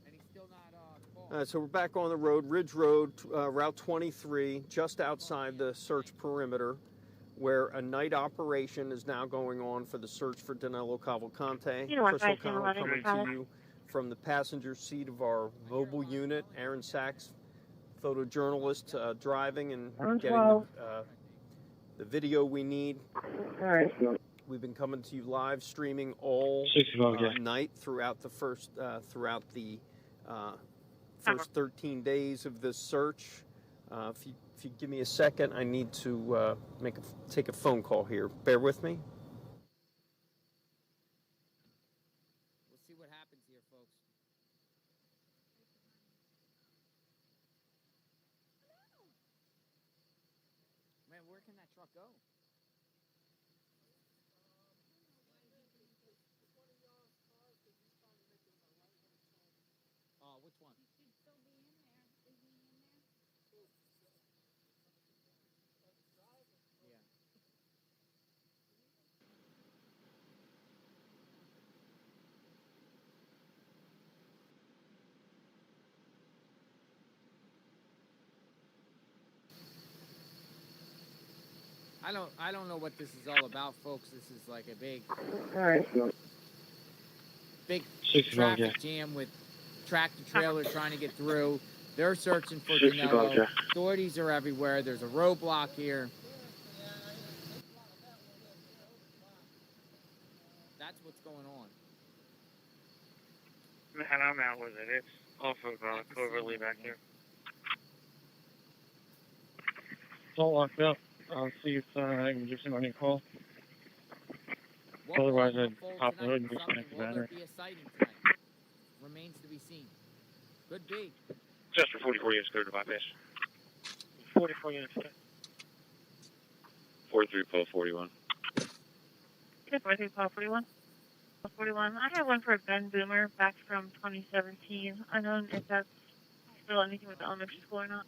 And he's still not called. All right, so we're back on the road, Ridge Road, Route 23, just outside the search perimeter, where a night operation is now going on for the search for Danilo Cavalcante. Crystal Connell coming to you from the passenger seat of our mobile unit. Aaron Sachs, photojournalist, driving and getting the video we need. All right. We've been coming to you live streaming all night throughout the first 13 days of this search. If you give me a second, I need to take a phone call here. Bear with me. We'll see what happens here, folks. Man, where can that truck go? Which one? Yeah. I don't know what this is all about, folks. This is like a big traffic jam with tractor trailer trying to get through. They're searching for Danilo. Authorities are everywhere. There's a roadblock here. That's what's going on. Man, I'm out with it. It's off of Cloverly back here. It's all locked up. I'll see if I can give somebody a call. Otherwise, I'd pop the hood and disconnect the battery. Will there be a sighting tonight? Remains to be seen. Could be. Just for 44 units clear to bypass. 44 units clear. 43 Paul 41. 43 Paul 41. 41. I have one for Ben Boomer back from 2017. Unknown if that's still anything with the elementary school or not.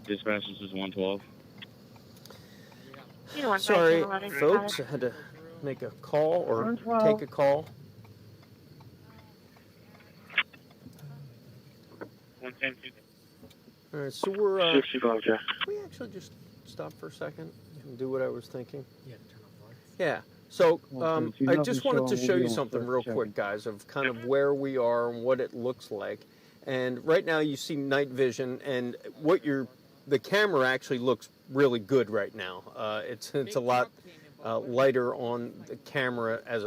Dispatch, this is 112. Sorry, folks, I had to make a call or take a call. 110. All right, so we're. 65, Jack. Can we actually just stop for a second and do what I was thinking? Yeah. So I just wanted to show you something real quick, guys, of kind of where we are and what it looks like. And right now you see night vision, and the camera actually looks really good right now. It's a lot lighter on the camera as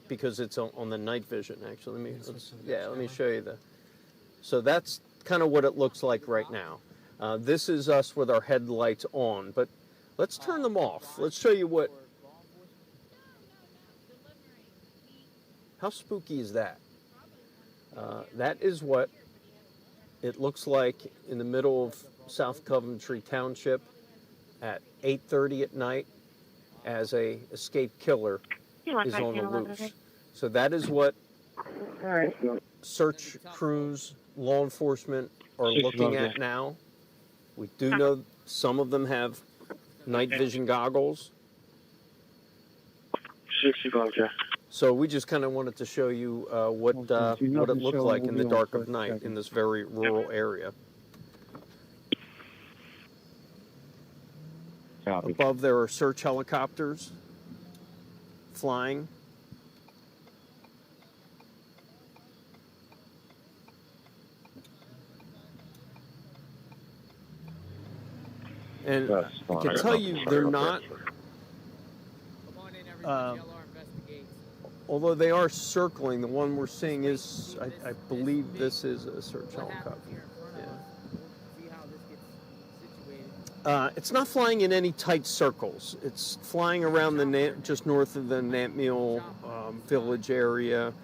because it's on the night vision. Actually, let me show you So that's kind of what it looks like right now. This is us with our headlights on, but let's turn them off. Let's show you what. How spooky is that? That is what it looks like in the middle of South Coventry Township at 8:30 at night as a escaped killer is on the loose. So that is what search crews, law enforcement are looking at now. We do know some of them have night vision goggles. 65, Jack. So we just kind of wanted to show you what it looked like in the dark of night in this very rural area. Above there are search helicopters flying. And I can tell you they're not, although they are circling, the one we're seeing is, I believe this is a search helicopter. Yeah. It's not flying in any tight circles. It's flying around just north of the Nantmeal village area,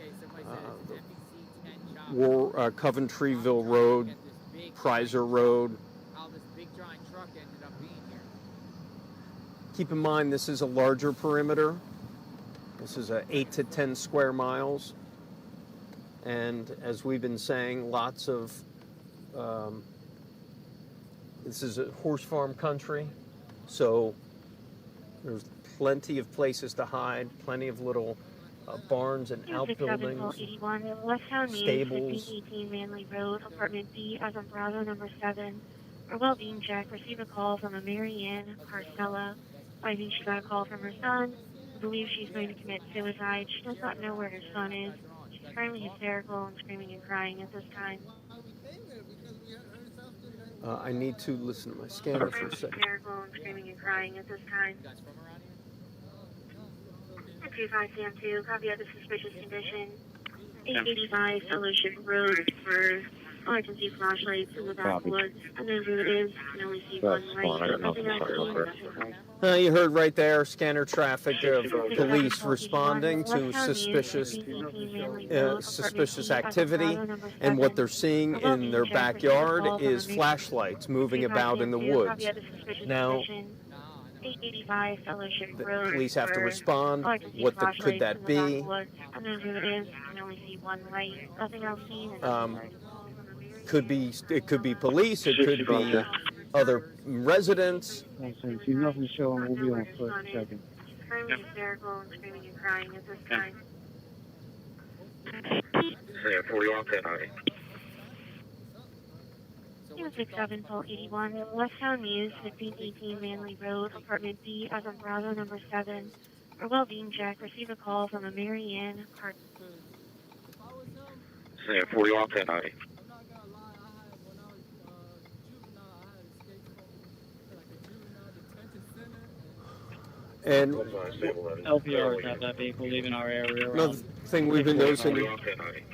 Coventryville Road, Prizer Road. Keep in mind, this is a larger perimeter. This is 8 to 10 square miles. And as we've been saying, lots of, this is a horse farm country. So there's plenty of places to hide, plenty of little barns and outbuildings, stables. 18 Manley Road, Apartment B, as in Bravo number 7. For well-being check, receive a call from a Mary Ann Parcella. I think she got a call from her son, who believes she's going to commit suicide. She does not know where her son is. She's currently hysterical and screaming and crying at this time. I need to listen to my scanner for a second. Hysterical and screaming and crying at this time. 25 Sam2, copy of the suspicious condition. 885 Fellowship Road for emergency flashlights in the backwoods. And then who it is, can only see one light. Nothing else. You heard right there, scanner traffic of police responding to suspicious activity, and what they're seeing in their backyard is flashlights moving about in the woods. Now, the police have to respond. Could that be? It could be police. It could be other residents. Nothing showing. We'll be on foot checking. Currently hysterical and screaming and crying at this time. Yeah, 41 1090. 267 Pole 81, Westtown Muse, 1518 Manley Road, Apartment B, as in Bravo number 7. For well-being check, receive a call from a Mary Ann Park. Yeah, 41 1090. And LPRs have that vehicle leaving our area. Another thing we've been noticing,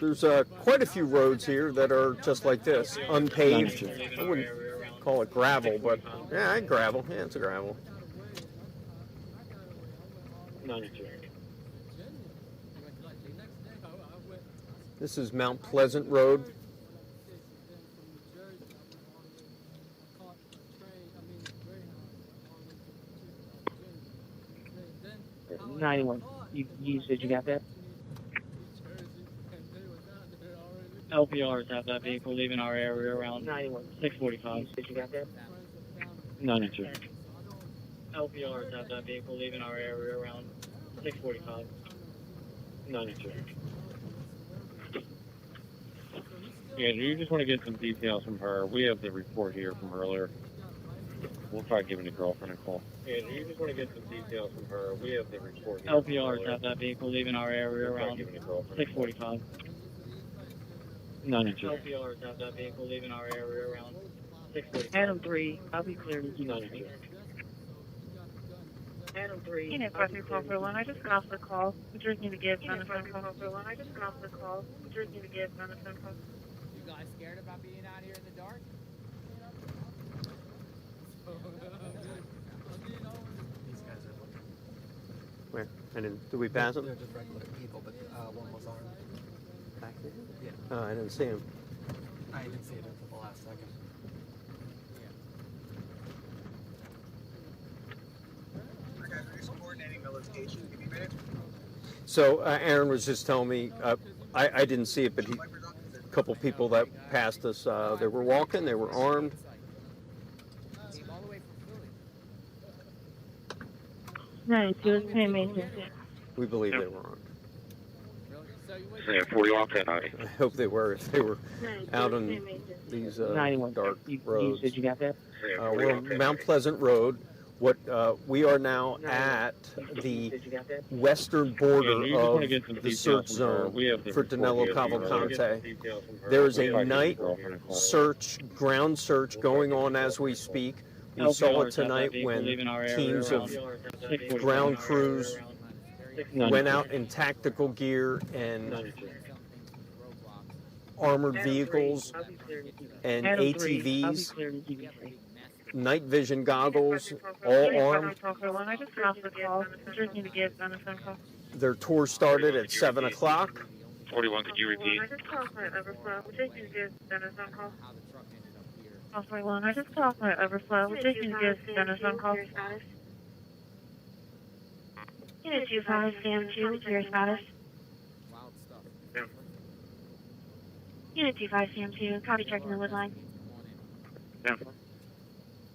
there's quite a few roads here that are just like this, unpaved. I wouldn't call it gravel, but yeah, gravel. Yeah, it's a gravel. 92. This is Mount Pleasant Road. You said you got that? LPRs have that vehicle leaving our area around 6:45. Did you got that? 92. LPRs have that vehicle leaving our area around 6:45. 92. Yeah, do you just want to get some details from her? We have the report here from earlier. We'll try giving the girlfriend a call. Yeah, do you just want to get some details from her? We have the report here. LPRs have that vehicle leaving our area around 6:45. 92. LPRs have that vehicle leaving our area around 6:45. Adam 3, I'll be clear with you. 92. Adam 3. You know, question call for one. I just got off the call. We just need to give on the phone call for one. I just got off the call. We just need to give on the phone call. You guys scared about being out here in the dark? Where? Did we pass them? They're just regular people, but one was armed. Back there? Yeah. Oh, I didn't see him. I didn't see it until the last second. Okay, we're just coordinating the location. Give me a minute. So Aaron was just telling me, I didn't see it, but a couple people that passed us, they were walking, they were armed. No, she was paying maintenance. We believe they were armed. Yeah, 41 1090. I hope they were. If they were out on these dark roads. Did you got that? We're on Mount Pleasant Road. We are now at the western border of the search zone for Danilo Cavalcante. There is a night search, ground search going on as we speak. We saw it tonight when teams of ground crews went out in tactical gear and armored vehicles and ATVs, night vision goggles, all armed. I just got off the call. You just need to give them a phone call. Their tour started at 7 o'clock. 41, could you repeat? I just got off my overflow. Would you need to give them a phone call? Call 41. I just got off my overflow. Would you need to give them a phone call? Unit 25, Sam 2, what's your status? Unit 25, Sam 2, copy checking the wood line.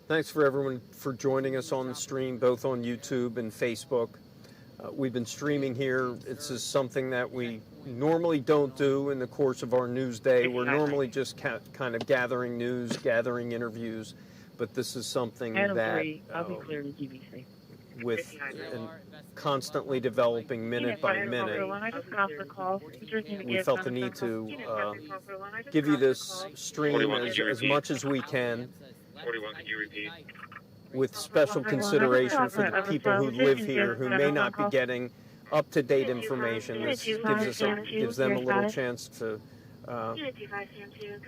Thanks for everyone for joining us on the stream, both on YouTube and Facebook. We've been streaming here. It's just something that we normally don't do in the course of our news day. We're normally just kind of gathering news, gathering interviews, but this is something that I'll be clear to GBC. with constantly developing minute by minute, we felt the need to give you this stream as much as we can, 41, could you repeat? with special consideration for the people who live here who may not be getting up-to-date information. This gives them a little chance to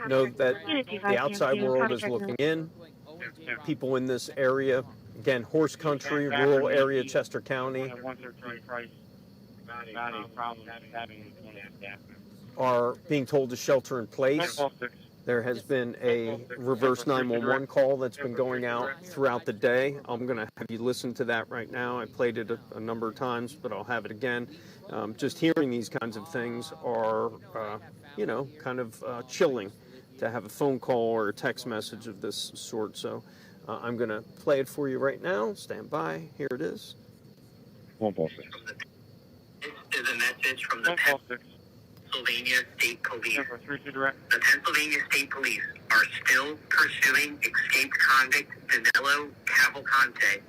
know that the outside world is looking in. People in this area, again, horse country, rural area, Chester County, are being told to shelter in place. There has been a reverse 911 call that's been going out throughout the day. I'm going to have you listen to that right now. I played it a number of times, but I'll have it again. Just hearing these kinds of things are, kind of chilling to have a phone call or a text message of this sort. So I'm going to play it for you right now. Stand by. Here it is. 146. This is a message from the Pennsylvania State Police. The Pennsylvania State Police are still pursuing escaped convict Danilo Cavalcante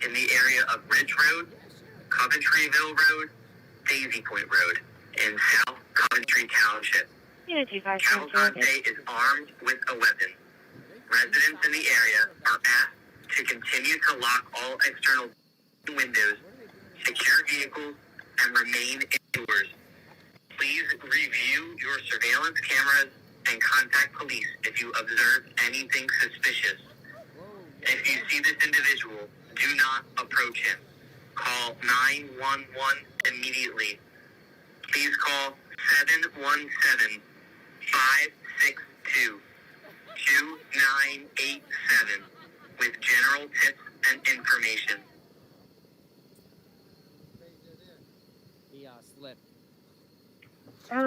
in the area of Ridge Road, Coventryville Road, Daisy Point Road in South Coventry Township. Cavalcante is armed with a weapon. Residents in the area are asked to continue to lock all external windows, secure vehicles, and remain indoors. Please review your surveillance cameras and contact police if you observe anything suspicious. If you see this individual, do not approach him. Call 911 immediately. Please call 717-562-2987 with general tips and information.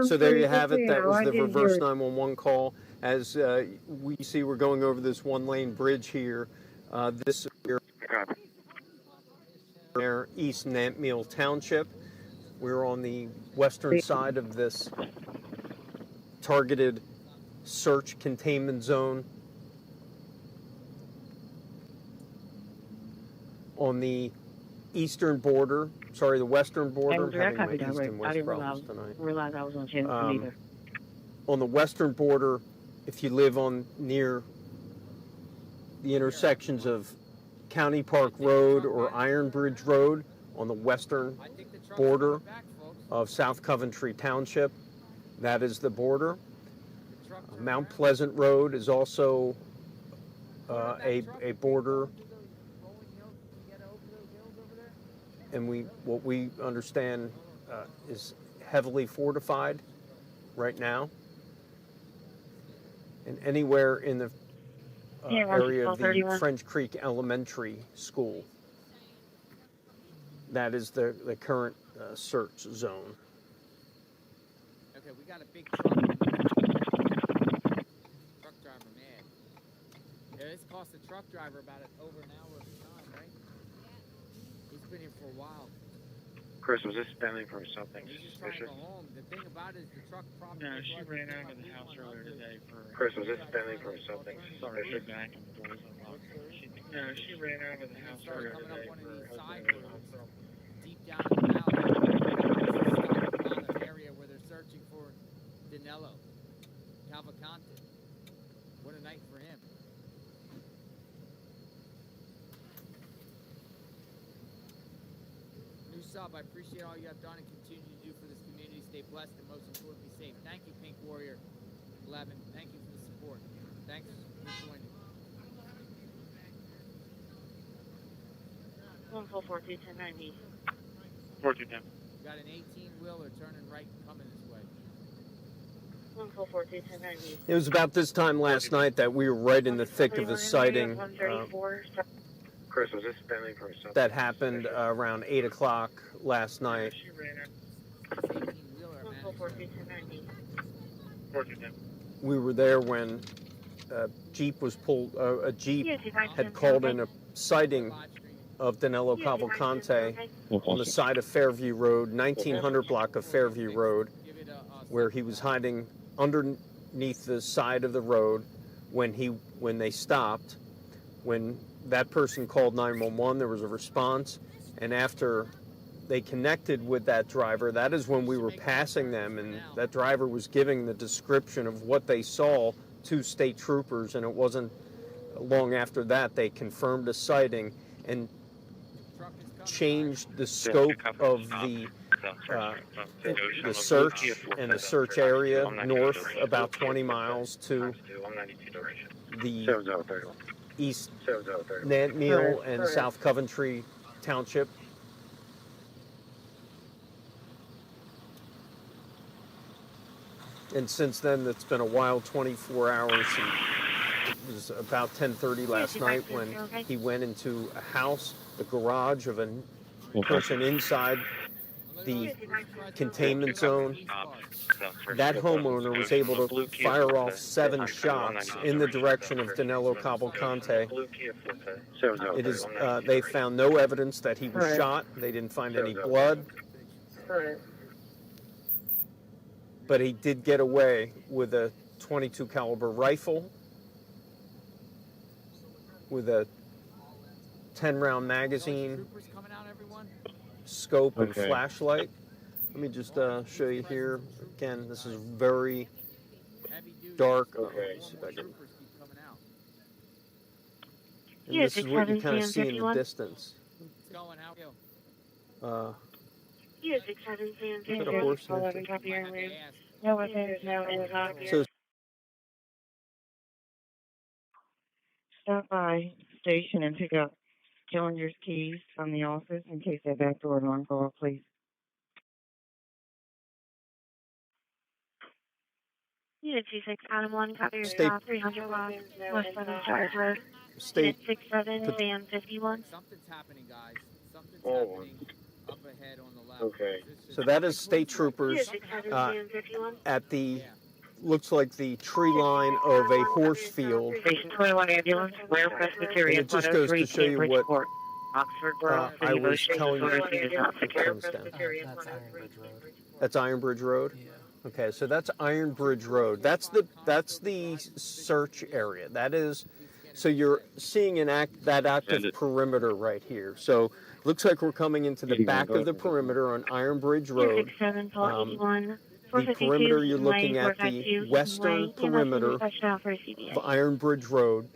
So there you have it. That was the reverse 911 call. As we see, we're going over this one-lane bridge here. This is East Nantmeal Township. We're on the western side of this targeted search containment zone. On the eastern border, the western border. I'm having my east and west problems tonight. Realize I was on channel either. On the western border, if you live near the intersections of County Park Road or Iron Bridge Road, on the western border of South Coventry Township, that is the border. Mount Pleasant Road is also a border. And what we understand is heavily fortified right now. And anywhere in the area of the French Creek Elementary School, that is the current search zone. Okay, we got a big truck driver mad. Yeah, this cost the truck driver about over an hour of time, right? He's been here for a while. Chris, was this spending for something suspicious? The thing about it is the truck probably... No, she ran out of the house earlier today for... Chris, was this spending for something suspicious? Back and the doors unlocked. No, she ran out of the house earlier today for her husband. Deep down in the valley, an area where they're searching for Danilo Cavalcante. What a night for him. sub. I appreciate all you have done and continue to do for this community. Stay blessed and most importantly safe. Thank you, Pink Warrior 11. Thank you for the support. Thanks for joining. 144-1090. 4210. Got an 18-wheeler turning right coming this way. 144-1090. It was about this time last night that we were right in the thick of a sighting Chris, was this Bentley for something? that happened around 8 o'clock last night. 144-1090. We were there when a Jeep had called in a sighting of Danilo Cavalcante on the side of Fairview Road, 1900 block of Fairview Road, where he was hiding underneath the side of the road when they stopped. When that person called 911, there was a response, and after they connected with that driver, that is when we were passing them, and that driver was giving the description of what they saw to state troopers, and it wasn't long after that they confirmed a sighting and changed the scope of the search and the search area north about 20 miles to the east Nantmeal and South Coventry Township. And since then, it's been a wild 24 hours. And it was about 10:30 last night when he went into a house, the garage of a person inside the containment zone. That homeowner was able to fire off 7 shots in the direction of Danilo Cavalcante. They found no evidence that he was shot. They didn't find any blood. But he did get away with a .22 caliber rifle with a 10-round magazine, scope, and flashlight. Let me just show you here. Again, this is very dark. Let's see if I can... And this is what you kind of see in the distance. Yes, 617. Is that a horse? No weapons, no inside. So Stop by station and pick up Killinger's keys from the office in case that back door alarm go off, please. Unit 26, Adam 1, copy your stop, 300 block, West 7 Shires Road. State. Unit 67, Sam 51. Something's happening, guys. Something's happening up ahead on the left. Okay. So that is state troopers at the, looks like the tree line of a horse field. Station 21 ambulance, Ware Presbyterian, And it just goes to show you what Oxford Borough, I was telling you. is not secure. That's Iron Bridge Road? Yeah. Okay, so that's Iron Bridge Road. That's the search area. That is, so you're seeing that active perimeter right here. So looks like we're coming into the back of the perimeter on Iron Bridge Road. The perimeter, you're looking at the western perimeter of Iron Bridge Road.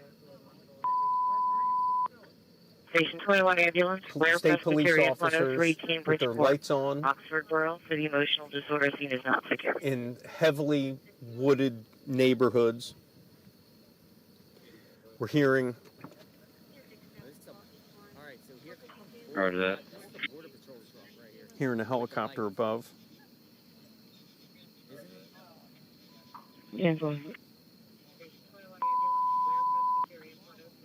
Station 21 ambulance, Ware State police Presbyterian, officers 103 Cambridge with their Court. lights on. Oxford Borough, City Emotional Disorder Scene is not secure. In heavily wooded neighborhoods. We're hearing... Roger that. Hearing a helicopter above. Yeah, go ahead.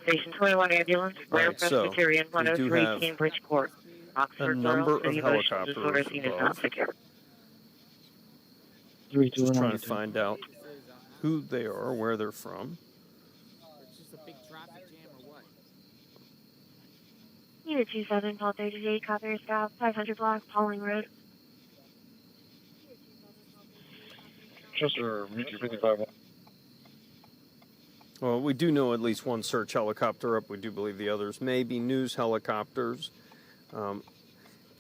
Station 21 ambulance, Ware Presbyterian, 103 Cambridge Court. Oxford Borough, City Emotional Disorder Scene is not secure. Just trying to find out who they are, where they're from. It's just a big traffic jam or what? Unit 27, call 38, copy your stop, 500 block, Pauling Road. Chester, meet you 55. Well, we do know at least one search helicopter up. We do believe the others may be news helicopters.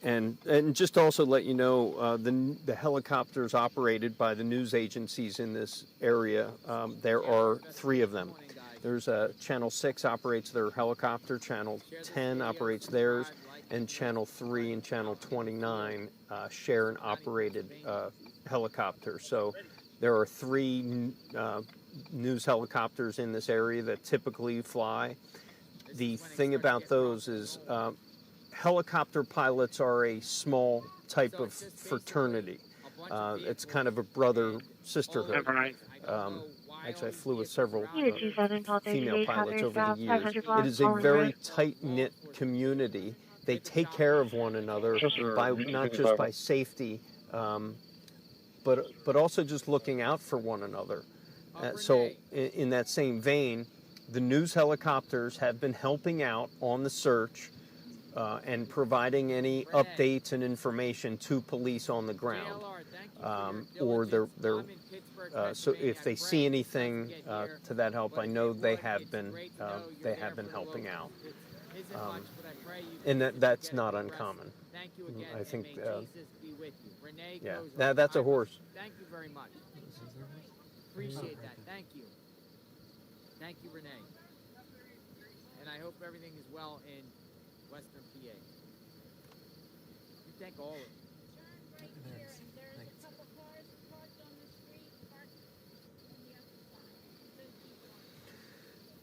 And just to also let you know, the helicopters operated by the news agencies in this area, there are 3 of them. There's Channel 6 operates their helicopter, Channel 10 operates theirs, and Channel 3 and Channel 29 share an operated helicopter. So there are 3 news helicopters in this area that typically fly. The thing about those is helicopter pilots are a small type of fraternity. It's kind of a brother-sisterhood. Actually, I flew with several female pilots over the years. It is a very tight-knit community. They take care of one another, not just by safety, but also just looking out for one another. So in that same vein, the news helicopters have been helping out on the search and providing any updates and information to police on the ground. Or so if they see anything to that help, I know they have been helping out. And that's not uncommon. I think, yeah, that's a horse. Thank you very much. Appreciate that. Thank you. Thank you, Renee. And I hope everything is well in Western PA. We thank all of you.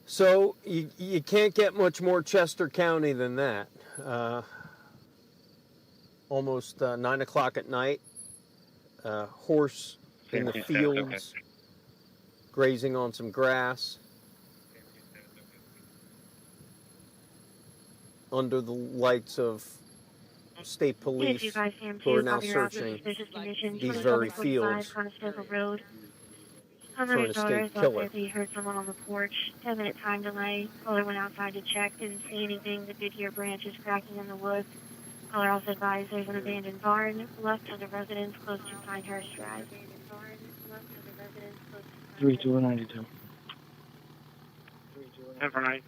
So you can't get much more Chester County than that. Almost 9 o'clock at night. Horse in the fields, grazing on some grass. Under the lights of state police who are now searching these very fields for an escaped killer. He heard someone on the porch. 10-minute time delay. Caller went outside to check. Didn't see anything, but did hear branches cracking in the woods. Caller also advised there's an abandoned barn left of the residence close to Pinehurst Drive. 3292. Overnight.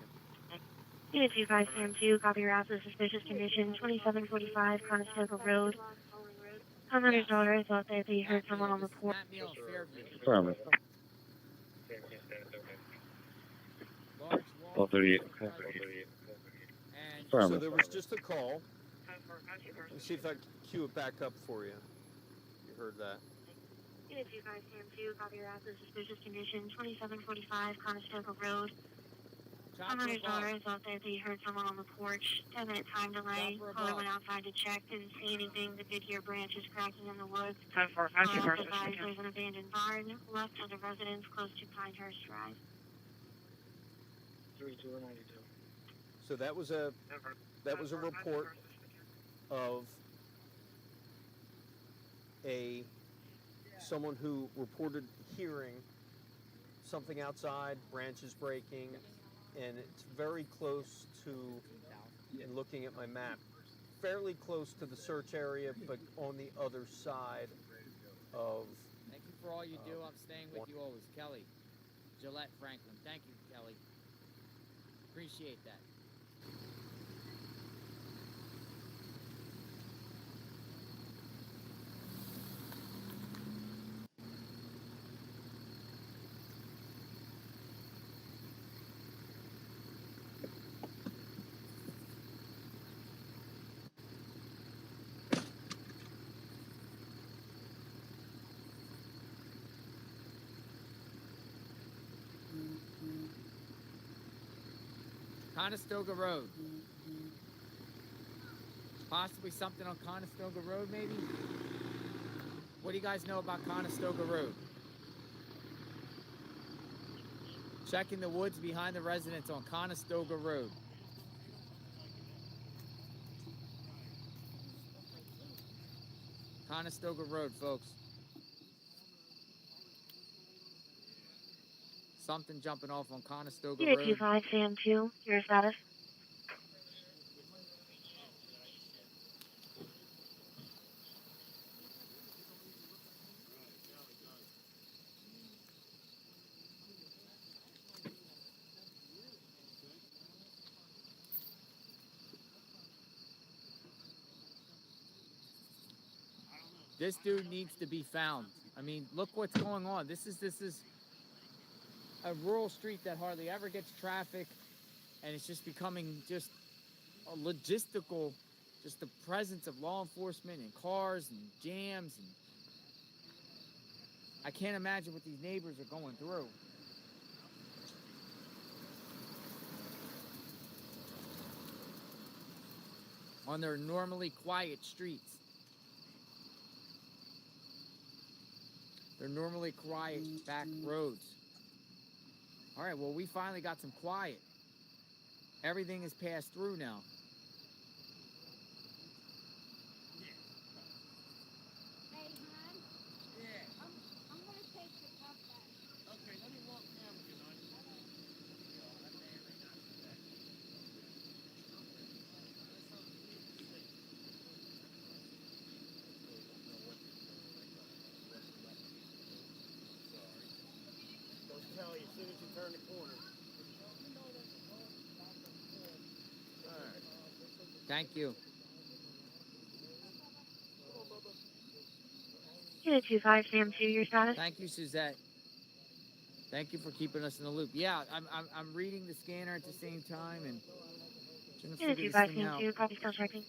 Unit 25 Sam2, copy your route to suspicious condition, 2745 Conestoga Road. Homeowner's daughter thought that they heard someone on the porch. Affirmative. 1238. So there was just a call. Let me see if I can cue it back up for you. You heard that. Unit 25 Sam2, copy your route to suspicious condition, 2745 Conestoga Road. Homeowner's daughter thought that they heard someone on the porch. 10-minute time delay. Caller went outside to check. Didn't see anything, but did hear branches cracking in the woods. Caller advised there's an abandoned barn left of the residence close to Pinehurst Drive. 3292. So that was a report of someone who reported hearing something outside, branches breaking, and it's very close to, and looking at my map, fairly close to the search area, but on the other side of... Thank you for all you do. I'm staying with you always. Kelly, Gillette Franklin. Thank you, Kelly. Appreciate that. Conestoga Road. Possibly something on Conestoga Road, maybe? What do you guys know about Conestoga Road? Checking the woods behind the residence on Conestoga Road. Conestoga Road, folks. Something jumping off on Conestoga Road. Unit 25 Sam2, your status? This dude needs to be found. I mean, look what's going on. This is a rural street that hardly ever gets traffic, and it's just becoming just a logistical, just the presence of law enforcement and cars and jams, and I can't imagine what these neighbors are going through. On their normally quiet streets. They're normally quiet back roads. All right, well, we finally got some quiet. Everything is passed through now. Hey, hon. Yeah. I'm gonna take the cup back. Okay, let me walk down with you, hon. They'll tell you as soon as you turn the corner. All right. Thank you. Unit 25, Sam 2, your status? Thank you, Suzette. Thank you for keeping us in the loop. Yeah, I'm reading the scanner at the same time and trying to Unit figure this 25, thing Sam out. 2, copy, still checking.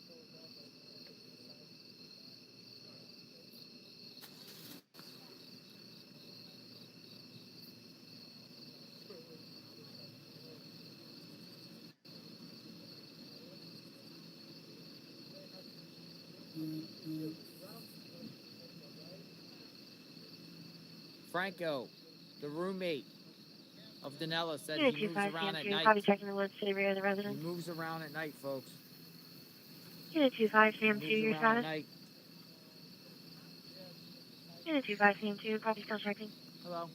Franco, the roommate of Danella, said Unit he moves 25, around Sam at 2, night. copy, checking the woods to the rear of the He residence. moves around at night, folks. Unit 25, Sam 2, Moves your around at status? night. Unit 25, Sam 2, copy, still checking. Hello.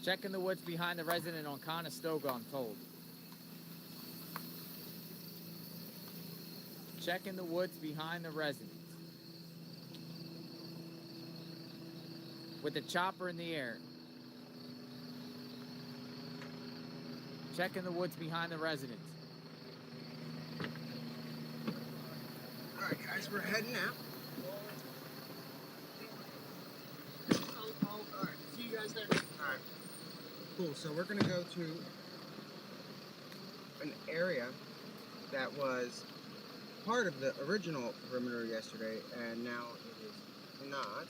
Checking the woods behind the resident on Conestoga, I'm told. Checking the woods behind the resident. With the chopper in the air. Checking the woods behind the resident. Alright guys, we're heading out. Alright, see you guys there. Alright. Cool, so we're gonna go to an area that was part of the original perimeter yesterday, and now it is not.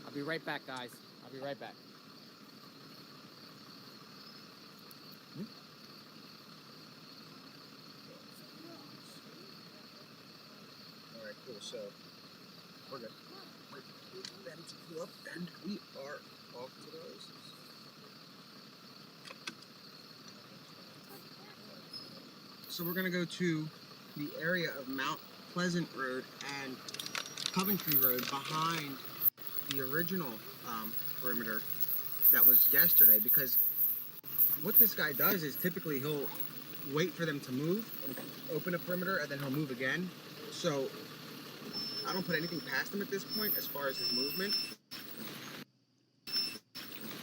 I'll be right back, guys. I'll be right back. Alright, cool, so we're good. We're ready to pull up, and we are off to the races. So we're gonna go to the area of Mount Pleasant Road and Coventry Road behind the original perimeter that was yesterday, because what this guy does is typically he'll wait for them to move and open a perimeter, and then he'll move again. So I don't put anything past him at this point as far as his movement.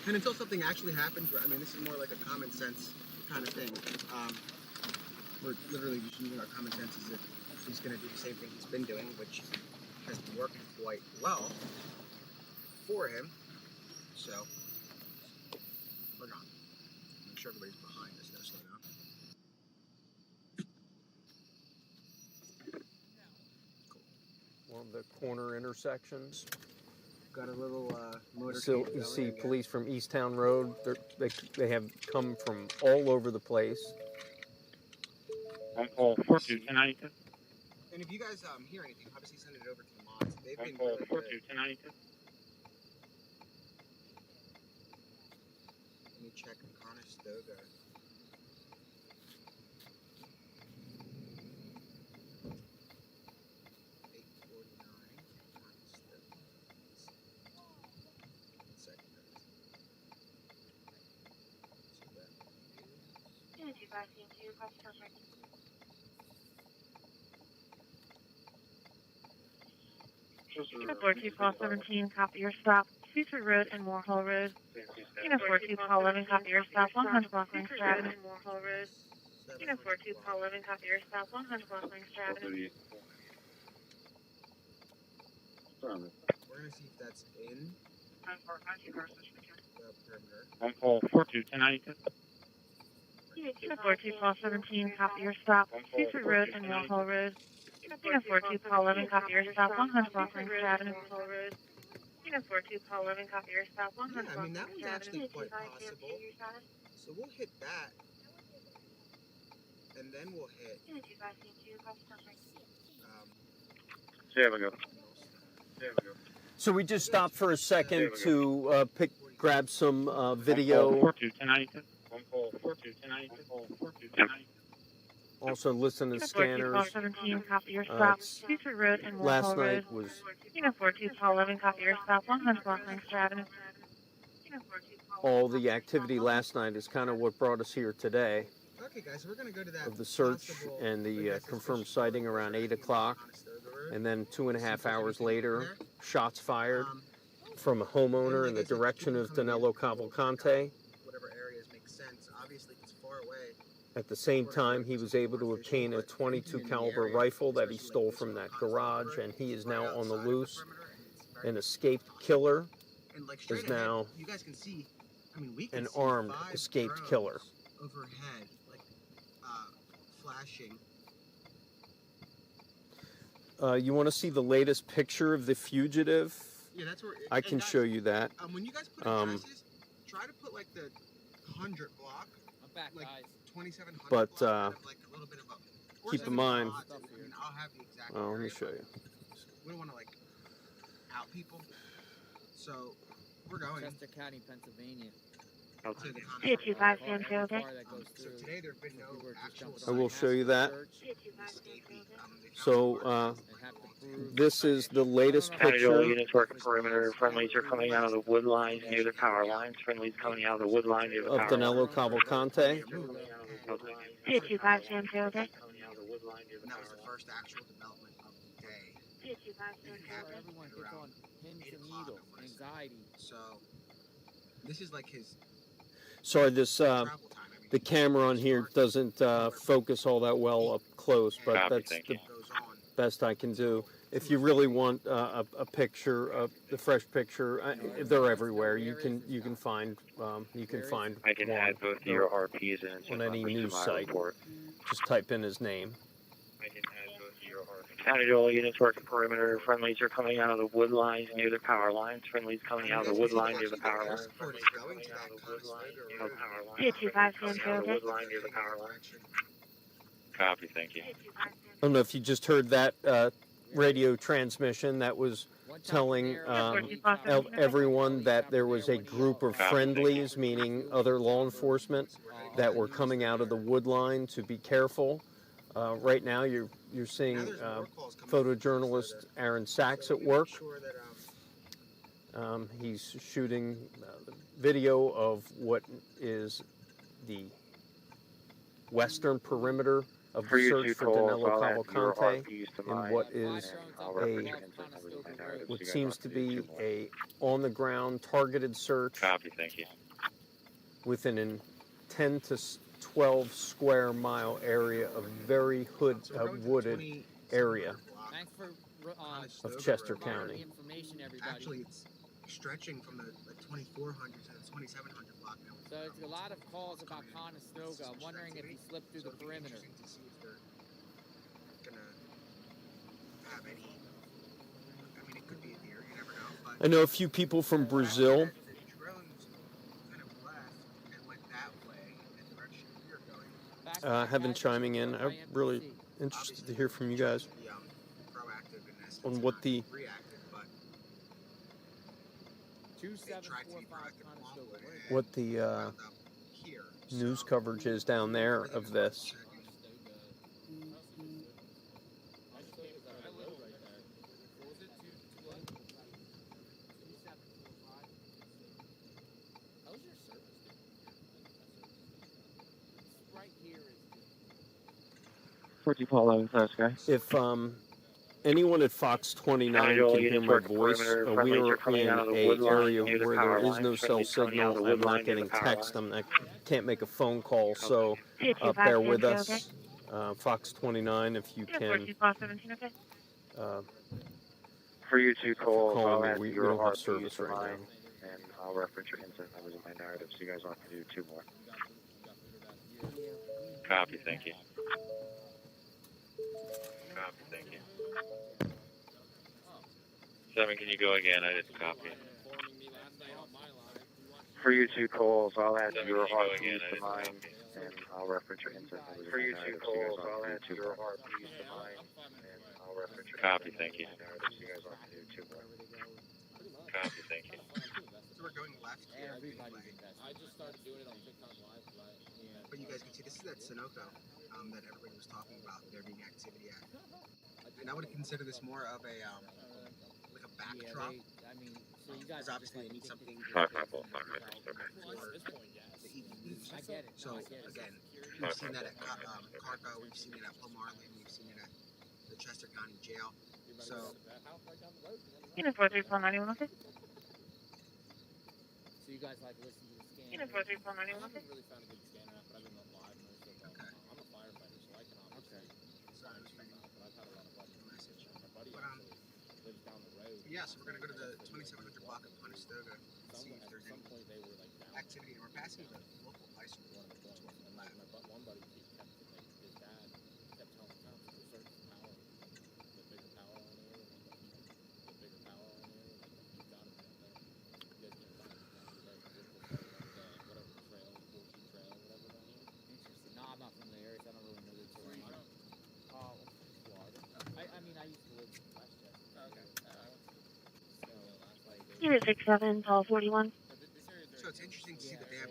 And until something actually happens, I mean, this is more like a common sense kind of thing. We're literally just using our common sense as if he's going to do the same thing he's been doing, which has worked quite well for him. So we're gone. Make sure everybody's behind us. Gotta slow down. One of the corner intersections. Got a little motorcade. So you see police from Easttown Road. They have come from all over the place. On call 421092. And if you guys hear anything, obviously send it over to the mods. They've On been call really good. 421092. Let me check Conestoga. Unit 25, Sam 2, copy, still checking. Unit 42 Call 17, copy your stop. Seaford Road and Moorhall Road. Unit 42 Call 11, copy your stop. 100 block Lancaster Avenue. Moorhall Road. Unit 42 Call 11, copy your stop. 100 block Lancaster Avenue. We're gonna see if that's in the perimeter. On call 42 1092. Unit 42 Call 17, copy your stop. Seaford Road and Moorhall Road. Unit 42 Call 11, copy your stop. 100 block Lancaster Avenue. Unit 42 Call 11, copy your stop. 100 Yeah, I mean, that one's actually quite possible. So we'll hit that. And then we'll hit. There we go. So we just stopped for a second to grab some video. On call 42 1092. On call 42 1092. On call 42 1092. Also listen to Unit 42 Call scanners. 17, copy your stop. Seaford Road and Moorhall Last Road. night was Unit 42 Call 11, copy your stop. 100 block Lancaster Avenue. all the activity last night is kind of what brought us here today. Okay, guys, so we're gonna go to that. Of the search and the confirmed sighting around 8 o'clock. And then 2.5 hours later, shots fired from a homeowner in the direction of Danilo Cavalcante. Whatever areas make sense. Obviously, it's far away. At the same time, he was able to obtain a .22 caliber rifle that he stole from that garage, and he is now on the loose. An escaped killer is now you guys can see, I mean, we can an see armed 5 escaped drones killer. overhead, like flashing. You want to see the latest picture of the fugitive? Yeah, that's where. I can show you that. When you guys put addresses, try to put like the 100 block, like 2700 but block, like a little bit of a. Keep in mind. I mean, I'll have the exact. Oh, let me area, show you. We don't want to like out people, so we're going. Chester County, Pennsylvania. To the 225 San Jose. So today there've been no actual. I will show you that. So this is the latest picture. Units working perimeter. Friendlies are coming out of the wood lines near the power lines. Friendlies coming out of the wood line near the power Of Danilo Cavalcante. 225 San Jose. And that was the first actual development of the day. 225 San Jose. Everyone gets on pins and needles, anxiety. So this is like his. Sorry, this the camera on here doesn't focus all that well up close, but that's the best I can do. If you really want a picture, the fresh picture, they're everywhere. You can find I can add both of your RPs in on any news site. Just type in his name. I can add both of your RPs. County Joel units working perimeter. Friendlies are coming out of the wood lines near the power lines. Friendlies coming out of the wood line near the power lines. Friendlies coming out of the wood line near the power line. 225 San Jose. Wood line near the power line. Copy, thank you. I don't know if you just heard that radio transmission that was telling everyone that there was a group of friendlies, meaning other law enforcement, that were coming out of the wood line to be careful. Right now you're seeing photojournalist Aaron Sachs at work. He's shooting video of what is the western perimeter of the search for Danilo Cavalcante in what is what seems to be a on-the-ground targeted search. Copy, thank you. Within a 10 to 12 square mile area of very wooded area of Chester County. Actually, it's stretching from the 2400 to the 2700 block now. So it's a lot of calls about Conestoga. I'm wondering if he slipped through the perimeter. To see if they're gonna have any. I mean, it could be a deer. You never know. But I know a few people from Brazil. the drones kind of left and went that way in the direction we are going. Have been chiming in. I'm really interested to hear from you guys on what the news coverage is down there of this. If anyone at Fox 29 can hear my voice. We are in an area where there is no cell signal. I'm not getting text. Can't make a phone call, so bear with us. Fox 29, if you can. For you two calls, call I'll me. add We your don't have heart service right mine, now. and I'll reference your incident numbers in my narrative, so you guys want to do 2 more. Copy, thank you. Copy, thank you. 7, can you go again? I didn't copy. For you two calls, I'll add your heart to mine, and I'll reference your incident numbers. For you two calls, I'll add your heart to mine, and I'll reference your copy, thank you. So you guys want to do 2 more. Copy, thank you. So we're going left here. I just started doing it on TikTok Live. But you guys can see this is that Sunoco that everybody was talking about there being activity at. And I would consider this more of a like a backdrop. Because obviously they need something Fuck my fault, okay. for the evening news. So again, we've seen that at Carco, we've seen it at Plummarlin, we've seen it at the Chester County Jail. So Unit 43491, okay? So you guys like listen to the scan. Unit 43491, okay? I haven't really found a good scanner app, but I've been on live most of them. Okay. I'm a firefighter, so I can obviously find stuff out, but I've had a lot of buddies. My buddy actually lives down the road. yeah, so we're gonna go to the 2700 block of Conestoga and see if there's any activity. And we're passing the local high school. One buddy kept his dad kept telling him to search for power, the bigger power on here, the bigger power on here, he's got him out there. You guys can't find him down the whatever trail, 14 trail, whatever down here. Interesting. No, I'm not from the area, so I don't really know the terrain. Florida. I mean, I used to live in Westchester. Okay. Unit 67, call 41. So it's interesting to see that they have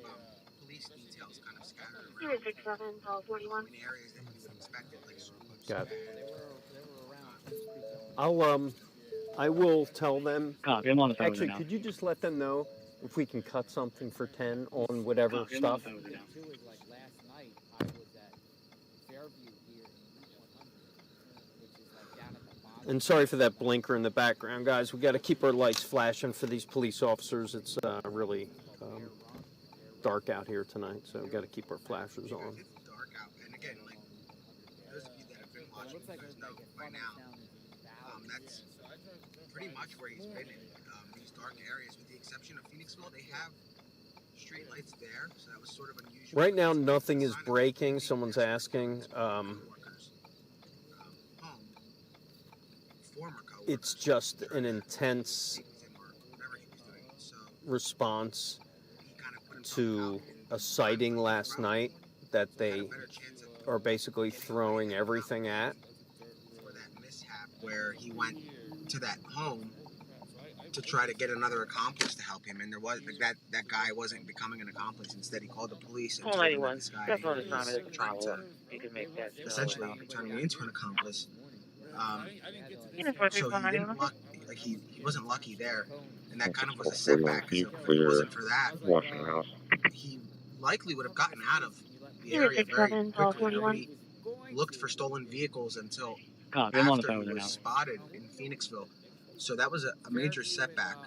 police details kind of scattered around. Unit 67, call 41. In areas that you would expect it, like Got it. I will tell them. Copy, I'm on the phone Actually, now. could you just let them know if we can cut something for 10 on whatever Copy, stuff? I'm on the phone now. Too is like last night I was at Fairview here in Route 100, which is like down at the bottom. And sorry for that blinker in the background, guys. We got to keep our lights flashing for these police officers. It's really dark out here tonight, so we got to keep our flashers on. It's dark out, and again, like those of you that have been watching, you guys know by now, that's pretty much where he's been in these dark areas, with the exception of Phoenixville. They have street lights there, so that was sort of unusual. Right now, nothing is breaking. Someone's asking. It's just an intense response to a sighting last night that they are basically throwing everything at. For that mishap where he went to that home to try to get another accomplice to help him, and there was that guy wasn't becoming an accomplice. Instead, he called the police and told them that this guy was trying to essentially turn him into an accomplice. So he didn't he wasn't lucky there, and that kind of was a setback. If it wasn't for that, he likely would have gotten out of the area very quickly. Nobody looked for stolen vehicles until after he was spotted in Phoenixville. So that was a major setback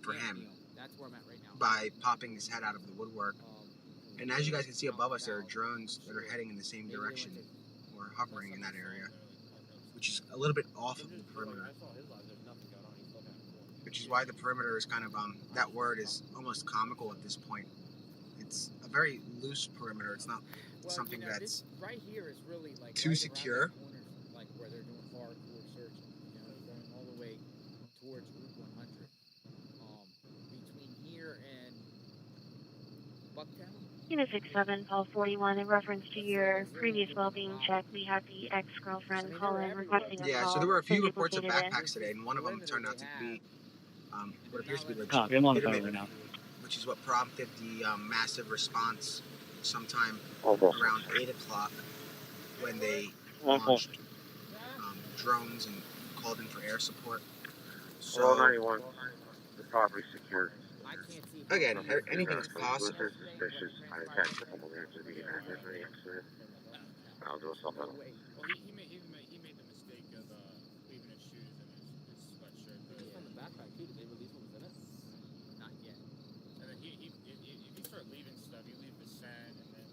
for him by popping his head out of the woodwork. And as you guys can see above us, there are drones that are heading in the same direction or hovering in that area, which is a little bit off of the perimeter. Which is why the perimeter is kind of, that word is almost comical at this point. It's a very loose perimeter. It's not something that's right here is really like too secure. Like where they're doing hardcore searching, going all the way towards Route 100. Between here and Bucktown. Unit 67, call 41. In reference to your previous well-being check, we had the ex-girlfriend call in requesting a call. Yeah, so there were a few reports of backpacks today, and one of them turned out to be what appears to be Copy, I'm on the phone right now. Which is what prompted the massive response sometime around 8 o'clock when they launched drones and called in for air support. So, 91, the property secured. Again, anything is possible. Suspicious. I attached a couple there to the address of the incident. I'll do something. Well, he made the mistake of backpack too. Did they release what was in it? Not yet. And then if you start leaving stuff, you leave the sand and then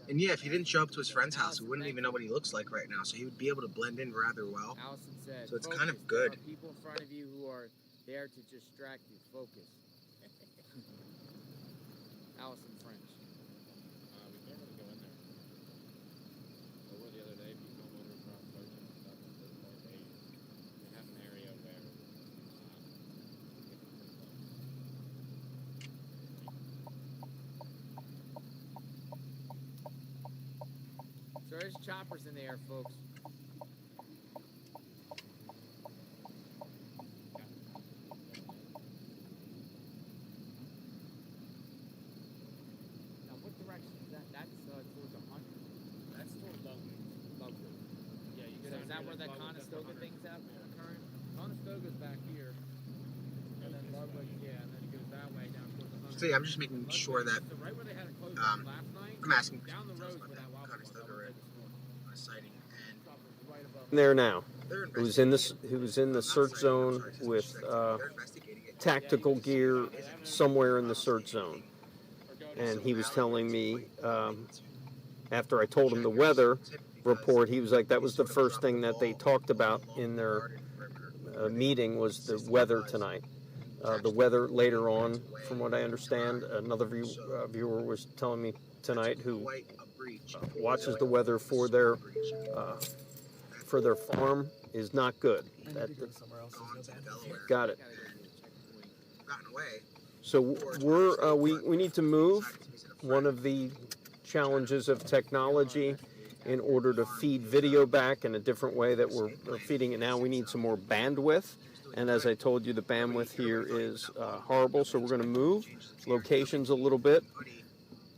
And yeah, if he didn't show up to his friend's house, we wouldn't even know what he looks like right now. So he would be able to blend in rather well. Allison said, so it's focus. kind of good. There are people in front of you who are there to distract you. Focus. Allison French. We can't really go in there. There were the other day, people homeowners were out searching and stuff. At this point, they have an area where So there's choppers in the air, folks. Now, what direction is that? That's towards 100. that's towards Ludwig. Yeah, you So go is down that where here, that Ludwig, Conestoga that's thing's at occurring? Conestoga's back here. And then Ludwig, yeah, and then it goes that way down towards 100. See, I'm just making sure that So right where they had it closed I'm last night, asking down the road about where that Waffle Conestoga Road sighting. There now. Who was in the search zone with tactical gear somewhere in the search zone, and he was telling me after I told him the weather report, he was like, that was the first thing that they talked about in their meeting was the weather tonight. The weather later on, from what I understand, another viewer was telling me tonight who watches the weather for their farm is not good. Got it. So we need to move. One of the challenges of technology in order to feed video back in a different way that we're feeding it now, we need some more bandwidth. And as I told you, the bandwidth here is horrible, so we're going to move locations a little bit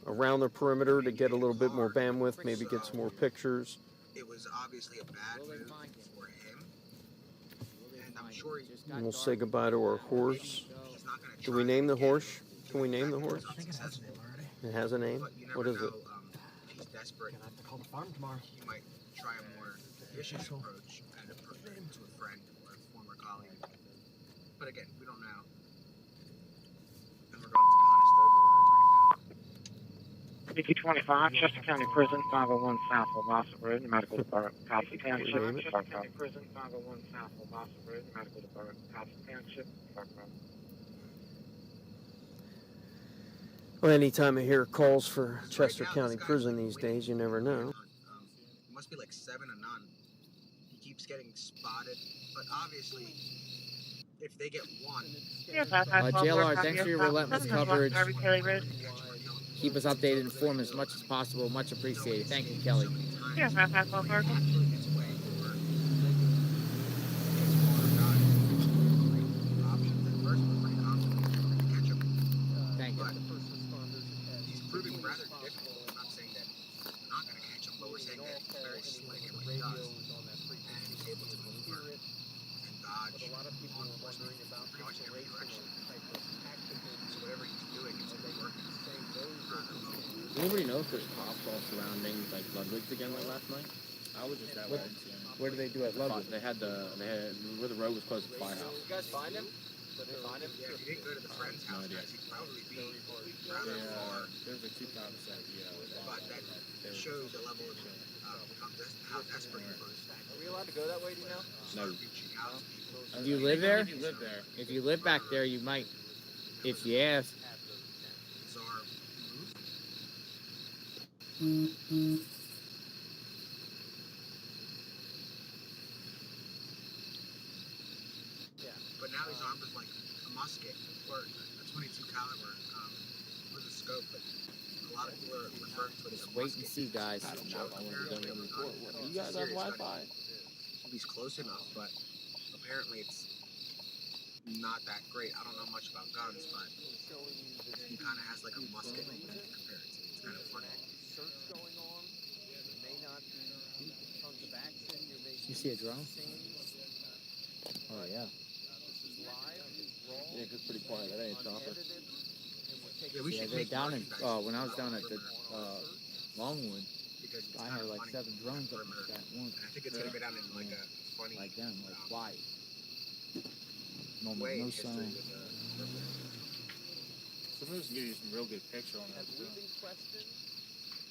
around the perimeter to get a little bit more bandwidth, maybe get some more pictures. It was obviously a bad move for him. And I'm sure And we'll say goodbye to our horse. Do we name the horse? Can we name the horse? It has a name? What is it? He's desperate. Gonna have to call the farm tomorrow. He might try a more vicious approach and approach it to a friend or a former colleague. But again, we don't know. And we're going to Conestoga Road right now. BP-25, Chester County Prison, 501 South Wabasso Road, Medical Department, Coffee Township. Chester County Prison, 501 South Wabasso Road, Medical Department, Coffee Township. Well, anytime I hear calls for Chester County Prison these days, you never know. It must be like 7 to none. He keeps getting spotted, but obviously, if they get one... JLR, thanks for your relentless coverage. Keep us updated and informed as much as possible. Much appreciated. Thank you, Kelly. Yes, Thank you. He's proving rather difficult. I'm not saying that we're not going to catch him, but we're saying that he's very slick at what he does. And he's able to maneuver and dodge law enforcement in pretty much every direction. So whatever he's doing, it's working. Does anybody know if there's cops all surrounding like Ludwig's again like last night? I was just that way. Where do they do at Ludwig? They had where the road was close to the firehouse. Did you guys find him? Yeah, if you didn't go to the friend's house, idea. he'd probably be rather far. There's a 2,000 But that shows a level of how desperate he was. Are we allowed to go that way, do you know? No. Do you live there? If you live there. If you live back there, you might, if you ask. Bizarre move. But now he's armed with like a musket or a 22 caliber with a scope. But a lot of people are referring to it as a Wait and see, guys. You guys have Wi-Fi? He's close enough, but apparently it's not that great. I don't know much about guns, but he kind of has like a musket compared to. It's kind of funny. You see a drone? Oh, yeah. Yeah, it's pretty quiet. That ain't a chopper. Yeah, they're down in, when I was down at the Longwood, I had like 7 drones up at that one. I think it's going to go down in like a funny. Like them, like quiet. No, Way no in history sound. with a perimeter. Some of those can give you some real good picture on that. Have we been questioned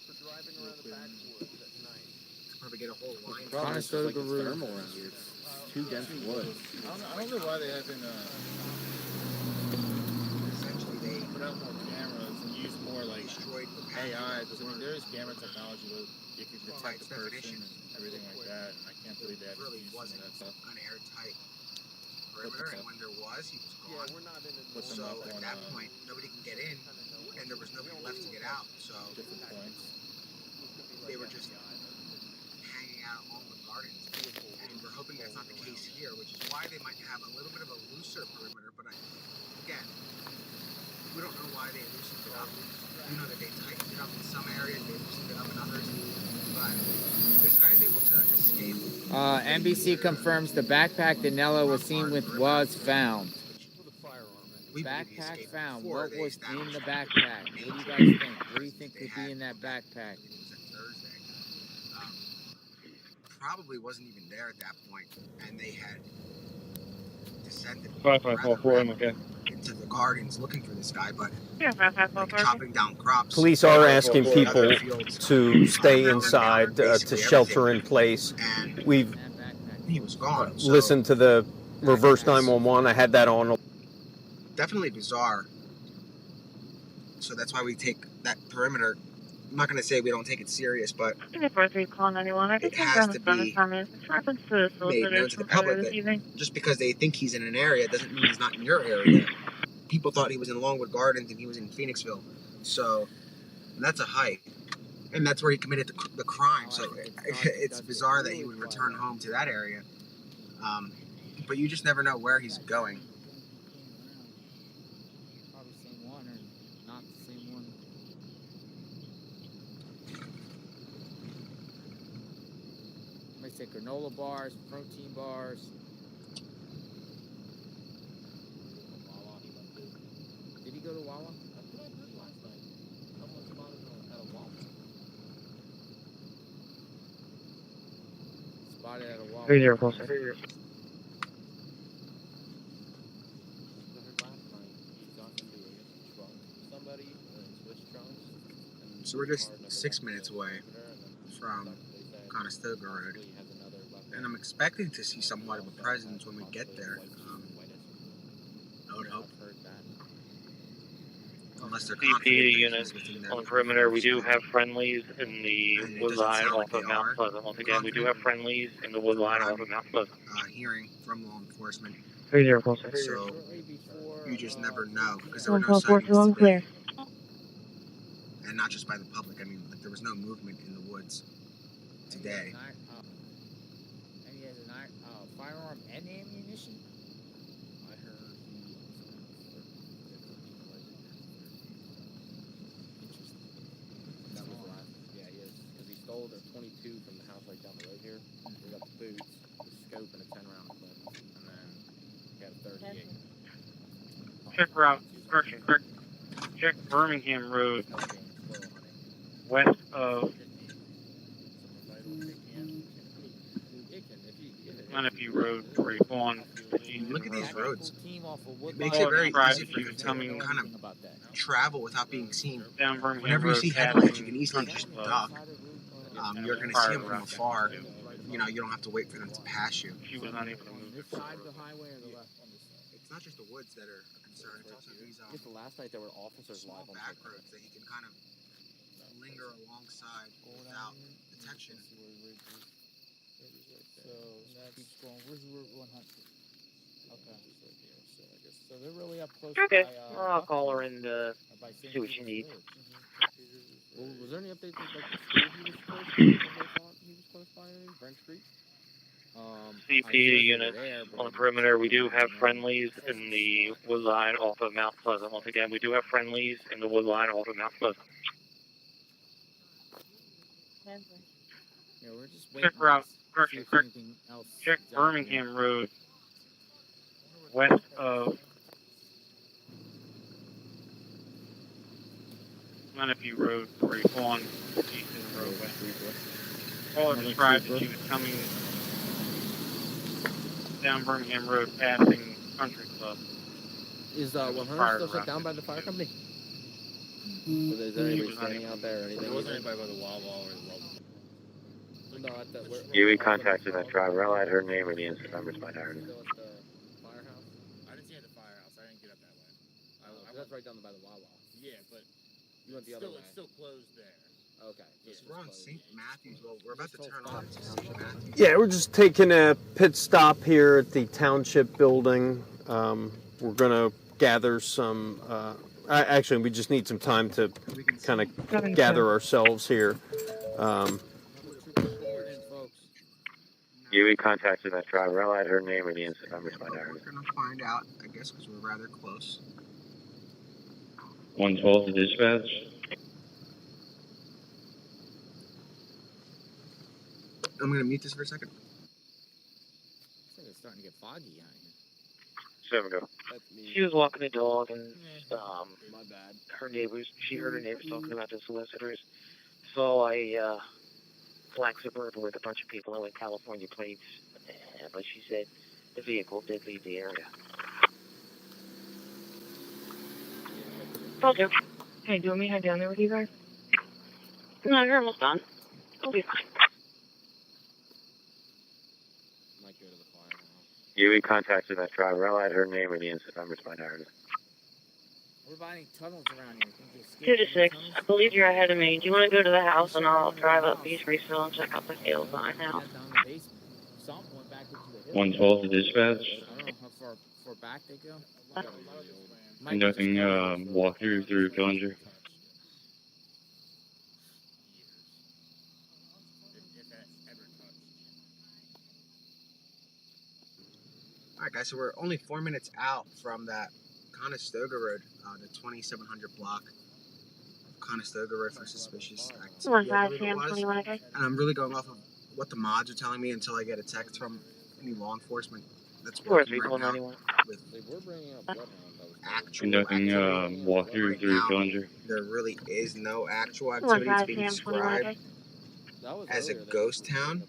for driving around the backwoods at night? Probably get a whole line. Kind of Like it's thermal around here. It's too dense wood. I don't know why they haven't Essentially, they put out more cameras and use more like destroyed the AI. Because I mean, there is camera technology where you can detect the person and everything like that. And I can't believe they haven't really used some of wasn't that stuff. an airtight perimeter, and when there was, he was gone. Yeah, we're not in a So at that point, nobody can get in, and there was nobody left to get out. So different points. They were just hanging out along the gardens, and we're hoping that's not the case here, which is why they might have a little bit of a looser perimeter. But again, we don't know why they loosened it up. We know that they tightened it up in some areas, they loosened it up in others. But this guy is able to escape. NBC confirms the backpack Danilo was seen with was found. Backpack found. What was in the backpack? What do you guys think? What do you think could be in that backpack? Thursday. Probably wasn't even there at that point, and they had descended 5544, I'm okay. into the gardens looking for this guy, but Yeah, 5544. chopping down crops. Police are asking people to stay inside, to shelter in place. We've He was gone. listened to the reverse 911. I had that on. Definitely bizarre. So that's why we take that perimeter. I'm not going to say we don't take it serious, but Call 91. I think it has to be it's reference to the made known solicitors to the from earlier public this evening. that just because they think he's in an area doesn't mean he's not in your area. People thought he was in Longwood Gardens and he was in Phoenixville. So that's a hike. And that's where he committed the crime. So it's bizarre that he would return home to that area. But you just never know where he's going. Probably the same one or not the same one. Somebody say granola bars, protein bars. Did he go to Wawa? That's what I heard last night. Someone spotted him at a Wawa. Spotted at a Wawa. 3046. So we're just 6 minutes away from Conestoga Road, and I'm expecting to see somewhat of a presence when we get there. I would hope. Unless they're CP units on the perimeter, we do have friendlies in the wood line off of Mount Pleasant. Once again, we do have friendlies in the wood line off of Mount Pleasant. Hearing from law enforcement. 3046. So you just never know, because there were no sightings today. Clear. And not just by the public. I mean, like, there was no movement in the woods today. And he has a firearm and ammunition? I heard That was last. Yeah, he is. Because he stole the 22 from the house right down the road here. We got the boots, the scope, and a 10-round clip. And then he had a 38. Check route, correction, correct. Check Birmingham Road, west of Menifee Road, where you're going. Look at these roads. It makes it very easy for you to kind of travel without being seen. Whenever you see headlights, you can easily just duck. You're going to see them from afar. You know, you don't have to wait for them to pass you. She was not able to move. This side of the highway or the left? It's not just the woods that are a concern. It's also these Just the last night there were officers small live on back roads that you can kind of linger alongside without detection. So that keeps going. Where's Route 100? Okay. So they're really up close Okay, by, I'll call her and by St. see what you Peter's need. Village. Well, was there any updates with like the school he was close to? They thought he was close by any? Brent Street? CP units on the perimeter, we do have friendlies in the wood line off of Mount Pleasant. Once again, we do have friendlies in the wood line off of Mount Pleasant. Yeah, we're just waiting. Check route, See correction, if correct. anything else Check is out there. Birmingham Road, west of Menifee Road, where you're going east of the road west. Caller described that she was coming down Birmingham Road, passing Country Club. Is 100 still shut down by the fire company? Is there anybody standing out there or anything? There wasn't anybody by the Wawa or the Wawa. No, at the... You contacted that driver. I'll add her name and the incident numbers by her. I didn't see her at the firehouse. I didn't get up that way. That's right down by the Wawa. Yeah, but you went the other way. It's still closed there. Okay. We're on St. Matthews. Well, we're about to turn off to St. Matthews. Yeah, we're just taking a pit stop here at the township building. We're going to gather some... actually, we just need some time to kind of gather ourselves here. You contacted that driver. I'll add her name and the incident numbers by her. We're going to find out, I guess, because we're rather close. 112 to dispatch. I'm going to mute this for a second. It's starting to get foggy out here. 7 go. She was walking the dog, and my bad. She heard her neighbors talking about the solicitors. Saw a black Suburban with a bunch of people in with California plates, but she said the vehicle did leave the area. Okay. Hey, do you want me to head down there with you guys? No, you're almost done. I'll be fine. Might go to the firehouse. You contacted that driver. I'll add her name and the incident numbers by her. We're finding tunnels around here. 2 to 6. I believe you're ahead of me. Do you want to go to the house and I'll drive up East Reesville and check out the field behind the house? 112 to dispatch. I don't know how far back they go. Conducting walkthrough through Dillinger. Alright guys, so we're only 4 minutes out from that Conestoga Road, the 2700 block of Conestoga Road for suspicious activity. And I'm really going off of what the mods are telling me until I get a text from any law enforcement that's working right now with actual Conducting walkthrough right through now, Dillinger. there really is no actual activity. It's being described as a ghost town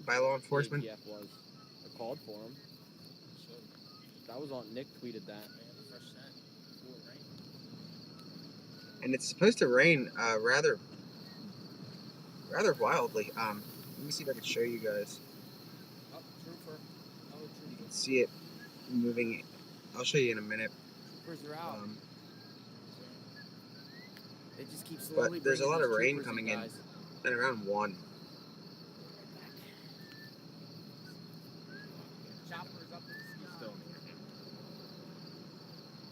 by law enforcement. I called for him. That was on Nick tweeted that. And it's supposed to rain rather wildly. Let me see if I can show you guys. You can see it moving. I'll show you in a minute. They just keep slowly but there's a lot of rain troopers coming and in guys. at around 1.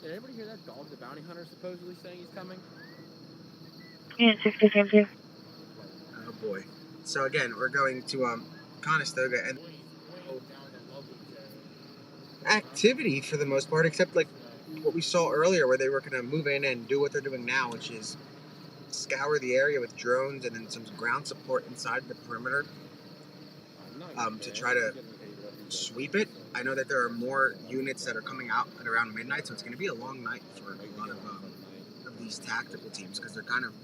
Did anybody hear that dog, the bounty hunter, supposedly saying he's coming? Yeah, 60 Oh boy. So again, we're going to Conestoga, and activity for the most part, except like what we saw earlier where they were going to move in and do what they're doing now, which is scour the area with drones and then some ground support inside the perimeter to try to sweep it. I know that there are more units that are coming out at around midnight, so it's going to be a long night for a lot of these tactical teams because they're kind of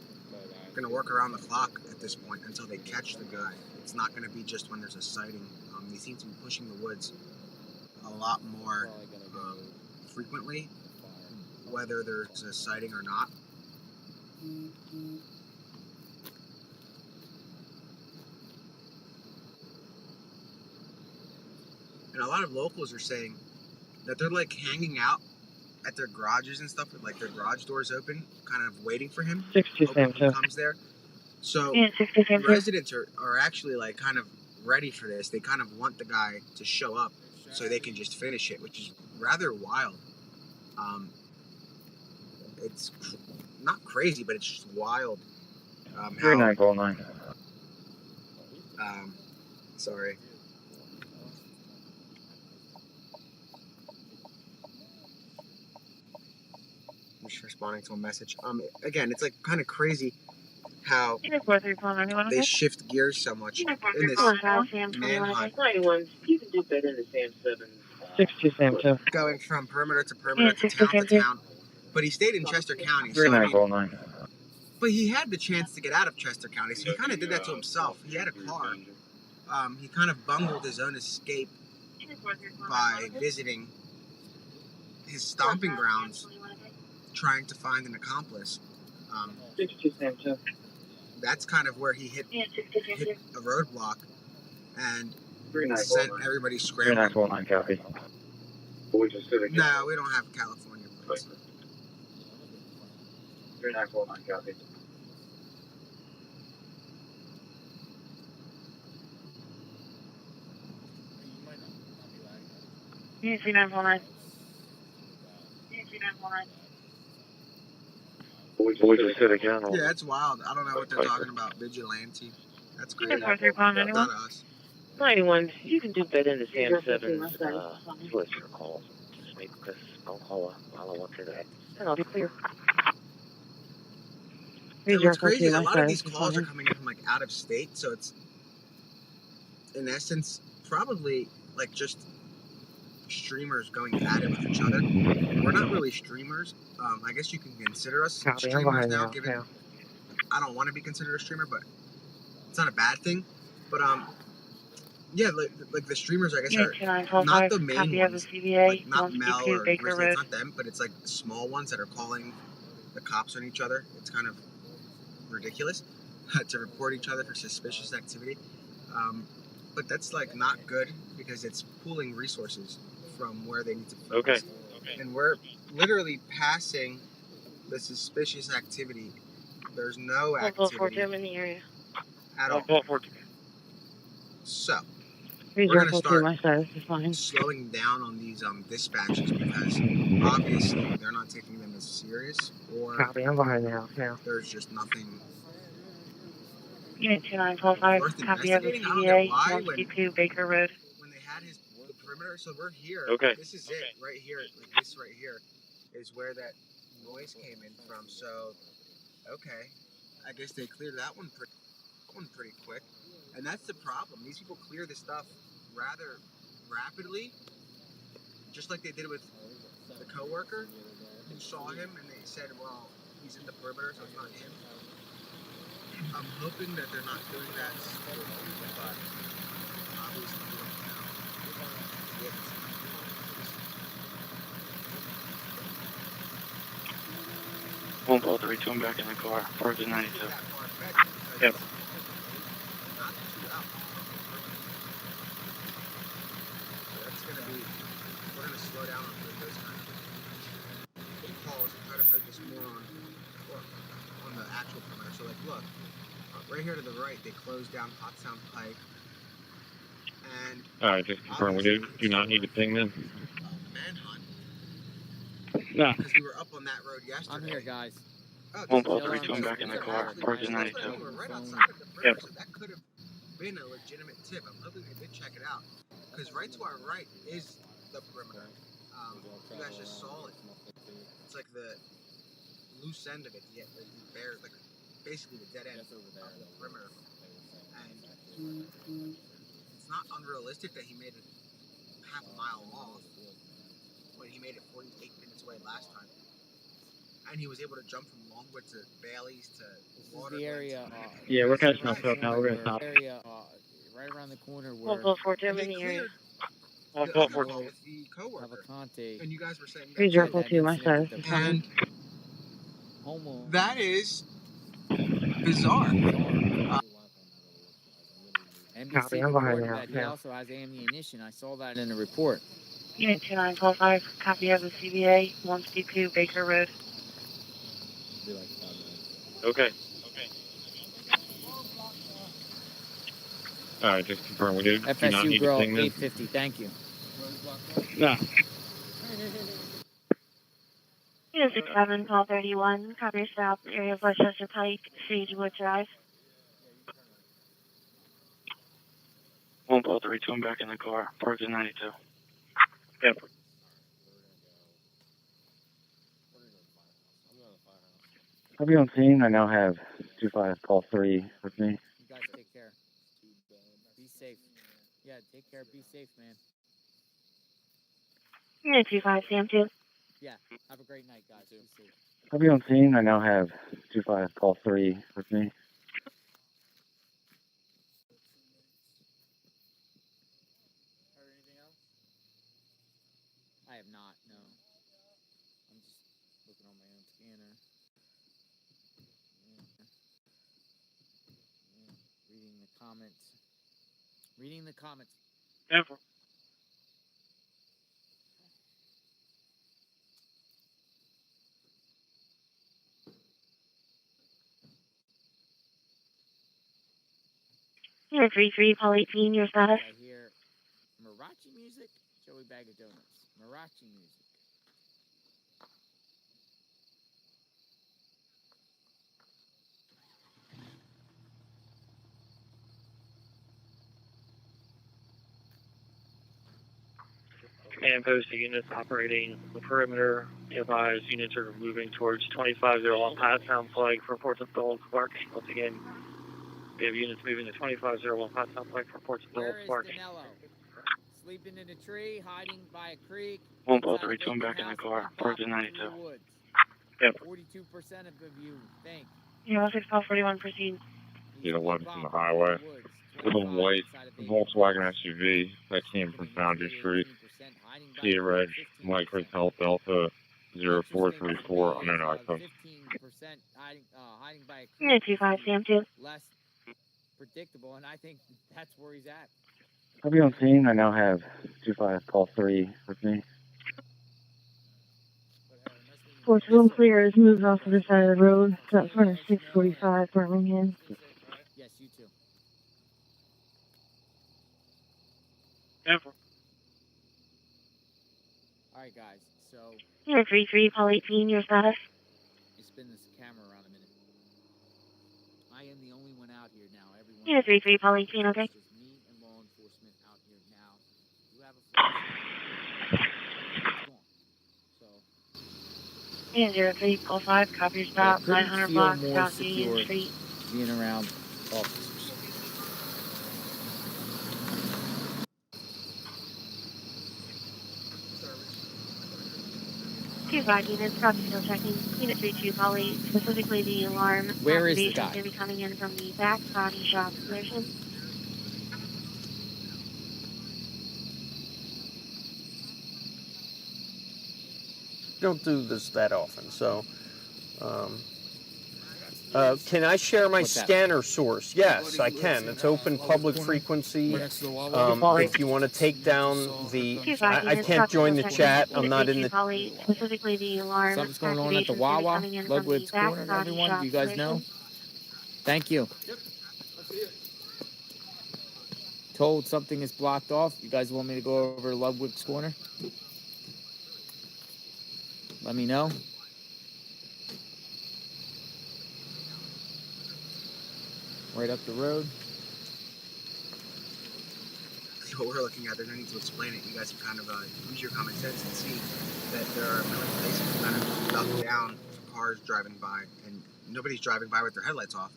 going to work around the clock at this point until they catch the guy. It's not going to be just when there's a sighting. They seem to be pushing the woods a lot more frequently, whether there's a sighting or not. And a lot of locals are saying that they're like hanging out at their garages and stuff with like their garage doors open, kind of waiting for him. 62 hoping he comes there. So Yeah, 62 residents are actually like kind of ready for this. They kind of want the guy to show up so they can just finish it, which is rather wild. It's not crazy, but it's just wild. 3909. Sorry. I'm just responding to a message. Again, it's like kind of crazy how they shift gears so much in this manhunt. You can do better than Sam 7. 62 Going from perimeter to perimeter to town to town. But he stayed in Chester County. So 3909. but he had the chance to get out of Chester County, so he kind of did that to himself. He had a car. He kind of bungled his own escape by visiting his stomping grounds, trying to find an accomplice. That's kind of where he hit a roadblock and sent everybody scrambling. 3949 copy. No, we don't have California plates. 3949 copy. Unit 3949. Boise City County. Yeah, it's wild. I don't know what they're talking about. Vigilante. That's crazy. Unit 43 Not us. 91, you can do better than Sam 7's solicitor calls. Just make this phone call while I want today. And I'll be clear. And what's crazy is a lot of these calls are coming in from like out of state, so it's in essence probably like just streamers going at it with each other. We're not really streamers. I guess you can consider us streamers now, given I don't want to be considered a streamer, but it's not a bad thing. But yeah, like the streamers, I guess, are not the main ones. Like not Mel or Grizzly, it's not them, but it's like the small ones that are calling the cops on each other. It's kind of ridiculous to report each other for suspicious activity. But that's like not good because it's pooling resources from where they need to focus. Okay. And we're literally passing the suspicious activity. There's no activity in the area. at all. 1242. So we're going to start Is slowing down on these dispatches because obviously they're not taking them as serious, or Copy, I'm behind the house now. there's just nothing Unit 2945, worth copy of the investigating. I don't get CVA, why 152 Baker Road. when they had the perimeter. So we're here. Okay. This is it right here. Like this right here is where that noise came in from. So okay, I guess they cleared that one pretty quick. And that's the problem. These people clear this stuff rather rapidly, just like they did with the coworker who saw him and they said, well, he's in the perimeter, so it's not him. I'm hoping that they're not doing that still, but obviously we don't know yet. One ball 32, I'm back in the car. Parked at 92. Yep. We're going to slow down on those kind of calls and try to focus more on the actual perimeter. So, like, look, right here to the right, they closed down Pottstown Pike. And Alright, just confirm. We do not need to ping them. Manhunt. No. Because we were up on that road yesterday. I'm here, guys. Oh, One ball 32, I'm back in the car. Parked at 92. We were right outside of the perimeter, so that could have been a legitimate tip. I'm hoping they did check it out. Because right to our right is the perimeter. You guys just saw it. It's like the loose end of it. Yeah, the bare, like basically the dead end of the perimeter. And it's not unrealistic that he made it half a mile off when he made it 48 minutes away last time. And he was able to jump from Longwood to Bailey's to Water. The area. Yeah, we're catching up now. We're going to stop. Area, right around the corner where. 1242 in the area. With the coworker. Cavalcante. And you guys were saying that. 3042, my side. And that is bizarre. NBC reported that he also has ammunition. I saw that in the report. Unit 2945, copy of the CVA, 152 Baker Road. Okay. Alright, just confirm. We do not FSU need girl to ping them. 850. Thank you. No. Unit 67, call 31, copy south, area of Westchester Pike, Sagewood Drive. One ball 32, I'm back in the car. Parked at 92. Yep. I'll be on scene. I now have 25 call 3 with me. You guys take care. Be safe. Yeah, take care. Be safe, man. Unit 25, Sam 2. Yeah. Have a great night, guys. Be safe. I'll be on scene. I now have 25 call 3 with me. Heard anything else? scanner. Reading the comments. Reading the comments. Denver. Here, 33, Paul 18, your status. I hear Marachi music, Joey Bag of Donuts. Marachi music. Command post to units operating the perimeter. Advise units are moving towards 2501 Pottstown flag for reports of Gold Park. Once again, we have units moving to 2501 Pottstown flag for reports of Gold Where is Park. Danilo? Sleeping in a tree, hiding by a creek. 1.3, I'm back in the car. Virgin 92. 42% of you think. Yeah, 6 Paul 41, proceed. You know, one from the highway. Little white Volkswagen SUV that came from Foundry Street. Kia Red, Mike Hotel Delta 0434 on an iPhone. 15% hiding by a creek. Yeah, 25, Sam 2. Less predictable, and I think that's where he's at. I'll be on scene. I now have 25 Paul 3 with me. 421 clear is moved off to the side of the road. That's front of 645 Birmingham. Yes, you too. Denver. Alright, guys, so. Here, 33, Paul 18, your status. You spin this camera around a minute. I am the only one out here now. Everyone. Here, 33, Paul 18, okay. It's just me and law enforcement out here now. You have a flash. It's gone. So. Yeah, 03, Paul 5, copy your stop, 900 block, South Union Street. Being around officers. Two 5 units, copy still checking. Unit 32, Paul 8, specifically the alarm. Where is the guy? Going to be coming in from the back body shop position. Don't do this that often, so can I share my scanner source? Yes, I can. It's open public frequency. If you want to take down the, I can't join the chat. I'm not in the. Specifically the alarm. Something's going on at the Wawa, Ludwig's Corner, everyone. Do you guys know? Thank you. Told something is blocked off. You guys want me to go over to Ludwig's Corner? Let me know. Right up the road. What we're looking at, there's no need to explain it. You guys can kind of use your common sense and see that there are many places kind of locked down for cars driving by, and nobody's driving by with their headlights off.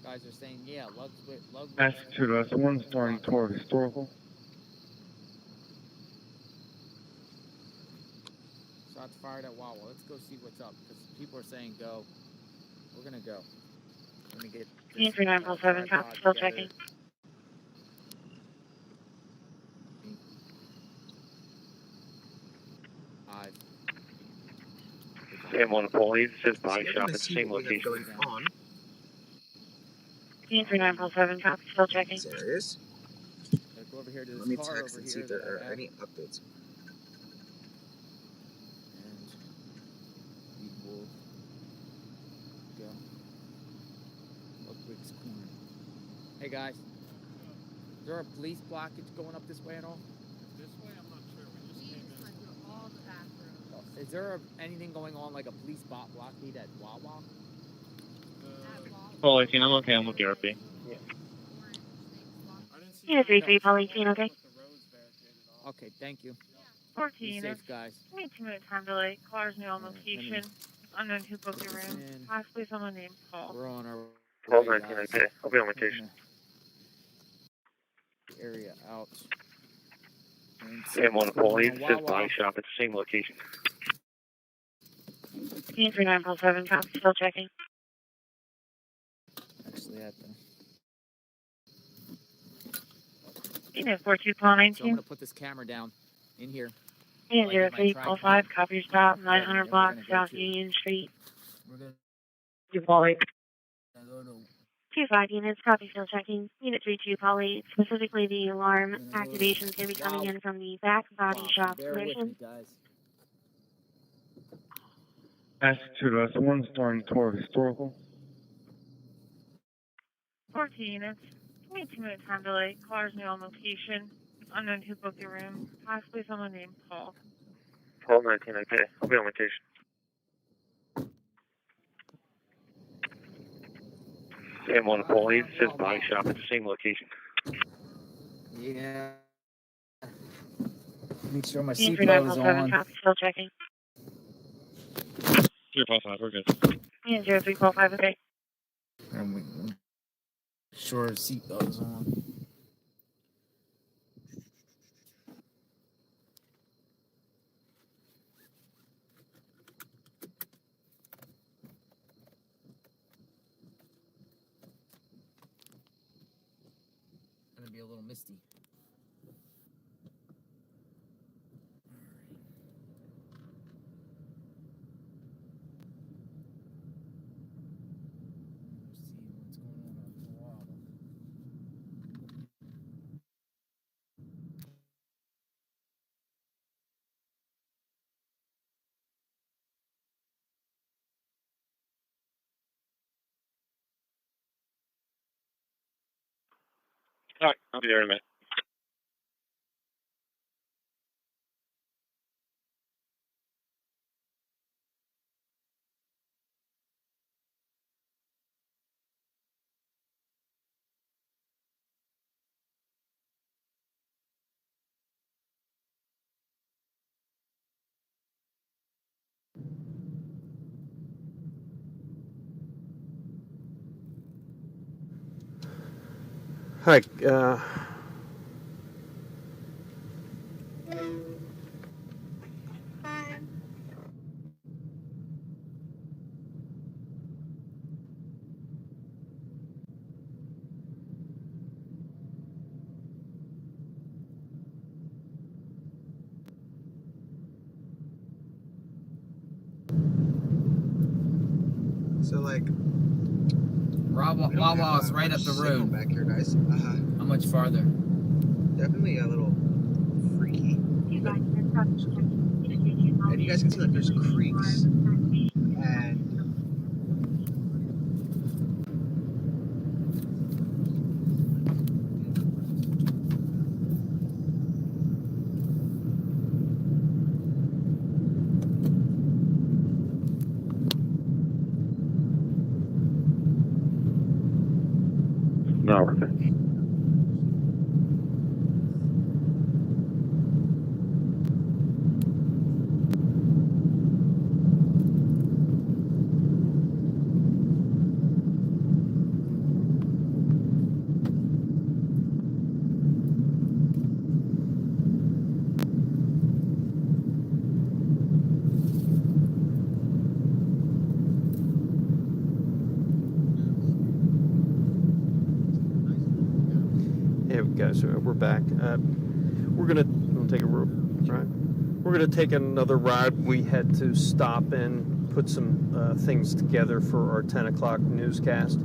Guys are saying, yeah, Ludwig. Massachusetts, one starting toward historical. Shots fired at Wawa. Let's go see what's up, because people are saying go. We're going to go. Let me get this. 3947, copy, still checking. Sam 1 police, just body shop at the same location. 3947, copy, still checking. Serious? Go over here to this Let me car text over and see here if there that I are have. any updates. And we will go. Ludwig's Corner. Hey guys, is there a police blockage going up this way at all? This way, I'm not sure. We just came in. All the back roads. Is there anything going on like a police blockade at Wawa? Paul 18, I'm okay. I'm with the RP. Yeah. Yeah, 33, Paul 18, okay. Okay, thank you. 14, Be safe, guys. 2-minute time delay. Car's new on location. Unknown who booked your room. Possibly someone named Paul. We're on our Paul way, 19, guys. okay. I'll be on location. Area out. Sam 1 police, just body shop at the same location. 3947, copy, still checking. Actually, at the. Unit 42, Paul 19. So I'm going to put this camera down. In here. And 0345, copy your stop, 900 block South Union Street. We're gonna 2 Polly. go to 25 units, copy still checking. Unit 32 Polly. Specifically, the alarm activation is going to be coming in from the back body shop bear with me, position. guys. Attitude S1, starting toward historical. 14 units. 22 minute time delay. Caller's new on location. Unknown who booked your room. Possibly someone named Paul. 1219, okay. I'll be on location. Same one, Paulie. It says body shop at the same location. Yeah. Make sure my And seatbelt is 3947, on. copy still checking. 355, we're good. And 0345, okay. And we sure seatbelt is on. Gonna be a little misty. All right, I'll be there in a minute. Hi. So like, Wawa's right up the road. Back here, guys. How much farther? Definitely a little freaky. And you guys can see like there's creeks and No, we're good. Hey guys, we're back. We're gonna take a right. We're gonna take another ride. We had to stop and put some things together for our 10 o'clock newscast.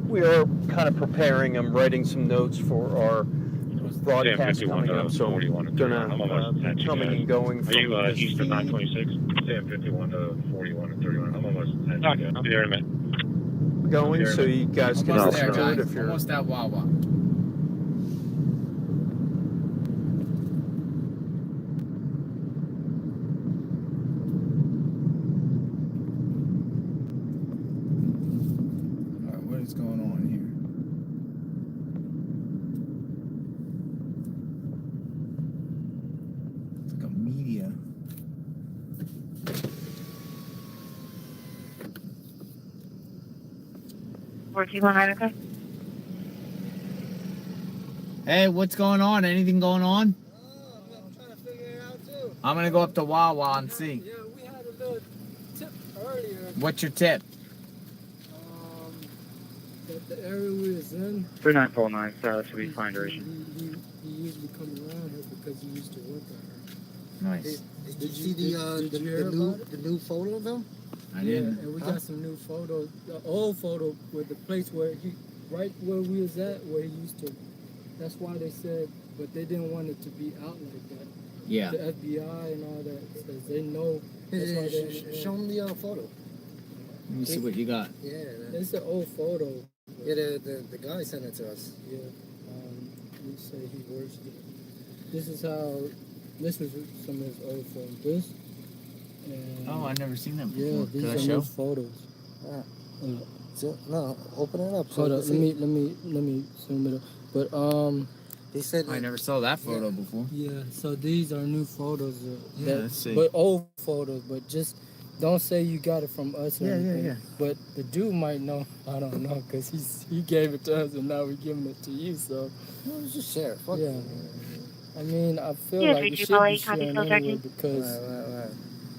We are kind of preparing. I'm writing some notes for our broadcast coming up. So I'm gonna be coming and going from this East of 926? Sam 51 to 41 and 31. I'm almost at you. I'll be there in a minute. going, so you guys can listen to it if you're almost at Wawa. Alright, what is going on here? It's like a media. Okay. Hey, what's going on? Anything going on? I'm trying to figure it out too. I'm gonna go up to Wawa and see. Yeah, we had a little tip earlier. What's your tip? That the area we was in. 3949, should be fine duration. He usually because he used to work on her. Nice. Did you see the new photo of him? I didn't. Yeah, and we got some new photos. The old photo with the place where right where we was at, where he used to. That's why they said, but they didn't want it to be out like that. Yeah. The FBI and all that says they know. That's why they show him the photo. Let me see what you got. Yeah, it's an old photo. Yeah, the guy sent it to us. Yeah, he say he works there. This is some of his old photos. This. And Oh, I've never seen them before. Yeah, these are new photos. No, open it up. Hold up, let me zoom it up. But they said I never saw that photo before. Yeah, so these are new photos. Let's see. But old photos. But just don't say you got it from us. Or anything. Yeah. But the dude might know. I don't know because he gave it to us and now we're giving it to you. So just share it. Fuck yeah. I mean, I feel Yes, like we you do should Polly. be Copy, sharing still anyway checking. because. Right.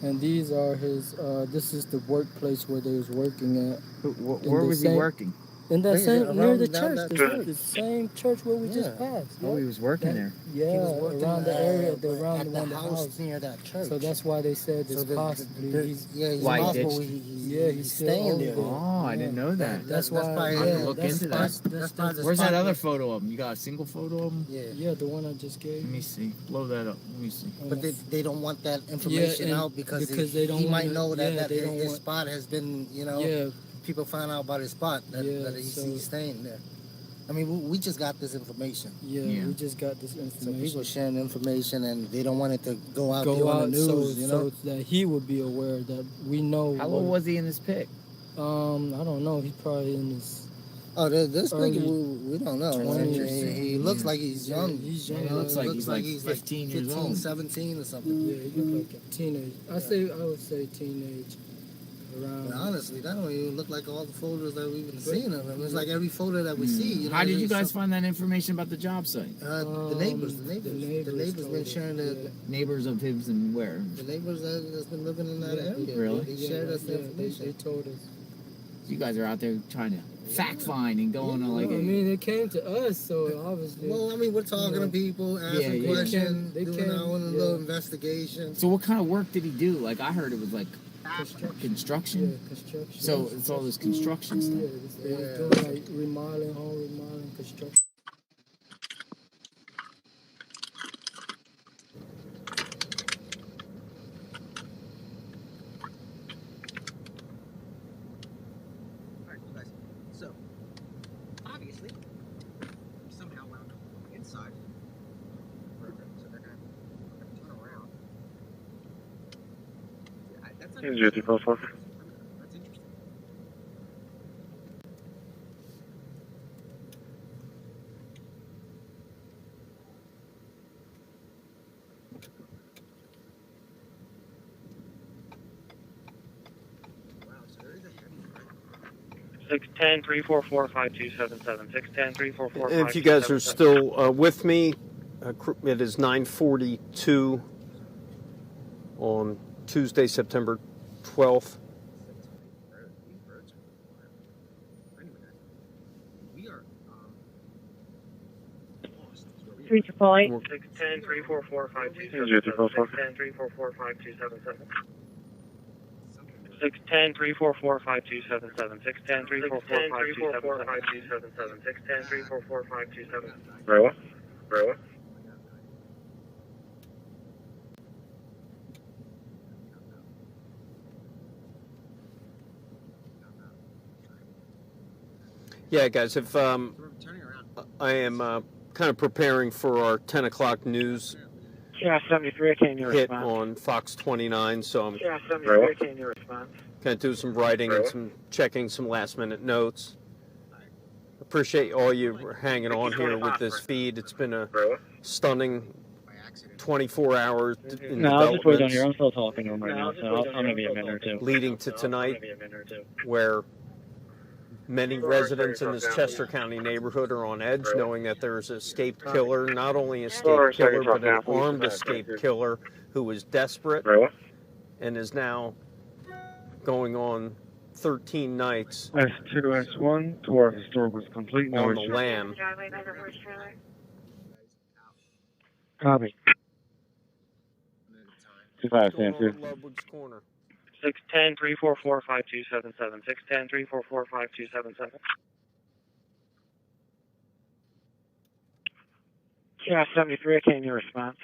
And these are his. This is the workplace where they was working at. Where was he working? In that same near the church, church. the same church where we just passed. Oh, he was working there. Yeah, He was working around the area, around at the the house near that church. So that's why they said it's possibly he's possible. He's staying there. Oh, I didn't know that. That's why I have to look into that. Where's that other photo of him? You got a single photo of him? Yeah, the one I just gave. Let me see. Blow that up. Let me see. But they don't want that information out because they don't he might know that they don't his want, spot has been, people found out about his spot that he's staying there. I mean, we just got this information. Yeah, we just got this information. So people sharing information and they don't want it to go out on the news, so that he would be aware that we know. How old was he in this pic? I don't know. He's probably in his. Oh, this pic, we don't know. He looks like he's young. He's young. He looks like he's 15 years old. 17 or something. Yeah, he looks like a teenage. I would say teenage. But honestly, that don't even look like all the photos that we've been seeing of him. It's like every photo that we see. How did you guys find that information about the job site? The neighbors been sharing the neighbors of his and where? The neighbors that's been living in that area. Really? They shared us the information. They told us. You guys are out there trying to fact find and going on like. I mean, it came to us, so obviously. Well, I mean, we're talking to people, asking questions, doing our own little investigation. So, what kind of work did he do? Like, I heard it was like. Construction? Yeah, construction. So it's all this construction stuff. Yeah, doing like remodeling, home remodeling, construction. Alright, you guys. So, obviously, somehow wound up inside. So they're gonna turn around. That's not That's interesting. Wow, so there is a heavy front. 610-344-5277. 610-344-5277. If you guys are still with me, it is 9:42 on Tuesday, September 12th. We are lost. 610-344-5277. 610-344-5277. 610-344-5277. 610-344-5277. Very well. Very well. Yeah, guys, if I am kind of preparing for our 10 o'clock news Yeah, 73, can you hit respond? on Fox 29, so I'm Yeah, 73, can you respond? going to do some writing and some checking some last-minute notes. Appreciate all you hanging on here with this feed. It's been a stunning 24 hours in No, I'll just wait on developments here. I'm still talking to him right now, so I'm going to be a minute or two. leading to tonight, where many residents in this Chester County neighborhood are on edge, knowing that there's an escaped killer, not only an escaped killer, but an armed escaped killer who was desperate and is now going on 13 nights S2, S1, to our historical is complete. No on the issue. lam. Driveway by the horse trailer. Copy. 25 going on Sanford. at Lovewood's Corner? 610-344-5277. 610-344-5277. Yeah, 73, I can't hear your response.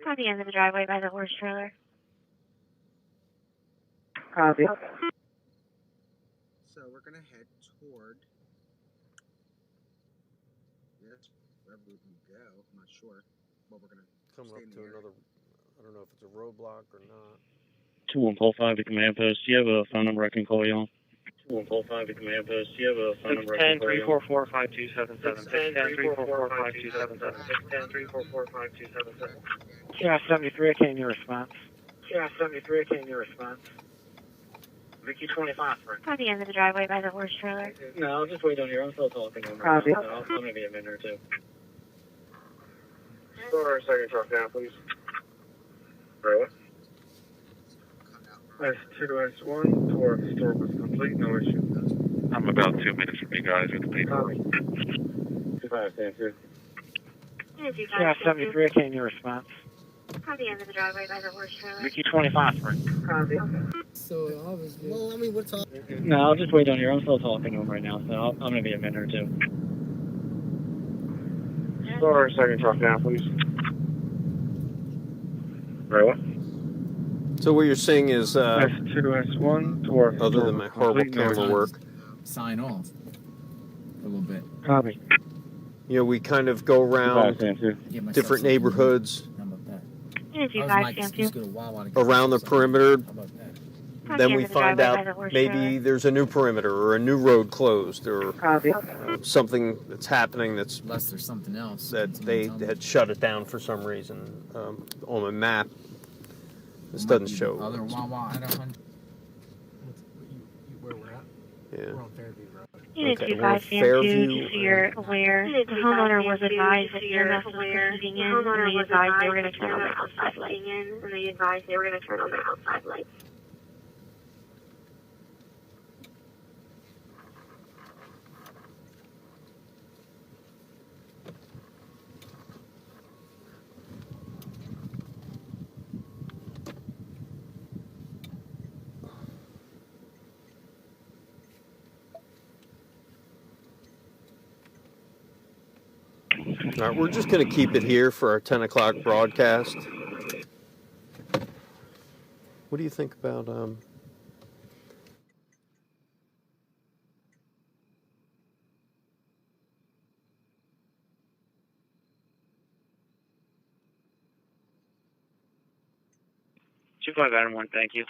At the end of the driveway by the horse trailer. Copy. So we're gonna head toward wherever we can go. I'm not sure, but we're gonna Coming up to another, I don't know if it's a roadblock or not. 2145 to command post. Do you have a phone number I can call you on? 2145 to command post. Do you have a phone number I can call you on? 610-344-5277. 610-344-5277. 610-344-5277. Yeah, 73, I can't hear your response. Yeah, 73, I can't hear your response. Vicky 25, Frank. At the end of the driveway by the horse trailer. No, I'll just wait on here. I'm still talking. Copy. I'm going to be a minute or two. Store second truck down, please. Very well. S2S1, tour store was complete, no issue. I'm about 2 minutes from you guys with the paperwork. 25 Sanford. Yeah, 73, I can't hear your response. At the end of the driveway by the horse trailer. Vicky 25, Frank. So obviously. Well, I mean, we're talking. No, I'll just wait on here. I'm still talking to him right now, so I'm going to be a minute or two. Store second truck down, please. Very well. So what you're saying is, S2S1, tour. other than my horrible camera work, Sign off a little bit. Copy. you know, we kind of go around different neighborhoods around the perimeter. Then we find out maybe there's a new perimeter or a new road closed or something that's happening that's Unless there's something else. that they had shut it down for some reason. On the map, this doesn't show. Other Wawa at 100. Where we're at? Yeah. We're on Fairview Road. Unit Okay, 25 Fairview, just so you're aware, the homeowner was advised that EMS was proceeding in, and they advised they were going to turn on the outside lights. And they advised they were going to turn on the outside lights. All right, we're just going to keep it here for our 10 o'clock broadcast. What do you think about 25 Adam 1, thank you.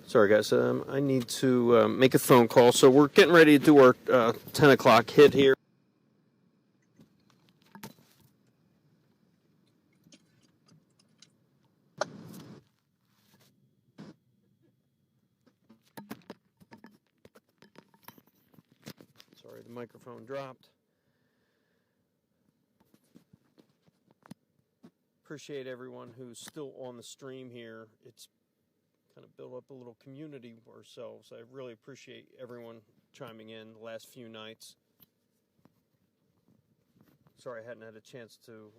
Sorry, guys. I need to make a phone call. So we're getting ready to do our 10 o'clock hit here. Sorry, the microphone dropped. Appreciate everyone who's still on the stream here. It's kind of built up a little community ourselves. I really appreciate everyone chiming in the last few nights. Sorry I hadn't had a chance to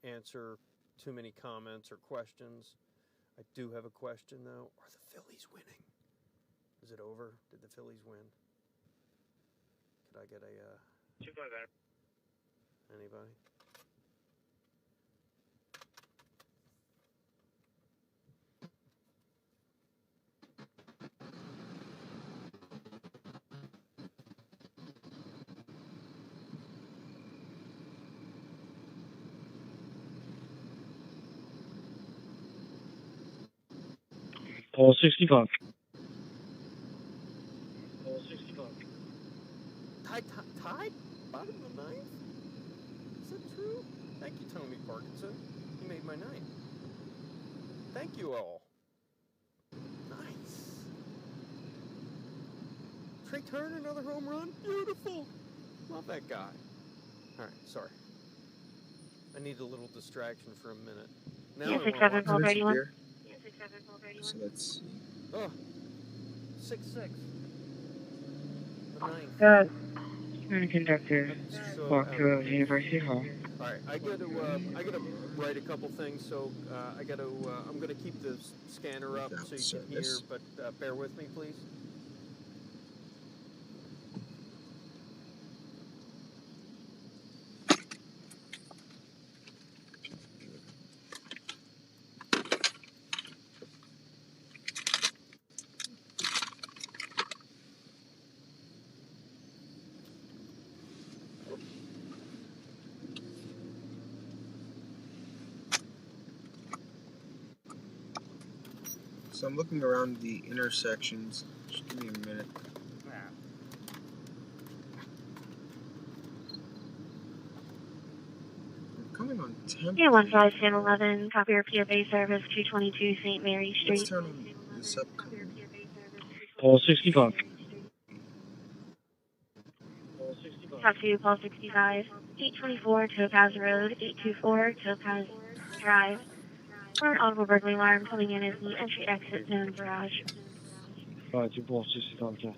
answer too many comments or questions. I do have a question though. Are the Phillies winning? Is it over? Did the Phillies win? Could I get a 25 Adam. anybody? Paul 65. Paul 65. Tied? Bottom of the ninth? Is that true? Thank you, Tony Parkinson. You made my night. Thank you all. Nice. Trey Turner, another home run. Beautiful. Love that guy. All right, sorry. I need a little distraction for a minute. Now Yes, I 67 wanna watch 431. So let's see. Oh, 6-6. The ninth. Good. And conductor, walk through University Hall. All right, I gotta write a couple things, so I'm gonna keep the scanner up so you can hear, but bear with me, please. So I'm looking around the intersections. Just give me a minute. I'm coming on 10. Yeah, 15711, copy your PFA service 222 St. Mary Street. Let's turn on this up. Paul 65. Talk to Paul 65, 824 Topaz Road, 824 Topaz Drive. For an audible burglary alarm coming in as the entry-exit zone garage. 5 to Paul 65. Give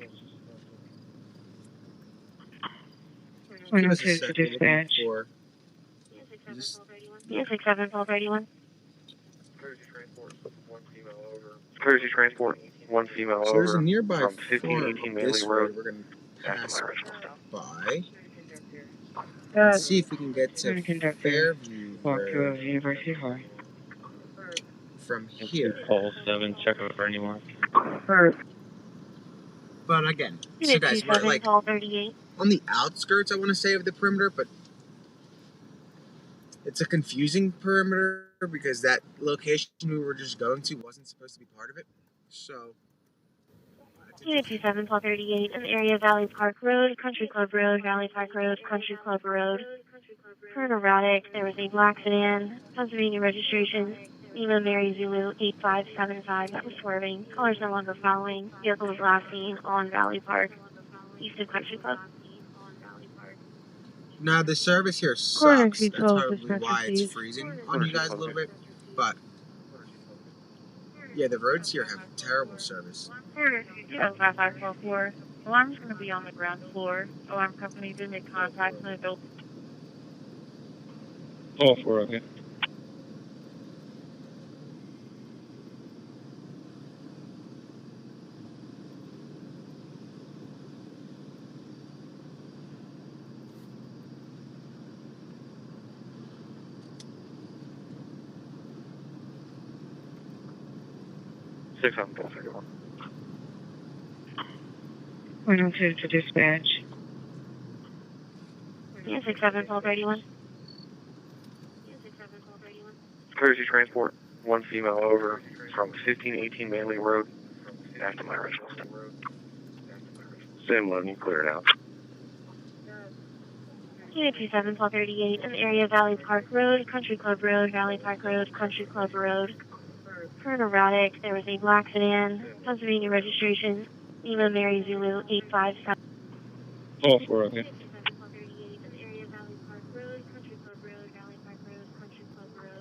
us a sec. We're looking for. Yeah, 67 Paul 31. Courtesy transport, one female So there's a over nearby from farm 1518 up Manley this Road. road. We're going to pass by. Good. Let's see if we can get to Fairview Walk through Road University Hall. from here. Paul 7, check out for anyone. But again, so Unit guys, we're 27 like Paul 38. on the outskirts, I want to say, of the perimeter, but it's a confusing perimeter because that location we were just going to wasn't supposed to be part of it. So. Unit 27 Paul 38 in the area of Valley Park Road, Country Club Road, Valley Park Road, Country Club Road. For an erratic, there was a black sedan, Pennsylvania registration, Lima Mary Zulu 8575 that was swerving. Colors no longer following. Vehicle was last seen on Valley Park, east of Country Club. Now the service here sucks. That's probably why it's freezing on you guys a little bit. But yeah, the roads here have terrible service. Yeah, 5544. Alarm's going to be on the ground floor. Alarm company did make contact with an adult. Paul 4, okay. Six on Paul 31. 102 to dispatch. Yeah, 67 Paul 31. Courtesy transport, one female over from 1518 Manley Road. After my original stop. Same loading, clear it out. Unit 27 Paul 38 in the area of Valley Park Road, Country Club Road, Valley Park Road, Country Club Road. For an erratic, there was a black sedan, Pennsylvania registration, Lima Mary Zulu 857. Paul 4, okay.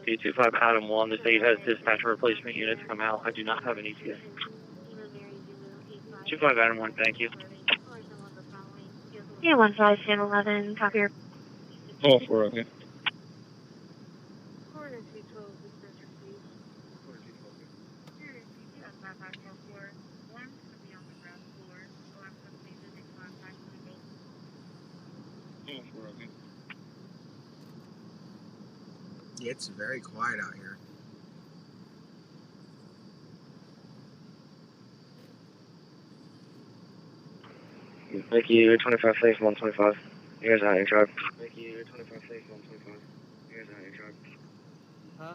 825 Adam 1, the state has dispatch replacement units come out. I do not have an ETA. 25 Adam 1, thank you. Yeah, 15711, copy your. Paul 4, okay. Yeah, it's very quiet out here. Thank you, 25 safe, 125. Here's how you drive. Thank you, 25 safe, 125. Here's how you drive. Huh?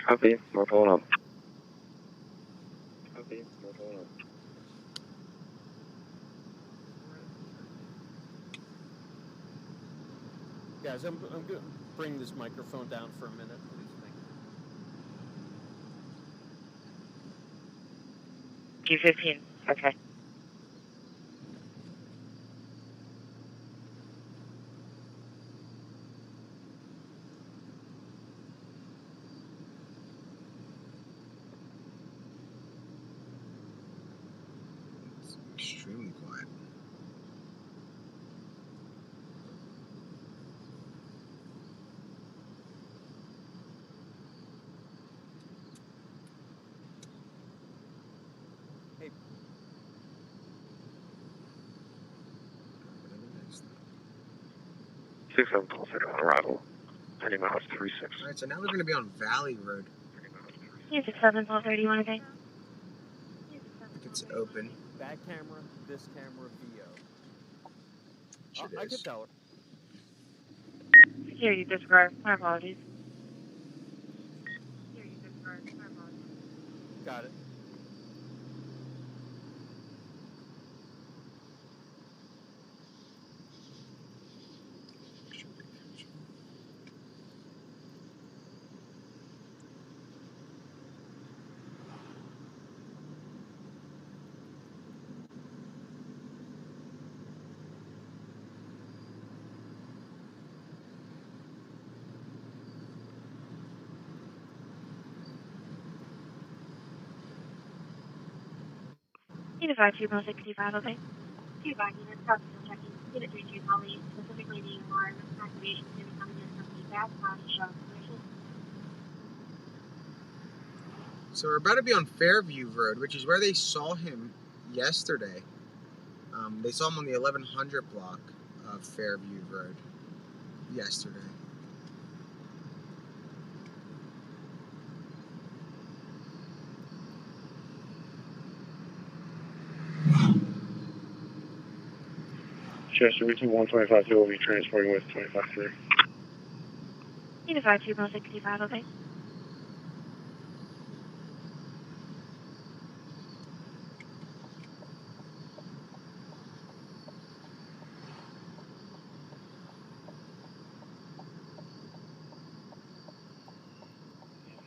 Copy, we're pulling up. Copy, we're pulling up. Guys, I'm going to bring this microphone down for a minute. Q15, okay. Extremely quiet. Hey. 67 on arrival. 90 miles 36. Alright, so now we're going to be on Valley Road. 67-1230, you want to go? It's open. Back camera, this camera, VO. Should I could tell her. Security disregard. My apologies. Got it. Unit 5265, okay. 2 back units, stop still checking. Unit 32 Polly, specifically the alarm activation is going to be coming in from the back pass shop position. So we're about to be on Fairview Road, which is where they saw him yesterday. They saw him on the 1100 block of Fairview Road yesterday. Chester, reaching 125 will be transporting with 25-3. Unit 5265, okay.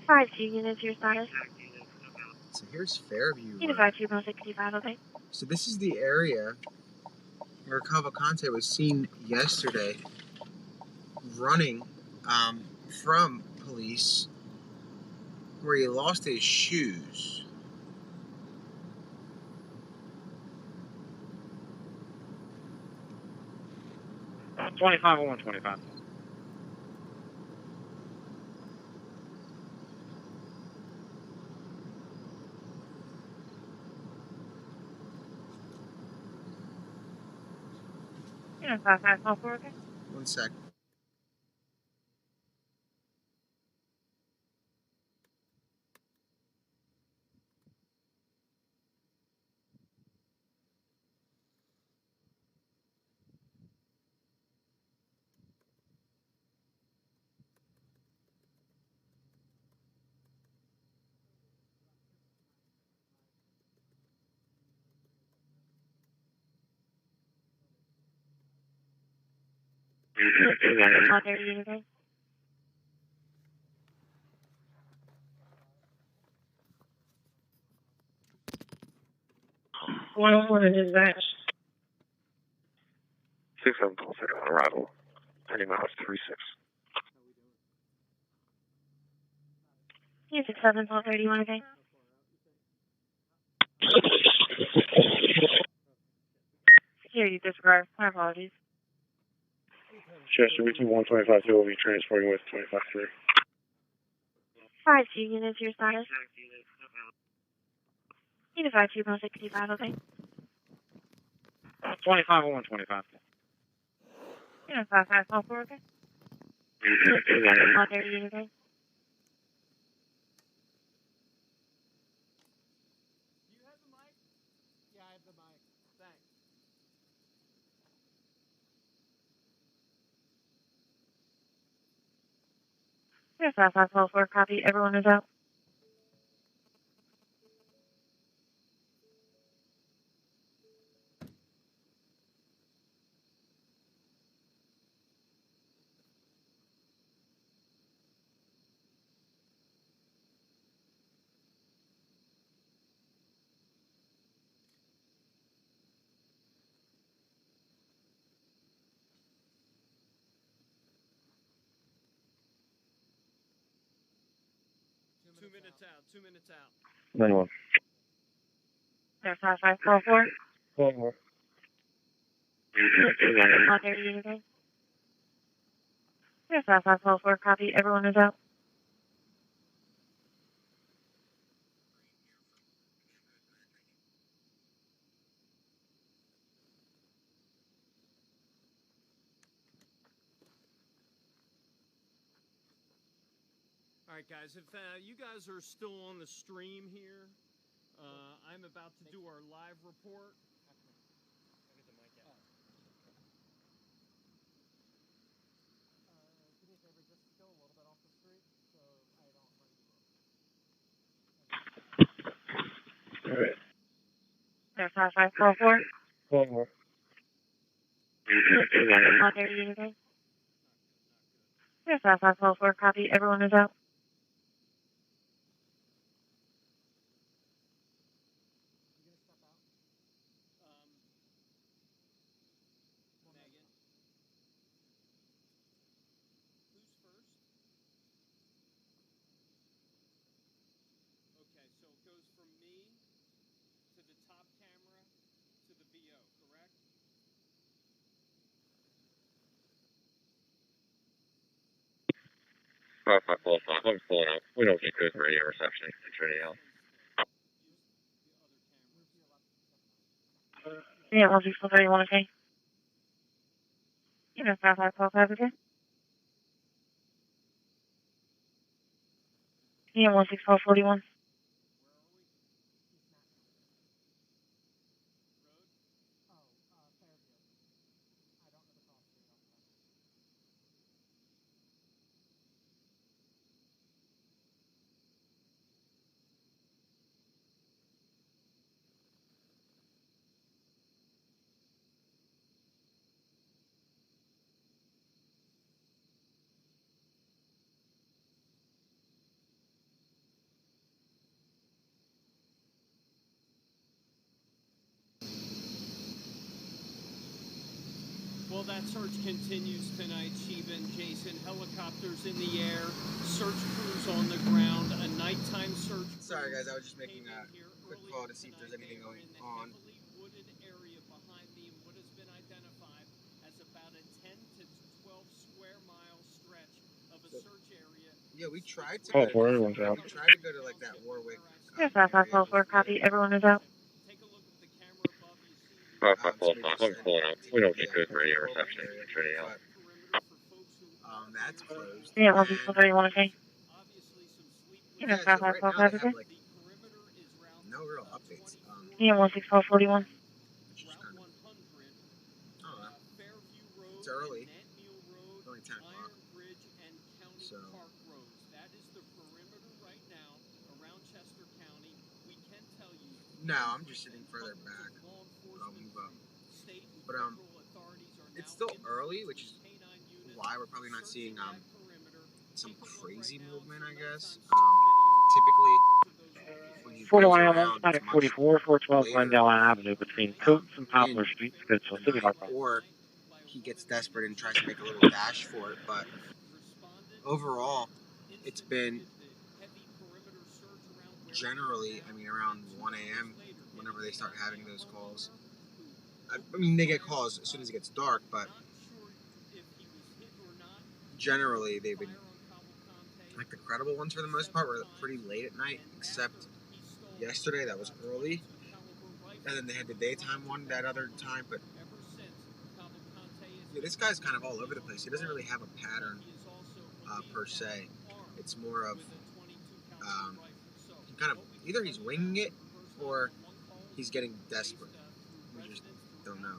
Five two units, your status. So here's Fairview Unit Road. 5265, okay. So this is the area where Cavalcante was seen yesterday running from police, where he lost his shoes. Uh, 25 or 125. Unit 5544, okay. 1 sec. Hot 30 unit, okay. What is that? 67 on arrival. 90 miles 36. Unit 67-1230, you want to go? Security disregard. My apologies. Chester, reaching 125 will be transporting with 25-3. 5 2 units, your status. Unit 5265, okay. 25 or 125. Unit 5544, okay. Hot 30 unit, okay. Yeah, I have the mic. Thanks. Unit 5544, copy. Everyone is out. Two minutes out. 91. Unit 5544. Hot 30 unit. Yes, 5544, copy. Everyone is out. All right, guys, if you guys are still on the stream here, I'm about to do our live report. Yes, 5544. Hot 30 unit. Yes, 5544, copy. Everyone is out. Okay, so it goes from me to the top camera to the VO, correct? 5545, I'm pulling up. We don't get good radio reception in Trinity Health. Yeah, 16431, okay. You know, 5545, okay. Yeah, 16441. Well, that search continues tonight, Sheba and Jason. Helicopters in the air, search crews on the ground, a nighttime search. Sorry, guys, I was just making a quick call to see if there's anything going on. Wooded area behind me in what has been identified as about a 10 to 12 square mile stretch of a search area. Yeah, we tried to Oh, go for everyone's out. we tried to go to like that Warwick. Yes, 5544, copy. Everyone is out. Take a look at the camera above you. See 5545, I'm pulling up. We don't get good radio reception in Trinity Health. That's closed. Yeah, 16431, okay. You know, Yeah, so right now 5545, they okay. have like no real updates. Yeah, 16441. Which is kind of, I don't know. It's early. It's only 10 o'clock. So. No, I'm just sitting further back. But I'll move up. But it's still early, which is why we're probably not seeing some crazy movement, I guess. Typically, when he 41 goes Allen, around, it's much 44, 412 later, Glendale Avenue between Coates and Poplar Streets, Pittsville City, Park. or he gets desperate and tries to make a little dash for it. But overall, it's been generally, I mean, around 1 a.m. whenever they start having those calls. I mean, they get calls as soon as it gets dark, but generally they've been, like, the credible ones for the most part were pretty late at night, except yesterday, that was early. And then they had the daytime one that other time, but yeah, this guy's kind of all over the place. He doesn't really have a pattern per se. It's more of he kind of either he's winging it or he's getting desperate. We just don't know.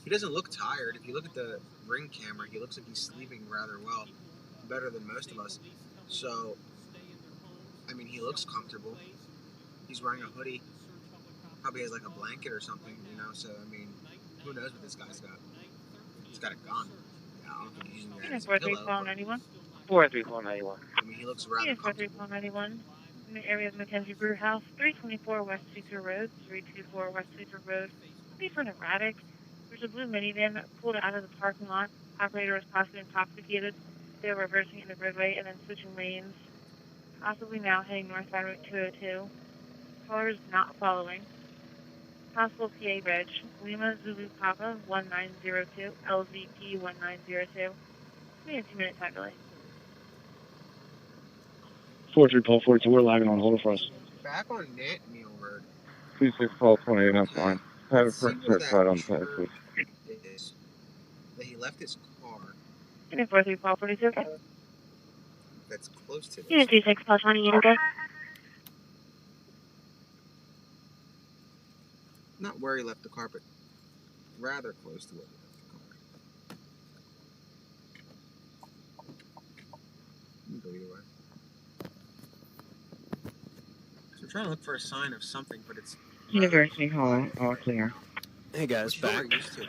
He doesn't look tired. If you look at the ring camera, he looks like he's sleeping rather well, better than most of us. So, I mean, he looks comfortable. He's wearing a hoodie. Probably has like a blanket or something, you know. So, I mean, who knows what this guy's got? He's got a gun. Yeah, I don't think he's using that as a pillow. 43491. 43491. I mean, he looks rather comfortable. 43491. In the area of Mackenzie Brew House, 324 West Cecil Road, 324 West Cecil Road. Pretty sort of erratic. There's a blue minivan that pulled out of the parking lot. Operator was possibly intoxicated. They were reversing in the roadway and then switching lanes. Possibly now heading northbound Route 202. Caller is not following. Possible PA Reg, Lima Zulu Papa 1902, LZP 1902. We have a 2-minute time delay. 43 Paul 42, we're lagging on. Hold it for us. Back on Nantmeal Road. 26 Paul 28, that's fine. Have a See print where certified that on site, trigger please. is? That he left his car. Unit 43 Paul 42. That's close to this. Unit 26 Paul 20, Indigo. Not where he left the car, but rather close to where he left the car. You can go either way. So we're trying to look for a sign of something, but it's University Hall, all clear. Hey guys, back. Used to.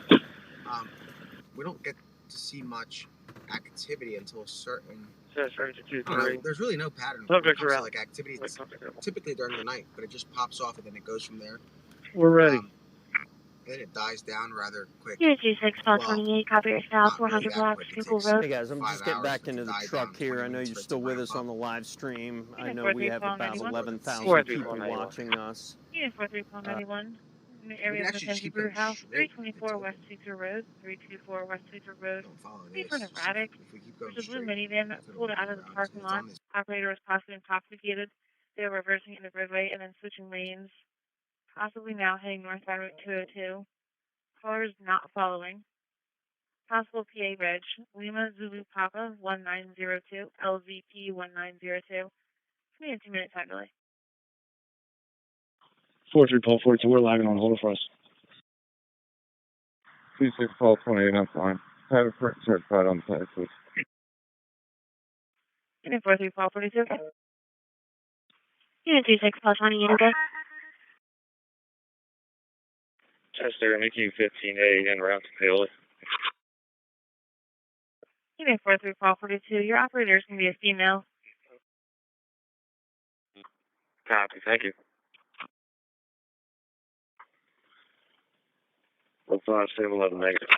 We don't get to see much activity until a certain. There's really no pattern when it comes to like activity. It's typically during the night, but it just pops off and then it goes from there. We're ready. Then it dies down rather quick. Unit 26 Paul 28, copy your south, 400 blocks, Schuylkill Road. Hey guys, I'm just getting back into the truck here. I know you're still with us on the live stream. I know we have about 11,000 people watching us. Unit 43 Paul 91. In the area of Mackenzie Brew House, 324 West Caesar Road, 324 West Caesar Road. In front of Raddick, there's a blue minivan that pulled out of the parking lot. Operator was possibly intoxicated. They were reversing in the roadway and then switching lanes, possibly now heading northbound Route 202. Cars not following. Possible PA Reg, Lima Zulu Papa 1902, LZP 1902. We have a 2-minute time delay. 43 Paul 42, we're lagging on. Hold it for us. 26 Paul 28, that's fine. Have a print certified on site, please. Unit 43 Paul 42. Unit 26 Paul 20, Indigo. Chester, making 15A en route to Paoli. Unit 43 Paul 42. Your operator is going to be a female. Copy, thank you. 1511 negative.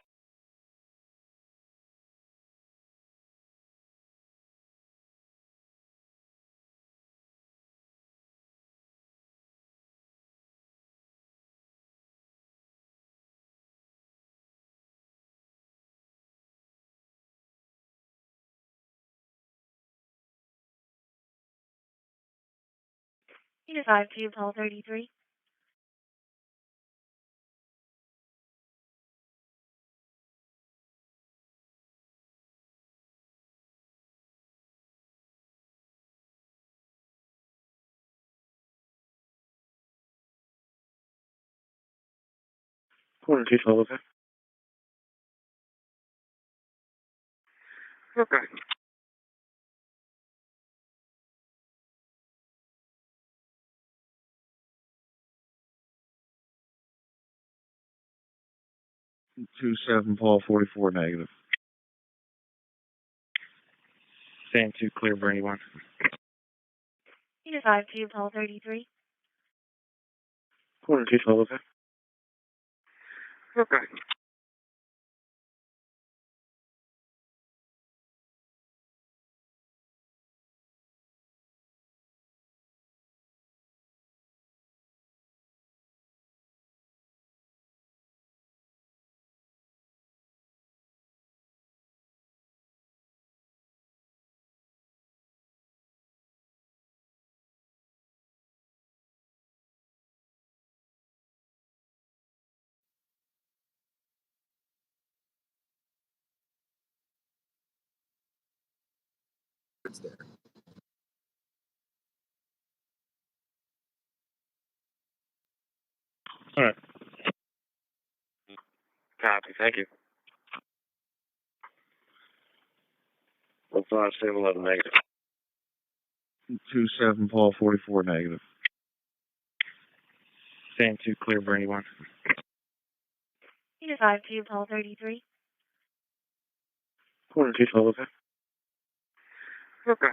Unit 52 Paul 33. Quarter 212, okay? Okay. Two seven Paul 44 negative. Stand 2 clear for anyone. Unit 52 Paul 33. Quarter 212, okay? Okay. It's there. All right. Copy, thank you. 1511 negative. 27 Paul 44 negative. Stand 2 clear for anyone. Unit 52 Paul 33. Quarter 212, okay? Okay.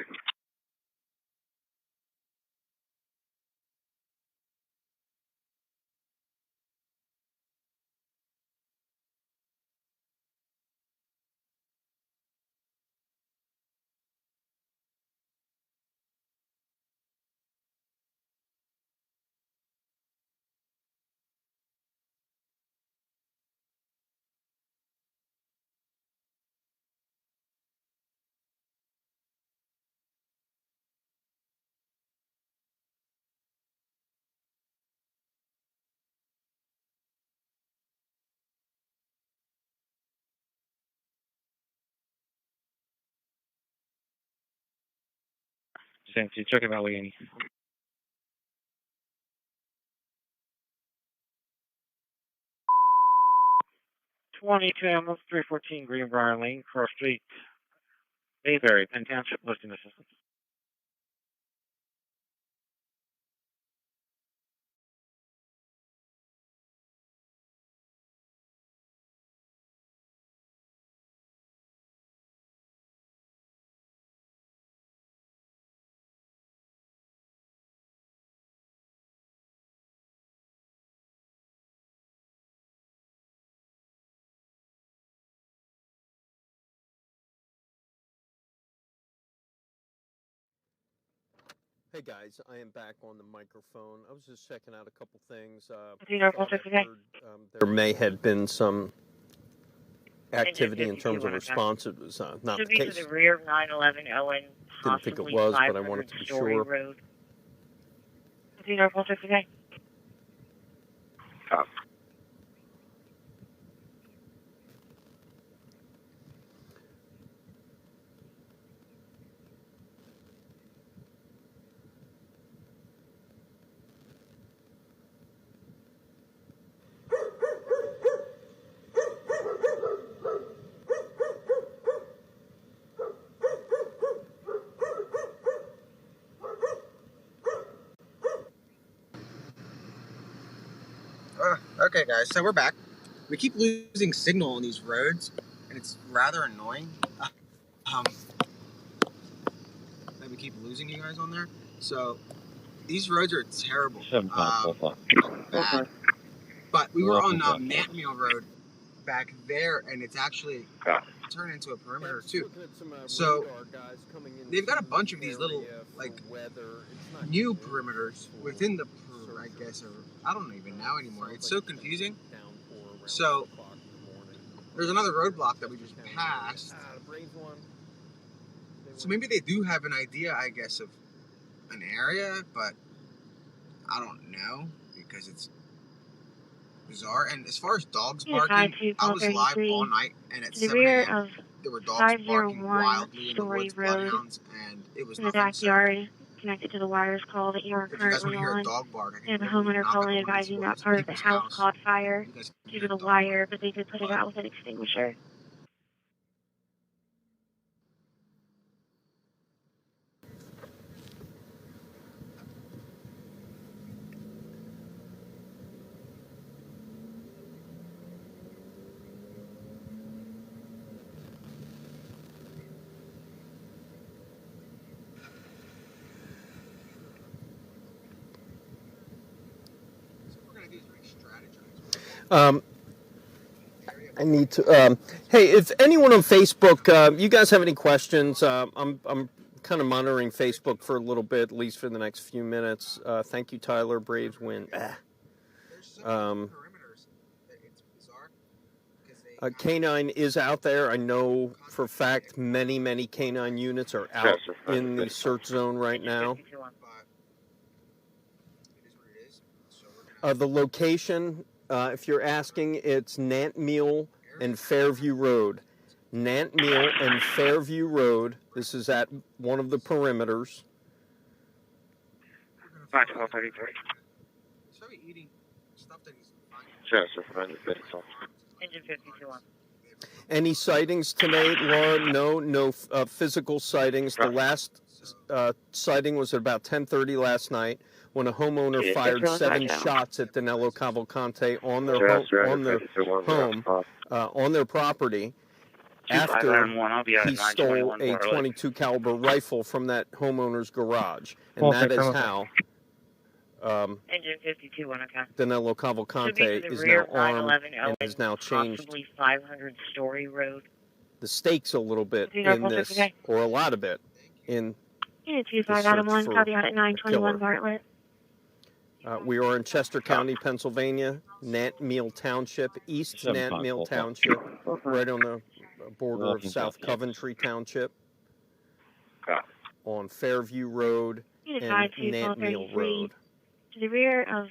Senti, ciò che va Allegheny. 22, almost 314 Greenbrier Lane, Cross Street, Bayberry, Penn Township, listing assistance. Hey guys, I am back on the microphone. I was just checking out a couple things. There may have been some activity in terms of response. It was not Should the be case. to the rear of 911 Owen, Didn't think it possibly was, but I 500 wanted to be Story sure. Road. Is it our fault today? Okay, guys, so we're back. We keep losing signal on these roads, and it's rather annoying that we keep losing you guys on there. So these roads are terrible. Bad. But we were on Nantmeal Road back there, and it's actually turned into a perimeter too. So they've got a bunch of these little like new perimeters within the I guess, or I don't even know anymore. It's so confusing. So there's another roadblock that we just passed. So maybe they do have an idea, I guess, of an area, but I don't know because it's bizarre. And as far as dogs barking, I was live all night, and at 7 a.m. there were dogs barking wildly in the woods, bloodhounds, and it was nothing. Backyard connected to the wires call that you are currently on. And the homeowner calling advising that part of the house caught fire due to the wire, but they did put it out with an extinguisher. I need to. Hey, if anyone on Facebook, you guys have any questions? I'm kind of monitoring Facebook for a little bit, at least for the next few minutes. Thank you, Tyler. Braves win. K9 is out there. I know for a fact many K9 units are out in the search zone right now. The location, if you're asking, it's Nantmeal and Fairview Road. Nantmeal and Fairview Road. This is at one of the perimeters. 51233. Engine 52 Any sightings tonight, Laura? No physical sightings. The last sighting was at about 10:30 last night when a homeowner fired 7 shots at Danilo Cavalcante on their home, on their property, after he stole a .22 caliber rifle from that homeowner's garage, and that is how Engine 52 on account. Danilo Cavalcante is now armed and has now changed possibly 500 Story Road. the stakes a little bit in this, or a lot of it, in Unit 25 Adam 1, copy out at 921 Bartlett. We are in Chester County, Pennsylvania, Nantmeal Township, East Nantmeal Township, right on the border of South Coventry Township, on Fairview Road and Nantmeal Road. To the rear of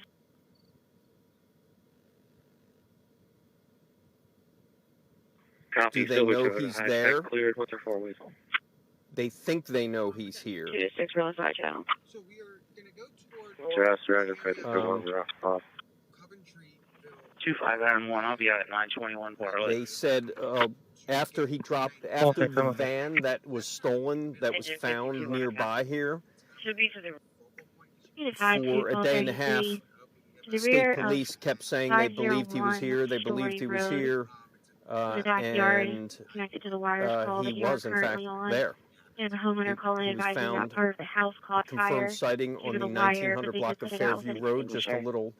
Do they know he's there? Cleared with their 4-ways. they think they know he's here. 2-6, real side channel. So we are going to go toward Just Roger, 5210. 2591. I'll be out at 921 Bartlett. They said after the van that was stolen, that was found nearby here, Should be to the for a day and a half, state police kept saying they believed he was here, they believed he was here, and connected to the wires call that he you are was in currently fact on. there. And the homeowner calling He was advising that found, part of the house caught fire. confirmed sighting due on to the wire, 1900 but they block could of put it out with Fairview an Road, just a extinguisher.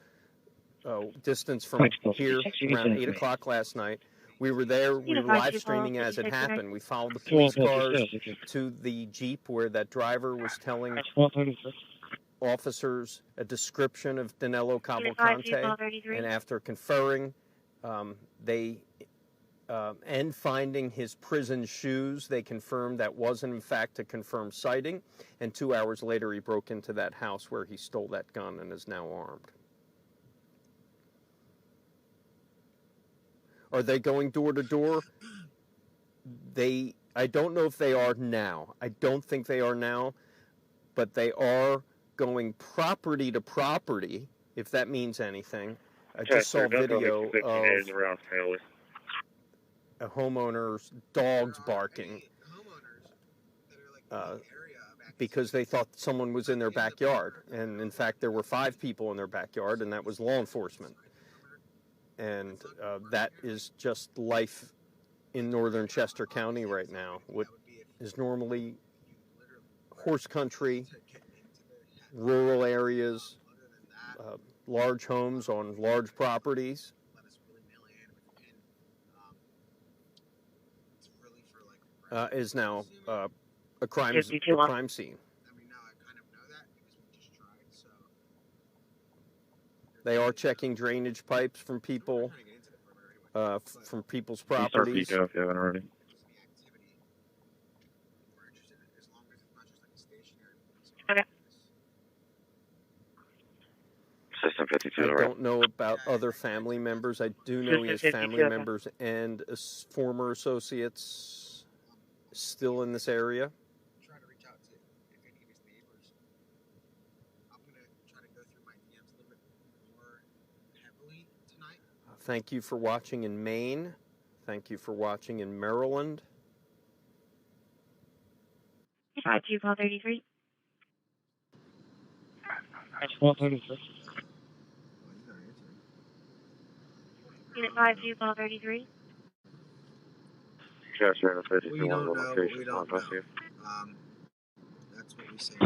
little distance from here, around 8 o'clock last night. We were there, we were live streaming as it happened. We followed the police cars to the Jeep where that driver was telling officers a description of Danilo Cavalcante, and after conferring, and finding his prison shoes, they confirmed that wasn't in fact a confirmed sighting, and 2 hours later he broke into that house where he stole that gun and is now armed. Are they going door to door? I don't know if they are now. I don't think they are now, but they are going property to property, if that means anything. I just saw video of a homeowner's dogs barking because they thought someone was in their backyard. And in fact, there were 5 people in their backyard, and that was law enforcement. And that is just life in northern Chester County right now. What is normally horse country, rural areas, large homes on large properties, is now a crime scene. They are checking drainage pipes from people, from people's properties. Start if you haven't already. Okay. System 52, I right? don't know about other family members. I do know he has family members and former associates still in this area. Thank you for watching in Maine. Thank you for watching in Maryland. 52 call 33. Call 36. Unit 52 call 33. Chester and 52 We don't know. location. We don't know. That's what we say.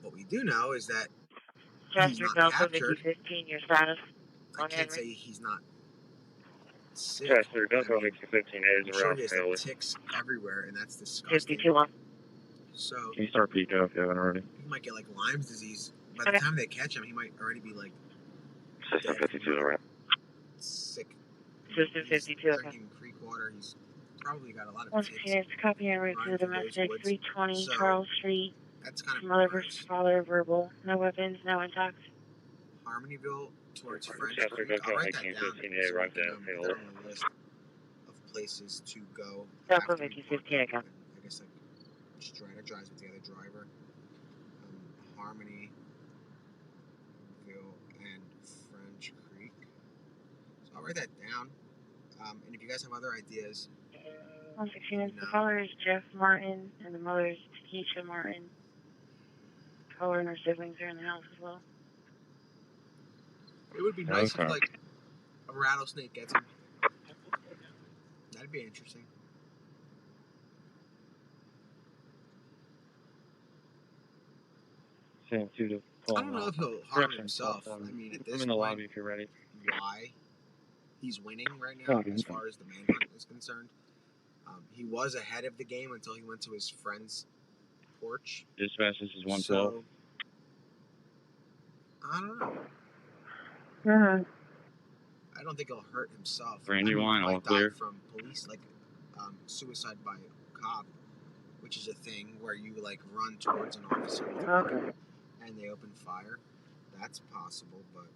What we do know is that he's Chester not Delta captured. 5015, your status. I can't say he's not sick. Chester, Delta 15 I'm is sure around he has Haley. ticks everywhere, and that's disgusting. 52-1. So Can you start Pico if you haven't already? he might get like Lyme's disease. By the time they catch him, he might already be like System 52 around. sick. System 52. He's drinking creek water. He's probably got a lot of Once ticks. again, it's copy en route to the domestic 320 Charles Street. That's kind of Mother versus father verbal. No weapons, no intox. Harmonyville towards French Chester, Creek. Delta I'll write that 15 down. right there. Put that on the list of places to go. Delta 15, I got. I guess like strategize with the other driver. Harmonyville and French Creek. So I'll write that down. And if you guys have other ideas. 116, the father is Jeff Martin, and the mother is Keisha Martin. Her and her siblings are in the house as well. It would be nice if, like, a rattlesnake gets him. That'd be interesting. Same two to I don't know if he'll harm himself. I mean, at this I'm in the point, lobby if you're ready. why he's winning right now, as far as the manhunt is concerned. He was ahead of the game until he went to his friend's porch. Dispatch, this is 112. So, I don't know. I don't think he'll hurt himself. Brandy wine, all might clear. die from police, like suicide by cop, which is a thing where you like run towards an officer with a gun and they open fire. That's possible, but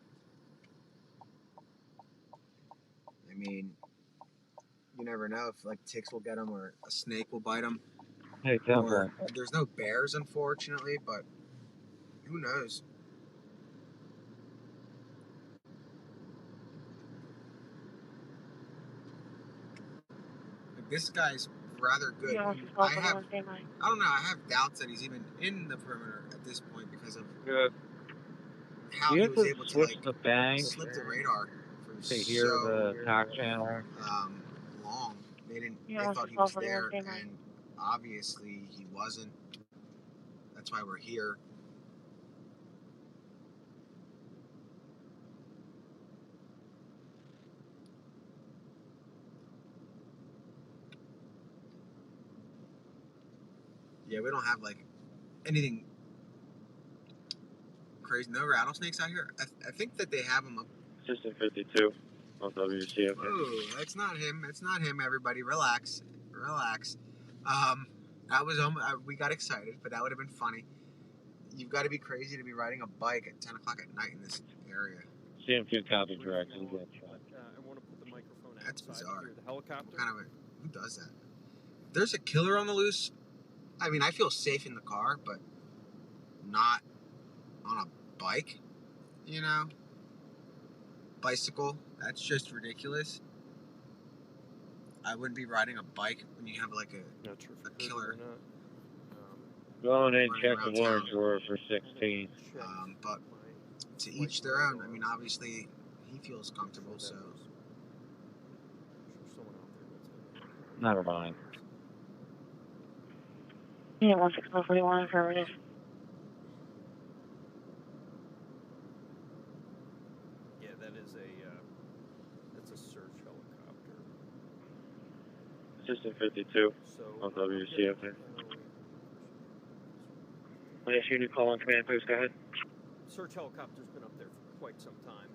I mean, You never know if like ticks will get them or a snake will bite them. Hey, Or Temple. there's no bears, unfortunately, but who knows? Like, this guy's rather good. Yeah, I don't know. I have doubts that he's even in the perimeter at this point because of how You he have was to able to switch like the bank slip the radar for to hear the tax channel. long. They Yeah, thought he was there, and obviously he wasn't. That's why we're here. Yeah, we don't have like anything crazy. No rattlesnakes out here. I think that they have them up. System 52 on WCF. Oh, that's not him. It's not him. Everybody, relax, relax. That was we got excited, but that would have been funny. You've got to be crazy to be riding a bike at 10 o'clock at night in this area. CM2 copy directions. I want to put the microphone That's bizarre. The helicopter. What kind of who does that? There's a killer on the loose. I mean, I feel safe in the car, but not on a bike. You know, bicycle. That's just ridiculous. I wouldn't be riding a bike when you have like a killer. Go on and check the warrants order for 16. But to each their own. I mean, obviously, he feels comfortable, so. Never mind. Yeah, 16141, affirmative. Yeah, that's a search helicopter. System 52 on WCF. Yes, you need call on command post. Go ahead. Search helicopter's been up there for quite some time.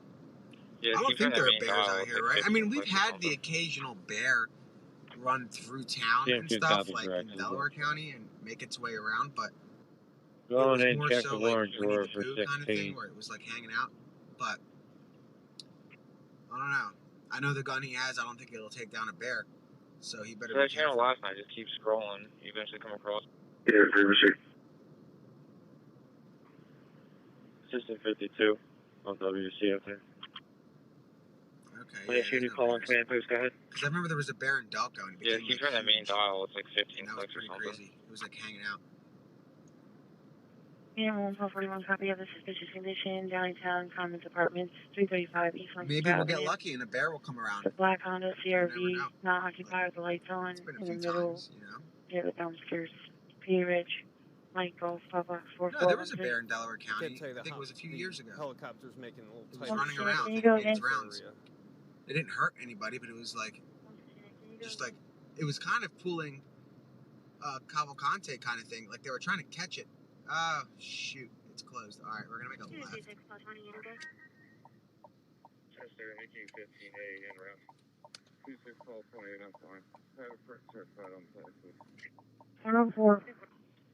Yeah, I don't think there are bears out here, right? I mean, we've had the occasional bear run through town and stuff, like in Delaware County, and make its way around, but go on it was and more check so the like warrants Winnie order the for Pooh 16. kind of thing, where it was like hanging out. But I don't know. I know the gun he has. I don't think it'll take down a bear, so he better. So that channel last night, just keep scrolling. You eventually come across. Yeah, privacy. System 52 on WCF. Okay. Yes, you need call on command post. Go ahead. Because I remember there was a bear in Delco, and it Yeah, became keep like turning that main huge. dial. It's like 15 And that was clicks or pretty something. crazy. It was like hanging out. Yeah, 141, copy of the suspicious condition, downtown Commons Apartments, 335 East Lancashire Maybe we'll Avenue. get lucky and a bear will come around. The black Honda CRV, not occupied with the lights on, in the middle. Times, you know? Yeah, the dumpsters. P. Rich, Michael, Papa, 4413. No, there was a bear in Delaware County. I think it was a few years ago. Helicopter's making a little It was running around. Can you go making again? its rounds. It didn't hurt anybody, but it was like, just like, it was kind of pulling Cavalcante kind of thing. Like they were trying to catch it. Oh, shoot. It's closed. All right, we're going to make a left. Yes, sir. 1815A en route. 261228, I'm fine. Have a first certified on plan, please. 104.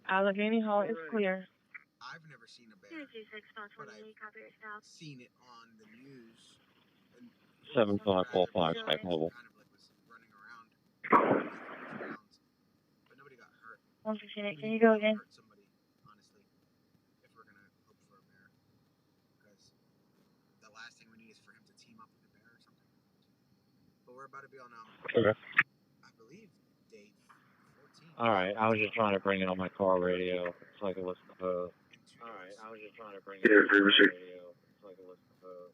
Allegheny Hall is clear. I've never seen a bear, but I've seen it on the news. 755 Spike Mobile. Kind of like was running around, but nobody got hurt. 168, can you go again? Hurt somebody, honestly, if we're gonna hope for a bear, because the last thing we need is for him to team up with a bear or something. But we're about to be on Okay. I believe day 14. Alright, I was just trying to bring it on my car radio so I could listen to. Alright, I was just trying to bring it on my car radio so I could listen to.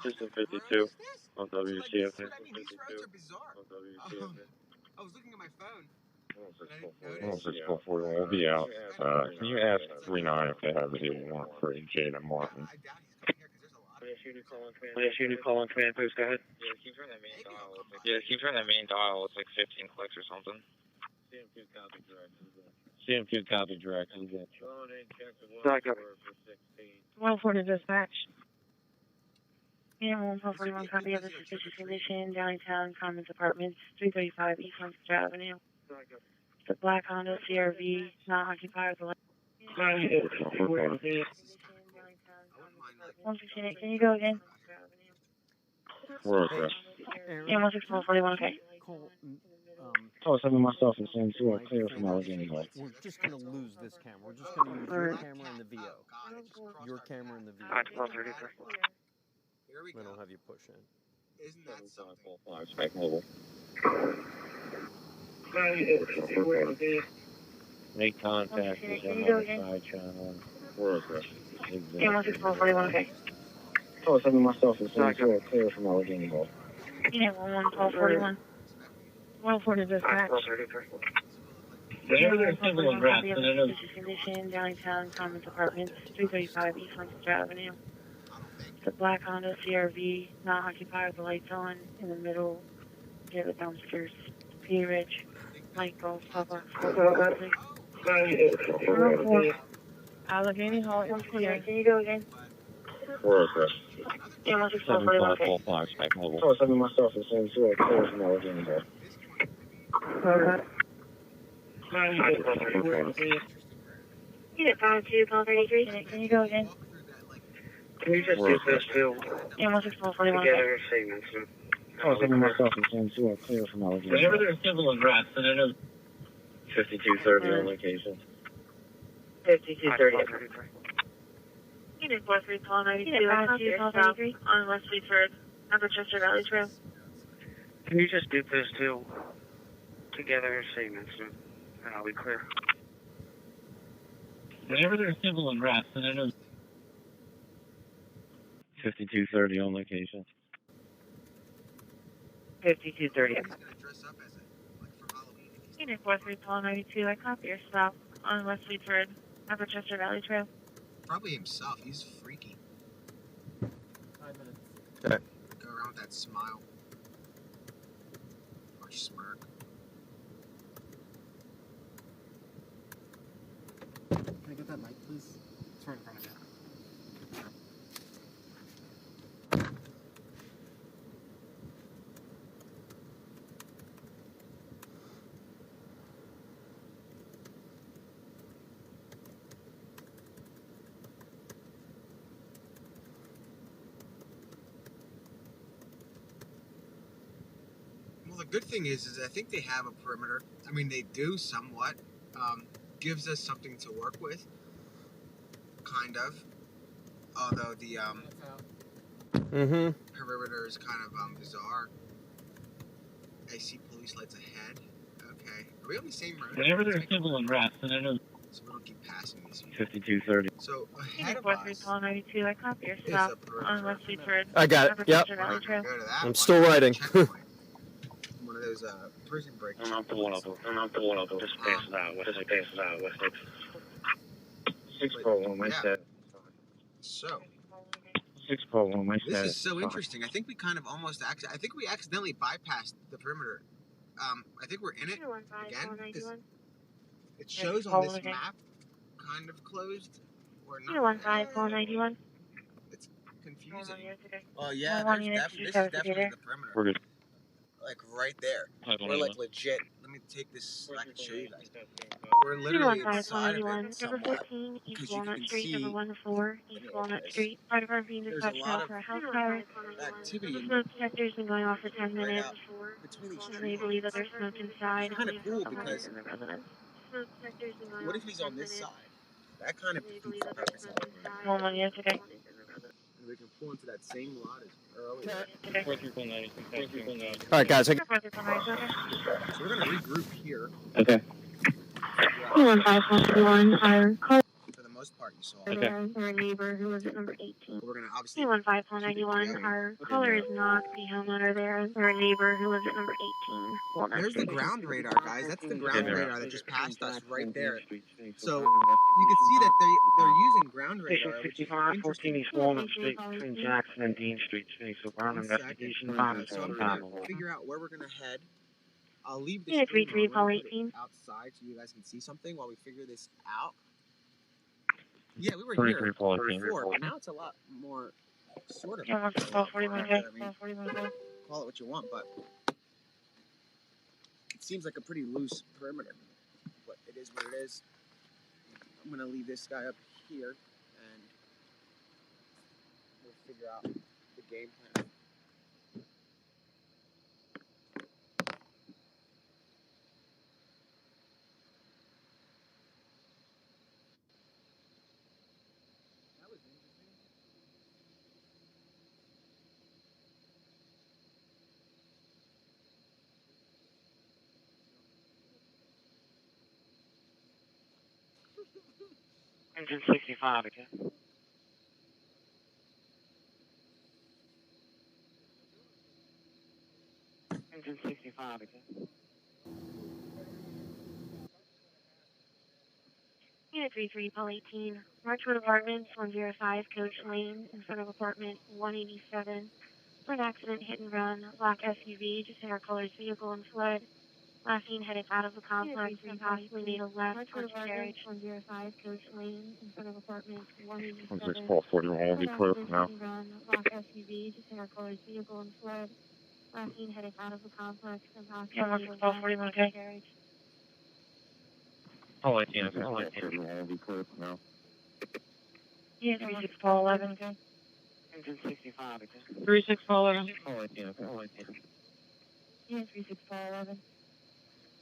System 52 on WCF. These roads are bizarre. I was looking at my phone. Oh, 6441 will be out. Can you ask 39 if they have a warrant for Jada Martin? Yes, you need call on command post. Go ahead. Yeah, keep turning that main dial. Keep turning that main dial. It's like 15 clicks or something. CM2 copy directions. CM2 copy directions. Go on and check the Back warrant up. order for 16. 140 dispatch. Yeah, 141, copy of the suspicious condition, downtown Commons Apartments, 335 East Lancashire Avenue. The black Honda CRV, not occupied with the lights. 168, can you go again? We're okay. And 16441, okay. Call, Oh, sending myself and saying to clear from Allegheny Lake. we're just going to lose this camera. We're just going to use your camera and the VO. Your camera and the VO. Alright, 1233. Here we go. Then I'll have you push in. Isn't that something? Spec mobile. Make contact with them on the side channel. We're okay. And 16441, okay. Oh, sending myself and saying to clear from Allegheny Lake. Yeah, 1241. 140 dispatch. 1241. Condition, downtown Commons Apartments, 335 East Lancaster Avenue. The black Honda CRV, not occupied with the lights on, in the middle, near the dumpsters. P. Ridge, Michael, Papa, Allegheny Hall, Interior. Can you go again? We're okay. Yeah, 16441, okay. 755 spec mobile. Oh, sending myself and saying to clear from Allegheny Lake. Unit 52, call 33. Can you go again? Can you just do this too? Yeah, 16441, okay. Together, segments. Oh, sending myself and saying to clear from Allegheny Lake. Whenever there's civil unrest, and it is 5230 on location. 5230. Unit 43, call 92. Call 33 on West Fleet Road, Upper Chester Valley Trail. Can you just do this too? Together, segments. And I'll be clear. whenever there's civil unrest, and it is 5230 on location. 5230. Unit 43, call 92. I copy your stop on West Fleet Road, Upper Chester Valley Trail. Probably himself. He's freaky. 5 minutes. Okay. Go around with that smile. Or smirk. Can I get that mic, please? It's right in front of you. Well, the good thing is I think they have a perimeter. I mean, they do somewhat. Gives us something to work with. Kind of. Although the perimeter is kind of bizarre. I see police lights ahead. Okay. Are we on the same road? whenever there's civil unrest, and it is So we don't keep passing these. 5230. So ahead Unit of 43, us call 92. I copy your stop on West Fleet Road, I got it. Upper Yep. Chester Valley Trail. Go to that I'm one. still writing. Checkpoint. One of those prison break. I'm not pulling up. Just pass it out. Just pass it out. 641, my set. So 641, my this set. is so interesting. I think we kind of almost I think we accidentally bypassed the perimeter. I think we're in it again because it shows on this map kind of closed or not. 215-491. It's confusing. Oh yeah, this is definitely the perimeter. We're good. Like right there. We're like legit. Let me take this so I can show you guys. We're 215-491. literally inside of Number it somewhat. 15, East Because you Walnut can Street, see number 104, East Walnut Street. Part of our being there's dispatched a lot out of for a house fire. activity The in smoke detector's been going off for 10 minutes. between these And they trees. believe that there's smoke inside. It's kind of cool Someone because in the residence. what if he's on this side? That kind of defeats the purpose of it. 1-1, yes, okay. And we can pull into that same lot as earlier. 4349. All right, guys. So we're gonna regroup here. Okay. 215-491. For the most part, you saw. Okay. Our neighbor who lives at number 18. We're gonna obviously. 215-491. Our caller is not the homeowner there. Our neighbor who lives at number 18. Walnut There's the Street. ground radar, guys. That's the ground radar that just passed us right there. So you can see that they're using ground radar, which is 65, 14 interesting. East Walnut Street between Jackson and Dean Streets. So ground One investigation. second. So I'm trying to figure out where we're gonna head. I'll leave this Yeah, stream 33, call on. We'll put it 18. outside so you guys can see something while we figure this out. Yeah, we were 33, here call 18. before, but now it's a lot more sort of. Yeah, 41, okay. I mean, 41, call it what you want, but it seems like a pretty loose perimeter. But it is what it is. I'm gonna leave this guy up here, and we'll figure out the game plan. Engine 65 again. Engine 65 again. Unit 33, Paul 18. Marchwood Apartments, 105 Coach Lane, in front of apartment 187. For an accident, hit and run. Black SUV, just hit our colors vehicle and fled. Last seen headed out of the complex and possibly made a left onto carriage 105 Coach Lane, in front of apartment 187. 1241 will be clear for now. Hit and run. Black SUV, just hit our colors vehicle and fled. Last seen headed out of the complex and possibly made a left onto carriage. All 18, 1241 will be clear for now. Yeah, 36 Paul 11, okay. Engine 65 again. 36 Paul 11. All 18, all 18. Yeah, 36 Paul 11.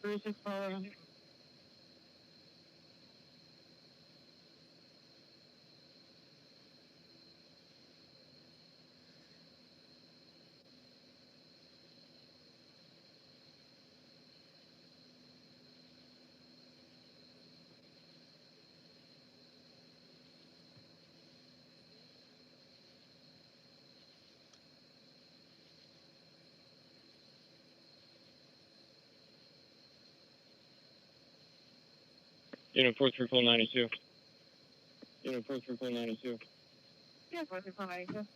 36 Paul 11. Unit 43492. Unit 43492. Yeah, 43492.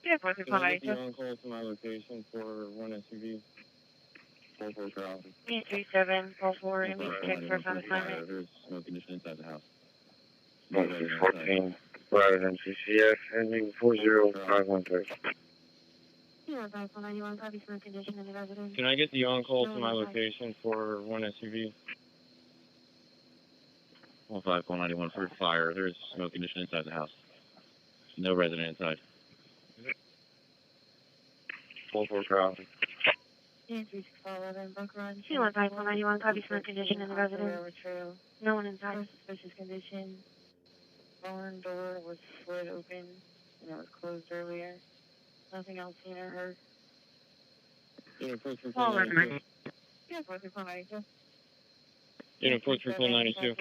Yeah, Can I get the 43492. on-call to my location for one SUV? 44 traffic. Yeah, 37 Paul 4, and we check for on assignment. There's no condition inside the house. 14, Brighton CCS, ending 40513. Yeah, 5191, copy for condition in the residence. Can I get the on-call to my location for one SUV? 15191 for fire. There's no condition inside the house. No resident inside. 44 traffic. Yeah, 3611, Buck Run. 5191, copy for condition in the residence. No one inside. Suspicious condition. Barn door was split open, and it was closed earlier. Nothing else seen or heard. Unit 43492. Yeah, 43492. Unit 43492.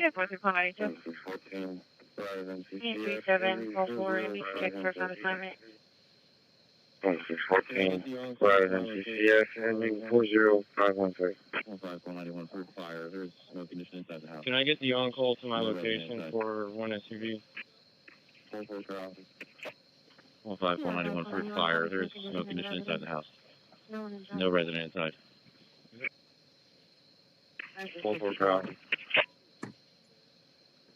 Yeah, 43492. 14, Brighton Yeah, CCS, 37 Paul 4, and we check for on assignment. 14, Brighton CCS, ending 40513. 15191 for fire. There's no condition inside the house. Can I get the on-call to my location for one SUV? 44 traffic. 15191 for fire. There's no condition inside the house. No resident inside. 44 traffic.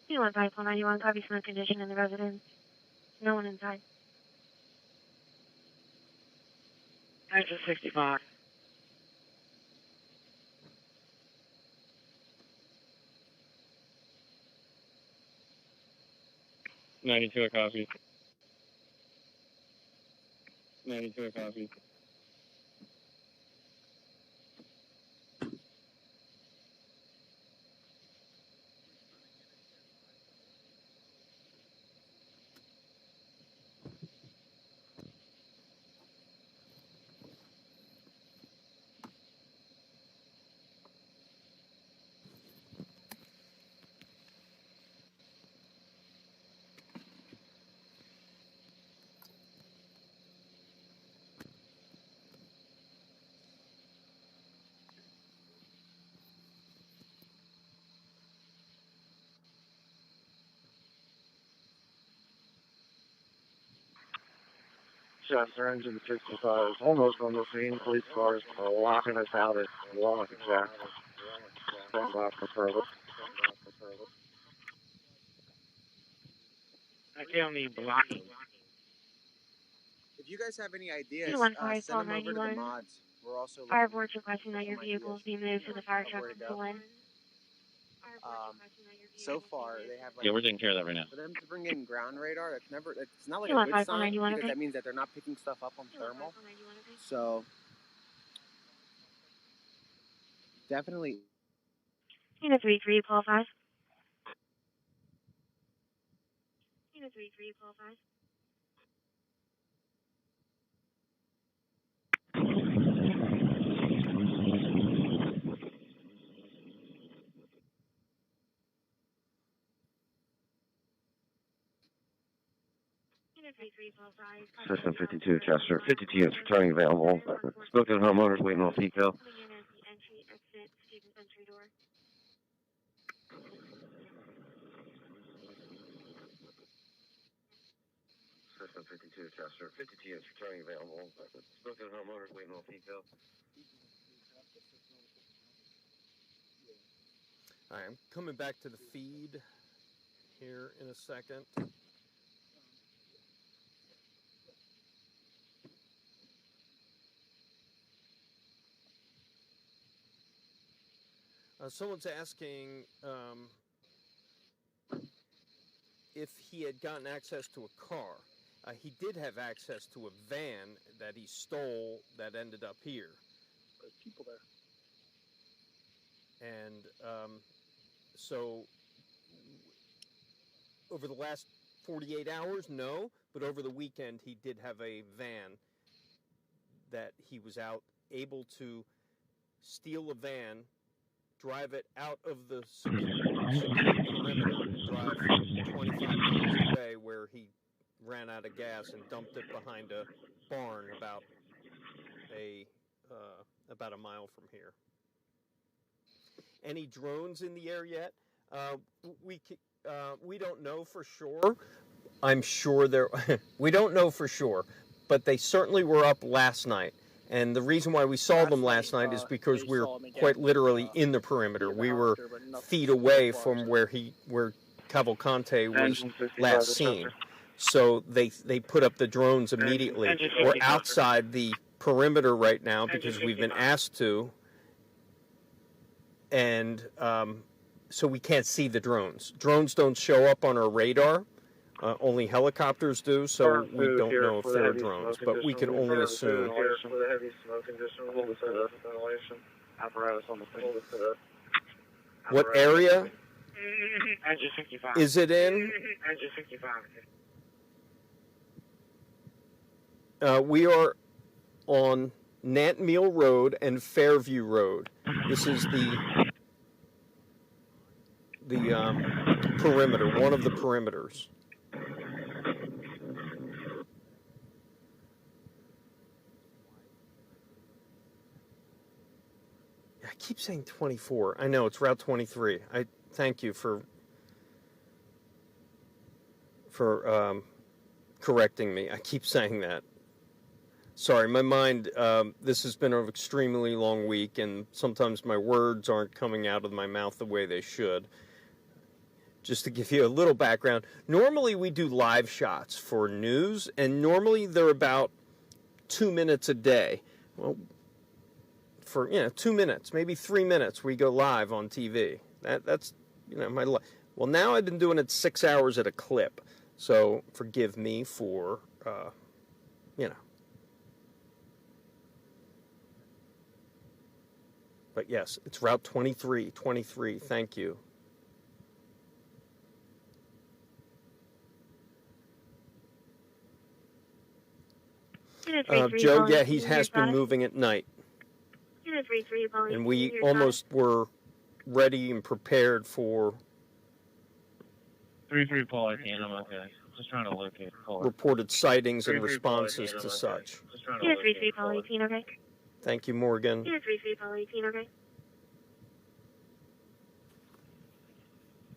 5191, copy for condition in the residence. No one inside. Engine 65. Ninety-two a copy. 92 a copy. Chester engine 65 is almost on the scene. Police cars are locking us out at Walnut and Jackson. Stand by for further. I can't need blocking. If you guys have any ideas, 215 send them over to the 91. mods. We're also looking Fire board's requesting that your vehicles be moved to the fire truck and pull in. So far, they have like... Yeah, we're taking care of that right now. For them to bring in ground radar, it's never... It's not like a 215 good sign, 91, because okay. that means that they're not picking stuff up on thermal. So... Definitely... Unit 33, Paul 5. Unit 33, Paul 5. System 52, Chester. 52 units returning available. Spoken homeowners waiting on FECO. System 52, Chester. 52 units returning available. Spoken homeowners waiting on FECO. All right, I'm coming back to the feed here in a second. Someone's asking if he had gotten access to a car. He did have access to a van that he stole that ended up here. There's people there. And so over the last 48 hours, no, but over the weekend he did have a van that he was able to steal a van, drive it out of the secure perimeter, and drive 25 miles away where he ran out of gas and dumped it behind a barn about a mile from here. Any drones in the air yet? We don't know for sure. I'm sure there. We don't know for sure, but they certainly were up last night. And the reason why we saw them last night is because we were quite literally in the perimeter. We were feet away from where Cavalcante was last seen. So they put up the drones immediately. We're outside the perimeter right now because we've been asked to. And so we can't see the drones. Drones don't show up on our radar. Only helicopters do, so we don't know if they're drones, but we can only assume. What area is it in? We are on Nant Meal Road and Fairview Road. This is the perimeter, one of the perimeters. I keep saying 24. I know, it's Route 23. I thank you for correcting me. I keep saying that. Sorry, my mind, this has been an extremely long week, and sometimes my words aren't coming out of my mouth the way they should. Just to give you a little background, normally we do live shots for news, and normally they're about 2 minutes a day. Well, for 2 minutes, maybe 3 minutes, we go live on TV. That's my life. Well, now I've been doing it 6 hours at a clip, so forgive me for But yes, it's Route 23. Thank you. Joe, yeah, he has been moving at night. And we almost were ready and prepared for 3-3 Paulie, I'm okay. Just trying to locate caller. Reported sightings and responses to such. 3-3 Paulie, okay. Thank you, Morgan. 3-3 Paulie, okay.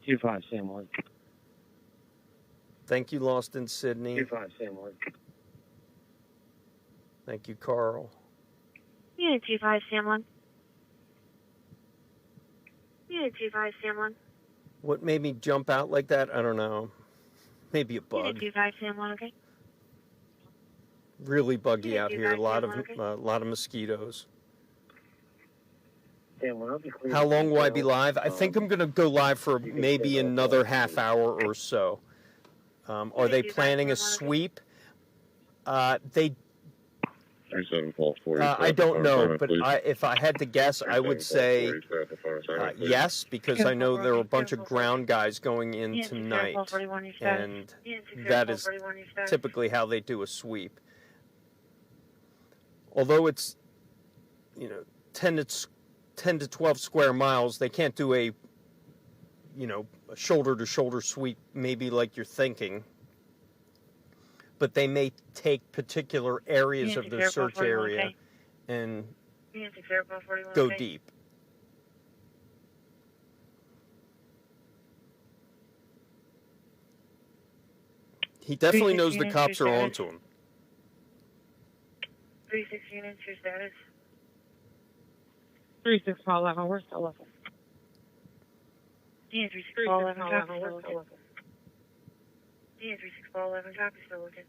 2-5, Sam 1. Thank you, Lost in Sydney. 2-5, Sam 1. Thank you, Carl. Unit 2-5, Sam 1. Unit 2-5, Sam 1. What made me jump out like that? I don't know. Maybe a bug. Unit 2-5, Sam 1, okay. Really buggy out here. A lot of mosquitoes. How long will I be live? I think I'm going to go live for maybe another half hour or so. Are they planning a sweep? They. I don't know, but if I had to guess, I would say yes, because I know there are a bunch of ground guys going in tonight, and that is typically how they do a sweep. Although it's 10 to 12 square miles, they can't do a shoulder to shoulder sweep maybe like you're thinking. but they may take particular areas of the search area and go deep. He definitely knows the cops are onto him. 36 units, your status. 36 call 11, we're still looking. Yeah, 36 call 11, copy still looking. Yeah, 36 call 11, copy still looking.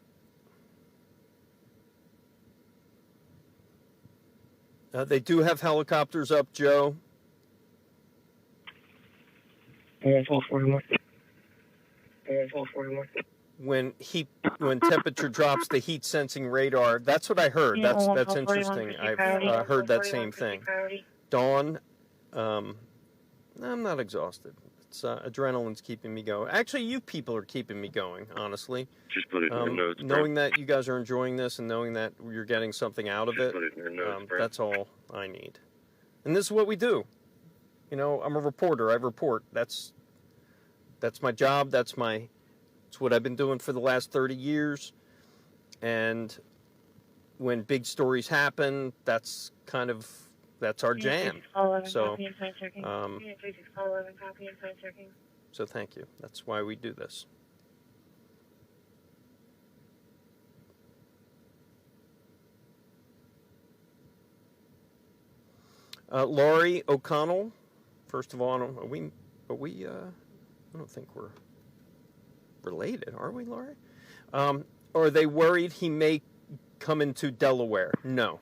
They do have helicopters up, Joe. 441. 441. When temperature drops, the heat sensing radar. That's what I heard. That's interesting. I've heard that same thing. Dawn, I'm not exhausted. It's adrenaline's keeping me going. Actually, you people are keeping me going. Honestly, just put it in your notes. Knowing that you guys are enjoying this and knowing that you're getting something out of it, put it in your notes, that's all I need. And this is what we do. You know, I'm a reporter. I report. That's my job. It's what I've been doing for the last 30 years. And when big stories happen, that's our jam. So thank you. That's why we do this. Laurie O'Connell, first of all, I don't think we're related, are we, Laurie? Are they worried he may come into Delaware? No.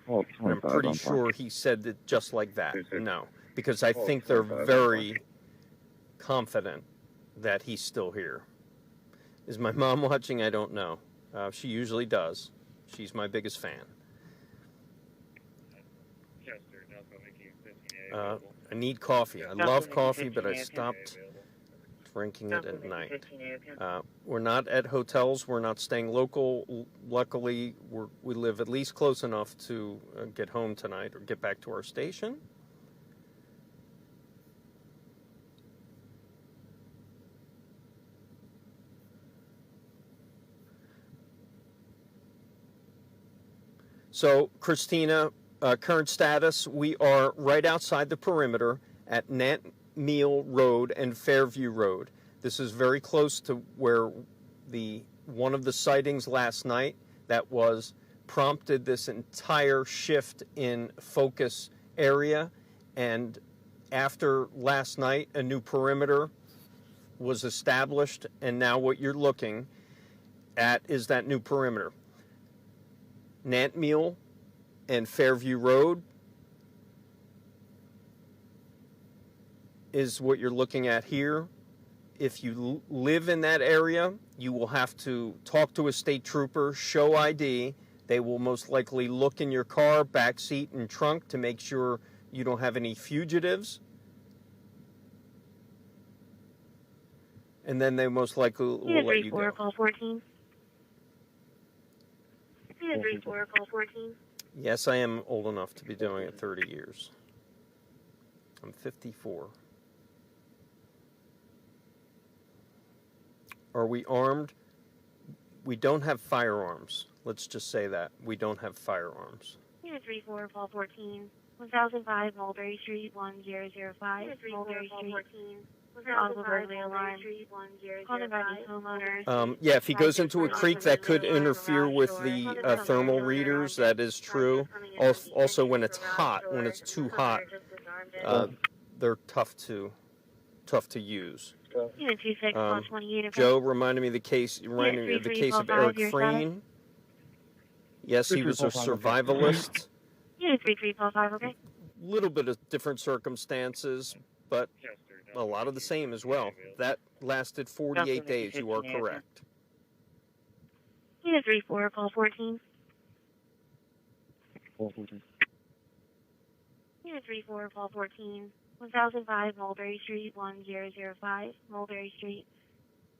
I'm pretty sure he said it just like that. No, because I think they're very confident that he's still here. Is my mom watching? I don't know. She usually does. She's my biggest fan. I need coffee. I love coffee, but I stopped drinking it at night. We're not at hotels. We're not staying local. Luckily, we live at least close enough to get home tonight or get back to our station. So, Christina, current status, we are right outside the perimeter at Nant Meal Road and Fairview Road. This is very close to where one of the sightings last night that was prompted this entire shift in focus area. And after last night, a new perimeter was established, and now what you're looking at is that new perimeter. Nant Meal and Fairview Road is what you're looking at here. If you live in that area, you will have to talk to a state trooper, show ID. They will most likely look in your car, back seat, and trunk to make sure you don't have any fugitives. And then they most likely will let you go. Call 14. 34, call 14. Yes, I am old enough to be doing it 30 years. I'm 54. Are we armed? We don't have firearms. Let's just say that. We don't have firearms. 34, call 14. 1005 Mulberry Street, 1005. Mulberry Street. Audible burglary alarm. Called by the homeowners. Yeah, if he goes into a creek, that could interfere with the thermal readers. That is true. Also, when it's hot, when it's too hot, they're tough to use. Joe reminded me of the case. Of Eric Freen. Yes, he was a survivalist. Unit 3345, okay. Little bit of different circumstances, but a lot of the same as well. That lasted 48 days. You are correct. Unit 34, call 14. Unit 34, call 14. 1005 Mulberry Street, 1005. Mulberry Street.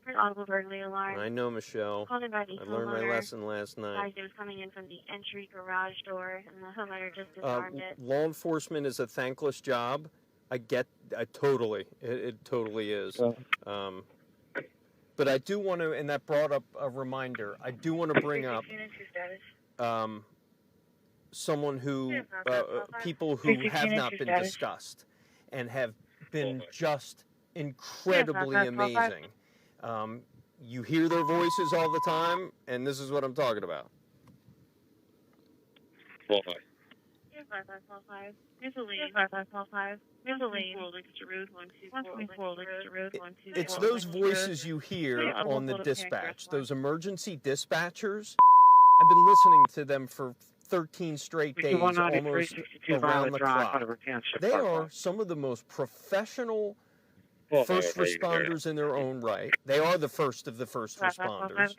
For an audible burglary alarm. I know, Michelle. I learned my lesson last night. It was coming in from the entry garage door, and the homeowner just disarmed it. Law enforcement is a thankless job. I totally, it totally is. But But I do want to, and that brought up a reminder, I do want to bring up someone who, people who have not been discussed and have been just incredibly amazing. You hear their voices all the time, and this is what I'm talking about. 12-5. 5555. Maple Lane. 5555. Maple Lane. 124 Lickster Road. 124 It's those voices you hear on the dispatch, those emergency dispatchers. I've been listening to them for 13 straight days, almost around the clock. They are some of the most professional first responders in their own right. They are the first of the first responders.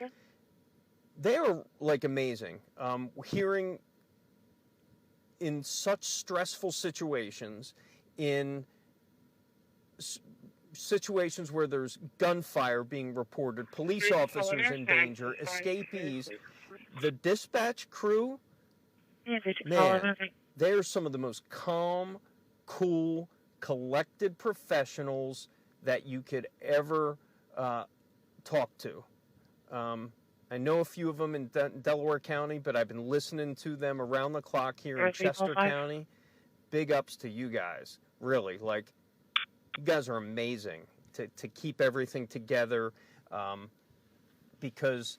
They are like amazing. Hearing in such stressful situations, in situations where there's gunfire being reported, police officers in danger, escapees, the dispatch crew, man, they're some of the most calm, cool, collected professionals that you could ever talk to. I know a few of them in Delaware County, but I've been listening to them around the clock here in Chester County. Big ups to you guys, really. Like, you guys are amazing to keep everything together, because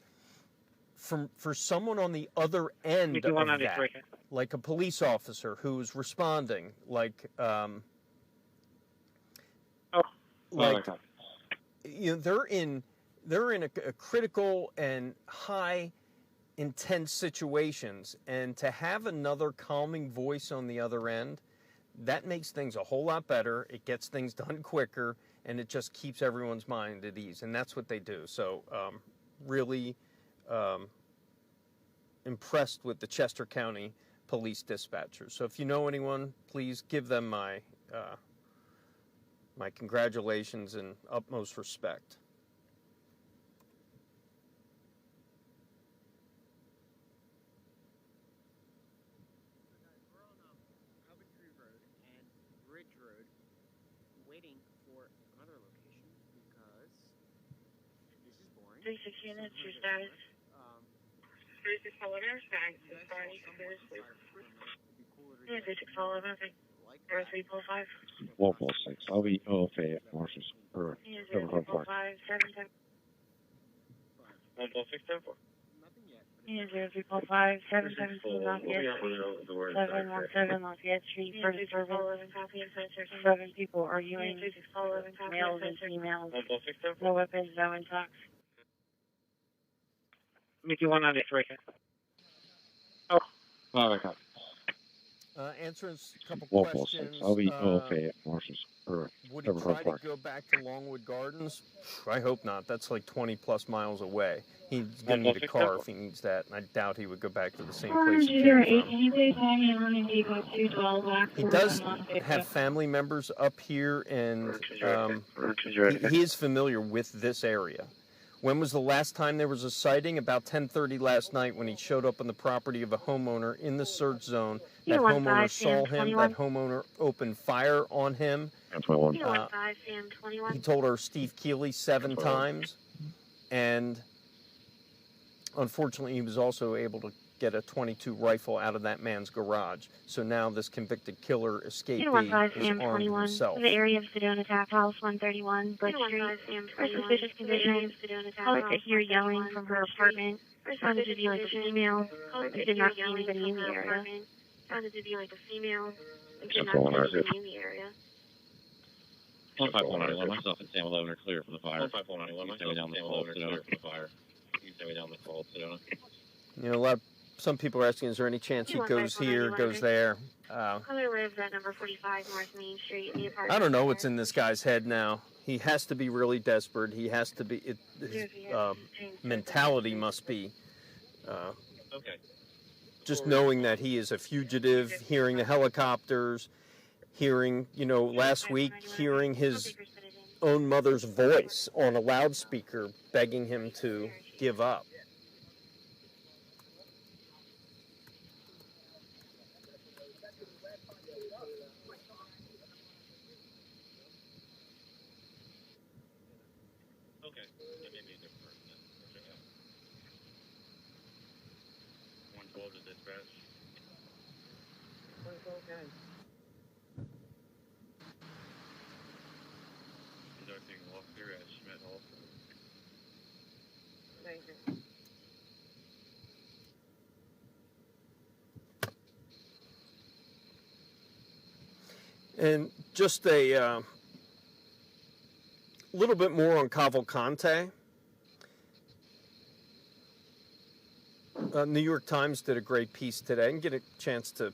for someone on the other end of that, like a police officer who's responding, like you know, they're in a critical and high intense situations, and to have another calming voice on the other end, that makes things a whole lot better. It gets things done quicker, and it just keeps everyone's mind at ease, and that's what they do. So really impressed with the Chester County police dispatchers. So if you know anyone, please give them my my congratulations and utmost respect. Waiting for another location because this is boring. 36 units, your status. 36 Oliver, thanks. Sorry, seriously. 36 Oliver, 345. 1246. I'll be OFA at Marshall's or 345, 77. 146-10-4. 345, 717 Lafayette. 717 Lafayette Street, first service. 7 people arguing, males and females. No weapons, no intox. Mickey 193. Oh. 5 o'clock. Answering a couple 1246. questions. I'll be OFA at Marshall's or Would he try to go back to Longwood Gardens? I hope not. That's like 20 plus miles away. He's going to need a car if he needs that, and I doubt he would go back to the same place he came from. He does have family members up here, and he is familiar with this area. When was the last time there was a sighting? About 10:30 last night when he showed up on the property of a homeowner in the search zone. That homeowner saw him. That homeowner opened fire on him. He told her Steve Keeley 7 times. And unfortunately, he was also able to get a .22 rifle out of that man's garage. So now this convicted killer escapee is armed himself. The area of Sedona Tap House 131, Butch Street. For suspicious conditions, caller could hear yelling from her apartment. Sounded to be like a female. We did not see anybody in the area. Sounded to be like a female. We did not see anybody in the area. 15191, myself and Sam 11 are clear from the fire. 15191, myself and Sam 11 are clear from the fire. You can send me down the cold, Sedona. You know, some people are asking, is there any chance he goes here, goes there? Caller lives at number 45 North Main Street in the apartment. I don't know what's in this guy's head now. He has to be really desperate. He has to be, his mentality must be just knowing that he is a fugitive, hearing the helicopters, hearing, you know, last week, hearing his own mother's voice on a loudspeaker begging him to give up. Okay, that may be a different person then. We'll check it out. 112 to dispatch. Okay. Conducting walkthrough at Schmidt Hall. Thank you. And just a little bit more on Cavalcante. New York Times did a great piece today. I didn't get a chance to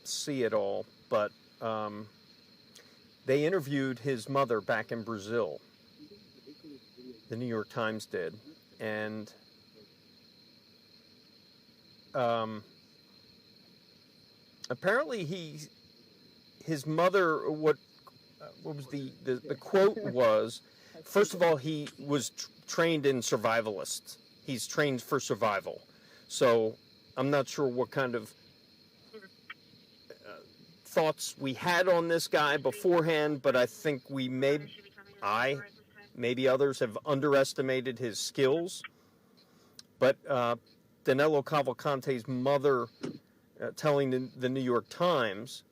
see it all, but they interviewed his mother back in Brazil. The New York Times did. And apparently his mother, what was the quote was, first of all, he was trained in survivalists. He's trained for survival. So I'm not sure what kind of thoughts we had on this guy beforehand, but I think maybe others have underestimated his skills. But Danilo Cavalcante's mother telling the New York Times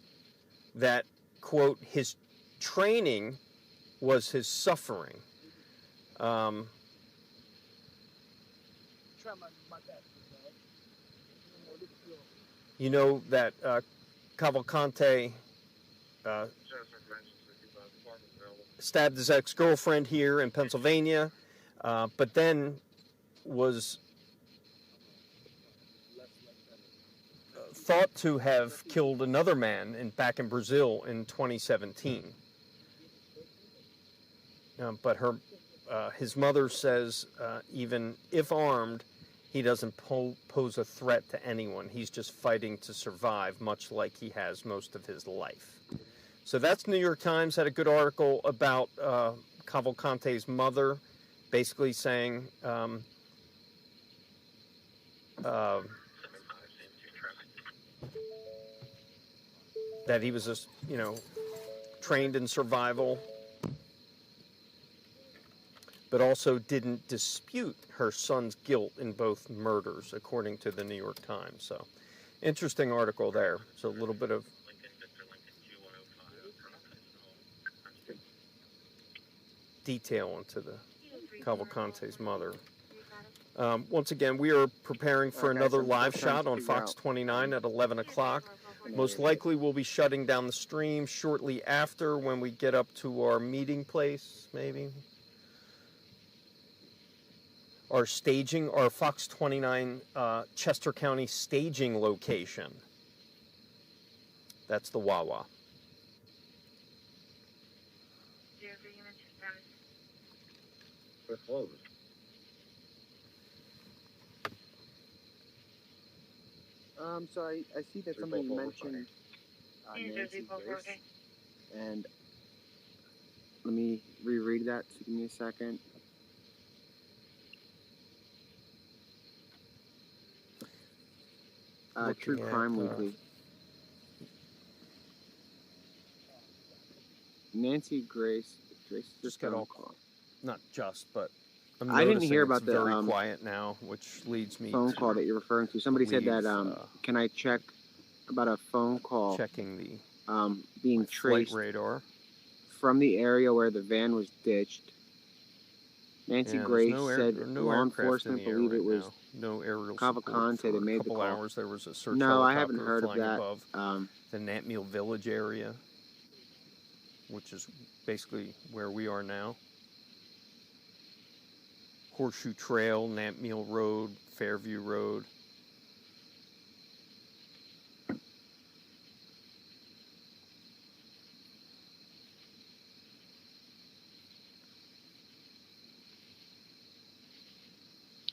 that, quote, his training was his suffering. You know that Cavalcante stabbed his ex-girlfriend here in Pennsylvania, but then was thought to have killed another man back in Brazil in 2017. But his mother says even if armed, he doesn't pose a threat to anyone. He's just fighting to survive, much like he has most of his life. So that's New York Times had a good article about Cavalcante's mother, basically saying that he was trained in survival, but also didn't dispute her son's guilt in both murders, according to the New York Times. So, interesting article there. So, a little bit of detail into the Cavalcante's mother. Once again, we are preparing for another live shot on Fox 29 at 11 o'clock. Most likely we'll be shutting down the stream shortly after when we get up to our meeting place, maybe. Our staging, our Fox 29 Chester County staging location. That's the Wawa. We're closed. So I see that somebody mentioned Nancy Grace, and let me reread that. So give me a second. True Crime Weekly. Nancy Grace just got all call. Not just, but I didn't hear about the very quiet now, which leads me phone to call that you're referring to. Somebody said that can I check about a phone call checking the being traced flight radar from the area where the van was ditched. Nancy Grace said law enforcement believe it was no aerial Cavalcante that made the call. Hours there was a search no, I helicopter haven't heard of that. Above the Nantmeal Village area, which is basically where we are now. Horseshoe Trail, Nantmeal Road, Fairview Road.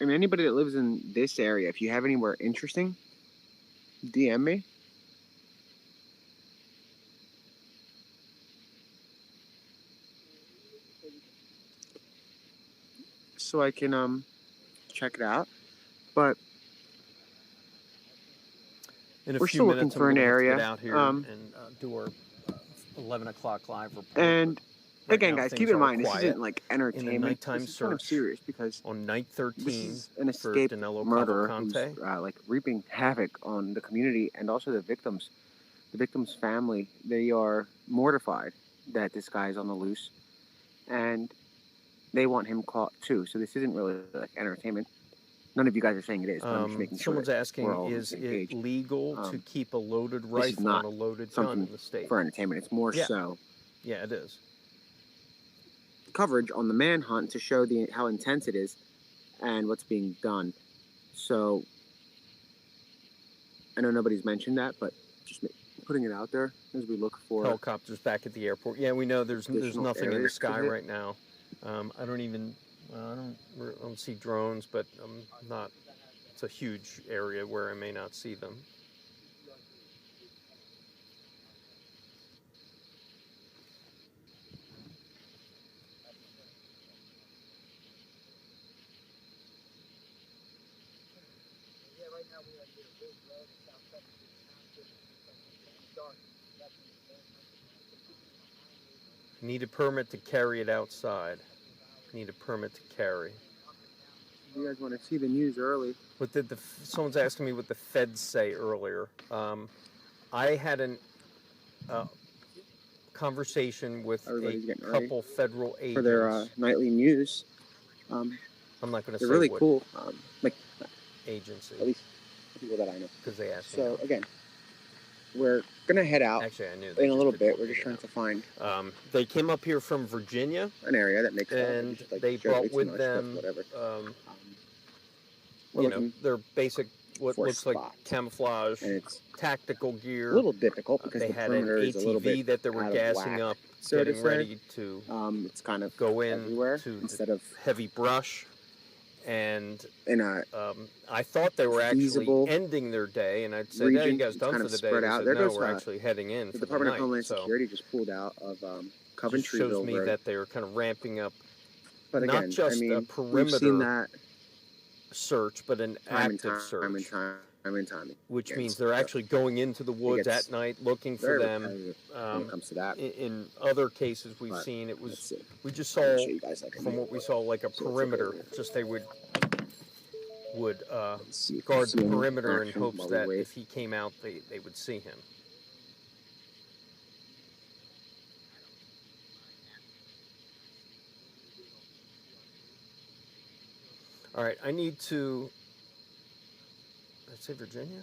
I mean, anybody that lives in this area, if you have anywhere interesting, DM me. So I can check it out. But we're still looking for an area. Get out here and do our 11 o'clock live report. And Right again, now, guys, things keep in are mind, this quiet. isn't like In the entertainment. nighttime This is kind of search serious because on night this 13 is an for escaped Danilo murderer who's Cavalcante. like reaping havoc on the community and also the victims. The victim's family, they are mortified that this guy is on the loose, and they want him caught too. So this isn't really like entertainment. None of you guys are saying it is, but I'm just making sure Someone's that asking, we're all on the is same it page. legal to keep a loaded This is rifle not and a loaded gun something in the state? for entertainment. It's more Yeah. so Yeah, it is. coverage on the manhunt to show how intense it is and what's being done. So I know nobody's mentioned that, but just putting it out there as we look for Helicopters back at the airport. Yeah, we know there's additional nothing in the areas to sky hit. right now. I don't see drones, but not. It's a huge area where I may not see them. Need a permit to carry it outside. Need a permit to carry. You guys want to see the news early? What did someone's asking me what the feds say earlier. I had a conversation with Everybody's a getting ready couple federal agents for their nightly news. I'm not going to say they're really what cool. Like agency. At least the people that I know. Because they asked me. So again, we're gonna head out. Actually, I knew in a little bit. We're just trying to find. They came up here from Virginia, an area that makes and sense. Like they brought with them, you know, their basic what looks like camouflage, and it's tactical gear. a little difficult because they the had an perimeter is a little ATV bit that they were out of gassing whack, up, so to getting say. ready to It's kind of go in everywhere to instead of heavy brush. And in a I thought they were actually feasible ending their day, and I'd said, region. "Hey, you guys It's done kind for of the day?" spread They out. said, There "No, goes, we're actually heading in the for the Department night." of Homeland So Security just pulled out of just shows Coventryville me Road. that they were kind of ramping up, But not again, just I mean, a we've seen perimeter that search, but an time and active search, which again, means they're actually going into the woods gets at night looking for very them. repetitive when it comes to that. In other cases we've But seen, it was we just I'm saw gonna show you guys like a from new what we one. saw like a So it's okay perimeter. here. Just they would See if guard you see the him in perimeter in action hopes while we that wait. if he came out, they would see him. All right, I need to. Did I say Virginia?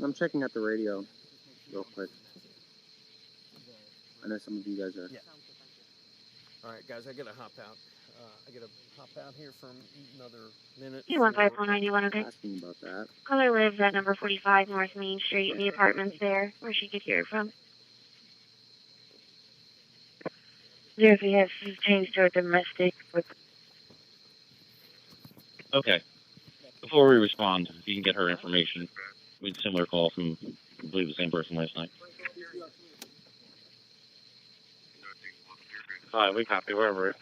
I'm checking out the radio real quick. I know some of you guys are. Yeah. All right, guys, I gotta hop out. I gotta hop out here for another minute. U15491, okay. Asking about that. Caller lives at number 45 North Main Street in the apartments there, where she could hear it from. If he has changed to a domestic with. Okay. Before we respond, if you can get her information. We had a similar call from, I believe, the same person last night. Hi, we copy wherever it.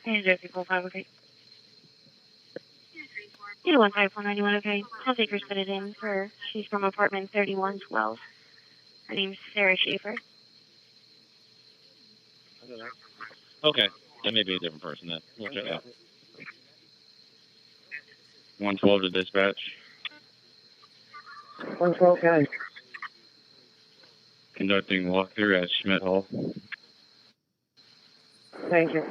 And Josie 45, okay. U15491, okay. I'll take her spit it in for her. She's from apartment 3112. Her name's Sarah Schaefer. Okay. That may be a different person then. We'll check it out. 112 to dispatch. 112, guys. Conducting walkthrough at Schmidt Hall. Thank you.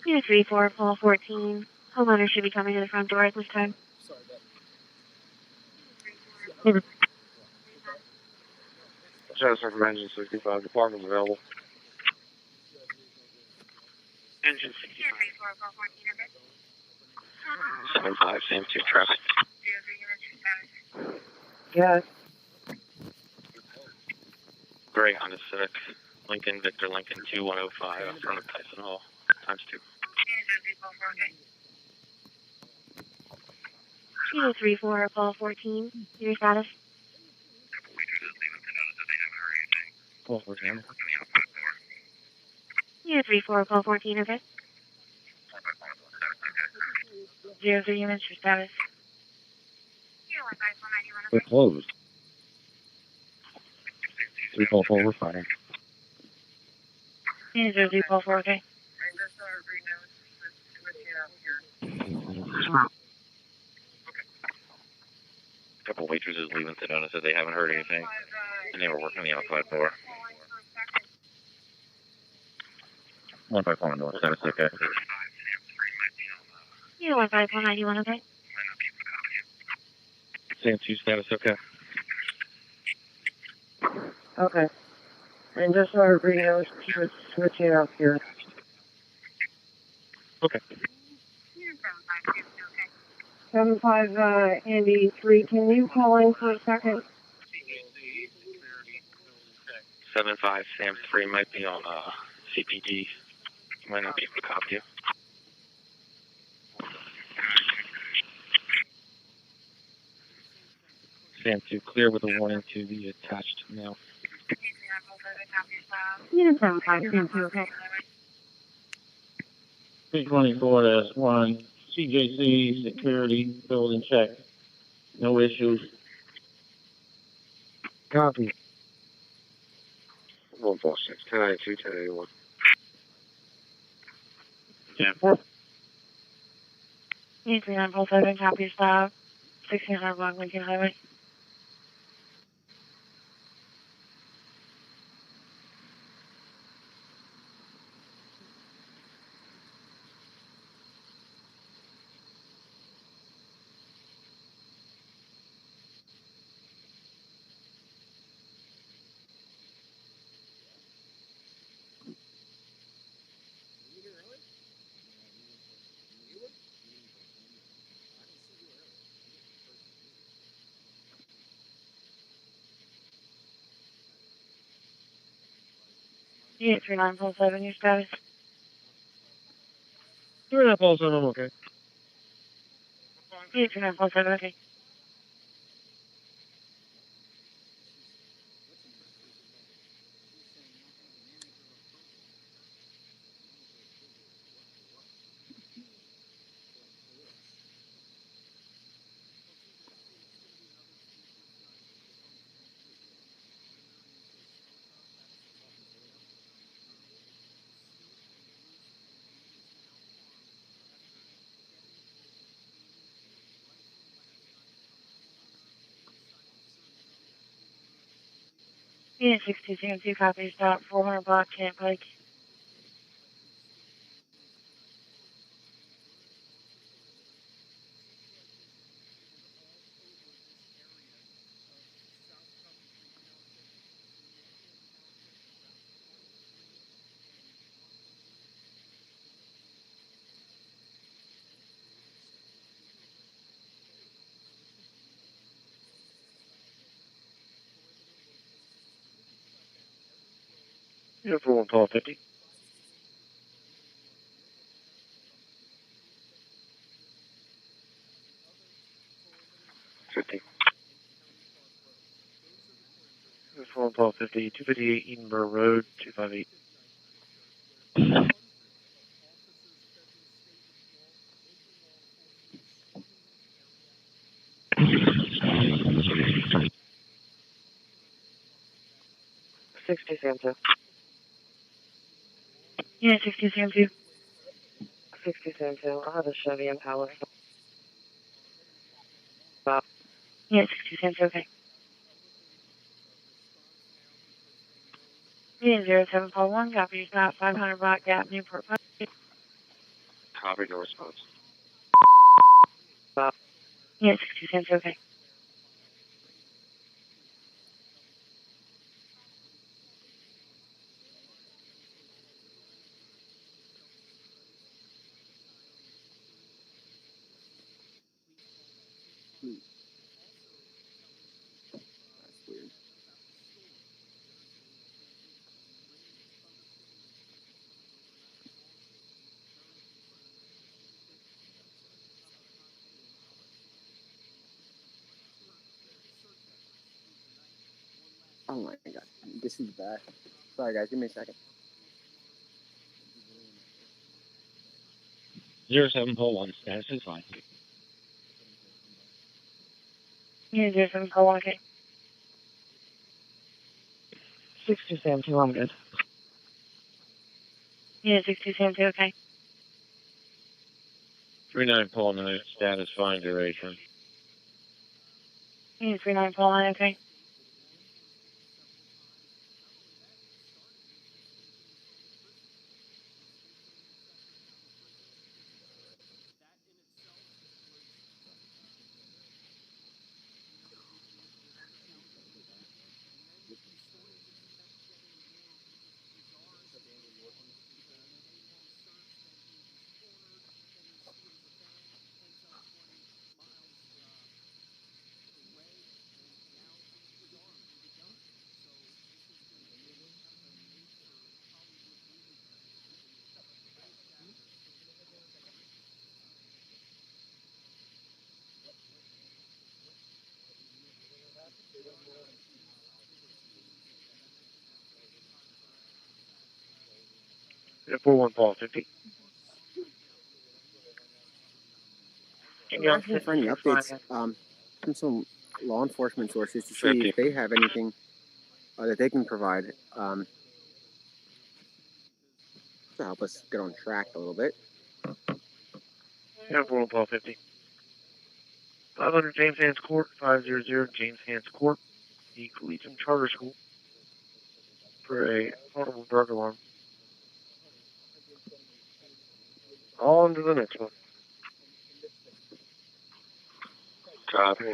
U34, Paul 14. Homeowner should be coming to the front door at this time. Transfer from engine 65. Department's available. Engine 65. 75, same 2 traffic. Yes. Gray Honda Civic. Lincoln, Victor Lincoln 2105 in front of Tyson Hall. Times 2. U34, Paul 14. Your status? U34, Paul 14, okay? 0 units, your status. They're closed. 344, we're fine. Unit 0 344, okay. A couple waitresses leaving Sedona said they haven't heard anything, and they were working the outside door. 151 north, status okay. Yeah, 15191, okay. Sam 2, status okay. Okay. And just so everybody knows, keep it switching out here. Okay. 75 Andy 3, can you call in for a second? 7-5, Sam 3 might be on CPD. Might not be able to copy you. Sam 2, clear with a warning to the attached mail. Unit 75, Sam 2, okay. 324-1, CJC security building check. No issues. Copy. 146, 1092, 1081. 10-4. Unit 3947, copy stop. 1600 block Lincoln Highway. Unit 3947, your status. 3947, I'm okay. Unit 3947, okay. Unit 62, copy stop. 400 block Camp Pike. Yeah, for 150. 50. This is 150, 258 Edinburgh Road, 258. Unit 62, 62, I'll have a Chevy Impala. Unit 62, okay. Unit 0741, copy stop. 500 block Gap, Newport Pike. Copy, no response. Unit 62, okay. Oh my god. This is bad. Sorry guys, give me a second. 07 pole 1, status is fine. Unit 07 call 1, okay. 6272, I'm good. Unit 6272, okay. 39 pole 9, status fine, duration. Unit 39 call 9, okay. Yeah, 41 Paul 50. I'm asking for any updates from some law enforcement sources to see if they have anything that they can provide to help us get on track a little bit. Yeah, 41 Paul 50. 500 James Hands Court, 500 James Hands Court, the Collegiate Charter School, for a portable drug alarm. On to the next one. Copy.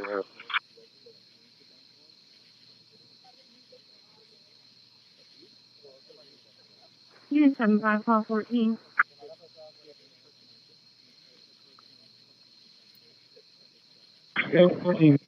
Unit 75 call 14. Okay, 14.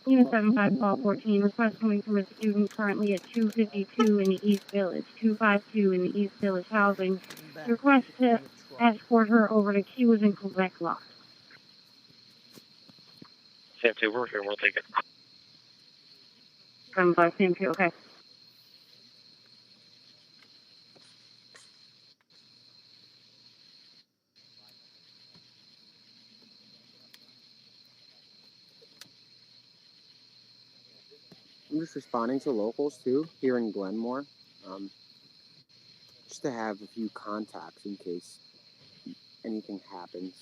Unit 75 call 14. Request coming from a student currently at 252 in the East Village, 252 in the East Village housing. Request to escort her over to Cues and Quebec Law. Sam 2, we're here, we'll take it. 75 Sam 2, okay. I'm just responding to locals too here in Glenmore, just to have a few contacts in case anything happens.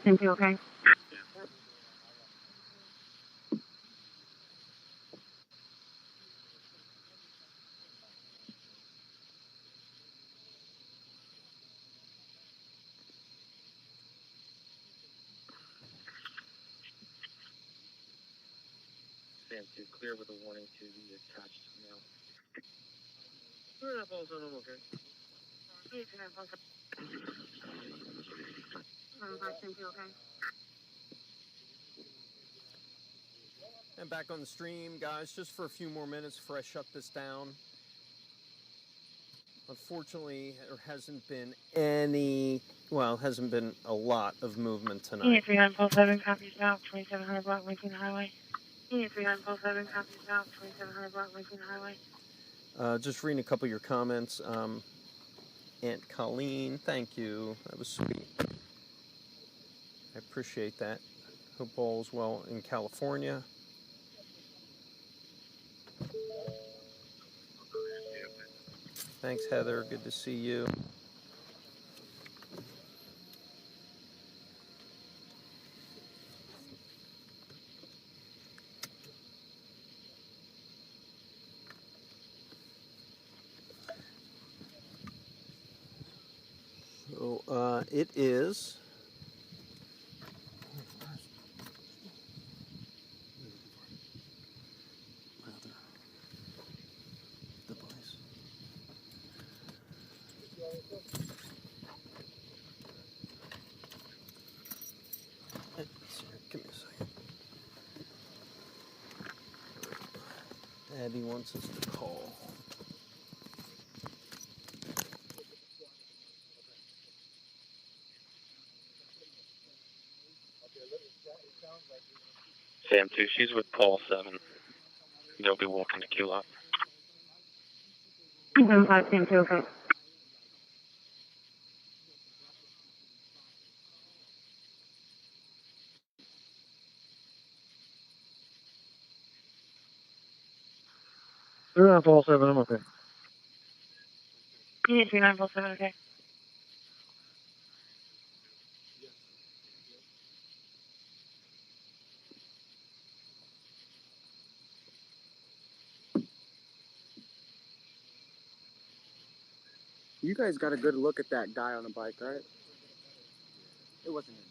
Sam 2, okay. Sam 2, clear with a warning to the attached now. Clear that ball's on, okay? Sam 2, okay. And back on the stream, guys, just for a few more minutes before I shut this down. Unfortunately, there hasn't been a lot of movement tonight. Unit 3947 copies out, 2700 block Lincoln Highway. Unit 3947 copies out, 2700 block Lincoln Highway. Just reading a couple of your comments. Aunt Colleen, thank you. That was sweet. I appreciate that. Hope all's well in California. Thanks, Heather. Good to see you. So, it is... Abby wants us to call. Sam 2, she's with Paul 7. They'll be walking the queue lot. 5 Sam 2, okay. They're not Paul 7, I'm okay. Unit 3947, okay. You guys got a good look at that guy on the bike, right? It wasn't him.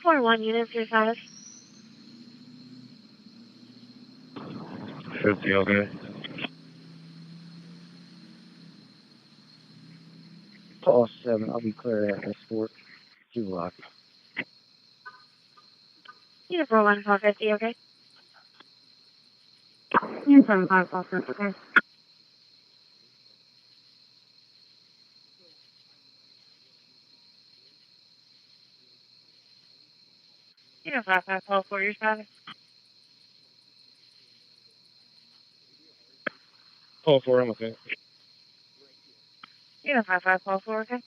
Four one units, your status. 50, okay. Paul 7, I'll be clear at escort. Queue lot. Unit 41, Paul 50, okay. Unit 75, Paul 50, okay. Unit 55, Paul 4, your status. Paul 4, I'm okay. Unit 55, Paul 4, okay.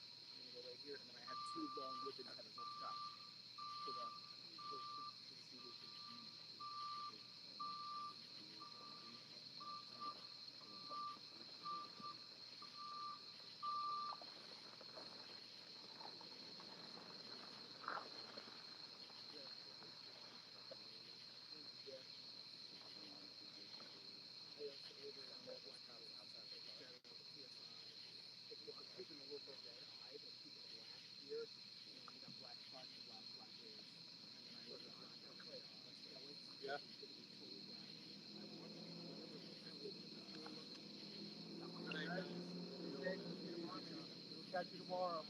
Catch you tomorrow.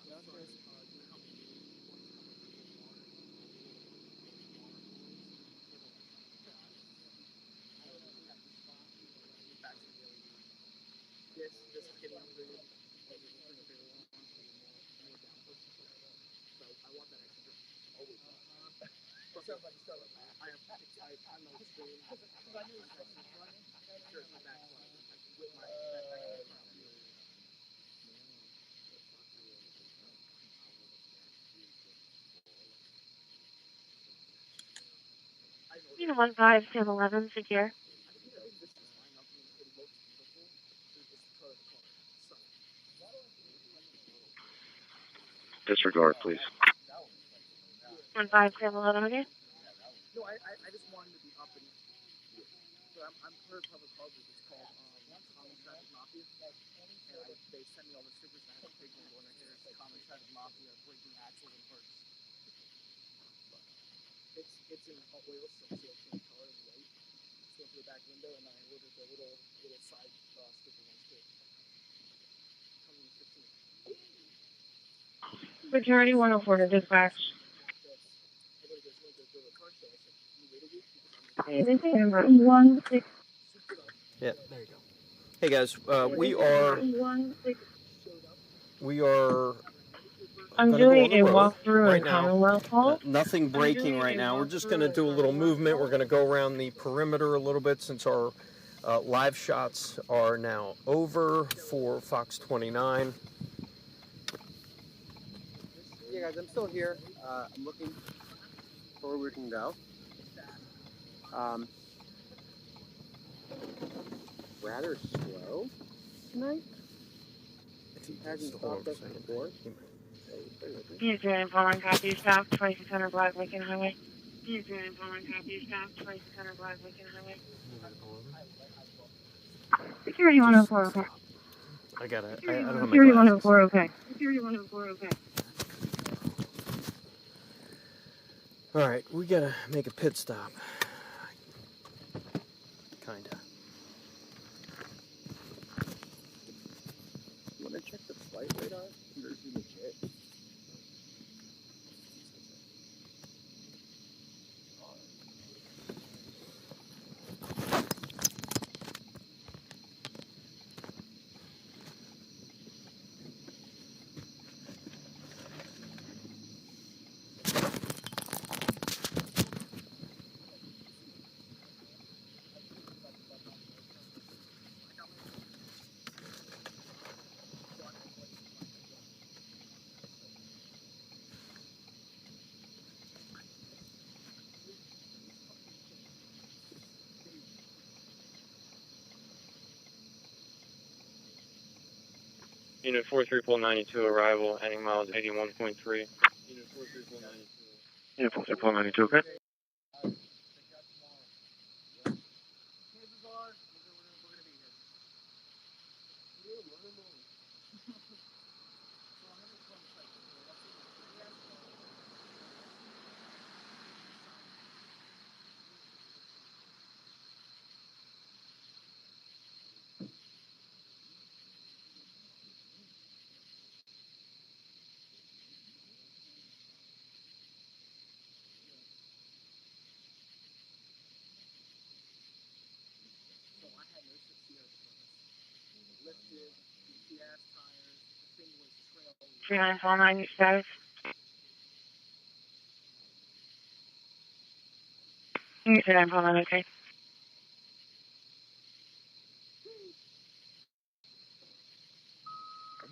Unit 15, Sam 11, secure. Disregard, please. 15, Sam 11, okay. No, I just wanted to be up and so I'm clear public policy. It's called Common Traffic Mafia, and they sent me all the stickers and I have a big one going right there. It's Common Traffic Mafia breaking axles and parts. It's in hot oil, so it's in color and white. So for the back window, and I ordered the little side sticker ones too. Coming in 15. Security 104 to dispatch. Number 16. Yeah. There you go. Hey guys, we are I'm going to go doing on the a road walkthrough right in now. Commonwealth Hall. Nothing breaking right now. We're just going to do a little movement. We're going to go around the perimeter a little bit since our live shots are now over for Fox 29. Yeah, guys, I'm still here. I'm looking for where we can go. Rather slow tonight. Hasn't stopped us before. Unit 2 and following copy staff, 2600 Black Lincoln Highway. Unit 2 and following copy staff, 2600 Black Lincoln Highway. Security 104, okay. I don't have my Security glasses. 104, okay. Security 104, okay. All right, we got to make a pit stop. Kinda. You want to check the flight radar? Or is it legit? Unit 43492 arrival, heading miles 81.3. Unit 43492. Unit 43492, okay. Lifted, BTS tires, the thing was trailed. 3949 status. Unit 3949, okay.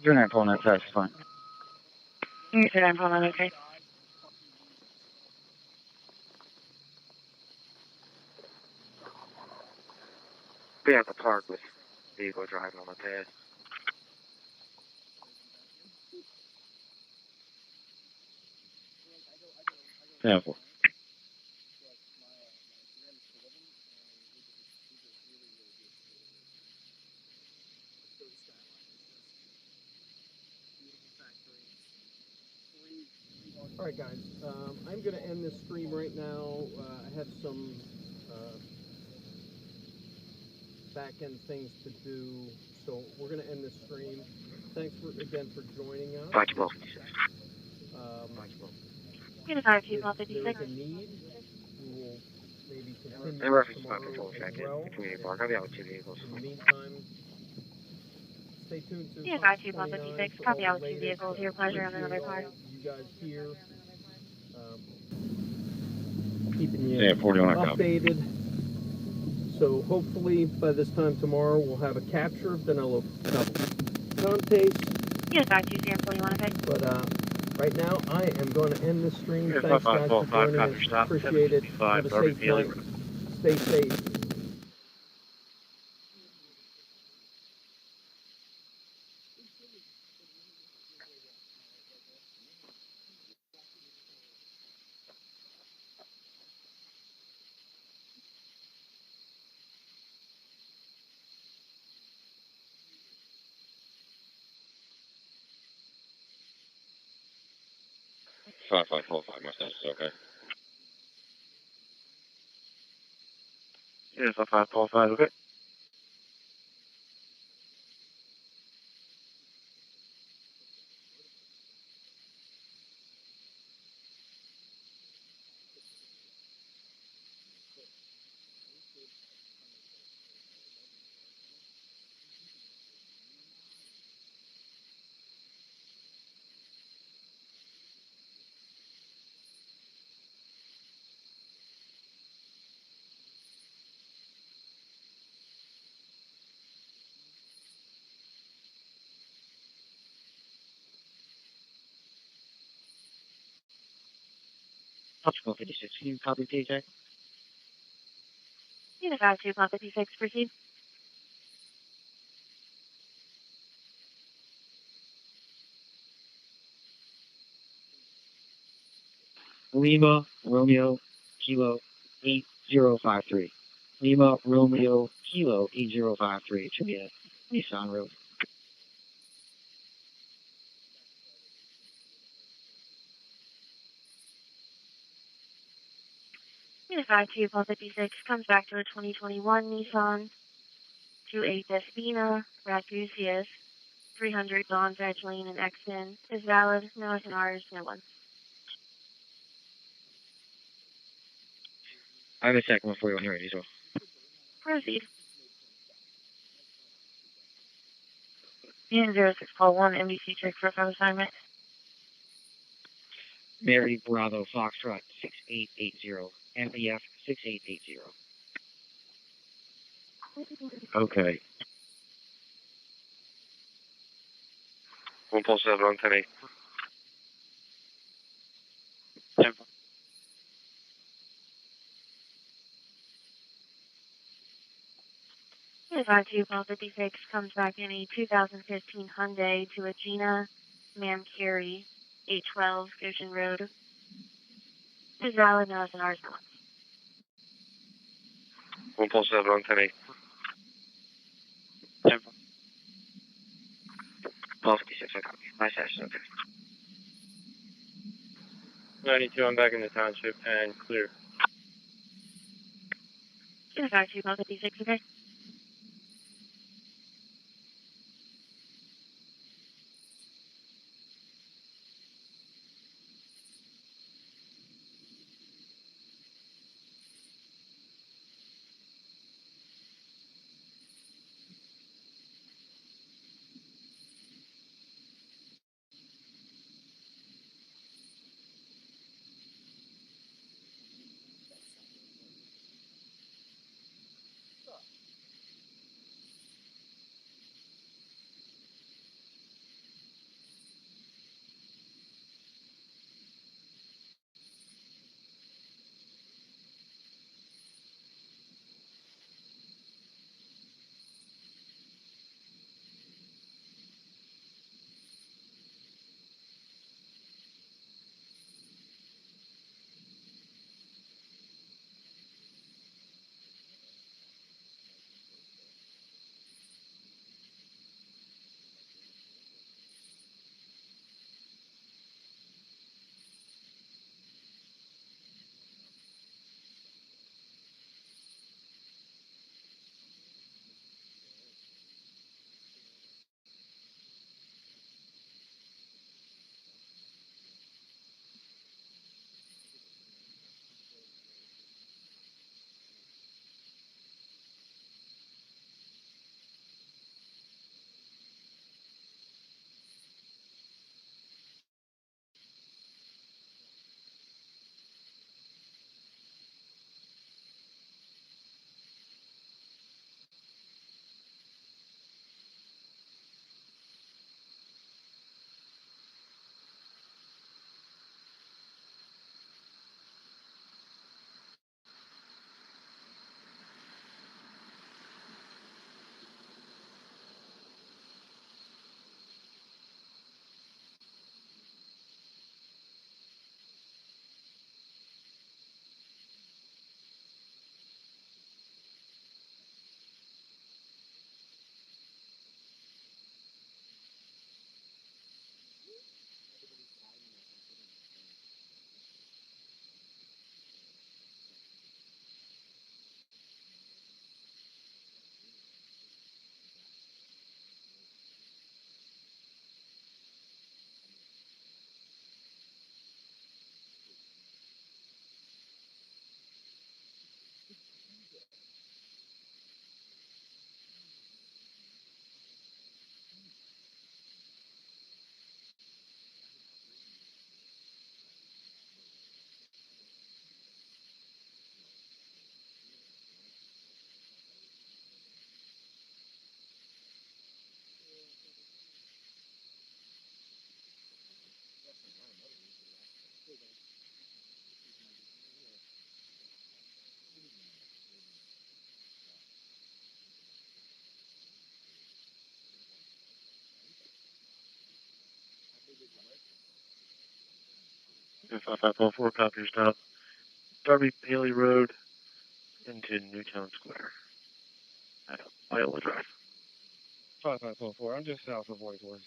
You're not pulling that test, fine. Unit 3949, okay. Be at the park with vehicle driving on the pad. Sample. All right, guys. I'm going to end this stream right now. I have some back-end things to do, so we're going to end this stream. Thanks again for joining us. Thank you. Unit 5 If 256. there is a need, we will maybe continue And reference tomorrow control as check in well. the community park. I'll be out with 2 vehicles. In the meantime, stay tuned to Unit Fox 5 29 256. for Copy all out the with 2 latest. vehicles. Your pleasure on Appreciate another car. all you guys here. Keeping you Yeah, 41 updated. So hopefully by this time tomorrow we'll have a capture of Danilo Cavalcante's. Unit 5 2 Sam 41, okay. But right now I am going to end this stream. Unit Thanks guys for 5545, joining copy us. stop, Appreciate it. 765, Have a Darby safe Bailey. night. Stay safe. Five, 5545, my status is okay. Yes, 5 okay. Optical 56, can you copy TJ? Unit 52, Pop 56, proceed. Lima, Romeo, Kilo, 8053. Lima, Romeo, Kilo, 8053. It should be a Nissan Road. Unit 52, Pop 56, comes back to a 2021 Nissan 28 Despina, Ragusius, 300 Don's Edge Lane in Exton, is valid, no SNRs, no one. I have a second one for you when you're ready as well. Proceed. Unit 06 call 1, NBC check for phone assignment. Mary Bravo Foxtrot 6880. MEF 6880. Okay. 147 on 10 8. Unit 52, Pop 56, comes back in a 2015 Hyundai to a Gina Mamcari, 812 Goshen Road, is valid, no SNRs, no one. 147 on 10 8. Paul 56, I copy. My session, okay. 92, I'm back in the township and clear. Unit 52, Pop 56, okay? 5504, copy your stop. Darby Bailey Road into Newtown Square at Iowa Drive. 5504, I'm just south of Whitehorse.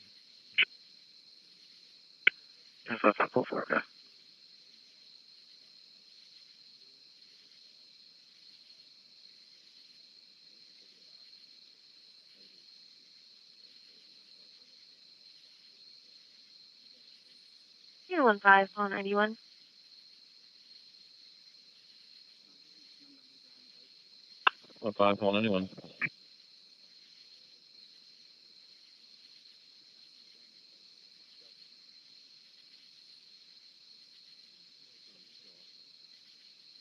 5504, okay. Yeah, 15 on 91. 15 on anyone.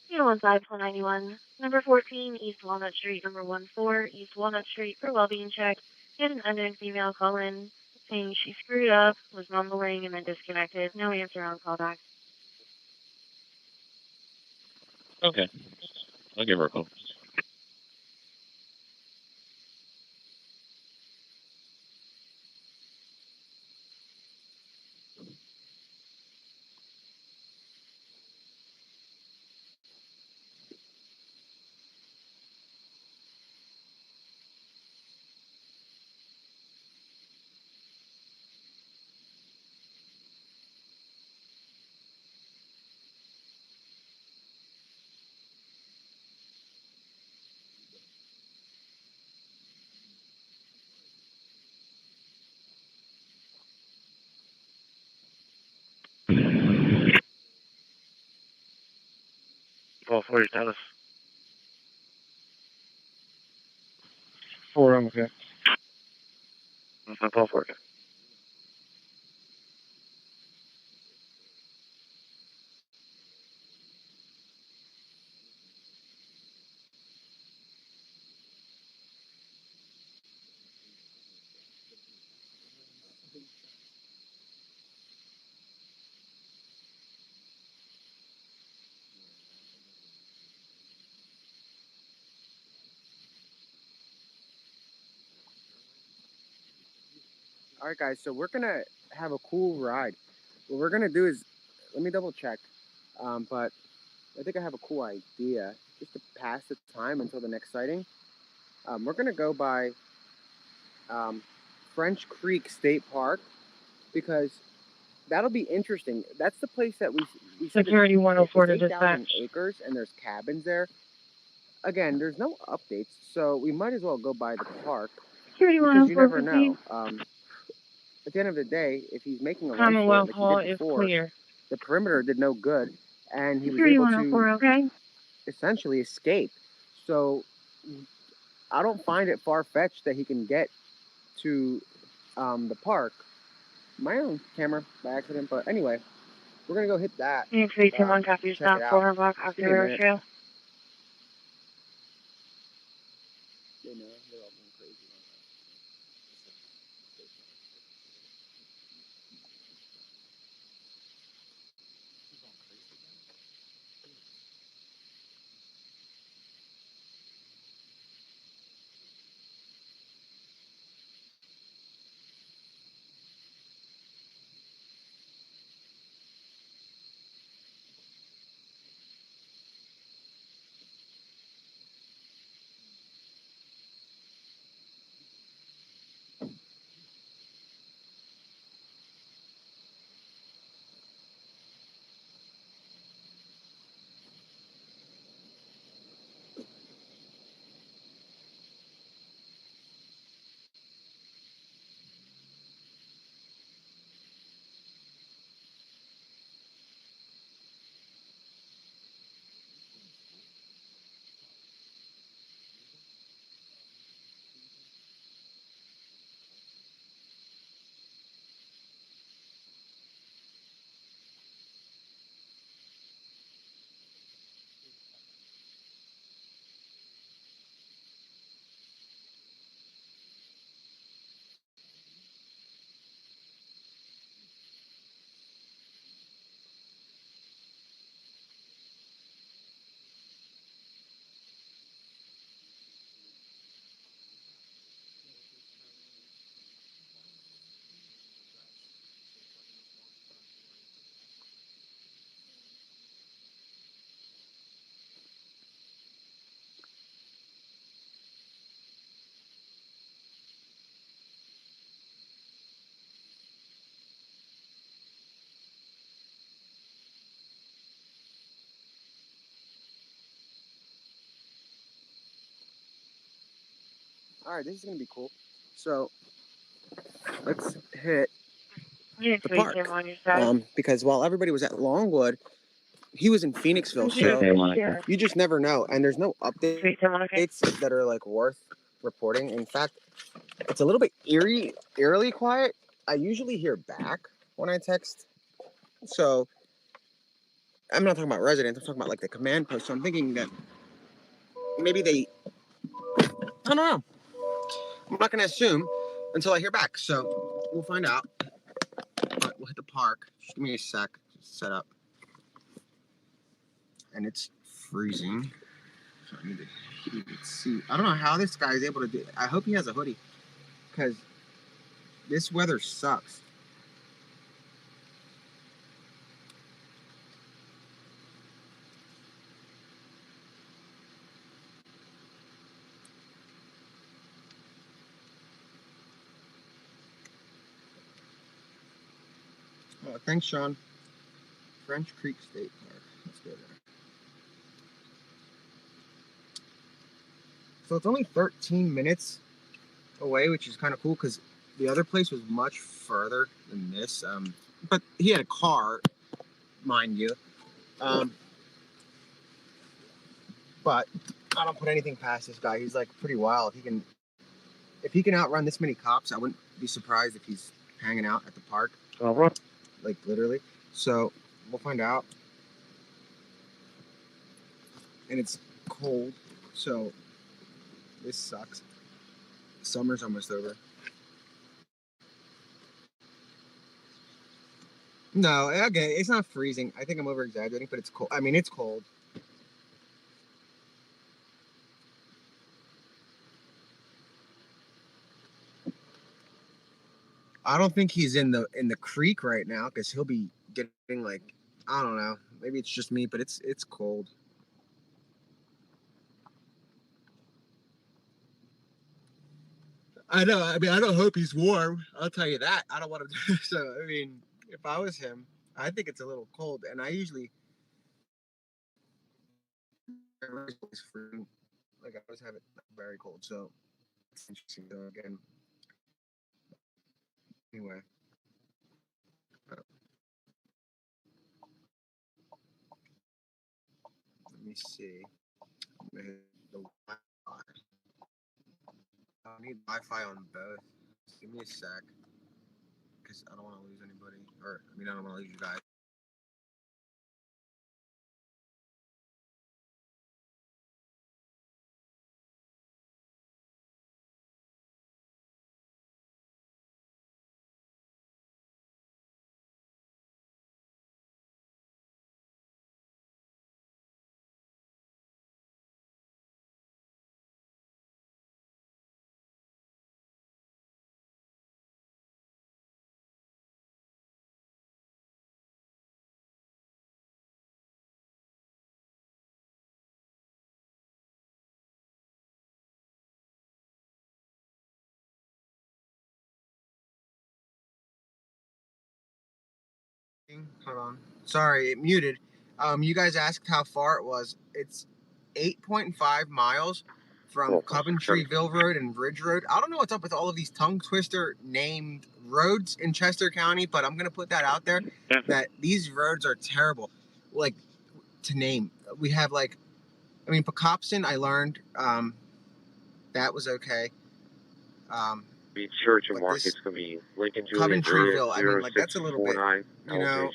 Yeah, 15 on 91. Number 14, East Walnut Street, number 14, East Walnut Street for well-being check. We had an unknown female call in saying she screwed up, was mumbling, and then disconnected. No answer on callback. Okay. I'll give her a call. Paul, for your status. 4, I'm okay. 5504, okay. All right, guys. So we're gonna have a cool ride. What we're gonna do is, let me double check. But I think I have a cool idea just to pass the time until the next sighting. We're gonna go by French Creek State Park because that'll be interesting. That's the place that we said Security 104 to 8,000 dispatch. acres and there's cabins there. Again, there's no updates, so we might as well go by the park Security because you 104 never know. proceed. At the end of the day, if he's making a run for it Commonwealth like he Hall did is before, clear. the perimeter did no good, and he was Security able 104, to okay? essentially escape. So I don't find it far-fetched that he can get to the park. My own camera by accident, but anyway, we're gonna go hit that. Phoenix 321, copy your Check it stop, out. 4 block, Just off the give me a river minute. trail. They know, they're all going crazy. Alright, this is gonna be cool. So, let's hit Unit the 3, park. Tim, on your side. Because while everybody was at Longwood, he was in Phoenixville, so you just never know. And there's no updates that are like worth reporting. In fact, it's a little bit eerily quiet. I usually hear back when I text. So I'm not talking about residents, I'm talking about like the command post. So I'm thinking that maybe I don't know. I'm not gonna assume until I hear back. So we'll find out. But we'll hit the park. Just give me a sec. Just set up. And it's freezing. So I need to heat it. See, I don't know how this guy is able to do it. I hope he has a hoodie. Because this weather sucks. Oh, thanks, Sean. French Creek State Park. Let's go there. So it's only 13 minutes away, which is kind of cool because the other place was much further than this. But he had a car, mind you. But I don't put anything past this guy. He's like pretty wild. If he can outrun this many cops, I wouldn't be surprised if he's hanging out at the park. Like literally. So we'll find out. And it's cold, so this sucks. Summer's almost over. No, okay, it's not freezing. I think I'm over exaggerating, but it's cold. I mean, it's cold. I don't think he's in the creek right now because he'll be getting like, I don't know. Maybe it's just me, but it's cold. I know. I mean, I don't hope he's warm. I'll tell you that. I don't want to. So, I mean, if I was him, I think it's a little cold, and I usually like I always have it very cold. So it's interesting. So again, anyway. Let me see. I'm gonna hit the Wi-Fi. I need Wi-Fi on both. Just give me a sec, because I don't want to lose anybody. Or, I mean, I don't want to lose you guys. Hold on. Sorry, it muted. You guys asked how far it was. It's 8.5 miles from Coventryville Road and Ridge Road. I don't know what's up with all of these tongue twister named roads in Chester County, but I'm gonna put that out there that these roads are terrible. Like to name, we have like, I mean, Pocopson. I learned that was okay. Be Church and Market's gonna be Lincoln Juliet Coventryville. I mean, like that's a little bit. You know,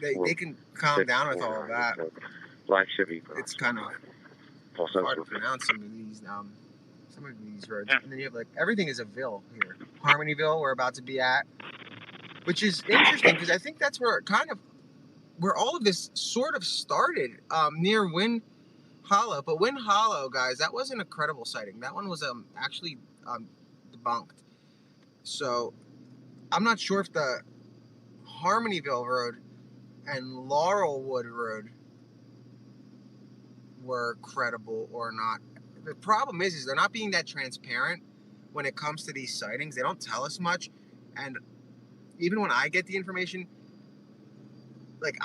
they can calm down with all of that. Black Chevy. It's kind of hard to pronounce some of these roads. And then you have like everything is a ville here. Harmonyville, we're about to be at, which is interesting because I think that's where all of this sort of started, near Wind Hollow. But Wind Hollow, guys, that wasn't a credible sighting. That one was actually debunked. So I'm not sure if the Harmonyville Road and Laurelwood Road were credible or not. The problem is they're not being that transparent when it comes to these sightings. They don't tell us much, and even when I get the information, like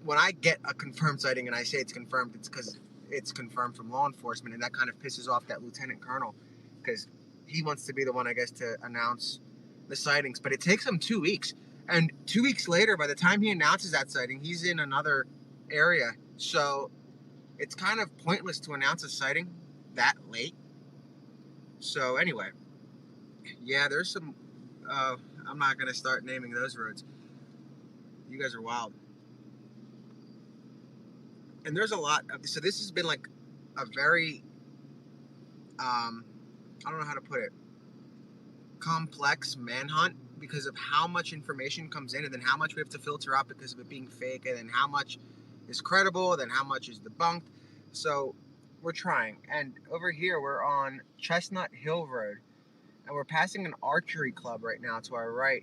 when I get a confirmed sighting and I say it's confirmed, it's because it's confirmed from law enforcement, and that kind of pisses off that lieutenant colonel because he wants to be the one, I guess, to announce the sightings. But it takes him 2 weeks. And 2 weeks later, by the time he announces that sighting, he's in another area. So it's kind of pointless to announce a sighting that late. So anyway, yeah, there's some, I'm not going to start naming those roads. You guys are wild. And there's a lot of, so this has been like a very, I don't know how to put it, complex manhunt because of how much information comes in and then how much we have to filter out because of it being fake and then how much is credible, then how much is debunked. So we're trying. And over here we're on Chestnut Hill Road and we're passing an archery club right now to our right.